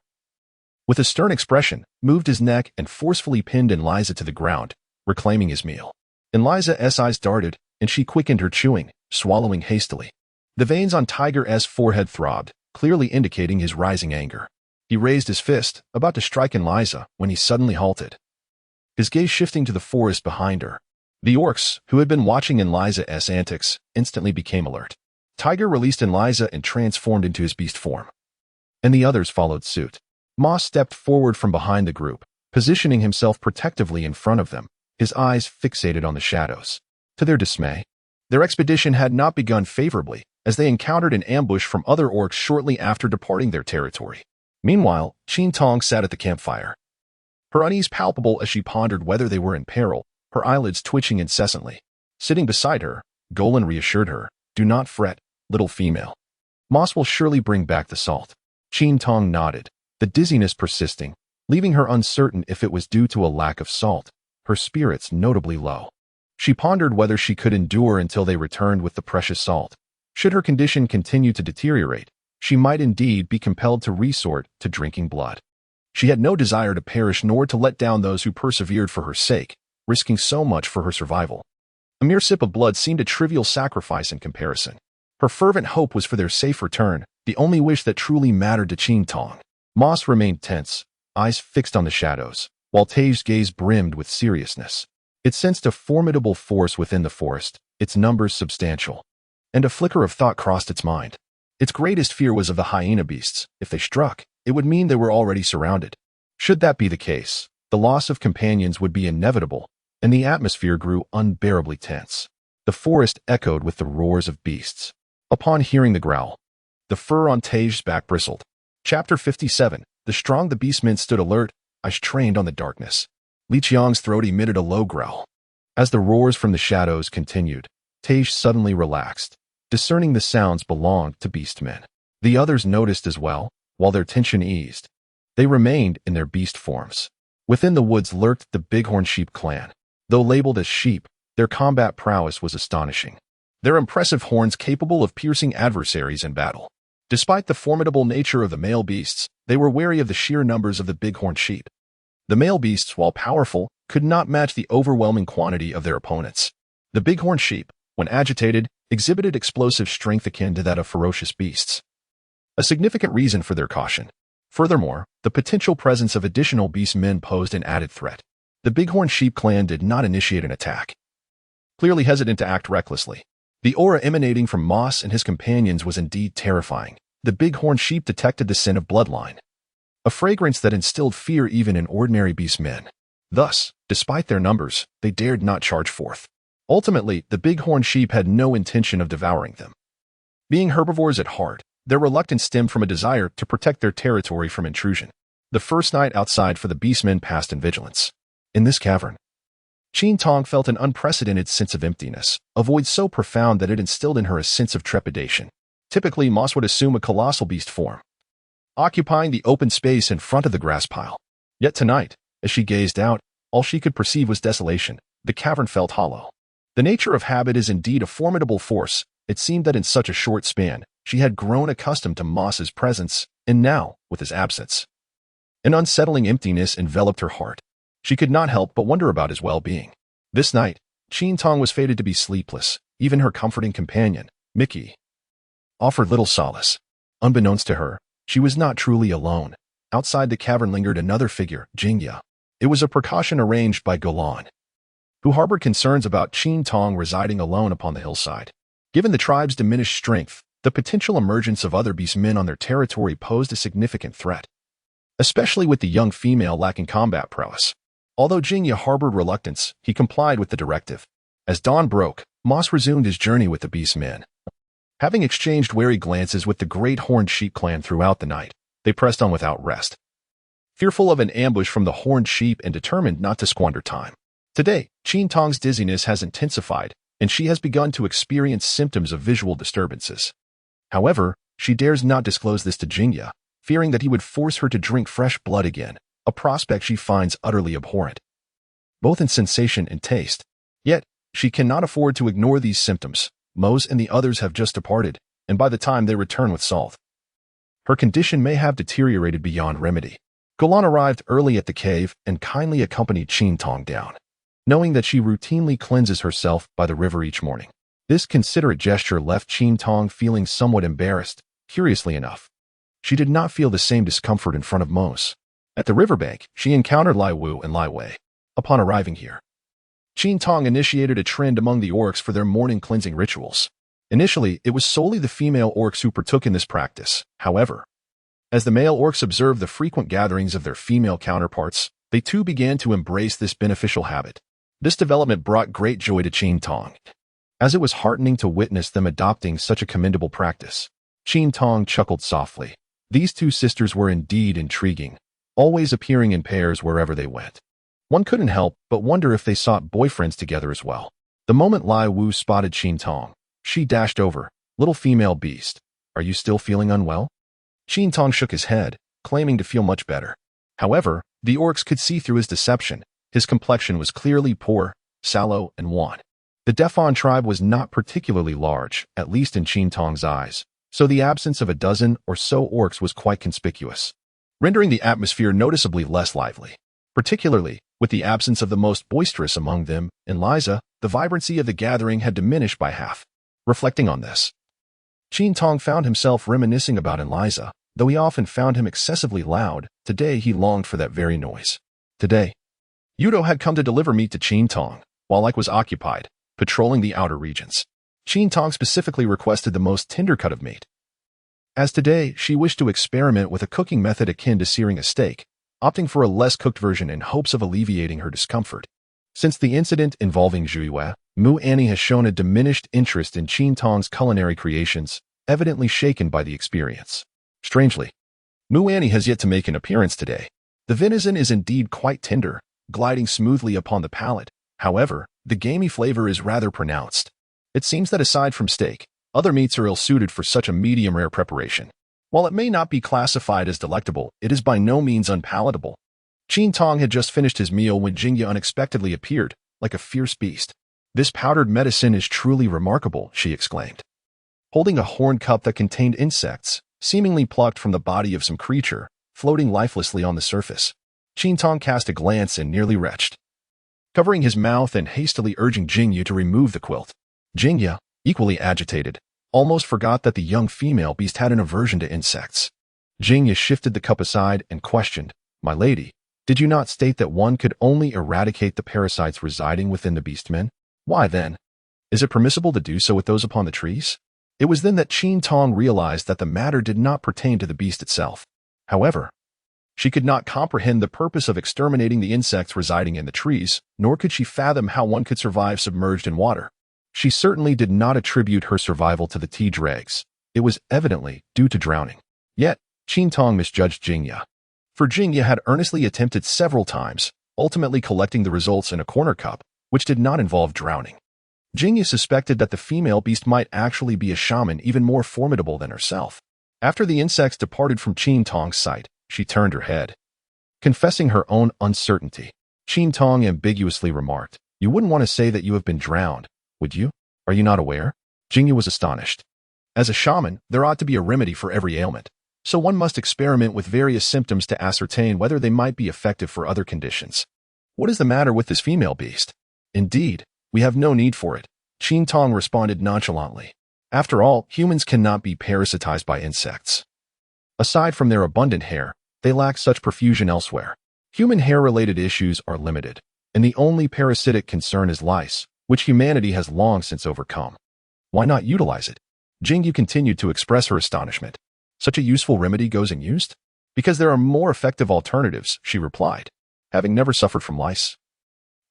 with a stern expression, moved his neck and forcefully pinned Eliza to the ground, reclaiming his meal. Eliza's eyes darted, and she quickened her chewing, swallowing hastily. The veins on Tiger's forehead throbbed, clearly indicating his rising anger. He raised his fist, about to strike Eliza, when he suddenly halted, his gaze shifting to the forest behind her. The orcs, who had been watching Eliza's antics, instantly became alert. Tiger released Eliza and transformed into his beast form, and the others followed suit. Moss stepped forward from behind the group, positioning himself protectively in front of them, his eyes fixated on the shadows. To their dismay, their expedition had not begun favorably, as they encountered an ambush from other orcs shortly after departing their territory. Meanwhile, Qin Tong sat at the campfire, her unease palpable as she pondered whether they were in peril, her eyelids twitching incessantly. Sitting beside her, Golan reassured her, "Do not fret, little female. Moss will surely bring back the salt." Qin Tong nodded, the dizziness persisting, leaving her uncertain if it was due to a lack of salt, her spirits notably low. She pondered whether she could endure until they returned with the precious salt. Should her condition continue to deteriorate, she might indeed be compelled to resort to drinking blood. She had no desire to perish nor to let down those who persevered for her sake, risking so much for her survival. A mere sip of blood seemed a trivial sacrifice in comparison. Her fervent hope was for their safe return, the only wish that truly mattered to Qin Tong. Moss remained tense, eyes fixed on the shadows, while Tay's gaze brimmed with seriousness. It sensed a formidable force within the forest, its numbers substantial, and a flicker of thought crossed its mind. Its greatest fear was of the hyena beasts. If they struck, it would mean they were already surrounded. Should that be the case, the loss of companions would be inevitable, and the atmosphere grew unbearably tense. The forest echoed with the roars of beasts. Upon hearing the growl, the fur on Tay's back bristled. Chapter 57. The strong the beastmen stood alert, eyes trained on the darkness. Li Qiang's throat emitted a low growl. As the roars from the shadows continued, Tay suddenly relaxed, discerning the sounds belonged to beastmen. The others noticed as well, while their tension eased. They remained in their beast forms. Within the woods lurked the Bighorn Sheep clan. Though labeled as sheep, their combat prowess was astonishing. Their impressive horns capable of piercing adversaries in battle. Despite the formidable nature of the male beasts, they were wary of the sheer numbers of the Bighorn Sheep. The male beasts, while powerful, could not match the overwhelming quantity of their opponents. The Bighorn Sheep, when agitated, exhibited explosive strength akin to that of ferocious beasts, a significant reason for their caution. Furthermore, the potential presence of additional beastmen posed an added threat. The Bighorn Sheep clan did not initiate an attack, clearly hesitant to act recklessly. The aura emanating from Moss and his companions was indeed terrifying. The Bighorn Sheep detected the scent of bloodline, a fragrance that instilled fear even in ordinary beastmen. Thus, despite their numbers, they dared not charge forth. Ultimately, the Bighorn Sheep had no intention of devouring them. Being herbivores at heart, their reluctance stemmed from a desire to protect their territory from intrusion. The first night outside for the beastmen passed in vigilance. In this cavern, Qin Tong felt an unprecedented sense of emptiness, a void so profound that it instilled in her a sense of trepidation. Typically, Moss would assume a colossal beast form, occupying the open space in front of the grass pile. Yet tonight, as she gazed out, all she could perceive was desolation. The cavern felt hollow. The nature of habit is indeed a formidable force. It seemed that in such a short span, she had grown accustomed to Moss's presence, and now, with his absence, an unsettling emptiness enveloped her heart. She could not help but wonder about his well-being. This night, Qin Tong was fated to be sleepless. Even her comforting companion, Mickey, offered little solace. Unbeknownst to her, she was not truly alone. Outside the cavern lingered another figure, Jingya. It was a precaution arranged by Golan, who harbored concerns about Qin Tong residing alone upon the hillside. Given the tribe's diminished strength, the potential emergence of other beastmen on their territory posed a significant threat, especially with the young female lacking combat prowess. Although Jingya harbored reluctance, he complied with the directive. As dawn broke, Moss resumed his journey with the beastmen. Having exchanged wary glances with the Great Horned Sheep clan throughout the night, they pressed on without rest, fearful of an ambush from the Horned Sheep and determined not to squander time. Today, Qin Tong's dizziness has intensified, and she has begun to experience symptoms of visual disturbances. However, she dares not disclose this to Jingya, fearing that he would force her to drink fresh blood again, a prospect she finds utterly abhorrent, both in sensation and taste. Yet, she cannot afford to ignore these symptoms. Mose and the others have just departed, and by the time they return with salt, her condition may have deteriorated beyond remedy. Golan arrived early at the cave and kindly accompanied Qin Tong down, knowing that she routinely cleanses herself by the river each morning. This considerate gesture left Qin Tong feeling somewhat embarrassed. Curiously enough, she did not feel the same discomfort in front of Mose. At the riverbank, she encountered Lai Wu and Lai Wei. Upon arriving here, Qin Tong initiated a trend among the orcs for their morning cleansing rituals. Initially, it was solely the female orcs who partook in this practice. However, as the male orcs observed the frequent gatherings of their female counterparts, they too began to embrace this beneficial habit. This development brought great joy to Qin Tong, as it was heartening to witness them adopting such a commendable practice. Qin Tong chuckled softly. These two sisters were indeed intriguing, always appearing in pairs wherever they went. One couldn't help but wonder if they sought boyfriends together as well. The moment Lai Wu spotted Qin Tong, she dashed over. "Little female beast, are you still feeling unwell?" Qin Tong shook his head, claiming to feel much better. However, the orcs could see through his deception. His complexion was clearly poor, sallow, and wan. The Defon tribe was not particularly large, at least in Qin Tong's eyes, so the absence of a dozen or so orcs was quite conspicuous, rendering the atmosphere noticeably less lively. Particularly, with the absence of the most boisterous among them, in Liza, the vibrancy of the gathering had diminished by half. Reflecting on this, Qin Tong found himself reminiscing about Liza. Though he often found him excessively loud, today he longed for that very noise. Today, Yudo had come to deliver meat to Qin Tong, while Ike was occupied, patrolling the outer regions. Qin Tong specifically requested the most tender cut of meat, as today she wished to experiment with a cooking method akin to searing a steak, opting for a less cooked version in hopes of alleviating her discomfort. Since the incident involving Zhuiyue, Mu Annie has shown a diminished interest in Qin Tong's culinary creations, evidently shaken by the experience. Strangely, Mu Annie has yet to make an appearance today. The venison is indeed quite tender, gliding smoothly upon the palate. However, the gamey flavor is rather pronounced. It seems that aside from steak, other meats are ill-suited for such a medium-rare preparation. While it may not be classified as delectable, it is by no means unpalatable. Qin Tong had just finished his meal when Jingya unexpectedly appeared, like a fierce beast. "This powdered medicine is truly remarkable," she exclaimed, holding a horn cup that contained insects, seemingly plucked from the body of some creature, floating lifelessly on the surface. Qin Tong cast a glance and nearly retched, covering his mouth and hastily urging Jingya to remove the quilt. Jingya, equally agitated, almost forgot that the young female beast had an aversion to insects. Jingya shifted the cup aside and questioned, "My lady, did you not state that one could only eradicate the parasites residing within the beastmen? Why then? Is it permissible to do so with those upon the trees?" It was then that Qin Tong realized that the matter did not pertain to the beast itself. However, she could not comprehend the purpose of exterminating the insects residing in the trees, nor could she fathom how one could survive submerged in water. She certainly did not attribute her survival to the tea dregs. It was evidently due to drowning. Yet, Qin Tong misjudged Jingya. For Jingya had earnestly attempted several times, ultimately collecting the results in a corner cup, which did not involve drowning. Jingya suspected that the female beast might actually be a shaman even more formidable than herself. After the insects departed from Qin Tong's sight, she turned her head, confessing her own uncertainty. Qin Tong ambiguously remarked, "You wouldn't want to say that you have been drowned, would you? Are you not aware?" Jingya was astonished. As a shaman, there ought to be a remedy for every ailment, so one must experiment with various symptoms to ascertain whether they might be effective for other conditions. "What is the matter with this female beast?" "Indeed, we have no need for it," Qin Tong responded nonchalantly. After all, humans cannot be parasitized by insects. Aside from their abundant hair, they lack such profusion elsewhere. Human hair-related issues are limited, and the only parasitic concern is lice, which humanity has long since overcome. Why not utilize it? Jingyu continued to express her astonishment. Such a useful remedy goes unused? Because there are more effective alternatives, she replied, having never suffered from lice.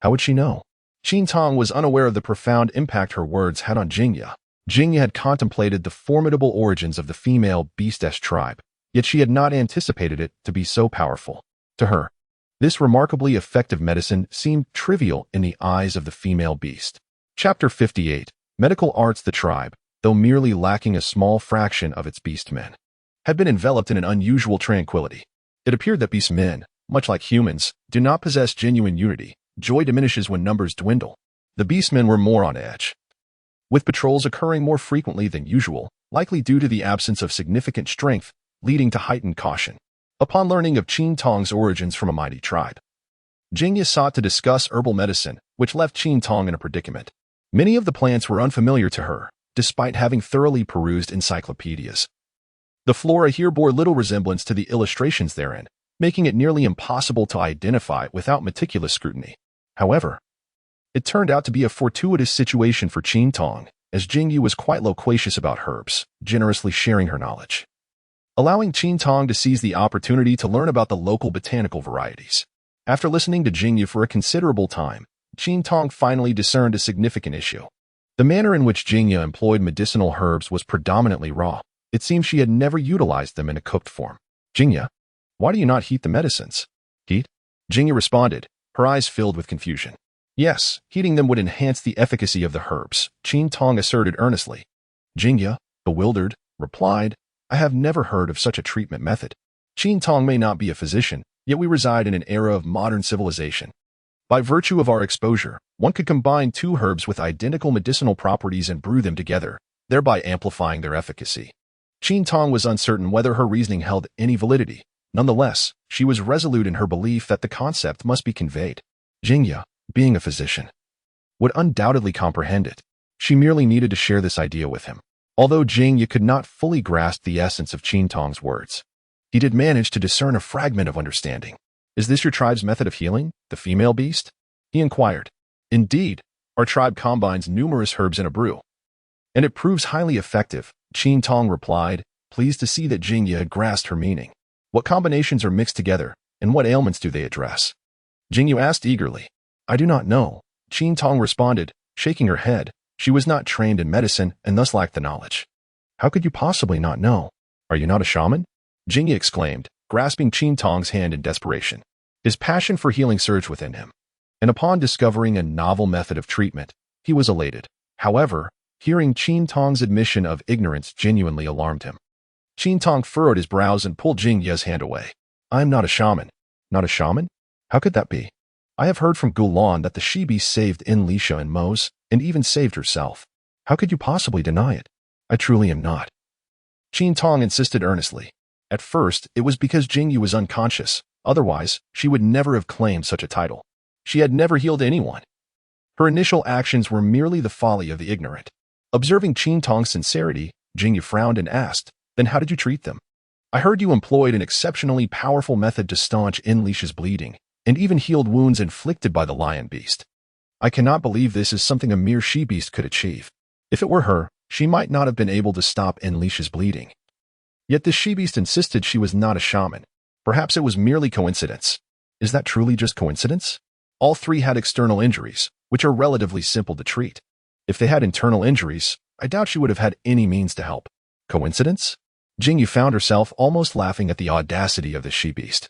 How would she know? Qin Tong was unaware of the profound impact her words had on Jingyu. Jingyu had contemplated the formidable origins of the female beastess tribe, yet she had not anticipated it to be so powerful. To her, this remarkably effective medicine seemed trivial in the eyes of the female beast. Chapter 58. Medical Arts. The tribe, though merely lacking a small fraction of its beastmen, had been enveloped in an unusual tranquility. It appeared that beastmen, much like humans, do not possess genuine unity. Joy diminishes when numbers dwindle. The beastmen were more on edge, with patrols occurring more frequently than usual, likely due to the absence of significant strength, leading to heightened caution. Upon learning of Qin Tong's origins from a mighty tribe, Jingyu sought to discuss herbal medicine, which left Qin Tong in a predicament. Many of the plants were unfamiliar to her, despite having thoroughly perused encyclopedias. The flora here bore little resemblance to the illustrations therein, making it nearly impossible to identify without meticulous scrutiny. However, it turned out to be a fortuitous situation for Qin Tong, as Jingyu was quite loquacious about herbs, generously sharing her knowledge, allowing Qin Tong to seize the opportunity to learn about the local botanical varieties. After listening to Jingyu for a considerable time, Qin Tong finally discerned a significant issue. The manner in which Jingyu employed medicinal herbs was predominantly raw. It seemed she had never utilized them in a cooked form. Jingyu, why do you not heat the medicines? Heat? Jingyu responded, her eyes filled with confusion. Yes, heating them would enhance the efficacy of the herbs, Qin Tong asserted earnestly. Jingyu, bewildered, replied, I have never heard of such a treatment method. Qin Tong may not be a physician, yet we reside in an era of modern civilization. By virtue of our exposure, one could combine two herbs with identical medicinal properties and brew them together, thereby amplifying their efficacy. Qin Tong was uncertain whether her reasoning held any validity. Nonetheless, she was resolute in her belief that the concept must be conveyed. Jingyu, being a physician, would undoubtedly comprehend it. She merely needed to share this idea with him. Although Jingyu could not fully grasp the essence of Qin Tong's words, he did manage to discern a fragment of understanding. Is this your tribe's method of healing, the female beast? He inquired. Indeed, our tribe combines numerous herbs in a brew, and it proves highly effective, Qin Tong replied, pleased to see that Jingyu had grasped her meaning. What combinations are mixed together, and what ailments do they address? Jingyu asked eagerly. I do not know, Qin Tong responded, shaking her head. She was not trained in medicine and thus lacked the knowledge. How could you possibly not know? Are you not a shaman? Jingyu exclaimed, grasping Qin Tong's hand in desperation. His passion for healing surged within him, and upon discovering a novel method of treatment, he was elated. However, hearing Qin Tong's admission of ignorance genuinely alarmed him. Qin Tong furrowed his brows and pulled Jingyu's hand away. I am not a shaman. Not a shaman? How could that be? I have heard from Gulan that the she-beast saved Lisha and Mose, and even saved herself. How could you possibly deny it? I truly am not. Qin Tong insisted earnestly. At first, it was because Jingyu was unconscious. Otherwise, she would never have claimed such a title. She had never healed anyone. Her initial actions were merely the folly of the ignorant. Observing Qin Tong's sincerity, Jingyu frowned and asked, then how did you treat them? I heard you employed an exceptionally powerful method to staunch Lisha's bleeding, and even healed wounds inflicted by the lion beast. I cannot believe this is something a mere she-beast could achieve. If it were her, she might not have been able to stop Lisha's bleeding. Yet the she-beast insisted she was not a shaman. Perhaps it was merely coincidence. Is that truly just coincidence? All three had external injuries, which are relatively simple to treat. If they had internal injuries, I doubt she would have had any means to help. Coincidence? Jingyu found herself almost laughing at the audacity of the she-beast.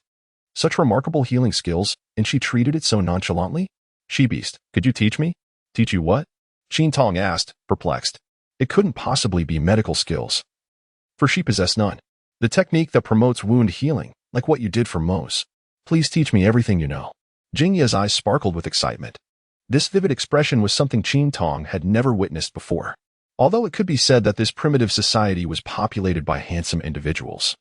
Such remarkable healing skills, and she treated it so nonchalantly? She-beast, could you teach me? Teach you what? Qin Tong asked, perplexed. It couldn't possibly be medical skills, for she possessed none. The technique that promotes wound healing, like what you did for Mose. Please teach me everything you know. Jingyu's eyes sparkled with excitement. This vivid expression was something Qin Tong had never witnessed before. Although it could be said that this primitive society was populated by handsome individuals,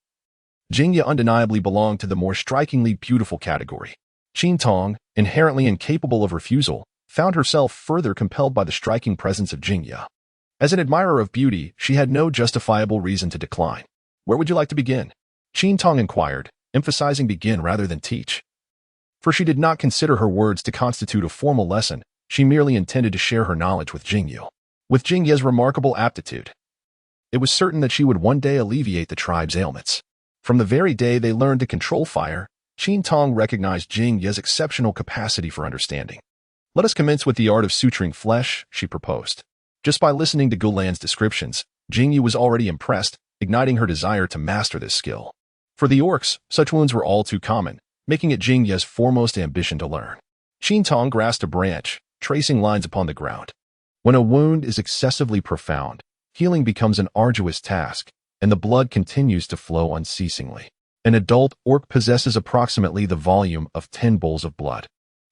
Jingyu undeniably belonged to the more strikingly beautiful category. Qin Tong, inherently incapable of refusal, found herself further compelled by the striking presence of Jingyu. As an admirer of beauty, she had no justifiable reason to decline. Where would you like to begin? Qin Tong inquired, emphasizing begin rather than teach. For she did not consider her words to constitute a formal lesson, she merely intended to share her knowledge with Jingyu. With Jingyu's remarkable aptitude, It was certain that she would one day alleviate the tribe's ailments. From the very day they learned to control fire, Qin Tong recognized Jing Ye's exceptional capacity for understanding. "Let us commence with the art of suturing flesh," she proposed. Just by listening to Gulan's descriptions, Jing Ye was already impressed, igniting her desire to master this skill. For the orcs, such wounds were all too common, making it Jing Ye's foremost ambition to learn. Qin Tong grasped a branch, tracing lines upon the ground. When a wound is excessively profound, healing becomes an arduous task, and the blood continues to flow unceasingly. An adult orc possesses approximately the volume of 10 bowls of blood.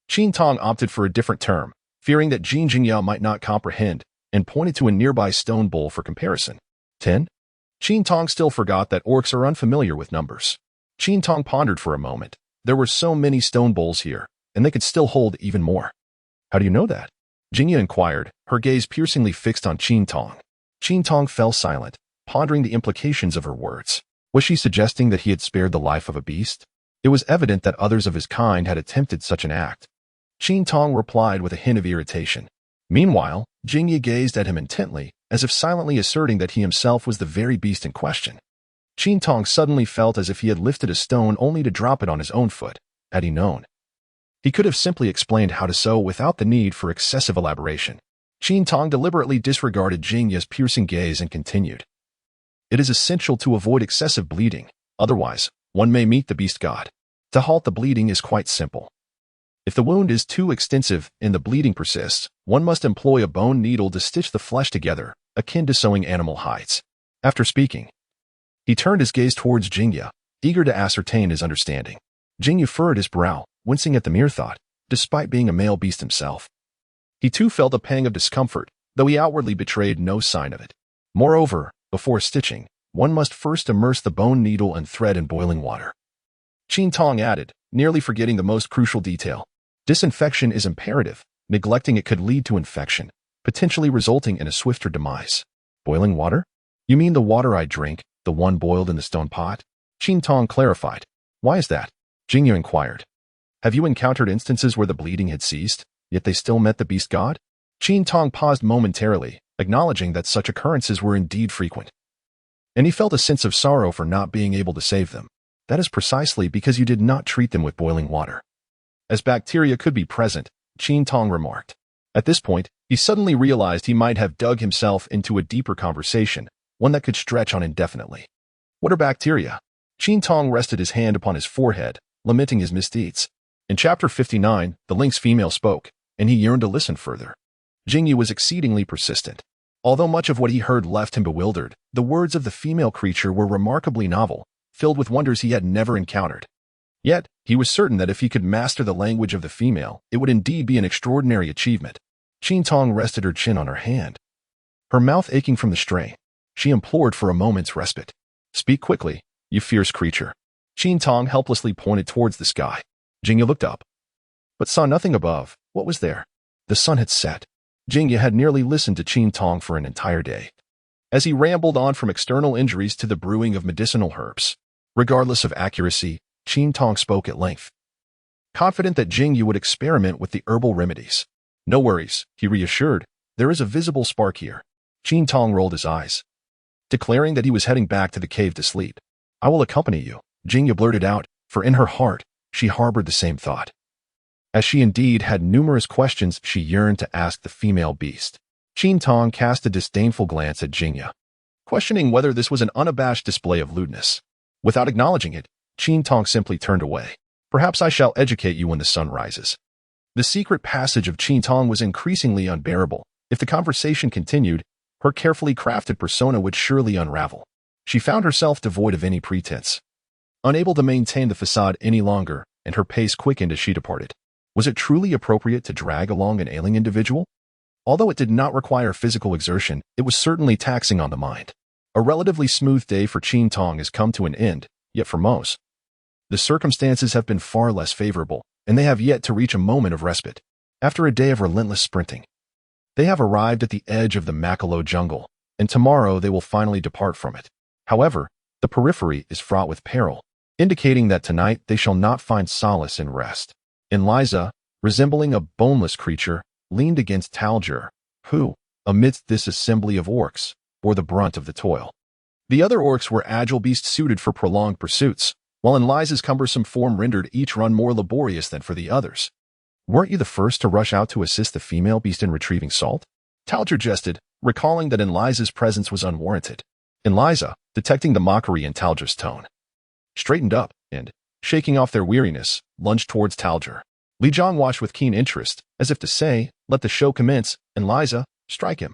Qin Tong opted for a different term, fearing that Jing Jingya might not comprehend, and pointed to a nearby stone bowl for comparison. 10? Qin Tong still forgot that orcs are unfamiliar with numbers. Qin Tong pondered for a moment. There were so many stone bowls here, and they could still hold even more. "How do you know that?" Jingya inquired, her gaze piercingly fixed on Qin Tong. Qin Tong fell silent, pondering the implications of her words. Was she suggesting that he had spared the life of a beast? It was evident that others of his kind had attempted such an act. Qin Tong replied with a hint of irritation. Meanwhile, Jingya gazed at him intently, as if silently asserting that he himself was the very beast in question. Qin Tong suddenly felt as if he had lifted a stone only to drop it on his own foot. Had he known, he could have simply explained how to sew without the need for excessive elaboration. Qin Tong deliberately disregarded Jingya's piercing gaze and continued. "It is essential to avoid excessive bleeding, otherwise, one may meet the beast god. To halt the bleeding is quite simple. If the wound is too extensive and the bleeding persists, one must employ a bone needle to stitch the flesh together, akin to sewing animal hides." After speaking, he turned his gaze towards Jingya, eager to ascertain his understanding. Jingya furrowed his brow, wincing at the mere thought, despite being a male beast himself. He too felt a pang of discomfort, though he outwardly betrayed no sign of it. Moreover, before stitching, one must first immerse the bone needle and thread in boiling water. Qin Tong added, nearly forgetting the most crucial detail. Disinfection is imperative. Neglecting it could lead to infection, potentially resulting in a swifter demise. Boiling water? You mean the water I drink, the one boiled in the stone pot? Qin Tong clarified. Why is that? Jingyu inquired. Have you encountered instances where the bleeding had ceased, yet they still met the beast god? Qin Tong paused momentarily, acknowledging that such occurrences were indeed frequent. And he felt a sense of sorrow for not being able to save them. That is precisely because you did not treat them with boiling water. As bacteria could be present, Qin Tong remarked. At this point, he suddenly realized he might have dug himself into a deeper conversation, one that could stretch on indefinitely. What are bacteria? Qin Tong rested his hand upon his forehead, lamenting his misdeeds. In chapter 59, the lynx female spoke, and he yearned to listen further. Jingyu was exceedingly persistent. Although much of what he heard left him bewildered, the words of the female creature were remarkably novel, filled with wonders he had never encountered. Yet, he was certain that if he could master the language of the female, it would indeed be an extraordinary achievement. Qin Tong rested her chin on her hand. Her mouth aching from the strain, she implored for a moment's respite. Speak quickly, you fierce creature. Qin Tong helplessly pointed towards the sky. Jingyu looked up, but saw nothing above. What was there? The sun had set. Jingyu had nearly listened to Qin Tong for an entire day, as he rambled on from external injuries to the brewing of medicinal herbs. Regardless of accuracy, Qin Tong spoke at length, confident that Jingyu would experiment with the herbal remedies. No worries, he reassured. There is a visible spark here. Qin Tong rolled his eyes, declaring that he was heading back to the cave to sleep. I will accompany you, Jingyu blurted out, for in her heart, she harbored the same thought. As she indeed had numerous questions she yearned to ask the female beast. Qin Tong cast a disdainful glance at Jingyu, questioning whether this was an unabashed display of lewdness. Without acknowledging it, Qin Tong simply turned away. Perhaps I shall educate you when the sun rises. The secret passage of Qin Tong was increasingly unbearable. If the conversation continued, her carefully crafted persona would surely unravel. She found herself devoid of any pretense, unable to maintain the facade any longer, and her pace quickened as she departed. Was it truly appropriate to drag along an ailing individual? Although it did not require physical exertion, it was certainly taxing on the mind. A relatively smooth day for Qin Tong has come to an end, yet for most, the circumstances have been far less favorable, and they have yet to reach a moment of respite. After a day of relentless sprinting, they have arrived at the edge of the Makalo jungle, and tomorrow they will finally depart from it. However, the periphery is fraught with peril, indicating that tonight they shall not find solace in rest. And Liza, resembling a boneless creature, leaned against Talger, who, amidst this assembly of orcs, bore the brunt of the toil. The other orcs were agile beasts suited for prolonged pursuits, while Liza's cumbersome form rendered each run more laborious than for the others. "Weren't you the first to rush out to assist the female beast in retrieving salt?" Talger jested, recalling that Liza's presence was unwarranted. Liza, detecting the mockery in Talger's tone, straightened up and, shaking off their weariness, lunged towards Talger. Li Jiang watched with keen interest, as if to say, "Let the show commence, and Liza, strike him."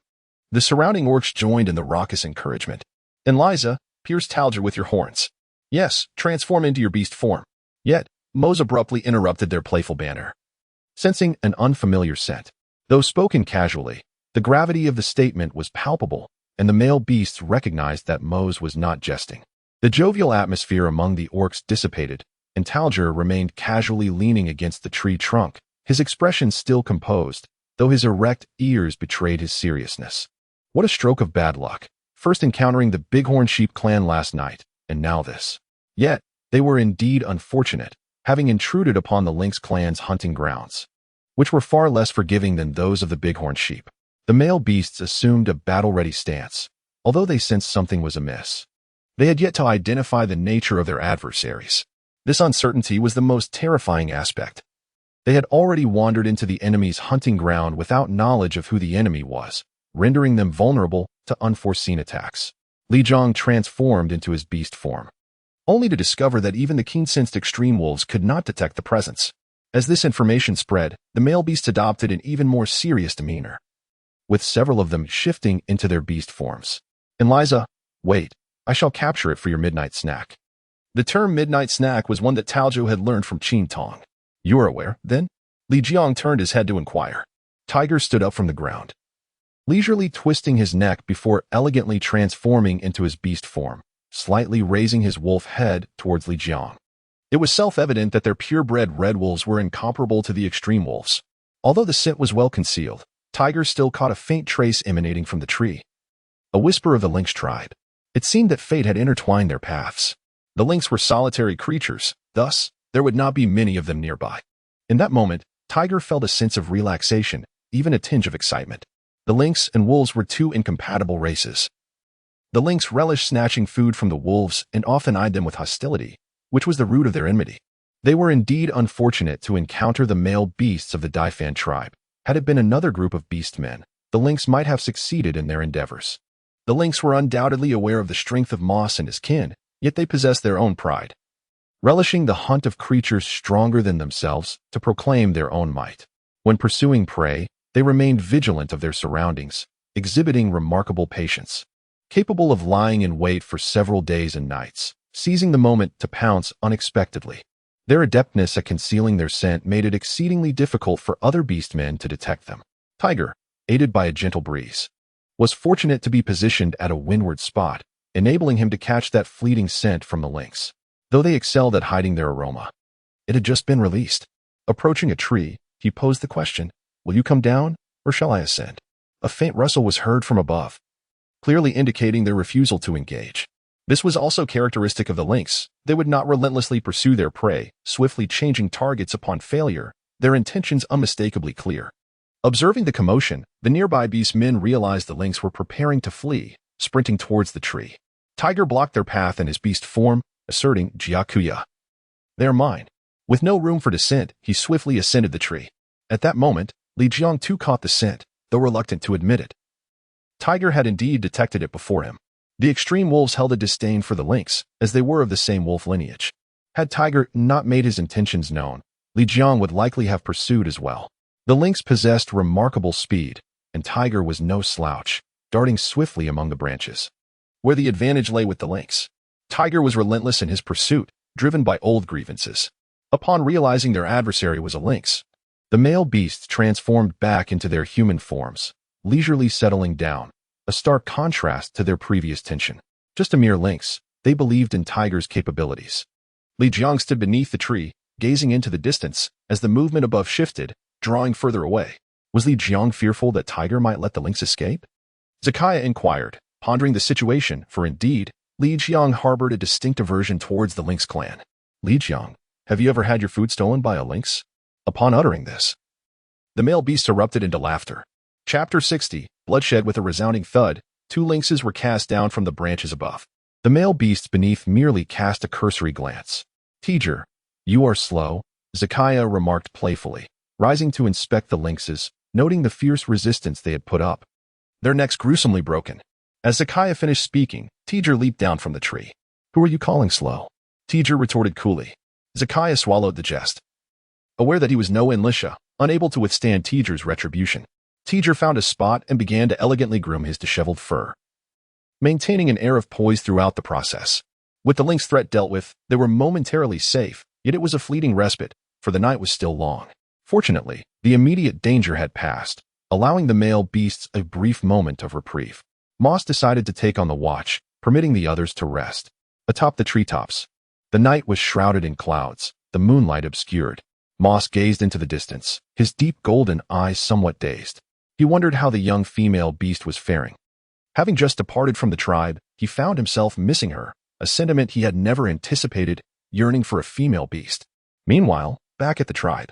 The surrounding orcs joined in the raucous encouragement. "Liza, pierce Talger with your horns. Yes, transform into your beast form." Yet, Mose abruptly interrupted their playful banter. Sensing an unfamiliar scent, though spoken casually, the gravity of the statement was palpable, and the male beasts recognized that Mose was not jesting. The jovial atmosphere among the orcs dissipated, and Talger remained casually leaning against the tree trunk, his expression still composed, though his erect ears betrayed his seriousness. What a stroke of bad luck, first encountering the Bighorn sheep clan last night, and now this. Yet, they were indeed unfortunate, having intruded upon the Lynx clan's hunting grounds, which were far less forgiving than those of the Bighorn sheep. The male beasts assumed a battle-ready stance, although they sensed something was amiss. They had yet to identify the nature of their adversaries. This uncertainty was the most terrifying aspect. They had already wandered into the enemy's hunting ground without knowledge of who the enemy was, rendering them vulnerable to unforeseen attacks. Li Jiang transformed into his beast form, only to discover that even the keen-sensed extreme wolves could not detect the presence. As this information spread, the male beasts adopted an even more serious demeanor, with several of them shifting into their beast forms. "Liza, wait, I shall capture it for your midnight snack." The term midnight snack was one that Taljo had learned from Qin Tong. "You are aware, then?" Li Jiang turned his head to inquire. Tiger stood up from the ground, leisurely twisting his neck before elegantly transforming into his beast form, slightly raising his wolf head towards Li Jiang. It was self-evident that their purebred red wolves were incomparable to the extreme wolves. Although the scent was well concealed, Tiger still caught a faint trace emanating from the tree. A whisper of the lynx tribe. It seemed that fate had intertwined their paths. The lynx were solitary creatures, thus, there would not be many of them nearby. In that moment, Tiger felt a sense of relaxation, even a tinge of excitement. The lynx and wolves were two incompatible races. The lynx relished snatching food from the wolves and often eyed them with hostility, which was the root of their enmity. They were indeed unfortunate to encounter the male beasts of the Daifan tribe. Had it been another group of beastmen, the lynx might have succeeded in their endeavors. The lynx were undoubtedly aware of the strength of Moss and his kin, yet they possessed their own pride, relishing the hunt of creatures stronger than themselves to proclaim their own might. When pursuing prey, they remained vigilant of their surroundings, exhibiting remarkable patience, capable of lying in wait for several days and nights, seizing the moment to pounce unexpectedly. Their adeptness at concealing their scent made it exceedingly difficult for other beastmen to detect them. Tiger, aided by a gentle breeze, was fortunate to be positioned at a windward spot, enabling him to catch that fleeting scent from the lynx. Though they excelled at hiding their aroma, it had just been released. Approaching a tree, he posed the question, "Will you come down, or shall I ascend?" A faint rustle was heard from above, clearly indicating their refusal to engage. This was also characteristic of the lynx. They would not relentlessly pursue their prey, swiftly changing targets upon failure, their intentions unmistakably clear. Observing the commotion, the nearby beastmen realized the lynx were preparing to flee, sprinting towards the tree. Tiger blocked their path in his beast form, asserting, "Jiakuya. They are mine." With no room for descent, he swiftly ascended the tree. At that moment, Li Jiang too caught the scent, though reluctant to admit it. Tiger had indeed detected it before him. The extreme wolves held a disdain for the lynx, as they were of the same wolf lineage. Had Tiger not made his intentions known, Li Jiang would likely have pursued as well. The lynx possessed remarkable speed, and Tiger was no slouch, darting swiftly among the branches. Where the advantage lay with the lynx, Tiger was relentless in his pursuit, driven by old grievances. Upon realizing their adversary was a lynx, the male beasts transformed back into their human forms, leisurely settling down, a stark contrast to their previous tension. Just a mere lynx, they believed in Tiger's capabilities. Li Jiang stood beneath the tree, gazing into the distance, as the movement above shifted, drawing further away. Was Li Jiang fearful that Tiger might let the lynx escape? Zakaya inquired, pondering the situation, for indeed, Li Jiang harbored a distinct aversion towards the lynx clan. "Li Jiang, have you ever had your food stolen by a lynx?" Upon uttering this, the male beast erupted into laughter. Chapter 60, Bloodshed. With a resounding thud, two lynxes were cast down from the branches above. The male beasts beneath merely cast a cursory glance. "Teacher, you are slow," Zakiah remarked playfully, rising to inspect the lynxes, noting the fierce resistance they had put up. Their necks gruesomely broken. As Zakiah finished speaking, Teacher leaped down from the tree. "Who are you calling slow?" Teacher retorted coolly. Zakiah swallowed the jest. Aware that he was no militia, unable to withstand Teacher's retribution, Teacher found a spot and began to elegantly groom his disheveled fur, maintaining an air of poise throughout the process. With the lynx threat dealt with, they were momentarily safe, yet it was a fleeting respite, for the night was still long. Fortunately, the immediate danger had passed, allowing the male beasts a brief moment of reprieve. Moss decided to take on the watch, permitting the others to rest. Atop the treetops, the night was shrouded in clouds, the moonlight obscured. Moss gazed into the distance, his deep golden eyes somewhat dazed. He wondered how the young female beast was faring. Having just departed from the tribe, he found himself missing her, a sentiment he had never anticipated, yearning for a female beast. Meanwhile, back at the tribe,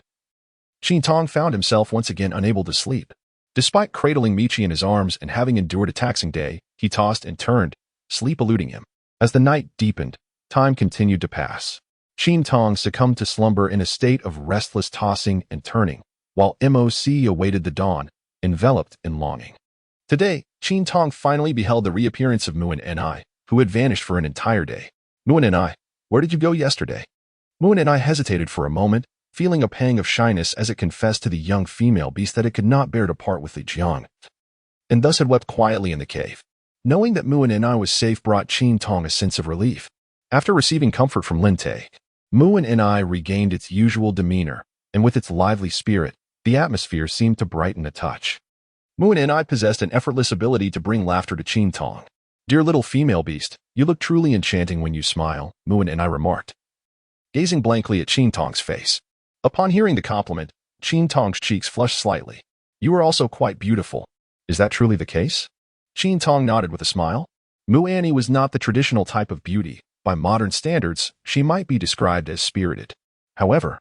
Qin Tong found himself once again unable to sleep. Despite cradling Michi in his arms and having endured a taxing day, he tossed and turned, sleep eluding him. As the night deepened, time continued to pass. Qin Tong succumbed to slumber in a state of restless tossing and turning, while MOC awaited the dawn, enveloped in longing. Today, Qin Tong finally beheld the reappearance of Muin and I, who had vanished for an entire day. "Muin and I, where did you go yesterday?" Muin and I hesitated for a moment, feeling a pang of shyness as it confessed to the young female beast that it could not bear to part with Li Jiang, and thus had wept quietly in the cave. Knowing that Muin and I was safe brought Qin Tong a sense of relief. After receiving comfort from Lin Te, Muin and I regained its usual demeanor, and with its lively spirit, the atmosphere seemed to brighten a touch. Muin and I possessed an effortless ability to bring laughter to Qin Tong. "Dear little female beast, you look truly enchanting when you smile," Muin and I remarked, gazing blankly at Qin Tong's face. Upon hearing the compliment, Qin Tong's cheeks flushed slightly. "You are also quite beautiful. Is that truly the case?" Qin Tong nodded with a smile. Mu Annie was not the traditional type of beauty. By modern standards, she might be described as spirited. However,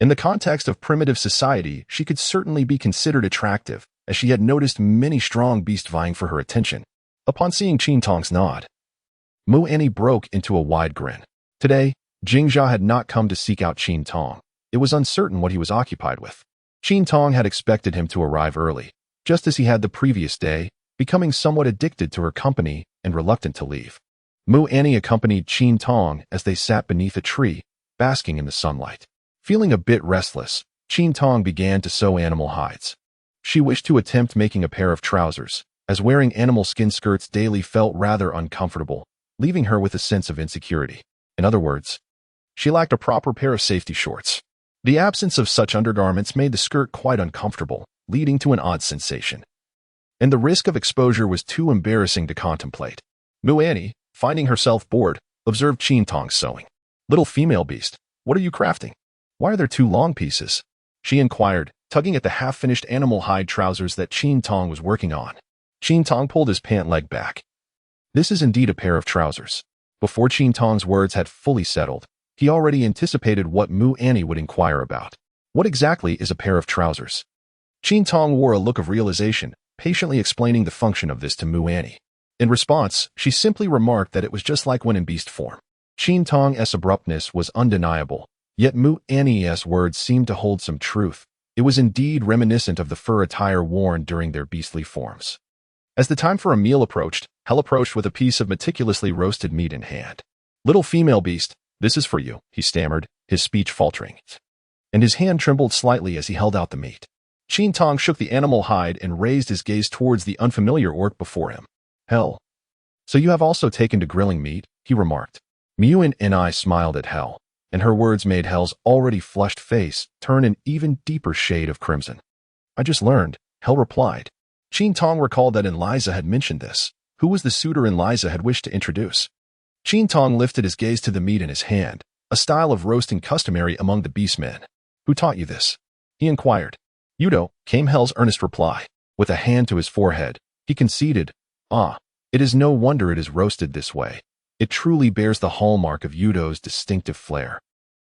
in the context of primitive society, she could certainly be considered attractive, as she had noticed many strong beasts vying for her attention. Upon seeing Qin Tong's nod, Mu Annie broke into a wide grin. Today, Jingjia had not come to seek out Qin Tong. It was uncertain what he was occupied with. Qin Tong had expected him to arrive early, just as he had the previous day, becoming somewhat addicted to her company and reluctant to leave. Mu Annie accompanied Qin Tong as they sat beneath a tree, basking in the sunlight. Feeling a bit restless, Qin Tong began to sew animal hides. She wished to attempt making a pair of trousers, as wearing animal skin skirts daily felt rather uncomfortable, leaving her with a sense of insecurity. In other words, she lacked a proper pair of safety shorts. The absence of such undergarments made the skirt quite uncomfortable, leading to an odd sensation. And the risk of exposure was too embarrassing to contemplate. Mu Annie, finding herself bored, observed Qin Tong sewing. "Little female beast, what are you crafting? Why are there two long pieces?" she inquired, tugging at the half-finished animal hide trousers that Qin Tong was working on. Qin Tong pulled his pant leg back. "This is indeed a pair of trousers." Before Qin Tong's words had fully settled, he already anticipated what Mu Annie would inquire about. "What exactly is a pair of trousers?" Qin Tong wore a look of realization, patiently explaining the function of this to Mu Annie. In response, she simply remarked that it was just like when in beast form. Qin Tong's abruptness was undeniable, yet Mu Annie's words seemed to hold some truth. It was indeed reminiscent of the fur attire worn during their beastly forms. As the time for a meal approached, Hell approached with a piece of meticulously roasted meat in hand. "Little female beast, this is for you," he stammered, his speech faltering, and his hand trembled slightly as he held out the meat. Qin Tong shook the animal hide and raised his gaze towards the unfamiliar orc before him. "Hell. So you have also taken to grilling meat," he remarked. Muin and I smiled at Hell, and her words made Hell's already flushed face turn an even deeper shade of crimson. "I just learned," Hell replied. Qin Tong recalled that Eliza had mentioned this. Who was the suitor Eliza had wished to introduce? Qin Tong lifted his gaze to the meat in his hand, a style of roasting customary among the beastmen. "Who taught you this?" he inquired. "Yudo," came Hell's earnest reply. With a hand to his forehead, he conceded, "Ah, it is no wonder it is roasted this way. It truly bears the hallmark of Yudo's distinctive flair."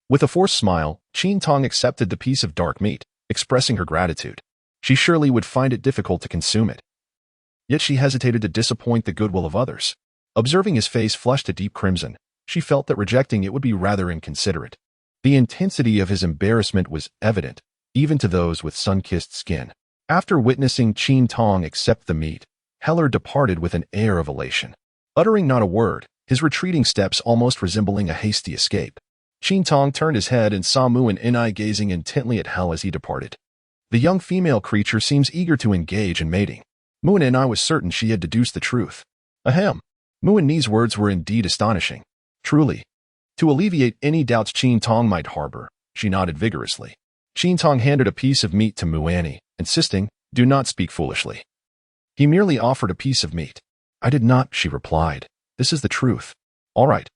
With a forced smile, Qin Tong accepted the piece of dark meat, expressing her gratitude. She surely would find it difficult to consume it. Yet she hesitated to disappoint the goodwill of others. Observing his face flush to deep crimson, she felt that rejecting it would be rather inconsiderate. The intensity of his embarrassment was evident, even to those with sun-kissed skin. After witnessing Qin Tong accept the meat, Heller departed with an air of elation. Uttering not a word, his retreating steps almost resembling a hasty escape. Qin Tong turned his head and saw Mu and Inai gazing intently at Hell as he departed. The young female creature seems eager to engage in mating. Mu and Inai was certain she had deduced the truth. Ahem. Mu and Ni's words were indeed astonishing. Truly. To alleviate any doubts Qin Tong might harbor, she nodded vigorously. Qin Tong handed a piece of meat to Mu Annie, insisting, "Do not speak foolishly." He merely offered a piece of meat. "I did not," she replied. "This is the truth." All right,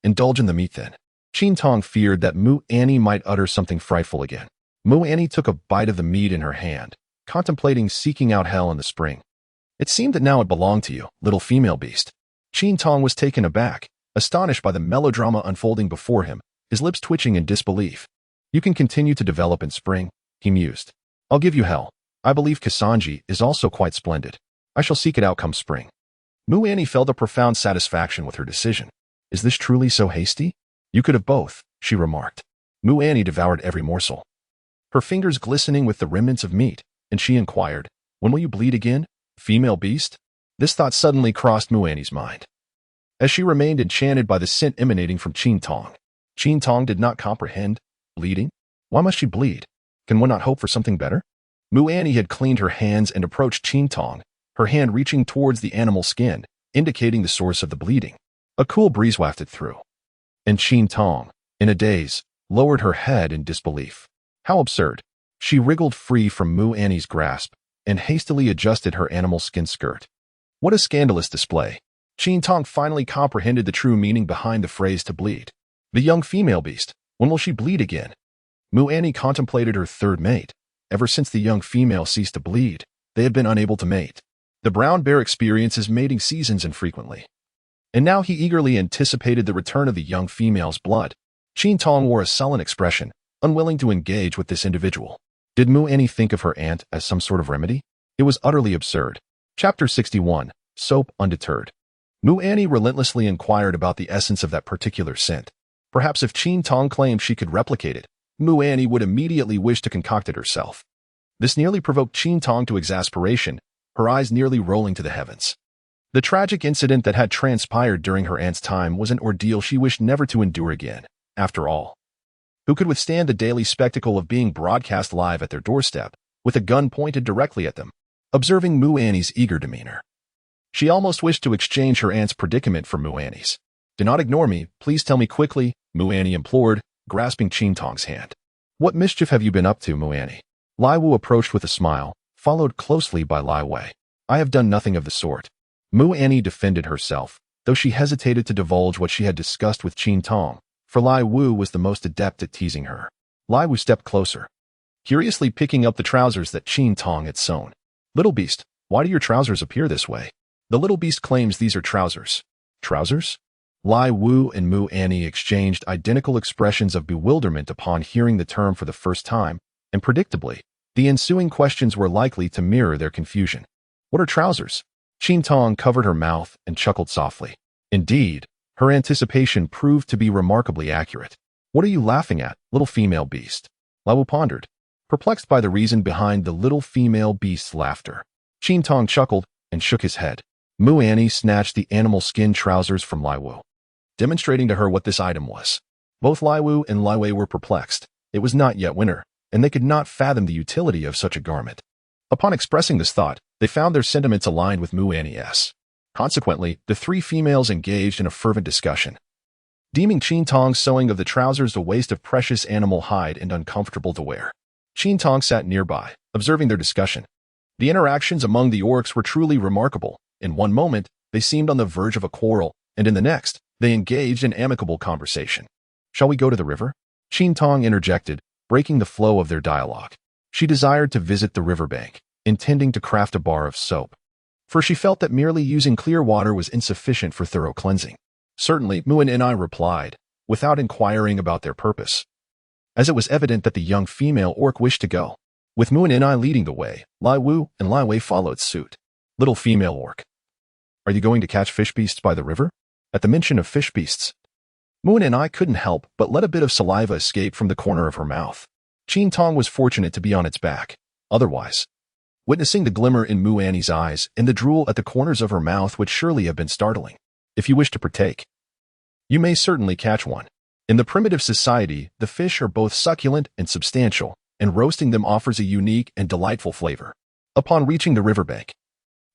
indulge in the meat then." Qin Tong feared that Mu Annie might utter something frightful again. Mu Annie took a bite of the meat in her hand, contemplating seeking out Hell in the spring. "It seemed that now it belonged to you, little female beast." Qin Tong was taken aback, astonished by the melodrama unfolding before him, his lips twitching in disbelief. "You can continue to develop in spring," he mused. "I'll give you Hell. I believe Kasanji is also quite splendid. I shall seek it out come spring." Mu Annie felt a profound satisfaction with her decision. "Is this truly so hasty?" "You could have both," she remarked. Mu Annie devoured every morsel, her fingers glistening with the remnants of meat, and she inquired, "When will you bleed again, female beast?" This thought suddenly crossed Mu Annie's mind, as she remained enchanted by the scent emanating from Qin Tong. Qin Tong did not comprehend. Bleeding? Why must she bleed? Can one not hope for something better? Mu Annie had cleaned her hands and approached Qin Tong, her hand reaching towards the animal skin, indicating the source of the bleeding. A cool breeze wafted through, and Qin Tong, in a daze, lowered her head in disbelief. How absurd. She wriggled free from Mu Annie's grasp and hastily adjusted her animal skin skirt. What a scandalous display. Qin Tong finally comprehended the true meaning behind the phrase to bleed. The young female beast, when will she bleed again? Mu Annie contemplated her third mate. Ever since the young female ceased to bleed, they had been unable to mate. The brown bear experiences mating seasons infrequently, and now he eagerly anticipated the return of the young female's blood. Qin Tong wore a sullen expression, unwilling to engage with this individual. Did Mu Annie think of her aunt as some sort of remedy? It was utterly absurd. Chapter 61. Soap Undeterred. Mu Annie relentlessly inquired about the essence of that particular scent. Perhaps if Qin Tong claimed she could replicate it, Mu Annie would immediately wish to concoct it herself. This nearly provoked Qin Tong to exasperation, her eyes nearly rolling to the heavens. The tragic incident that had transpired during her aunt's time was an ordeal she wished never to endure again. After all, who could withstand the daily spectacle of being broadcast live at their doorstep, with a gun pointed directly at them? Observing Mu Annie's eager demeanor, she almost wished to exchange her aunt's predicament for Mu Annie's. "Do not ignore me, please tell me quickly," Mu Annie implored, grasping Qin Tong's hand. "What mischief have you been up to, Mu Annie?" Lai Wu approached with a smile, followed closely by Lai Wei. "I have done nothing of the sort." Mu Annie defended herself, though she hesitated to divulge what she had discussed with Qin Tong, for Lai Wu was the most adept at teasing her. Lai Wu stepped closer, curiously picking up the trousers that Qin Tong had sewn. "Little beast, why do your trousers appear this way?" The little beast claims these are trousers. Trousers? Lai Wu and Mu Annie exchanged identical expressions of bewilderment upon hearing the term for the first time, and predictably, the ensuing questions were likely to mirror their confusion. "What are trousers?" Qin Tong covered her mouth and chuckled softly. Indeed, her anticipation proved to be remarkably accurate. "What are you laughing at, little female beast?" Lai Wu pondered, perplexed by the reason behind the little female beast's laughter. Qin Tong chuckled and shook his head. Mu Annie snatched the animal skin trousers from Lai Wu, demonstrating to her what this item was. Both Lai Wu and Lai Wei were perplexed. It was not yet winter, and they could not fathom the utility of such a garment. Upon expressing this thought, they found their sentiments aligned with Mu Annie's. Consequently, the three females engaged in a fervent discussion, deeming Qin Tong's sewing of the trousers a waste of precious animal hide and uncomfortable to wear. Qin Tong sat nearby, observing their discussion. The interactions among the orcs were truly remarkable. In one moment, they seemed on the verge of a quarrel, and in the next, they engaged in amicable conversation. "Shall we go to the river?" Qin Tong interjected, breaking the flow of their dialogue. She desired to visit the riverbank, intending to craft a bar of soap, for she felt that merely using clear water was insufficient for thorough cleansing. "Certainly," Mu and Inai replied, without inquiring about their purpose, as it was evident that the young female orc wished to go. With Mu and Inai leading the way, Lai Wu and Lai Wei followed suit. Little female orc. Are you going to catch fish beasts by the river? At the mention of fish beasts, Muin and I couldn't help but let a bit of saliva escape from the corner of her mouth. Qin Tong was fortunate to be on its back. Otherwise, witnessing the glimmer in Mu Annie's eyes and the drool at the corners of her mouth would surely have been startling. If you wish to partake, you may certainly catch one. In the primitive society, the fish are both succulent and substantial, and roasting them offers a unique and delightful flavor. Upon reaching the riverbank,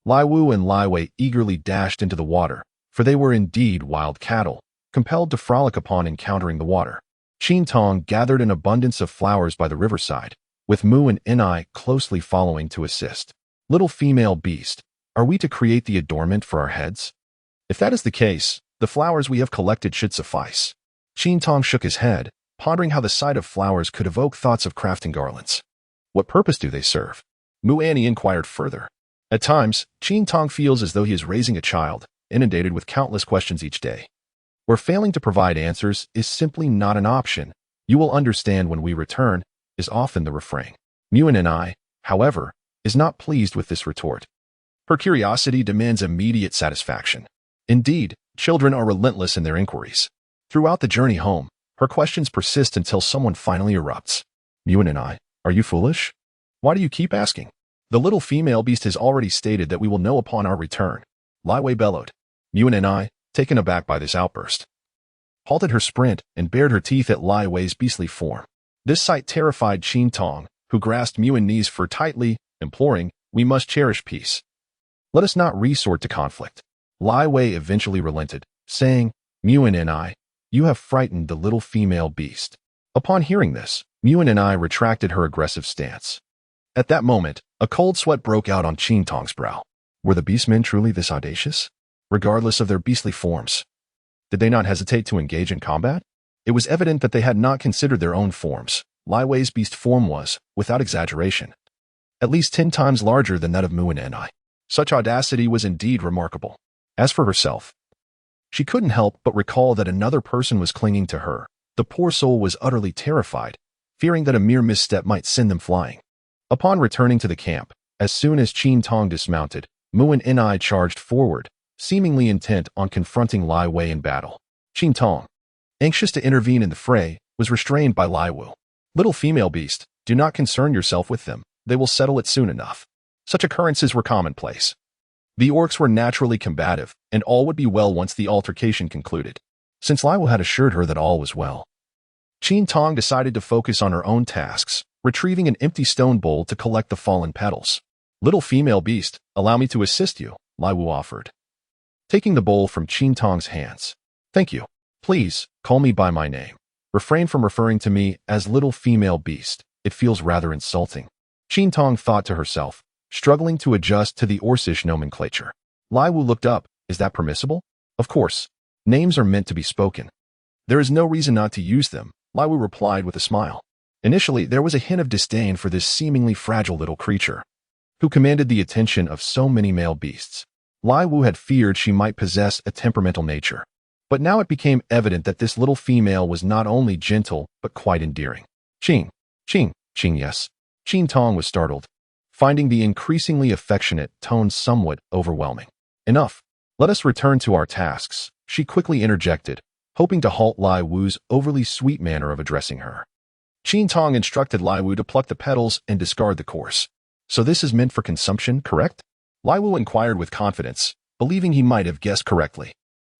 Lai Wu and Lai Wei eagerly dashed into the water, for they were indeed wild cattle, compelled to frolic upon encountering the water. Qin Tong gathered an abundance of flowers by the riverside, with Mu and Ni closely following to assist. Little female beast, are we to create the adornment for our heads? If that is the case, the flowers we have collected should suffice. Qin Tong shook his head, pondering how the sight of flowers could evoke thoughts of crafting garlands. What purpose do they serve? Mu Annie inquired further. At times, Qin Tong feels as though he is raising a child, inundated with countless questions each day. Where failing to provide answers is simply not an option, you will understand when we return, is often the refrain. Muin and I, however, is not pleased with this retort. Her curiosity demands immediate satisfaction. Indeed, children are relentless in their inquiries. Throughout the journey home, her questions persist until someone finally erupts. Muin and I, are you foolish? Why do you keep asking? The little female beast has already stated that we will know upon our return. Lai Wei bellowed. Muin and I, taken aback by this outburst, halted her sprint and bared her teeth at Lai Wei's beastly form. This sight terrified Qin Tong, who grasped Muin's knees for tightly, imploring, we must cherish peace. Let us not resort to conflict. Lai Wei eventually relented, saying, Muin and I, you have frightened the little female beast. Upon hearing this, Muin and I retracted her aggressive stance. At that moment, a cold sweat broke out on Qin Tong's brow. Were the beastmen truly this audacious? Regardless of their beastly forms, did they not hesitate to engage in combat? It was evident that they had not considered their own forms. Lai Wei's beast form was, without exaggeration, at least 10 times larger than that of Muin and I. Such audacity was indeed remarkable. As for herself, she couldn't help but recall that another person was clinging to her. The poor soul was utterly terrified, fearing that a mere misstep might send them flying. Upon returning to the camp, as soon as Qin Tong dismounted, Muin and I charged forward, seemingly intent on confronting Lai Wei in battle. Qin Tong, anxious to intervene in the fray, was restrained by Lai Wu. Little female beast, do not concern yourself with them. They will settle it soon enough. Such occurrences were commonplace. The orcs were naturally combative, and all would be well once the altercation concluded. Since Lai Wu had assured her that all was well, Qin Tong decided to focus on her own tasks, retrieving an empty stone bowl to collect the fallen petals. Little female beast, allow me to assist you, Lai Wu offered, taking the bowl from Qin Tong's hands. Thank you. Please, call me by my name. Refrain from referring to me as little female beast. It feels rather insulting. Qin Tong thought to herself, struggling to adjust to the Orcish nomenclature. Lai Wu looked up. Is that permissible? Of course. Names are meant to be spoken. There is no reason not to use them, Lai Wu replied with a smile. Initially, there was a hint of disdain for this seemingly fragile little creature, who commanded the attention of so many male beasts. Lai Wu had feared she might possess a temperamental nature. But now it became evident that this little female was not only gentle, but quite endearing. Qin, yes. Qin Tong was startled, finding the increasingly affectionate tone somewhat overwhelming. Enough. Let us return to our tasks, she quickly interjected, hoping to halt Lai Wu's overly sweet manner of addressing her. Qin Tong instructed Lai Wu to pluck the petals and discard the course. So this is meant for consumption, correct? Lai Wu inquired with confidence, believing he might have guessed correctly.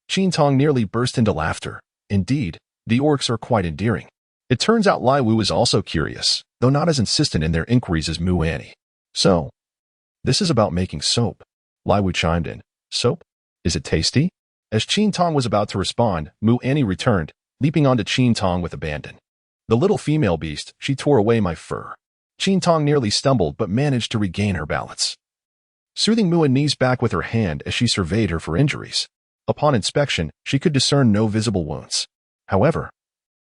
Qin Tong nearly burst into laughter. Indeed, the orcs are quite endearing. It turns out Lai Wu is also curious, though not as insistent in their inquiries as Mu Annie. So, this is about making soap. Lai Wu chimed in. Soap? Is it tasty? As Qin Tong was about to respond, Mu Annie returned, leaping onto Qin Tong with abandon. The little female beast, she tore away my fur. Qin Tong nearly stumbled but managed to regain her balance, soothing Mu Annie's back with her hand as she surveyed her for injuries. Upon inspection, she could discern no visible wounds. However,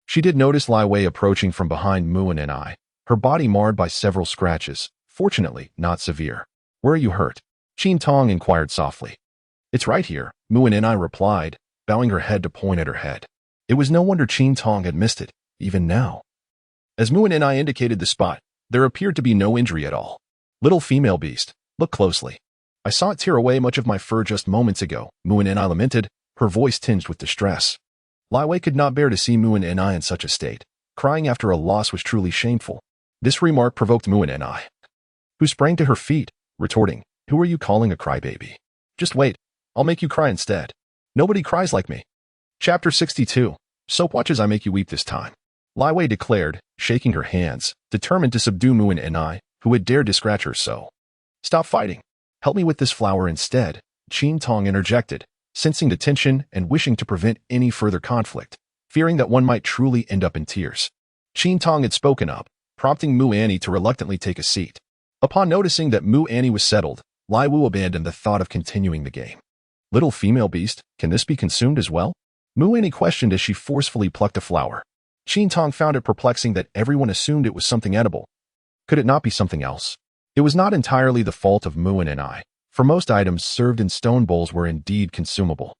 she did notice Lai Wei approaching from behind Mu and I, her body marred by several scratches, fortunately not severe. Where are you hurt? Qin Tong inquired softly. It's right here, Mu and I replied, bowing her head to point at her head. It was no wonder Qin Tong had missed it, even now. As Mu and I indicated the spot, there appeared to be no injury at all. Little female beast, look closely. I saw it tear away much of my fur just moments ago, Muin and I lamented, her voice tinged with distress. Lai Wei could not bear to see Muin and I in such a state. Crying after a loss was truly shameful. This remark provoked Muin and I, who sprang to her feet, retorting, "Who are you calling a crybaby? Just wait, I'll make you cry instead. Nobody cries like me." Chapter 62. Soap watch as I make you weep this time, Lai Wei declared, shaking her hands, determined to subdue Muin and I, who had dared to scratch her so. "Stop fighting. Help me with this flower instead," Qin Tong interjected, sensing the tension and wishing to prevent any further conflict, fearing that one might truly end up in tears. Qin Tong had spoken up, prompting Mu Annie to reluctantly take a seat. Upon noticing that Mu Annie was settled, Lai Wu abandoned the thought of continuing the game. "Little female beast, can this be consumed as well?" Mu Annie questioned as she forcefully plucked a flower. Qin Tong found it perplexing that everyone assumed it was something edible. Could it not be something else? It was not entirely the fault of Muin and I, for most items served in stone bowls were indeed consumable,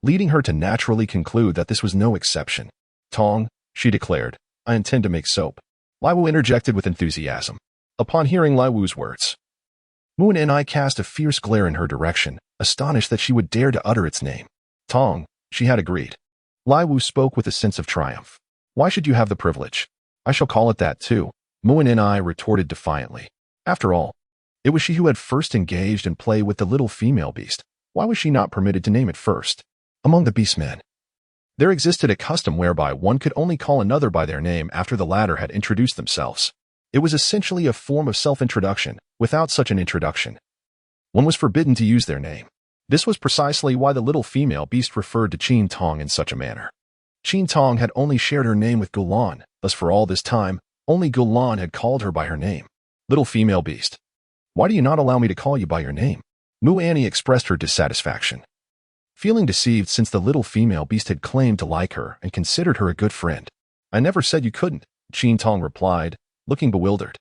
leading her to naturally conclude that this was no exception. "Tong," she declared, "I intend to make soap." Lai Wu interjected with enthusiasm. Upon hearing Lai Wu's words, Muin and I cast a fierce glare in her direction, astonished that she would dare to utter its name. "Tong," she had agreed. Lai Wu spoke with a sense of triumph. "Why should you have the privilege? I shall call it that too," Muin and I retorted defiantly. After all, it was she who had first engaged in play with the little female beast. Why was she not permitted to name it first? Among the beastmen, there existed a custom whereby one could only call another by their name after the latter had introduced themselves. It was essentially a form of self-introduction. Without such an introduction, one was forbidden to use their name. This was precisely why the little female beast referred to Qin Tong in such a manner. Qin Tong had only shared her name with Gulan, thus for all this time, only Gulan had called her by her name. "Little female beast, why do you not allow me to call you by your name?" Mu Annie expressed her dissatisfaction, feeling deceived since the little female beast had claimed to like her and considered her a good friend. "I never said you couldn't," Qin Tong replied, looking bewildered.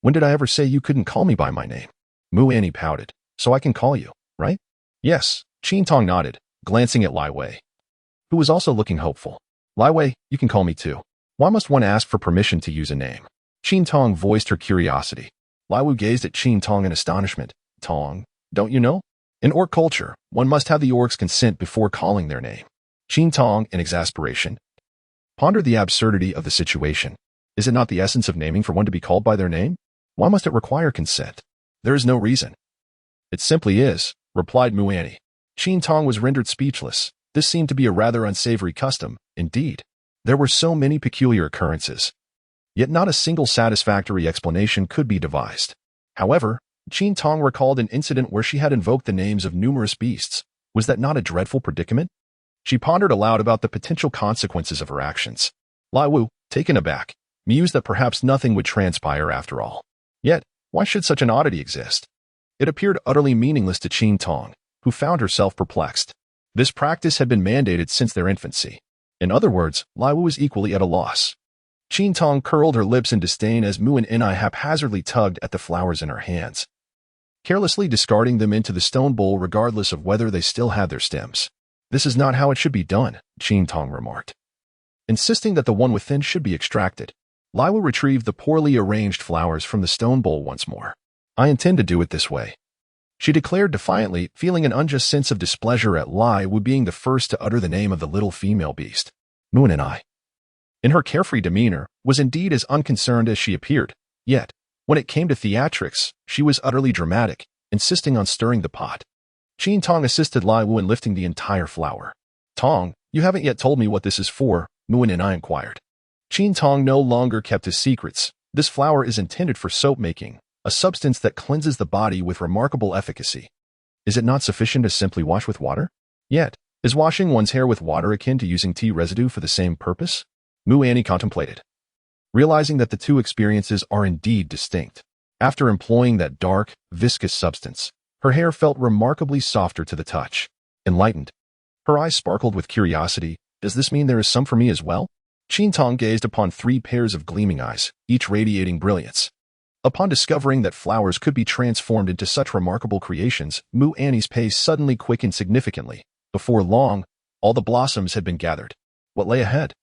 "When did I ever say you couldn't call me by my name?" Mu Annie pouted. "So I can call you, right?" "Yes," Qin Tong nodded, glancing at Lai Wei, who was also looking hopeful. "Lai Wei, you can call me too. Why must one ask for permission to use a name?" Qin Tong voiced her curiosity. Lai Wu gazed at Qin Tong in astonishment. "Tong, don't you know? In orc culture, one must have the orc's consent before calling their name." Qin Tong, in exasperation, pondered the absurdity of the situation. Is it not the essence of naming for one to be called by their name? Why must it require consent? There is no reason. "It simply is," replied Mu Annie. Qin Tong was rendered speechless. This seemed to be a rather unsavory custom, indeed. There were so many peculiar occurrences, yet not a single satisfactory explanation could be devised. However, Qin Tong recalled an incident where she had invoked the names of numerous beasts. Was that not a dreadful predicament? She pondered aloud about the potential consequences of her actions. Lai Wu, taken aback, mused that perhaps nothing would transpire after all. Yet, why should such an oddity exist? It appeared utterly meaningless to Qin Tong, who found herself perplexed. This practice had been mandated since their infancy. In other words, Lai Wu was equally at a loss. Qin Tong curled her lips in disdain as Mu and I haphazardly tugged at the flowers in her hands, carelessly discarding them into the stone bowl regardless of whether they still had their stems. "This is not how it should be done," Qin Tong remarked, insisting that the one within should be extracted. Lai Wu retrieved the poorly arranged flowers from the stone bowl once more. "I intend to do it this way," she declared defiantly, feeling an unjust sense of displeasure at Lai Wu being the first to utter the name of the little female beast. Muin and I, in her carefree demeanor, was indeed as unconcerned as she appeared, yet, when it came to theatrics, she was utterly dramatic, insisting on stirring the pot. Qin Tong assisted Lai Wu in lifting the entire flower. "Tong, you haven't yet told me what this is for," Muin and I inquired. Qin Tong no longer kept his secrets. "This flower is intended for soap making, a substance that cleanses the body with remarkable efficacy. Is it not sufficient to simply wash with water? Yet, is washing one's hair with water akin to using tea residue for the same purpose?" Mu Annie contemplated, realizing that the two experiences are indeed distinct. After employing that dark, viscous substance, her hair felt remarkably softer to the touch. Enlightened, her eyes sparkled with curiosity. "Does this mean there is some for me as well?" Qin Tong gazed upon 3 pairs of gleaming eyes, each radiating brilliance. Upon discovering that flowers could be transformed into such remarkable creations, Mu Annie's pace suddenly quickened significantly. Before long, all the blossoms had been gathered. What lay ahead?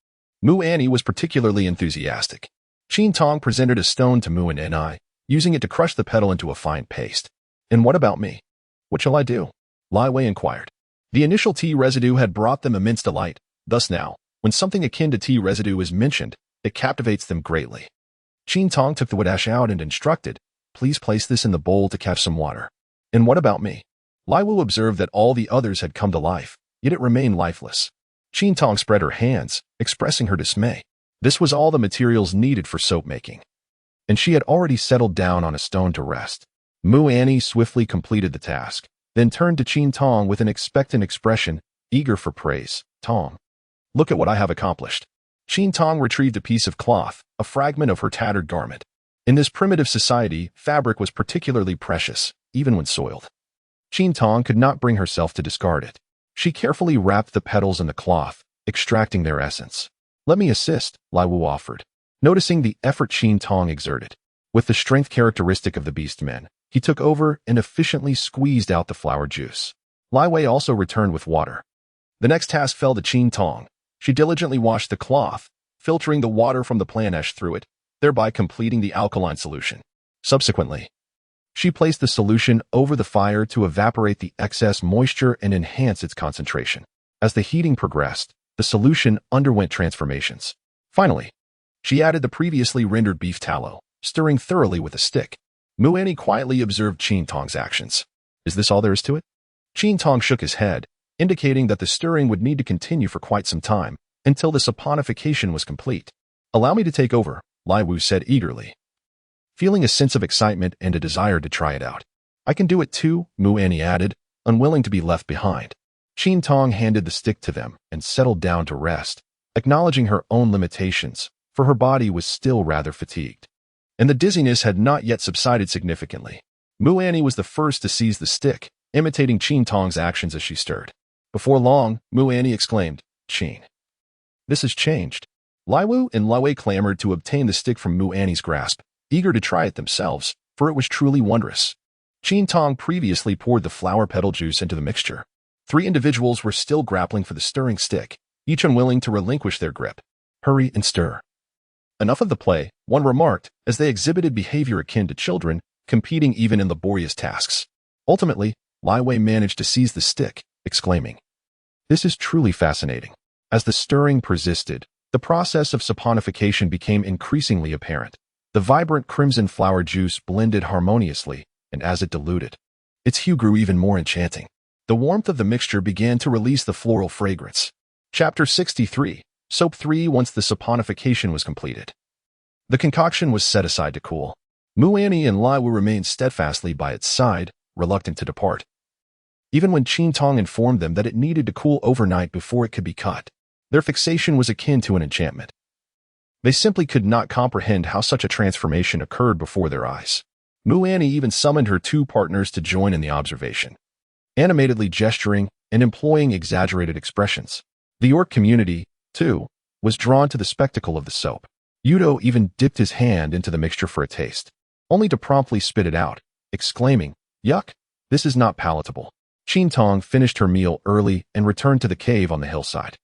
Mu Annie was particularly enthusiastic. Qin Tong presented a stone to Mu and I, using it to crush the petal into a fine paste. "And what about me?" What shall I do? Lai Wei inquired. The initial tea residue had brought them immense delight. Thus now, when something akin to tea residue is mentioned, it captivates them greatly. Qin Tong took the wood ash out and instructed, please place this in the bowl to catch some water. And what about me? Lai Wu observed that all the others had come to life, yet it remained lifeless. Qin Tong spread her hands, expressing her dismay. This was all the materials needed for soap making, and she had already settled down on a stone to rest. Mu Annie swiftly completed the task, then turned to Qin Tong with an expectant expression, eager for praise. Tong, look at what I have accomplished. Qin Tong retrieved a piece of cloth, a fragment of her tattered garment. In this primitive society, fabric was particularly precious, even when soiled. Qin Tong could not bring herself to discard it. She carefully wrapped the petals in the cloth, extracting their essence. Let me assist, Lai Wu offered, noticing the effort Qin Tong exerted. With the strength characteristic of the beastmen, he took over and efficiently squeezed out the flower juice. Lai Wei also returned with water. The next task fell to Qin Tong. She diligently washed the cloth, filtering the water from the plant ash through it, thereby completing the alkaline solution. Subsequently, she placed the solution over the fire to evaporate the excess moisture and enhance its concentration. As the heating progressed, the solution underwent transformations. Finally, she added the previously rendered beef tallow, stirring thoroughly with a stick. Mu Annie quietly observed Qin Tong's actions. Is this all there is to it? Qin Tong shook his head, indicating that the stirring would need to continue for quite some time, until the saponification was complete. Allow me to take over, Lai Wu said eagerly, feeling a sense of excitement and a desire to try it out. I can do it too, Mu Annie added, unwilling to be left behind. Qin Tong handed the stick to them and settled down to rest, acknowledging her own limitations, for her body was still rather fatigued, and the dizziness had not yet subsided significantly. Mu Annie was the first to seize the stick, imitating Qin Tong's actions as she stirred. Before long, Mu Annie exclaimed, Qin, this has changed. Lai Wu and Lai Wei clamored to obtain the stick from Mu Annie's grasp, eager to try it themselves, for it was truly wondrous. Qin Tong previously poured the flower petal juice into the mixture. 3 individuals were still grappling for the stirring stick, each unwilling to relinquish their grip. Hurry and stir. Enough of the play, one remarked, as they exhibited behavior akin to children, competing even in laborious tasks. Ultimately, Lai Wei managed to seize the stick, exclaiming, this is truly fascinating. As the stirring persisted, the process of saponification became increasingly apparent. The vibrant crimson flower juice blended harmoniously, and as it diluted, its hue grew even more enchanting. The warmth of the mixture began to release the floral fragrance. Chapter 63, Soap 3. Once the saponification was completed, the concoction was set aside to cool. Mu Annie and Lai Wu remained steadfastly by its side, reluctant to depart, even when Qin Tong informed them that it needed to cool overnight before it could be cut. Their fixation was akin to an enchantment. They simply could not comprehend how such a transformation occurred before their eyes. Mu Annie even summoned her 2 partners to join in the observation, animatedly gesturing and employing exaggerated expressions. The orc community, too, was drawn to the spectacle of the soap. Yudo even dipped his hand into the mixture for a taste, only to promptly spit it out, exclaiming, yuck, this is not palatable. Qin Tong finished her meal early and returned to the cave on the hillside.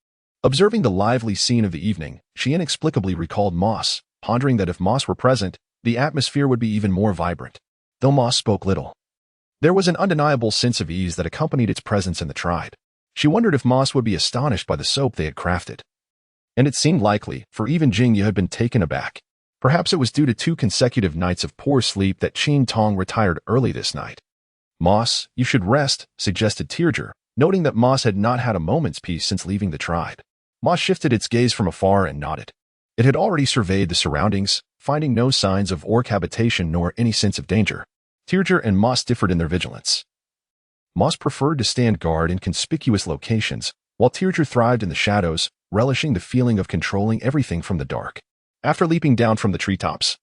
Observing the lively scene of the evening, she inexplicably recalled Moss, pondering that if Moss were present, the atmosphere would be even more vibrant. Though Moss spoke little, there was an undeniable sense of ease that accompanied its presence in the tribe. She wondered if Moss would be astonished by the soap they had crafted. And it seemed likely, for even Jingyu had been taken aback. Perhaps it was due to 2 consecutive nights of poor sleep that Qin Tong retired early this night. Moss, you should rest, suggested Tirger, noting that Moss had not had a moment's peace since leaving the tribe. Moss shifted its gaze from afar and nodded. It had already surveyed the surroundings, finding no signs of orc habitation nor any sense of danger. Tirger and Moss differed in their vigilance. Moss preferred to stand guard in conspicuous locations, while Tirger thrived in the shadows, relishing the feeling of controlling everything from the dark. After leaping down from the treetops,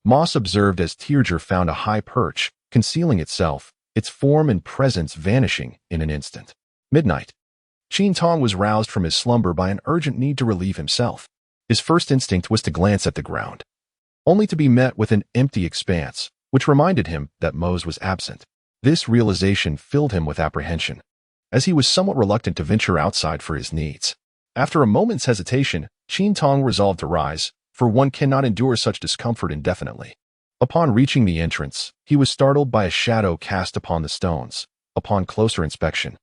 Moss observed as Tirger found a high perch, concealing itself, its form and presence vanishing in an instant. Midnight. Qin Tong was roused from his slumber by an urgent need to relieve himself. His first instinct was to glance at the ground, only to be met with an empty expanse, which reminded him that Mose was absent. This realization filled him with apprehension, as he was somewhat reluctant to venture outside for his needs. After a moment's hesitation, Qin Tong resolved to rise, for one cannot endure such discomfort indefinitely. Upon reaching the entrance, he was startled by a shadow cast upon the stones, upon closer inspection.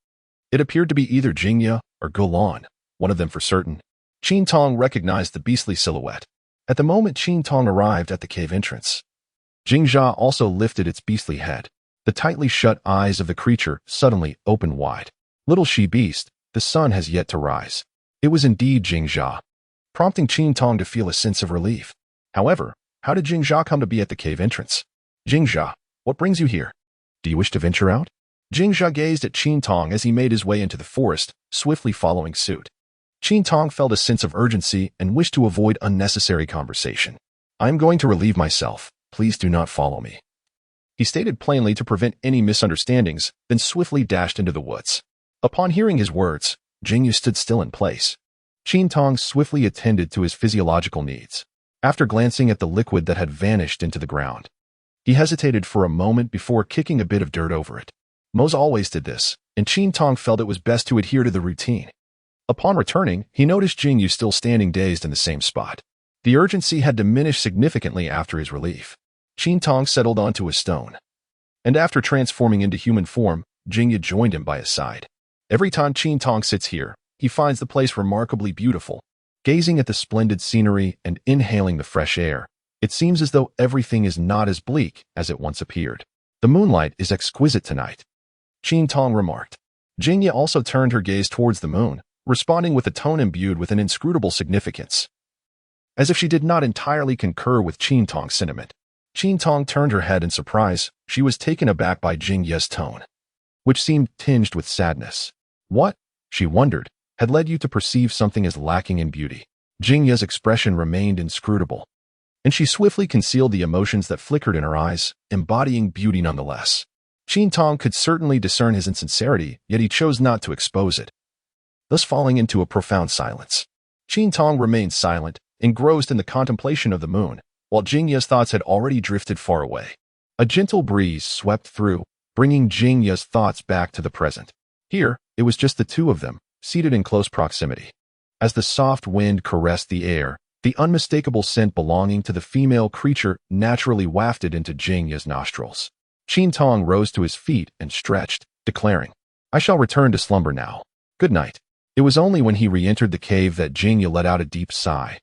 It appeared to be either Jingya or Gulan, one of them for certain. Qin Tong recognized the beastly silhouette. At the moment Qin Tong arrived at the cave entrance, Jingjia also lifted its beastly head. The tightly shut eyes of the creature suddenly opened wide. Little she-beast, the sun has yet to rise. It was indeed Jingjia, prompting Qin Tong to feel a sense of relief. However, how did Jingjia come to be at the cave entrance? Jingjia, what brings you here? Do you wish to venture out? Jingjia gazed at Qin Tong as he made his way into the forest, swiftly following suit. Qin Tong felt a sense of urgency and wished to avoid unnecessary conversation. I am going to relieve myself. Please do not follow me. He stated plainly to prevent any misunderstandings, then swiftly dashed into the woods. Upon hearing his words, Jingyu stood still in place. Qin Tong swiftly attended to his physiological needs. After glancing at the liquid that had vanished into the ground, he hesitated for a moment before kicking a bit of dirt over it. Mo's always did this, and Qin Tong felt it was best to adhere to the routine. Upon returning, he noticed Jingyu still standing dazed in the same spot. The urgency had diminished significantly after his relief. Qin Tong settled onto a stone, and after transforming into human form, Jingyu joined him by his side. Every time Qin Tong sits here, he finds the place remarkably beautiful. Gazing at the splendid scenery and inhaling the fresh air, it seems as though everything is not as bleak as it once appeared. The moonlight is exquisite tonight, Qin Tong remarked. Jingyu also turned her gaze towards the moon, responding with a tone imbued with an inscrutable significance. As if she did not entirely concur with Qin Tong's sentiment, Qin Tong turned her head in surprise. She was taken aback by Jingyu's tone, which seemed tinged with sadness. What, she wondered, had led you to perceive something as lacking in beauty? Jingyu's expression remained inscrutable, and she swiftly concealed the emotions that flickered in her eyes, embodying beauty nonetheless. Qin Tong could certainly discern his insincerity, yet he chose not to expose it, thus falling into a profound silence. Qin Tong remained silent, engrossed in the contemplation of the moon, while Jingyu's thoughts had already drifted far away. A gentle breeze swept through, bringing Jingyu's thoughts back to the present. Here, it was just the two of them, seated in close proximity. As the soft wind caressed the air, the unmistakable scent belonging to the female creature naturally wafted into Jingyu's nostrils. Qin Tong rose to his feet and stretched, declaring, I shall return to slumber now. Good night. It was only when he re-entered the cave that Jingyu let out a deep sigh,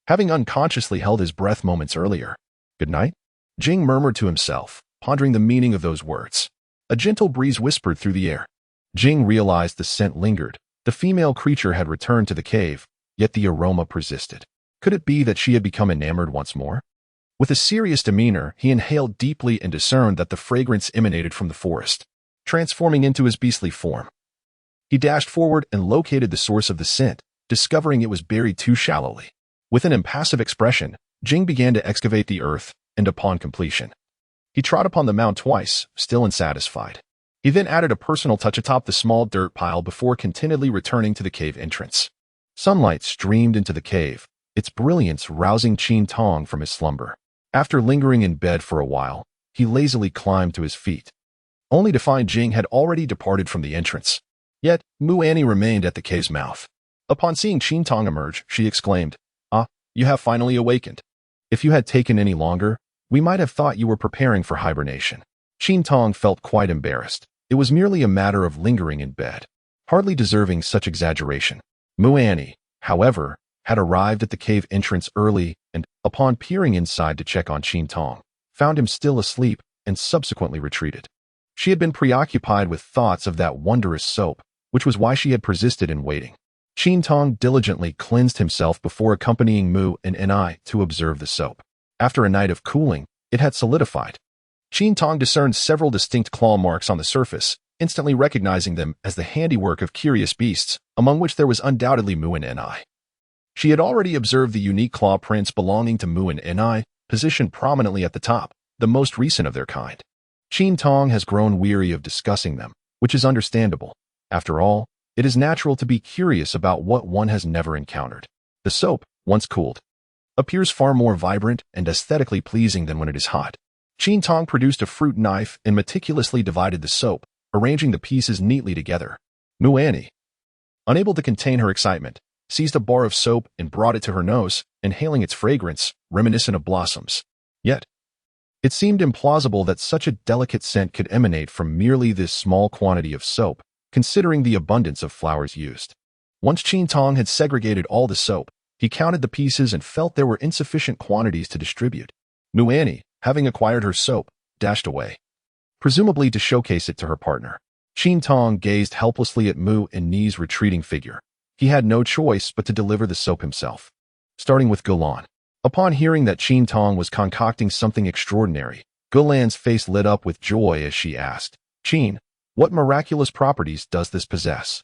having unconsciously held his breath moments earlier. Good night? Jing murmured to himself, pondering the meaning of those words. A gentle breeze whispered through the air. Jing realized the scent lingered. The female creature had returned to the cave, yet the aroma persisted. Could it be that she had become enamored once more? With a serious demeanor, he inhaled deeply and discerned that the fragrance emanated from the forest. Transforming into his beastly form, he dashed forward and located the source of the scent, discovering it was buried too shallowly. With an impassive expression, Jing began to excavate the earth, and upon completion, he trod upon the mound twice, still unsatisfied. He then added a personal touch atop the small dirt pile before contentedly returning to the cave entrance. Sunlight streamed into the cave, its brilliance rousing Qin Tong from his slumber. After lingering in bed for a while, he lazily climbed to his feet, only to find Jing had already departed from the entrance. Yet, Mu Annie remained at the cave's mouth. Upon seeing Qin Tong emerge, she exclaimed, Ah, you have finally awakened. If you had taken any longer, we might have thought you were preparing for hibernation. Qin Tong felt quite embarrassed. It was merely a matter of lingering in bed, hardly deserving such exaggeration. Mu Annie, however, had arrived at the cave entrance early and, upon peering inside to check on Qin Tong, found him still asleep and subsequently retreated. She had been preoccupied with thoughts of that wondrous soap, which was why she had persisted in waiting. Qin Tong diligently cleansed himself before accompanying Mu and Ni to observe the soap. After a night of cooling, it had solidified. Qin Tong discerned several distinct claw marks on the surface, instantly recognizing them as the handiwork of curious beasts, among which there was undoubtedly Mu and Ni. She had already observed the unique claw prints belonging to Mu and Ni, positioned prominently at the top, the most recent of their kind. Qin Tong has grown weary of discussing them, which is understandable. After all, it is natural to be curious about what one has never encountered. The soap, once cooled, appears far more vibrant and aesthetically pleasing than when it is hot. Qin Tong produced a fruit knife and meticulously divided the soap, arranging the pieces neatly together. Mu Annie, unable to contain her excitement, seized a bar of soap and brought it to her nose, inhaling its fragrance, reminiscent of blossoms. Yet, It seemed implausible that such a delicate scent could emanate from merely this small quantity of soap, considering the abundance of flowers used. Once Qin Tong had segregated all the soap, he counted the pieces and felt there were insufficient quantities to distribute. Mu Annie, having acquired her soap, dashed away, presumably to showcase it to her partner. Qin Tong gazed helplessly at Mu Annie's retreating figure. He had no choice but to deliver the soap himself. Starting with Gulan. Upon hearing that Qin Tong was concocting something extraordinary, Gulan's face lit up with joy as she asked, "Qin, what miraculous properties does this possess?"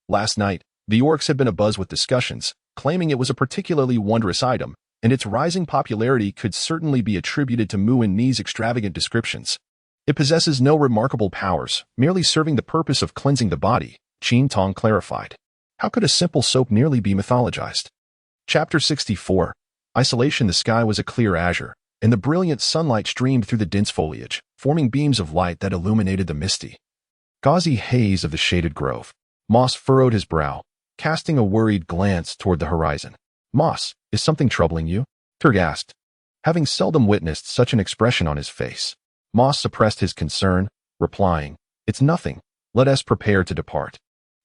Last night, the orcs had been abuzz with discussions, claiming it was a particularly wondrous item, and its rising popularity could certainly be attributed to Mu Annie's extravagant descriptions. It possesses no remarkable powers, merely serving the purpose of cleansing the body, Qin Tong clarified. How could a simple soap nearly be mythologized? Chapter 64. Isolation. The sky was a clear azure, and the brilliant sunlight streamed through the dense foliage, forming beams of light that illuminated the misty, gauzy haze of the shaded grove. Moss furrowed his brow, casting a worried glance toward the horizon. "Moss, is something troubling you?" Turg asked, having seldom witnessed such an expression on his face. Moss suppressed his concern, replying, "It's nothing. Let us prepare to depart."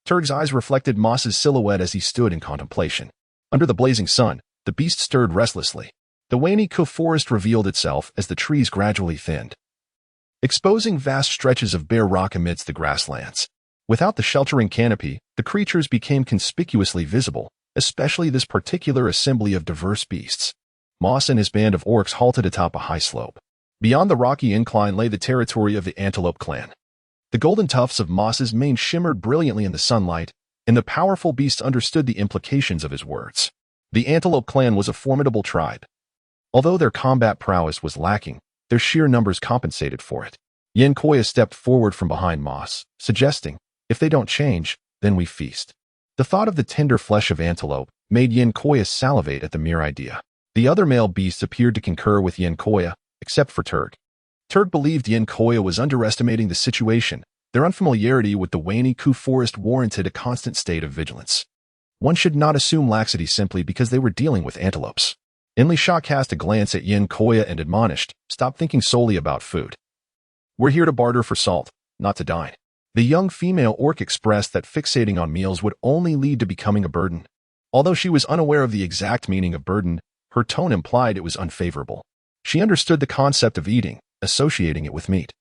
Turg's eyes reflected Moss's silhouette as he stood in contemplation. Under the blazing sun, the beast stirred restlessly. The Wani Ku forest revealed itself as the trees gradually thinned, exposing vast stretches of bare rock amidst the grasslands. Without the sheltering canopy, the creatures became conspicuously visible, especially this particular assembly of diverse beasts. Moss and his band of orcs halted atop a high slope. Beyond the rocky incline lay the territory of the Antelope clan. The golden tufts of Moss's mane shimmered brilliantly in the sunlight, and the powerful beast understood the implications of his words. The Antelope clan was a formidable tribe. Although their combat prowess was lacking, their sheer numbers compensated for it. Yin Koya stepped forward from behind Moss, suggesting, "If they don't change, then we feast." The thought of the tender flesh of antelope made Yin Koya salivate at the mere idea. The other male beasts appeared to concur with Yin Koya, except for Turg. Turg believed Yin Koya was underestimating the situation. Their unfamiliarity with the Wani Ku forest warranted a constant state of vigilance. One should not assume laxity simply because they were dealing with antelopes. Enli Sha cast a glance at Yin Koya and admonished, "Stop thinking solely about food. We're here to barter for salt, not to dine." The young female orc expressed that fixating on meals would only lead to becoming a burden. Although she was unaware of the exact meaning of burden, her tone implied it was unfavorable. She understood the concept of eating, associating it with meat.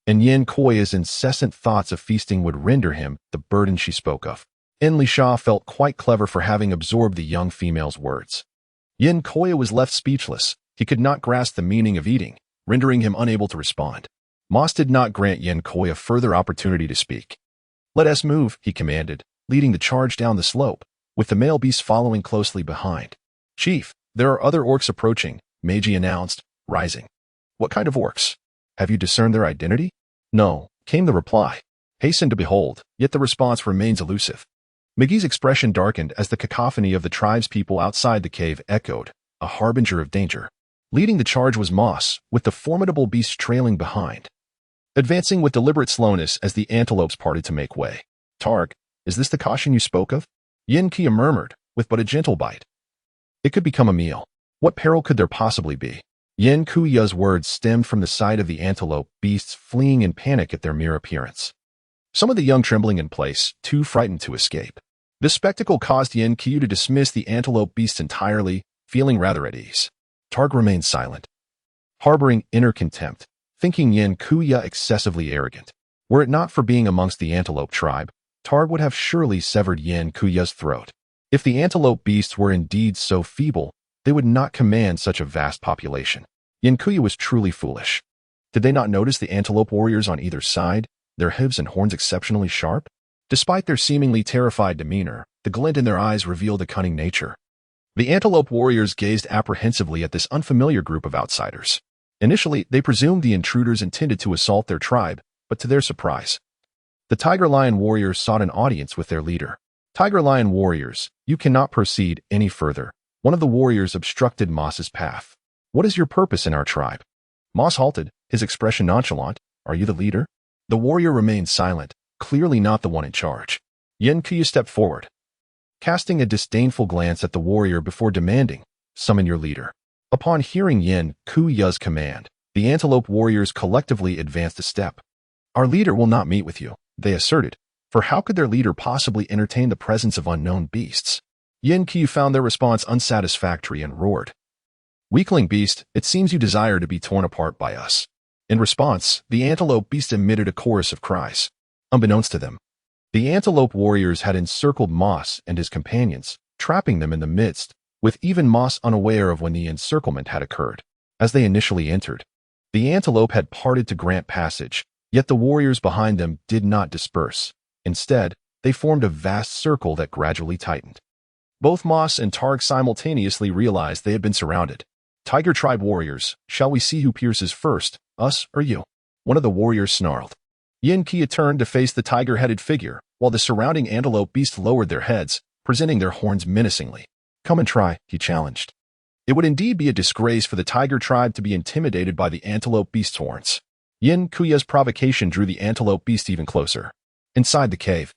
And Yin Koya's incessant thoughts of feasting would render him the burden she spoke of. Enli Sha felt quite clever for having absorbed the young female's words. Yin Koya was left speechless. He could not grasp the meaning of eating, rendering him unable to respond. Moss did not grant Yin Koya further opportunity to speak. "Let us move," he commanded, leading the charge down the slope, with the male beasts following closely behind. "Chief, there are other orcs approaching," Meiji announced, rising. "What kind of orcs? Have you discerned their identity?" "No," came the reply. "Hasten to behold," yet the response remains elusive. McGee's expression darkened as the cacophony of the tribespeople outside the cave echoed, a harbinger of danger. Leading the charge was Moss, with the formidable beast trailing behind, advancing with deliberate slowness as the antelopes parted to make way. "Targ, is this the caution you spoke of?" Yin Kia murmured, with but a gentle bite. "It could become a meal. What peril could there possibly be?" Yin Kuya's words stemmed from the side of the antelope beasts fleeing in panic at their mere appearance. Some of the young trembling in place, too frightened to escape. This spectacle caused Yin Qiu to dismiss the antelope beasts entirely, feeling rather at ease. Targ remained silent, harboring inner contempt, thinking Yin Kuya excessively arrogant. Were it not for being amongst the antelope tribe, Targ would have surely severed Yin Kuya's throat. If the antelope beasts were indeed so feeble, they would not command such a vast population. Yin Kuya was truly foolish. Did they not notice the antelope warriors on either side, their hooves and horns exceptionally sharp? Despite their seemingly terrified demeanor, the glint in their eyes revealed a cunning nature. The antelope warriors gazed apprehensively at this unfamiliar group of outsiders. Initially, they presumed the intruders intended to assault their tribe, but to their surprise, the tiger-lion warriors sought an audience with their leader. "Tiger-lion warriors, you cannot proceed any further." One of the warriors obstructed Moss's path. "What is your purpose in our tribe?" Moss halted, his expression nonchalant. "Are you the leader?" The warrior remained silent, clearly not the one in charge. Yin Qiu stepped forward, casting a disdainful glance at the warrior before demanding, "Summon your leader." Upon hearing Yin Qiu's command, The antelope warriors collectively advanced a step. Our leader will not meet with you, they asserted, for how could their leader possibly entertain the presence of unknown beasts? Yin Qiu found their response unsatisfactory and roared. Weakling beast, it seems you desire to be torn apart by us. In response, the antelope beast emitted a chorus of cries. Unbeknownst to them, the antelope warriors had encircled Moss and his companions, trapping them in the midst, with even Moss unaware of when the encirclement had occurred. As they initially entered, the antelope had parted to grant passage, yet the warriors behind them did not disperse. Instead, they formed a vast circle that gradually tightened. Both Moss and Targ simultaneously realized they had been surrounded. Tiger tribe warriors, shall we see who pierces first, us or you? One of the warriors snarled. Yin Qiu turned to face the tiger-headed figure, while the surrounding antelope beasts lowered their heads, presenting their horns menacingly. Come and try, he challenged. It would indeed be a disgrace for the tiger tribe to be intimidated by the antelope beast's horns. Yin Qiu's provocation drew the antelope beast even closer. Inside the cave,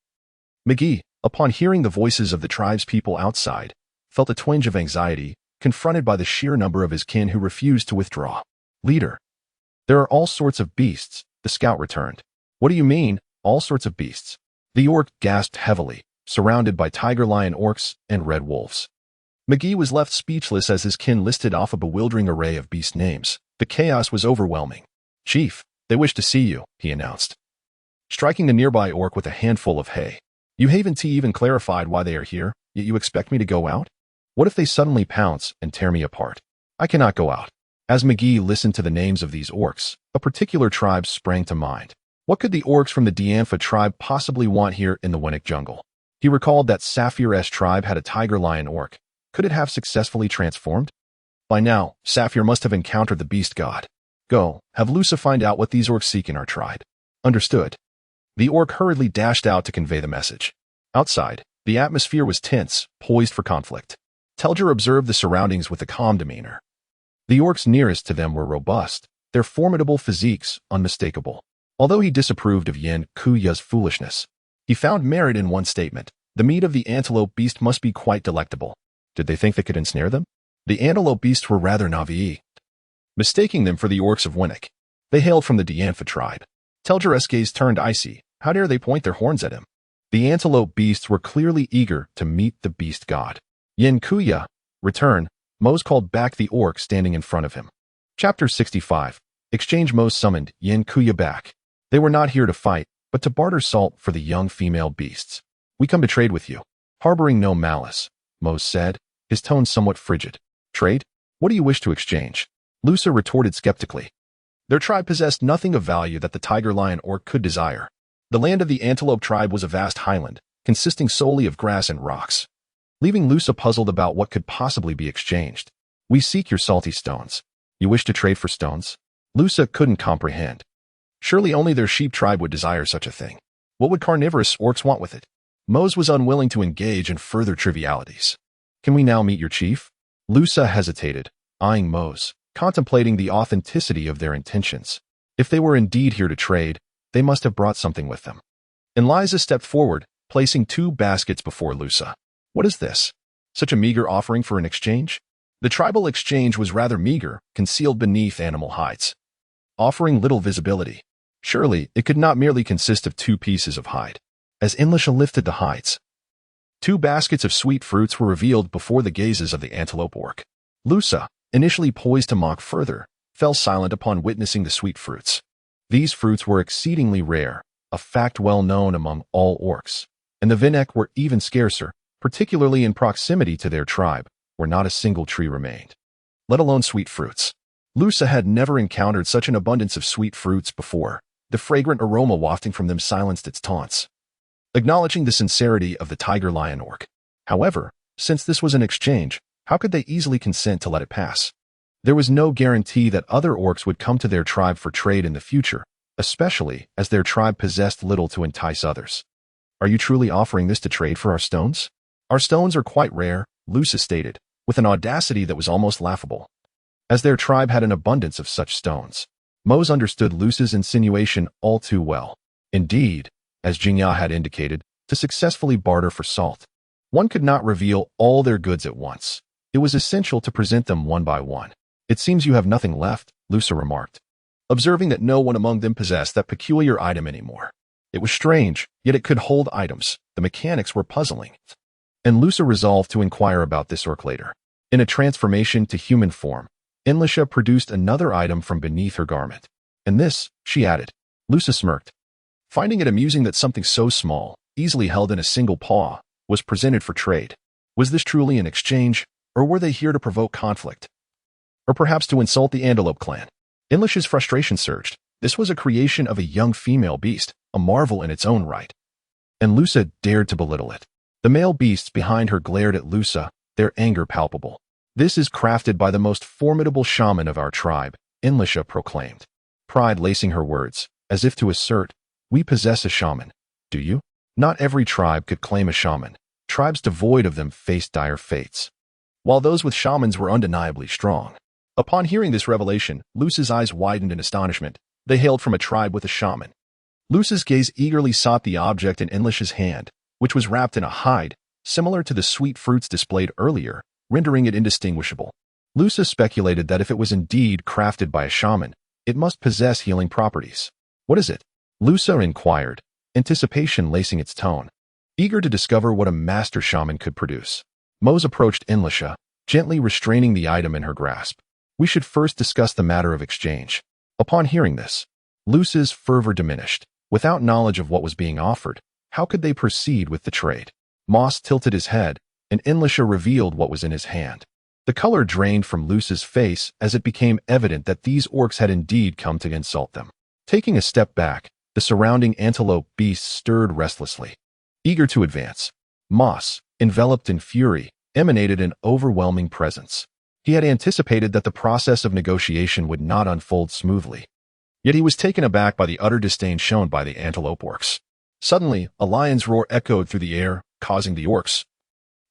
McGee, upon hearing the voices of the tribe's people outside, felt a twinge of anxiety, confronted by the sheer number of his kin who refused to withdraw. Leader. There are all sorts of beasts, the scout returned. What do you mean, all sorts of beasts? The orc gasped heavily, surrounded by tiger-lion orcs and red wolves. McGee was left speechless as his kin listed off a bewildering array of beast names. The chaos was overwhelming. Chief, they wish to see you, he announced, striking the nearby orc with a handful of hay. You haven't even clarified why they are here, yet you expect me to go out? What if they suddenly pounce and tear me apart? I cannot go out. As McGee listened to the names of these orcs, a particular tribe sprang to mind. What could the orcs from the Dianfa tribe possibly want here in the Winnick jungle? He recalled that Saphir's tribe had a tiger-lion orc. Could it have successfully transformed? By now, Saphir must have encountered the beast god. Go, have Lusa find out what these orcs seek in our tribe. Understood. The orc hurriedly dashed out to convey the message. Outside, the atmosphere was tense, poised for conflict. Telger observed the surroundings with a calm demeanor. The orcs nearest to them were robust, their formidable physiques unmistakable. Although he disapproved of Yin Qiu's foolishness, he found merit in one statement. The meat of the antelope beast must be quite delectable. Did they think they could ensnare them? The antelope beasts were rather naive, mistaking them for the orcs of Winnick. They hailed from the Dianfa tribe. Telger's gaze turned icy. How dare they point their horns at him? The antelope beasts were clearly eager to meet the beast god. Yin Qiu, return, Mose called back the orc standing in front of him. Chapter 65. Exchange. Mose summoned Yin Qiu back. They were not here to fight, but to barter salt for the young female beasts. We come to trade with you. Harboring no malice, Mose said, his tone somewhat frigid. Trade? What do you wish to exchange? Lusa retorted skeptically. Their tribe possessed nothing of value that the tiger-lion orc could desire. The land of the antelope tribe was a vast highland, consisting solely of grass and rocks, leaving Lusa puzzled about what could possibly be exchanged. We seek your salty stones. You wish to trade for stones? Lusa couldn't comprehend. Surely only their sheep tribe would desire such a thing. What would carnivorous orcs want with it? Mose was unwilling to engage in further trivialities. Can we now meet your chief? Lusa hesitated, eyeing Mose, contemplating the authenticity of their intentions. If they were indeed here to trade, they must have brought something with them. Eliza stepped forward, placing 2 baskets before Lusa. What is this? Such a meager offering for an exchange? The tribal exchange was rather meager, concealed beneath animal hides, offering little visibility. Surely, it could not merely consist of 2 pieces of hide. As Inlisha lifted the hides, 2 baskets of sweet fruits were revealed before the gazes of the antelope orc. Lusa, initially poised to mock further, fell silent upon witnessing the sweet fruits. These fruits were exceedingly rare, a fact well known among all orcs, and the Vinnek were even scarcer, particularly in proximity to their tribe, where not a single tree remained, let alone sweet fruits. Lusa had never encountered such an abundance of sweet fruits before. The fragrant aroma wafting from them silenced its taunts, acknowledging the sincerity of the tiger-lion orc. However, since this was an exchange, how could they easily consent to let it pass? There was no guarantee that other orcs would come to their tribe for trade in the future, especially as their tribe possessed little to entice others. Are you truly offering this to trade for our stones? Our stones are quite rare, Lusa stated, with an audacity that was almost laughable, as their tribe had an abundance of such stones. Mose understood Lusa's insinuation all too well. Indeed, as Jingya had indicated, to successfully barter for salt, one could not reveal all their goods at once. It was essential to present them one by one. It seems you have nothing left, Lusa remarked. observing that no one among them possessed that peculiar item anymore. It was strange, yet it could hold items. The mechanics were puzzling. And Lusa resolved to inquire about this orc later. In a transformation to human form, Enlisha produced another item from beneath her garment. And this, she added. Lusa smirked, finding it amusing that something so small, easily held in a single paw, was presented for trade. Was this truly an exchange, or were they here to provoke conflict? Or perhaps to insult the Antelope clan? Enlisha's frustration surged. This was a creation of a young female beast, a marvel in its own right. And Lusa dared to belittle it. The male beasts behind her glared at Lusa, their anger palpable. This is crafted by the most formidable shaman of our tribe, Enlisha proclaimed, pride lacing her words, as if to assert, we possess a shaman. Do you? Not every tribe could claim a shaman. Tribes devoid of them faced dire fates, while those with shamans were undeniably strong. Upon hearing this revelation, Lusa's eyes widened in astonishment. They hailed from a tribe with a shaman. Lusa's gaze eagerly sought the object in Enlisha's hand, which was wrapped in a hide, similar to the sweet fruits displayed earlier, rendering it indistinguishable. Lusa speculated that if it was indeed crafted by a shaman, it must possess healing properties. What is it? Lusa inquired, anticipation lacing its tone, eager to discover what a master shaman could produce. Mose approached Enlisha, gently restraining the item in her grasp. We should first discuss the matter of exchange. Upon hearing this, Lusa's fervor diminished. Without knowledge of what was being offered, how could they proceed with the trade? Moss tilted his head, and Enlisha revealed what was in his hand. The color drained from Lusa's face as it became evident that these orcs had indeed come to insult them. Taking a step back, the surrounding antelope beasts stirred restlessly, eager to advance. Moss, enveloped in fury, emanated an overwhelming presence. He had anticipated that the process of negotiation would not unfold smoothly. Yet he was taken aback by the utter disdain shown by the antelope orcs. Suddenly, a lion's roar echoed through the air, causing the orcs,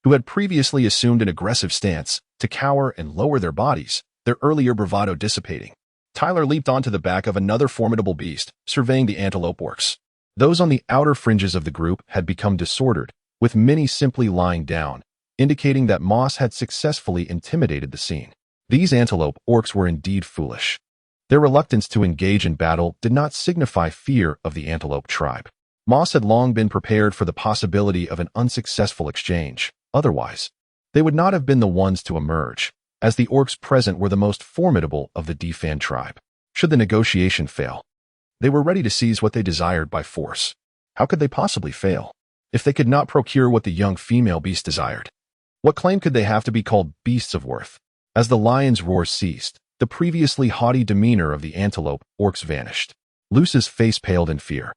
who had previously assumed an aggressive stance, to cower and lower their bodies, their earlier bravado dissipating. Tyler leaped onto the back of another formidable beast, surveying the antelope orcs. Those on the outer fringes of the group had become disordered, with many simply lying down, indicating that Moss had successfully intimidated the scene. These antelope orcs were indeed foolish. Their reluctance to engage in battle did not signify fear of the antelope tribe. Moss had long been prepared for the possibility of an unsuccessful exchange. Otherwise, they would not have been the ones to emerge, as the orcs present were the most formidable of the Defan tribe. Should the negotiation fail, they were ready to seize what they desired by force. How could they possibly fail if they could not procure what the young female beast desired? What claim could they have to be called beasts of worth? As the lion's roar ceased, the previously haughty demeanor of the antelope orcs vanished. Lusa's face paled in fear,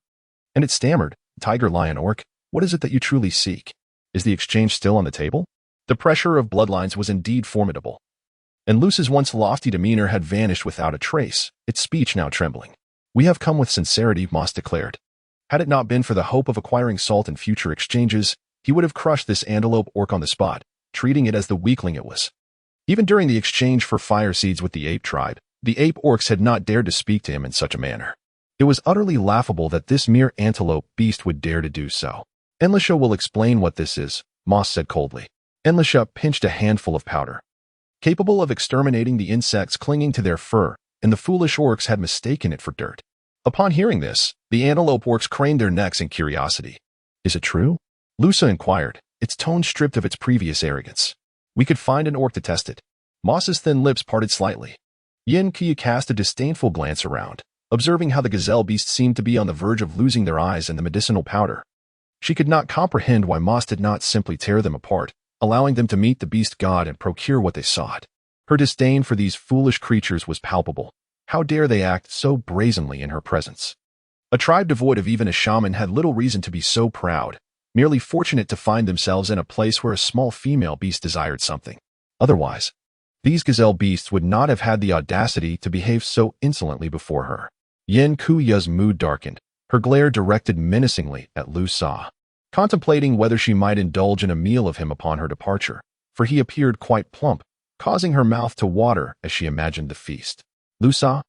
and it stammered, Tiger Lion Orc, what is it that you truly seek? Is the exchange still on the table? The pressure of bloodlines was indeed formidable, and Lusa's once lofty demeanor had vanished without a trace, its speech now trembling. We have come with sincerity, Moss declared. Had it not been for the hope of acquiring salt in future exchanges, he would have crushed this antelope orc on the spot, treating it as the weakling it was. Even during the exchange for fire seeds with the ape tribe, the ape orcs had not dared to speak to him in such a manner. It was utterly laughable that this mere antelope beast would dare to do so. Enlisha will explain what this is, Moss said coldly. Enlisha pinched a handful of powder, capable of exterminating the insects clinging to their fur, and the foolish orcs had mistaken it for dirt. Upon hearing this, the antelope orcs craned their necks in curiosity. Is it true? Lusa inquired, its tone stripped of its previous arrogance. We could find an orc to test it. Moss's thin lips parted slightly. Yin Kia cast a disdainful glance around, observing how the gazelle beasts seemed to be on the verge of losing their eyes and the medicinal powder. She could not comprehend why Moss did not simply tear them apart, allowing them to meet the beast god and procure what they sought. Her disdain for these foolish creatures was palpable. How dare they act so brazenly in her presence? A tribe devoid of even a shaman had little reason to be so proud, merely fortunate to find themselves in a place where a small female beast desired something. Otherwise, these gazelle beasts would not have had the audacity to behave so insolently before her. Yin Kuya's mood darkened, her glare directed menacingly at Lu Sa, contemplating whether she might indulge in a meal of him upon her departure, for he appeared quite plump, causing her mouth to water as she imagined the feast. Lu Sa,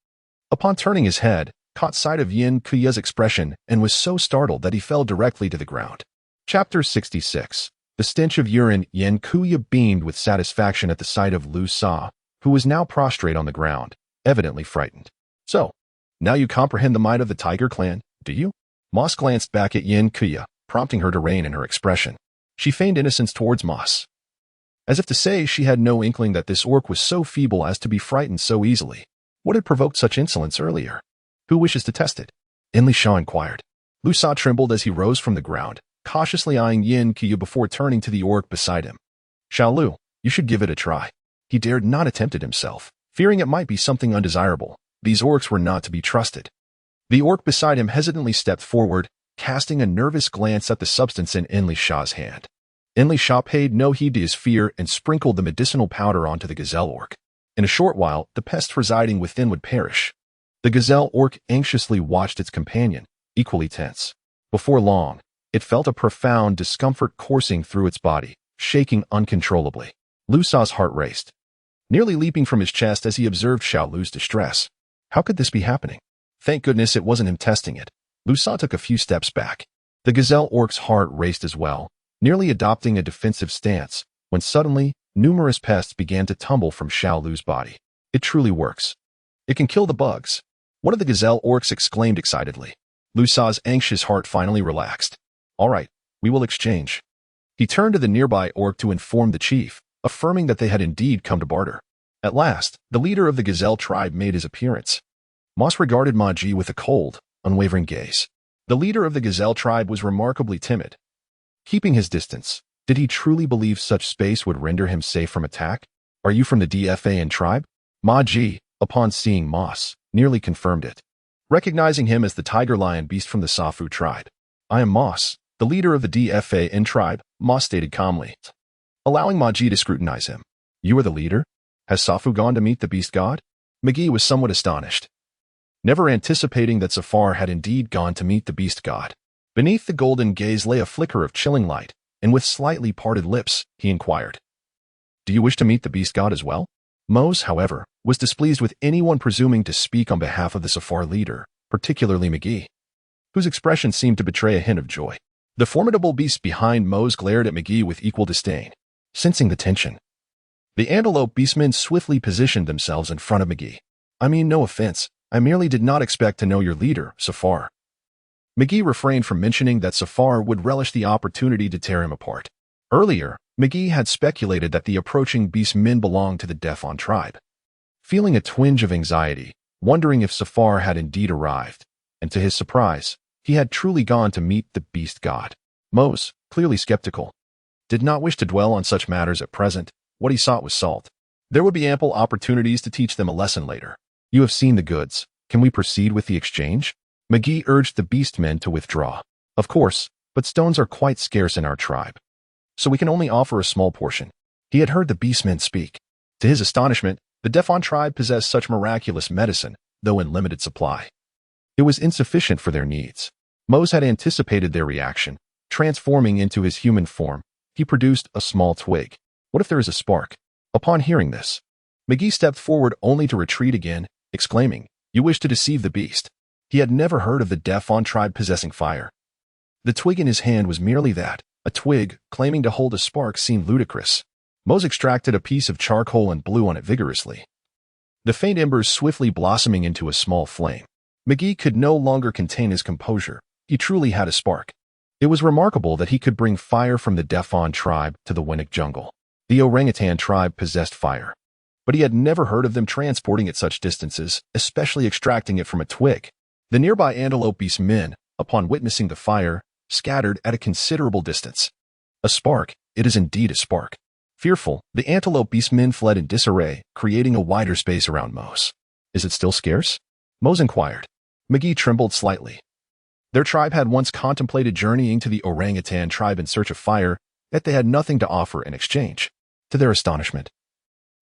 upon turning his head, caught sight of Yin Kuya's expression and was so startled that he fell directly to the ground. Chapter 66. The stench of urine. Yin Kuya beamed with satisfaction at the sight of Lu Sa, who was now prostrate on the ground, evidently frightened. So, Now you comprehend the might of the Tiger clan, do you? Moss glanced back at Yin Kuya, prompting her to rein in her expression. She feigned innocence towards Moss, as if to say she had no inkling that this orc was so feeble as to be frightened so easily. What had provoked such insolence earlier? Who wishes to test it? Enli Sha inquired. Lu Sa trembled as he rose from the ground, cautiously eyeing Yin Kuya before turning to the orc beside him. Xiao Lu, you should give it a try. He dared not attempt it himself, fearing it might be something undesirable. These orcs were not to be trusted. The orc beside him hesitantly stepped forward, casting a nervous glance at the substance in Enli Sha's hand. Enli Sha paid no heed to his fear and sprinkled the medicinal powder onto the gazelle orc. In a short while, the pest residing within would perish. The gazelle orc anxiously watched its companion, equally tense. Before long, it felt a profound discomfort coursing through its body, shaking uncontrollably. Lu Sa's heart raced, nearly leaping from his chest as he observed Xiao Lu's distress. How could this be happening? Thank goodness it wasn't him testing it. Lu Sa took a few steps back. The gazelle orc's heart raced as well, nearly adopting a defensive stance, when suddenly, numerous pests began to tumble from Xiao Lu's body. It truly works. It can kill the bugs. One of the gazelle orcs exclaimed excitedly. Lu Sa's anxious heart finally relaxed. All right, we will exchange. He turned to the nearby orc to inform the chief, affirming that they had indeed come to barter. At last, the leader of the gazelle tribe made his appearance. Moss regarded Ma Ji with a cold, unwavering gaze. The leader of the gazelle tribe was remarkably timid. Keeping his distance, did he truly believe such space would render him safe from attack? Are you from the DFAN tribe? Ma Ji, upon seeing Moss, nearly confirmed it. Recognizing him as the tiger lion beast from the Safu tribe. I am Moss, the leader of the DFAN tribe, Moss stated calmly, allowing Ma Ji to scrutinize him. You are the leader? Has Safu gone to meet the beast god? McGee was somewhat astonished, never anticipating that Safar had indeed gone to meet the beast god. Beneath the golden gaze lay a flicker of chilling light, and with slightly parted lips, he inquired, do you wish to meet the beast god as well? Mose, however, was displeased with anyone presuming to speak on behalf of the Safar leader, particularly McGee, whose expression seemed to betray a hint of joy. The formidable beast behind Mose glared at McGee with equal disdain. Sensing the tension, the antelope beastmen swiftly positioned themselves in front of McGee. I mean, no offense, I merely did not expect to know your leader, Safar. McGee refrained from mentioning that Safar would relish the opportunity to tear him apart. Earlier, McGee had speculated that the approaching beastmen belonged to the Defon tribe. Feeling a twinge of anxiety, wondering if Safar had indeed arrived, and to his surprise, he had truly gone to meet the beast god. Mose, clearly skeptical, did not wish to dwell on such matters at present. What he sought was salt. There would be ample opportunities to teach them a lesson later. You have seen the goods. Can we proceed with the exchange? McGee urged the beastmen to withdraw. Of course, but stones are quite scarce in our tribe, so we can only offer a small portion. He had heard the beastmen speak. To his astonishment, the Defon tribe possessed such miraculous medicine, though in limited supply. It was insufficient for their needs. Mose had anticipated their reaction. Transforming into his human form, he produced a small twig. What if there is a spark? Upon hearing this, McGee stepped forward only to retreat again, exclaiming, you wish to deceive the beast. He had never heard of the Defon tribe possessing fire. The twig in his hand was merely that. A twig, claiming to hold a spark, seemed ludicrous. Mose extracted a piece of charcoal and blew on it vigorously, the faint embers swiftly blossoming into a small flame. McGee could no longer contain his composure. He truly had a spark. It was remarkable that he could bring fire from the Defon tribe to the Winnick jungle. The orangutan tribe possessed fire, but he had never heard of them transporting it such distances, especially extracting it from a twig. The nearby antelope beastmen, upon witnessing the fire, scattered at a considerable distance. A spark, it is indeed a spark. Fearful, the antelope beastmen fled in disarray, creating a wider space around Mose. Is it still scarce? Mose inquired. McGee trembled slightly. Their tribe had once contemplated journeying to the orangutan tribe in search of fire, yet they had nothing to offer in exchange. To their astonishment,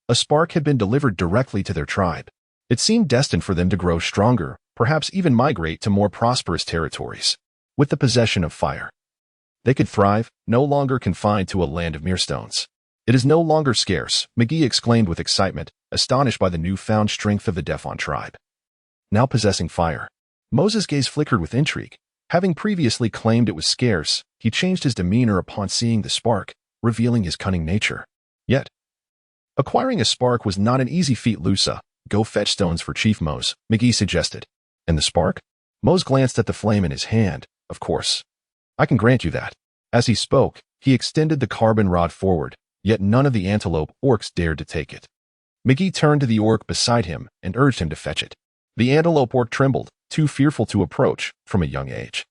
a spark had been delivered directly to their tribe. It seemed destined for them to grow stronger, perhaps even migrate to more prosperous territories. With the possession of fire, they could thrive, no longer confined to a land of mere stones. It is no longer scarce, McGee exclaimed with excitement, astonished by the newfound strength of the Defon tribe. Now possessing fire. Moses' gaze flickered with intrigue. Having previously claimed it was scarce, he changed his demeanor upon seeing the spark, revealing his cunning nature. Yet, acquiring a spark was not an easy feat. Lusa, go fetch stones for Chief Mose, McGee suggested. And the spark? Mose glanced at the flame in his hand. Of course. I can grant you that. As he spoke, he extended the carbon rod forward, yet none of the antelope orcs dared to take it. McGee turned to the orc beside him and urged him to fetch it. The antelope orc trembled, too fearful to approach from a young age.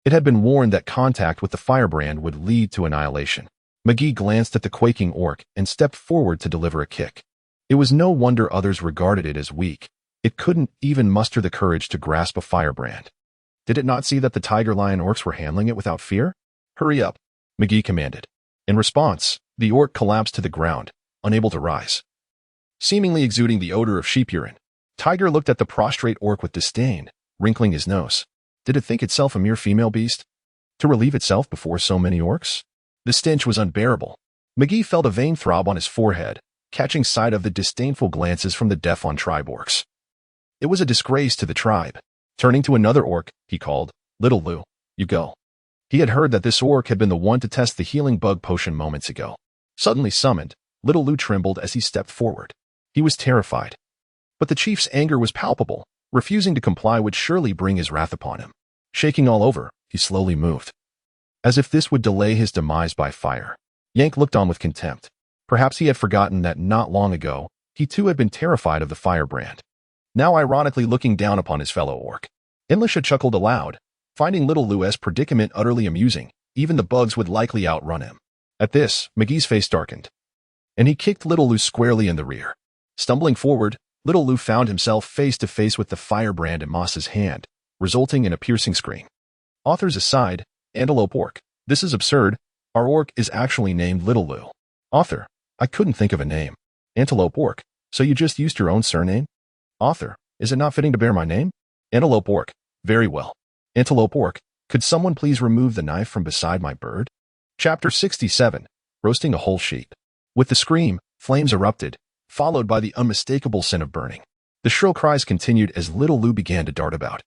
It had been warned that contact with the firebrand would lead to annihilation. McGee glanced at the quaking orc and stepped forward to deliver a kick. It was no wonder others regarded it as weak. It couldn't even muster the courage to grasp a firebrand. Did it not see that the tiger-lion orcs were handling it without fear? Hurry up, McGee commanded. In response, the orc collapsed to the ground, unable to rise. Seemingly exuding the odor of sheep urine, Tiger looked at the prostrate orc with disdain, wrinkling his nose. Did it think itself a mere female beast? To relieve itself before so many orcs? The stench was unbearable. McGee felt a vein throb on his forehead, catching sight of the disdainful glances from the deaf-on tribe orcs. It was a disgrace to the tribe. Turning to another orc, he called, "Little Lou, you go." He had heard that this orc had been the one to test the healing bug potion moments ago. Suddenly summoned, Little Lou trembled as he stepped forward. He was terrified. But the chief's anger was palpable. Refusing to comply would surely bring his wrath upon him. Shaking all over, he slowly moved, as if this would delay his demise by fire. Yank looked on with contempt. Perhaps he had forgotten that not long ago, he too had been terrified of the firebrand. Now ironically looking down upon his fellow orc. Inlisha chuckled aloud, finding Little Lou's predicament utterly amusing. Even the bugs would likely outrun him. At this, McGee's face darkened, and he kicked Little Lou squarely in the rear. Stumbling forward, Little Lou found himself face to face with the firebrand in Moss's hand, resulting in a piercing scream. Authors aside, Antelope Orc. This is absurd. Our orc is actually named Little Lou. Author. I couldn't think of a name. Antelope Orc. So you just used your own surname? Author. Is it not fitting to bear my name? Antelope Orc. Very well. Antelope Orc. Could someone please remove the knife from beside my bird? Chapter 67. Roasting a whole sheep. With the scream, flames erupted, followed by the unmistakable scent of burning. The shrill cries continued as Little Lou began to dart about,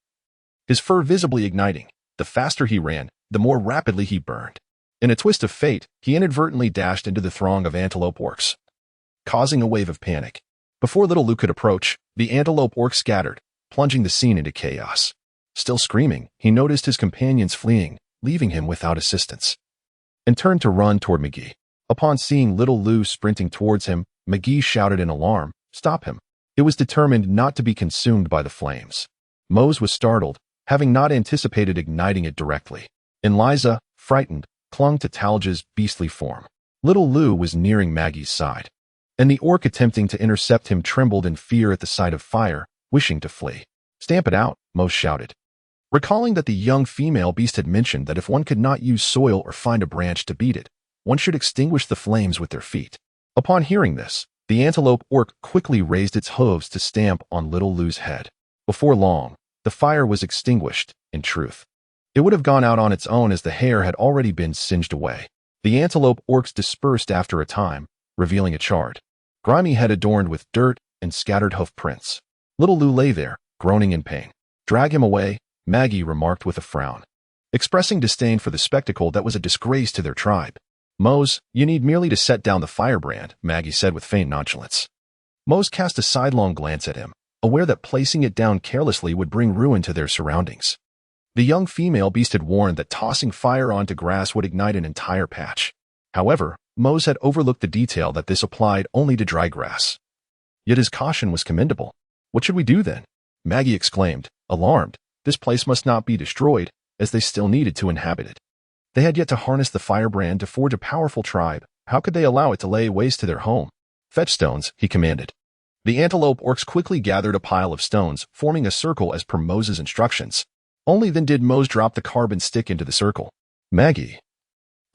his fur visibly igniting. The faster he ran, the more rapidly he burned. In a twist of fate, he inadvertently dashed into the throng of antelope orcs, causing a wave of panic. Before Little Lou could approach, the antelope orcs scattered, plunging the scene into chaos. Still screaming, he noticed his companions fleeing, leaving him without assistance, and turned to run toward McGee. Upon seeing Little Lou sprinting towards him, McGee shouted in alarm, "Stop him." It was determined not to be consumed by the flames. Mose was startled, having not anticipated igniting it directly. And Liza, frightened, clung to Talge's beastly form. Little Lou was nearing Maggie's side, and the orc attempting to intercept him trembled in fear at the sight of fire, wishing to flee. "Stamp it out," Mose shouted, recalling that the young female beast had mentioned that if one could not use soil or find a branch to beat it, one should extinguish the flames with their feet. Upon hearing this, the antelope orc quickly raised its hooves to stamp on Little Lou's head. Before long, the fire was extinguished. In truth, it would have gone out on its own as the hair had already been singed away. The antelope orcs dispersed after a time, revealing a charred, grimy head adorned with dirt and scattered hoof prints. Little Lou lay there, groaning in pain. "Drag him away," Maggie remarked with a frown, expressing disdain for the spectacle that was a disgrace to their tribe. "Mose, you need merely to set down the firebrand," Maggie said with faint nonchalance. Mose cast a sidelong glance at him, aware that placing it down carelessly would bring ruin to their surroundings. The young female beast had warned that tossing fire onto grass would ignite an entire patch. However, Mose had overlooked the detail that this applied only to dry grass. Yet his caution was commendable. "What should we do then?" Maggie exclaimed, alarmed. This place must not be destroyed, as they still needed to inhabit it. They had yet to harness the firebrand to forge a powerful tribe. How could they allow it to lay waste to their home? "Fetch stones," he commanded. The antelope orcs quickly gathered a pile of stones, forming a circle as per Moses' instructions. Only then did Mose drop the carbon stick into the circle. Maggie,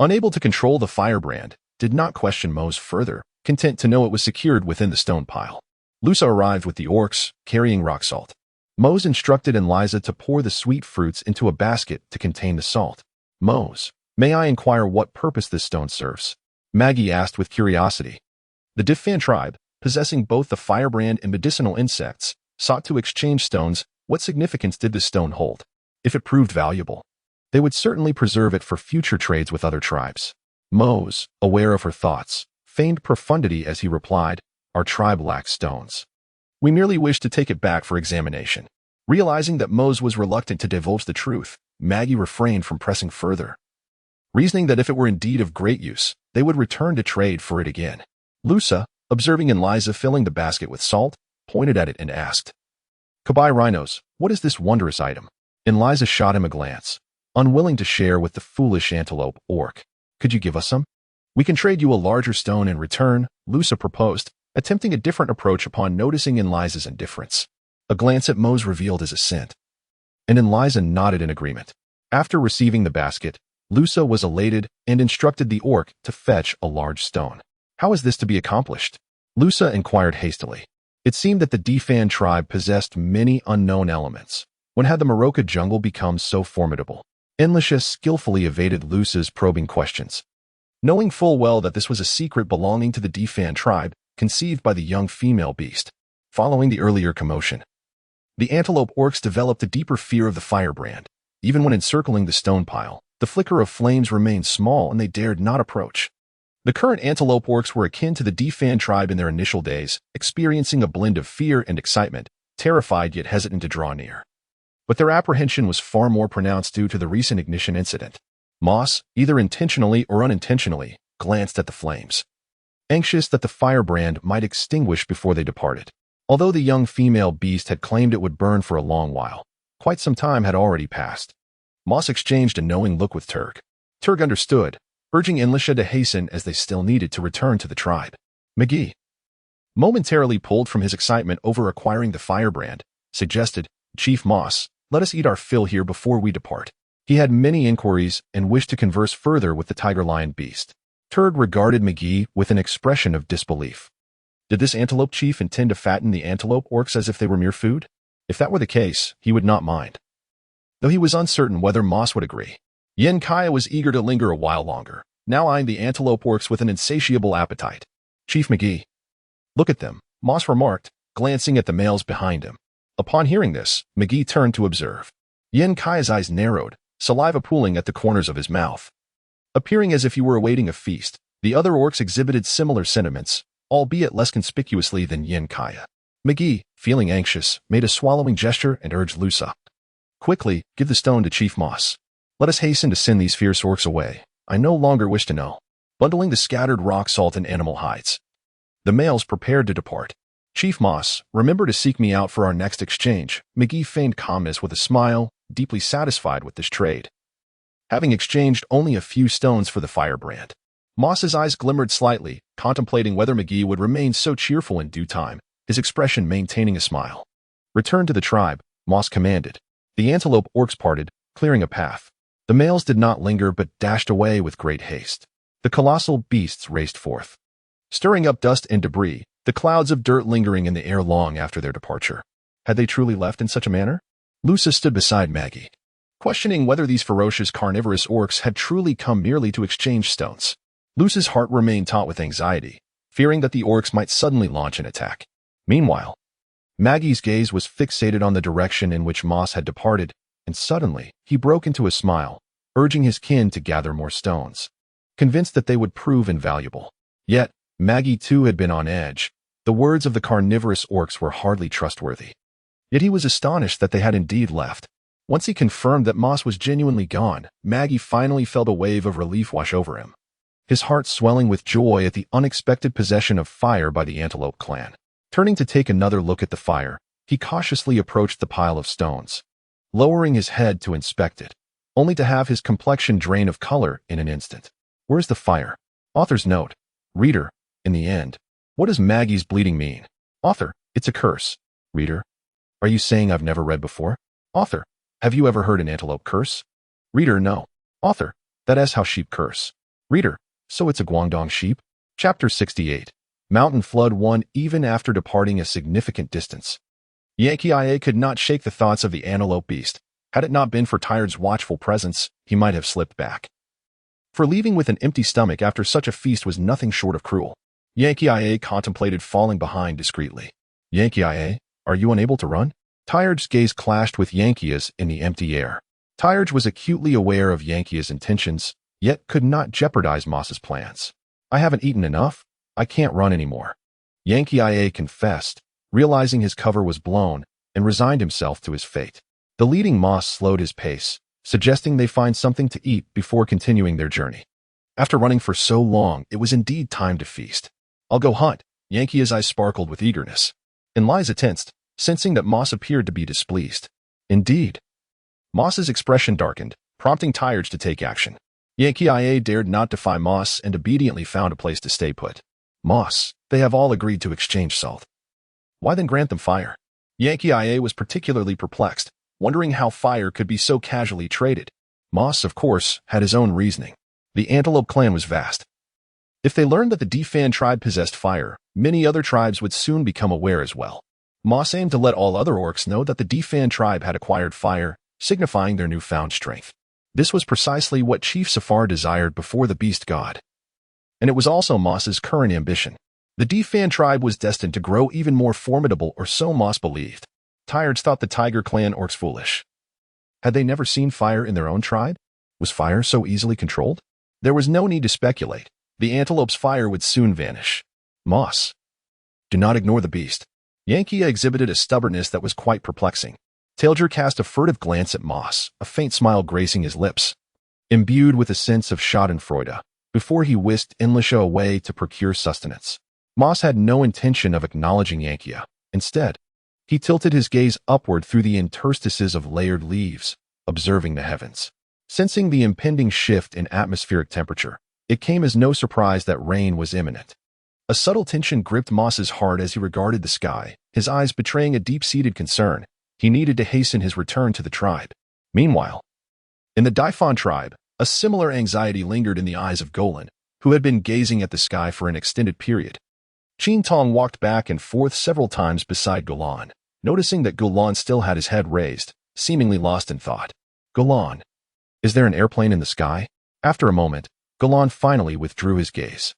unable to control the firebrand, did not question Mose further, content to know it was secured within the stone pile. Lusa arrived with the orcs, carrying rock salt. Mose instructed Liza to pour the sweet fruits into a basket to contain the salt. "Mose, may I inquire what purpose this stone serves?" Maggie asked with curiosity. The Diffan tribe, possessing both the firebrand and medicinal insects, sought to exchange stones. What significance did this stone hold? If it proved valuable, they would certainly preserve it for future trades with other tribes. Mose, aware of her thoughts, feigned profundity as he replied, "Our tribe lacks stones. We merely wish to take it back for examination." Realizing that Mose was reluctant to divulge the truth, Maggie refrained from pressing further, reasoning that if it were indeed of great use, they would return to trade for it again. Lusa, observing Eliza filling the basket with salt, pointed at it and asked, "Kabai rhinos, what is this wondrous item?" Eliza shot him a glance, unwilling to share with the foolish antelope orc. "Could you give us some?" "We can trade you a larger stone in return," Lusa proposed, attempting a different approach upon noticing Eliza's indifference. A glance at Mose revealed his assent, and Eliza nodded in agreement. After receiving the basket, Lusa was elated and instructed the orc to fetch a large stone. "How is this to be accomplished?" Lusa inquired hastily. It seemed that the Defan tribe possessed many unknown elements. When had the Moroka jungle become so formidable? Enlisha skillfully evaded Lusa's probing questions, knowing full well that this was a secret belonging to the Defan tribe, conceived by the young female beast. Following the earlier commotion, the antelope orcs developed a deeper fear of the firebrand. Even when encircling the stone pile, the flicker of flames remained small and they dared not approach. The current antelope orcs were akin to the Defan tribe in their initial days, experiencing a blend of fear and excitement, terrified yet hesitant to draw near. But their apprehension was far more pronounced due to the recent ignition incident. Moss, either intentionally or unintentionally, glanced at the flames, anxious that the firebrand might extinguish before they departed. Although the young female beast had claimed it would burn for a long while, quite some time had already passed. Moss exchanged a knowing look with Turg. Turg understood, urging Enlisha to hasten as they still needed to return to the tribe. McGee, momentarily pulled from his excitement over acquiring the firebrand, suggested, "Chief Moss, let us eat our fill here before we depart." He had many inquiries and wished to converse further with the tiger-lion beast. Turg regarded McGee with an expression of disbelief. Did this antelope chief intend to fatten the antelope orcs as if they were mere food? If that were the case, he would not mind, though he was uncertain whether Moss would agree. Yen Kaya was eager to linger a while longer, now eyeing the antelope orcs with an insatiable appetite. "Chief McGee, look at them," Moss remarked, glancing at the males behind him. Upon hearing this, McGee turned to observe. Yen Kai's eyes narrowed, saliva pooling at the corners of his mouth. Appearing as if he were awaiting a feast, the other orcs exhibited similar sentiments, albeit less conspicuously than Yen Kaya. McGee, feeling anxious, made a swallowing gesture and urged Lusa, "Quickly, give the stone to Chief Moss. Let us hasten to send these fierce orcs away. I no longer wish to know." Bundling the scattered rock salt and animal hides, the males prepared to depart. "Chief Moss, remember to seek me out for our next exchange." McGee feigned calmness with a smile, deeply satisfied with this trade, having exchanged only a few stones for the firebrand. Moss's eyes glimmered slightly, contemplating whether McGee would remain so cheerful in due time, his expression maintaining a smile. "Return to the tribe," Moss commanded. The antelope orcs parted, clearing a path. The males did not linger but dashed away with great haste. The colossal beasts raced forth, stirring up dust and debris, the clouds of dirt lingering in the air long after their departure. Had they truly left in such a manner? Lusa stood beside Maggie, questioning whether these ferocious carnivorous orcs had truly come merely to exchange stones. Lusa's heart remained taut with anxiety, fearing that the orcs might suddenly launch an attack. Meanwhile, Maggie's gaze was fixated on the direction in which Moss had departed, and suddenly he broke into a smile, urging his kin to gather more stones, convinced that they would prove invaluable. Yet, Maggie too had been on edge. The words of the carnivorous orcs were hardly trustworthy. Yet he was astonished that they had indeed left. Once he confirmed that Moss was genuinely gone, Maggie finally felt a wave of relief wash over him, his heart swelling with joy at the unexpected possession of fire by the antelope clan. Turning to take another look at the fire, he cautiously approached the pile of stones, lowering his head to inspect it, only to have his complexion drain of color in an instant. Where's the fire? Author's note. Reader, in the end, what does Maggie's bleeding mean? Author, it's a curse. Reader, are you saying I've never read before? Author, have you ever heard an antelope curse? Reader, no. Author, that is how sheep curse. Reader, so it's a Guangdong sheep? Chapter 68. Mountain Flood 1. Even after departing a significant distance, Yankee IA could not shake the thoughts of the antelope beast. Had it not been for Tired's watchful presence, he might have slipped back. For leaving with an empty stomach after such a feast was nothing short of cruel. Yankee IA contemplated falling behind discreetly. Yankee IA, are you unable to run? Tired's gaze clashed with Yankee's in the empty air. Tired was acutely aware of Yankee's intentions, yet could not jeopardize Moss's plans. I haven't eaten enough. I can't run anymore. Yankee IA confessed, realizing his cover was blown, and resigned himself to his fate. The leading moss slowed his pace, suggesting they find something to eat before continuing their journey. After running for so long, it was indeed time to feast. "I'll go hunt." Yankee's eyes sparkled with eagerness. And Liza tensed, sensing that Moss appeared to be displeased. Indeed. Moss's expression darkened, prompting Tyurge to take action. Yankee dared not defy Moss and obediently found a place to stay put. "Moss, they have all agreed to exchange salt. Why then grant them fire?" Yankee was particularly perplexed, wondering how fire could be so casually traded. Moss, of course, had his own reasoning. The Antelope clan was vast. If they learned that the Defan tribe possessed fire, many other tribes would soon become aware as well. Moss aimed to let all other orcs know that the Defan tribe had acquired fire, signifying their newfound strength. This was precisely what Chief Safar desired before the beast god. And it was also Moss's current ambition. The Defan tribe was destined to grow even more formidable, or so Moss believed. Tyurge thought the Tiger clan orcs foolish. Had they never seen fire in their own tribe? Was fire so easily controlled? There was no need to speculate. The Antelope's fire would soon vanish. Moss. Do not ignore the beast. Yankee exhibited a stubbornness that was quite perplexing. Tailger cast a furtive glance at Moss, a faint smile gracing his lips. Imbued with a sense of schadenfreude, before he whisked Enlisha away to procure sustenance. Moss had no intention of acknowledging Yankee. Instead, he tilted his gaze upward through the interstices of layered leaves, observing the heavens. Sensing the impending shift in atmospheric temperature, it came as no surprise that rain was imminent. A subtle tension gripped Moss's heart as he regarded the sky, his eyes betraying a deep-seated concern. He needed to hasten his return to the tribe. Meanwhile, in the Daifan tribe, a similar anxiety lingered in the eyes of Golan, who had been gazing at the sky for an extended period. Qin Tong walked back and forth several times beside Golan, noticing that Golan still had his head raised, seemingly lost in thought. "Golan, is there an airplane in the sky?" After a moment, Golan finally withdrew his gaze.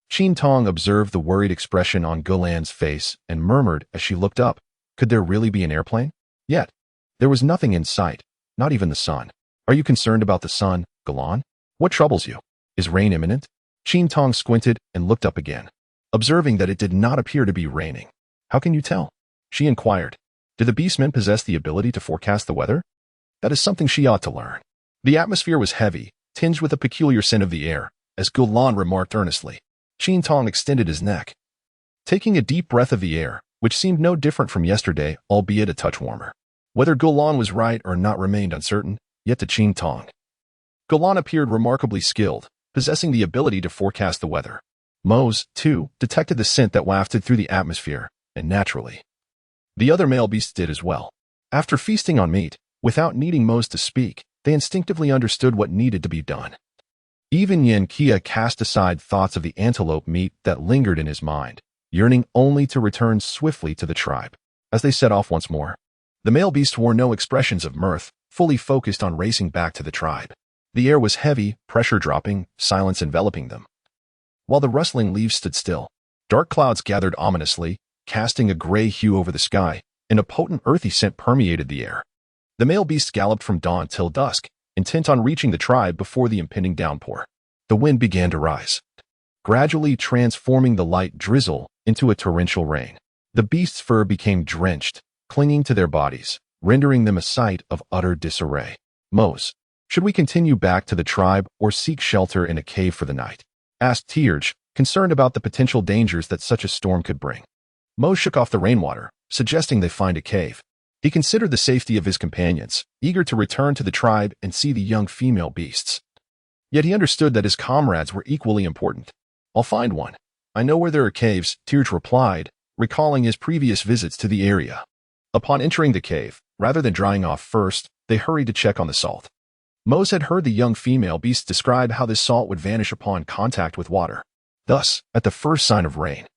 Qin Tong observed the worried expression on Golan's face and murmured as she looked up, "Could there really be an airplane?" Yet, there was nothing in sight, not even the sun. "Are you concerned about the sun, Golan? What troubles you? Is rain imminent?" Qin Tong squinted and looked up again, observing that it did not appear to be raining. "How can you tell?" she inquired. "Do the beastmen possess the ability to forecast the weather?" That is something she ought to learn. The atmosphere was heavy, tinged with a peculiar scent of the air, as Golan remarked earnestly. Qin Tong extended his neck, taking a deep breath of the air, which seemed no different from yesterday, albeit a touch warmer. Whether Golan was right or not remained uncertain, yet to Qin Tong, Golan appeared remarkably skilled, possessing the ability to forecast the weather. Mose, too, detected the scent that wafted through the atmosphere, and naturally, the other male beasts did as well. After feasting on meat, without needing Mose to speak, they instinctively understood what needed to be done. Even Yanqi cast aside thoughts of the antelope meat that lingered in his mind, yearning only to return swiftly to the tribe. As they set off once more, the male beast wore no expressions of mirth, fully focused on racing back to the tribe. The air was heavy, pressure dropping, silence enveloping them. While the rustling leaves stood still, dark clouds gathered ominously, casting a gray hue over the sky, and a potent earthy scent permeated the air. The male beast galloped from dawn till dusk, intent on reaching the tribe before the impending downpour. The wind began to rise, gradually transforming the light drizzle into a torrential rain. The beast's fur became drenched, clinging to their bodies, rendering them a sight of utter disarray. "Mose, should we continue back to the tribe or seek shelter in a cave for the night?" asked Tyurge, concerned about the potential dangers that such a storm could bring. Mose shook off the rainwater, suggesting they find a cave. He considered the safety of his companions, eager to return to the tribe and see the young female beasts. Yet he understood that his comrades were equally important. "I'll find one. I know where there are caves," Tyurge replied, recalling his previous visits to the area. Upon entering the cave, rather than drying off first, they hurried to check on the salt. Mose had heard the young female beasts describe how this salt would vanish upon contact with water. Thus, at the first sign of rain,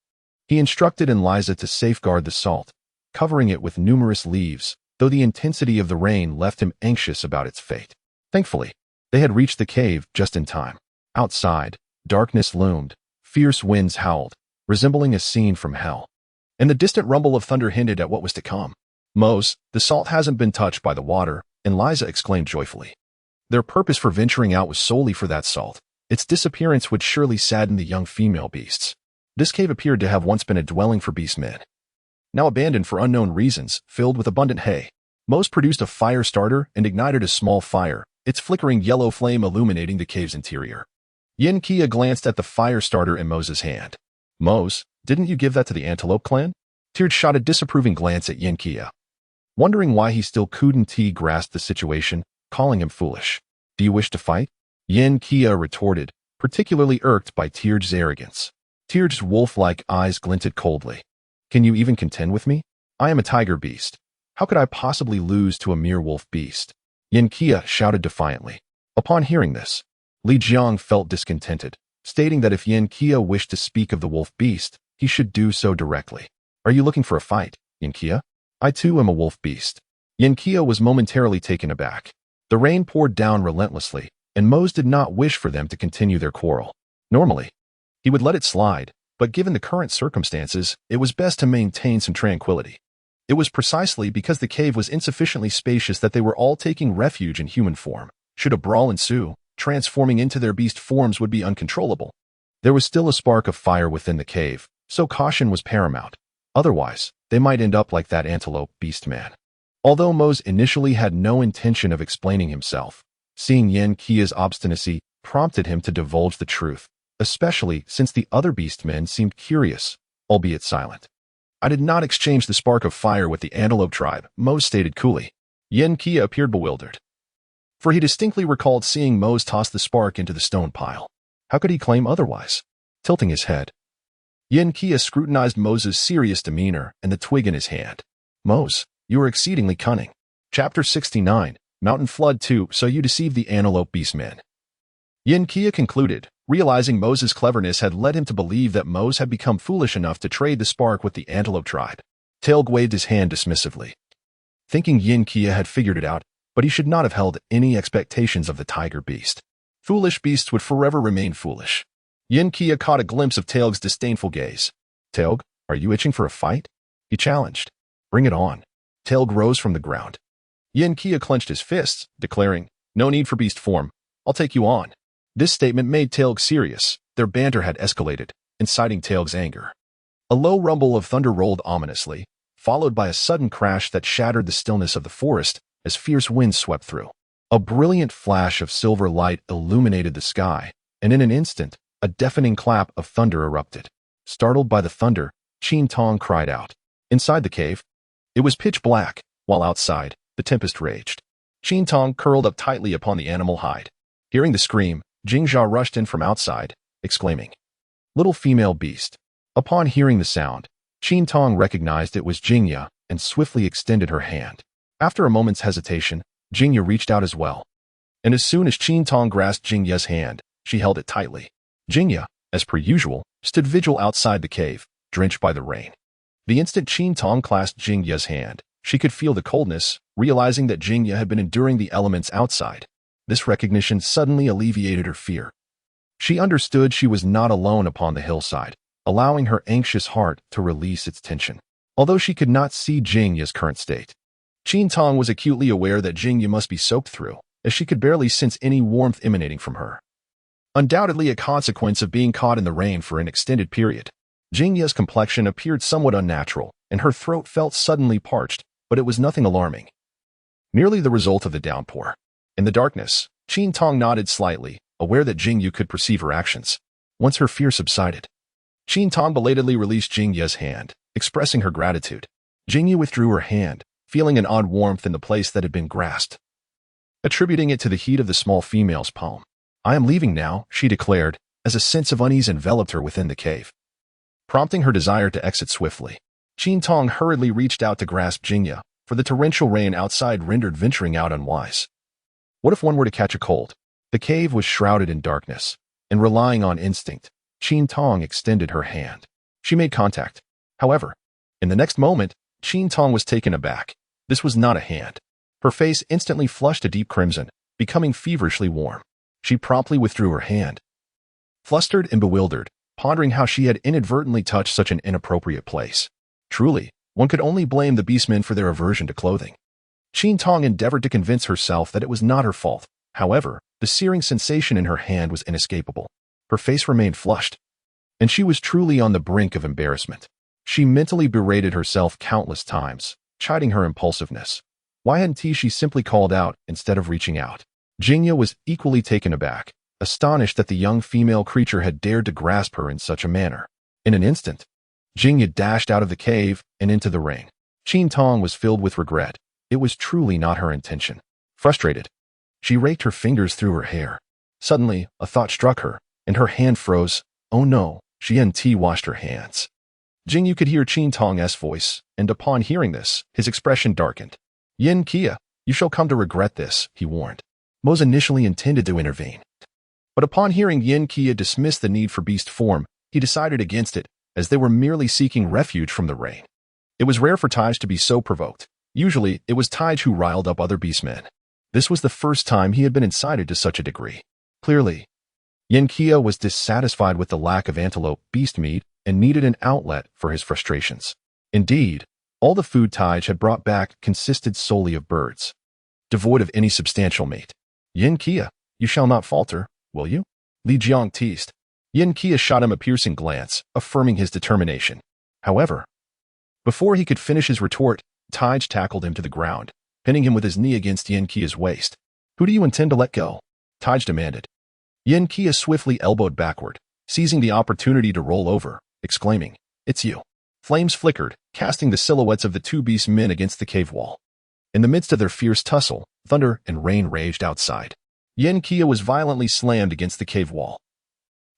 he instructed Liza to safeguard the salt, covering it with numerous leaves, though the intensity of the rain left him anxious about its fate. Thankfully, they had reached the cave just in time. Outside, darkness loomed, fierce winds howled, resembling a scene from hell, and the distant rumble of thunder hinted at what was to come. "Mose, the salt hasn't been touched by the water," Liza exclaimed joyfully. Their purpose for venturing out was solely for that salt. Its disappearance would surely sadden the young female beasts. This cave appeared to have once been a dwelling for beastmen. now abandoned for unknown reasons, filled with abundant hay. Mose produced a fire starter and ignited a small fire, its flickering yellow flame illuminating the cave's interior. Yin Kia glanced at the fire starter in Mose's hand. Mose, didn't you give that to the Antelope clan? Tirj shot a disapproving glance at Yin Kia. Wondering why he still couldn't grasp the situation, calling him foolish. Do you wish to fight? Yin Kia retorted, particularly irked by Tirj's arrogance. Tirj's wolf-like eyes glinted coldly. Can you even contend with me? I am a tiger beast. How could I possibly lose to a mere wolf beast? Yin Kia shouted defiantly. Upon hearing this, Li Jiang felt discontented, stating that if Yin Kia wished to speak of the wolf beast, he should do so directly. Are you looking for a fight, Yin Kia? I too am a wolf beast. Yin Kia was momentarily taken aback. The rain poured down relentlessly, and Mose did not wish for them to continue their quarrel. Normally, he would let it slide, but given the current circumstances, it was best to maintain some tranquility. It was precisely because the cave was insufficiently spacious that they were all taking refuge in human form. Should a brawl ensue, transforming into their beast forms would be uncontrollable. There was still a spark of fire within the cave, so caution was paramount. Otherwise, they might end up like that antelope beastman. Although Mose initially had no intention of explaining himself, seeing Yin Kia's obstinacy prompted him to divulge the truth, especially since the other beastmen seemed curious, albeit silent. I did not exchange the spark of fire with the antelope tribe, Mose stated coolly. Yin Kia appeared bewildered, for he distinctly recalled seeing Mose toss the spark into the stone pile. How could he claim otherwise? Tilting his head, Yin Kia scrutinized Mose's serious demeanor and the twig in his hand. Mose, you are exceedingly cunning. Chapter 69, Mountain Flood 2, So You Deceive the Antelope Beastmen. Yin Kia concluded, realizing Mose's cleverness had led him to believe that Mose had become foolish enough to trade the spark with the antelope tribe. Tailg waved his hand dismissively, thinking Yin Kia had figured it out, but he should not have held any expectations of the tiger beast. Foolish beasts would forever remain foolish. Yin Kia caught a glimpse of Tailg's disdainful gaze. Tailg, are you itching for a fight? He challenged. Bring it on. Tailg rose from the ground. Yin Kia clenched his fists, declaring, no need for beast form. I'll take you on. This statement made Tailg serious. Their banter had escalated, inciting Tailg's anger. A low rumble of thunder rolled ominously, followed by a sudden crash that shattered the stillness of the forest as fierce winds swept through. A brilliant flash of silver light illuminated the sky, and in an instant, a deafening clap of thunder erupted. Startled by the thunder, Qin Tong cried out. Inside the cave, it was pitch black, while outside, the tempest raged. Qin Tong curled up tightly upon the animal hide. Hearing the scream, Jingjia rushed in from outside, exclaiming, Little female beast. Upon hearing the sound, Qin Tong recognized it was Jingjia and swiftly extended her hand. After a moment's hesitation, Jingjia reached out as well. And as soon as Qin Tong grasped Jingya's hand, she held it tightly. Jingjia, as per usual, stood vigil outside the cave, drenched by the rain. The instant Qin Tong clasped Jingya's hand, she could feel the coldness, realizing that Jingjia had been enduring the elements outside. This recognition suddenly alleviated her fear. She understood she was not alone upon the hillside, allowing her anxious heart to release its tension. Although she could not see Jingya's current state, Qin Tong was acutely aware that Jingjia must be soaked through, as she could barely sense any warmth emanating from her. Undoubtedly a consequence of being caught in the rain for an extended period. Jingya's complexion appeared somewhat unnatural, and her throat felt suddenly parched, but it was nothing alarming. Merely the result of the downpour. In the darkness, Qin Tong nodded slightly, aware that Jingjia could perceive her actions. Once her fear subsided, Qin Tong belatedly released Jingya's hand, expressing her gratitude. Jingjia withdrew her hand, feeling an odd warmth in the place that had been grasped, attributing it to the heat of the small female's palm. I am leaving now, she declared, as a sense of unease enveloped her within the cave, prompting her desire to exit swiftly. Qin Tong hurriedly reached out to grasp Jingjia, for the torrential rain outside rendered venturing out unwise. What if one were to catch a cold? The cave was shrouded in darkness, and relying on instinct, Qin Tong extended her hand. She made contact. However, in the next moment, Qin Tong was taken aback. This was not a hand. Her face instantly flushed a deep crimson, becoming feverishly warm. She promptly withdrew her hand, flustered and bewildered, pondering how she had inadvertently touched such an inappropriate place. Truly, one could only blame the beastmen for their aversion to clothing. Qin Tong endeavored to convince herself that it was not her fault. However, the searing sensation in her hand was inescapable. Her face remained flushed, and she was truly on the brink of embarrassment. She mentally berated herself countless times, chiding her impulsiveness. Why hadn't she simply called out instead of reaching out? Jingya was equally taken aback, astonished that the young female creature had dared to grasp her in such a manner. In an instant, Jingya dashed out of the cave and into the ring. Qin Tong was filled with regret. It was truly not her intention. Frustrated, she raked her fingers through her hair. Suddenly, a thought struck her, and her hand froze. Oh no, she washed her hands. Jingyu could hear Qin Tong's voice, and upon hearing this, his expression darkened. Yin Kia, you shall come to regret this, he warned. Mose initially intended to intervene, but upon hearing Yin Kia dismiss the need for beast form, he decided against it, as they were merely seeking refuge from the rain. It was rare for Taj to be so provoked. Usually, it was Taj who riled up other beastmen. This was the first time he had been incited to such a degree. Clearly, Yin Kia was dissatisfied with the lack of antelope beast meat and needed an outlet for his frustrations. Indeed, all the food Taj had brought back consisted solely of birds, devoid of any substantial meat. Yin Kia, you shall not falter, will you? Li Jiang teased. Yin Kia shot him a piercing glance, affirming his determination. However, before he could finish his retort, Taj tackled him to the ground, pinning him with his knee against Yin Kia's waist. Who do you intend to let go? Taj demanded. Yin Kia swiftly elbowed backward, seizing the opportunity to roll over, exclaiming, It's you. Flames flickered, casting the silhouettes of the two beastmen against the cave wall. In the midst of their fierce tussle, thunder and rain raged outside. Yin Kia was violently slammed against the cave wall.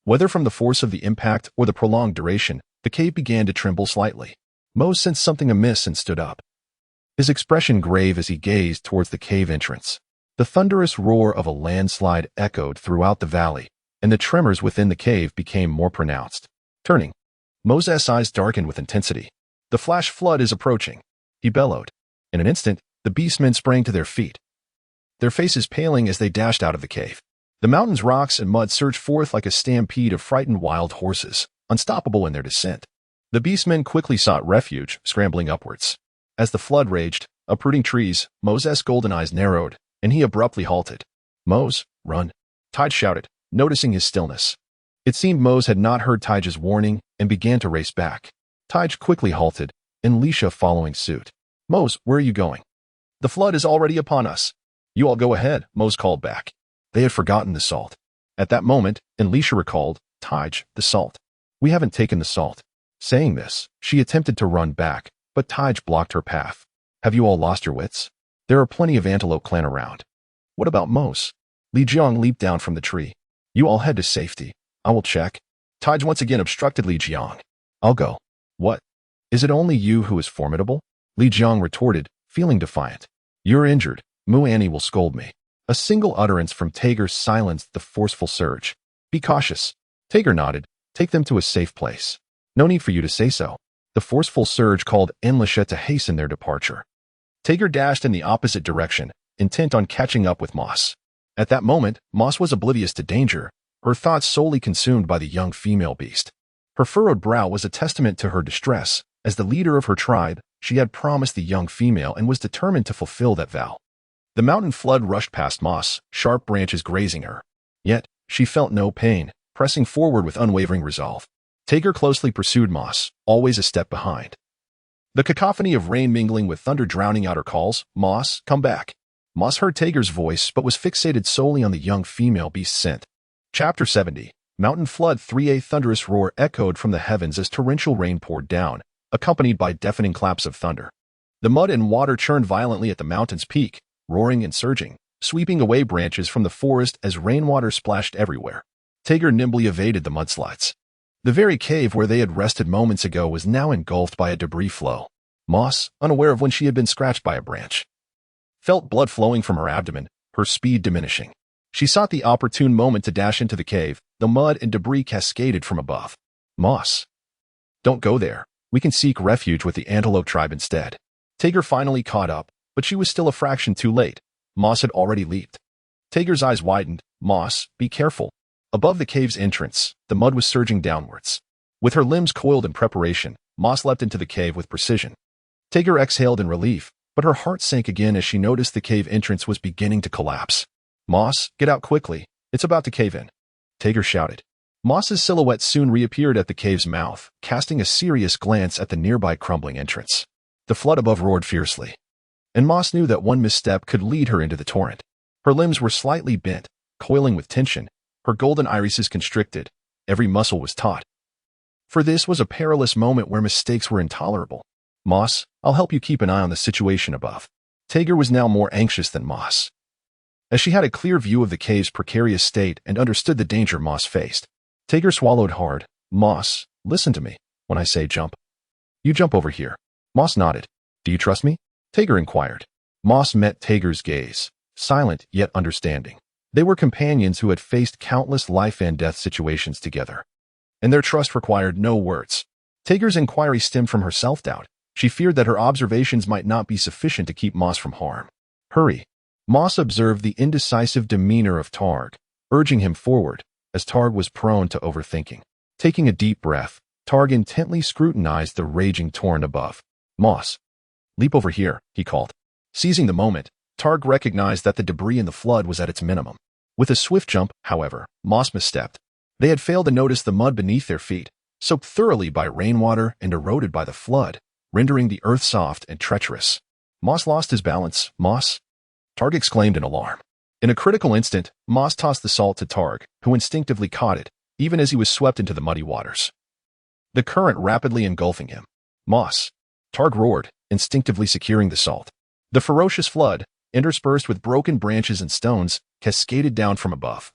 Whether from the force of the impact or the prolonged duration, the cave began to tremble slightly. Mose sensed something amiss and stood up, his expression grave as he gazed towards the cave entrance. The thunderous roar of a landslide echoed throughout the valley, and the tremors within the cave became more pronounced. Turning, Mose's eyes darkened with intensity. The flash flood is approaching, he bellowed. In an instant, the beastmen sprang to their feet, their faces paling as they dashed out of the cave. The mountain's rocks and mud surged forth like a stampede of frightened wild horses, unstoppable in their descent. The beastmen quickly sought refuge, scrambling upwards. As the flood raged, uprooting trees, Mose's golden eyes narrowed, and he abruptly halted. Mose, run, Taj shouted, noticing his stillness. It seemed Mose had not heard Taj's warning and began to race back. Taj quickly halted, and Lisha following suit. Mose, where are you going? The flood is already upon us. You all go ahead, Mose called back. They had forgotten the salt. At that moment, Lisha recalled, Taj, the salt. We haven't taken the salt. Saying this, she attempted to run back, but Taj blocked her path. Have you all lost your wits? There are plenty of antelope clan around. What about Mose? Li Jiang leaped down from the tree. You all head to safety. I will check. Taj once again obstructed Li Jiang. I'll go. What? Is it only you who is formidable? Li Jiang retorted, feeling defiant. You're injured. Mu Annie will scold me. A single utterance from Tager silenced the forceful surge. Be cautious. Tager nodded. Take them to a safe place. No need for you to say so. The forceful surge called Enlisha to hasten their departure. Tager dashed in the opposite direction, intent on catching up with Moss. At that moment, Moss was oblivious to danger, her thoughts solely consumed by the young female beast. Her furrowed brow was a testament to her distress. As the leader of her tribe, she had promised the young female and was determined to fulfill that vow. The mountain flood rushed past Moss, sharp branches grazing her. Yet, she felt no pain, pressing forward with unwavering resolve. Tager closely pursued Moss, always a step behind. The cacophony of rain mingling with thunder drowning out her calls, Moss, come back. Moss heard Tager's voice but was fixated solely on the young female beast's scent. Chapter 70. Mountain Flood 3. A thunderous roar echoed from the heavens as torrential rain poured down, accompanied by deafening claps of thunder. The mud and water churned violently at the mountain's peak, roaring and surging, sweeping away branches from the forest as rainwater splashed everywhere. Tager nimbly evaded the mudslides. The very cave where they had rested moments ago was now engulfed by a debris flow. Moss, unaware of when she had been scratched by a branch, felt blood flowing from her abdomen, her speed diminishing. She sought the opportune moment to dash into the cave. The mud and debris cascaded from above. Moss, don't go there. We can seek refuge with the antelope tribe instead. Tager finally caught up, but she was still a fraction too late. Moss had already leaped. Tager's eyes widened. Moss, be careful. Above the cave's entrance, the mud was surging downwards. With her limbs coiled in preparation, Moss leapt into the cave with precision. Tager exhaled in relief, but her heart sank again as she noticed the cave entrance was beginning to collapse. Moss, get out quickly. It's about to cave in. Tager shouted. Moss's silhouette soon reappeared at the cave's mouth, casting a serious glance at the nearby crumbling entrance. The flood above roared fiercely, and Moss knew that one misstep could lead her into the torrent. Her limbs were slightly bent, coiling with tension, her golden irises constricted, every muscle was taut. For this was a perilous moment where mistakes were intolerable. Moss, I'll help you keep an eye on the situation above. Tager was now more anxious than Moss, as she had a clear view of the cave's precarious state and understood the danger Moss faced. Tager swallowed hard. Moss, listen to me. When I say jump, you jump over here. Moss nodded. Do you trust me? Tager inquired. Moss met Tager's gaze, silent yet understanding. They were companions who had faced countless life and death situations together, and their trust required no words. Tager's inquiry stemmed from her self-doubt. She feared that her observations might not be sufficient to keep Moss from harm. Hurry. Moss observed the indecisive demeanor of Targ, urging him forward, as Targ was prone to overthinking. Taking a deep breath, Targ intently scrutinized the raging torrent above. Moss, leap over here, he called. Seizing the moment, Targ recognized that the debris in the flood was at its minimum. With a swift jump, however, Moss misstepped. They had failed to notice the mud beneath their feet, soaked thoroughly by rainwater and eroded by the flood, rendering the earth soft and treacherous. Moss lost his balance. Moss? Targ exclaimed in alarm. In a critical instant, Moss tossed the salt to Targ, who instinctively caught it, even as he was swept into the muddy waters, the current rapidly engulfing him. Moss! Targ roared, instinctively securing the salt. The ferocious flood, interspersed with broken branches and stones, cascaded down from above,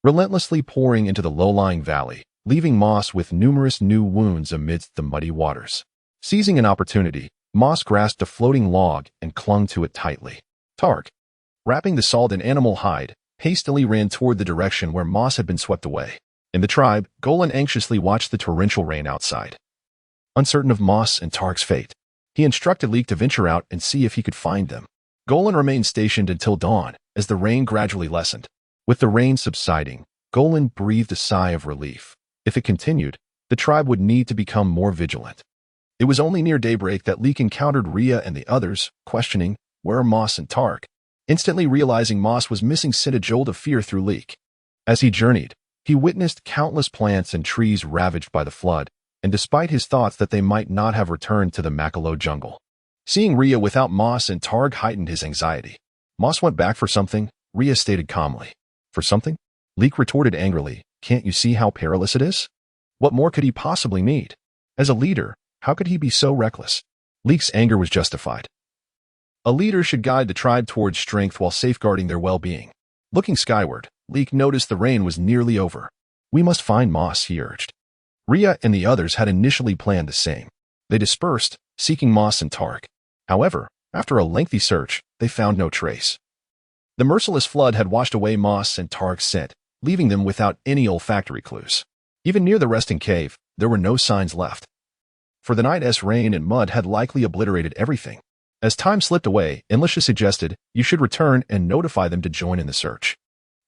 relentlessly pouring into the low-lying valley, leaving Moss with numerous new wounds amidst the muddy waters. Seizing an opportunity, Moss grasped a floating log and clung to it tightly. Targ, wrapping the salt in animal hide, hastily ran toward the direction where Moss had been swept away. In the tribe, Golan anxiously watched the torrential rain outside. Uncertain of Moss and Targ's fate, he instructed Leek to venture out and see if he could find them. Golan remained stationed until dawn, as the rain gradually lessened. With the rain subsiding, Golan breathed a sigh of relief. If it continued, the tribe would need to become more vigilant. It was only near daybreak that Leek encountered Rhea and the others, questioning, where are Moss and Targ? Instantly realizing Moss was missing sent a jolt of fear through Leek. As he journeyed, he witnessed countless plants and trees ravaged by the flood, and despite his thoughts that they might not have returned to the Makalo jungle. Seeing Rhea without Moss and Targ heightened his anxiety. Moss went back for something, Rhea stated calmly. For something? Leek retorted angrily. Can't you see how perilous it is? What more could he possibly need? As a leader, how could he be so reckless? Leek's anger was justified. A leader should guide the tribe towards strength while safeguarding their well-being. Looking skyward, Leek noticed the rain was nearly over. We must find Moss, he urged. Rhea and the others had initially planned the same. They dispersed, seeking Moss and Targ. However, after a lengthy search, they found no trace. The merciless flood had washed away Moss and Targ's scent, leaving them without any olfactory clues. Even near the resting cave, there were no signs left, for the night's rain and mud had likely obliterated everything. As time slipped away, Enlisha suggested, you should return and notify them to join in the search.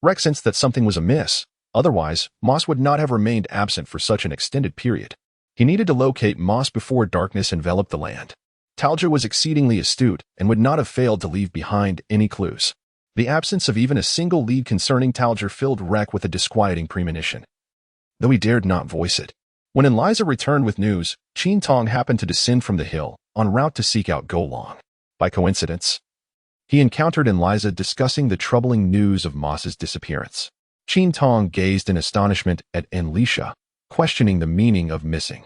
Rex sensed that something was amiss. Otherwise, Moss would not have remained absent for such an extended period. He needed to locate Moss before darkness enveloped the land. Talja was exceedingly astute and would not have failed to leave behind any clues. The absence of even a single lead concerning Talja filled Rex with a disquieting premonition, though he dared not voice it. When Eliza returned with news, Qin Tong happened to descend from the hill, en route to seek out Golong. By coincidence, he encountered Eliza discussing the troubling news of Moss's disappearance. Qin Tong gazed in astonishment at Enlisha, questioning the meaning of missing.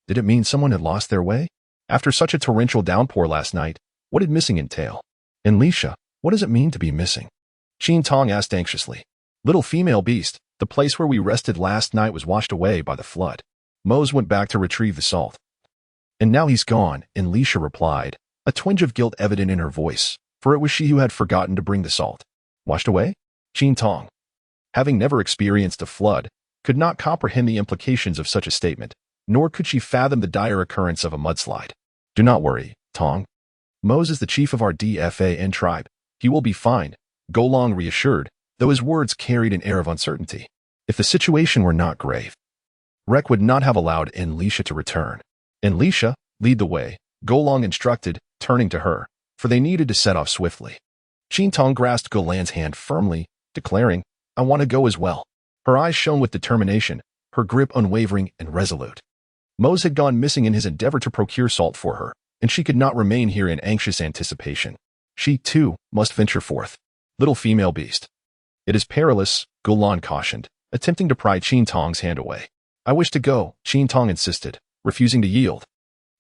Did it mean someone had lost their way? After such a torrential downpour last night, what did missing entail? Enlisha, what does it mean to be missing? Qin Tong asked anxiously. Little female beast, the place where we rested last night was washed away by the flood. Mose went back to retrieve the salt. And now he's gone, Enlisha replied, a twinge of guilt evident in her voice, for it was she who had forgotten to bring the salt. Washed away? Qin Tong, having never experienced a flood, could not comprehend the implications of such a statement, nor could she fathom the dire occurrence of a mudslide. Do not worry, Tong. Mose is the chief of our DFAN tribe. He will be fine, Golong reassured, though his words carried an air of uncertainty. If the situation were not grave, Rex would not have allowed Enlisha to return. Enlisha, lead the way, Golong instructed, turning to her, for they needed to set off swiftly. Qin Tong grasped Golan's hand firmly, declaring, I want to go as well. Her eyes shone with determination, her grip unwavering and resolute. Mose had gone missing in his endeavor to procure salt for her, and she could not remain here in anxious anticipation. She, too, must venture forth. Little female beast. It is perilous, Gulan cautioned, attempting to pry Qin Tong's hand away. I wish to go, Qin Tong insisted, refusing to yield.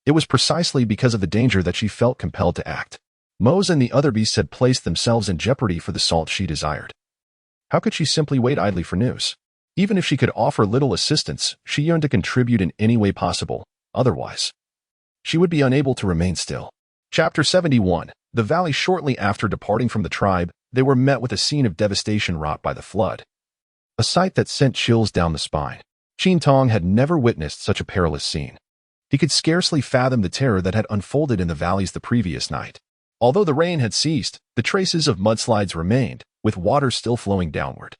It was precisely because of the danger that she felt compelled to act. Mose and the other beasts had placed themselves in jeopardy for the salt she desired. How could she simply wait idly for news? Even if she could offer little assistance, she yearned to contribute in any way possible. Otherwise, she would be unable to remain still. Chapter 71. The valley. Shortly after departing from the tribe, they were met with a scene of devastation wrought by the flood. A sight that sent chills down the spine. Qin Tong had never witnessed such a perilous scene. He could scarcely fathom the terror that had unfolded in the valleys the previous night. Although the rain had ceased, the traces of mudslides remained, with water still flowing downward.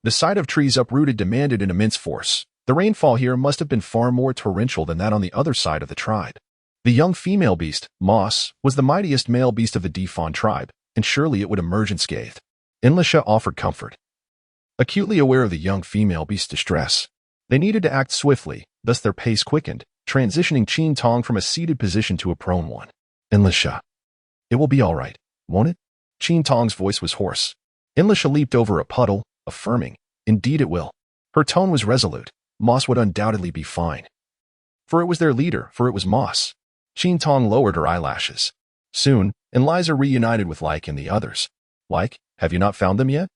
The sight of trees uprooted demanded an immense force. The rainfall here must have been far more torrential than that on the other side of the tribe. The young female beast, Moss, was the mightiest male beast of the Defon tribe, and surely it would emerge unscathed. Enlisha offered comfort. Acutely aware of the young female beast's distress, they needed to act swiftly, thus their pace quickened, transitioning Qin Tong from a seated position to a prone one. Enlisha. It will be all right, won't it? Qin Tong's voice was hoarse. Enlisha leaped over a puddle, affirming, indeed it will. Her tone was resolute. Moss would undoubtedly be fine. For it was their leader, for it was Moss. Qin Tong lowered her eyelashes. Soon, Eliza reunited with Like and the others. Like, have you not found them yet?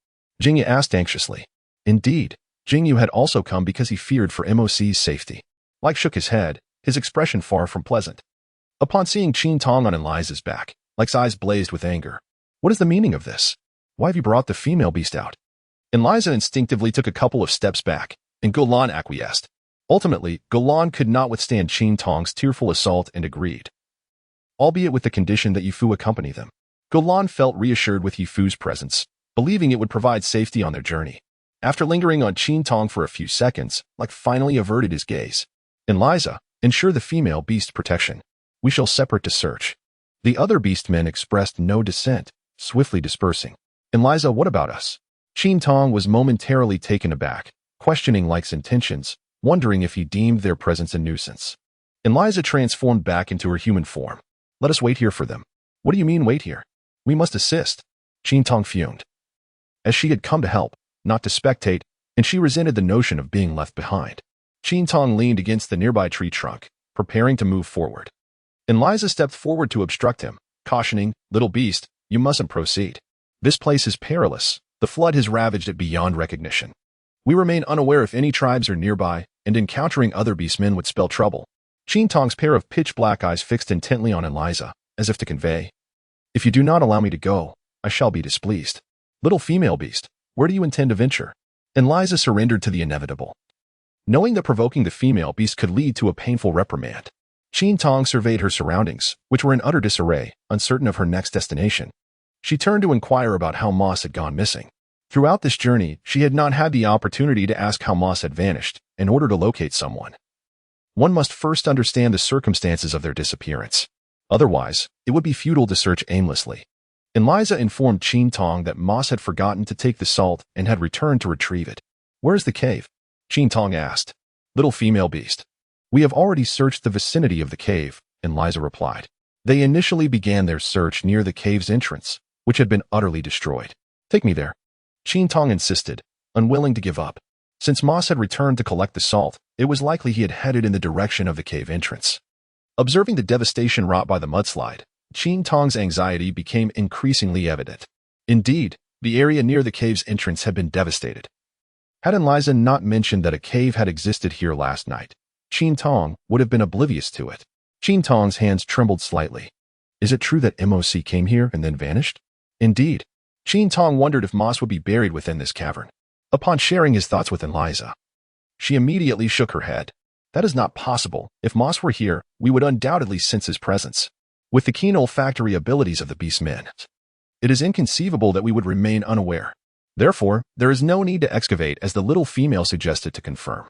Jingyu asked anxiously. Indeed, Jingyu had also come because he feared for MOC's safety. Like shook his head, his expression far from pleasant. Upon seeing Qin Tong on Eliza's back, Like's eyes blazed with anger. What is the meaning of this? Why have you brought the female beast out? Eliza instinctively took a couple of steps back, and Gulan acquiesced. Ultimately, Gulan could not withstand Qin Tong's tearful assault and agreed. Albeit with the condition that Yifu accompany them. Gulan felt reassured with Yifu's presence, believing it would provide safety on their journey. After lingering on Qin Tong for a few seconds, Like finally averted his gaze. Eliza, ensure the female beast protection. We shall separate to search. The other beastmen expressed no dissent, swiftly dispersing. Eliza, what about us? Qin Tong was momentarily taken aback, questioning Like's intentions, wondering if he deemed their presence a nuisance. Eliza transformed back into her human form. Let us wait here for them. What do you mean wait here? We must assist. Qin Tong fumed. As she had come to help, not to spectate, and she resented the notion of being left behind. Qin Tong leaned against the nearby tree trunk, preparing to move forward. Eliza stepped forward to obstruct him, cautioning, Little beast, you mustn't proceed. This place is perilous. The flood has ravaged it beyond recognition. We remain unaware if any tribes are nearby, and encountering other beastmen would spell trouble. Qin Tong's pair of pitch-black eyes fixed intently on Eliza, as if to convey, if you do not allow me to go, I shall be displeased. Little female beast, where do you intend to venture? Eliza surrendered to the inevitable. Knowing that provoking the female beast could lead to a painful reprimand, Qin Tong surveyed her surroundings, which were in utter disarray, uncertain of her next destination. She turned to inquire about how Moss had gone missing. Throughout this journey, she had not had the opportunity to ask how Moss had vanished, in order to locate someone. One must first understand the circumstances of their disappearance. Otherwise, it would be futile to search aimlessly. Eliza informed Qin Tong that Moss had forgotten to take the salt and had returned to retrieve it. Where is the cave? Qin Tong asked. Little female beast. We have already searched the vicinity of the cave, Eliza replied. They initially began their search near the cave's entrance, which had been utterly destroyed. Take me there. Qin Tong insisted, unwilling to give up. Since Moss had returned to collect the salt, it was likely he had headed in the direction of the cave entrance. Observing the devastation wrought by the mudslide, Qin Tong's anxiety became increasingly evident. Indeed, the area near the cave's entrance had been devastated. Had Eliza not mentioned that a cave had existed here last night, Qin Tong would have been oblivious to it. Qin Tong's hands trembled slightly. Is it true that MOC came here and then vanished? Indeed. Qin Tong wondered if Moss would be buried within this cavern. Upon sharing his thoughts with Eliza, she immediately shook her head. That is not possible. If Moss were here, we would undoubtedly sense his presence. With the keen olfactory abilities of the beastmen, it is inconceivable that we would remain unaware. Therefore, there is no need to excavate, as the little female suggested to confirm.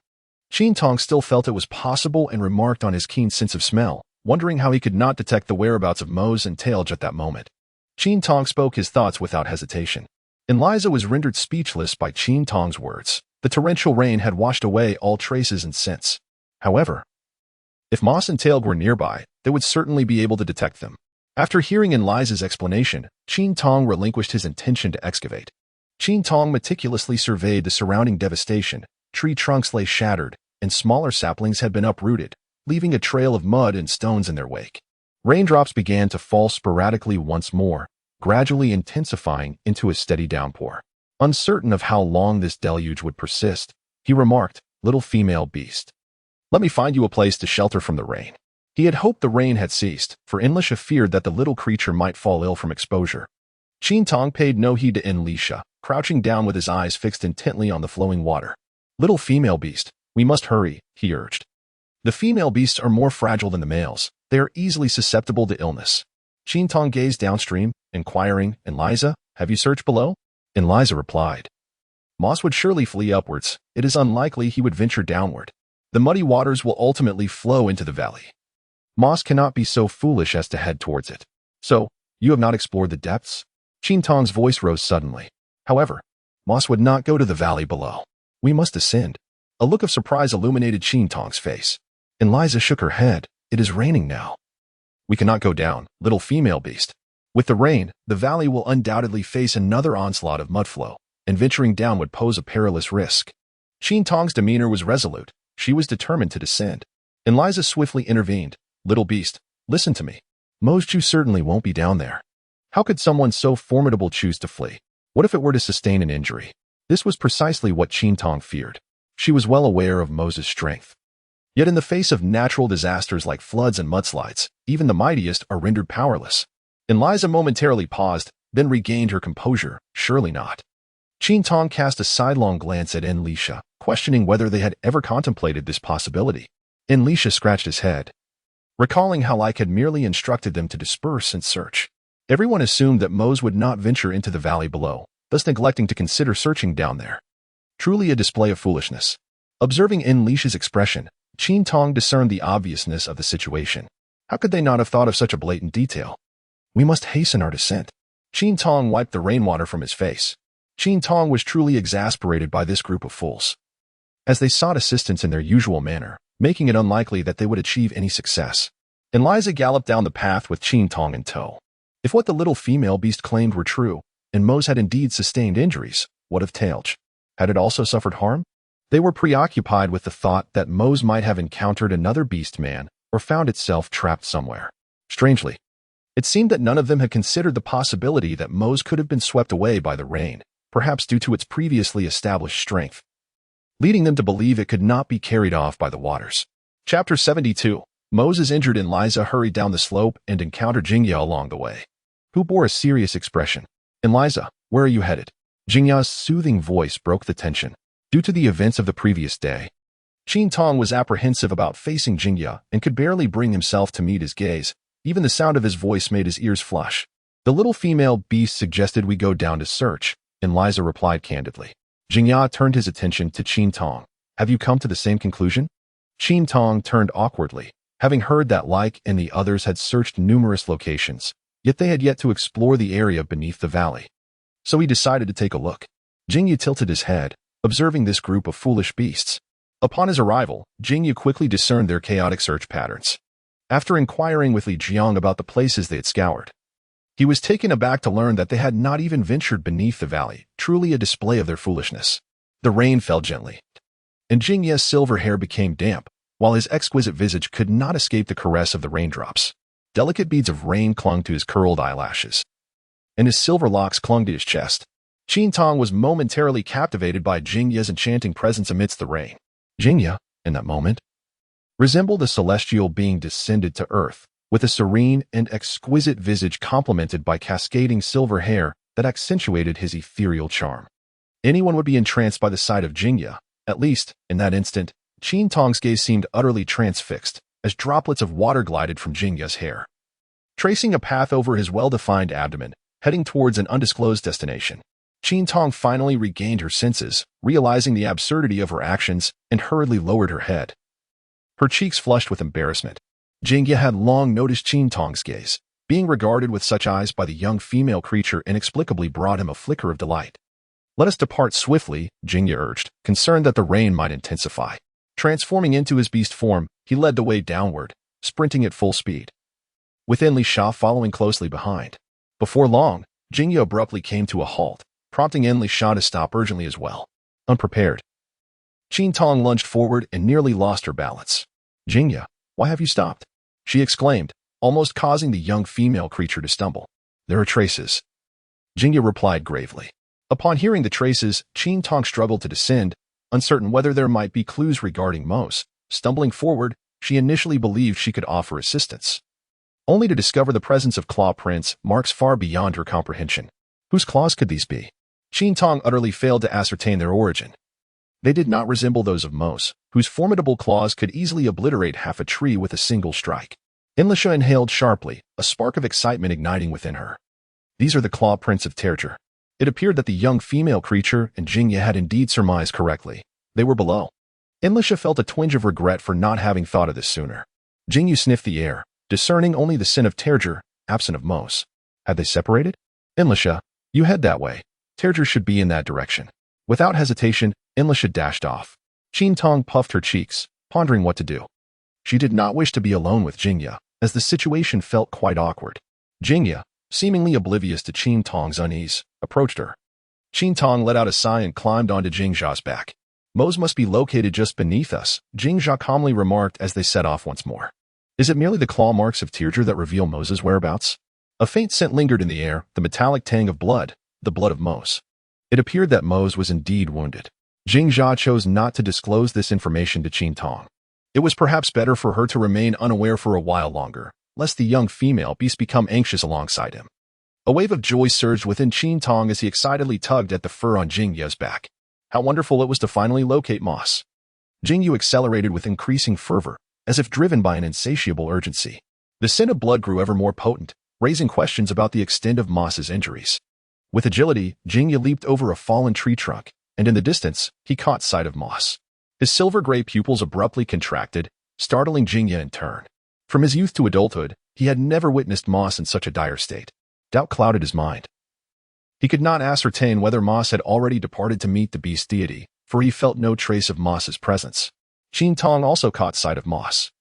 Qin Tong still felt it was possible and remarked on his keen sense of smell, wondering how he could not detect the whereabouts of Mose and Tailj at that moment. Qin Tong spoke his thoughts without hesitation. Eliza was rendered speechless by Qin Tong's words. The torrential rain had washed away all traces and scents. However, if Moss and Tail were nearby, they would certainly be able to detect them. After hearing Enliza's explanation, Qin Tong relinquished his intention to excavate. Qin Tong meticulously surveyed the surrounding devastation. Tree trunks lay shattered, and smaller saplings had been uprooted, leaving a trail of mud and stones in their wake. Raindrops began to fall sporadically once more, gradually intensifying into a steady downpour. Uncertain of how long this deluge would persist, he remarked, "Little female beast, let me find you a place to shelter from the rain." He had hoped the rain had ceased, for Enlisha feared that the little creature might fall ill from exposure. Qin Tong paid no heed to Enlisha, crouching down with his eyes fixed intently on the flowing water. "Little female beast, we must hurry," he urged. "The female beasts are more fragile than the males. They are easily susceptible to illness." Qin Tong gazed downstream, inquiring, "Enliza, have you searched below?" Enliza replied, "Moss would surely flee upwards. It is unlikely he would venture downward. The muddy waters will ultimately flow into the valley. Moss cannot be so foolish as to head towards it. So, you have not explored the depths?" Qin Tong's voice rose suddenly. "However, Moss would not go to the valley below. We must ascend." A look of surprise illuminated Qin Tong's face. Enliza shook her head. "It is raining now. We cannot go down, little female beast. With the rain, the valley will undoubtedly face another onslaught of mudflow, and venturing down would pose a perilous risk." Qin Tong's demeanor was resolute. She was determined to descend. Enliza swiftly intervened. "Little beast, listen to me. Moju certainly won't be down there. How could someone so formidable choose to flee? What if it were to sustain an injury?" This was precisely what Qin Tong feared. She was well aware of Mo's strength. Yet in the face of natural disasters like floods and mudslides, even the mightiest are rendered powerless. Enliza momentarily paused, then regained her composure. "Surely not." Qin Tong cast a sidelong glance at Enlisha, questioning whether they had ever contemplated this possibility. Enlisha scratched his head, recalling how Like had merely instructed them to disperse and search. Everyone assumed that Mose would not venture into the valley below, thus neglecting to consider searching down there. Truly a display of foolishness. Observing Enlisha's expression, Qin Tong discerned the obviousness of the situation. How could they not have thought of such a blatant detail? "We must hasten our descent." Qin Tong wiped the rainwater from his face. Qin Tong was truly exasperated by this group of fools. As they sought assistance in their usual manner, making it unlikely that they would achieve any success, Enliza galloped down the path with Qin Tong in tow. If what the little female beast claimed were true, and Mose had indeed sustained injuries, what of Tailj? Had it also suffered harm? They were preoccupied with the thought that Mose might have encountered another beastman or found itself trapped somewhere. Strangely, it seemed that none of them had considered the possibility that Mose could have been swept away by the rain, perhaps due to its previously established strength, leading them to believe it could not be carried off by the waters. Chapter 72. Moses injured Enliza hurried down the slope and encountered Jingya along the way, who bore a serious expression. "Enliza, where are you headed?" Jingya's soothing voice broke the tension. Due to the events of the previous day, Qin Tong was apprehensive about facing Jingya and could barely bring himself to meet his gaze. Even the sound of his voice made his ears flush. "The little female beast suggested we go down to search," Enliza replied candidly. Jingya turned his attention to Qin Tong. "Have you come to the same conclusion?" Qin Tong turned awkwardly, having heard that Like and the others had searched numerous locations, yet they had yet to explore the area beneath the valley. So he decided to take a look. Jingya tilted his head, observing this group of foolish beasts. Upon his arrival, Jingya quickly discerned their chaotic search patterns. After inquiring with Li Jiang about the places they had scoured, he was taken aback to learn that they had not even ventured beneath the valley, truly a display of their foolishness. The rain fell gently, and Jingya's silver hair became damp, while his exquisite visage could not escape the caress of the raindrops. Delicate beads of rain clung to his curled eyelashes, and his silver locks clung to his chest. Qin Tong was momentarily captivated by Jingya's enchanting presence amidst the rain. Jingya, in that moment, resembled a celestial being descended to earth, with a serene and exquisite visage complemented by cascading silver hair that accentuated his ethereal charm. Anyone would be entranced by the sight of Jingya. At least, in that instant, Qin Tong's gaze seemed utterly transfixed, as droplets of water glided from Jingya's hair, tracing a path over his well-defined abdomen, heading towards an undisclosed destination. Qin Tong finally regained her senses, realizing the absurdity of her actions, and hurriedly lowered her head. Her cheeks flushed with embarrassment. Jingya had long noticed Qin Tong's gaze. Being regarded with such eyes by the young female creature inexplicably brought him a flicker of delight. Let us depart swiftly, Jingya urged, concerned that the rain might intensify. Transforming into his beast form, he led the way downward, sprinting at full speed, with Enlisha following closely behind. Before long, Jingya abruptly came to a halt, prompting Enlisha to stop urgently as well. Unprepared, Qin Tong lunged forward and nearly lost her balance. Jingya, why have you stopped? She exclaimed, almost causing the young female creature to stumble. There are traces, Jingya replied gravely. Upon hearing the traces, Qin Tong struggled to descend, uncertain whether there might be clues regarding Mose. Stumbling forward, she initially believed she could offer assistance, only to discover the presence of claw prints, marks far beyond her comprehension. Whose claws could these be? Qin Tong utterly failed to ascertain their origin. They did not resemble those of Mose, whose formidable claws could easily obliterate half a tree with a single strike. Enlisha inhaled sharply, a spark of excitement igniting within her. These are the claw prints of Terger. It appeared that the young female creature and Jingya had indeed surmised correctly. They were below. Enlisha felt a twinge of regret for not having thought of this sooner. Jingya sniffed the air, discerning only the scent of Terger, absent of Mose. Had they separated? Enlisha, you head that way. Terger should be in that direction. Without hesitation, Enlisha dashed off. Qin Tong puffed her cheeks, pondering what to do. She did not wish to be alone with Jingya, as the situation felt quite awkward. Jingya, seemingly oblivious to Qin Tong's unease, approached her. Qin Tong let out a sigh and climbed onto Jingya's back. Mose must be located just beneath us, Jingya calmly remarked as they set off once more. Is it merely the claw marks of Terger that reveal Mose's whereabouts? A faint scent lingered in the air, the metallic tang of blood, the blood of Mose. It appeared that Mose was indeed wounded. Jingya chose not to disclose this information to Qin Tong. It was perhaps better for her to remain unaware for a while longer, lest the young female beast become anxious alongside him. A wave of joy surged within Qin Tong as he excitedly tugged at the fur on Jingya's back. How wonderful it was to finally locate Mose. Jingya accelerated with increasing fervor, as if driven by an insatiable urgency. The scent of blood grew ever more potent, raising questions about the extent of Mose's injuries. With agility, Jingya leaped over a fallen tree trunk, and in the distance, he caught sight of Mose. His silver-gray pupils abruptly contracted, startling Jingya in turn. From his youth to adulthood, he had never witnessed Mose in such a dire state. Doubt clouded his mind. He could not ascertain whether Mose had already departed to meet the beast deity, for he felt no trace of Mose's presence. Qin Tong also caught sight of Mose.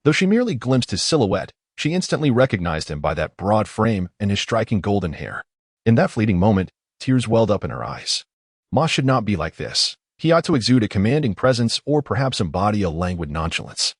Though she merely glimpsed his silhouette, she instantly recognized him by that broad frame and his striking golden hair. In that fleeting moment, tears welled up in her eyes. Mose should not be like this. He ought to exude a commanding presence or perhaps embody a languid nonchalance.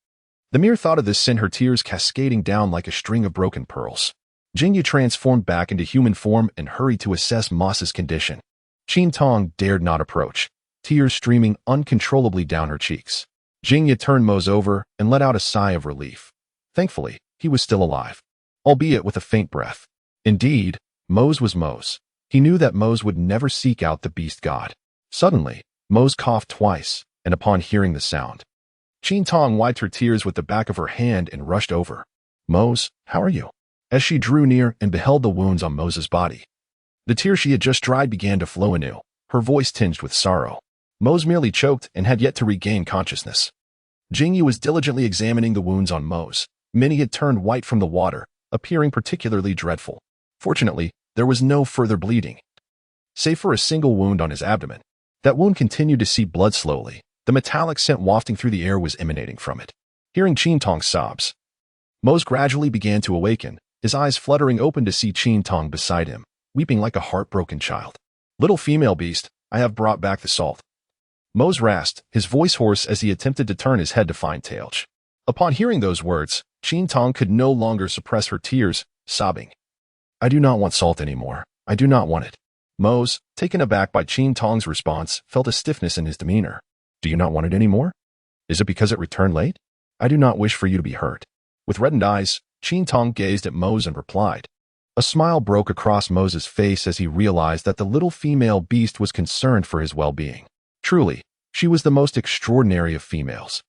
The mere thought of this sent her tears cascading down like a string of broken pearls. Jingya transformed back into human form and hurried to assess Mose's condition. Qin Tong dared not approach, tears streaming uncontrollably down her cheeks. Jingya turned Mose over and let out a sigh of relief. Thankfully, he was still alive, albeit with a faint breath. Indeed, Mose was Mose. He knew that Mose would never seek out the beast god. Suddenly, Mose coughed twice, and upon hearing the sound, Qin Tong wiped her tears with the back of her hand and rushed over. Mose, how are you? As she drew near and beheld the wounds on Mose's body, the tears she had just dried began to flow anew, her voice tinged with sorrow. Mose merely choked and had yet to regain consciousness. Jingya was diligently examining the wounds on Mose. Many had turned white from the water, appearing particularly dreadful. Fortunately, there was no further bleeding, save for a single wound on his abdomen. That wound continued to seep blood slowly. The metallic scent wafting through the air was emanating from it. Hearing Qin Tong's sobs, Mose gradually began to awaken, his eyes fluttering open to see Qin Tong beside him, weeping like a heartbroken child. Little female beast, I have brought back the salt. Mose rasped, his voice hoarse as he attempted to turn his head to find Tailj. Upon hearing those words, Qin Tong could no longer suppress her tears, sobbing. I do not want salt anymore. I do not want it. Mose, taken aback by Qin Tong's response, felt a stiffness in his demeanor. Do you not want it anymore? Is it because it returned late? I do not wish for you to be hurt. With reddened eyes, Qin Tong gazed at Mose and replied. A smile broke across Mose's face as he realized that the little female beast was concerned for his well-being. Truly, she was the most extraordinary of females.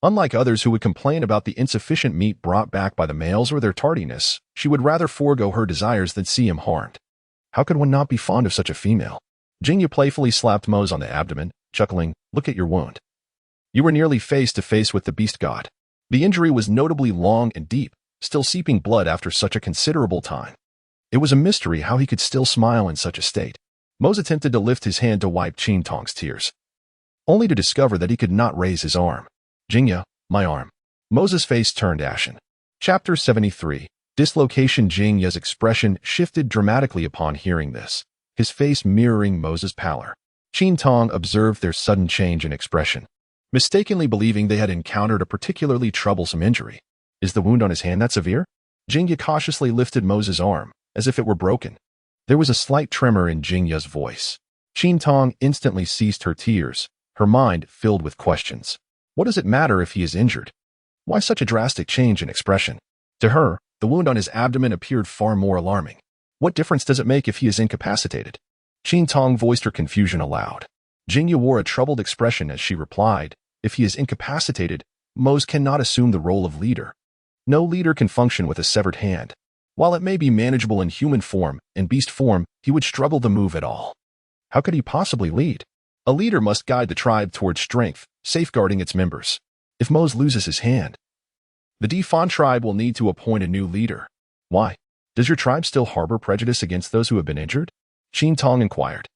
Unlike others who would complain about the insufficient meat brought back by the males or their tardiness, she would rather forego her desires than see him harmed. How could one not be fond of such a female? Jingya playfully slapped Mose on the abdomen, chuckling, look at your wound. You were nearly face to face with the beast god. The injury was notably long and deep, still seeping blood after such a considerable time. It was a mystery how he could still smile in such a state. Mose attempted to lift his hand to wipe Qin Tong's tears, only to discover that he could not raise his arm. Jingya, my arm. Mose's face turned ashen. Chapter 73. Dislocation. Jingya's expression shifted dramatically upon hearing this, his face mirroring Mose's pallor. Qin Tong observed their sudden change in expression, mistakenly believing they had encountered a particularly troublesome injury. Is the wound on his hand that severe? Jingya cautiously lifted Mose's arm, as if it were broken. There was a slight tremor in Jingya's voice. Qin Tong instantly ceased her tears, her mind filled with questions. What does it matter if he is injured? Why such a drastic change in expression? To her, the wound on his abdomen appeared far more alarming. What difference does it make if he is incapacitated? Qin Tong voiced her confusion aloud. Jingya wore a troubled expression as she replied, if he is incapacitated, Mose cannot assume the role of leader. No leader can function with a severed hand. While it may be manageable in human form and beast form, he would struggle to move at all. How could he possibly lead? A leader must guide the tribe towards strength, safeguarding its members. If Mose loses his hand, the Defon tribe will need to appoint a new leader. Why? Does your tribe still harbor prejudice against those who have been injured? Qin Tong inquired.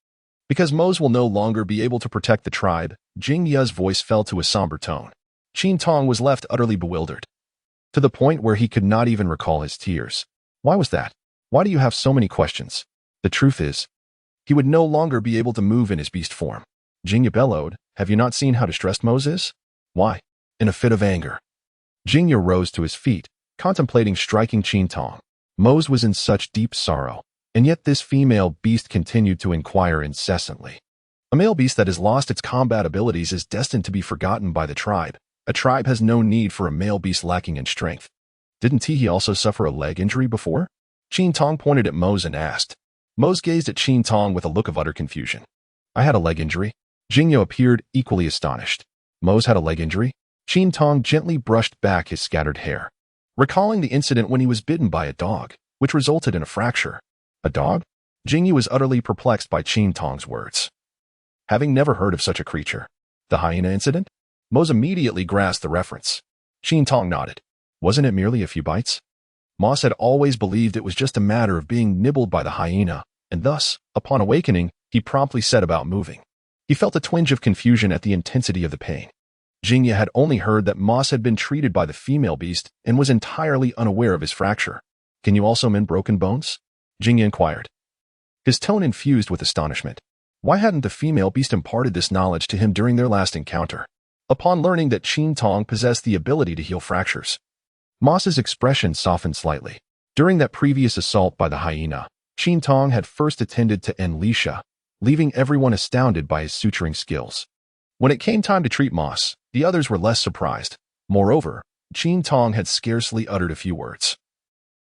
Because Mose will no longer be able to protect the tribe, Jingya's voice fell to a somber tone. Qin Tong was left utterly bewildered, to the point where he could not even recall his tears. Why was that? Why do you have so many questions? The truth is, he would no longer be able to move in his beast form. Jingya bellowed, have you not seen how distressed Mose is? Why? In a fit of anger. Jingya rose to his feet, contemplating striking Qin Tong. Mose was in such deep sorrow, and yet this female beast continued to inquire incessantly. A male beast that has lost its combat abilities is destined to be forgotten by the tribe. A tribe has no need for a male beast lacking in strength. Didn't he also suffer a leg injury before? Qin Tong pointed at Mose and asked. Mose gazed at Qin Tong with a look of utter confusion. I had a leg injury. Jingya appeared equally astonished. Mose had a leg injury? Qin Tong gently brushed back his scattered hair, recalling the incident when he was bitten by a dog, which resulted in a fracture. A dog? Jingya was utterly perplexed by Qin Tong's words, having never heard of such a creature. The hyena incident? Mose immediately grasped the reference. Qin Tong nodded. Wasn't it merely a few bites? Mose had always believed it was just a matter of being nibbled by the hyena, and thus, upon awakening, he promptly set about moving. He felt a twinge of confusion at the intensity of the pain. Jingya had only heard that Mose had been treated by the female beast and was entirely unaware of his fracture. Can you also mend broken bones? Jingya inquired, his tone infused with astonishment. Why hadn't the female beast imparted this knowledge to him during their last encounter? Upon learning that Qin Tong possessed the ability to heal fractures, Mose's expression softened slightly. During that previous assault by the hyena, Qin Tong had first attended to Lisha, leaving everyone astounded by his suturing skills. When it came time to treat Mose, the others were less surprised. Moreover, Qin Tong had scarcely uttered a few words,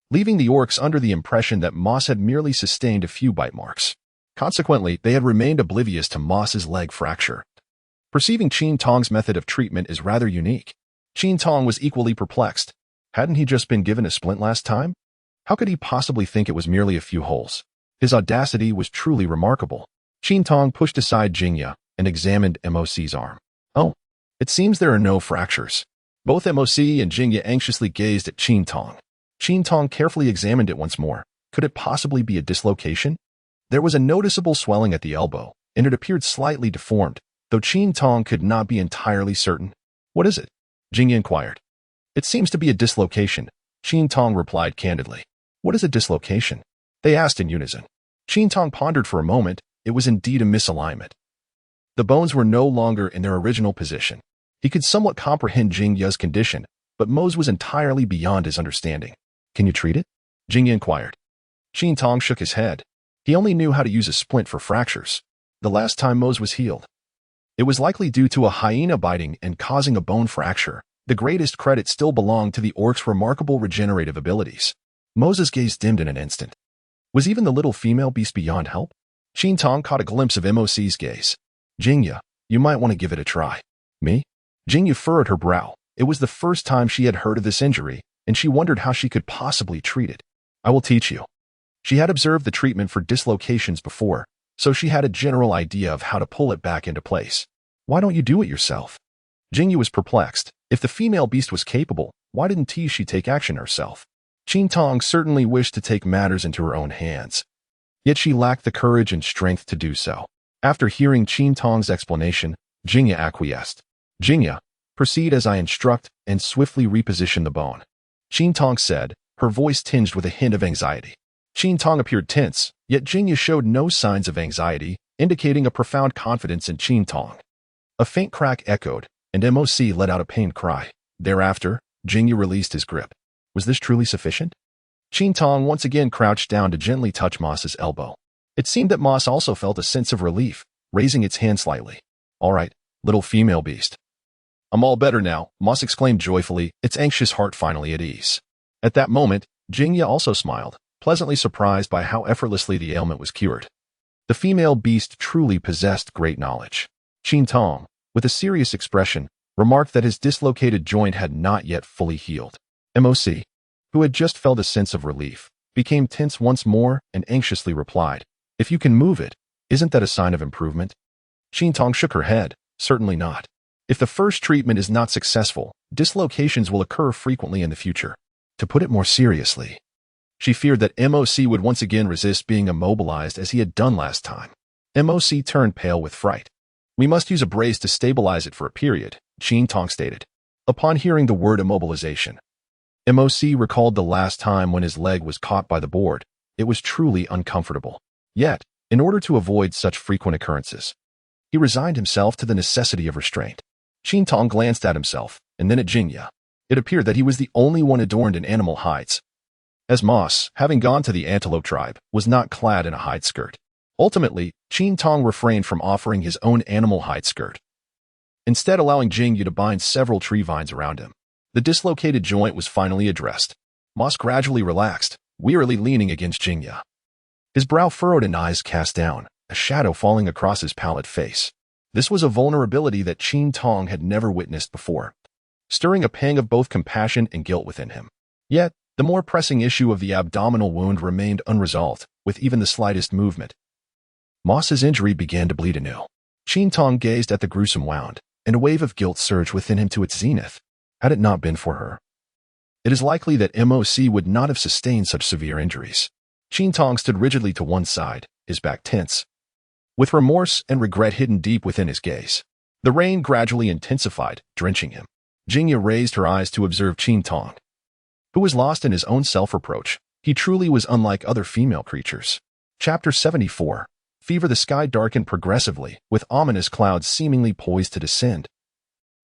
leaving the orcs under the impression that Mose had merely sustained a few bite marks. Consequently, they had remained oblivious to Mose's leg fracture. Perceiving Qin Tong's method of treatment is rather unique, Qin Tong was equally perplexed. Hadn't he just been given a splint last time? How could he possibly think it was merely a few holes? His audacity was truly remarkable. Qin Tong pushed aside Jingya and examined MOC's arm. Oh, it seems there are no fractures. Both MOC and Jingya anxiously gazed at Qin Tong. Qin Tong carefully examined it once more. Could it possibly be a dislocation? There was a noticeable swelling at the elbow, and it appeared slightly deformed, though Qin Tong could not be entirely certain. What is it? Jingya inquired. It seems to be a dislocation, Qin Tong replied candidly. What is a dislocation? They asked in unison. Qin Tong pondered for a moment. It was indeed a misalignment. The bones were no longer in their original position. He could somewhat comprehend Jingya's condition, but Mose was entirely beyond his understanding. Can you treat it? Jingya inquired. Qin Tong shook his head. He only knew how to use a splint for fractures. The last time Mose was healed, it was likely due to a hyena biting and causing a bone fracture. The greatest credit still belonged to the orc's remarkable regenerative abilities. Mose's gaze dimmed in an instant. Was even the little female beast beyond help? Qin Tong caught a glimpse of MOC's gaze. Jingya, you might want to give it a try. Me? Jingya furrowed her brow. It was the first time she had heard of this injury, and she wondered how she could possibly treat it. I will teach you. She had observed the treatment for dislocations before, so she had a general idea of how to pull it back into place. Why don't you do it yourself? Jingya was perplexed. If the female beast was capable, why didn't she take action herself? Qin Tong certainly wished to take matters into her own hands. Yet she lacked the courage and strength to do so. After hearing Qin Tong's explanation, Jingya acquiesced. Jingya, proceed as I instruct and swiftly reposition the bone. Qin Tong said, her voice tinged with a hint of anxiety. Qin Tong appeared tense, yet Jingya showed no signs of anxiety, indicating a profound confidence in Qin Tong. A faint crack echoed, and MOC let out a pained cry. Thereafter, Jingya released his grip. Was this truly sufficient? Qin Tong once again crouched down to gently touch Moss's elbow. It seemed that Moss also felt a sense of relief, raising its hand slightly. All right, little female beast. I'm all better now, Moss exclaimed joyfully, its anxious heart finally at ease. At that moment, Jingya also smiled, pleasantly surprised by how effortlessly the ailment was cured. The female beast truly possessed great knowledge. Qin Tong, with a serious expression, remarked that his dislocated joint had not yet fully healed. MOC, who had just felt a sense of relief, became tense once more and anxiously replied, if you can move it, isn't that a sign of improvement? Qin Tong shook her head, certainly not. If the first treatment is not successful, dislocations will occur frequently in the future. To put it more seriously, she feared that MOC would once again resist being immobilized as he had done last time. MOC turned pale with fright. We must use a brace to stabilize it for a period, Qin Tong stated. Upon hearing the word immobilization, MOC recalled the last time when his leg was caught by the board. It was truly uncomfortable. Yet, in order to avoid such frequent occurrences, he resigned himself to the necessity of restraint. Qin Tong glanced at himself, and then at Jingya. It appeared that he was the only one adorned in animal hides, as Moss, having gone to the antelope tribe, was not clad in a hide skirt. Ultimately, Qin Tong refrained from offering his own animal hide skirt, instead allowing Jingya to bind several tree vines around him. The dislocated joint was finally addressed. Moss gradually relaxed, wearily leaning against Jingya. His brow furrowed and eyes cast down, a shadow falling across his pallid face. This was a vulnerability that Qin Tong had never witnessed before, stirring a pang of both compassion and guilt within him. Yet, the more pressing issue of the abdominal wound remained unresolved, with even the slightest movement. Moss's injury began to bleed anew. Qin Tong gazed at the gruesome wound, and a wave of guilt surged within him to its zenith. Had it not been for her, it is likely that MOC would not have sustained such severe injuries. Qin Tong stood rigidly to one side, his back tense, with remorse and regret hidden deep within his gaze. The rain gradually intensified, drenching him. Jingya raised her eyes to observe Qin Tong, who was lost in his own self-reproach. He truly was unlike other female creatures. Chapter 74. Fever. The sky darkened progressively, with ominous clouds seemingly poised to descend,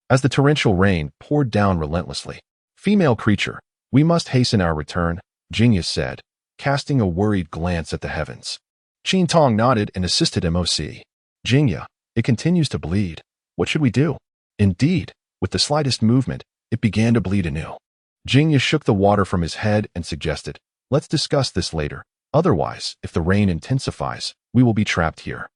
as the torrential rain poured down relentlessly. Female creature, we must hasten our return, Jingya said, casting a worried glance at the heavens. Qin Tong nodded and assisted MOC. Jingya, it continues to bleed. What should we do? Indeed, with the slightest movement, it began to bleed anew. Jingya shook the water from his head and suggested, let's discuss this later. Otherwise, if the rain intensifies, we will be trapped here.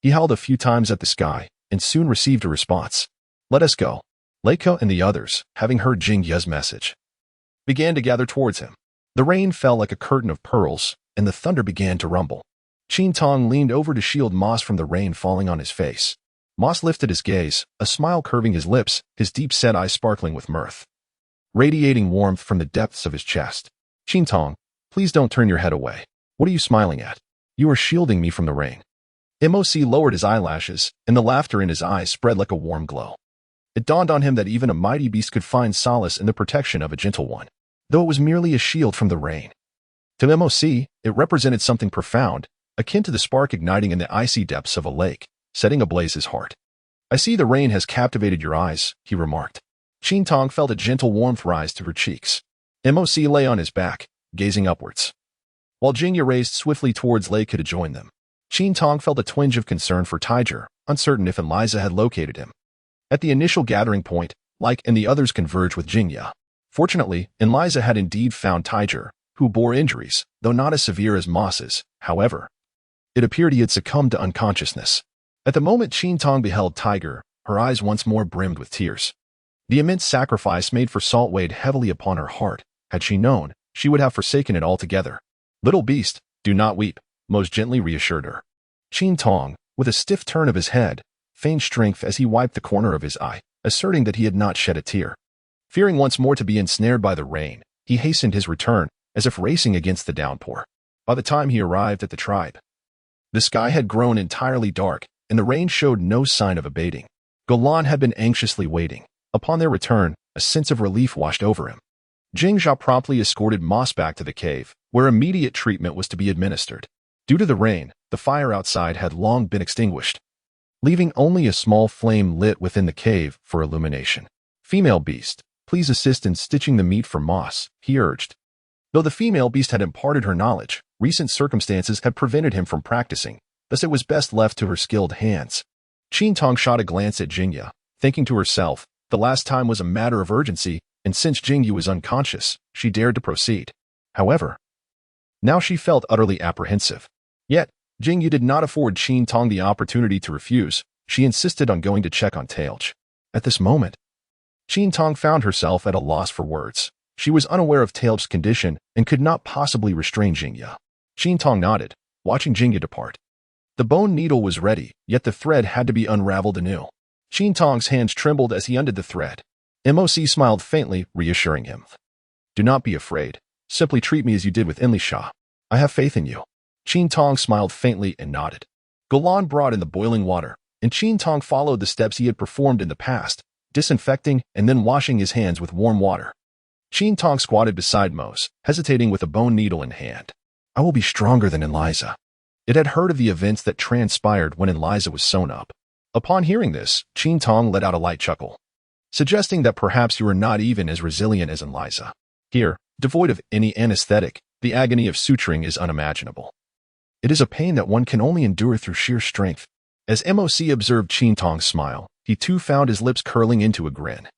He howled a few times at the sky and soon received a response. Let us go. Leiko and the others, having heard Jingya's message, began to gather towards him. The rain fell like a curtain of pearls, and the thunder began to rumble. Qin Tong leaned over to shield Moss from the rain falling on his face. Moss lifted his gaze, a smile curving his lips, his deep-set eyes sparkling with mirth, radiating warmth from the depths of his chest. Qin Tong, please don't turn your head away. What are you smiling at? You are shielding me from the rain. MOC lowered his eyelashes, and the laughter in his eyes spread like a warm glow. It dawned on him that even a mighty beast could find solace in the protection of a gentle one, though it was merely a shield from the rain. To MOC, it represented something profound, akin to the spark igniting in the icy depths of a lake, setting ablaze his heart. I see the rain has captivated your eyes, he remarked. Qin Tong felt a gentle warmth rise to her cheeks. MOC lay on his back, gazing upwards, while Jingya raced swiftly towards Leika to join them. Qin Tong felt a twinge of concern for Tiger, uncertain if Eliza had located him. At the initial gathering point, Like and the others converged with Jingya. Fortunately, Eliza had indeed found Tiger, who bore injuries, though not as severe as Moss's. However, it appeared he had succumbed to unconsciousness. At the moment Qin Tong beheld Tiger, her eyes once more brimmed with tears. The immense sacrifice made for Salt weighed heavily upon her heart. Had she known, she would have forsaken it altogether. Little beast, do not weep, most gently reassured her. Qin Tong, with a stiff turn of his head, feigned strength as he wiped the corner of his eye, asserting that he had not shed a tear. Fearing once more to be ensnared by the rain, he hastened his return, as if racing against the downpour. By the time he arrived at the tribe, The sky had grown entirely dark, and the rain showed no sign of abating. Golan had been anxiously waiting. Upon their return, a sense of relief washed over him. Jingjia promptly escorted Moss back to the cave, where immediate treatment was to be administered. Due to the rain, the fire outside had long been extinguished, leaving only a small flame lit within the cave for illumination. "Female beast, please assist in stitching the meat for Moss," he urged. Though the female beast had imparted her knowledge, recent circumstances had prevented him from practicing, thus it was best left to her skilled hands. Qin Tong shot a glance at Jingjia, thinking to herself, the last time was a matter of urgency, and since Jingjia was unconscious, she dared to proceed. However, now she felt utterly apprehensive. Yet, Jingjia did not afford Qin Tong the opportunity to refuse. She insisted on going to check on Tailj. At this moment, Qin Tong found herself at a loss for words. She was unaware of Tailjd's condition and could not possibly restrain Jingjia. Qin Tong nodded, watching Jingjia depart. The bone needle was ready, yet the thread had to be unraveled anew. Qin Tong's hands trembled as he undid the thread. MOC smiled faintly, reassuring him. "Do not be afraid. Simply treat me as you did with Enlisha. I have faith in you." Qin Tong smiled faintly and nodded. Golan brought in the boiling water, and Qin Tong followed the steps he had performed in the past, disinfecting and then washing his hands with warm water. Qin Tong squatted beside Mose, hesitating with a bone needle in hand. "I will be stronger than Eliza." It had heard of the events that transpired when Eliza was sewn up. Upon hearing this, Qin Tong let out a light chuckle, suggesting that perhaps you were not even as resilient as Eliza. Here, devoid of any anesthetic, the agony of suturing is unimaginable. It is a pain that one can only endure through sheer strength. As MOC observed Qin Tong's smile, he too found his lips curling into a grin.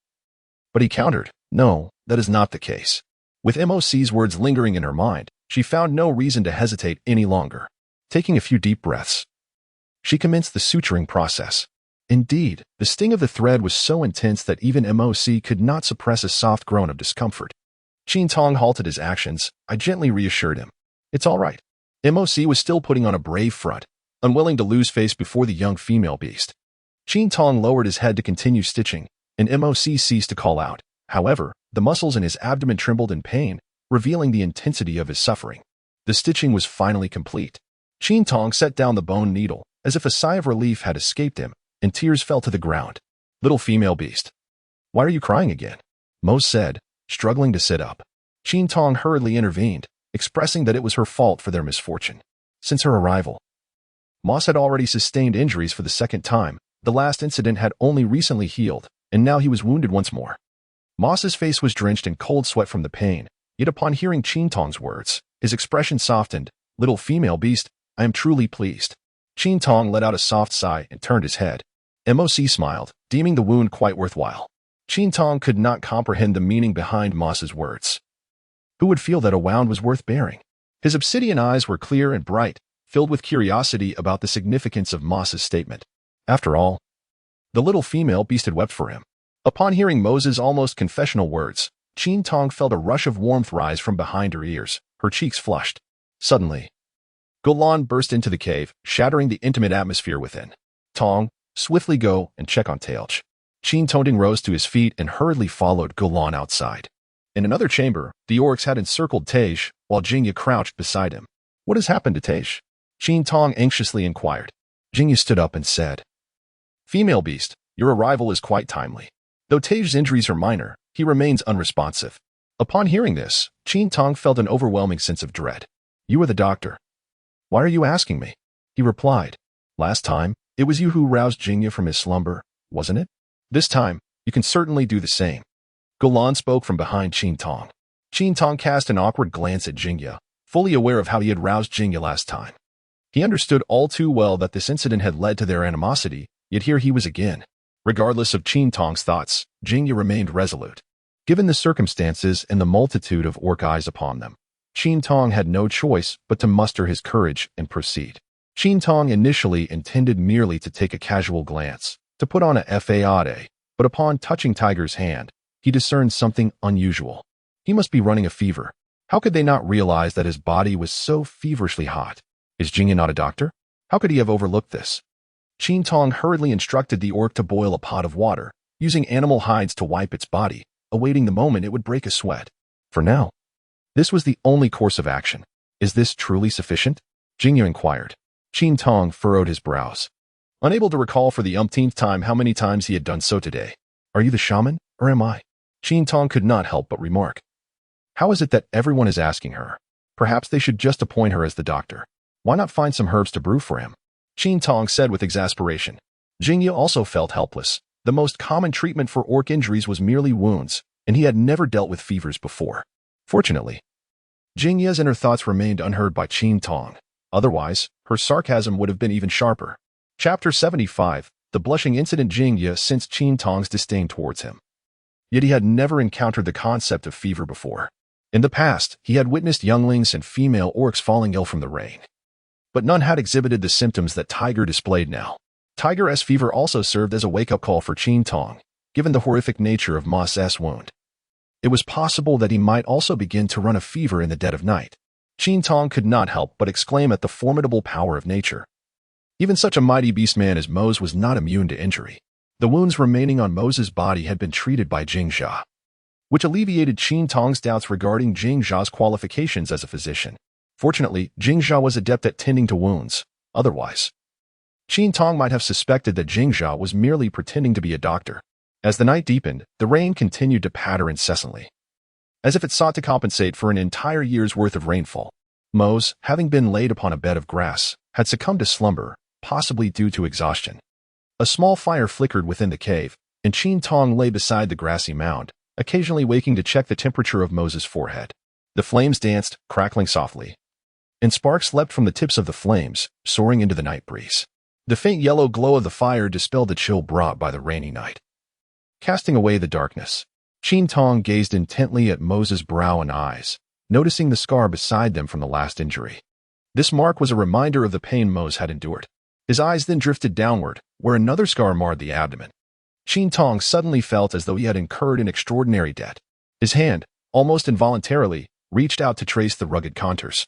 But he countered, "No, that is not the case." With MOC's words lingering in her mind, she found no reason to hesitate any longer. Taking a few deep breaths, she commenced the suturing process. Indeed, the sting of the thread was so intense that even MOC could not suppress a soft groan of discomfort. Qin Tong halted his actions. I gently reassured him. "It's all right." MOC was still putting on a brave front, unwilling to lose face before the young female beast. Qin Tong lowered his head to continue stitching, and MOC ceased to call out. However, the muscles in his abdomen trembled in pain, revealing the intensity of his suffering. The stitching was finally complete. Qin Tong set down the bone needle, as if a sigh of relief had escaped him, and tears fell to the ground. "Little female beast, why are you crying again?" Mose said, struggling to sit up. Qin Tong hurriedly intervened, expressing that it was her fault for their misfortune. Since her arrival, Moss had already sustained injuries for the second time. The last incident had only recently healed, and now he was wounded once more. Moss's face was drenched in cold sweat from the pain, yet upon hearing Qin Tong's words, his expression softened. "Little female beast, I am truly pleased." Qin Tong let out a soft sigh and turned his head. MOC smiled, deeming the wound quite worthwhile. Qin Tong could not comprehend the meaning behind Moss's words. Who would feel that a wound was worth bearing? His obsidian eyes were clear and bright, filled with curiosity about the significance of Moss's statement. After all, the little female beast had wept for him. Upon hearing Moses' almost confessional words, Qin Tong felt a rush of warmth rise from behind her ears, her cheeks flushed. Suddenly, Golan burst into the cave, shattering the intimate atmosphere within. "Tong, swiftly go and check on Tailj." Qin Tong rose to his feet and hurriedly followed Golan outside. In another chamber, the orcs had encircled Tailj, while Jingjia crouched beside him. "What has happened to Tailj?" Qin Tong anxiously inquired. Jingjia stood up and said, "Female beast, your arrival is quite timely. Though Tailjd's injuries are minor, he remains unresponsive." Upon hearing this, Qin Tong felt an overwhelming sense of dread. "You are the doctor. Why are you asking me?" He replied, "Last time, it was you who roused Jingjia from his slumber, wasn't it? This time, you can certainly do the same." Golan spoke from behind Qin Tong. Qin Tong cast an awkward glance at Jingjia, fully aware of how he had roused Jingjia last time. He understood all too well that this incident had led to their animosity, yet here he was again. Regardless of Qin Tong's thoughts, Jingjia remained resolute. Given the circumstances and the multitude of orc eyes upon them, Qin Tong had no choice but to muster his courage and proceed. Qin Tong initially intended merely to take a casual glance, to put on a fade, but upon touching Tiger's hand, he discerned something unusual. He must be running a fever. How could they not realize that his body was so feverishly hot? Is Jingjia not a doctor? How could he have overlooked this? Qin Tong hurriedly instructed the orc to boil a pot of water, using animal hides to wipe its body, awaiting the moment it would break a sweat. For now, this was the only course of action. "Is this truly sufficient?" Jingjia inquired. Qin Tong furrowed his brows, unable to recall for the umpteenth time how many times he had done so today. Are you the shaman, or am I? Qin Tong could not help but remark. How is it that everyone is asking her? Perhaps they should just appoint her as the doctor. Why not find some herbs to brew for him? Qin Tong said with exasperation. Jingya also felt helpless. The most common treatment for orc injuries was merely wounds, and he had never dealt with fevers before. Fortunately, Jingya's inner thoughts remained unheard by Qin Tong. Otherwise, her sarcasm would have been even sharper. Chapter 75, The Blushing Incident. Jingya sensed Qin Tong's disdain towards him. Yet he had never encountered the concept of fever before. In the past, he had witnessed younglings and female orcs falling ill from the rain. But none had exhibited the symptoms that Tiger displayed now. Tiger's fever also served as a wake-up call for Qin Tong, given the horrific nature of Moss's wound. It was possible that he might also begin to run a fever in the dead of night. Qin Tong could not help but exclaim at the formidable power of nature. Even such a mighty beastman as Mose was not immune to injury. The wounds remaining on Mose's body had been treated by Jingxia, which alleviated Qin Tong's doubts regarding Jingxia's qualifications as a physician. Fortunately, Jingxia was adept at tending to wounds. Otherwise, Qin Tong might have suspected that Jingxia was merely pretending to be a doctor. As the night deepened, the rain continued to patter incessantly, as if it sought to compensate for an entire year's worth of rainfall. Mose, having been laid upon a bed of grass, had succumbed to slumber, possibly due to exhaustion. A small fire flickered within the cave, and Qin Tong lay beside the grassy mound, occasionally waking to check the temperature of Mose's forehead. The flames danced, crackling softly, and sparks leapt from the tips of the flames, soaring into the night breeze. The faint yellow glow of the fire dispelled the chill brought by the rainy night. Casting away the darkness, Qin Tong gazed intently at Mose's brow and eyes, noticing the scar beside them from the last injury. This mark was a reminder of the pain Mose had endured. His eyes then drifted downward, where another scar marred the abdomen. Qin Tong suddenly felt as though he had incurred an extraordinary debt. His hand, almost involuntarily, reached out to trace the rugged contours,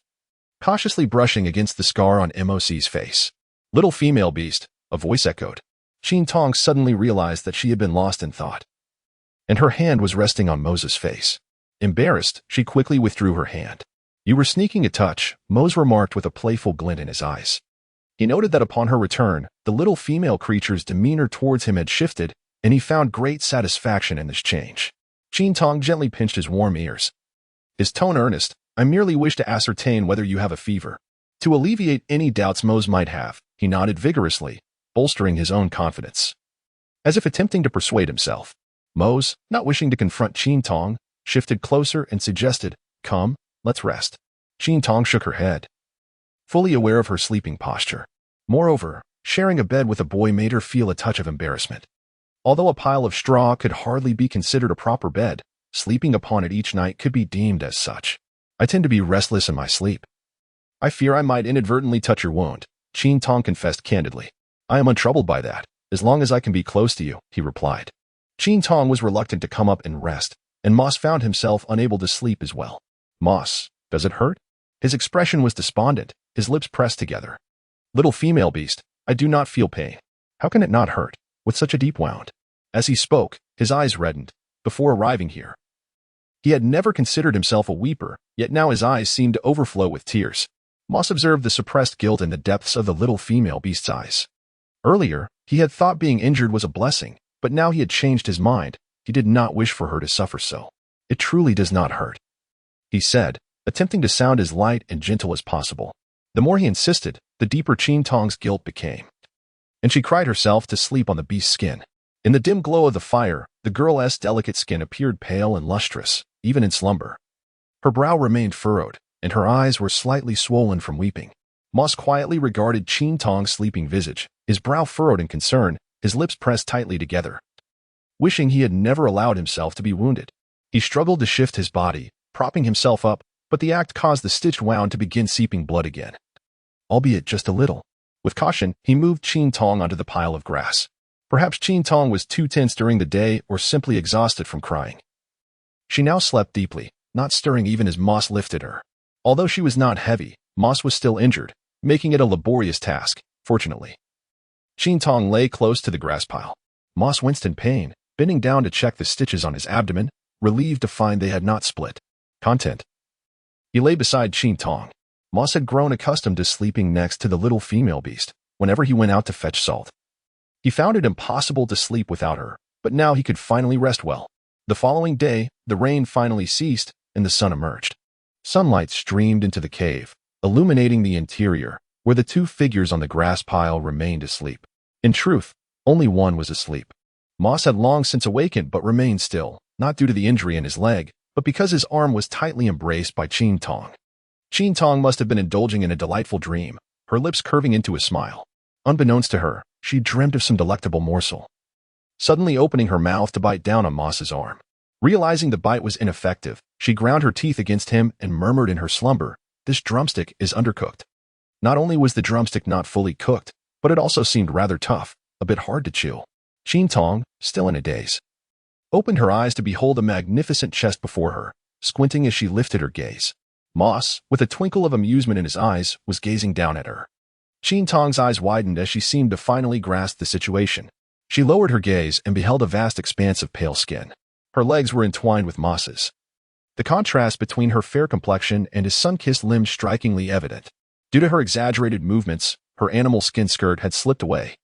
cautiously brushing against the scar on Moc's face. "Little female beast," a voice echoed. Qin Tong suddenly realized that she had been lost in thought, and her hand was resting on Mose's face. Embarrassed, she quickly withdrew her hand. "You were sneaking a touch," Mose remarked with a playful glint in his eyes. He noted that upon her return, the little female creature's demeanor towards him had shifted, and he found great satisfaction in this change. Qin Tong gently pinched his warm ears, his tone earnest. "I merely wish to ascertain whether you have a fever." To alleviate any doubts Mose might have, he nodded vigorously, bolstering his own confidence, as if attempting to persuade himself. Mose, not wishing to confront Qin Tong, shifted closer and suggested, "Come, let's rest." Qin Tong shook her head, fully aware of her sleeping posture. Moreover, sharing a bed with a boy made her feel a touch of embarrassment. Although a pile of straw could hardly be considered a proper bed, sleeping upon it each night could be deemed as such. "I tend to be restless in my sleep. I fear I might inadvertently touch your wound," Qin Tong confessed candidly. "I am untroubled by that, as long as I can be close to you," he replied. Qin Tong was reluctant to come up and rest, and Moss found himself unable to sleep as well. "Moss, does it hurt?" His expression was despondent, his lips pressed together. "Little female beast, I do not feel pain. How can it not hurt, with such a deep wound?" As he spoke, his eyes reddened. Before arriving here, he had never considered himself a weeper, yet now his eyes seemed to overflow with tears. Moss observed the suppressed guilt in the depths of the little female beast's eyes. Earlier, he had thought being injured was a blessing, but now he had changed his mind. He did not wish for her to suffer so. "It truly does not hurt," he said, attempting to sound as light and gentle as possible. The more he insisted, the deeper Qin Tong's guilt became, and she cried herself to sleep on the beast's skin. In the dim glow of the fire, the girl's delicate skin appeared pale and lustrous, even in slumber. Her brow remained furrowed, and her eyes were slightly swollen from weeping. Moss quietly regarded Qin Tong's sleeping visage, his brow furrowed in concern, his lips pressed tightly together. Wishing he had never allowed himself to be wounded, he struggled to shift his body, propping himself up, but the act caused the stitched wound to begin seeping blood again. Albeit just a little. With caution, he moved Qin Tong onto the pile of grass. Perhaps Qin Tong was too tense during the day or simply exhausted from crying. She now slept deeply, not stirring even as Moss lifted her. Although she was not heavy, Moss was still injured, making it a laborious task, fortunately. Qin Tong lay close to the grass pile. Moss winced in pain, bending down to check the stitches on his abdomen, relieved to find they had not split. Content. He lay beside Qin Tong, Moss had grown accustomed to sleeping next to the little female beast whenever he went out to fetch salt. He found it impossible to sleep without her, but now he could finally rest well. The following day, the rain finally ceased and the sun emerged. Sunlight streamed into the cave, illuminating the interior, where the two figures on the grass pile remained asleep. In truth, only one was asleep. Moss had long since awakened but remained still, not due to the injury in his leg, but because his arm was tightly embraced by Qin Tong. Qin Tong must have been indulging in a delightful dream, her lips curving into a smile. Unbeknownst to her, she dreamt of some delectable morsel. Suddenly opening her mouth to bite down on Moss's arm. Realizing the bite was ineffective, she ground her teeth against him and murmured in her slumber, "This drumstick is undercooked." Not only was the drumstick not fully cooked, but it also seemed rather tough, a bit hard to chew. Qin Tong, still in a daze, opened her eyes to behold a magnificent chest before her, squinting as she lifted her gaze. Moss, with a twinkle of amusement in his eyes, was gazing down at her. Qin Tong's eyes widened as she seemed to finally grasp the situation. She lowered her gaze and beheld a vast expanse of pale skin. Her legs were entwined with Moss's. The contrast between her fair complexion and his sun-kissed limbs strikingly evident. Due to her exaggerated movements, her animal skin skirt had slipped away,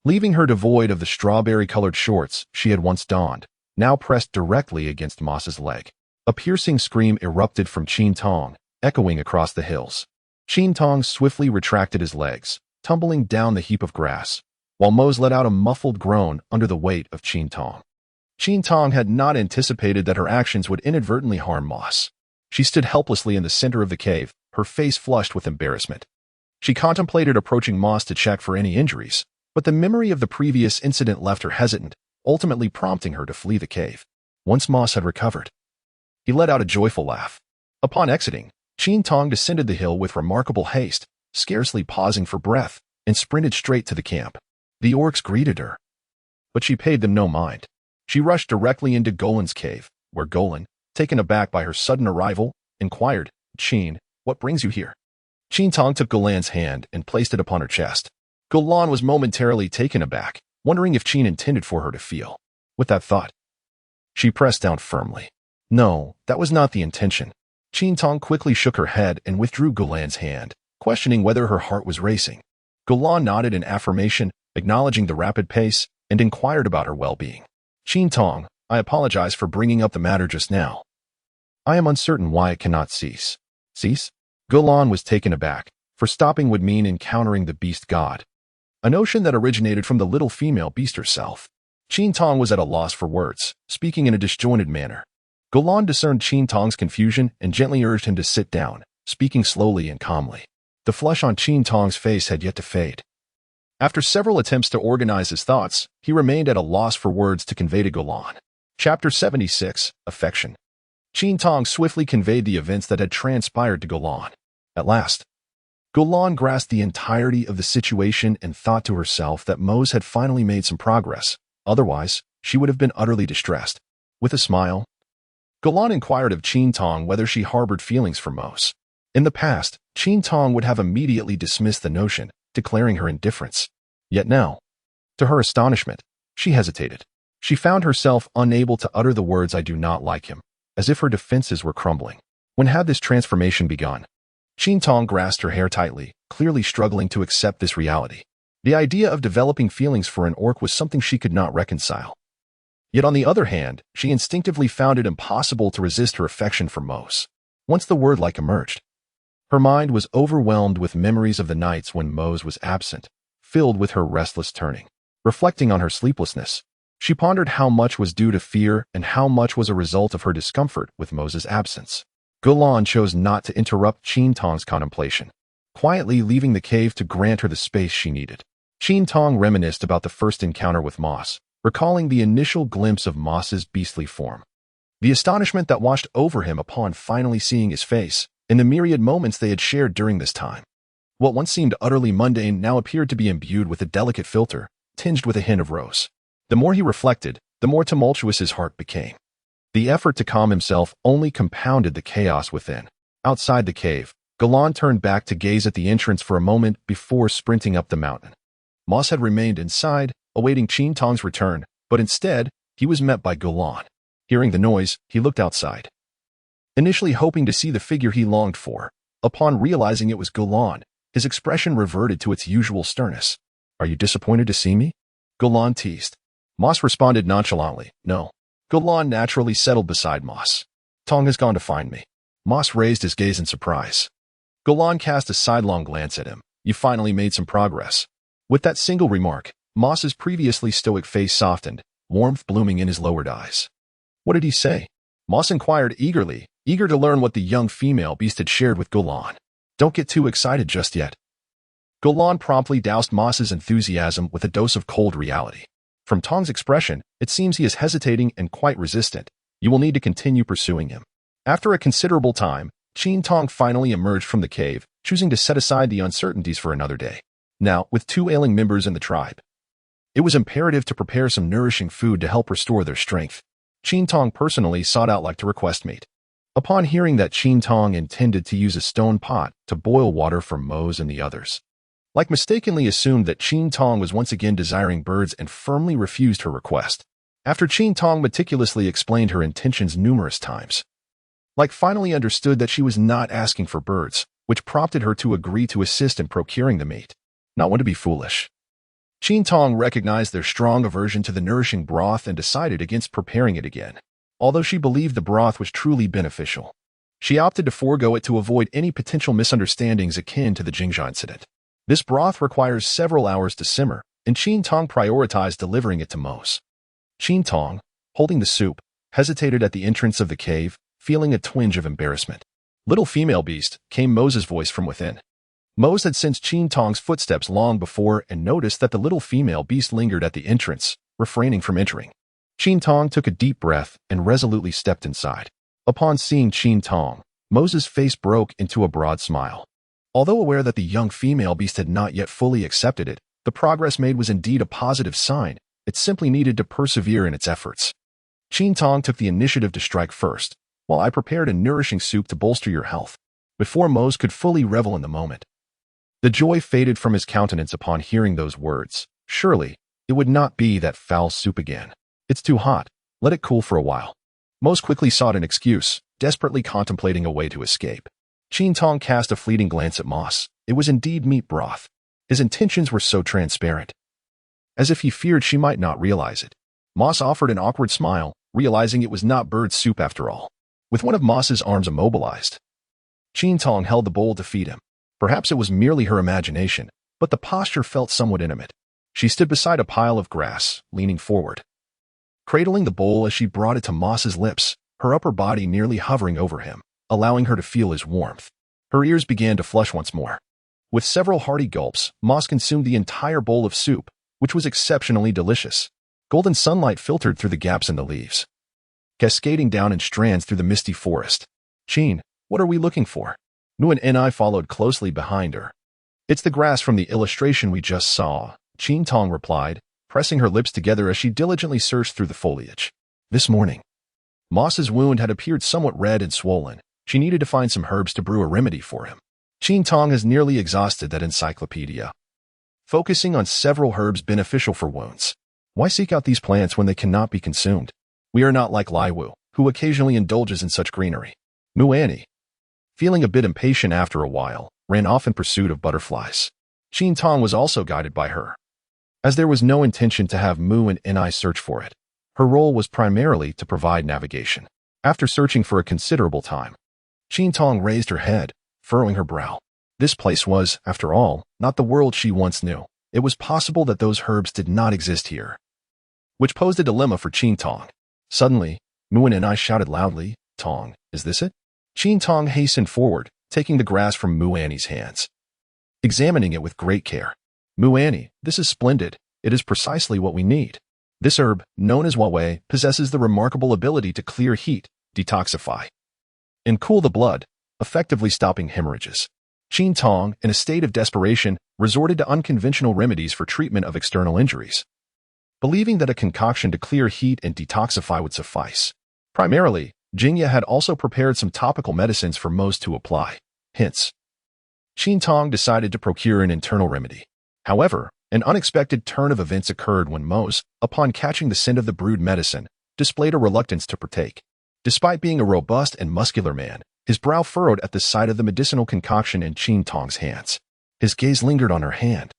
leaving her devoid of the strawberry-colored shorts she had once donned, now pressed directly against Moss's leg. A piercing scream erupted from Qin Tong, echoing across the hills. Qin Tong swiftly retracted his legs, tumbling down the heap of grass, while Mose let out a muffled groan under the weight of Qin Tong. Qin Tong had not anticipated that her actions would inadvertently harm Moss. She stood helplessly in the center of the cave, her face flushed with embarrassment. She contemplated approaching Moss to check for any injuries, but the memory of the previous incident left her hesitant, ultimately prompting her to flee the cave. Once Moss had recovered, he let out a joyful laugh. Upon exiting, Qin Tong descended the hill with remarkable haste, scarcely pausing for breath, and sprinted straight to the camp. The orcs greeted her, but she paid them no mind. She rushed directly into Golan's cave, where Golan, taken aback by her sudden arrival, inquired, "Qin, what brings you here?" Qin Tong took Golan's hand and placed it upon her chest. Golan was momentarily taken aback, wondering if Qin intended for her to feel. With that thought, she pressed down firmly. No, that was not the intention. Qin Tong quickly shook her head and withdrew Golan's hand, questioning whether her heart was racing. Golan nodded in affirmation, acknowledging the rapid pace, and inquired about her well-being. "Qin Tong, I apologize for bringing up the matter just now. I am uncertain why it cannot cease." Cease? Golan was taken aback, for stopping would mean encountering the beast god, a notion that originated from the little female beast herself. Qin Tong was at a loss for words, speaking in a disjointed manner. Golan discerned Qin Tong's confusion and gently urged him to sit down, speaking slowly and calmly. The flush on Qin Tong's face had yet to fade. After several attempts to organize his thoughts, he remained at a loss for words to convey to Golan. Chapter 76, Affection. Qin Tong swiftly conveyed the events that had transpired to Golan. At last, Golan grasped the entirety of the situation and thought to herself that Mose had finally made some progress. Otherwise, she would have been utterly distressed. With a smile, Golan inquired of Qin Tong whether she harbored feelings for Mose. In the past, Qin Tong would have immediately dismissed the notion, declaring her indifference. Yet now, to her astonishment, she hesitated. She found herself unable to utter the words "I do not like him," as if her defenses were crumbling. When had this transformation begun? Qin Tong grasped her hair tightly, clearly struggling to accept this reality. The idea of developing feelings for an orc was something she could not reconcile. Yet on the other hand, she instinctively found it impossible to resist her affection for Mose. Once the word "like" emerged, her mind was overwhelmed with memories of the nights when Mose was absent, filled with her restless turning. Reflecting on her sleeplessness, she pondered how much was due to fear and how much was a result of her discomfort with Mose's absence. Golan chose not to interrupt Qin Tong's contemplation, quietly leaving the cave to grant her the space she needed. Qin Tong reminisced about the first encounter with Moss, recalling the initial glimpse of Moss's beastly form. The astonishment that washed over him upon finally seeing his face, and the myriad moments they had shared during this time. What once seemed utterly mundane now appeared to be imbued with a delicate filter, tinged with a hint of rose. The more he reflected, the more tumultuous his heart became. The effort to calm himself only compounded the chaos within. Outside the cave, Golan turned back to gaze at the entrance for a moment before sprinting up the mountain. Moss had remained inside, awaiting Qin Tong's return, but instead, he was met by Golan. Hearing the noise, he looked outside, initially hoping to see the figure he longed for, Upon realizing it was Golan, his expression reverted to its usual sternness. "Are you disappointed to see me?" Golan teased. Moss responded nonchalantly, "No." Golan naturally settled beside Moss. "Tong has gone to find me." Moss raised his gaze in surprise. Golan cast a sidelong glance at him. "You finally made some progress." With that single remark, Moss's previously stoic face softened, warmth blooming in his lowered eyes. "What did he say?" Moss inquired eagerly, eager to learn what the young female beast had shared with Golan. "Don't get too excited just yet." Golan promptly doused Moss's enthusiasm with a dose of cold reality. From Tong's expression, it seems he is hesitating and quite resistant. You will need to continue pursuing him. After a considerable time, Qin Tong finally emerged from the cave, choosing to set aside the uncertainties for another day. Now, with 2 ailing members in the tribe, it was imperative to prepare some nourishing food to help restore their strength. Qin Tong personally sought out like to request meat. Upon hearing that Qin Tong intended to use a stone pot to boil water for Mose and the others, like mistakenly assumed that Qin Tong was once again desiring birds and firmly refused her request. After Qin Tong meticulously explained her intentions numerous times, like finally understood that she was not asking for birds, which prompted her to agree to assist in procuring the meat. Not one to be foolish. Qin Tong recognized their strong aversion to the nourishing broth and decided against preparing it again. Although she believed the broth was truly beneficial, she opted to forego it to avoid any potential misunderstandings akin to the Jingzhou incident. This broth requires several hours to simmer, and Qin Tong prioritized delivering it to Mose. Qin Tong, holding the soup, hesitated at the entrance of the cave, feeling a twinge of embarrassment. "Little female beast," came Mose's voice from within. Mose had sensed Qin Tong's footsteps long before and noticed that the little female beast lingered at the entrance, refraining from entering. Qin Tong took a deep breath and resolutely stepped inside. Upon seeing Qin Tong, Mose's face broke into a broad smile. Although aware that the young female beast had not yet fully accepted it, the progress made was indeed a positive sign. It simply needed to persevere in its efforts. Qin Tong took the initiative to strike first, while I prepared a nourishing soup to bolster your health. Before Mose could fully revel in the moment, the joy faded from his countenance upon hearing those words. Surely, it would not be that foul soup again. "It's too hot. Let it cool for a while." Mose quickly sought an excuse, desperately contemplating a way to escape. Qin Tong cast a fleeting glance at Moss. It was indeed meat broth. His intentions were so transparent, as if he feared she might not realize it. Moss offered an awkward smile, realizing it was not bird soup after all. With one of Moss's arms immobilized, Qin Tong held the bowl to feed him. Perhaps it was merely her imagination, but the posture felt somewhat intimate. She stood beside a pile of grass, leaning forward, cradling the bowl as she brought it to Moss's lips, her upper body nearly hovering over him, allowing her to feel his warmth. Her ears began to flush once more. With several hearty gulps, Moss consumed the entire bowl of soup, which was exceptionally delicious. Golden sunlight filtered through the gaps in the leaves, cascading down in strands through the misty forest. "Qin, what are we looking for?" Nguyen and I followed closely behind her. "It's the grass from the illustration we just saw," Qin Tong replied, pressing her lips together as she diligently searched through the foliage. This morning, Moss's wound had appeared somewhat red and swollen. She needed to find some herbs to brew a remedy for him. Qin Tong has nearly exhausted that encyclopedia, focusing on several herbs beneficial for wounds. Why seek out these plants when they cannot be consumed? We are not like Lai Wu, who occasionally indulges in such greenery. Muani, feeling a bit impatient after a while, ran off in pursuit of butterflies. Qin Tong was also guided by her, as there was no intention to have Mu and I search for it. Her role was primarily to provide navigation. After searching for a considerable time, Qin Tong raised her head, furrowing her brow. This place was, after all, not the world she once knew. It was possible that those herbs did not exist here, which posed a dilemma for Qin Tong. Suddenly, Muan and I shouted loudly, "Tong, is this it?" Qin Tong hastened forward, taking the grass from Muani's hands, examining it with great care. "Muani, this is splendid. It is precisely what we need. This herb, known as Huawei, possesses the remarkable ability to clear heat, detoxify, and cool the blood, effectively stopping hemorrhages." Qin Tong, in a state of desperation, resorted to unconventional remedies for treatment of external injuries, believing that a concoction to clear heat and detoxify would suffice. Primarily, Jingya had also prepared some topical medicines for Mose to apply. Hence, Qin Tong decided to procure an internal remedy. However, an unexpected turn of events occurred when Mose, upon catching the scent of the brewed medicine, displayed a reluctance to partake. Despite being a robust and muscular man, his brow furrowed at the sight of the medicinal concoction in Qin Tong's hands. His gaze lingered on her hand.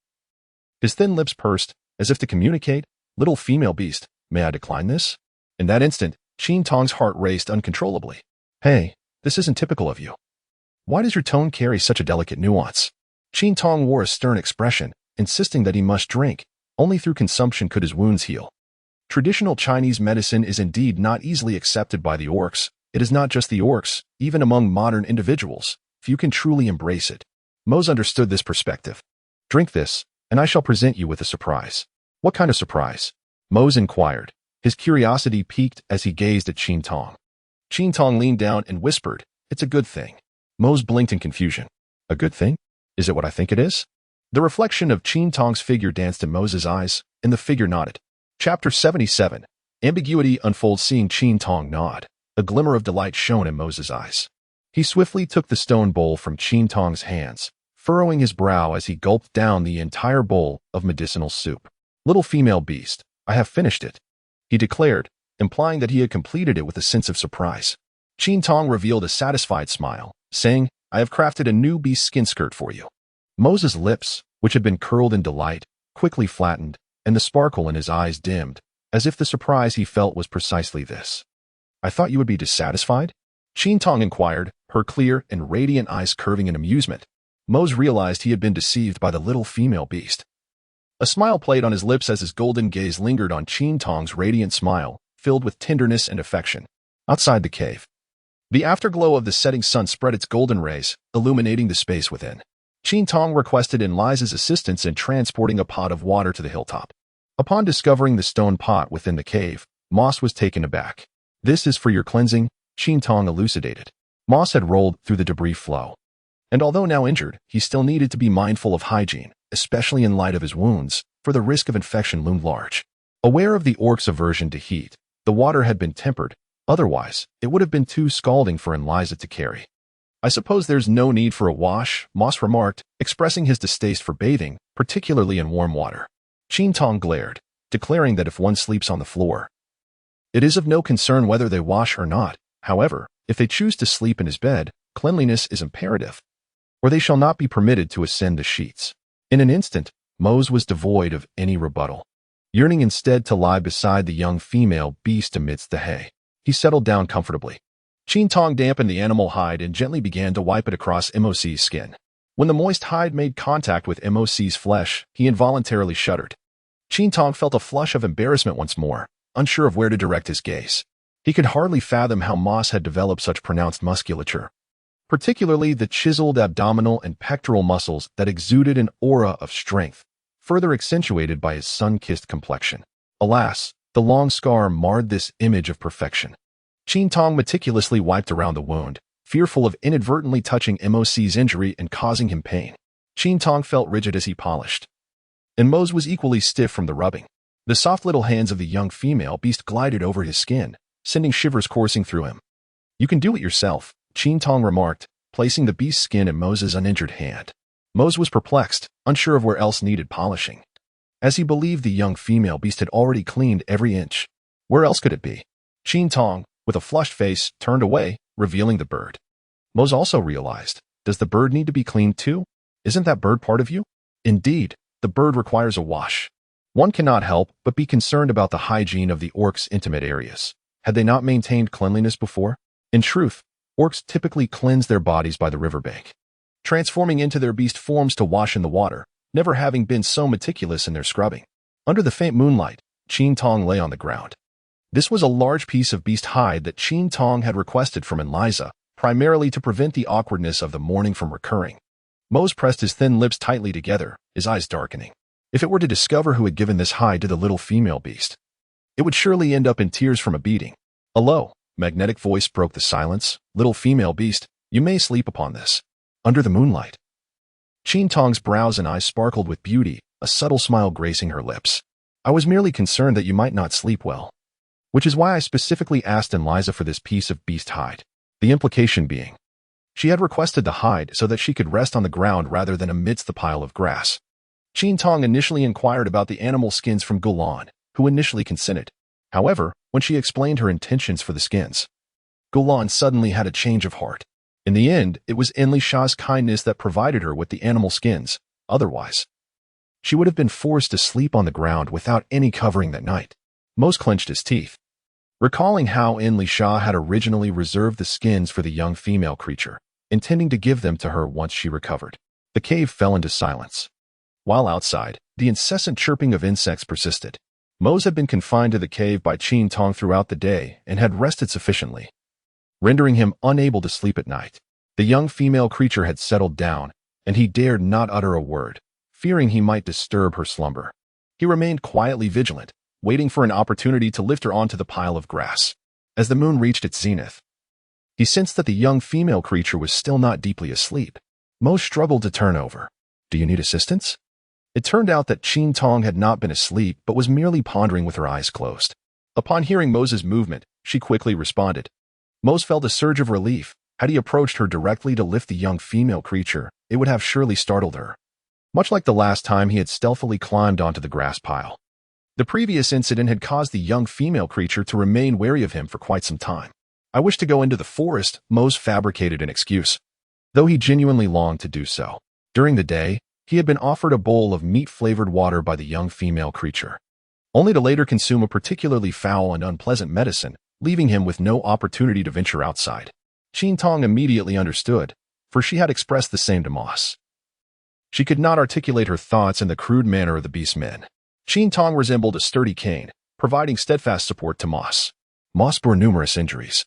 His thin lips pursed, as if to communicate, "Little female beast, may I decline this?" In that instant, Qin Tong's heart raced uncontrollably. "Hey, this isn't typical of you. Why does your tone carry such a delicate nuance?" Qin Tong wore a stern expression, insisting that he must drink. Only through consumption could his wounds heal. Traditional Chinese medicine is indeed not easily accepted by the orcs. It is not just the orcs, even among modern individuals, few can truly embrace it. Mose understood this perspective. "Drink this, and I shall present you with a surprise." "What kind of surprise?" Mose inquired. His curiosity piqued as he gazed at Qin Tong. Qin Tong leaned down and whispered, "It's a good thing." Mose blinked in confusion. "A good thing? Is it what I think it is?" The reflection of Qin Tong's figure danced in Mose's eyes, and the figure nodded. Chapter 77. Ambiguity unfolds. Seeing Qin Tong nod, a glimmer of delight shone in Mose's eyes. He swiftly took the stone bowl from Qin Tong's hands, furrowing his brow as he gulped down the entire bowl of medicinal soup. "Little female beast, I have finished it," he declared, implying that he had completed it with a sense of surprise. Qin Tong revealed a satisfied smile, saying, "I have crafted a new beast skin skirt for you." Moses' lips, which had been curled in delight, quickly flattened, and the sparkle in his eyes dimmed, as if the surprise he felt was precisely this. "I thought you would be dissatisfied?" Qin Tong inquired, her clear and radiant eyes curving in amusement. Mose realized he had been deceived by the little female beast. A smile played on his lips as his golden gaze lingered on Qin Tong's radiant smile, filled with tenderness and affection. Outside the cave, the afterglow of the setting sun spread its golden rays, illuminating the space within. Qin Tong requested Liza's assistance in transporting a pot of water to the hilltop. Upon discovering the stone pot within the cave, Moss was taken aback. "This is for your cleansing," Qin Tong elucidated. Moss had rolled through the debris flow, and although now injured, he still needed to be mindful of hygiene, especially in light of his wounds, for the risk of infection loomed large. Aware of the orc's aversion to heat, the water had been tempered, otherwise it would have been too scalding for Liza to carry. "I suppose there's no need for a wash," Moss remarked, expressing his distaste for bathing, particularly in warm water. Qin Tong glared, declaring that if one sleeps on the floor, it is of no concern whether they wash or not. However, if they choose to sleep in his bed, cleanliness is imperative, or they shall not be permitted to ascend the sheets. In an instant, Mose was devoid of any rebuttal. Yearning instead to lie beside the young female beast amidst the hay, he settled down comfortably. Qin Tong dampened the animal hide and gently began to wipe it across Moc's skin. When the moist hide made contact with Moc's flesh, he involuntarily shuddered. Qin Tong felt a flush of embarrassment once more, unsure of where to direct his gaze. He could hardly fathom how Moss had developed such pronounced musculature, particularly the chiseled abdominal and pectoral muscles that exuded an aura of strength, further accentuated by his sun-kissed complexion. Alas, the long scar marred this image of perfection. Qin Tong meticulously wiped around the wound, fearful of inadvertently touching Moc's injury and causing him pain. Qin Tong felt rigid as he polished, and Mose was equally stiff from the rubbing. The soft little hands of the young female beast glided over his skin, sending shivers coursing through him. "You can do it yourself," Qin Tong remarked, placing the beast's skin in Mose's uninjured hand. Mose was perplexed, unsure of where else needed polishing, as he believed the young female beast had already cleaned every inch. Where else could it be? Qin Tong, with a flushed face, turned away, revealing the bird. Mose also realized, does the bird need to be cleaned too? Isn't that bird part of you? Indeed, the bird requires a wash. One cannot help but be concerned about the hygiene of the orcs' intimate areas. Had they not maintained cleanliness before? In truth, orcs typically cleanse their bodies by the riverbank, transforming into their beast forms to wash in the water, never having been so meticulous in their scrubbing. Under the faint moonlight, Qin Tong lay on the ground. This was a large piece of beast hide that Qin Tong had requested from Liza, primarily to prevent the awkwardness of the morning from recurring. Mose pressed his thin lips tightly together, his eyes darkening. If it were to discover who had given this hide to the little female beast, it would surely end up in tears from a beating. A low, magnetic voice broke the silence. "Little female beast, you may sleep upon this." Under the moonlight, Qin Tong's brows and eyes sparkled with beauty, a subtle smile gracing her lips. "I was merely concerned that you might not sleep well, which is why I specifically asked Liza for this piece of beast hide." The implication being, she had requested the hide so that she could rest on the ground rather than amidst the pile of grass. Qin Tong initially inquired about the animal skins from Gulan, who initially consented. However, when she explained her intentions for the skins, Gulan suddenly had a change of heart. In the end, it was Enlisha's kindness that provided her with the animal skins. Otherwise, she would have been forced to sleep on the ground without any covering that night. Mose clenched his teeth, recalling how Enlisha had originally reserved the skins for the young female creature, intending to give them to her once she recovered. The cave fell into silence. While outside, the incessant chirping of insects persisted. Mose had been confined to the cave by Qin Tong throughout the day and had rested sufficiently, rendering him unable to sleep at night. The young female creature had settled down, and he dared not utter a word, fearing he might disturb her slumber. He remained quietly vigilant, waiting for an opportunity to lift her onto the pile of grass. As the moon reached its zenith, he sensed that the young female creature was still not deeply asleep. Mose struggled to turn over. "Do you need assistance?" It turned out that Qin Tong had not been asleep but was merely pondering with her eyes closed. Upon hearing Mose's movement, she quickly responded. Mose felt a surge of relief. Had he approached her directly to lift the young female creature, it would have surely startled her, much like the last time he had stealthily climbed onto the grass pile. The previous incident had caused the young female creature to remain wary of him for quite some time. "I wish to go into the forest," Mose fabricated an excuse, though he genuinely longed to do so. During the day, he had been offered a bowl of meat-flavored water by the young female creature, only to later consume a particularly foul and unpleasant medicine, leaving him with no opportunity to venture outside. Qin Tong immediately understood, for she had expressed the same to Moss. She could not articulate her thoughts in the crude manner of the beastmen. Qin Tong resembled a sturdy cane, providing steadfast support to Moss. Moss bore numerous injuries,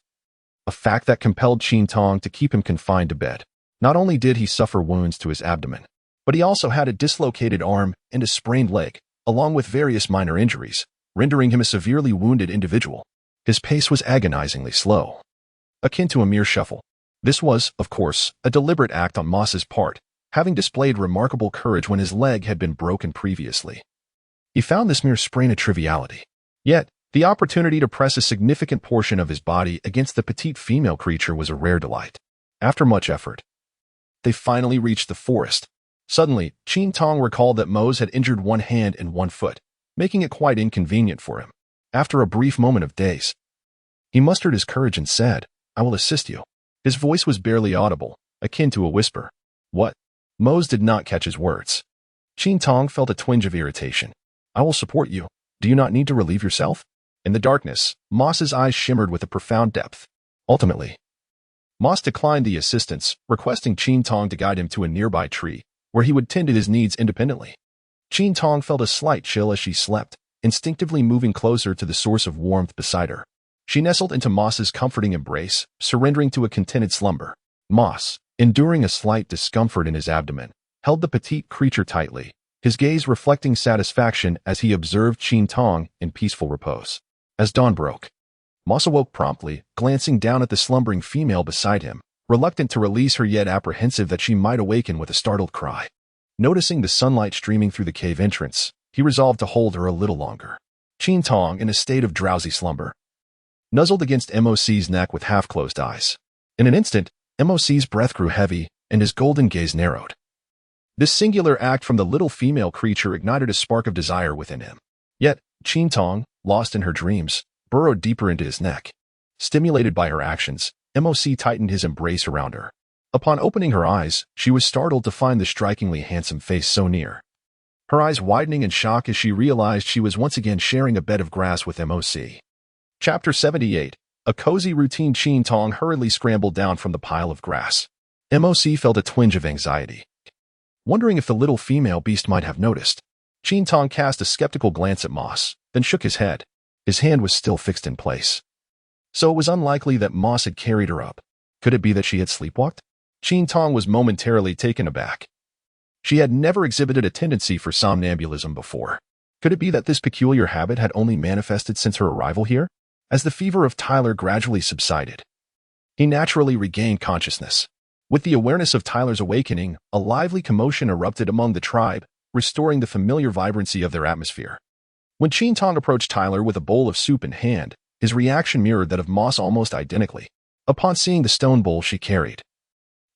a fact that compelled Qin Tong to keep him confined to bed. Not only did he suffer wounds to his abdomen, but he also had a dislocated arm and a sprained leg, along with various minor injuries, rendering him a severely wounded individual. His pace was agonizingly slow, akin to a mere shuffle. This was, of course, a deliberate act on Moss's part, having displayed remarkable courage when his leg had been broken previously. He found this mere sprain a triviality. Yet, the opportunity to press a significant portion of his body against the petite female creature was a rare delight. After much effort, they finally reached the forest. Suddenly, Qin Tong recalled that Mose had injured one hand and one foot, making it quite inconvenient for him. After a brief moment of daze, he mustered his courage and said, "I will assist you." His voice was barely audible, akin to a whisper. "What?" Mose did not catch his words. Qin Tong felt a twinge of irritation. "I will support you. Do you not need to relieve yourself?" In the darkness, Moss's eyes shimmered with a profound depth. Ultimately, Moss declined the assistance, requesting Qin Tong to guide him to a nearby tree, where he would tend to his needs independently. Qin Tong felt a slight chill as she slept, instinctively moving closer to the source of warmth beside her. She nestled into Moss's comforting embrace, surrendering to a contented slumber. Moss, enduring a slight discomfort in his abdomen, held the petite creature tightly, his gaze reflecting satisfaction as he observed Qin Tong in peaceful repose. As dawn broke, Moss awoke promptly, glancing down at the slumbering female beside him, reluctant to release her yet apprehensive that she might awaken with a startled cry. Noticing the sunlight streaming through the cave entrance, he resolved to hold her a little longer. Qin Tong, in a state of drowsy slumber, nuzzled against MOC's neck with half-closed eyes. In an instant, MOC's breath grew heavy, and his golden gaze narrowed. This singular act from the little female creature ignited a spark of desire within him. Yet, Qin Tong, lost in her dreams, burrowed deeper into his neck. Stimulated by her actions, MOC tightened his embrace around her. Upon opening her eyes, she was startled to find the strikingly handsome face so near. Her eyes widening in shock as she realized she was once again sharing a bed of grass with MOC. Chapter 78. A cozy routine. Qin Tong hurriedly scrambled down from the pile of grass. MOC felt a twinge of anxiety, wondering if the little female beast might have noticed. Qin Tong cast a skeptical glance at Moss, then shook his head. His hand was still fixed in place, so it was unlikely that Moss had carried her up. Could it be that she had sleepwalked? Qin Tong was momentarily taken aback. She had never exhibited a tendency for somnambulism before. Could it be that this peculiar habit had only manifested since her arrival here? As the fever of Tyler gradually subsided, he naturally regained consciousness. With the awareness of Tyler's awakening, a lively commotion erupted among the tribe, restoring the familiar vibrancy of their atmosphere. When Qin Tong approached Tyler with a bowl of soup in hand, his reaction mirrored that of Moss almost identically. Upon seeing the stone bowl she carried,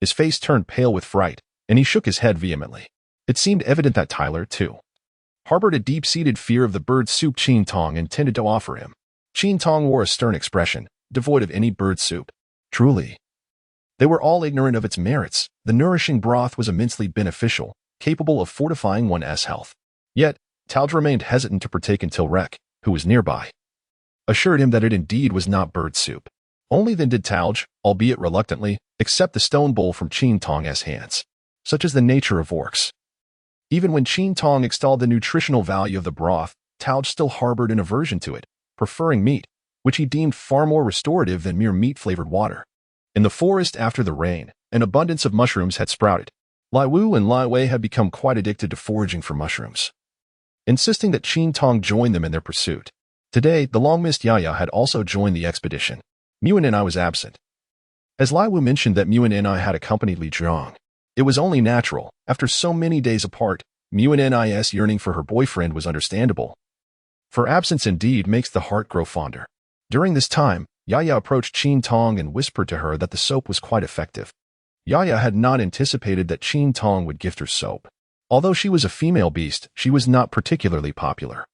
his face turned pale with fright, and he shook his head vehemently. It seemed evident that Tyler, too, harbored a deep-seated fear of the bird soup Qin Tong intended to offer him. Qin Tong wore a stern expression, devoid of any bird soup. "Truly, They were all ignorant of its merits. The nourishing broth was immensely beneficial, capable of fortifying one's health. Yet, Talj remained hesitant to partake until Rek, who was nearby, assured him that it indeed was not bird soup. Only then did Talj, albeit reluctantly, accept the stone bowl from Qin Tong's hands. Such is the nature of orcs. Even when Qin Tong extolled the nutritional value of the broth, Talj still harbored an aversion to it, preferring meat, which he deemed far more restorative than mere meat-flavored water. In the forest after the rain, an abundance of mushrooms had sprouted. Lai Wu and Lai Wei had become quite addicted to foraging for mushrooms, insisting that Qin Tong join them in their pursuit. Today, the long-missed Yaya had also joined the expedition. Muin and I was absent. As Lai Wu mentioned that Muin and I had accompanied Li Zhang, it was only natural. After so many days apart, Muin and I's yearning for her boyfriend was understandable. For absence indeed makes the heart grow fonder. During this time, Yaya approached Qin Tong and whispered to her that the soap was quite effective. Yaya had not anticipated that Qin Tong would gift her soap. Although she was a female beast, she was not particularly popular.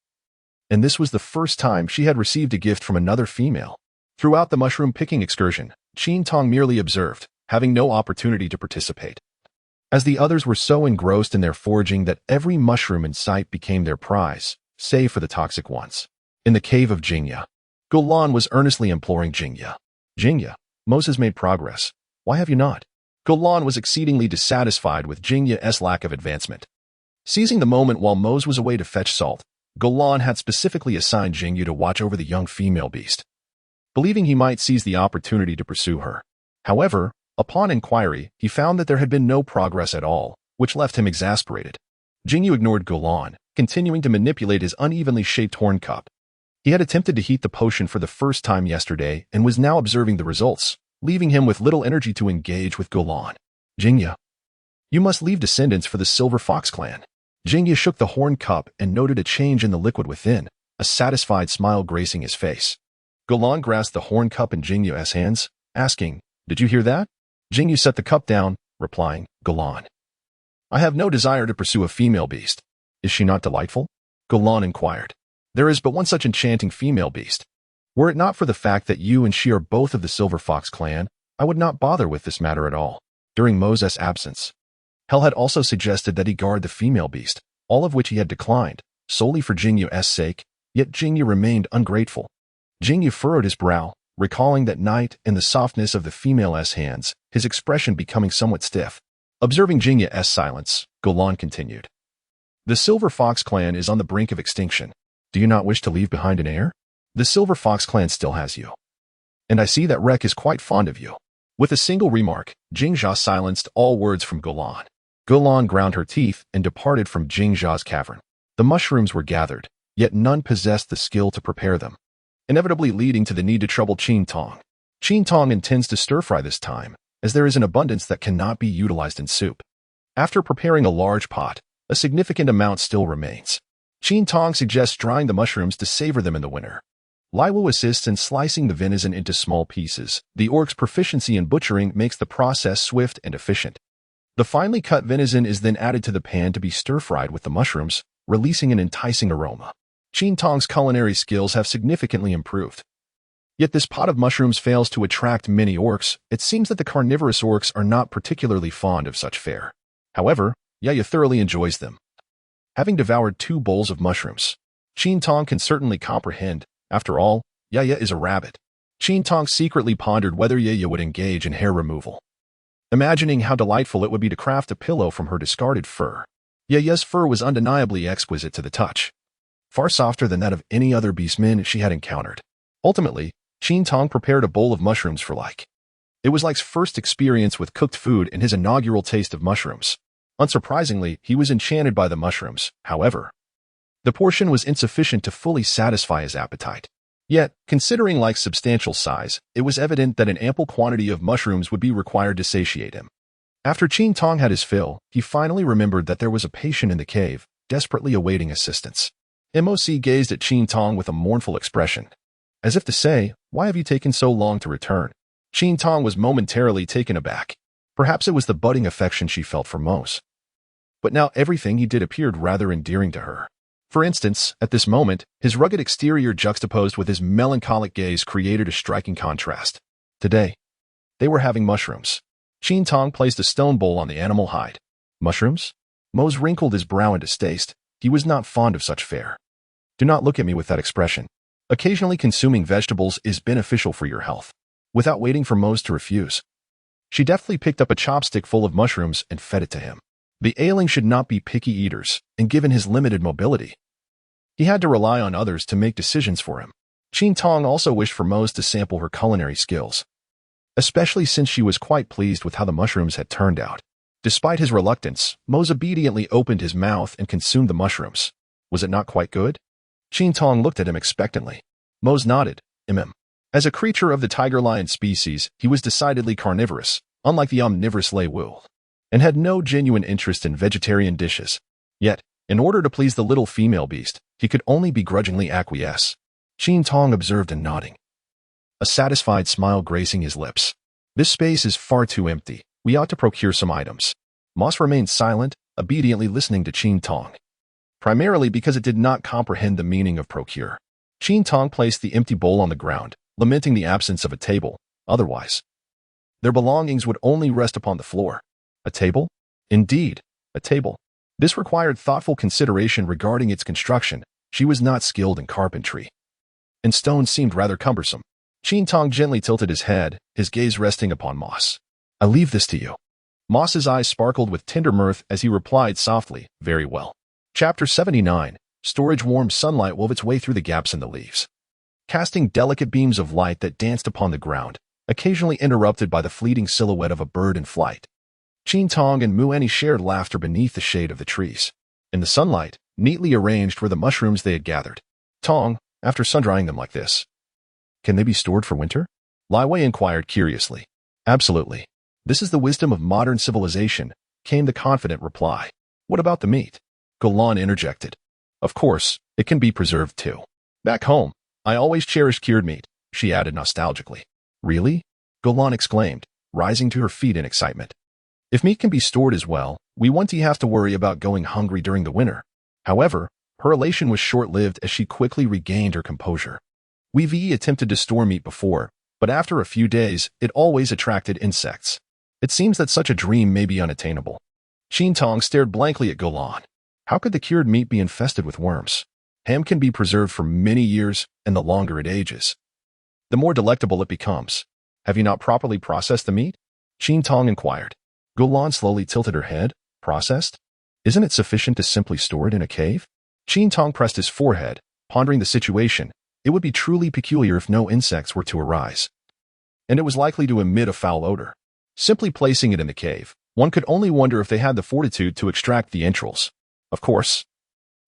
And this was the first time she had received a gift from another female. Throughout the mushroom-picking excursion, Qin Tong merely observed, having no opportunity to participate. As the others were so engrossed in their foraging that every mushroom in sight became their prize, save for the toxic ones. In the cave of Jingya, Gulan was earnestly imploring Jingya. Jingya, Moses made progress. Why have you not? Gulan was exceedingly dissatisfied with Jingya's lack of advancement. Seizing the moment while Mose was away to fetch salt, Gulan had specifically assigned Jingya to watch over the young female beast, believing he might seize the opportunity to pursue her. However, upon inquiry, he found that there had been no progress at all, which left him exasperated. Jingyu ignored Gulan, continuing to manipulate his unevenly shaped horn cup. He had attempted to heat the potion for the first time yesterday and was now observing the results, leaving him with little energy to engage with Gulan. Jingya, you must leave descendants for the Silver Fox clan. Jingya shook the horn cup and noted a change in the liquid within, a satisfied smile gracing his face. Gulan grasped the horn cup in Jingya's hands, asking, "Did you hear that?" Jingyu set the cup down, replying, "Gulan, I have no desire to pursue a female beast. Is she not delightful?" Gulan inquired. "There is but one such enchanting female beast. Were it not for the fact that you and she are both of the Silver Fox clan, I would not bother with this matter at all." During Moses' absence, Hel had also suggested that he guard the female beast, all of which he had declined, solely for Jingyu's sake, yet Jingyu remained ungrateful. Jingyu furrowed his brow, recalling that night and the softness of the female's hands, his expression becoming somewhat stiff. Observing Jingyu's silence, Gulan continued. "The Silver Fox clan is on the brink of extinction. Do you not wish to leave behind an heir? The Silver Fox clan still has you. And I see that Rek is quite fond of you." With a single remark, Jingzha silenced all words from Gulan. Gulan ground her teeth and departed from Jingzha's cavern. The mushrooms were gathered, yet none possessed the skill to prepare them, inevitably leading to the need to trouble Qin Tong. Qin Tong intends to stir-fry this time, as there is an abundance that cannot be utilized in soup. After preparing a large pot, a significant amount still remains. Qin Tong suggests drying the mushrooms to savor them in the winter. Lai Wu assists in slicing the venison into small pieces. The orc's proficiency in butchering makes the process swift and efficient. The finely cut venison is then added to the pan to be stir-fried with the mushrooms, releasing an enticing aroma. Qin Tong's culinary skills have significantly improved. Yet this pot of mushrooms fails to attract many orcs. It seems that the carnivorous orcs are not particularly fond of such fare. However, Yaya thoroughly enjoys them. Having devoured 2 bowls of mushrooms, Qin Tong can certainly comprehend. After all, Yaya is a rabbit. Qin Tong secretly pondered whether Yaya would engage in hair removal, imagining how delightful it would be to craft a pillow from her discarded fur. Yaya's fur was undeniably exquisite to the touch, far softer than that of any other beastman she had encountered. Ultimately, Qin Tong prepared a bowl of mushrooms for Like. It was Like's first experience with cooked food and his inaugural taste of mushrooms. Unsurprisingly, he was enchanted by the mushrooms. However, the portion was insufficient to fully satisfy his appetite. Yet, considering Like's substantial size, it was evident that an ample quantity of mushrooms would be required to satiate him. After Qin Tong had his fill, he finally remembered that there was a patient in the cave, desperately awaiting assistance. MOC gazed at Qin Tong with a mournful expression, as if to say, "Why have you taken so long to return?" Qin Tong was momentarily taken aback. Perhaps it was the budding affection she felt for Mose. But now everything he did appeared rather endearing to her. For instance, at this moment, his rugged exterior juxtaposed with his melancholic gaze created a striking contrast. Today, they were having mushrooms. Qin Tong placed a stone bowl on the animal hide. Mushrooms? Mose wrinkled his brow in distaste. He was not fond of such fare. Do not look at me with that expression. Occasionally consuming vegetables is beneficial for your health. Without waiting for Mose to refuse, she deftly picked up a chopstick full of mushrooms and fed it to him. The ailing should not be picky eaters, and given his limited mobility, he had to rely on others to make decisions for him. Qin Tong also wished for Mose to sample her culinary skills, especially since she was quite pleased with how the mushrooms had turned out. Despite his reluctance, Mose obediently opened his mouth and consumed the mushrooms. Was it not quite good? Qin Tong looked at him expectantly. Mose nodded. As a creature of the tiger-lion species, he was decidedly carnivorous, unlike the omnivorous Lei Wu, and had no genuine interest in vegetarian dishes. Yet, in order to please the little female beast, he could only begrudgingly acquiesce. Qin Tong observed and nodding, a satisfied smile gracing his lips. This space is far too empty. We ought to procure some items. Moss remained silent, obediently listening to Qin Tong, primarily because it did not comprehend the meaning of procure. Qin Tong placed the empty bowl on the ground, lamenting the absence of a table. Otherwise, their belongings would only rest upon the floor. A table? Indeed, a table. This required thoughtful consideration regarding its construction. She was not skilled in carpentry, and stone seemed rather cumbersome. Qin Tong gently tilted his head, his gaze resting upon Moss. I leave this to you. Moss's eyes sparkled with tender mirth as he replied softly, very well. Chapter 79. Storage. Warm sunlight wove its way through the gaps in the leaves, casting delicate beams of light that danced upon the ground, occasionally interrupted by the fleeting silhouette of a bird in flight. Qin Tong and Mu Annie shared laughter beneath the shade of the trees. In the sunlight, neatly arranged were the mushrooms they had gathered. Tong, after sun-drying them like this, can they be stored for winter? Lai Wei inquired curiously. Absolutely. This is the wisdom of modern civilization, came the confident reply. What about the meat? Golan interjected. Of course, it can be preserved too. Back home, I always cherished cured meat, she added nostalgically. Really? Golan exclaimed, rising to her feet in excitement. If meat can be stored as well, we won't have to worry about going hungry during the winter. However, her elation was short-lived as she quickly regained her composure. We've attempted to store meat before, but after a few days, it always attracted insects. It seems that such a dream may be unattainable. Qin Tong stared blankly at Golan. How could the cured meat be infested with worms? Ham can be preserved for many years, and the longer it ages, the more delectable it becomes. Have you not properly processed the meat? Qin Tong inquired. Golan slowly tilted her head. Processed? Isn't it sufficient to simply store it in a cave? Qin Tong pressed his forehead, pondering the situation. It would be truly peculiar if no insects were to arise, and it was likely to emit a foul odor. Simply placing it in the cave, one could only wonder if they had the fortitude to extract the entrails. Of course,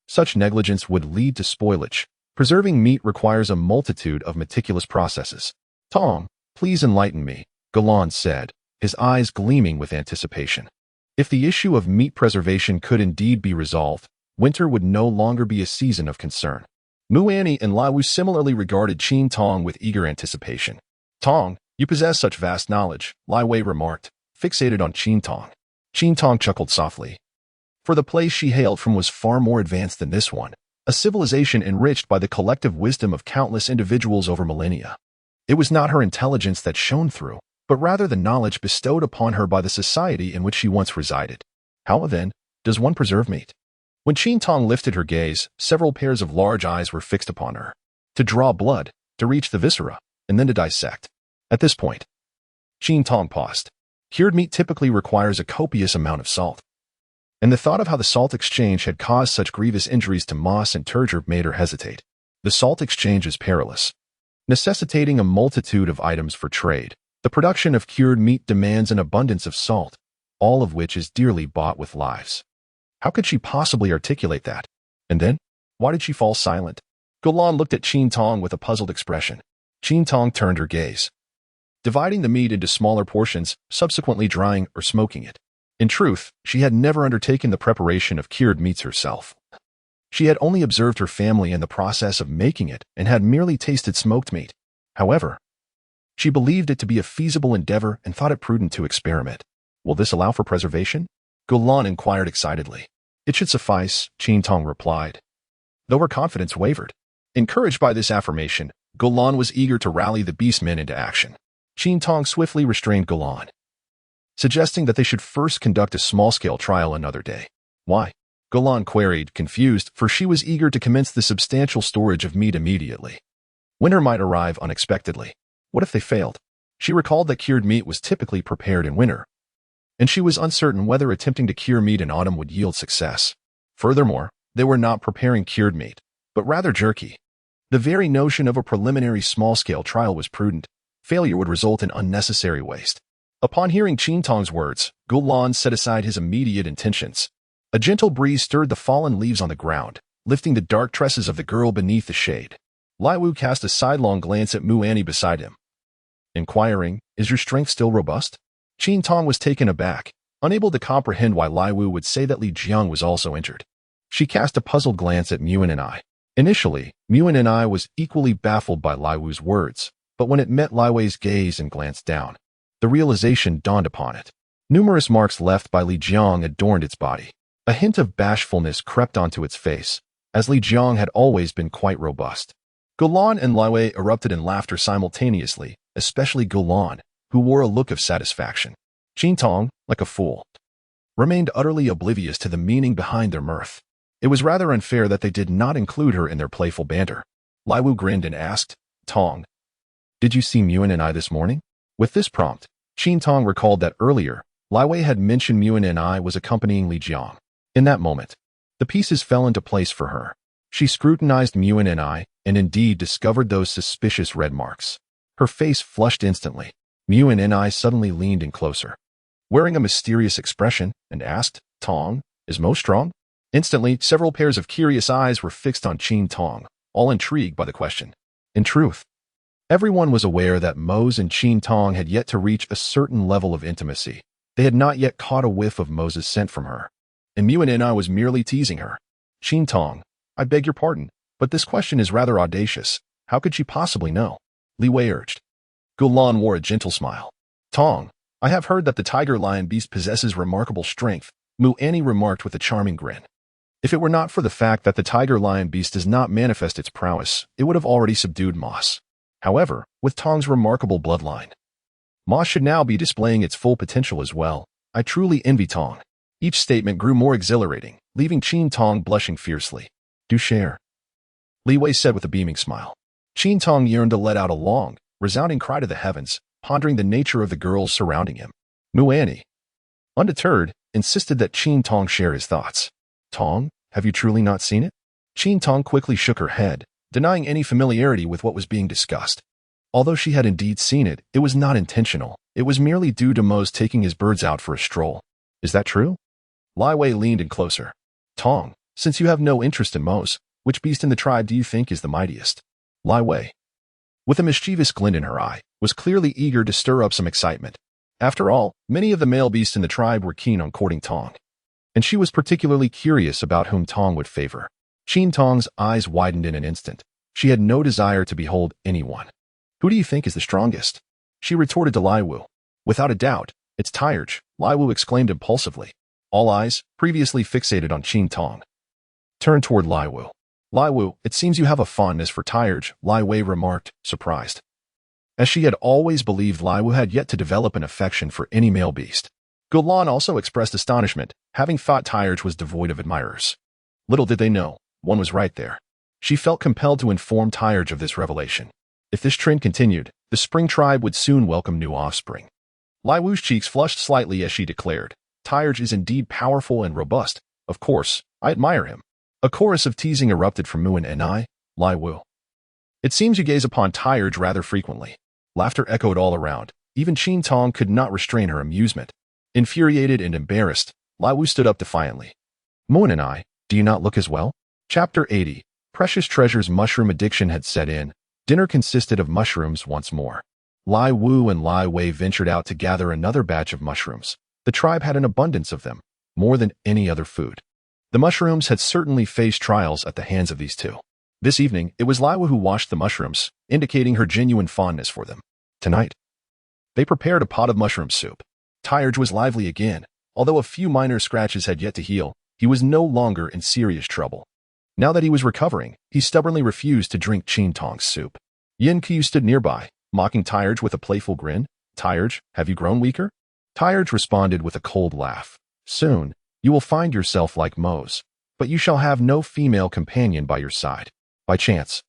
such negligence would lead to spoilage. Preserving meat requires a multitude of meticulous processes. Tong, please enlighten me, Golan said, his eyes gleaming with anticipation. If the issue of meat preservation could indeed be resolved, winter would no longer be a season of concern. Mu Annie and Lai Wu similarly regarded Qin Tong with eager anticipation. Tong, you possess such vast knowledge, Lai Wei remarked, fixated on Qin Tong. Qin Tong chuckled softly. For the place she hailed from was far more advanced than this one, a civilization enriched by the collective wisdom of countless individuals over millennia. It was not her intelligence that shone through, but rather the knowledge bestowed upon her by the society in which she once resided. How, then, does one preserve meat? When Qin Tong lifted her gaze, several pairs of large eyes were fixed upon her. To draw blood, to reach the viscera, and then to dissect. At this point, Qin Tong paused. Cured meat typically requires a copious amount of salt, and the thought of how the salt exchange had caused such grievous injuries to moss and turgor made her hesitate. The salt exchange is perilous, necessitating a multitude of items for trade. The production of cured meat demands an abundance of salt, all of which is dearly bought with lives. How could she possibly articulate that? And then, why did she fall silent? Golan looked at Qin Tong with a puzzled expression. Qin Tong turned her gaze, dividing the meat into smaller portions, subsequently drying or smoking it. In truth, she had never undertaken the preparation of cured meats herself. She had only observed her family in the process of making it and had merely tasted smoked meat. However, she believed it to be a feasible endeavor and thought it prudent to experiment. Will this allow for preservation? Golan inquired excitedly. It should suffice, Qin Tong replied, though her confidence wavered. Encouraged by this affirmation, Golan was eager to rally the beastmen into action. Qin Tong swiftly restrained Golan. suggesting that they should first conduct a small-scale trial another day. Why? Golan queried, confused, for she was eager to commence the substantial storage of meat immediately. Winter might arrive unexpectedly. What if they failed? She recalled that cured meat was typically prepared in winter, and she was uncertain whether attempting to cure meat in autumn would yield success. Furthermore, they were not preparing cured meat, but rather jerky. The very notion of a preliminary small-scale trial was prudent. Failure would result in unnecessary waste. Upon hearing Qin Tong's words, Golan set aside his immediate intentions. A gentle breeze stirred the fallen leaves on the ground, lifting the dark tresses of the girl beneath the shade. Lai Wu cast a sidelong glance at Mu Annie beside him, inquiring, "Is your strength still robust?" Qin Tong was taken aback, unable to comprehend why Lai Wu would say that Li Jiang was also injured. She cast a puzzled glance at Muan and I. Initially, Muan and I was equally baffled by Lai Wu's words, but when it met Lai Wei's gaze and glanced down, the realization dawned upon it. Numerous marks left by Li Jiang adorned its body. A hint of bashfulness crept onto its face, as Li Jiang had always been quite robust. Golan and Lai Wei erupted in laughter simultaneously, especially Golan, who wore a look of satisfaction. Qin Tong, like a fool, remained utterly oblivious to the meaning behind their mirth. It was rather unfair that they did not include her in their playful banter. Lai Wu grinned and asked, "Tong, did you see Muan and I this morning?" With this prompt, Qin Tong recalled that earlier, Lai Wei had mentioned Muan and I was accompanying Li Jiang. In that moment, the pieces fell into place for her. She scrutinized Muan and I, and indeed discovered those suspicious red marks. Her face flushed instantly. Muan and I suddenly leaned in closer, wearing a mysterious expression, and asked, "Tong, is Mo strong?" Instantly, several pairs of curious eyes were fixed on Qin Tong, all intrigued by the question. In truth, everyone was aware that Mose and Qin Tong had yet to reach a certain level of intimacy. They had not yet caught a whiff of Mose's scent from her, and Muan and I was merely teasing her. "Qin Tong, I beg your pardon, but this question is rather audacious. How could she possibly know?" Li Wei urged. Golan wore a gentle smile. "Tong, I have heard that the tiger-lion beast possesses remarkable strength," Mu Annie remarked with a charming grin. If it were not for the fact that the tiger-lion beast does not manifest its prowess, it would have already subdued Moss. However, with Tong's remarkable bloodline, Moss should now be displaying its full potential as well. I truly envy Tong. Each statement grew more exhilarating, leaving Qin Tong blushing fiercely. "Do share," Li Wei said with a beaming smile. Qin Tong yearned to let out a long, resounding cry to the heavens, pondering the nature of the girls surrounding him. Mu Annie, undeterred, insisted that Qin Tong share his thoughts. "Tong, have you truly not seen it?" Qin Tong quickly shook her head, denying any familiarity with what was being discussed. Although she had indeed seen it, it was not intentional. It was merely due to Mose taking his birds out for a stroll. "Is that true?" Lai Wei leaned in closer. "Tong, since you have no interest in Mose, which beast in the tribe do you think is the mightiest?" Lai Wei, with a mischievous glint in her eye, was clearly eager to stir up some excitement. After all, many of the male beasts in the tribe were keen on courting Tong, and she was particularly curious about whom Tong would favor. Qin Tong's eyes widened in an instant. She had no desire to behold anyone. "Who do you think is the strongest?" she retorted to Lai Wu. "Without a doubt, it's Tyrge," Lai Wu exclaimed impulsively. All eyes, previously fixated on Qin Tong, turned toward Lai Wu. "Lai Wu, it seems you have a fondness for Tyrge," Lai Wei remarked, surprised, as she had always believed Lai Wu had yet to develop an affection for any male beast. Golan also expressed astonishment, having thought Tyrge was devoid of admirers. Little did they know, one was right there. She felt compelled to inform Tyrge of this revelation. If this trend continued, the Spring tribe would soon welcome new offspring. Lai Wu's cheeks flushed slightly as she declared, "Tyrge is indeed powerful and robust. Of course, I admire him." A chorus of teasing erupted from Muan and I, Lai Wu. "It seems you gaze upon Tyrge rather frequently." Laughter echoed all around. Even Qin Tong could not restrain her amusement. Infuriated and embarrassed, Lai Wu stood up defiantly. "Muan and I, do you not look as well?" Chapter 80. Precious Treasures. Mushroom addiction had set in. Dinner consisted of mushrooms once more. Lai Wu and Lai Wei ventured out to gather another batch of mushrooms. The tribe had an abundance of them, more than any other food. The mushrooms had certainly faced trials at the hands of these two. This evening, it was Lai Wu who washed the mushrooms, indicating her genuine fondness for them. Tonight, they prepared a pot of mushroom soup. Tyrge was lively again. Although a few minor scratches had yet to heal, he was no longer in serious trouble. Now that he was recovering, he stubbornly refused to drink Qin Tong's soup. Yin Qiu stood nearby, mocking Tyrge with a playful grin. "Tyrge, have you grown weaker?" Tyre responded with a cold laugh. Soon, you will find yourself like Mose, but you shall have no female companion by your side. By chance.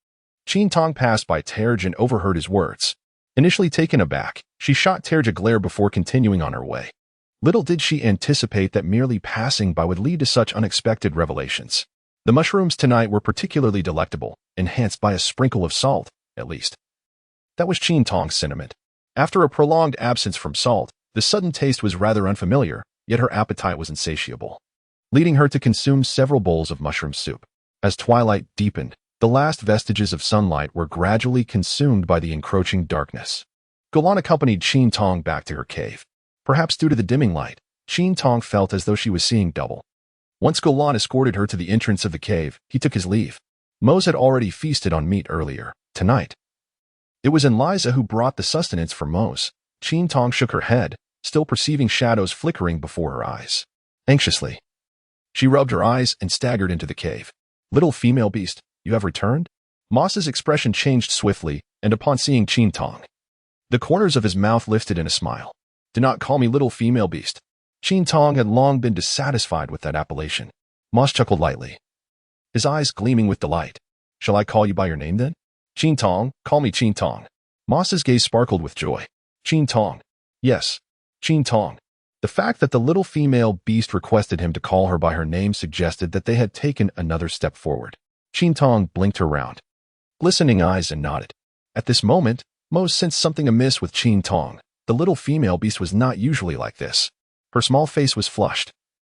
Qin Tong passed by Tyre and overheard his words. Initially taken aback, she shot Tyre a glare before continuing on her way. Little did she anticipate that merely passing by would lead to such unexpected revelations. The mushrooms tonight were particularly delectable, enhanced by a sprinkle of salt, at least. That was Qin Tong's sentiment. After a prolonged absence from salt, the sudden taste was rather unfamiliar, yet her appetite was insatiable, leading her to consume several bowls of mushroom soup. As twilight deepened, the last vestiges of sunlight were gradually consumed by the encroaching darkness. Golan accompanied Qin Tong back to her cave. Perhaps due to the dimming light, Qin Tong felt as though she was seeing double. Once Golan escorted her to the entrance of the cave, he took his leave. Mose had already feasted on meat earlier. Tonight, it was Eliza who brought the sustenance for Mose. Qin Tong shook her head, still perceiving shadows flickering before her eyes. Anxiously, she rubbed her eyes and staggered into the cave. Little female beast, you have returned? Moss's expression changed swiftly, and upon seeing Qin Tong, the corners of his mouth lifted in a smile. Do not call me little female beast. Qin Tong had long been dissatisfied with that appellation. Moss chuckled lightly, his eyes gleaming with delight. Shall I call you by your name then? Qin Tong, call me Qin Tong. Moss's gaze sparkled with joy. Qin Tong. Yes, Qin Tong. The fact that the little female beast requested him to call her by her name suggested that they had taken another step forward. Qin Tong blinked around, glistening eyes, and nodded. At this moment, Mose sensed something amiss with Qin Tong. The little female beast was not usually like this. Her small face was flushed,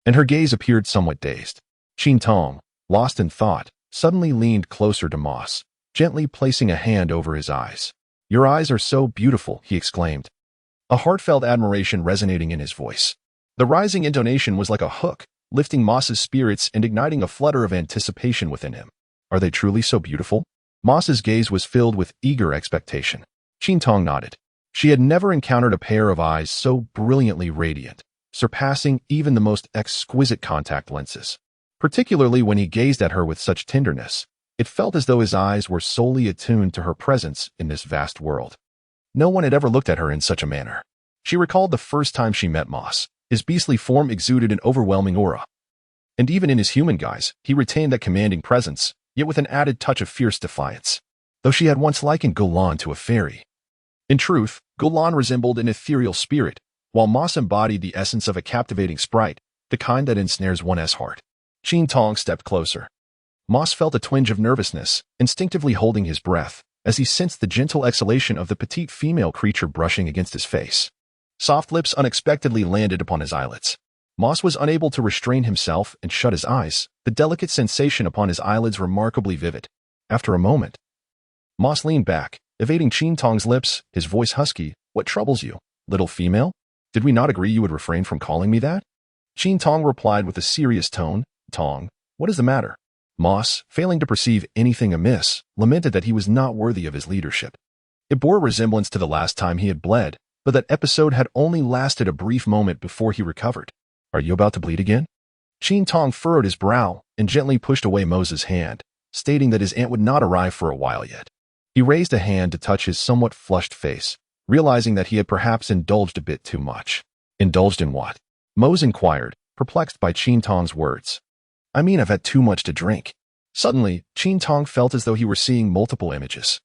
and her gaze appeared somewhat dazed. Qin Tong, lost in thought, suddenly leaned closer to Moss, gently placing a hand over his eyes. Your eyes are so beautiful, he exclaimed, a heartfelt admiration resonating in his voice. The rising intonation was like a hook, lifting Moss's spirits and igniting a flutter of anticipation within him. Are they truly so beautiful? Moss's gaze was filled with eager expectation. Qin Tong nodded. She had never encountered a pair of eyes so brilliantly radiant, surpassing even the most exquisite contact lenses. Particularly when he gazed at her with such tenderness, it felt as though his eyes were solely attuned to her presence in this vast world. No one had ever looked at her in such a manner. She recalled the first time she met Moss. His beastly form exuded an overwhelming aura. And even in his human guise, he retained that commanding presence, yet with an added touch of fierce defiance. Though she had once likened Golan to a fairy. In truth, Golan resembled an ethereal spirit, while Moss embodied the essence of a captivating sprite, the kind that ensnares one's heart. Qin Tong stepped closer. Moss felt a twinge of nervousness, instinctively holding his breath, as he sensed the gentle exhalation of the petite female creature brushing against his face. Soft lips unexpectedly landed upon his eyelids. Moss was unable to restrain himself and shut his eyes, the delicate sensation upon his eyelids remarkably vivid. After a moment, Moss leaned back, evading Qin Tong's lips, his voice husky. What troubles you, little female? Did we not agree you would refrain from calling me that? Qin Tong replied with a serious tone. Tong, what is the matter? Moss, failing to perceive anything amiss, lamented that he was not worthy of his leadership. It bore a resemblance to the last time he had bled, but that episode had only lasted a brief moment before he recovered. Are you about to bleed again? Qin Tong furrowed his brow and gently pushed away Mose's hand, stating that his aunt would not arrive for a while yet. He raised a hand to touch his somewhat flushed face, realizing that he had perhaps indulged a bit too much. Indulged in what? Mose inquired, perplexed by Qin Tong's words. I mean, I've had too much to drink. Suddenly, Qin Tong felt as though he were seeing multiple images.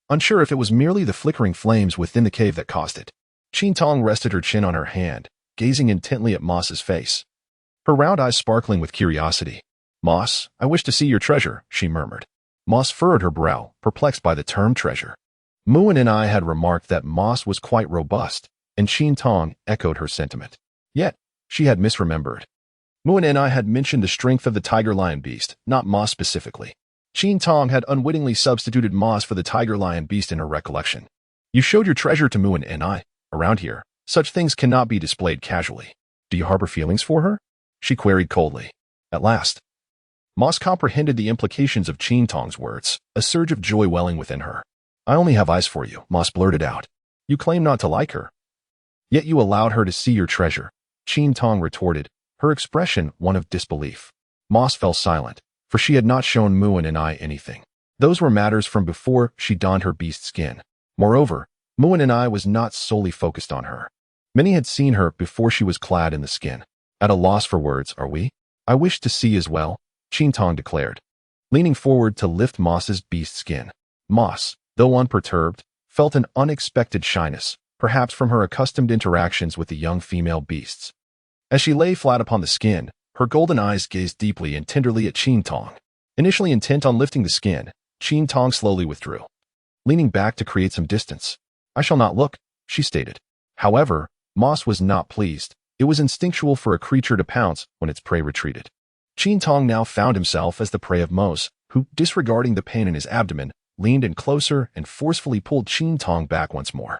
Unsure if it was merely the flickering flames within the cave that caused it, Qin Tong rested her chin on her hand, gazing intently at Moss's face, her round eyes sparkling with curiosity. Moss, I wish to see your treasure, she murmured. Moss furrowed her brow, perplexed by the term treasure. Muin and I had remarked that Moss was quite robust, and Qin Tong echoed her sentiment. Yet, she had misremembered. Muin and I had mentioned the strength of the tiger-lion beast, not Moss specifically. Qin Tong had unwittingly substituted Moss for the tiger-lion beast in her recollection. You showed your treasure to Muin and I. Around here, such things cannot be displayed casually. Do you harbor feelings for her? She queried coldly. At last, Moss comprehended the implications of Qin Tong's words, a surge of joy welling within her. I only have eyes for you, Moss blurted out. You claim not to like her. Yet you allowed her to see your treasure, Qin Tong retorted, her expression one of disbelief. Moss fell silent, for she had not shown Muin and I anything. Those were matters from before she donned her beast skin. Moreover, Muin and I was not solely focused on her. Many had seen her before she was clad in the skin. At a loss for words, are we? I wish to see as well, Qin Tong declared, leaning forward to lift Moss's beast skin. Moss, though unperturbed, felt an unexpected shyness, perhaps from her accustomed interactions with the young female beasts. As she lay flat upon the skin, her golden eyes gazed deeply and tenderly at Qin Tong. Initially intent on lifting the skin, Qin Tong slowly withdrew, leaning back to create some distance. I shall not look, she stated. However, Moss was not pleased. It was instinctual for a creature to pounce when its prey retreated. Qin Tong now found himself as the prey of Moss, who, disregarding the pain in his abdomen, leaned in closer and forcefully pulled Qin Tong back once more.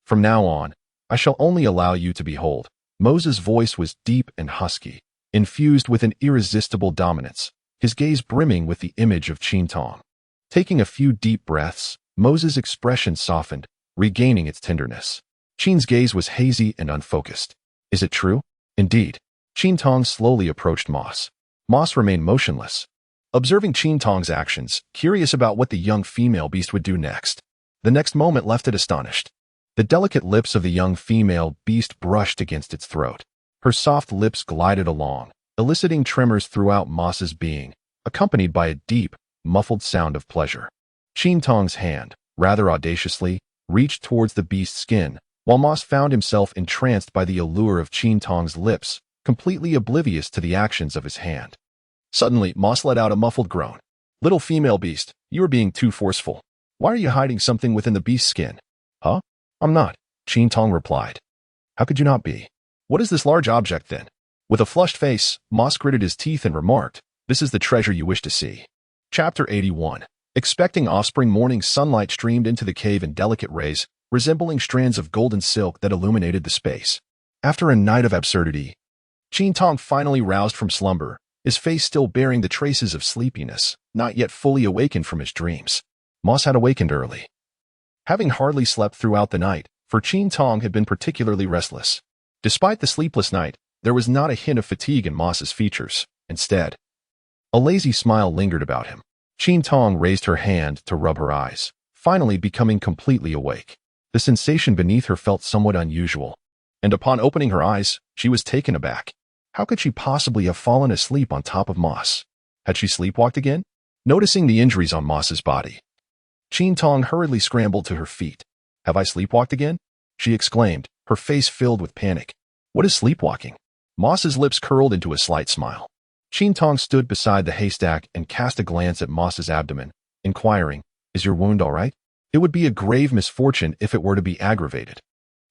From now on, I shall only allow you to behold. Moses' voice was deep and husky, infused with an irresistible dominance, his gaze brimming with the image of Qin Tong. Taking a few deep breaths, Moses' expression softened, regaining its tenderness. Qin's gaze was hazy and unfocused. Is it true? Indeed. Qin Tong slowly approached Moss. Moss remained motionless, observing Qin Tong's actions, curious about what the young female beast would do next. The next moment left it astonished. The delicate lips of the young female beast brushed against its throat. Her soft lips glided along, eliciting tremors throughout Moss's being, accompanied by a deep, muffled sound of pleasure. Qin Tong's hand, rather audaciously, reached towards the beast's skin, while Moss found himself entranced by the allure of Qin Tong's lips, completely oblivious to the actions of his hand. Suddenly, Moss let out a muffled groan. Little female beast, you are being too forceful. Why are you hiding something within the beast's skin? Huh? I'm not, Qin Tong replied. How could you not be? What is this large object then? With a flushed face, Moss gritted his teeth and remarked, this is the treasure you wish to see. Chapter 81. Expecting offspring, morning sunlight streamed into the cave in delicate rays, resembling strands of golden silk that illuminated the space. After a night of absurdity, Qin Tong finally roused from slumber, his face still bearing the traces of sleepiness, not yet fully awakened from his dreams. Moss had awakened early, having hardly slept throughout the night, for Qin Tong had been particularly restless. Despite the sleepless night, there was not a hint of fatigue in Moss's features. Instead, a lazy smile lingered about him. Qin Tong raised her hand to rub her eyes, finally becoming completely awake. The sensation beneath her felt somewhat unusual, and upon opening her eyes, she was taken aback. How could she possibly have fallen asleep on top of Moss? Had she sleepwalked again? Noticing the injuries on Moss's body, Qin Tong hurriedly scrambled to her feet. Have I sleepwalked again? She exclaimed, her face filled with panic. What is sleepwalking? Moss's lips curled into a slight smile. Qin Tong stood beside the haystack and cast a glance at Moss's abdomen, inquiring, is your wound all right? It would be a grave misfortune if it were to be aggravated.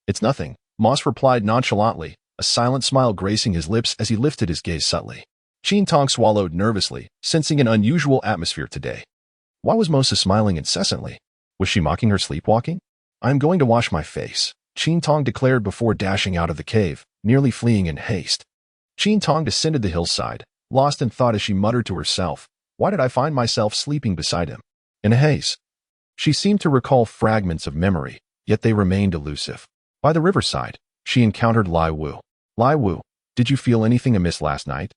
It's nothing, Moss replied nonchalantly, a silent smile gracing his lips as he lifted his gaze subtly. Qin Tong swallowed nervously, sensing an unusual atmosphere today. Why was Moses smiling incessantly? Was she mocking her sleepwalking? I am going to wash my face, Qin Tong declared before dashing out of the cave, nearly fleeing in haste. Qin Tong descended the hillside, lost in thought as she muttered to herself, why did I find myself sleeping beside him? In a haze. She seemed to recall fragments of memory, yet they remained elusive. By the riverside, she encountered Lai Wu. Lai Wu, did you feel anything amiss last night?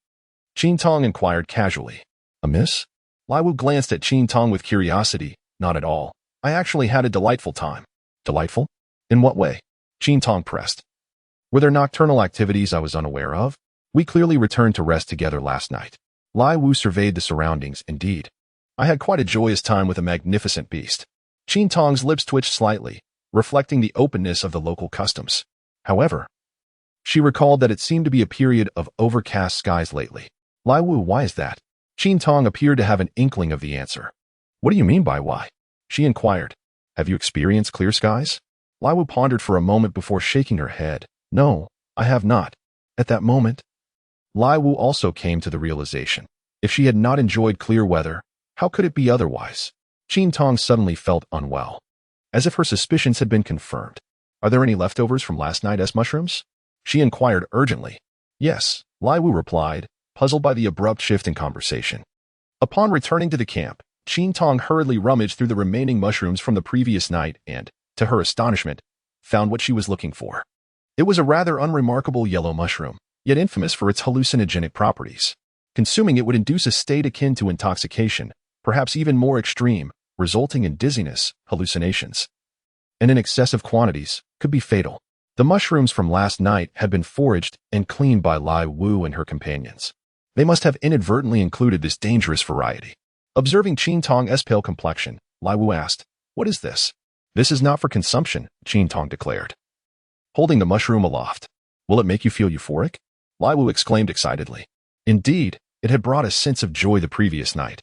Qin Tong inquired casually. Amiss? Lai Wu glanced at Qin Tong with curiosity. Not at all. I actually had a delightful time. Delightful? In what way? Qin Tong pressed. Were there nocturnal activities I was unaware of? We clearly returned to rest together last night. Lai Wu surveyed the surroundings. Indeed. I had quite a joyous time with a magnificent beast. Qin Tong's lips twitched slightly, reflecting the openness of the local customs. However, she recalled that it seemed to be a period of overcast skies lately. Lai Wu, why is that? Qin Tong appeared to have an inkling of the answer. What do you mean by why? She inquired. Have you experienced clear skies? Lai Wu pondered for a moment before shaking her head. No, I have not. At that moment, Lai Wu also came to the realization. If she had not enjoyed clear weather, how could it be otherwise? Qin Tong suddenly felt unwell, as if her suspicions had been confirmed. Are there any leftovers from last night's mushrooms? She inquired urgently. Yes, Lai Wu replied, puzzled by the abrupt shift in conversation. Upon returning to the camp, Qin Tong hurriedly rummaged through the remaining mushrooms from the previous night and, to her astonishment, found what she was looking for. It was a rather unremarkable yellow mushroom, yet infamous for its hallucinogenic properties. Consuming it would induce a state akin to intoxication, perhaps even more extreme, resulting in dizziness, hallucinations, and in excessive quantities, could be fatal. The mushrooms from last night had been foraged and cleaned by Lai Wu and her companions. They must have inadvertently included this dangerous variety. Observing Qin Tong's pale complexion, Lai Wu asked, "What is this?" "This is not for consumption," Qin Tong declared, holding the mushroom aloft. "Will it make you feel euphoric?" Lai Wu exclaimed excitedly. Indeed, it had brought a sense of joy the previous night,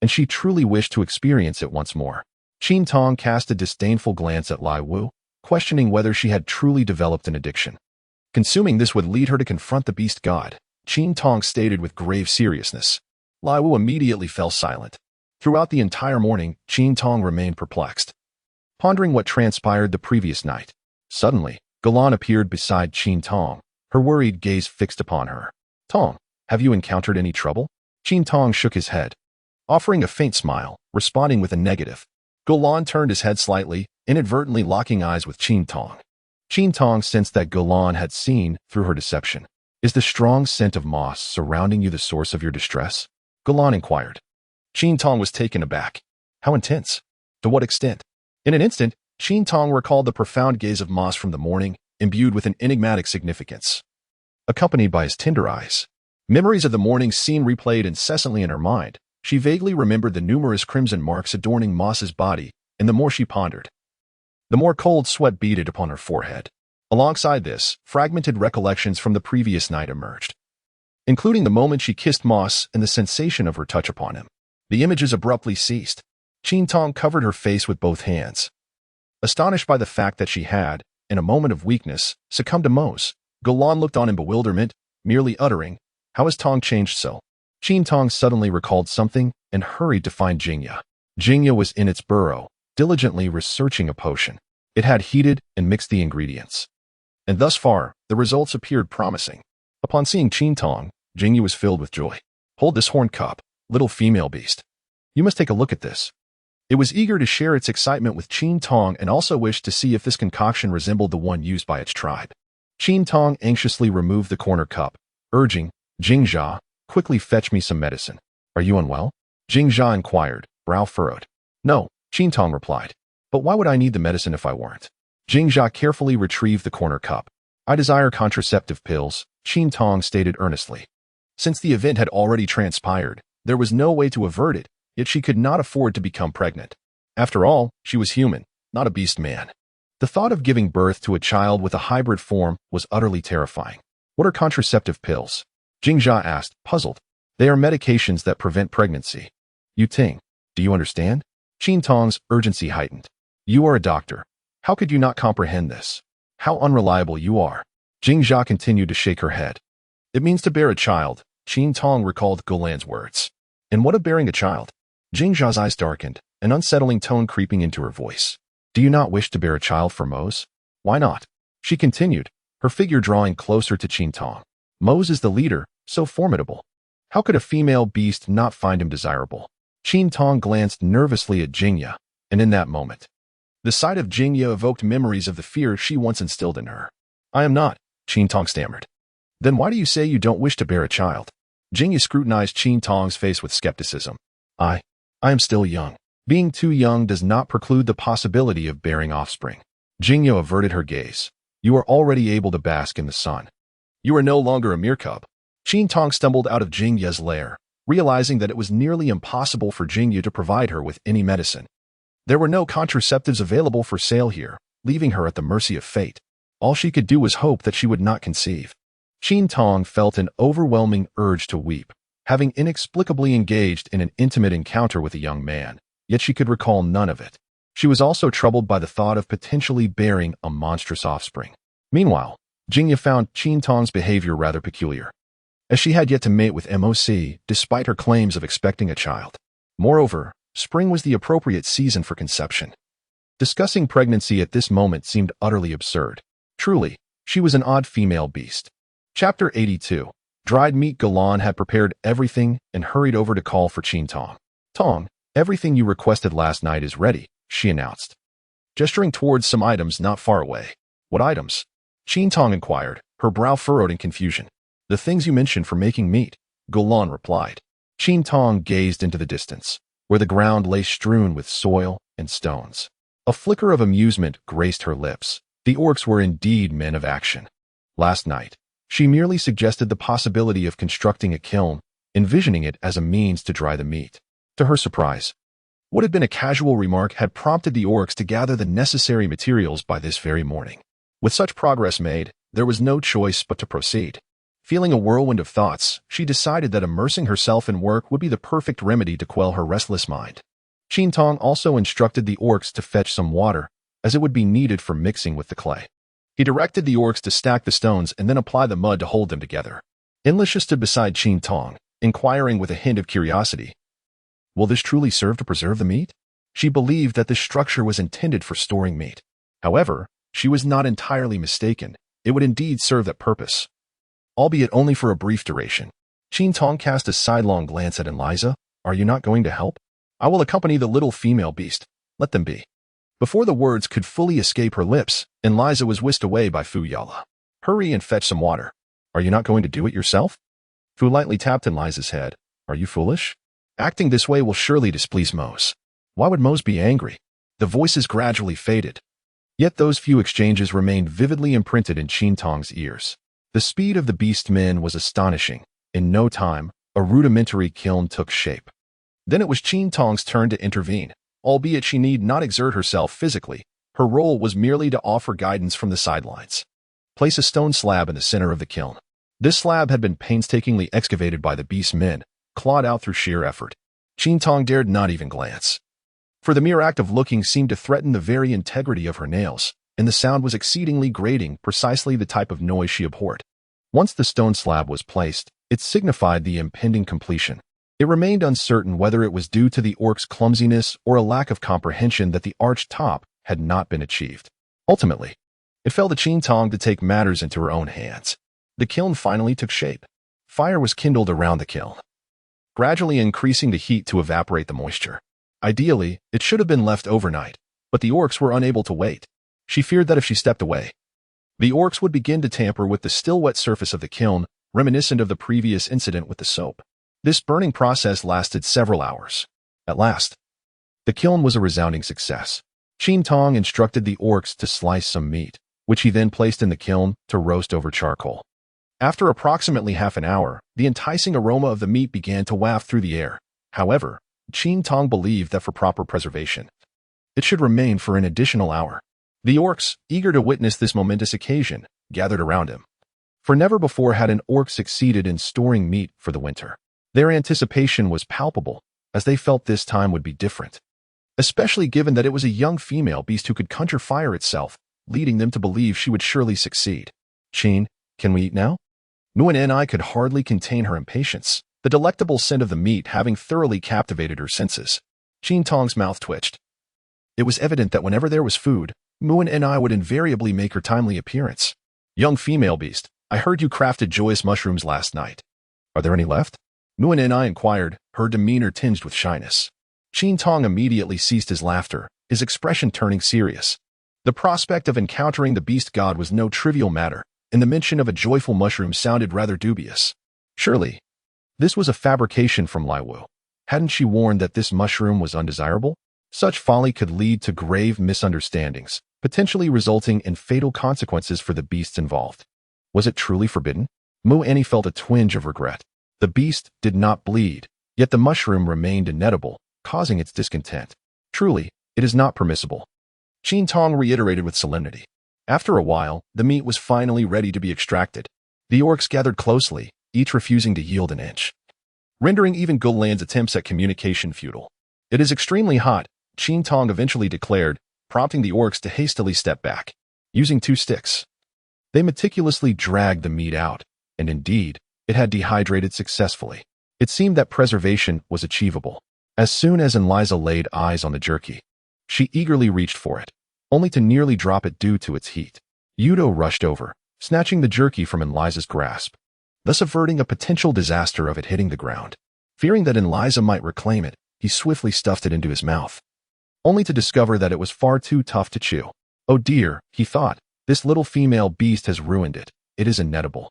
and she truly wished to experience it once more. Qin Tong cast a disdainful glance at Lai Wu, questioning whether she had truly developed an addiction. Consuming this would lead her to confront the beast god, Qin Tong stated with grave seriousness. Lai Wu immediately fell silent. Throughout the entire morning, Qin Tong remained perplexed, pondering what transpired the previous night. Suddenly, Galan appeared beside Qin Tong, her worried gaze fixed upon her. "Tong, have you encountered any trouble?" Qin Tong shook his head, offering a faint smile, responding with a negative. Galan turned his head slightly, inadvertently locking eyes with Qin Tong. Qin Tong sensed that Galan had seen through her deception. "Is the strong scent of moss surrounding you the source of your distress?" Galan inquired. Qin Tong was taken aback. How intense? To what extent? In an instant, Qin Tong recalled the profound gaze of moss from the morning, imbued with an enigmatic significance, accompanied by his tender eyes. Memories of the morning scene replayed incessantly in her mind. She vaguely remembered the numerous crimson marks adorning Moss's body, and the more she pondered, the more cold sweat beaded upon her forehead. Alongside this, fragmented recollections from the previous night emerged, including the moment she kissed Moss and the sensation of her touch upon him. The images abruptly ceased. Qin Tong covered her face with both hands, astonished by the fact that she had, in a moment of weakness, succumbed to Moss. Galan looked on in bewilderment, merely uttering, "How has Tong changed so?" Qin Tong suddenly recalled something and hurried to find Jingya. Jingya was in its burrow, diligently researching a potion. It had heated and mixed the ingredients, and thus far, the results appeared promising. Upon seeing Qin Tong, Jingya was filled with joy. "Hold this horn cup, little female beast. You must take a look at this." It was eager to share its excitement with Qin Tong and also wished to see if this concoction resembled the one used by its tribe. Qin Tong anxiously removed the corner cup, urging, "Jingjia, quickly fetch me some medicine." "Are you unwell?" Jingjia inquired, brow furrowed. "No," Qin Tong replied. "But why would I need the medicine if I weren't?" Jingjia carefully retrieved the corner cup. "I desire contraceptive pills," Qin Tong stated earnestly. Since the event had already transpired, there was no way to avert it, yet she could not afford to become pregnant. After all, she was human, not a beast man. The thought of giving birth to a child with a hybrid form was utterly terrifying. "What are contraceptive pills?" Jingjia asked, puzzled. "They are medications that prevent pregnancy." "Yu Ting, do you understand?" Qin Tong's urgency heightened. "You are a doctor. How could you not comprehend this? How unreliable you are." Jingjia continued to shake her head. "It means to bear a child," Qin Tong recalled Golan's words. "And what of bearing a child?" Jingjia's eyes darkened, an unsettling tone creeping into her voice. "Do you not wish to bear a child for Mose?" "Why not?" She continued, her figure drawing closer to Qin Tong. "Mose is the leader, so formidable. How could a female beast not find him desirable?" Qin Tong glanced nervously at Jingya, and in that moment, the sight of Jingya evoked memories of the fear she once instilled in her. "I am not," Qin Tong stammered. "Then why do you say you don't wish to bear a child?" Jingya scrutinized Qin Tong's face with skepticism. I am still young. Being too young does not preclude the possibility of bearing offspring." Jingya averted her gaze. "You are already able to bask in the sun. You are no longer a mere cub." Qin Tong stumbled out of Jingya's lair, realizing that it was nearly impossible for Jingya to provide her with any medicine. There were no contraceptives available for sale here, leaving her at the mercy of fate. All she could do was hope that she would not conceive. Qin Tong felt an overwhelming urge to weep, having inexplicably engaged in an intimate encounter with a young man, yet she could recall none of it. She was also troubled by the thought of potentially bearing a monstrous offspring. Meanwhile, Jingya found Qin Tong's behavior rather peculiar, as she had yet to mate with MOC despite her claims of expecting a child. Moreover, spring was the appropriate season for conception. Discussing pregnancy at this moment seemed utterly absurd. Truly, she was an odd female beast. Chapter 82. Dried meat. Galan had prepared everything and hurried over to call for Qin Tong. "Tong, everything you requested last night is ready," she announced, gesturing towards some items not far away. "What items?" Qin Tong inquired, her brow furrowed in confusion. "The things you mentioned for making meat," Galan replied. Qin Tong gazed into the distance, where the ground lay strewn with soil and stones. A flicker of amusement graced her lips, The orcs were indeed men of action. Last night, she merely suggested the possibility of constructing a kiln, envisioning it as a means to dry the meat. To her surprise, what had been a casual remark had prompted the orcs to gather the necessary materials by this very morning. With such progress made, there was no choice but to proceed. Feeling a whirlwind of thoughts, she decided that immersing herself in work would be the perfect remedy to quell her restless mind. Qin Tong also instructed the orcs to fetch some water, as it would be needed for mixing with the clay. He directed the orcs to stack the stones and then apply the mud to hold them together. Enlisha stood beside Qin Tong, inquiring with a hint of curiosity, "Will this truly serve to preserve the meat?" She believed that this structure was intended for storing meat. However, she was not entirely mistaken. It would indeed serve that purpose, albeit only for a brief duration. Qin Tong cast a sidelong glance at Eliza. "Are you not going to help? I will accompany the little female beast. Let them be." Before the words could fully escape her lips, Eliza was whisked away by Fu Yala. "Hurry and fetch some water." "Are you not going to do it yourself?" Fu lightly tapped Eliza's head. "Are you foolish? Acting this way will surely displease Mose." Why would Mose be angry? The voices gradually faded. Yet those few exchanges remained vividly imprinted in Qin Tong's ears. The speed of the beastmen was astonishing. In no time, a rudimentary kiln took shape. Then it was Qin Tong's turn to intervene. Albeit she need not exert herself physically, her role was merely to offer guidance from the sidelines. Place a stone slab in the center of the kiln. This slab had been painstakingly excavated by the beastmen, clawed out through sheer effort. Qin Tong dared not even glance, for the mere act of looking seemed to threaten the very integrity of her nails, and the sound was exceedingly grating, precisely the type of noise she abhorred. Once the stone slab was placed, it signified the impending completion. It remained uncertain whether it was due to the orc's clumsiness or a lack of comprehension that the arched top had not been achieved. Ultimately, it fell to Qin Tong to take matters into her own hands. The kiln finally took shape. Fire was kindled around the kiln, gradually increasing the heat to evaporate the moisture. Ideally, it should have been left overnight, but the orcs were unable to wait. She feared that if she stepped away, the orcs would begin to tamper with the still wet surface of the kiln, reminiscent of the previous incident with the soap. This burning process lasted several hours. At last, the kiln was a resounding success. Qin Tong instructed the orcs to slice some meat, which he then placed in the kiln to roast over charcoal. After approximately half an hour, the enticing aroma of the meat began to waft through the air. However, Qin Tong believed that for proper preservation, it should remain for an additional hour. The orcs, eager to witness this momentous occasion, gathered around him. For never before had an orc succeeded in storing meat for the winter. Their anticipation was palpable, as they felt this time would be different, especially given that it was a young female beast who could conjure fire itself, leading them to believe she would surely succeed. "Qin, can we eat now?" Nguyen and I could hardly contain her impatience, the delectable scent of the meat having thoroughly captivated her senses. Qin Tong's mouth twitched. It was evident that whenever there was food, Nguyen and I would invariably make her timely appearance. "Young female beast, I heard you crafted joyous mushrooms last night. Are there any left?" Nguyen and I inquired, her demeanor tinged with shyness. Qin Tong immediately ceased his laughter, his expression turning serious. The prospect of encountering the beast god was no trivial matter, and the mention of a joyful mushroom sounded rather dubious. Surely, this was a fabrication from Lai Wu. Hadn't she warned that this mushroom was undesirable? Such folly could lead to grave misunderstandings, potentially resulting in fatal consequences for the beasts involved. Was it truly forbidden? Mu Annie felt a twinge of regret. The beast did not bleed, yet the mushroom remained inedible, causing its discontent. Truly, it is not permissible. Qin Tong reiterated with solemnity. After a while, the meat was finally ready to be extracted. The orcs gathered closely, each refusing to yield an inch, rendering even Gulan's attempts at communication futile. "It is extremely hot," Qin Tong eventually declared, prompting the orcs to hastily step back. Using 2 sticks, they meticulously dragged the meat out, and indeed, it had dehydrated successfully. It seemed that preservation was achievable. As soon as Eliza laid eyes on the jerky, she eagerly reached for it, only to nearly drop it due to its heat. Udo rushed over, snatching the jerky from Eliza's grasp, thus averting a potential disaster of it hitting the ground. Fearing that Eliza might reclaim it, he swiftly stuffed it into his mouth, only to discover that it was far too tough to chew. "Oh dear," he thought, "this little female beast has ruined it. It is inedible."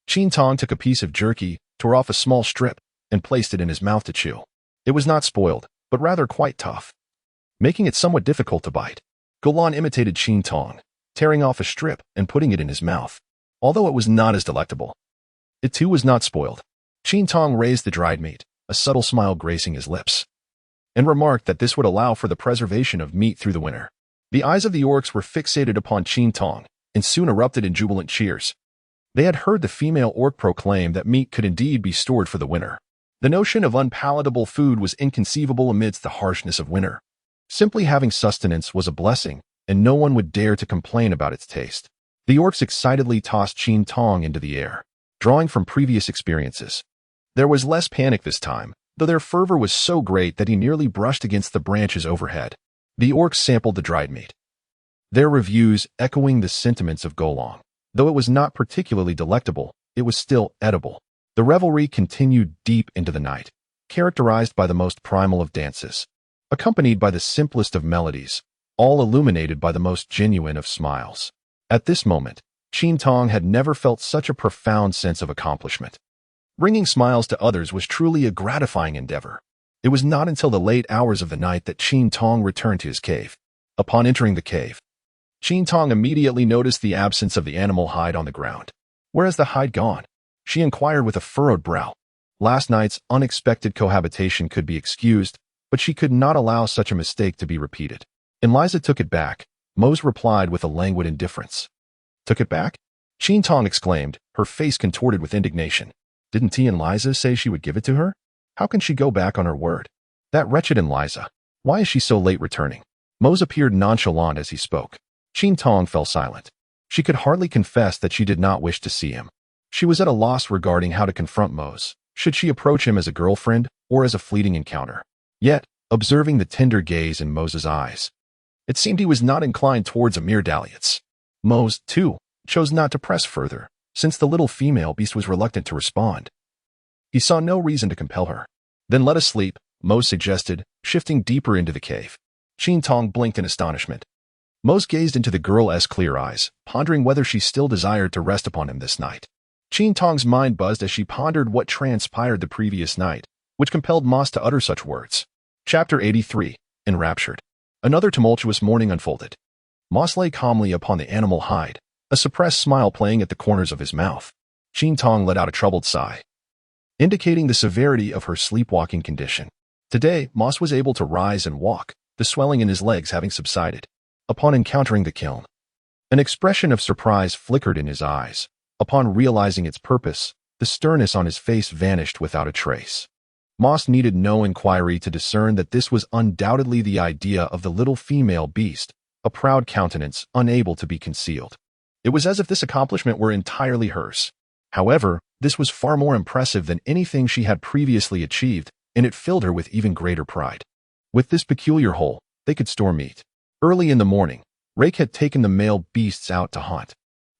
Qin Tong took a piece of jerky, tore off a small strip, and placed it in his mouth to chew. It was not spoiled, but rather quite tough, making it somewhat difficult to bite. Gulan imitated Qin Tong, tearing off a strip and putting it in his mouth. Although it was not as delectable, it too was not spoiled. Qin Tong raised the dried meat, a subtle smile gracing his lips, and remarked that this would allow for the preservation of meat through the winter. The eyes of the orcs were fixated upon Qin Tong, and soon erupted in jubilant cheers. They had heard the female orc proclaim that meat could indeed be stored for the winter. The notion of unpalatable food was inconceivable amidst the harshness of winter. Simply having sustenance was a blessing, and no one would dare to complain about its taste. The orcs excitedly tossed Qin Tong into the air, drawing from previous experiences. There was less panic this time, though their fervor was so great that he nearly brushed against the branches overhead. The orcs sampled the dried meat, their reviews echoing the sentiments of Golong. Though it was not particularly delectable, it was still edible. The revelry continued deep into the night, characterized by the most primal of dances, accompanied by the simplest of melodies, all illuminated by the most genuine of smiles. At this moment, Qin Tong had never felt such a profound sense of accomplishment. Bringing smiles to others was truly a gratifying endeavor. It was not until the late hours of the night that Qin Tong returned to his cave. Upon entering the cave, Qin Tong immediately noticed the absence of the animal hide on the ground. Where has the hide gone? She inquired with a furrowed brow. Last night's unexpected cohabitation could be excused, but she could not allow such a mistake to be repeated. Eliza took it back. Mose replied with a languid indifference. Took it back? Qin Tong exclaimed, her face contorted with indignation. Didn't Eliza say she would give it to her? How can she go back on her word? That wretched Eliza. Why is she so late returning? Mose appeared nonchalant as he spoke. Qin Tong fell silent. She could hardly confess that she did not wish to see him. She was at a loss regarding how to confront Mose. Should she approach him as a girlfriend or as a fleeting encounter? Yet, observing the tender gaze in Mose's eyes, it seemed he was not inclined towards a mere dalliance. Mose, too, chose not to press further, since the little female beast was reluctant to respond. He saw no reason to compel her. Then let us sleep, Mose suggested, shifting deeper into the cave. Qin Tong blinked in astonishment. Mose gazed into the girl's clear eyes, pondering whether she still desired to rest upon him this night. Qin Tong's mind buzzed as she pondered what transpired the previous night, which compelled Mose to utter such words. Chapter 83. Enraptured. Another tumultuous morning unfolded. Mose lay calmly upon the animal hide, a suppressed smile playing at the corners of his mouth. Qin Tong let out a troubled sigh, indicating the severity of her sleepwalking condition. Today, Mose was able to rise and walk, the swelling in his legs having subsided. Upon encountering the kiln, an expression of surprise flickered in his eyes. Upon realizing its purpose, the sternness on his face vanished without a trace. Mose needed no inquiry to discern that this was undoubtedly the idea of the little female beast, a proud countenance unable to be concealed. It was as if this accomplishment were entirely hers. However, this was far more impressive than anything she had previously achieved, and it filled her with even greater pride. With this peculiar hole, they could store meat. Early in the morning, Rake had taken the male beasts out to hunt,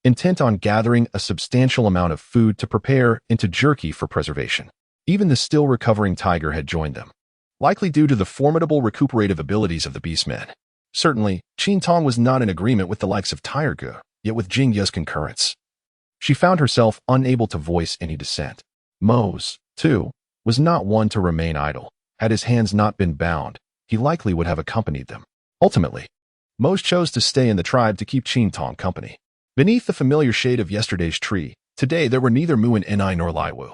intent on gathering a substantial amount of food to prepare into jerky for preservation. Even the still recovering tiger had joined them, likely due to the formidable recuperative abilities of the beastmen. Certainly, Qin Tong was not in agreement with the likes of Tiger, yet with Jingya's concurrence, she found herself unable to voice any dissent. Mose, too, was not one to remain idle. Had his hands not been bound, he likely would have accompanied them. Ultimately, Mose chose to stay in the tribe to keep Qin Tong company. Beneath the familiar shade of yesterday's tree, today there were neither Mu and Ni nor Lai Wu.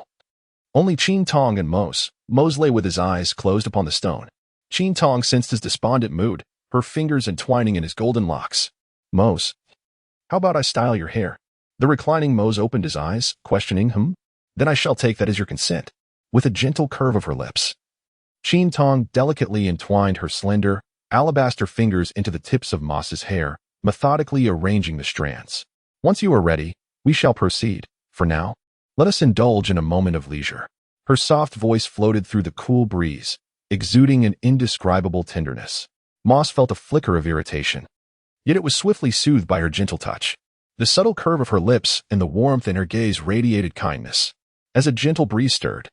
Only Qin Tong and Mose. Mose lay with his eyes closed upon the stone. Qin Tong sensed his despondent mood, her fingers entwining in his golden locks. Mose, how about I style your hair? The reclining Mose opened his eyes, questioning, Then I shall take that as your consent. With a gentle curve of her lips, Qin Tong delicately entwined her slender, alabaster fingers into the tips of Mose's hair, methodically arranging the strands. Once you are ready, we shall proceed. For now, let us indulge in a moment of leisure. Her soft voice floated through the cool breeze, exuding an indescribable tenderness. Mose felt a flicker of irritation, yet it was swiftly soothed by her gentle touch. The subtle curve of her lips and the warmth in her gaze radiated kindness. As a gentle breeze stirred,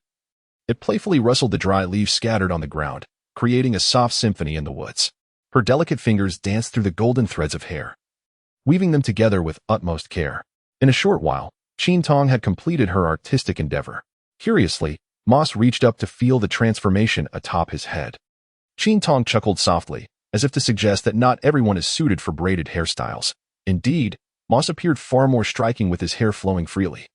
it playfully rustled the dry leaves scattered on the ground, creating a soft symphony in the woods. Her delicate fingers danced through the golden threads of hair, weaving them together with utmost care. In a short while, Qin Tong had completed her artistic endeavor. Curiously, Mose reached up to feel the transformation atop his head. Qin Tong chuckled softly, as if to suggest that not everyone is suited for braided hairstyles. Indeed, Moss appeared far more striking with his hair flowing freely.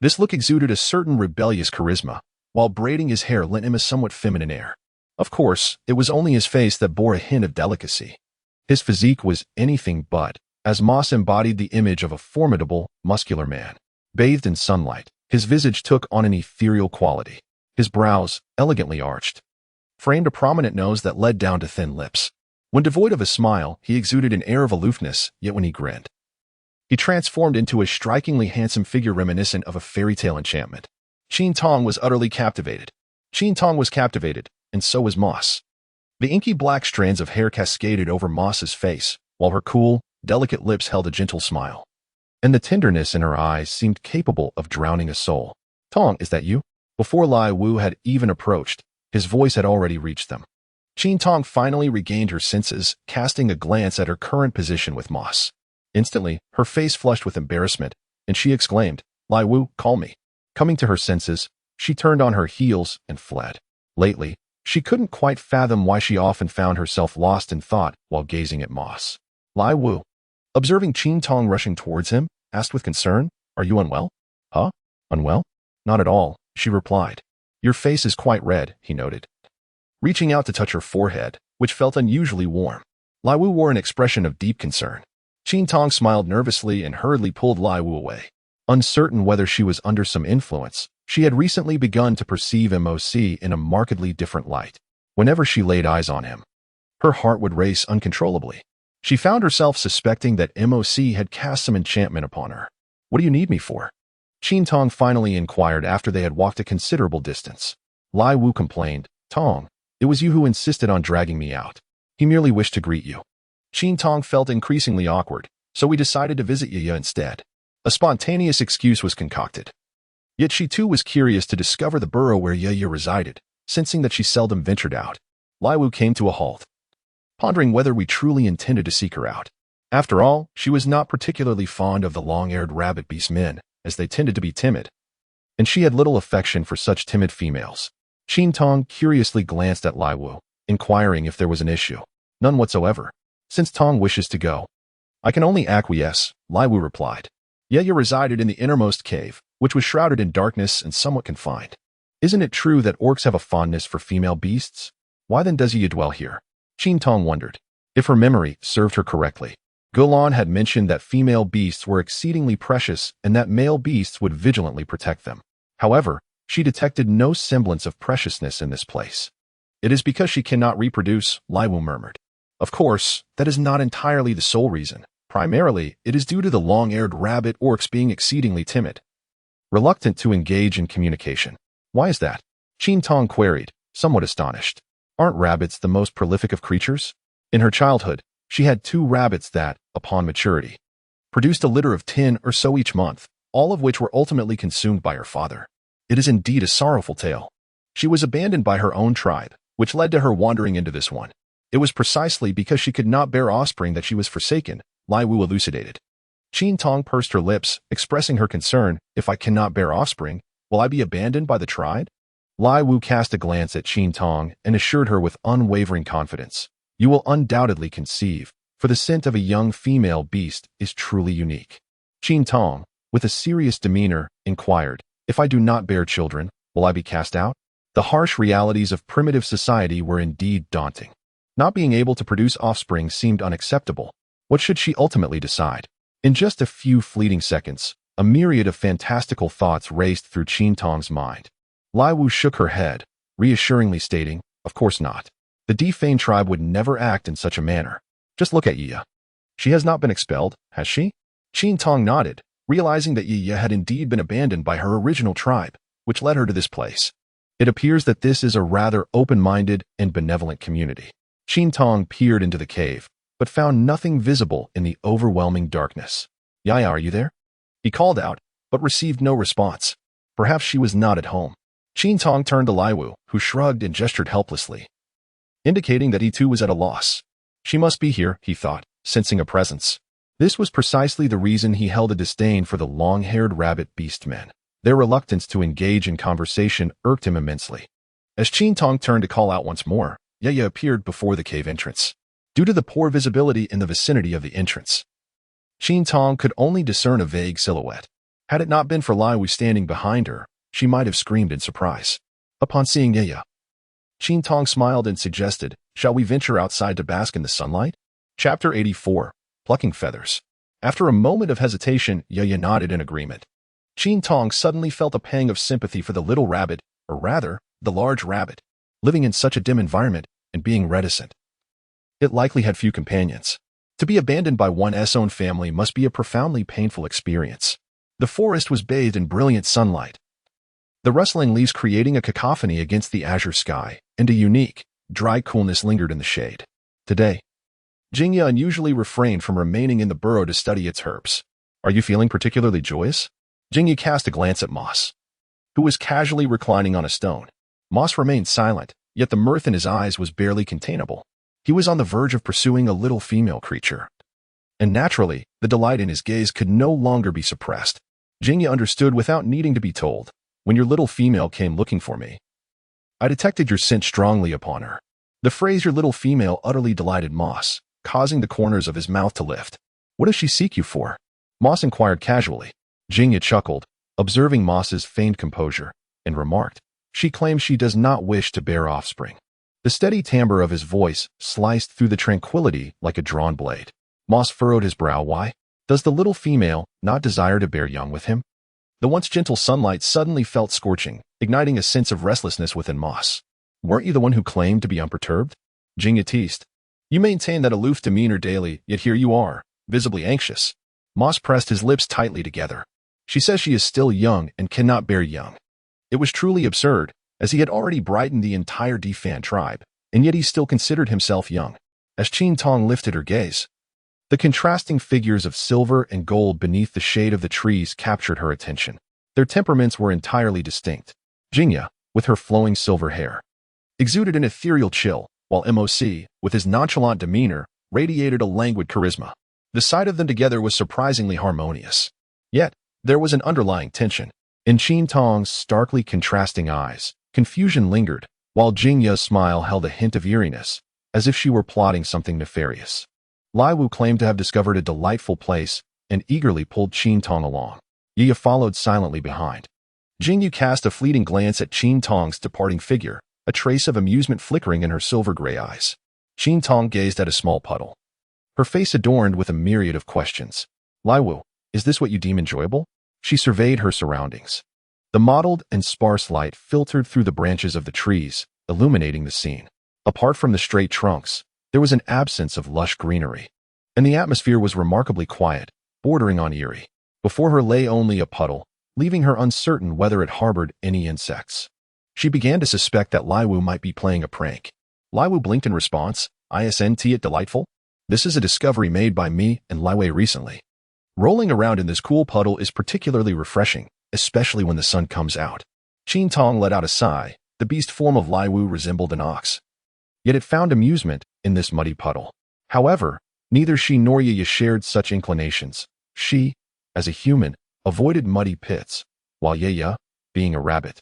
This look exuded a certain rebellious charisma, while braiding his hair lent him a somewhat feminine air. Of course, it was only his face that bore a hint of delicacy. His physique was anything but, as Moss embodied the image of a formidable, muscular man. Bathed in sunlight, his visage took on an ethereal quality. His brows, elegantly arched, framed a prominent nose that led down to thin lips. When devoid of a smile, he exuded an air of aloofness, yet when he grinned, he transformed into a strikingly handsome figure reminiscent of a fairy tale enchantment. Qin Tong was utterly captivated. Qin Tong was captivated, and so was Moss. The inky black strands of hair cascaded over Moss's face, while her cool, delicate lips held a gentle smile. And the tenderness in her eyes seemed capable of drowning a soul. "Tong, is that you?" Before Lai Wu had even approached, his voice had already reached them. Qin Tong finally regained her senses, casting a glance at her current position with Moss. Instantly, her face flushed with embarrassment, and she exclaimed, "Lai Wu, call me." Coming to her senses, she turned on her heels and fled. Lately, she couldn't quite fathom why she often found herself lost in thought while gazing at Moss. Lai Wu, observing Qin Tong rushing towards him, asked with concern, "Are you unwell?" "Huh? Unwell? Not at all," she replied. "Your face is quite red," he noted, reaching out to touch her forehead, which felt unusually warm. Lai Wu wore an expression of deep concern. Qin Tong smiled nervously and hurriedly pulled Lai Wu away. Uncertain whether she was under some influence, she had recently begun to perceive MOC in a markedly different light. Whenever she laid eyes on him, her heart would race uncontrollably. She found herself suspecting that MOC had cast some enchantment upon her. "What do you need me for?" Qin Tong finally inquired after they had walked a considerable distance. Lai Wu complained, "Tong, it was you who insisted on dragging me out. He merely wished to greet you." Qin Tong felt increasingly awkward, so we decided to visit Yaya instead. A spontaneous excuse was concocted. Yet she too was curious to discover the borough where Yaya resided, sensing that she seldom ventured out. Lai Wu came to a halt, pondering whether we truly intended to seek her out. After all, she was not particularly fond of the long-haired rabbit beastmen, as they tended to be timid, and she had little affection for such timid females. Qin Tong curiously glanced at Lai Wu, inquiring if there was an issue. "None whatsoever. Since Tong wishes to go, I can only acquiesce," Lai Wu replied. Yaya resided in the innermost cave, which was shrouded in darkness and somewhat confined. "Isn't it true that orcs have a fondness for female beasts? Why then does Yaya dwell here?" Qin Tong wondered. If her memory served her correctly, Gulan had mentioned that female beasts were exceedingly precious and that male beasts would vigilantly protect them. However, she detected no semblance of preciousness in this place. "It is because she cannot reproduce," Lai Wu murmured. "Of course, that is not entirely the sole reason. Primarily, it is due to the long-haired rabbit orcs being exceedingly timid, reluctant to engage in communication." "Why is that?" Qin Tong queried, somewhat astonished. "Aren't rabbits the most prolific of creatures?" In her childhood, she had 2 rabbits that, upon maturity, produced a litter of 10 or so each month, all of which were ultimately consumed by her father. It is indeed a sorrowful tale. She was abandoned by her own tribe, which led to her wandering into this one. It was precisely because she could not bear offspring that she was forsaken, Lai Wu elucidated. Qin Tong pursed her lips, expressing her concern. "If I cannot bear offspring, will I be abandoned by the tribe?" Lai Wu cast a glance at Qin Tong and assured her with unwavering confidence, "You will undoubtedly conceive, for the scent of a young female beast is truly unique." Qin Tong, with a serious demeanor, inquired, "If I do not bear children, will I be cast out?" The harsh realities of primitive society were indeed daunting. Not being able to produce offspring seemed unacceptable. What should she ultimately decide? In just a few fleeting seconds, a myriad of fantastical thoughts raced through Qin Tong's mind. Lai Wu shook her head, reassuringly stating, "Of course not. The Defane tribe would never act in such a manner. Just look at Yaya. She has not been expelled, has she?" Qin Tong nodded, realizing that Yaya had indeed been abandoned by her original tribe, which led her to this place. It appears that this is a rather open-minded and benevolent community. Qin Tong peered into the cave, but found nothing visible in the overwhelming darkness. "Yaya, are you there?" he called out, but received no response. Perhaps she was not at home. Qin Tong turned to Lai Wu, who shrugged and gestured helplessly, indicating that he too was at a loss. She must be here, he thought, sensing a presence. This was precisely the reason he held a disdain for the long-haired rabbit beastmen. Their reluctance to engage in conversation irked him immensely. As Qin Tong turned to call out once more, Yaya appeared before the cave entrance. Due to the poor visibility in the vicinity of the entrance, Qin Tong could only discern a vague silhouette. Had it not been for Lai Wu standing behind her, she might have screamed in surprise. Upon seeing Yaya, Qin Tong smiled and suggested, "Shall we venture outside to bask in the sunlight?" Chapter 84, Plucking Feathers. After a moment of hesitation, Yaya nodded in agreement. Qin Tong suddenly felt a pang of sympathy for the little rabbit, or rather, the large rabbit, living in such a dim environment and being reticent. It likely had few companions. To be abandoned by one's own family must be a profoundly painful experience. The forest was bathed in brilliant sunlight, the rustling leaves creating a cacophony against the azure sky, and a unique, dry coolness lingered in the shade. Today, Jingya unusually refrained from remaining in the burrow to study its herbs. "Are you feeling particularly joyous?" Jingya cast a glance at Moss, who was casually reclining on a stone. Moss remained silent, yet the mirth in his eyes was barely containable. He was on the verge of pursuing a little female creature. And naturally, the delight in his gaze could no longer be suppressed. Jingya understood without needing to be told. "When your little female came looking for me, I detected your scent strongly upon her." The phrase "your little female" utterly delighted Moss, causing the corners of his mouth to lift. "What does she seek you for?" Moss inquired casually. Jingya chuckled, observing Moss's feigned composure, and remarked, "She claims she does not wish to bear offspring." The steady timbre of his voice sliced through the tranquility like a drawn blade. Moss furrowed his brow. "Why? Does the little female not desire to bear young with him?" The once gentle sunlight suddenly felt scorching, igniting a sense of restlessness within Moss. "Weren't you the one who claimed to be unperturbed?" Jingya teased. "You maintain that aloof demeanor daily, yet here you are, visibly anxious." Moss pressed his lips tightly together. "She says she is still young and cannot bear young." It was truly absurd, as he had already brightened the entire Defan tribe, and yet he still considered himself young. As Qin Tong lifted her gaze, the contrasting figures of silver and gold beneath the shade of the trees captured her attention. Their temperaments were entirely distinct. Jingya, with her flowing silver hair, exuded an ethereal chill, while Moc, with his nonchalant demeanor, radiated a languid charisma. The sight of them together was surprisingly harmonious. Yet, there was an underlying tension. In Qin Tong's starkly contrasting eyes, confusion lingered, while Jingya's smile held a hint of eeriness, as if she were plotting something nefarious. Lai Wu claimed to have discovered a delightful place and eagerly pulled Qin Tong along. Yaya followed silently behind. Jingyu cast a fleeting glance at Qin Tong's departing figure, a trace of amusement flickering in her silver-gray eyes. Qin Tong gazed at a small puddle, her face adorned with a myriad of questions. "Lai Wu, is this what you deem enjoyable?" She surveyed her surroundings. The mottled and sparse light filtered through the branches of the trees, illuminating the scene. Apart from the straight trunks, there was an absence of lush greenery, and the atmosphere was remarkably quiet, bordering on eerie. Before her lay only a puddle, leaving her uncertain whether it harbored any insects. She began to suspect that Lai Wu might be playing a prank. Lai Wu blinked in response. "Isn't it delightful? This is a discovery made by me and Lai Wei recently. Rolling around in this cool puddle is particularly refreshing, especially when the sun comes out." Qin Tong let out a sigh. The beast form of Lai Wu resembled an ox, yet it found amusement in this muddy puddle. However, neither she nor Yaya shared such inclinations. She, as a human, avoided muddy pits, while Yaya, being a rabbit,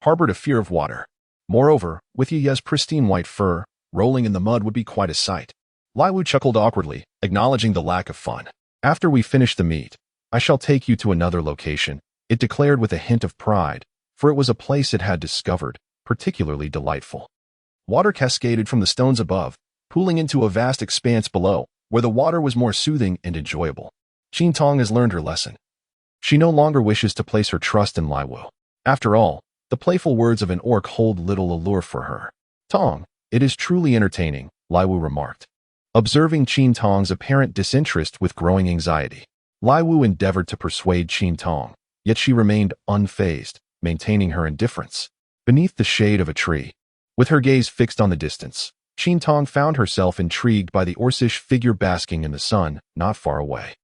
harbored a fear of water. Moreover, with Yaya's pristine white fur, rolling in the mud would be quite a sight. Lai Wu chuckled awkwardly, acknowledging the lack of fun. "After we finish the meet, I shall take you to another location," it declared with a hint of pride, for it was a place it had discovered, particularly delightful. Water cascaded from the stones above, pooling into a vast expanse below, where the water was more soothing and enjoyable. Qin Tong has learned her lesson. She no longer wishes to place her trust in Lai Wu. After all, the playful words of an orc hold little allure for her. "Tong, it is truly entertaining," Lai Wu remarked, observing Qin Tong's apparent disinterest with growing anxiety. Lai Wu endeavored to persuade Qin Tong, yet she remained unfazed, maintaining her indifference. Beneath the shade of a tree, with her gaze fixed on the distance, Qin Tong found herself intrigued by the orcish figure basking in the sun not far away.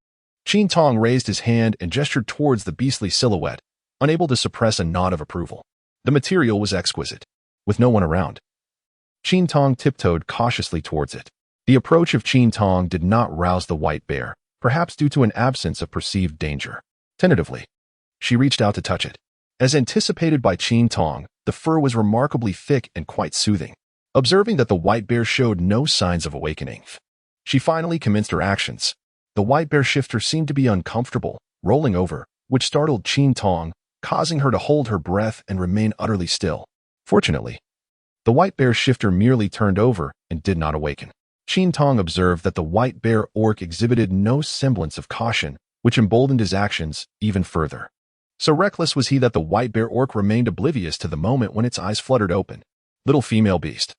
Qin Tong raised his hand and gestured towards the beastly silhouette, unable to suppress a nod of approval. The material was exquisite. With no one around, Qin Tong tiptoed cautiously towards it. The approach of Qin Tong did not rouse the white bear, perhaps due to an absence of perceived danger. Tentatively, she reached out to touch it. As anticipated by Qin Tong, the fur was remarkably thick and quite soothing. Observing that the white bear showed no signs of awakening, she finally commenced her actions. The white bear shifter seemed to be uncomfortable, rolling over, which startled Qin Tong, causing her to hold her breath and remain utterly still. Fortunately, the white bear shifter merely turned over and did not awaken. Qin Tong observed that the white bear orc exhibited no semblance of caution, which emboldened his actions even further. So reckless was he that the white bear orc remained oblivious to the moment when its eyes fluttered open. Little female beast,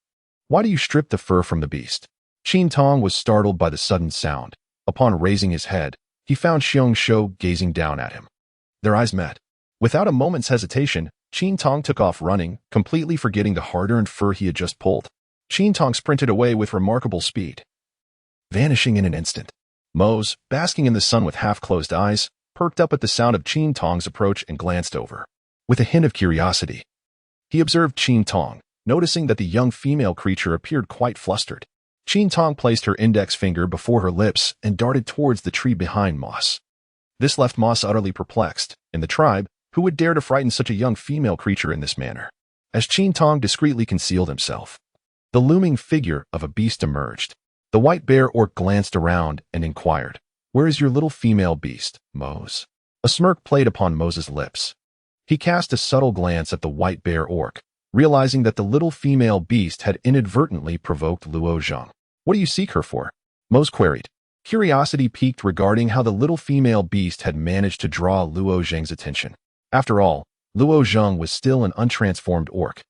why do you strip the fur from the beast? Qin Tong was startled by the sudden sound. Upon raising his head, he found Xiong Shou gazing down at him. Their eyes met. Without a moment's hesitation, Qin Tong took off running, completely forgetting the hard-earned fur he had just pulled. Qin Tong sprinted away with remarkable speed, vanishing in an instant. Mose, basking in the sun with half-closed eyes, perked up at the sound of Qin Tong's approach and glanced over. With a hint of curiosity, he observed Qin Tong, noticing that the young female creature appeared quite flustered. Qin Tong placed her index finger before her lips and darted towards the tree behind Moss. This left Moss utterly perplexed, and the tribe, who would dare to frighten such a young female creature in this manner? As Qin Tong discreetly concealed himself, the looming figure of a beast emerged. The white bear orc glanced around and inquired, "Where is your little female beast, Mose?" A smirk played upon Mose's lips. He cast a subtle glance at the white bear orc, realizing that the little female beast had inadvertently provoked Luo Zhang. "What do you seek her for?" Mose queried. Curiosity piqued regarding how the little female beast had managed to draw Luo Zhang's attention. After all, Luo Zhang was still an untransformed orc,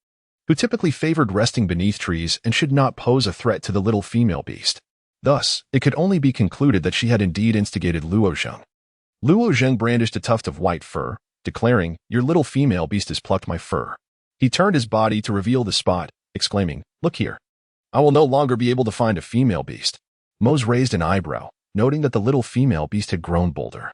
who typically favored resting beneath trees and should not pose a threat to the little female beast. Thus, it could only be concluded that she had indeed instigated Luo Zhang. Luo Zhang brandished a tuft of white fur, declaring, "Your little female beast has plucked my fur." He turned his body to reveal the spot, exclaiming, "Look here. I will no longer be able to find a female beast." Mose raised an eyebrow, noting that the little female beast had grown bolder,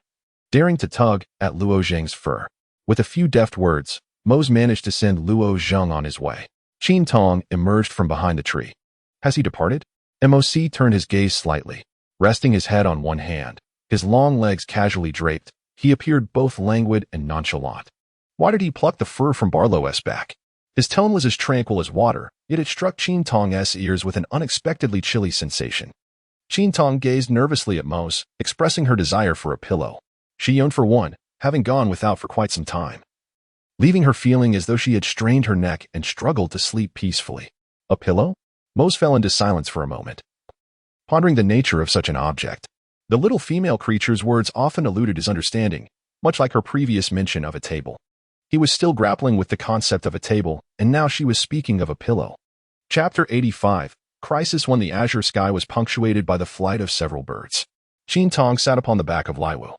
daring to tug at Luo Zhang's fur. With a few deft words, Mose managed to send Luo Zhang on his way. Qin Tong emerged from behind the tree. Has he departed? Moc turned his gaze slightly, resting his head on one hand, his long legs casually draped. He appeared both languid and nonchalant. Why did he pluck the fur from Barlow's back? His tone was as tranquil as water, yet it struck Qin Tong's ears with an unexpectedly chilly sensation. Qin Tong gazed nervously at Mose, expressing her desire for a pillow. She yearned for one, having gone without for quite some time, leaving her feeling as though she had strained her neck and struggled to sleep peacefully. A pillow? Mose fell into silence for a moment, pondering the nature of such an object. The little female creature's words often eluded his understanding, much like her previous mention of a table. He was still grappling with the concept of a table, and now she was speaking of a pillow. Chapter 85, Crisis when the azure sky was punctuated by the flight of several birds. Qin Tong sat upon the back of Lai Wu.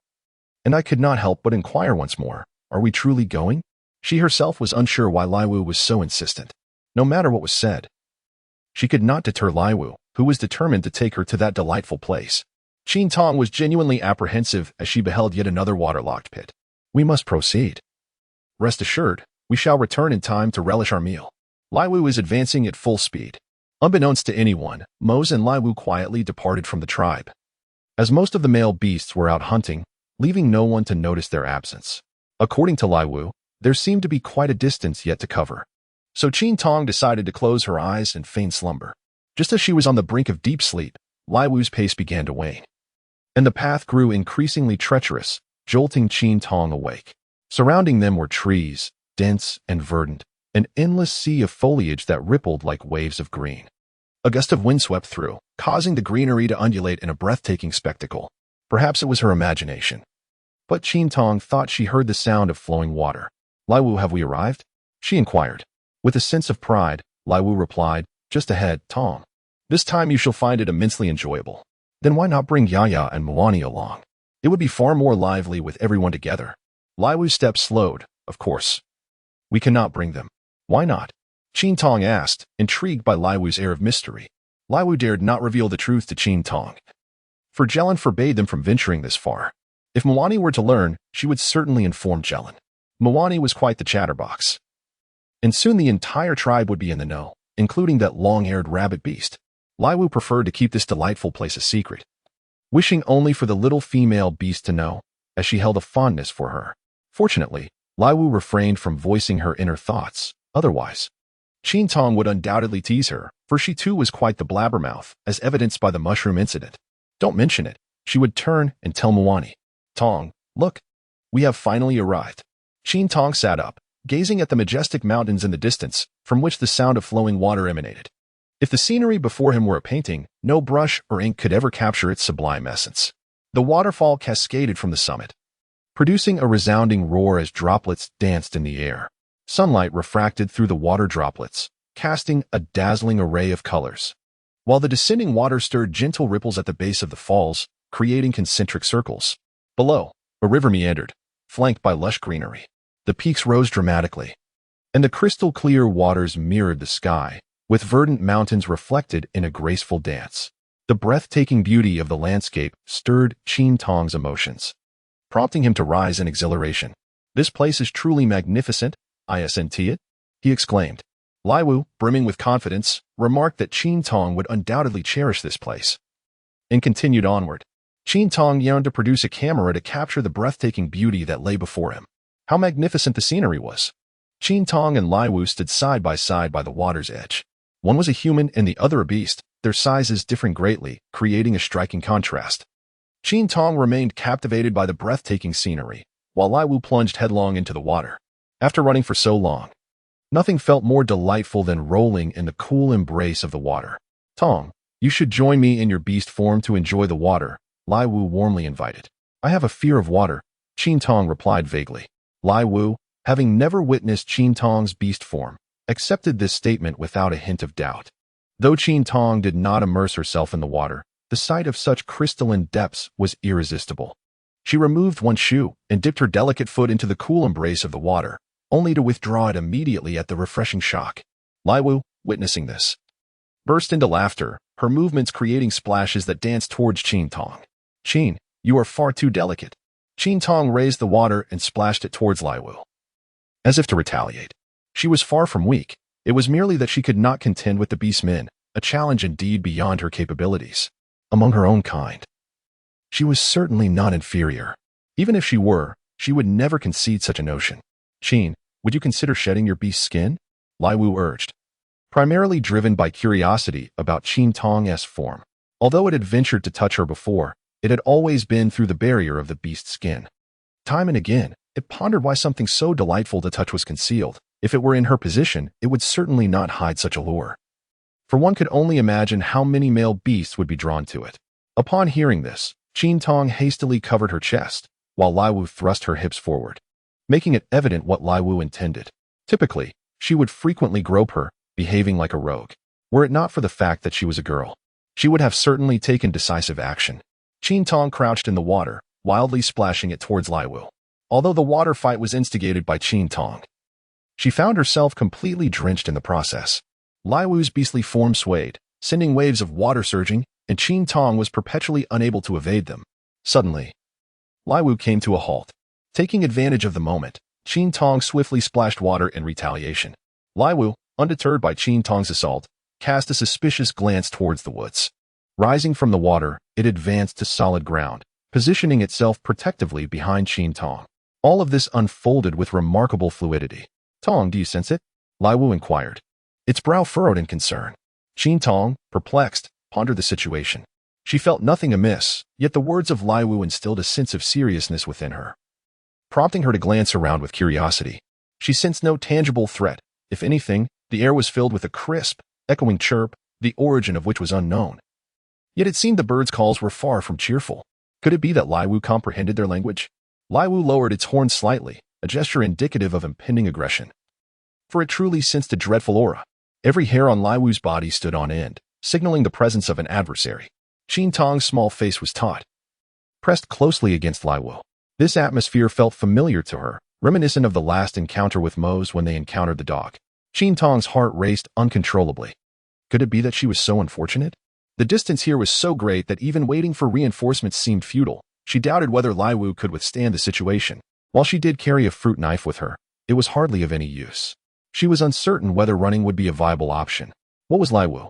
And I could not help but inquire once more, "Are we truly going?" She herself was unsure why Lai Wu was so insistent. No matter what was said, she could not deter Lai Wu, who was determined to take her to that delightful place. Qin Tong was genuinely apprehensive as she beheld yet another waterlogged pit. "We must proceed. Rest assured, we shall return in time to relish our meal." Lai Wu is advancing at full speed. Unbeknownst to anyone, Mose and Lai Wu quietly departed from the tribe, as most of the male beasts were out hunting, leaving no one to notice their absence. According to Lai Wu, there seemed to be quite a distance yet to cover. So Qin Tong decided to close her eyes and feign slumber. Just as she was on the brink of deep sleep, Lai Wu's pace began to wane, and the path grew increasingly treacherous, jolting Qin Tong awake. Surrounding them were trees, dense and verdant, an endless sea of foliage that rippled like waves of green. A gust of wind swept through, causing the greenery to undulate in a breathtaking spectacle. Perhaps it was her imagination, but Qin Tong thought she heard the sound of flowing water. "Lai Wu, have we arrived?" she inquired. With a sense of pride, Lai Wu replied, "Just ahead, Tong. This time you shall find it immensely enjoyable." "Then why not bring Yaya and Muani along? It would be far more lively with everyone together." Lai Wu's steps slowed. "Of course. We cannot bring them." "Why not?" Qin Tong asked, intrigued by Lai Wu's air of mystery. Lai Wu dared not reveal the truth to Qin Tong, for Jelen forbade them from venturing this far. If Muani were to learn, she would certainly inform Jelen. Muani was quite the chatterbox, and soon the entire tribe would be in the know, including that long-haired rabbit beast. Lai Wu preferred to keep this delightful place a secret, wishing only for the little female beast to know, as she held a fondness for her. Fortunately, Lai Wu refrained from voicing her inner thoughts. Otherwise, Qin Tong would undoubtedly tease her, for she too was quite the blabbermouth, as evidenced by the mushroom incident. "Don't mention it," she would turn and tell Muani, "Tong, look, we have finally arrived." Qin Tong sat up, gazing at the majestic mountains in the distance, from which the sound of flowing water emanated. If the scenery before him were a painting, no brush or ink could ever capture its sublime essence. The waterfall cascaded from the summit, producing a resounding roar as droplets danced in the air. Sunlight refracted through the water droplets, casting a dazzling array of colors, while the descending water stirred gentle ripples at the base of the falls, creating concentric circles. Below, a river meandered, flanked by lush greenery. The peaks rose dramatically, and the crystal-clear waters mirrored the sky, with verdant mountains reflected in a graceful dance. The breathtaking beauty of the landscape stirred Qin Tong's emotions, prompting him to rise in exhilaration. "This place is truly magnificent, isn't it?" he exclaimed. Lai Wu, brimming with confidence, remarked that Qin Tong would undoubtedly cherish this place, and continued onward. Qin Tong yearned to produce a camera to capture the breathtaking beauty that lay before him. How magnificent the scenery was! Qin Tong and Lai Wu stood side by the water's edge. One was a human and the other a beast, their sizes differing greatly, creating a striking contrast. Qin Tong remained captivated by the breathtaking scenery, while Lai Wu plunged headlong into the water. After running for so long, nothing felt more delightful than rolling in the cool embrace of the water. "Tong, you should join me in your beast form to enjoy the water," Lai Wu warmly invited. "I have a fear of water," Qin Tong replied vaguely. Lai Wu, having never witnessed Qin Tong's beast form, accepted this statement without a hint of doubt. Though Qin Tong did not immerse herself in the water, the sight of such crystalline depths was irresistible. She removed one shoe and dipped her delicate foot into the cool embrace of the water, only to withdraw it immediately at the refreshing shock. Lai Wu, witnessing this, burst into laughter, her movements creating splashes that danced towards Qin Tong. "Qin, you are far too delicate." Qin Tong raised the water and splashed it towards Lai Wu, as if to retaliate. She was far from weak. It was merely that she could not contend with the beastmen, a challenge indeed beyond her capabilities. Among her own kind, she was certainly not inferior. Even if she were, she would never concede such a notion. "Qin, would you consider shedding your beast skin?" Lai Wu urged, primarily driven by curiosity about Qin Tong's form. Although it had ventured to touch her before, it had always been through the barrier of the beast's skin. Time and again, it pondered why something so delightful to touch was concealed. If it were in her position, it would certainly not hide such allure. For one could only imagine how many male beasts would be drawn to it. Upon hearing this, Qin Tong hastily covered her chest, while Lai Wu thrust her hips forward, making it evident what Lai Wu intended. Typically, she would frequently grope her, behaving like a rogue. Were it not for the fact that she was a girl, she would have certainly taken decisive action. Qin Tong crouched in the water, wildly splashing it towards Lai Wu. Although the water fight was instigated by Qin Tong, she found herself completely drenched in the process. Lai Wu's beastly form swayed, sending waves of water surging, and Qin Tong was perpetually unable to evade them. Suddenly, Lai Wu came to a halt. Taking advantage of the moment, Qin Tong swiftly splashed water in retaliation. Lai Wu, undeterred by Qin Tong's assault, cast a suspicious glance towards the woods. Rising from the water, it advanced to solid ground, positioning itself protectively behind Qin Tong. All of this unfolded with remarkable fluidity. "Tong, do you sense it?" Lai Wu inquired, its brow furrowed in concern. Qin Tong, perplexed, pondered the situation. She felt nothing amiss, yet the words of Lai Wu instilled a sense of seriousness within her, prompting her to glance around with curiosity. She sensed no tangible threat. If anything, the air was filled with a crisp, echoing chirp, the origin of which was unknown. Yet it seemed the birds' calls were far from cheerful. Could it be that Lai Wu comprehended their language? Lai Wu lowered its horn slightly, a gesture indicative of impending aggression, for it truly sensed a dreadful aura. Every hair on Lai Wu's body stood on end, signaling the presence of an adversary. Qin Tong's small face was taut, pressed closely against Lai Wu. This atmosphere felt familiar to her, reminiscent of the last encounter with Mose when they encountered the dog. Qin Tong's heart raced uncontrollably. Could it be that she was so unfortunate? The distance here was so great that even waiting for reinforcements seemed futile. She doubted whether Lai Wu could withstand the situation. While she did carry a fruit knife with her, it was hardly of any use. She was uncertain whether running would be a viable option. What was Lai Wu?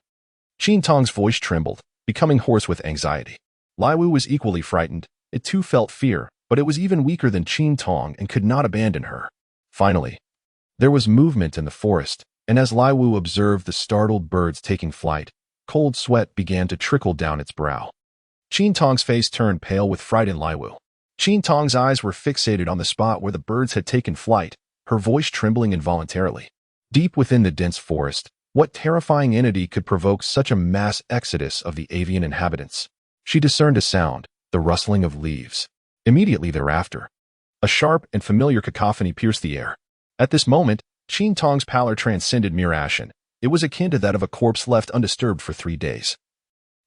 Qin Tong's voice trembled, becoming hoarse with anxiety. Lai Wu was equally frightened. It too felt fear, but it was even weaker than Qin Tong and could not abandon her. Finally, there was movement in the forest, and as Lai Wu observed the startled birds taking flight, cold sweat began to trickle down its brow. Qin Tong's face turned pale with fright in Laiwu. Qin Tong's eyes were fixated on the spot where the birds had taken flight, her voice trembling involuntarily. Deep within the dense forest, what terrifying entity could provoke such a mass exodus of the avian inhabitants? She discerned a sound, the rustling of leaves. Immediately thereafter, a sharp and familiar cacophony pierced the air. At this moment, Qin Tong's pallor transcended mere ashen. It was akin to that of a corpse left undisturbed for 3 days.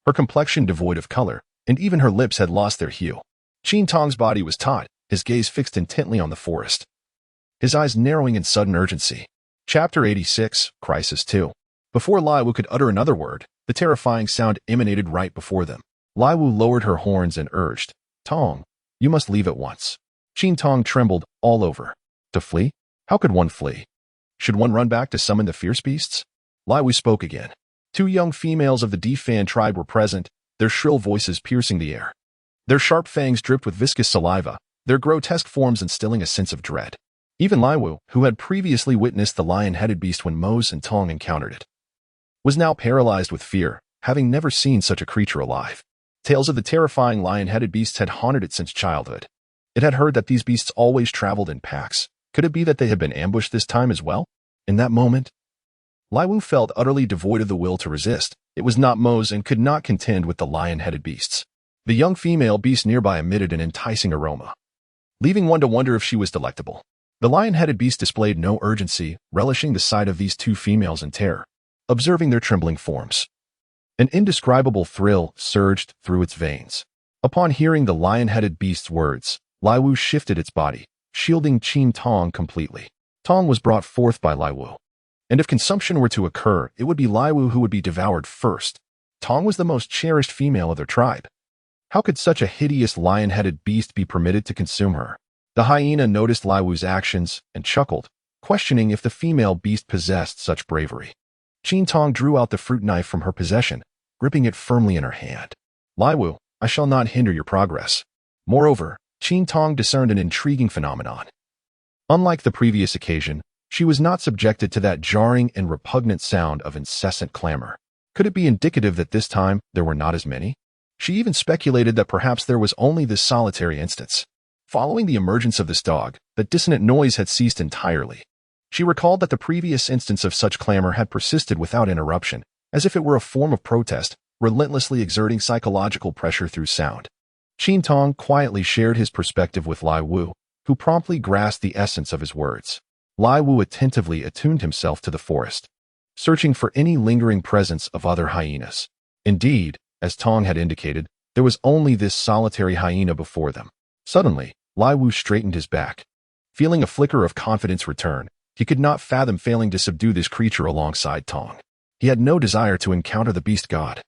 Her complexion devoid of color, and even her lips had lost their hue. Qin Tong's body was taut, his gaze fixed intently on the forest, his eyes narrowing in sudden urgency. Chapter 86, Crisis 2. Before Laiwu could utter another word, the terrifying sound emanated right before them. Laiwu lowered her horns and urged, "Tong, you must leave at once." Qin Tong trembled all over. To flee? How could one flee? Should one run back to summon the fierce beasts? Laiwu spoke again. 2 young females of the Defan tribe were present, their shrill voices piercing the air. Their sharp fangs dripped with viscous saliva, their grotesque forms instilling a sense of dread. Even Laiwu, who had previously witnessed the lion-headed beast when Mose and Tong encountered it, was now paralyzed with fear, having never seen such a creature alive. Tales of the terrifying lion-headed beasts had haunted it since childhood. It had heard that these beasts always traveled in packs. Could it be that they had been ambushed this time as well? In that moment, Laiwu felt utterly devoid of the will to resist. It was not Mose and could not contend with the lion-headed beasts. The young female beast nearby emitted an enticing aroma, leaving one to wonder if she was delectable. The lion-headed beast displayed no urgency, relishing the sight of these 2 females in terror, observing their trembling forms. An indescribable thrill surged through its veins. Upon hearing the lion-headed beast's words, Laiwu shifted its body, shielding Qin Tong completely. Tong was brought forth by Laiwu, and if consumption were to occur, it would be Laiwu who would be devoured first. Tong was the most cherished female of their tribe. How could such a hideous lion-headed beast be permitted to consume her? The hyena noticed Laiwu's actions and chuckled, questioning if the female beast possessed such bravery. Qin Tong drew out the fruit knife from her possession, gripping it firmly in her hand. "Laiwu, I shall not hinder your progress." Moreover, Qin Tong discerned an intriguing phenomenon. Unlike the previous occasion, she was not subjected to that jarring and repugnant sound of incessant clamor. Could it be indicative that this time there were not as many? She even speculated that perhaps there was only this solitary instance. Following the emergence of this dog, the dissonant noise had ceased entirely. She recalled that the previous instance of such clamor had persisted without interruption, as if it were a form of protest, relentlessly exerting psychological pressure through sound. Qin Tong quietly shared his perspective with Laiwu, who promptly grasped the essence of his words. Laiwu attentively attuned himself to the forest, searching for any lingering presence of other hyenas. Indeed, as Tong had indicated, there was only this solitary hyena before them. Suddenly, Laiwu straightened his back. Feeling a flicker of confidence return, he could not fathom failing to subdue this creature alongside Tong. He had no desire to encounter the beast god,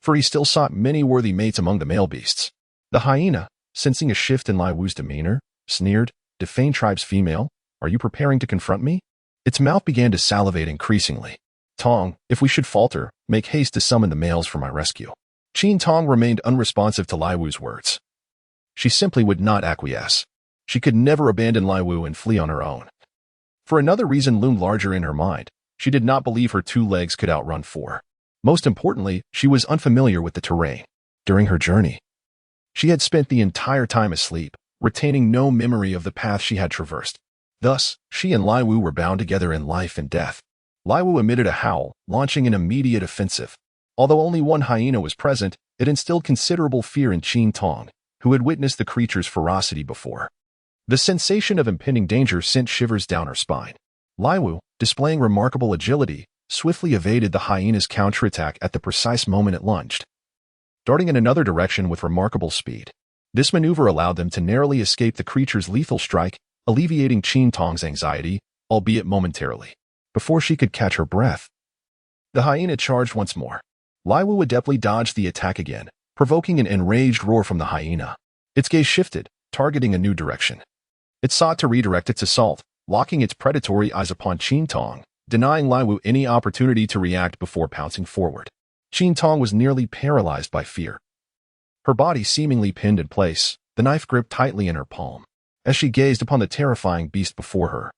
for he still sought many worthy mates among the male beasts. The hyena, sensing a shift in Laiwu's demeanor, sneered, "Defane tribe's female, are you preparing to confront me?" Its mouth began to salivate increasingly. "Tong, if we should falter, make haste to summon the males for my rescue." Qin Tong remained unresponsive to Laiwu's words. She simply would not acquiesce. She could never abandon Laiwu and flee on her own. For another reason loomed larger in her mind. She did not believe her 2 legs could outrun 4. Most importantly, she was unfamiliar with the terrain. During her journey, she had spent the entire time asleep, retaining no memory of the path she had traversed. Thus, she and Laiwu were bound together in life and death. Laiwu emitted a howl, launching an immediate offensive. Although only one hyena was present, it instilled considerable fear in Qin Tong, who had witnessed the creature's ferocity before. The sensation of impending danger sent shivers down her spine. Laiwu, displaying remarkable agility, swiftly evaded the hyena's counterattack at the precise moment it lunged, darting in another direction with remarkable speed. This maneuver allowed them to narrowly escape the creature's lethal strike, alleviating Qin Tong's anxiety, albeit momentarily. Before she could catch her breath, the hyena charged once more. Laiwu adeptly dodged the attack again, provoking an enraged roar from the hyena. Its gaze shifted, targeting a new direction. It sought to redirect its assault, locking its predatory eyes upon Qin Tong, denying Laiwu any opportunity to react before pouncing forward. Qin Tong was nearly paralyzed by fear. Her body seemingly pinned in place, the knife gripped tightly in her palm. As she gazed upon the terrifying beast before her,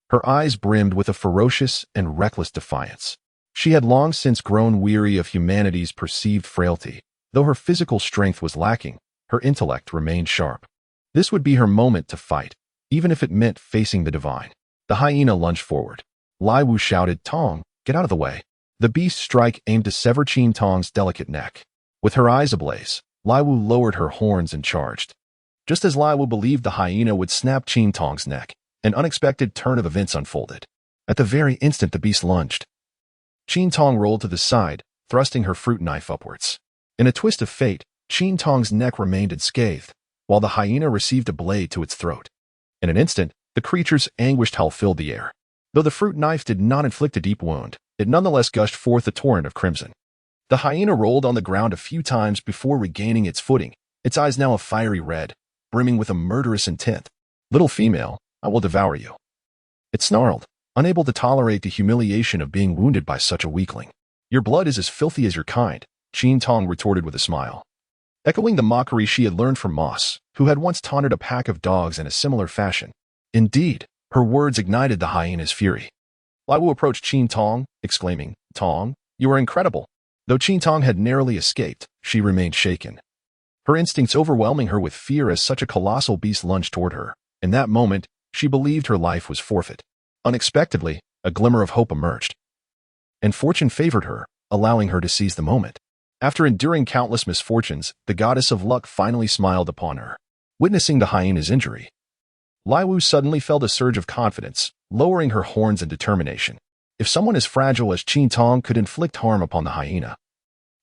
her eyes brimmed with a ferocious and reckless defiance. She had long since grown weary of humanity's perceived frailty, Though her physical strength was lacking, her intellect remained sharp. This would be her moment to fight, even if it meant facing the divine. The hyena lunged forward. Lai Wu shouted, "Tong, get out of the way." The beast's strike aimed to sever Qin Tong's delicate neck. With her eyes ablaze, Lai Wu lowered her horns and charged. Just as Lai Wu believed the hyena would snap Qin Tong's neck, an unexpected turn of events unfolded. At the very instant the beast lunged, Qin Tong rolled to the side, thrusting her fruit knife upwards. In a twist of fate, Qin Tong's neck remained unscathed, while the hyena received a blade to its throat. In an instant, the creature's anguished howl filled the air. Though the fruit knife did not inflict a deep wound, it nonetheless gushed forth a torrent of crimson. The hyena rolled on the ground a few times before regaining its footing, its eyes now a fiery red, brimming with a murderous intent. "Little female, I will devour you." It snarled, unable to tolerate the humiliation of being wounded by such a weakling. "Your blood is as filthy as your kind," Qin Tong retorted with a smile. Echoing the mockery she had learned from Moss, who had once taunted a pack of dogs in a similar fashion. Indeed, her words ignited the hyena's fury. Lai Wu approached Qin Tong, exclaiming, "Tong, you are incredible." Though Qin Tong had narrowly escaped, she remained shaken. Her instincts overwhelming her with fear as such a colossal beast lunged toward her. In that moment, she believed her life was forfeit. Unexpectedly, a glimmer of hope emerged. And fortune favored her, allowing her to seize the moment. After enduring countless misfortunes, the goddess of luck finally smiled upon her. Witnessing the hyena's injury, Lai Wu suddenly felt a surge of confidence, lowering her horns in determination. If someone as fragile as Qin Tong could inflict harm upon the hyena,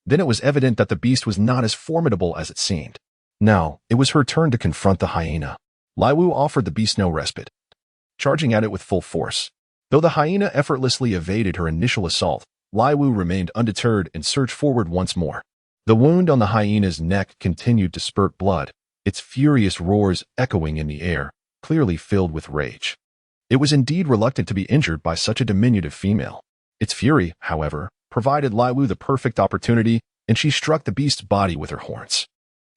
then it was evident that the beast was not as formidable as it seemed. Now, it was her turn to confront the hyena. Lai Wu offered the beast no respite, charging at it with full force. Though the hyena effortlessly evaded her initial assault, Lai Wu remained undeterred and surged forward once more. The wound on the hyena's neck continued to spurt blood, its furious roars echoing in the air, clearly filled with rage. It was indeed reluctant to be injured by such a diminutive female. Its fury, however, provided Lai Wu the perfect opportunity, and she struck the beast's body with her horns.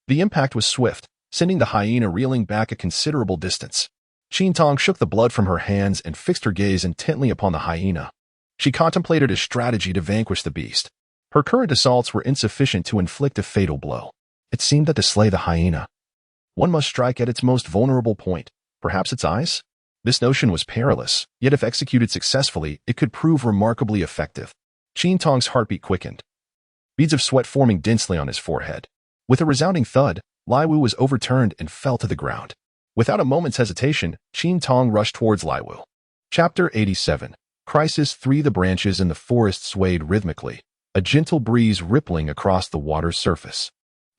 The impact was swift, sending the hyena reeling back a considerable distance. Qin Tong shook the blood from her hands and fixed her gaze intently upon the hyena. She contemplated a strategy to vanquish the beast. Her current assaults were insufficient to inflict a fatal blow. It seemed that to slay the hyena, one must strike at its most vulnerable point, perhaps its eyes? This notion was perilous, yet if executed successfully, it could prove remarkably effective. Qin Tong's heartbeat quickened, beads of sweat forming densely on his forehead. With a resounding thud, Lai Wu was overturned and fell to the ground. Without a moment's hesitation, Qin Tong rushed towards Lai Wu. Chapter 87. Crisis 3. The branches in the forest swayed rhythmically, a gentle breeze rippling across the water's surface.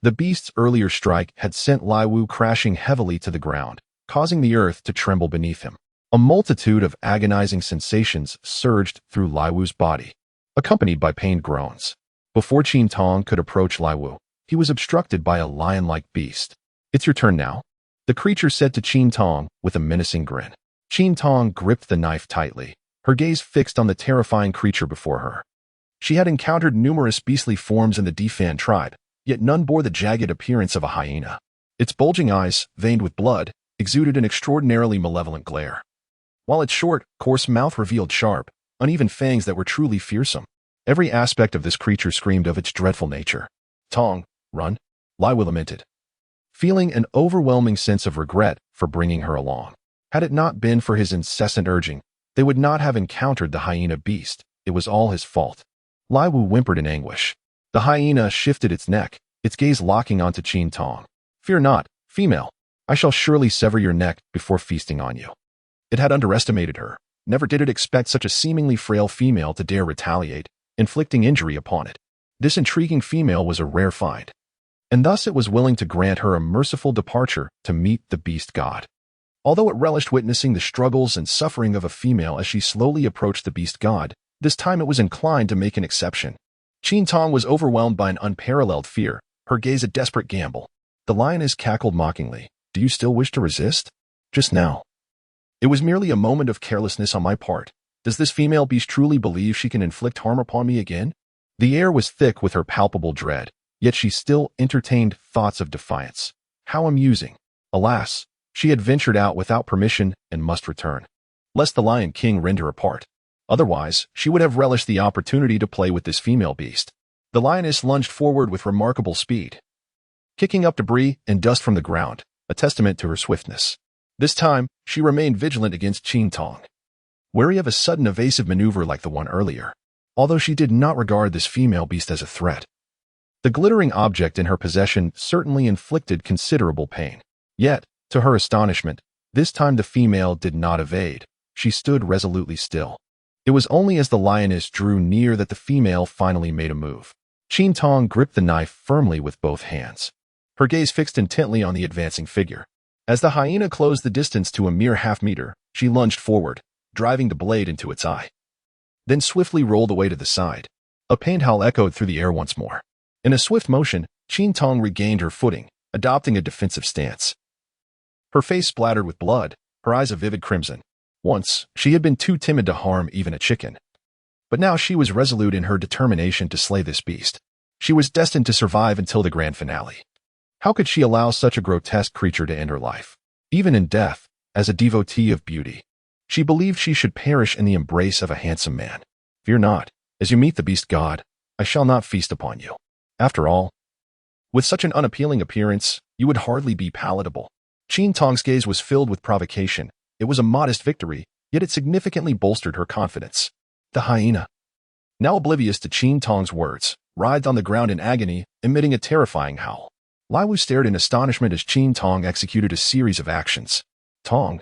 The beast's earlier strike had sent Lai Wu crashing heavily to the ground, causing the earth to tremble beneath him. A multitude of agonizing sensations surged through Lai Wu's body, accompanied by pained groans. Before Qin Tong could approach Lai Wu, he was obstructed by a lion-like beast. "It's your turn now," the creature said to Qin Tong with a menacing grin. Qin Tong gripped the knife tightly, her gaze fixed on the terrifying creature before her. She had encountered numerous beastly forms in the Defan tribe, yet none bore the jagged appearance of a hyena. Its bulging eyes, veined with blood, exuded an extraordinarily malevolent glare, while its short, coarse mouth revealed sharp, uneven fangs that were truly fearsome. Every aspect of this creature screamed of its dreadful nature. "Tong, run," Lai Wu lamented, feeling an overwhelming sense of regret for bringing her along. Had it not been for his incessant urging, they would not have encountered the hyena beast. It was all his fault. Lai Wu whimpered in anguish. The hyena shifted its neck, its gaze locking onto Qin Tong. "Fear not, female. I shall surely sever your neck before feasting on you." It had underestimated her. Never did it expect such a seemingly frail female to dare retaliate, inflicting injury upon it. This intriguing female was a rare find, and thus it was willing to grant her a merciful departure to meet the beast god. Although it relished witnessing the struggles and suffering of a female as she slowly approached the beast god, this time it was inclined to make an exception. Qin Tong was overwhelmed by an unparalleled fear, her gaze a desperate gamble. The lioness cackled mockingly. "Do you still wish to resist?" "Just now. It was merely a moment of carelessness on my part. Does this female beast truly believe she can inflict harm upon me again?" The air was thick with her palpable dread, yet she still entertained thoughts of defiance. How amusing. Alas, she had ventured out without permission and must return, lest the Lion King rend her apart. Otherwise, she would have relished the opportunity to play with this female beast. The lioness lunged forward with remarkable speed, kicking up debris and dust from the ground, a testament to her swiftness. This time, she remained vigilant against Qin Tong, wary of a sudden evasive maneuver like the one earlier, although she did not regard this female beast as a threat. The glittering object in her possession certainly inflicted considerable pain. Yet, to her astonishment, this time the female did not evade. She stood resolutely still. It was only as the lioness drew near that the female finally made a move. Qin Tong gripped the knife firmly with both hands, her gaze fixed intently on the advancing figure. As the hyena closed the distance to a mere half-meter, she lunged forward, driving the blade into its eye, then swiftly rolled away to the side. A pained howl echoed through the air once more. In a swift motion, Qin Tong regained her footing, adopting a defensive stance. Her face splattered with blood, her eyes a vivid crimson. Once, she had been too timid to harm even a chicken. But now she was resolute in her determination to slay this beast. She was destined to survive until the grand finale. How could she allow such a grotesque creature to end her life? Even in death, as a devotee of beauty, she believed she should perish in the embrace of a handsome man. Fear not, as you meet the beast god, I shall not feast upon you. After all, with such an unappealing appearance, you would hardly be palatable. Qin Tong's gaze was filled with provocation. It was a modest victory, yet it significantly bolstered her confidence. The hyena, now oblivious to Qin Tong's words, writhed on the ground in agony, emitting a terrifying howl. Lai Wu stared in astonishment as Qin Tong executed a series of actions. Tong,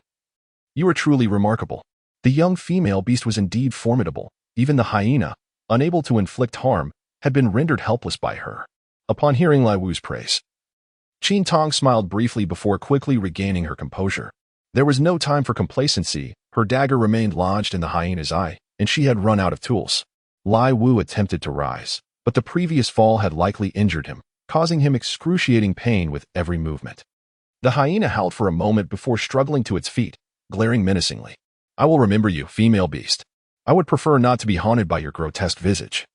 you are truly remarkable. The young female beast was indeed formidable. Even the hyena, unable to inflict harm, had been rendered helpless by her. Upon hearing Lai Wu's praise, Qin Tong smiled briefly before quickly regaining her composure. There was no time for complacency. Her dagger remained lodged in the hyena's eye, and she had run out of tools. Lai Wu attempted to rise, but the previous fall had likely injured him, causing him excruciating pain with every movement. The hyena howled for a moment before struggling to its feet, glaring menacingly. I will remember you, female beast. I would prefer not to be haunted by your grotesque visage.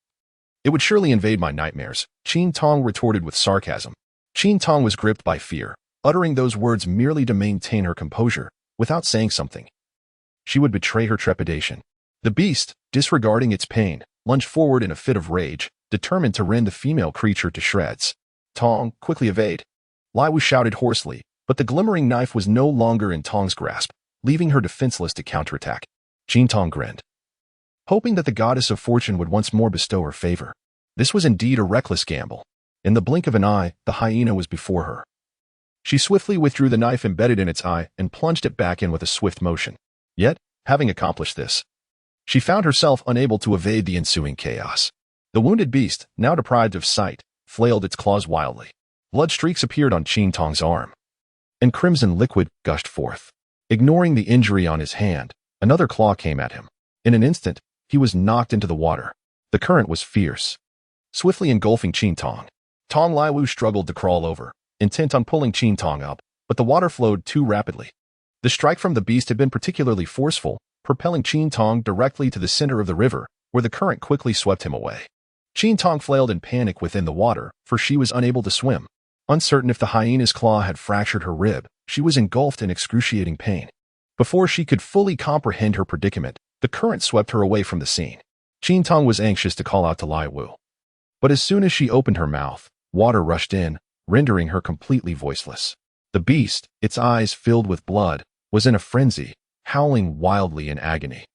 It would surely invade my nightmares, Qin Tong retorted with sarcasm. Qin Tong was gripped by fear, uttering those words merely to maintain her composure, without saying something. She would betray her trepidation. The beast, disregarding its pain, lunged forward in a fit of rage, determined to rend the female creature to shreds. Tong, quickly evade. Lai Wu shouted hoarsely, but the glimmering knife was no longer in Tong's grasp, leaving her defenseless to counterattack. Qin Tong grinned, hoping that the goddess of fortune would once more bestow her favor. This was indeed a reckless gamble. In the blink of an eye, the hyena was before her. She swiftly withdrew the knife embedded in its eye and plunged it back in with a swift motion. Yet, having accomplished this, she found herself unable to evade the ensuing chaos. The wounded beast, now deprived of sight, flailed its claws wildly. Blood streaks appeared on Qin Tong's arm, and crimson liquid gushed forth. Ignoring the injury on his hand, another claw came at him. In an instant, he was knocked into the water. The current was fierce, swiftly engulfing Qin Tong. Tong Lai Wu struggled to crawl over, intent on pulling Qin Tong up, but the water flowed too rapidly. The strike from the beast had been particularly forceful, propelling Qin Tong directly to the center of the river, where the current quickly swept him away. Qin Tong flailed in panic within the water, for she was unable to swim. Uncertain if the hyena's claw had fractured her rib, she was engulfed in excruciating pain. Before she could fully comprehend her predicament, the current swept her away from the scene. Qin Tong was anxious to call out to Lai Wu, but as soon as she opened her mouth, water rushed in, rendering her completely voiceless. The beast, its eyes filled with blood, was in a frenzy, howling wildly in agony.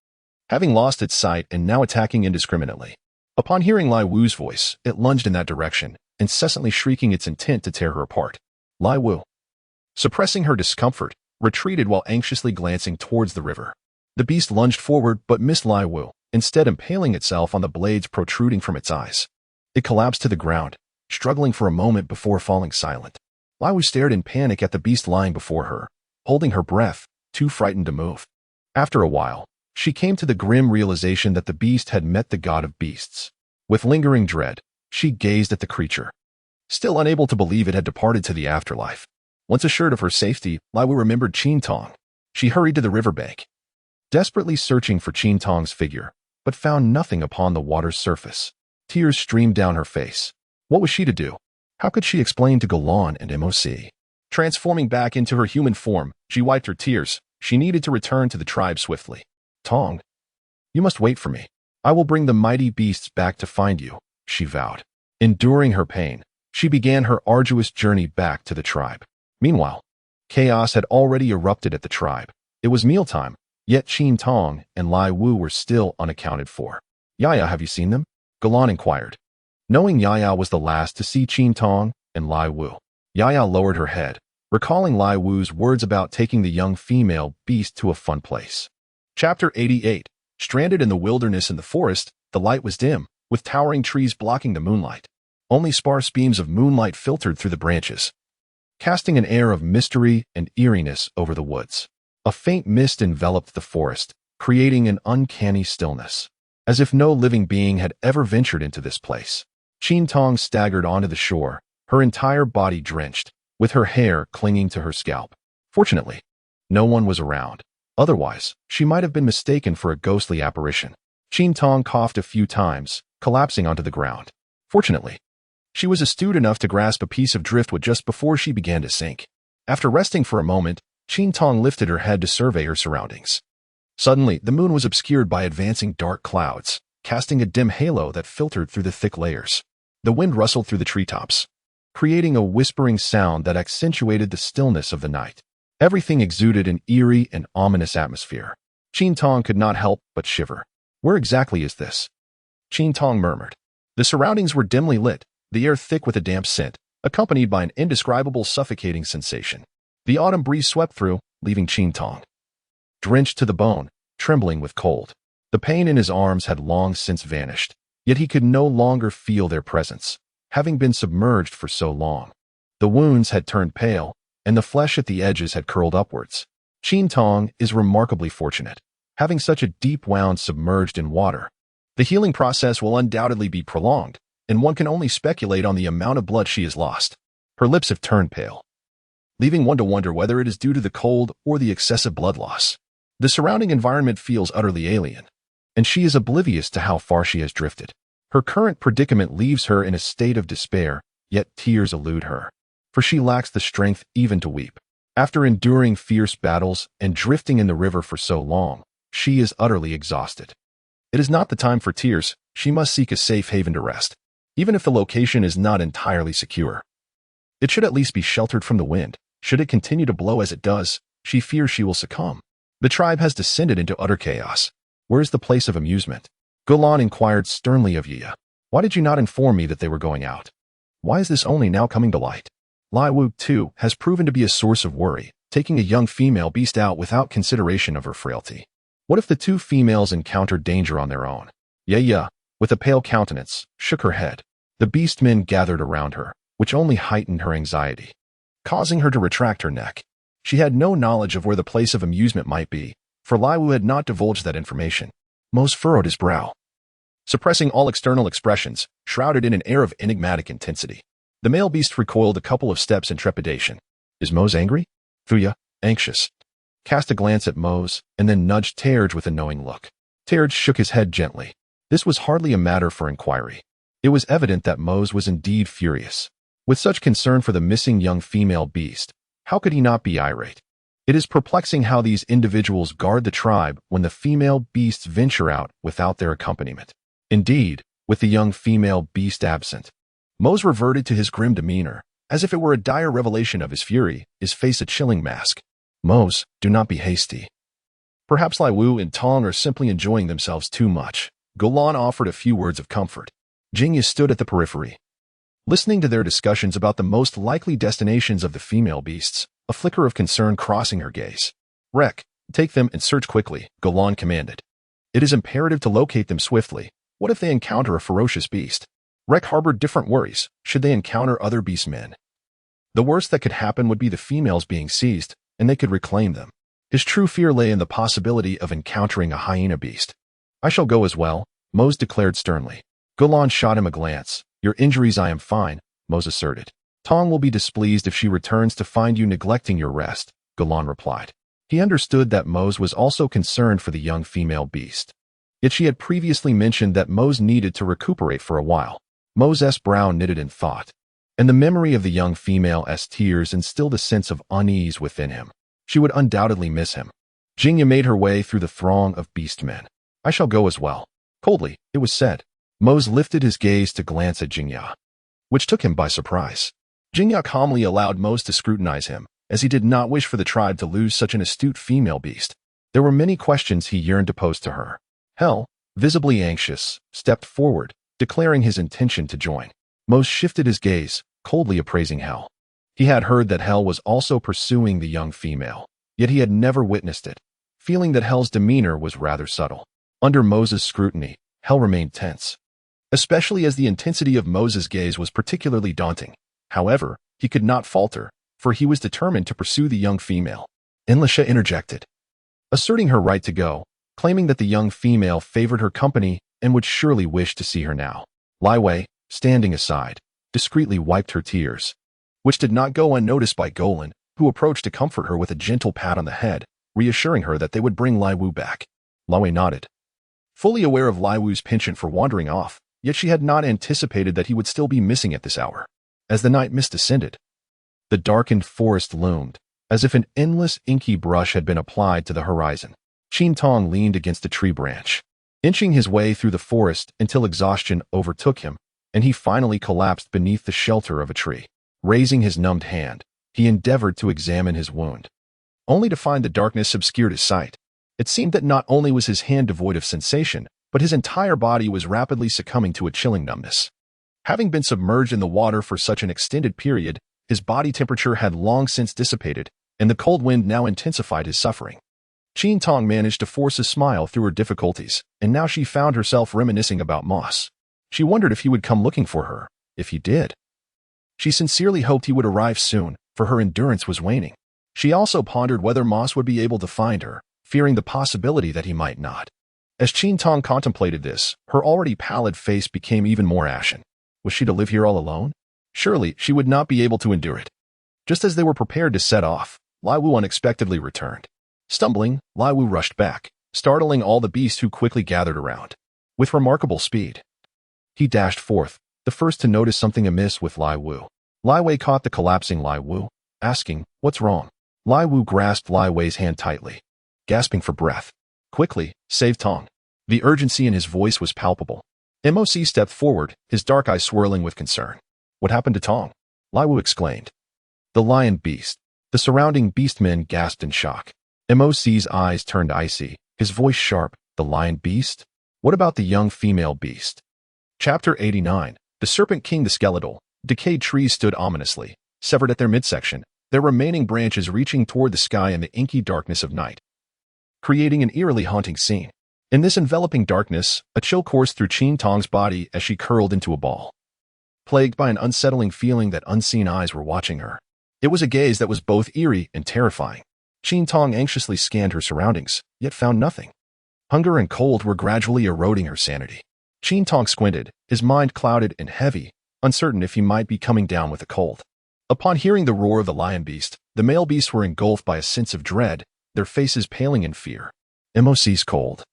Having lost its sight and now attacking indiscriminately. Upon hearing Lai Wu's voice, it lunged in that direction, incessantly shrieking its intent to tear her apart. Lai Wu, suppressing her discomfort, retreated while anxiously glancing towards the river. The beast lunged forward but missed Lai Wu, instead impaling itself on the blades protruding from its eyes. It collapsed to the ground, struggling for a moment before falling silent. Lai Wu stared in panic at the beast lying before her, holding her breath, too frightened to move. After a while, she came to the grim realization that the beast had met the god of beasts. With lingering dread, she gazed at the creature, still unable to believe it had departed to the afterlife. Once assured of her safety, Lai Wu remembered Qin Tong. She hurried to the riverbank, desperately searching for Qin Tong's figure, but found nothing upon the water's surface. Tears streamed down her face. What was she to do? How could she explain to Galan and MOC? Transforming back into her human form, she wiped her tears. She needed to return to the tribe swiftly. Tong, you must wait for me. I will bring the mighty beasts back to find you, she vowed. Enduring her pain, she began her arduous journey back to the tribe. Meanwhile, chaos had already erupted at the tribe. It was mealtime, yet Qin Tong and Lai Wu were still unaccounted for. "Yaya, have you seen them?" Galan inquired. Knowing Yaya was the last to see Qin Tong and Lai Wu, Yaya lowered her head, recalling Lai Wu's words about taking the young female beast to a fun place. Chapter 88. Stranded in the wilderness in the forest, the light was dim, with towering trees blocking the moonlight. Only sparse beams of moonlight filtered through the branches, casting an air of mystery and eeriness over the woods. A faint mist enveloped the forest, creating an uncanny stillness, as if no living being had ever ventured into this place. Qin Tong staggered onto the shore, her entire body drenched, with her hair clinging to her scalp. Fortunately, no one was around. Otherwise, she might have been mistaken for a ghostly apparition. Qin Tong coughed a few times, collapsing onto the ground. Fortunately, she was astute enough to grasp a piece of driftwood just before she began to sink. After resting for a moment, Qin Tong lifted her head to survey her surroundings. Suddenly, the moon was obscured by advancing dark clouds, casting a dim halo that filtered through the thick layers. The wind rustled through the treetops, creating a whispering sound that accentuated the stillness of the night. Everything exuded an eerie and ominous atmosphere. Qin Tong could not help but shiver. "Where exactly is this?" Qin Tong murmured. The surroundings were dimly lit, the air thick with a damp scent, accompanied by an indescribable suffocating sensation. The autumn breeze swept through, leaving Qin Tong drenched to the bone, trembling with cold. The pain in his arms had long since vanished, yet he could no longer feel their presence, having been submerged for so long. The wounds had turned pale, and the flesh at the edges had curled upwards. Qin Tong is remarkably fortunate, having such a deep wound submerged in water. The healing process will undoubtedly be prolonged, and one can only speculate on the amount of blood she has lost. Her lips have turned pale, leaving one to wonder whether it is due to the cold or the excessive blood loss. The surrounding environment feels utterly alien, and she is oblivious to how far she has drifted. Her current predicament leaves her in a state of despair, yet tears elude her, for she lacks the strength even to weep. After enduring fierce battles and drifting in the river for so long, she is utterly exhausted. It is not the time for tears. She must seek a safe haven to rest, even if the location is not entirely secure. It should at least be sheltered from the wind. Should it continue to blow as it does, she fears she will succumb. The tribe has descended into utter chaos. Where is the place of amusement? Gulan inquired sternly of Yiya. Why did you not inform me that they were going out? Why is this only now coming to light? Lai Wu, too, has proven to be a source of worry, taking a young female beast out without consideration of her frailty. What if the two females encountered danger on their own? Yiya, with a pale countenance, shook her head. The beastmen gathered around her, which only heightened her anxiety, causing her to retract her neck. She had no knowledge of where the place of amusement might be, for Lai Wu had not divulged that information. Mose furrowed his brow, suppressing all external expressions, shrouded in an air of enigmatic intensity. The male beast recoiled a couple of steps in trepidation. Is Mose angry? Fuya, anxious, cast a glance at Mose, and then nudged Terj with a knowing look. Terj shook his head gently. This was hardly a matter for inquiry. It was evident that Mose was indeed furious. With such concern for the missing young female beast, how could he not be irate? It is perplexing how these individuals guard the tribe when the female beasts venture out without their accompaniment. Indeed, with the young female beast absent, Mose reverted to his grim demeanor, as if it were a dire revelation of his fury, his face a chilling mask. Mose, do not be hasty. Perhaps Lai Wu and Tong are simply enjoying themselves too much. Gulan offered a few words of comfort. Jingya stood at the periphery, listening to their discussions about the most likely destinations of the female beasts, a flicker of concern crossing her gaze. Rek, take them and search quickly, Gulan commanded. It is imperative to locate them swiftly. What if they encounter a ferocious beast? Rek harbored different worries. Should they encounter other beastmen? The worst that could happen would be the females being seized, and they could reclaim them. His true fear lay in the possibility of encountering a hyena beast. I shall go as well, Mose declared sternly. Gulan shot him a glance. Your injuries I am fine, Mose asserted. Tong will be displeased if she returns to find you neglecting your rest, Gulan replied. He understood that Mose was also concerned for the young female beast. Yet she had previously mentioned that Mose needed to recuperate for a while. Mose's brow knitted in thought, and the memory of the young female's tears instilled a sense of unease within him. She would undoubtedly miss him. Jingya made her way through the throng of beastmen. I shall go as well. Coldly, it was said. Mose lifted his gaze to glance at Jingya. which took him by surprise. Jingya calmly allowed Mose to scrutinize him, as he did not wish for the tribe to lose such an astute female beast. There were many questions he yearned to pose to her. Hell, visibly anxious, stepped forward, declaring his intention to join. Mose shifted his gaze, coldly appraising Hell. He had heard that Hell was also pursuing the young female, yet he had never witnessed it, feeling that Hell's demeanor was rather subtle. Under Moses' scrutiny, Hell remained tense, especially as the intensity of Moses' gaze was particularly daunting. However, he could not falter, for he was determined to pursue the young female. Enlisha interjected, asserting her right to go, claiming that the young female favored her company and would surely wish to see her now. Lai Wei, standing aside, discreetly wiped her tears, which did not go unnoticed by Golan, who approached to comfort her with a gentle pat on the head, reassuring her that they would bring Lai Wu back. Lai Wei nodded, fully aware of Lai Wu's penchant for wandering off, yet she had not anticipated that he would still be missing at this hour. As the night mist descended, the darkened forest loomed, as if an endless inky brush had been applied to the horizon. Qin Tong leaned against a tree branch, inching his way through the forest until exhaustion overtook him, and he finally collapsed beneath the shelter of a tree. Raising his numbed hand, he endeavored to examine his wound, only to find the darkness obscured his sight. It seemed that not only was his hand devoid of sensation, but his entire body was rapidly succumbing to a chilling numbness. Having been submerged in the water for such an extended period, his body temperature had long since dissipated, and the cold wind now intensified his suffering. Qin Tong managed to force a smile through her difficulties, and now she found herself reminiscing about Moss. She wondered if he would come looking for her. If he did, she sincerely hoped he would arrive soon, for her endurance was waning. She also pondered whether Moss would be able to find her, fearing the possibility that he might not. As Qin Tong contemplated this, her already pallid face became even more ashen. Was she to live here all alone? Surely she would not be able to endure it. Just as they were prepared to set off, Lai Wu unexpectedly returned. Stumbling, Lai Wu rushed back, startling all the beasts who quickly gathered around. With remarkable speed, he dashed forth, the first to notice something amiss with Lai Wu. Lai Wei caught the collapsing Lai Wu, asking, "What's wrong?" Lai Wu grasped Lai Wei's hand tightly, gasping for breath. "Quickly, save Tong." The urgency in his voice was palpable. MOC stepped forward, his dark eyes swirling with concern. "What happened to Tong?" Lai Wu exclaimed. "The lion beast." The surrounding beastmen gasped in shock. MOC's eyes turned icy, his voice sharp. "The lion beast? What about the young female beast?" Chapter 89. The Serpent King. The skeletal, decayed trees stood ominously, severed at their midsection, their remaining branches reaching toward the sky in the inky darkness of night, creating an eerily haunting scene. In this enveloping darkness, a chill coursed through Qin Tong's body as she curled into a ball, plagued by an unsettling feeling that unseen eyes were watching her. It was a gaze that was both eerie and terrifying. Qin Tong anxiously scanned her surroundings, yet found nothing. Hunger and cold were gradually eroding her sanity. Qin Tong squinted, his mind clouded and heavy, uncertain if he might be coming down with a cold. Upon hearing the roar of the lion beast, the male beasts were engulfed by a sense of dread, their faces paling in fear. MOC's cold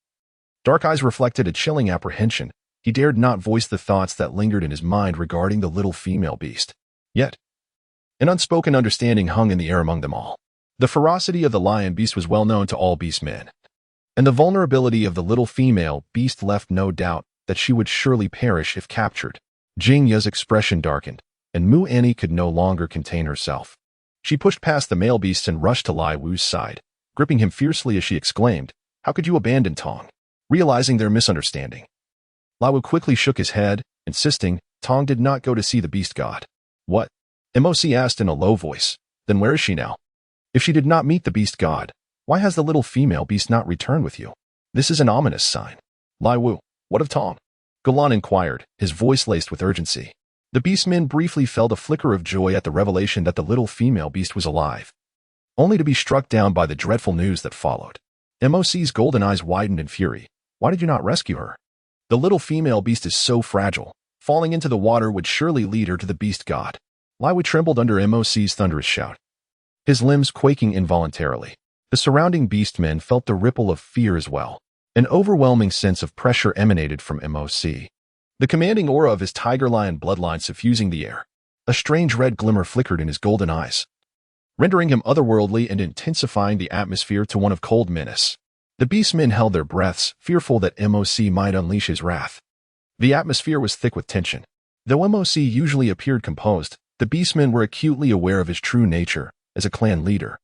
dark eyes reflected a chilling apprehension. He dared not voice the thoughts that lingered in his mind regarding the little female beast. Yet, an unspoken understanding hung in the air among them all. The ferocity of the lion beast was well known to all beastmen, and the vulnerability of the little female beast left no doubt that she would surely perish if captured. Jing Ya's expression darkened, and Mu Annie could no longer contain herself. She pushed past the male beasts and rushed to Lai Wu's side, gripping him fiercely as she exclaimed, "How could you abandon Tong?" Realizing their misunderstanding, Lai Wu quickly shook his head, insisting Tong did not go to see the beast god. "What?" MOC asked in a low voice. "Then where is she now? If she did not meet the beast god, why has the little female beast not returned with you? This is an ominous sign." "Lai Wu, what of Tong?" Golan inquired, his voice laced with urgency. The beastmen briefly felt a flicker of joy at the revelation that the little female beast was alive, only to be struck down by the dreadful news that followed. MOC's golden eyes widened in fury. "Why did you not rescue her? The little female beast is so fragile. Falling into the water would surely lead her to the beast god." Lai Wu trembled under MOC's thunderous shout, his limbs quaking involuntarily. The surrounding beastmen felt the ripple of fear as well. An overwhelming sense of pressure emanated from MOC, the commanding aura of his tiger-lion bloodline suffusing the air. A strange red glimmer flickered in his golden eyes, rendering him otherworldly and intensifying the atmosphere to one of cold menace. The beastmen held their breaths, fearful that MOC might unleash his wrath. The atmosphere was thick with tension. Though MOC usually appeared composed, the beastmen were acutely aware of his true nature as a clan leader.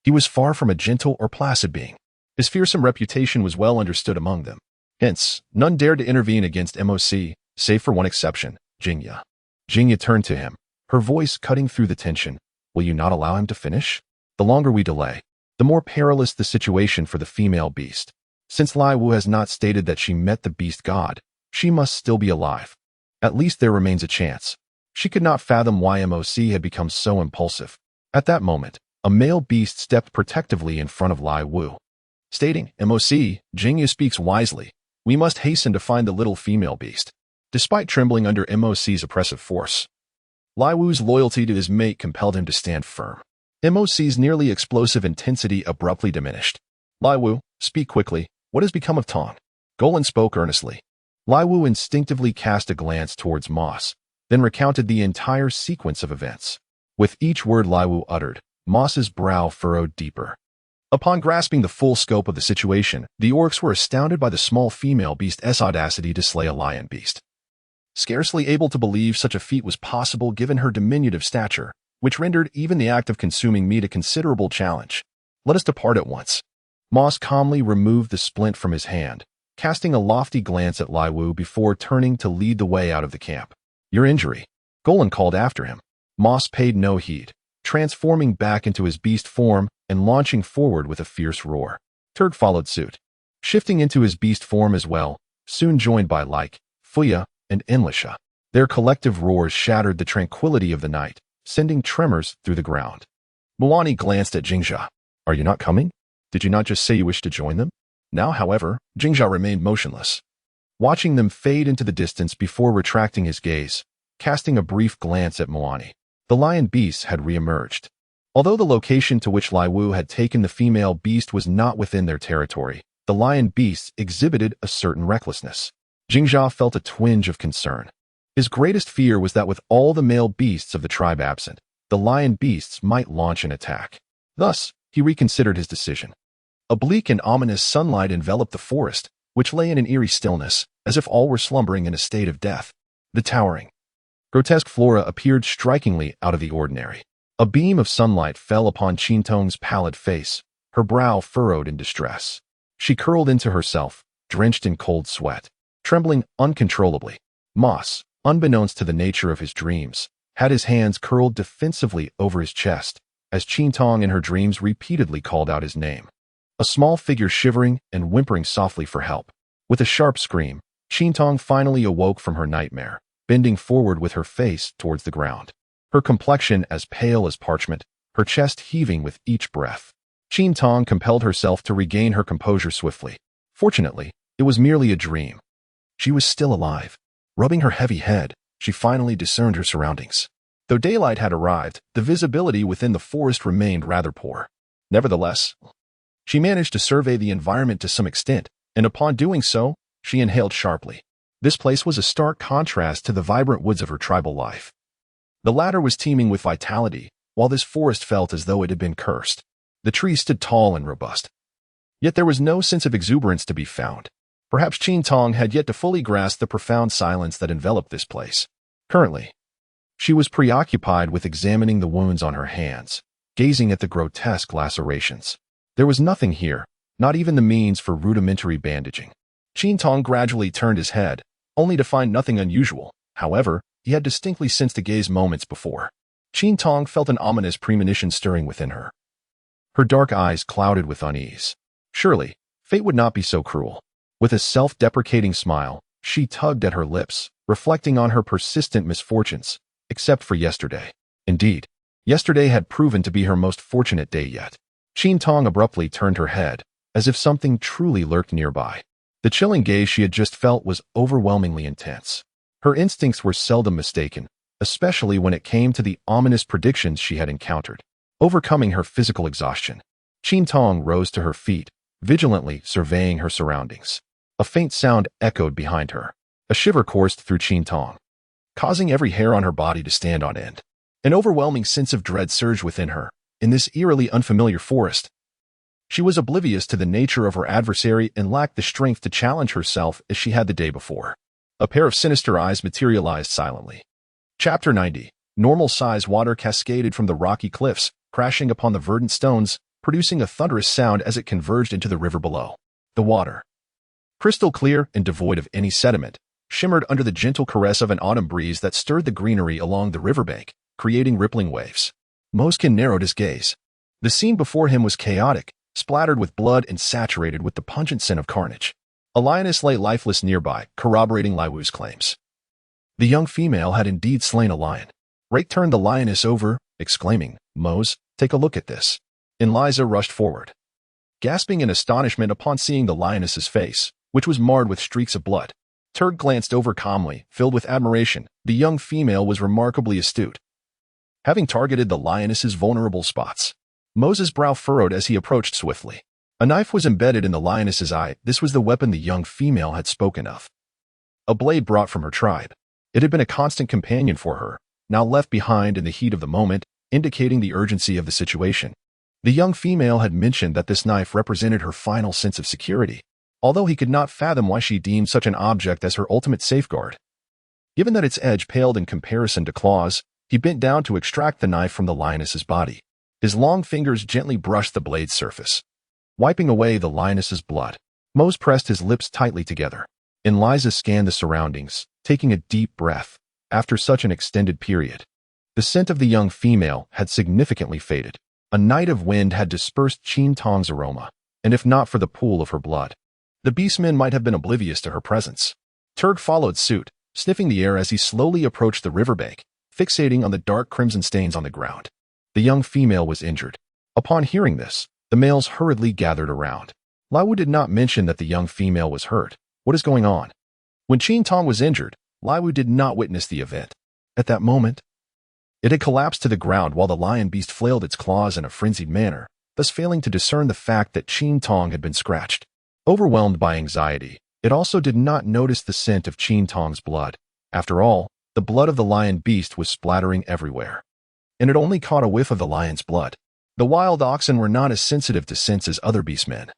He was far from a gentle or placid being. His fearsome reputation was well understood among them. Hence, none dared to intervene against MOC, save for one exception, Jingya. Jingya turned to him, her voice cutting through the tension. Will you not allow him to finish? The longer we delay, the more perilous the situation for the female beast. Since Lai Wu has not stated that she met the beast god, she must still be alive. At least there remains a chance. She could not fathom why MOC had become so impulsive. At that moment, a male beast stepped protectively in front of Lai Wu, stating, MOC, Jingya speaks wisely. We must hasten to find the little female beast. Despite trembling under MOC's oppressive force, Lai Wu's loyalty to his mate compelled him to stand firm. MOC's nearly explosive intensity abruptly diminished. Lai Wu, speak quickly. What has become of Tong? Golan spoke earnestly. Lai Wu instinctively cast a glance towards Moss, then recounted the entire sequence of events. With each word Lai Wu uttered, Moss's brow furrowed deeper. Upon grasping the full scope of the situation, the orcs were astounded by the small female beast's audacity to slay a lion beast. Scarcely able to believe such a feat was possible given her diminutive stature, which rendered even the act of consuming meat a considerable challenge. Let us depart at once. Moss calmly removed the splint from his hand, casting a lofty glance at Lai Wu before turning to lead the way out of the camp. Your injury. Golan called after him. Moss paid no heed, transforming back into his beast form and launching forward with a fierce roar. Turg followed suit, shifting into his beast form as well, soon joined by Like, Fuya, and Enlisha. Their collective roars shattered the tranquility of the night, sending tremors through the ground. Muani glanced at Jingja. Are you not coming? Did you not just say you wished to join them? Now, however, Jingja remained motionless, watching them fade into the distance before retracting his gaze, casting a brief glance at Muani. The lion beasts had re-emerged. Although the location to which Lai Wu had taken the female beast was not within their territory, the lion beasts exhibited a certain recklessness. Jingja felt a twinge of concern. His greatest fear was that with all the male beasts of the tribe absent, the lion beasts might launch an attack. Thus, he reconsidered his decision. A bleak and ominous sunlight enveloped the forest, which lay in an eerie stillness, as if all were slumbering in a state of death. The towering, grotesque flora appeared strikingly out of the ordinary. A beam of sunlight fell upon Qin Tong's pallid face, her brow furrowed in distress. She curled into herself, drenched in cold sweat, trembling uncontrollably. Moss, unbeknownst to the nature of his dreams, had his hands curled defensively over his chest, as Qin Tong in her dreams repeatedly called out his name. A small figure shivering and whimpering softly for help. With a sharp scream, Qin Tong finally awoke from her nightmare, bending forward with her face towards the ground. Her complexion as pale as parchment, her chest heaving with each breath. Qin Tong compelled herself to regain her composure swiftly. Fortunately, it was merely a dream. She was still alive. Rubbing her heavy head, she finally discerned her surroundings. Though daylight had arrived, the visibility within the forest remained rather poor. Nevertheless, she managed to survey the environment to some extent, and upon doing so, she inhaled sharply. This place was a stark contrast to the vibrant woods of her tribal life. The latter was teeming with vitality, while this forest felt as though it had been cursed. The trees stood tall and robust. Yet there was no sense of exuberance to be found. Perhaps Qin Tong had yet to fully grasp the profound silence that enveloped this place. Currently, she was preoccupied with examining the wounds on her hands, gazing at the grotesque lacerations. There was nothing here, not even the means for rudimentary bandaging. Qin Tong gradually turned his head, only to find nothing unusual. However, he had distinctly sensed the gaze moments before. Qin Tong felt an ominous premonition stirring within her. Her dark eyes clouded with unease. Surely, fate would not be so cruel. With a self-deprecating smile, she tugged at her lips, reflecting on her persistent misfortunes, except for yesterday. Indeed, yesterday had proven to be her most fortunate day yet. Qin Tong abruptly turned her head, as if something truly lurked nearby. The chilling gaze she had just felt was overwhelmingly intense. Her instincts were seldom mistaken, especially when it came to the ominous predictions she had encountered. Overcoming her physical exhaustion, Qin Tong rose to her feet, vigilantly surveying her surroundings. A faint sound echoed behind her. A shiver coursed through Qin Tong, causing every hair on her body to stand on end. An overwhelming sense of dread surged within her. In this eerily unfamiliar forest, she was oblivious to the nature of her adversary and lacked the strength to challenge herself as she had the day before. A pair of sinister eyes materialized silently. Chapter 90. Normal-size water cascaded from the rocky cliffs, crashing upon the verdant stones, producing a thunderous sound as it converged into the river below. The water, crystal clear and devoid of any sediment, shimmered under the gentle caress of an autumn breeze that stirred the greenery along the riverbank, creating rippling waves. Moskin narrowed his gaze. The scene before him was chaotic, splattered with blood and saturated with the pungent scent of carnage. A lioness lay lifeless nearby, corroborating Lai Wu's claims. The young female had indeed slain a lion. Rake turned the lioness over, exclaiming, "Mose, take a look at this." And Liza rushed forward, gasping in astonishment upon seeing the lioness's face, which was marred with streaks of blood. Turg glanced over calmly, filled with admiration. The young female was remarkably astute, having targeted the lioness's vulnerable spots. Mose's brow furrowed as he approached swiftly. A knife was embedded in the lioness's eye. This was the weapon the young female had spoken of. A blade brought from her tribe. It had been a constant companion for her, now left behind in the heat of the moment, indicating the urgency of the situation. The young female had mentioned that this knife represented her final sense of security, although he could not fathom why she deemed such an object as her ultimate safeguard. Given that its edge paled in comparison to claws, he bent down to extract the knife from the lioness's body. His long fingers gently brushed the blade's surface, wiping away the lioness's blood. Mose pressed his lips tightly together. And Liza scanned the surroundings, taking a deep breath. After such an extended period, the scent of the young female had significantly faded. A night of wind had dispersed Qin Tong's aroma, and if not for the pool of her blood, the beastmen might have been oblivious to her presence. Turg followed suit, sniffing the air as he slowly approached the riverbank, fixating on the dark crimson stains on the ground. The young female was injured. Upon hearing this, the males hurriedly gathered around. Lai Wu did not mention that the young female was hurt. What is going on? When Qin Tong was injured, Lai Wu did not witness the event. At that moment, it had collapsed to the ground while the lion beast flailed its claws in a frenzied manner, thus failing to discern the fact that Qin Tong had been scratched. Overwhelmed by anxiety, it also did not notice the scent of Qin Tong's blood. After all, the blood of the lion beast was splattering everywhere, and it only caught a whiff of the lion's blood. The wild oxen were not as sensitive to scents as other beastmen,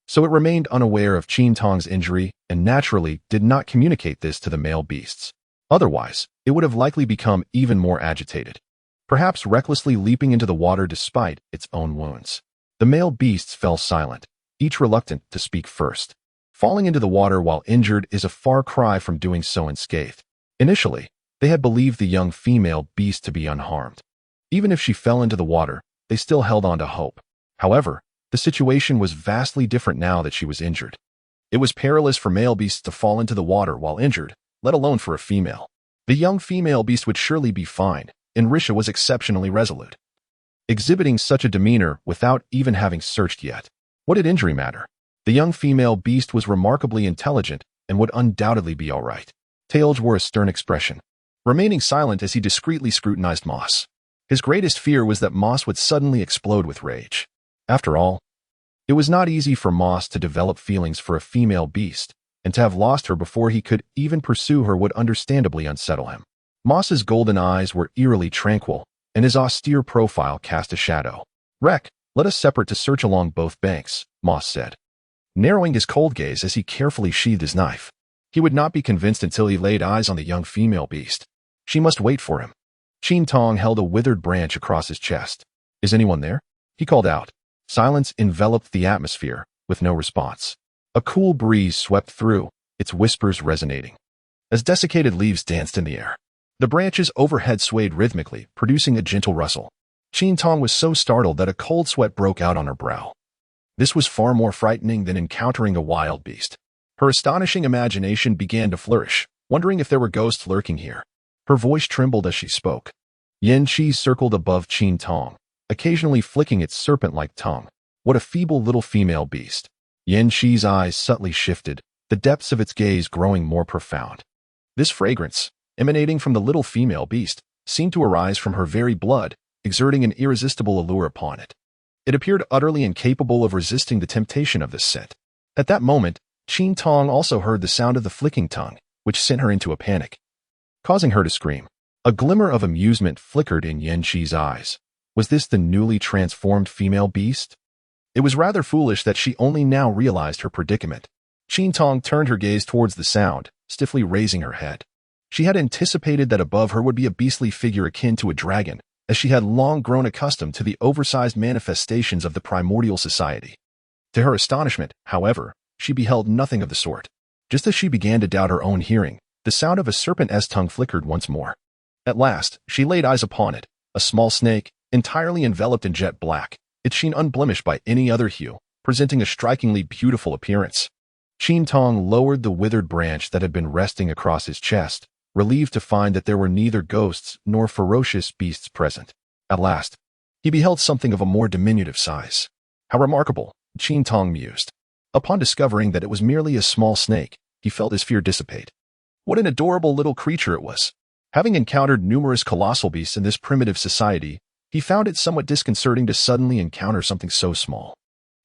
so it remained unaware of Qin Tong's injury and naturally did not communicate this to the male beasts. Otherwise, it would have likely become even more agitated, perhaps recklessly leaping into the water despite its own wounds. The male beasts fell silent, each reluctant to speak first. Falling into the water while injured is a far cry from doing so unscathed. Initially, they had believed the young female beast to be unharmed. Even if she fell into the water, they still held on to hope. However, the situation was vastly different now that she was injured. It was perilous for male beasts to fall into the water while injured, let alone for a female. The young female beast would surely be fine, and Risha was exceptionally resolute, exhibiting such a demeanor without even having searched yet. What did injury matter? The young female beast was remarkably intelligent and would undoubtedly be all right. Tailge wore a stern expression, remaining silent as he discreetly scrutinized Moss. His greatest fear was that Moss would suddenly explode with rage. After all, it was not easy for Moss to develop feelings for a female beast, and to have lost her before he could even pursue her would understandably unsettle him. Moss's golden eyes were eerily tranquil, and his austere profile cast a shadow. "Rek, let us separate to search along both banks," Moss said, narrowing his cold gaze as he carefully sheathed his knife. He would not be convinced until he laid eyes on the young female beast. She must wait for him. Qin Tong held a withered branch across his chest. "Is anyone there?" he called out. Silence enveloped the atmosphere, with no response. A cool breeze swept through, its whispers resonating as desiccated leaves danced in the air. The branches overhead swayed rhythmically, producing a gentle rustle. Qin Tong was so startled that a cold sweat broke out on her brow. This was far more frightening than encountering a wild beast. Her astonishing imagination began to flourish, wondering if there were ghosts lurking here. Her voice trembled as she spoke. Yan Qi circled above Qin Tong, occasionally flicking its serpent-like tongue. What a feeble little female beast. Yan Qi's eyes subtly shifted, the depths of its gaze growing more profound. This fragrance, emanating from the little female beast, seemed to arise from her very blood, exerting an irresistible allure upon it. It appeared utterly incapable of resisting the temptation of this scent. At that moment, Qin Tong also heard the sound of the flicking tongue, which sent her into a panic, causing her to scream. A glimmer of amusement flickered in Yan Qi's eyes. Was this the newly transformed female beast? It was rather foolish that she only now realized her predicament. Qin Tong turned her gaze towards the sound, stiffly raising her head. She had anticipated that above her would be a beastly figure akin to a dragon, as she had long grown accustomed to the oversized manifestations of the primordial society. To her astonishment, however, she beheld nothing of the sort. Just as she began to doubt her own hearing, the sound of a serpent's tongue flickered once more. At last, she laid eyes upon it, a small snake, entirely enveloped in jet black, its sheen unblemished by any other hue, presenting a strikingly beautiful appearance. Qin Tong lowered the withered branch that had been resting across his chest, relieved to find that there were neither ghosts nor ferocious beasts present. At last, he beheld something of a more diminutive size. How remarkable, Qin Tong mused. Upon discovering that it was merely a small snake, he felt his fear dissipate. What an adorable little creature it was! Having encountered numerous colossal beasts in this primitive society, he found it somewhat disconcerting to suddenly encounter something so small.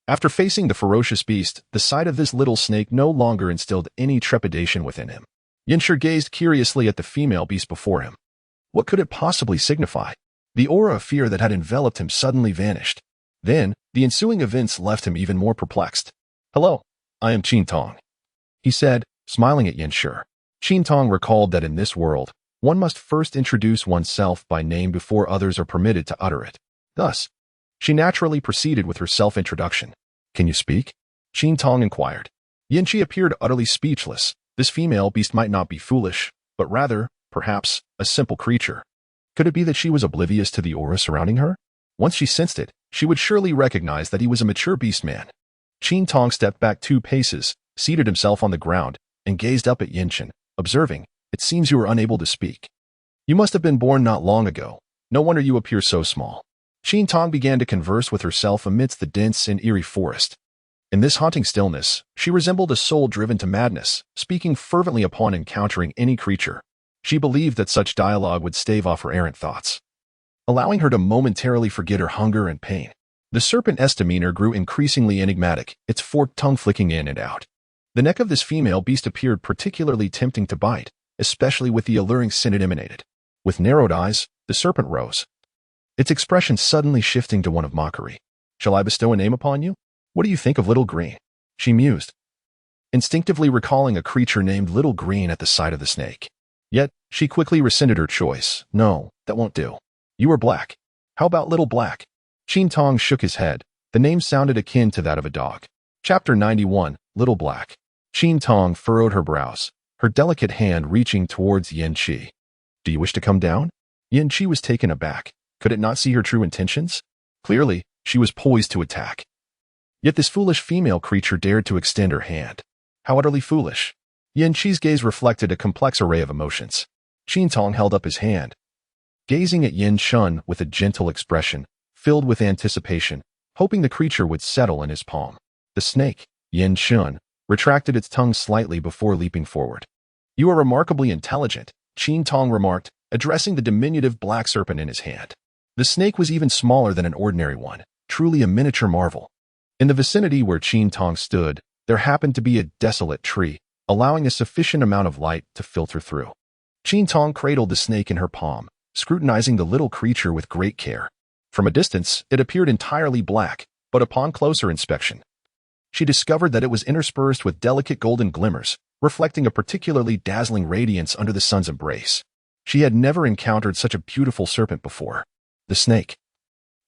After facing the ferocious beast, the sight of this little snake no longer instilled any trepidation within him. Yanshi gazed curiously at the female beast before him. What could it possibly signify? The aura of fear that had enveloped him suddenly vanished. Then, the ensuing events left him even more perplexed. "Hello, I am Qin Tong," he said, smiling at Yanshi. Qin Tong recalled that in this world, one must first introduce oneself by name before others are permitted to utter it. Thus, she naturally proceeded with her self-introduction. "Can you speak?" Qin Tong inquired. Yanshi appeared utterly speechless. This female beast might not be foolish, but rather, perhaps, a simple creature. Could it be that she was oblivious to the aura surrounding her? Once she sensed it, she would surely recognize that he was a mature beastman. Qin Tong stepped back 2 paces, seated himself on the ground, and gazed up at Yanshi, observing, "It seems you are unable to speak. You must have been born not long ago. No wonder you appear so small." Qin Tong began to converse with herself amidst the dense and eerie forest. In this haunting stillness, she resembled a soul driven to madness, speaking fervently upon encountering any creature. She believed that such dialogue would stave off her errant thoughts, allowing her to momentarily forget her hunger and pain. The serpent's demeanor grew increasingly enigmatic, its forked tongue flicking in and out. The neck of this female beast appeared particularly tempting to bite, especially with the alluring scent it emanated. With narrowed eyes, the serpent rose, its expression suddenly shifting to one of mockery. "Shall I bestow a name upon you? What do you think of Little Green?" she mused, instinctively recalling a creature named Little Green at the sight of the snake. Yet, she quickly rescinded her choice. "No, that won't do. You are Black. How about Little Black?" Qin Tong shook his head. The name sounded akin to that of a dog. Chapter 91, Little Black. Qin Tong furrowed her brows, her delicate hand reaching towards Yanshi. "Do you wish to come down?" Yanshi was taken aback. Could it not see her true intentions? Clearly, she was poised to attack. Yet this foolish female creature dared to extend her hand. How utterly foolish. Yanshi's gaze reflected a complex array of emotions. Qin Tong held up his hand, gazing at Yanshi with a gentle expression, filled with anticipation, hoping the creature would settle in his palm. The snake, Yanshi, retracted its tongue slightly before leaping forward. "You are remarkably intelligent," Qin Tong remarked, addressing the diminutive black serpent in his hand. The snake was even smaller than an ordinary one, truly a miniature marvel. In the vicinity where Qin Tong stood, there happened to be a desolate tree, allowing a sufficient amount of light to filter through. Qin Tong cradled the snake in her palm, scrutinizing the little creature with great care. From a distance, it appeared entirely black, but upon closer inspection, she discovered that it was interspersed with delicate golden glimmers, reflecting a particularly dazzling radiance under the sun's embrace. She had never encountered such a beautiful serpent before. The snake,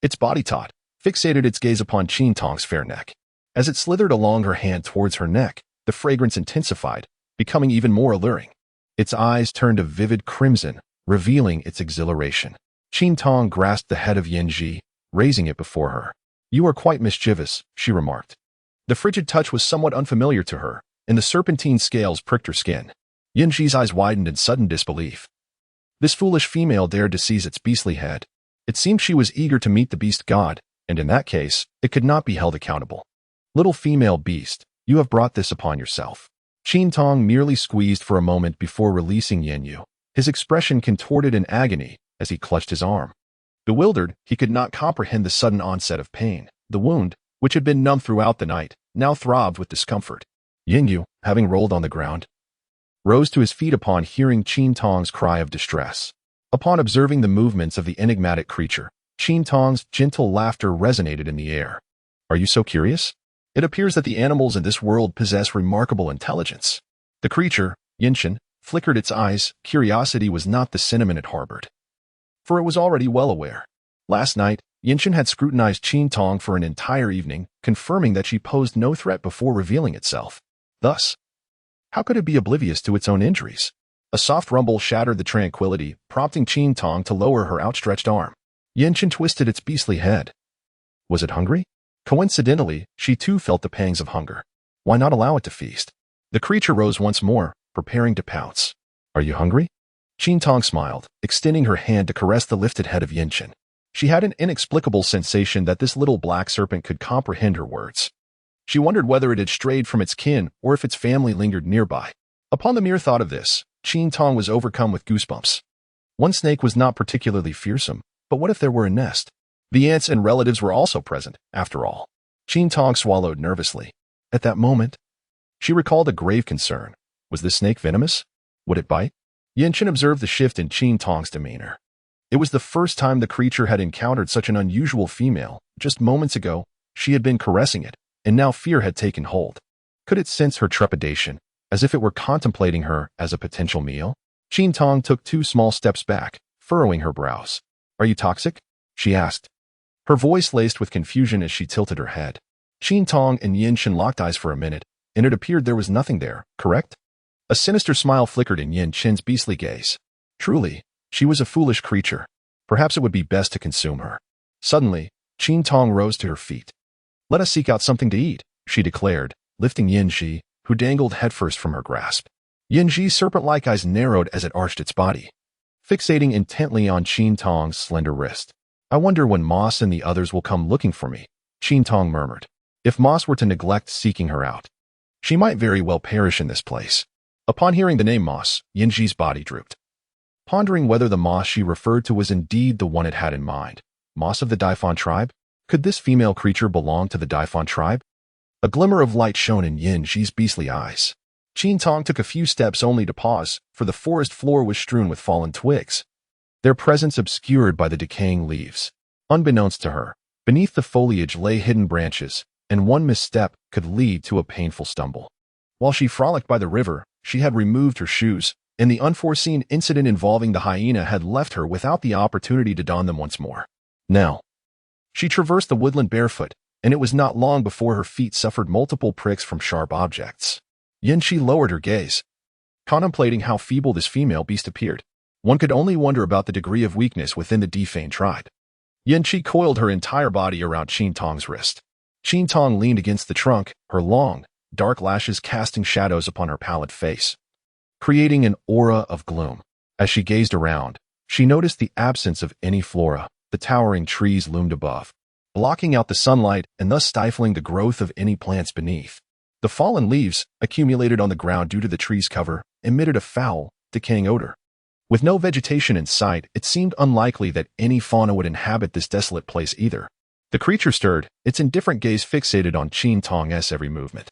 its body taut, fixated its gaze upon Qin Tong's fair neck. As it slithered along her hand towards her neck, the fragrance intensified, becoming even more alluring. Its eyes turned a vivid crimson, revealing its exhilaration. Qin Tong grasped the head of Yanshi, raising it before her. "You are quite mischievous," she remarked. The frigid touch was somewhat unfamiliar to her, and the serpentine scales pricked her skin. Yanshi's eyes widened in sudden disbelief. This foolish female dared to seize its beastly head. It seemed she was eager to meet the beast god, and in that case, it could not be held accountable. "Little female beast, you have brought this upon yourself." Qin Tong merely squeezed for a moment before releasing Yanyu, his expression contorted in agony as he clutched his arm. Bewildered, he could not comprehend the sudden onset of pain. The wound, which had been numb throughout the night, now throbbed with discomfort. Yanyu, having rolled on the ground, rose to his feet upon hearing Qin Tong's cry of distress. Upon observing the movements of the enigmatic creature, Qin Tong's gentle laughter resonated in the air. "Are you so curious? It appears that the animals in this world possess remarkable intelligence." The creature, Yinshin flickered its eyes. Curiosity was not the sentiment it harbored, for it was already well aware. Last night, Yinshin had scrutinized Qin Tong for an entire evening, confirming that she posed no threat before revealing itself. Thus, how could it be oblivious to its own injuries? A soft rumble shattered the tranquility, prompting Qin Tong to lower her outstretched arm. Yinshin twisted its beastly head. Was it hungry? Coincidentally, she too felt the pangs of hunger. Why not allow it to feast? The creature rose once more, preparing to pounce. Are you hungry? Qin Tong smiled, extending her hand to caress the lifted head of Yinshin. She had an inexplicable sensation that this little black serpent could comprehend her words. She wondered whether it had strayed from its kin or if its family lingered nearby. Upon the mere thought of this, Qin Tong was overcome with goosebumps. One snake was not particularly fearsome, but what if there were a nest? The aunts and relatives were also present, after all. Qin Tong swallowed nervously. At that moment, she recalled a grave concern. Was this snake venomous? Would it bite? Yinshin observed the shift in Qin Tong's demeanor. It was the first time the creature had encountered such an unusual female. Just moments ago, she had been caressing it, and now fear had taken hold. Could it sense her trepidation, as if it were contemplating her as a potential meal? Qin Tong took 2 small steps back, furrowing her brows. Are you toxic? She asked. Her voice laced with confusion as she tilted her head. Qin Tong and Yinshin locked eyes for a minute, and it appeared there was nothing there, correct? A sinister smile flickered in Yinshin's beastly gaze. Truly, she was a foolish creature. Perhaps it would be best to consume her. Suddenly, Qin Tong rose to her feet. Let us seek out something to eat, she declared, lifting Yinji, who dangled headfirst from her grasp. Yinji's serpent-like eyes narrowed as it arched its body, fixating intently on Qin Tong's slender wrist. I wonder when Moss and the others will come looking for me, Qin Tong murmured. If Moss were to neglect seeking her out, she might very well perish in this place. Upon hearing the name Moss, Yinji's body drooped, pondering whether the Moss she referred to was indeed the one it had in mind. Moss of the Daifan tribe? Could this female creature belong to the Daifan tribe? A glimmer of light shone in Yinji's beastly eyes. Qin Tong took a few steps only to pause, for the forest floor was strewn with fallen twigs, their presence obscured by the decaying leaves. Unbeknownst to her, beneath the foliage lay hidden branches, and one misstep could lead to a painful stumble. While she frolicked by the river, she had removed her shoes, and the unforeseen incident involving the hyena had left her without the opportunity to don them once more. Now, she traversed the woodland barefoot, and it was not long before her feet suffered multiple pricks from sharp objects. Yinshi lowered her gaze, contemplating how feeble this female beast appeared. One could only wonder about the degree of weakness within the Defane tribe. Yinshi coiled her entire body around Qin Tong's wrist. Qin Tong leaned against the trunk, her long, dark lashes casting shadows upon her pallid face, creating an aura of gloom. As she gazed around, she noticed the absence of any flora. The towering trees loomed above, blocking out the sunlight and thus stifling the growth of any plants beneath. The fallen leaves, accumulated on the ground due to the tree's cover, emitted a foul, decaying odor. With no vegetation in sight, it seemed unlikely that any fauna would inhabit this desolate place either. The creature stirred, its indifferent gaze fixated on Qin Tong's every movement.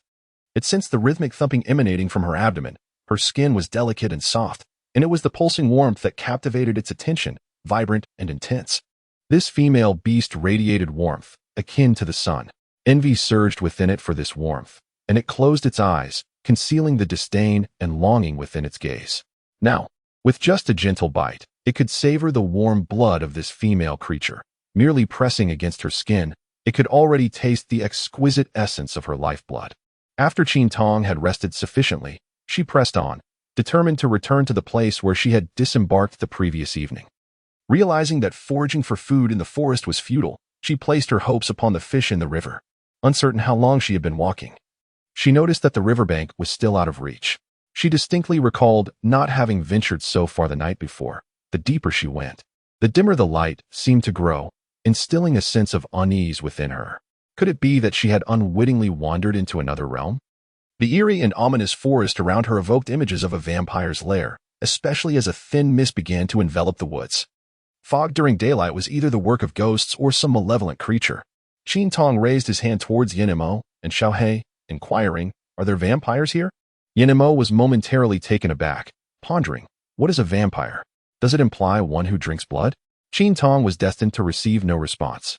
It sensed the rhythmic thumping emanating from her abdomen. Her skin was delicate and soft, and it was the pulsing warmth that captivated its attention, vibrant and intense. This female beast radiated warmth, akin to the sun. Envy surged within it for this warmth, and it closed its eyes, concealing the disdain and longing within its gaze. Now, with just a gentle bite, it could savor the warm blood of this female creature. Merely pressing against her skin, it could already taste the exquisite essence of her lifeblood. After Qin Tong had rested sufficiently, she pressed on, determined to return to the place where she had disembarked the previous evening. Realizing that foraging for food in the forest was futile, she placed her hopes upon the fish in the river. Uncertain how long she had been walking, she noticed that the riverbank was still out of reach. She distinctly recalled not having ventured so far the night before. The deeper she went, the dimmer the light seemed to grow, instilling a sense of unease within her. Could it be that she had unwittingly wandered into another realm? The eerie and ominous forest around her evoked images of a vampire's lair, especially as a thin mist began to envelop the woods. Fog during daylight was either the work of ghosts or some malevolent creature. Qin Tong raised his hand towards Yinmo and Xiaohei, inquiring, "Are there vampires here?" Yinmo was momentarily taken aback, pondering, what is a vampire? Does it imply one who drinks blood? Qin Tong was destined to receive no response.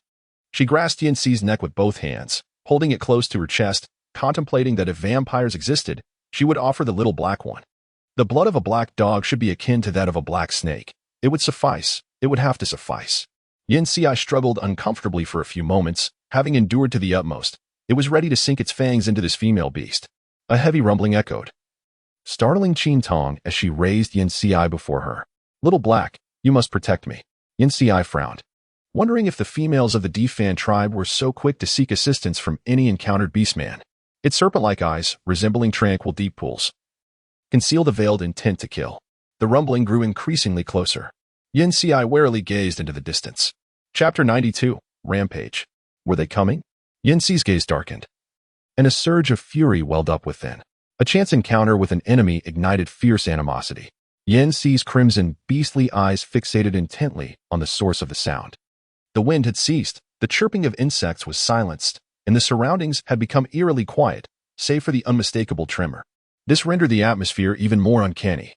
She grasped Yinxi's neck with both hands, holding it close to her chest, contemplating that if vampires existed, she would offer the little black one. The blood of a black dog should be akin to that of a black snake. It would suffice. It would have to suffice. Yin Ci struggled uncomfortably for a few moments, having endured to the utmost. It was ready to sink its fangs into this female beast. A heavy rumbling echoed, startling Qin Tong as she raised Yin Ci before her. "Little Black, you must protect me." Yin Ci frowned, wondering if the females of the Defan tribe were so quick to seek assistance from any encountered beastman. Its serpent-like eyes, resembling tranquil deep pools, concealed a veiled intent to kill. The rumbling grew increasingly closer. Yin Ci warily gazed into the distance. Chapter 92, Rampage. Were they coming? Yin Ci's gaze darkened, and a surge of fury welled up within. A chance encounter with an enemy ignited fierce animosity. Yin Ci's crimson, beastly eyes fixated intently on the source of the sound. The wind had ceased, the chirping of insects was silenced, and the surroundings had become eerily quiet, save for the unmistakable tremor. This rendered the atmosphere even more uncanny,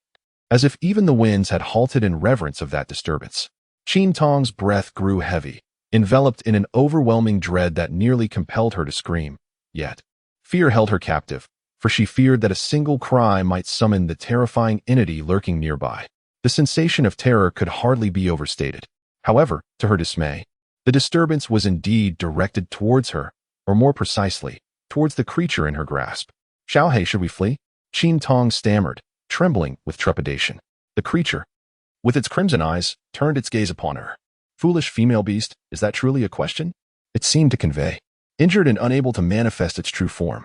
as if even the winds had halted in reverence of that disturbance. Qin Tong's breath grew heavy, enveloped in an overwhelming dread that nearly compelled her to scream. Yet, fear held her captive, for she feared that a single cry might summon the terrifying entity lurking nearby. The sensation of terror could hardly be overstated. However, to her dismay, the disturbance was indeed directed towards her, or more precisely, towards the creature in her grasp. "Xiaohei, should we flee?" Qin Tong stammered, trembling with trepidation. The creature, with its crimson eyes, turned its gaze upon her. "Foolish female beast, is that truly a question?" It seemed to convey, injured and unable to manifest its true form.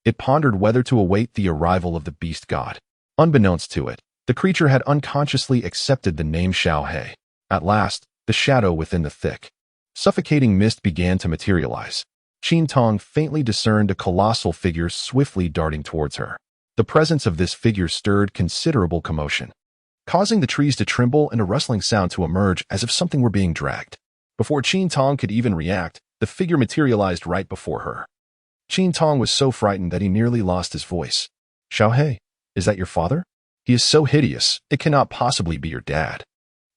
It pondered whether to await the arrival of the beast god. Unbeknownst to it, the creature had unconsciously accepted the name Xiaohei. At last, the shadow within the thick, suffocating mist began to materialize. Qin Tong faintly discerned a colossal figure swiftly darting towards her. The presence of this figure stirred considerable commotion, causing the trees to tremble and a rustling sound to emerge as if something were being dragged. Before Qin Tong could even react, the figure materialized right before her. Qin Tong was so frightened that he nearly lost his voice. "Xiaohei, is that your father? He is so hideous, it cannot possibly be your dad."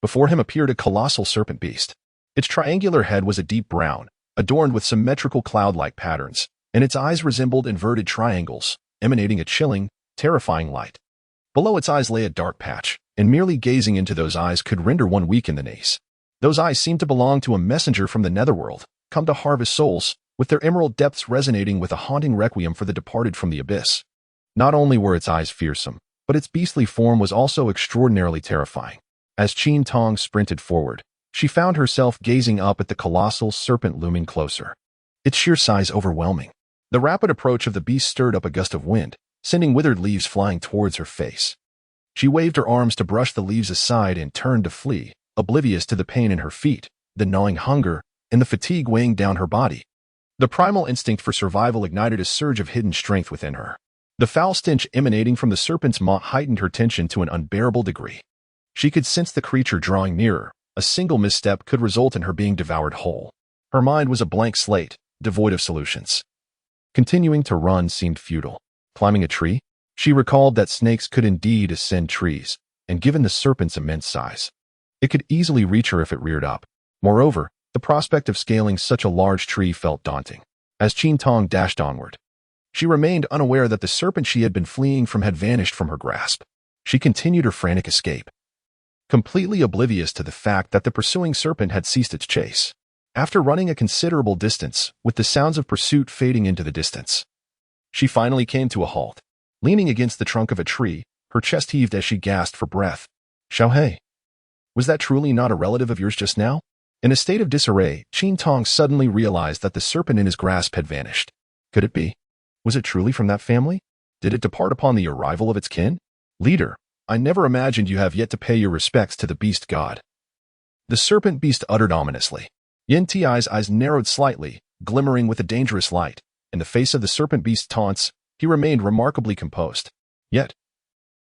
Before him appeared a colossal serpent beast. Its triangular head was a deep brown, adorned with symmetrical cloud-like patterns, and its eyes resembled inverted triangles, emanating a chilling, terrifying light. Below its eyes lay a dark patch, and merely gazing into those eyes could render one weak in the knees. Those eyes seemed to belong to a messenger from the netherworld, come to harvest souls, with their emerald depths resonating with a haunting requiem for the departed from the abyss. Not only were its eyes fearsome, but its beastly form was also extraordinarily terrifying. As Qin Tong sprinted forward, she found herself gazing up at the colossal serpent looming closer, its sheer size overwhelming. The rapid approach of the beast stirred up a gust of wind, sending withered leaves flying towards her face. She waved her arms to brush the leaves aside and turned to flee, oblivious to the pain in her feet, the gnawing hunger, and the fatigue weighing down her body. The primal instinct for survival ignited a surge of hidden strength within her. The foul stench emanating from the serpent's maw heightened her tension to an unbearable degree. She could sense the creature drawing nearer. A single misstep could result in her being devoured whole. Her mind was a blank slate, devoid of solutions. Continuing to run seemed futile. Climbing a tree? She recalled that snakes could indeed ascend trees, and given the serpent's immense size, it could easily reach her if it reared up. Moreover, the prospect of scaling such a large tree felt daunting. As Qin Tong dashed onward, she remained unaware that the serpent she had been fleeing from had vanished from her grasp. She continued her frantic escape, completely oblivious to the fact that the pursuing serpent had ceased its chase. After running a considerable distance, with the sounds of pursuit fading into the distance, she finally came to a halt. Leaning against the trunk of a tree, her chest heaved as she gasped for breath. "Xiaohei, was that truly not a relative of yours just now?" In a state of disarray, Qin Tong suddenly realized that the serpent in his grasp had vanished. Could it be? Was it truly from that family? Did it depart upon the arrival of its kin? "Leader, I never imagined you have yet to pay your respects to the beast god," the serpent beast uttered ominously. Yin Ti's eyes narrowed slightly, glimmering with a dangerous light. In the face of the serpent beast's taunts, he remained remarkably composed. Yet,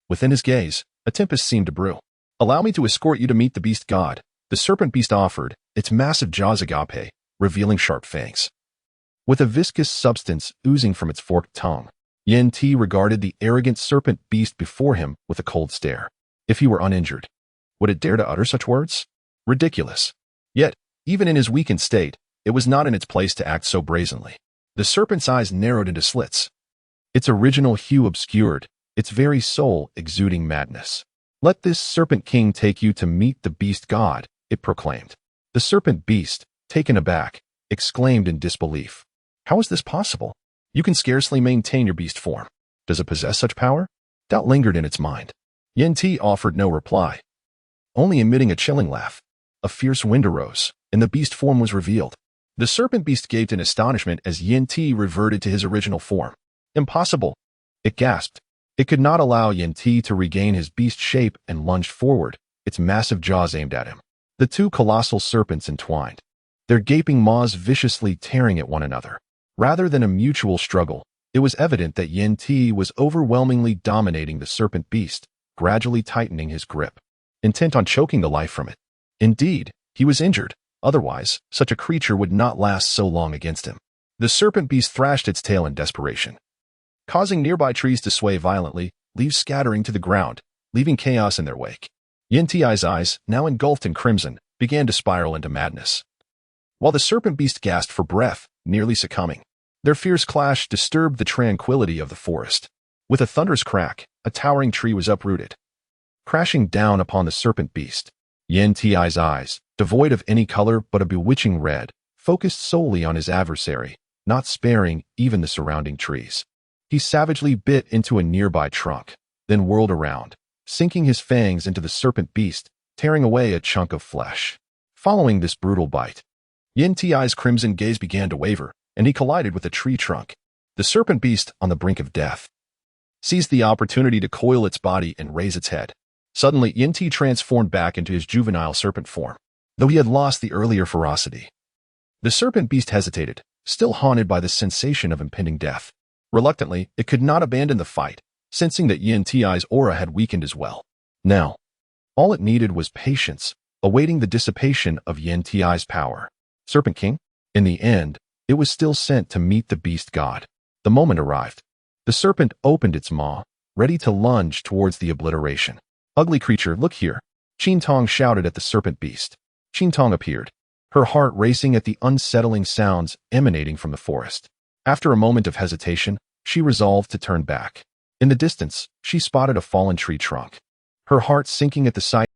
within his gaze, a tempest seemed to brew. "Allow me to escort you to meet the beast god," the serpent beast offered, its massive jaws agape, revealing sharp fangs. With a viscous substance oozing from its forked tongue, Yin Ti regarded the arrogant serpent beast before him with a cold stare. If he were uninjured, would it dare to utter such words? Ridiculous. Yet, even in his weakened state, it was not in its place to act so brazenly. The serpent's eyes narrowed into slits, its original hue obscured, its very soul exuding madness. "Let this serpent king take you to meet the beast god," it proclaimed. The serpent beast, taken aback, exclaimed in disbelief. "How is this possible? You can scarcely maintain your beast form. Does it possess such power?" Doubt lingered in its mind. Yen Ti offered no reply, only emitting a chilling laugh. A fierce wind arose, and the beast form was revealed. The serpent beast gaped in astonishment as Yen Ti reverted to his original form. "Impossible!" it gasped. It could not allow Yen Ti to regain his beast shape and lunged forward, its massive jaws aimed at him. The two colossal serpents entwined, their gaping maws viciously tearing at one another. Rather than a mutual struggle, it was evident that Yen Ti was overwhelmingly dominating the serpent beast, gradually tightening his grip, intent on choking the life from it. Indeed, he was injured. Otherwise, such a creature would not last so long against him. The serpent beast thrashed its tail in desperation, causing nearby trees to sway violently, leaves scattering to the ground, leaving chaos in their wake. Yen Ti's eyes, now engulfed in crimson, began to spiral into madness, while the serpent beast gasped for breath, nearly succumbing. Their fierce clash disturbed the tranquility of the forest. With a thunderous crack, a towering tree was uprooted, crashing down upon the serpent beast. Yen Ti's eyes, devoid of any color but a bewitching red, focused solely on his adversary, not sparing even the surrounding trees. He savagely bit into a nearby trunk, then whirled around, sinking his fangs into the serpent beast, tearing away a chunk of flesh. Following this brutal bite, Yen Ti's crimson gaze began to waver, and he collided with a tree trunk. The serpent beast, on the brink of death, seized the opportunity to coil its body and raise its head. Suddenly, Yen Ti transformed back into his juvenile serpent form, though he had lost the earlier ferocity. The serpent beast hesitated, still haunted by the sensation of impending death. Reluctantly, it could not abandon the fight, sensing that Yen Ti's aura had weakened as well. Now, all it needed was patience, awaiting the dissipation of Yen Ti's power. Serpent King? In the end, it was still sent to meet the beast god. The moment arrived. The serpent opened its maw, ready to lunge towards the obliteration. "Ugly creature, look here," Qin Tong shouted at the serpent beast. Qin Tong appeared, her heart racing at the unsettling sounds emanating from the forest. After a moment of hesitation, she resolved to turn back. In the distance, she spotted a fallen tree trunk, her heart sinking at the sight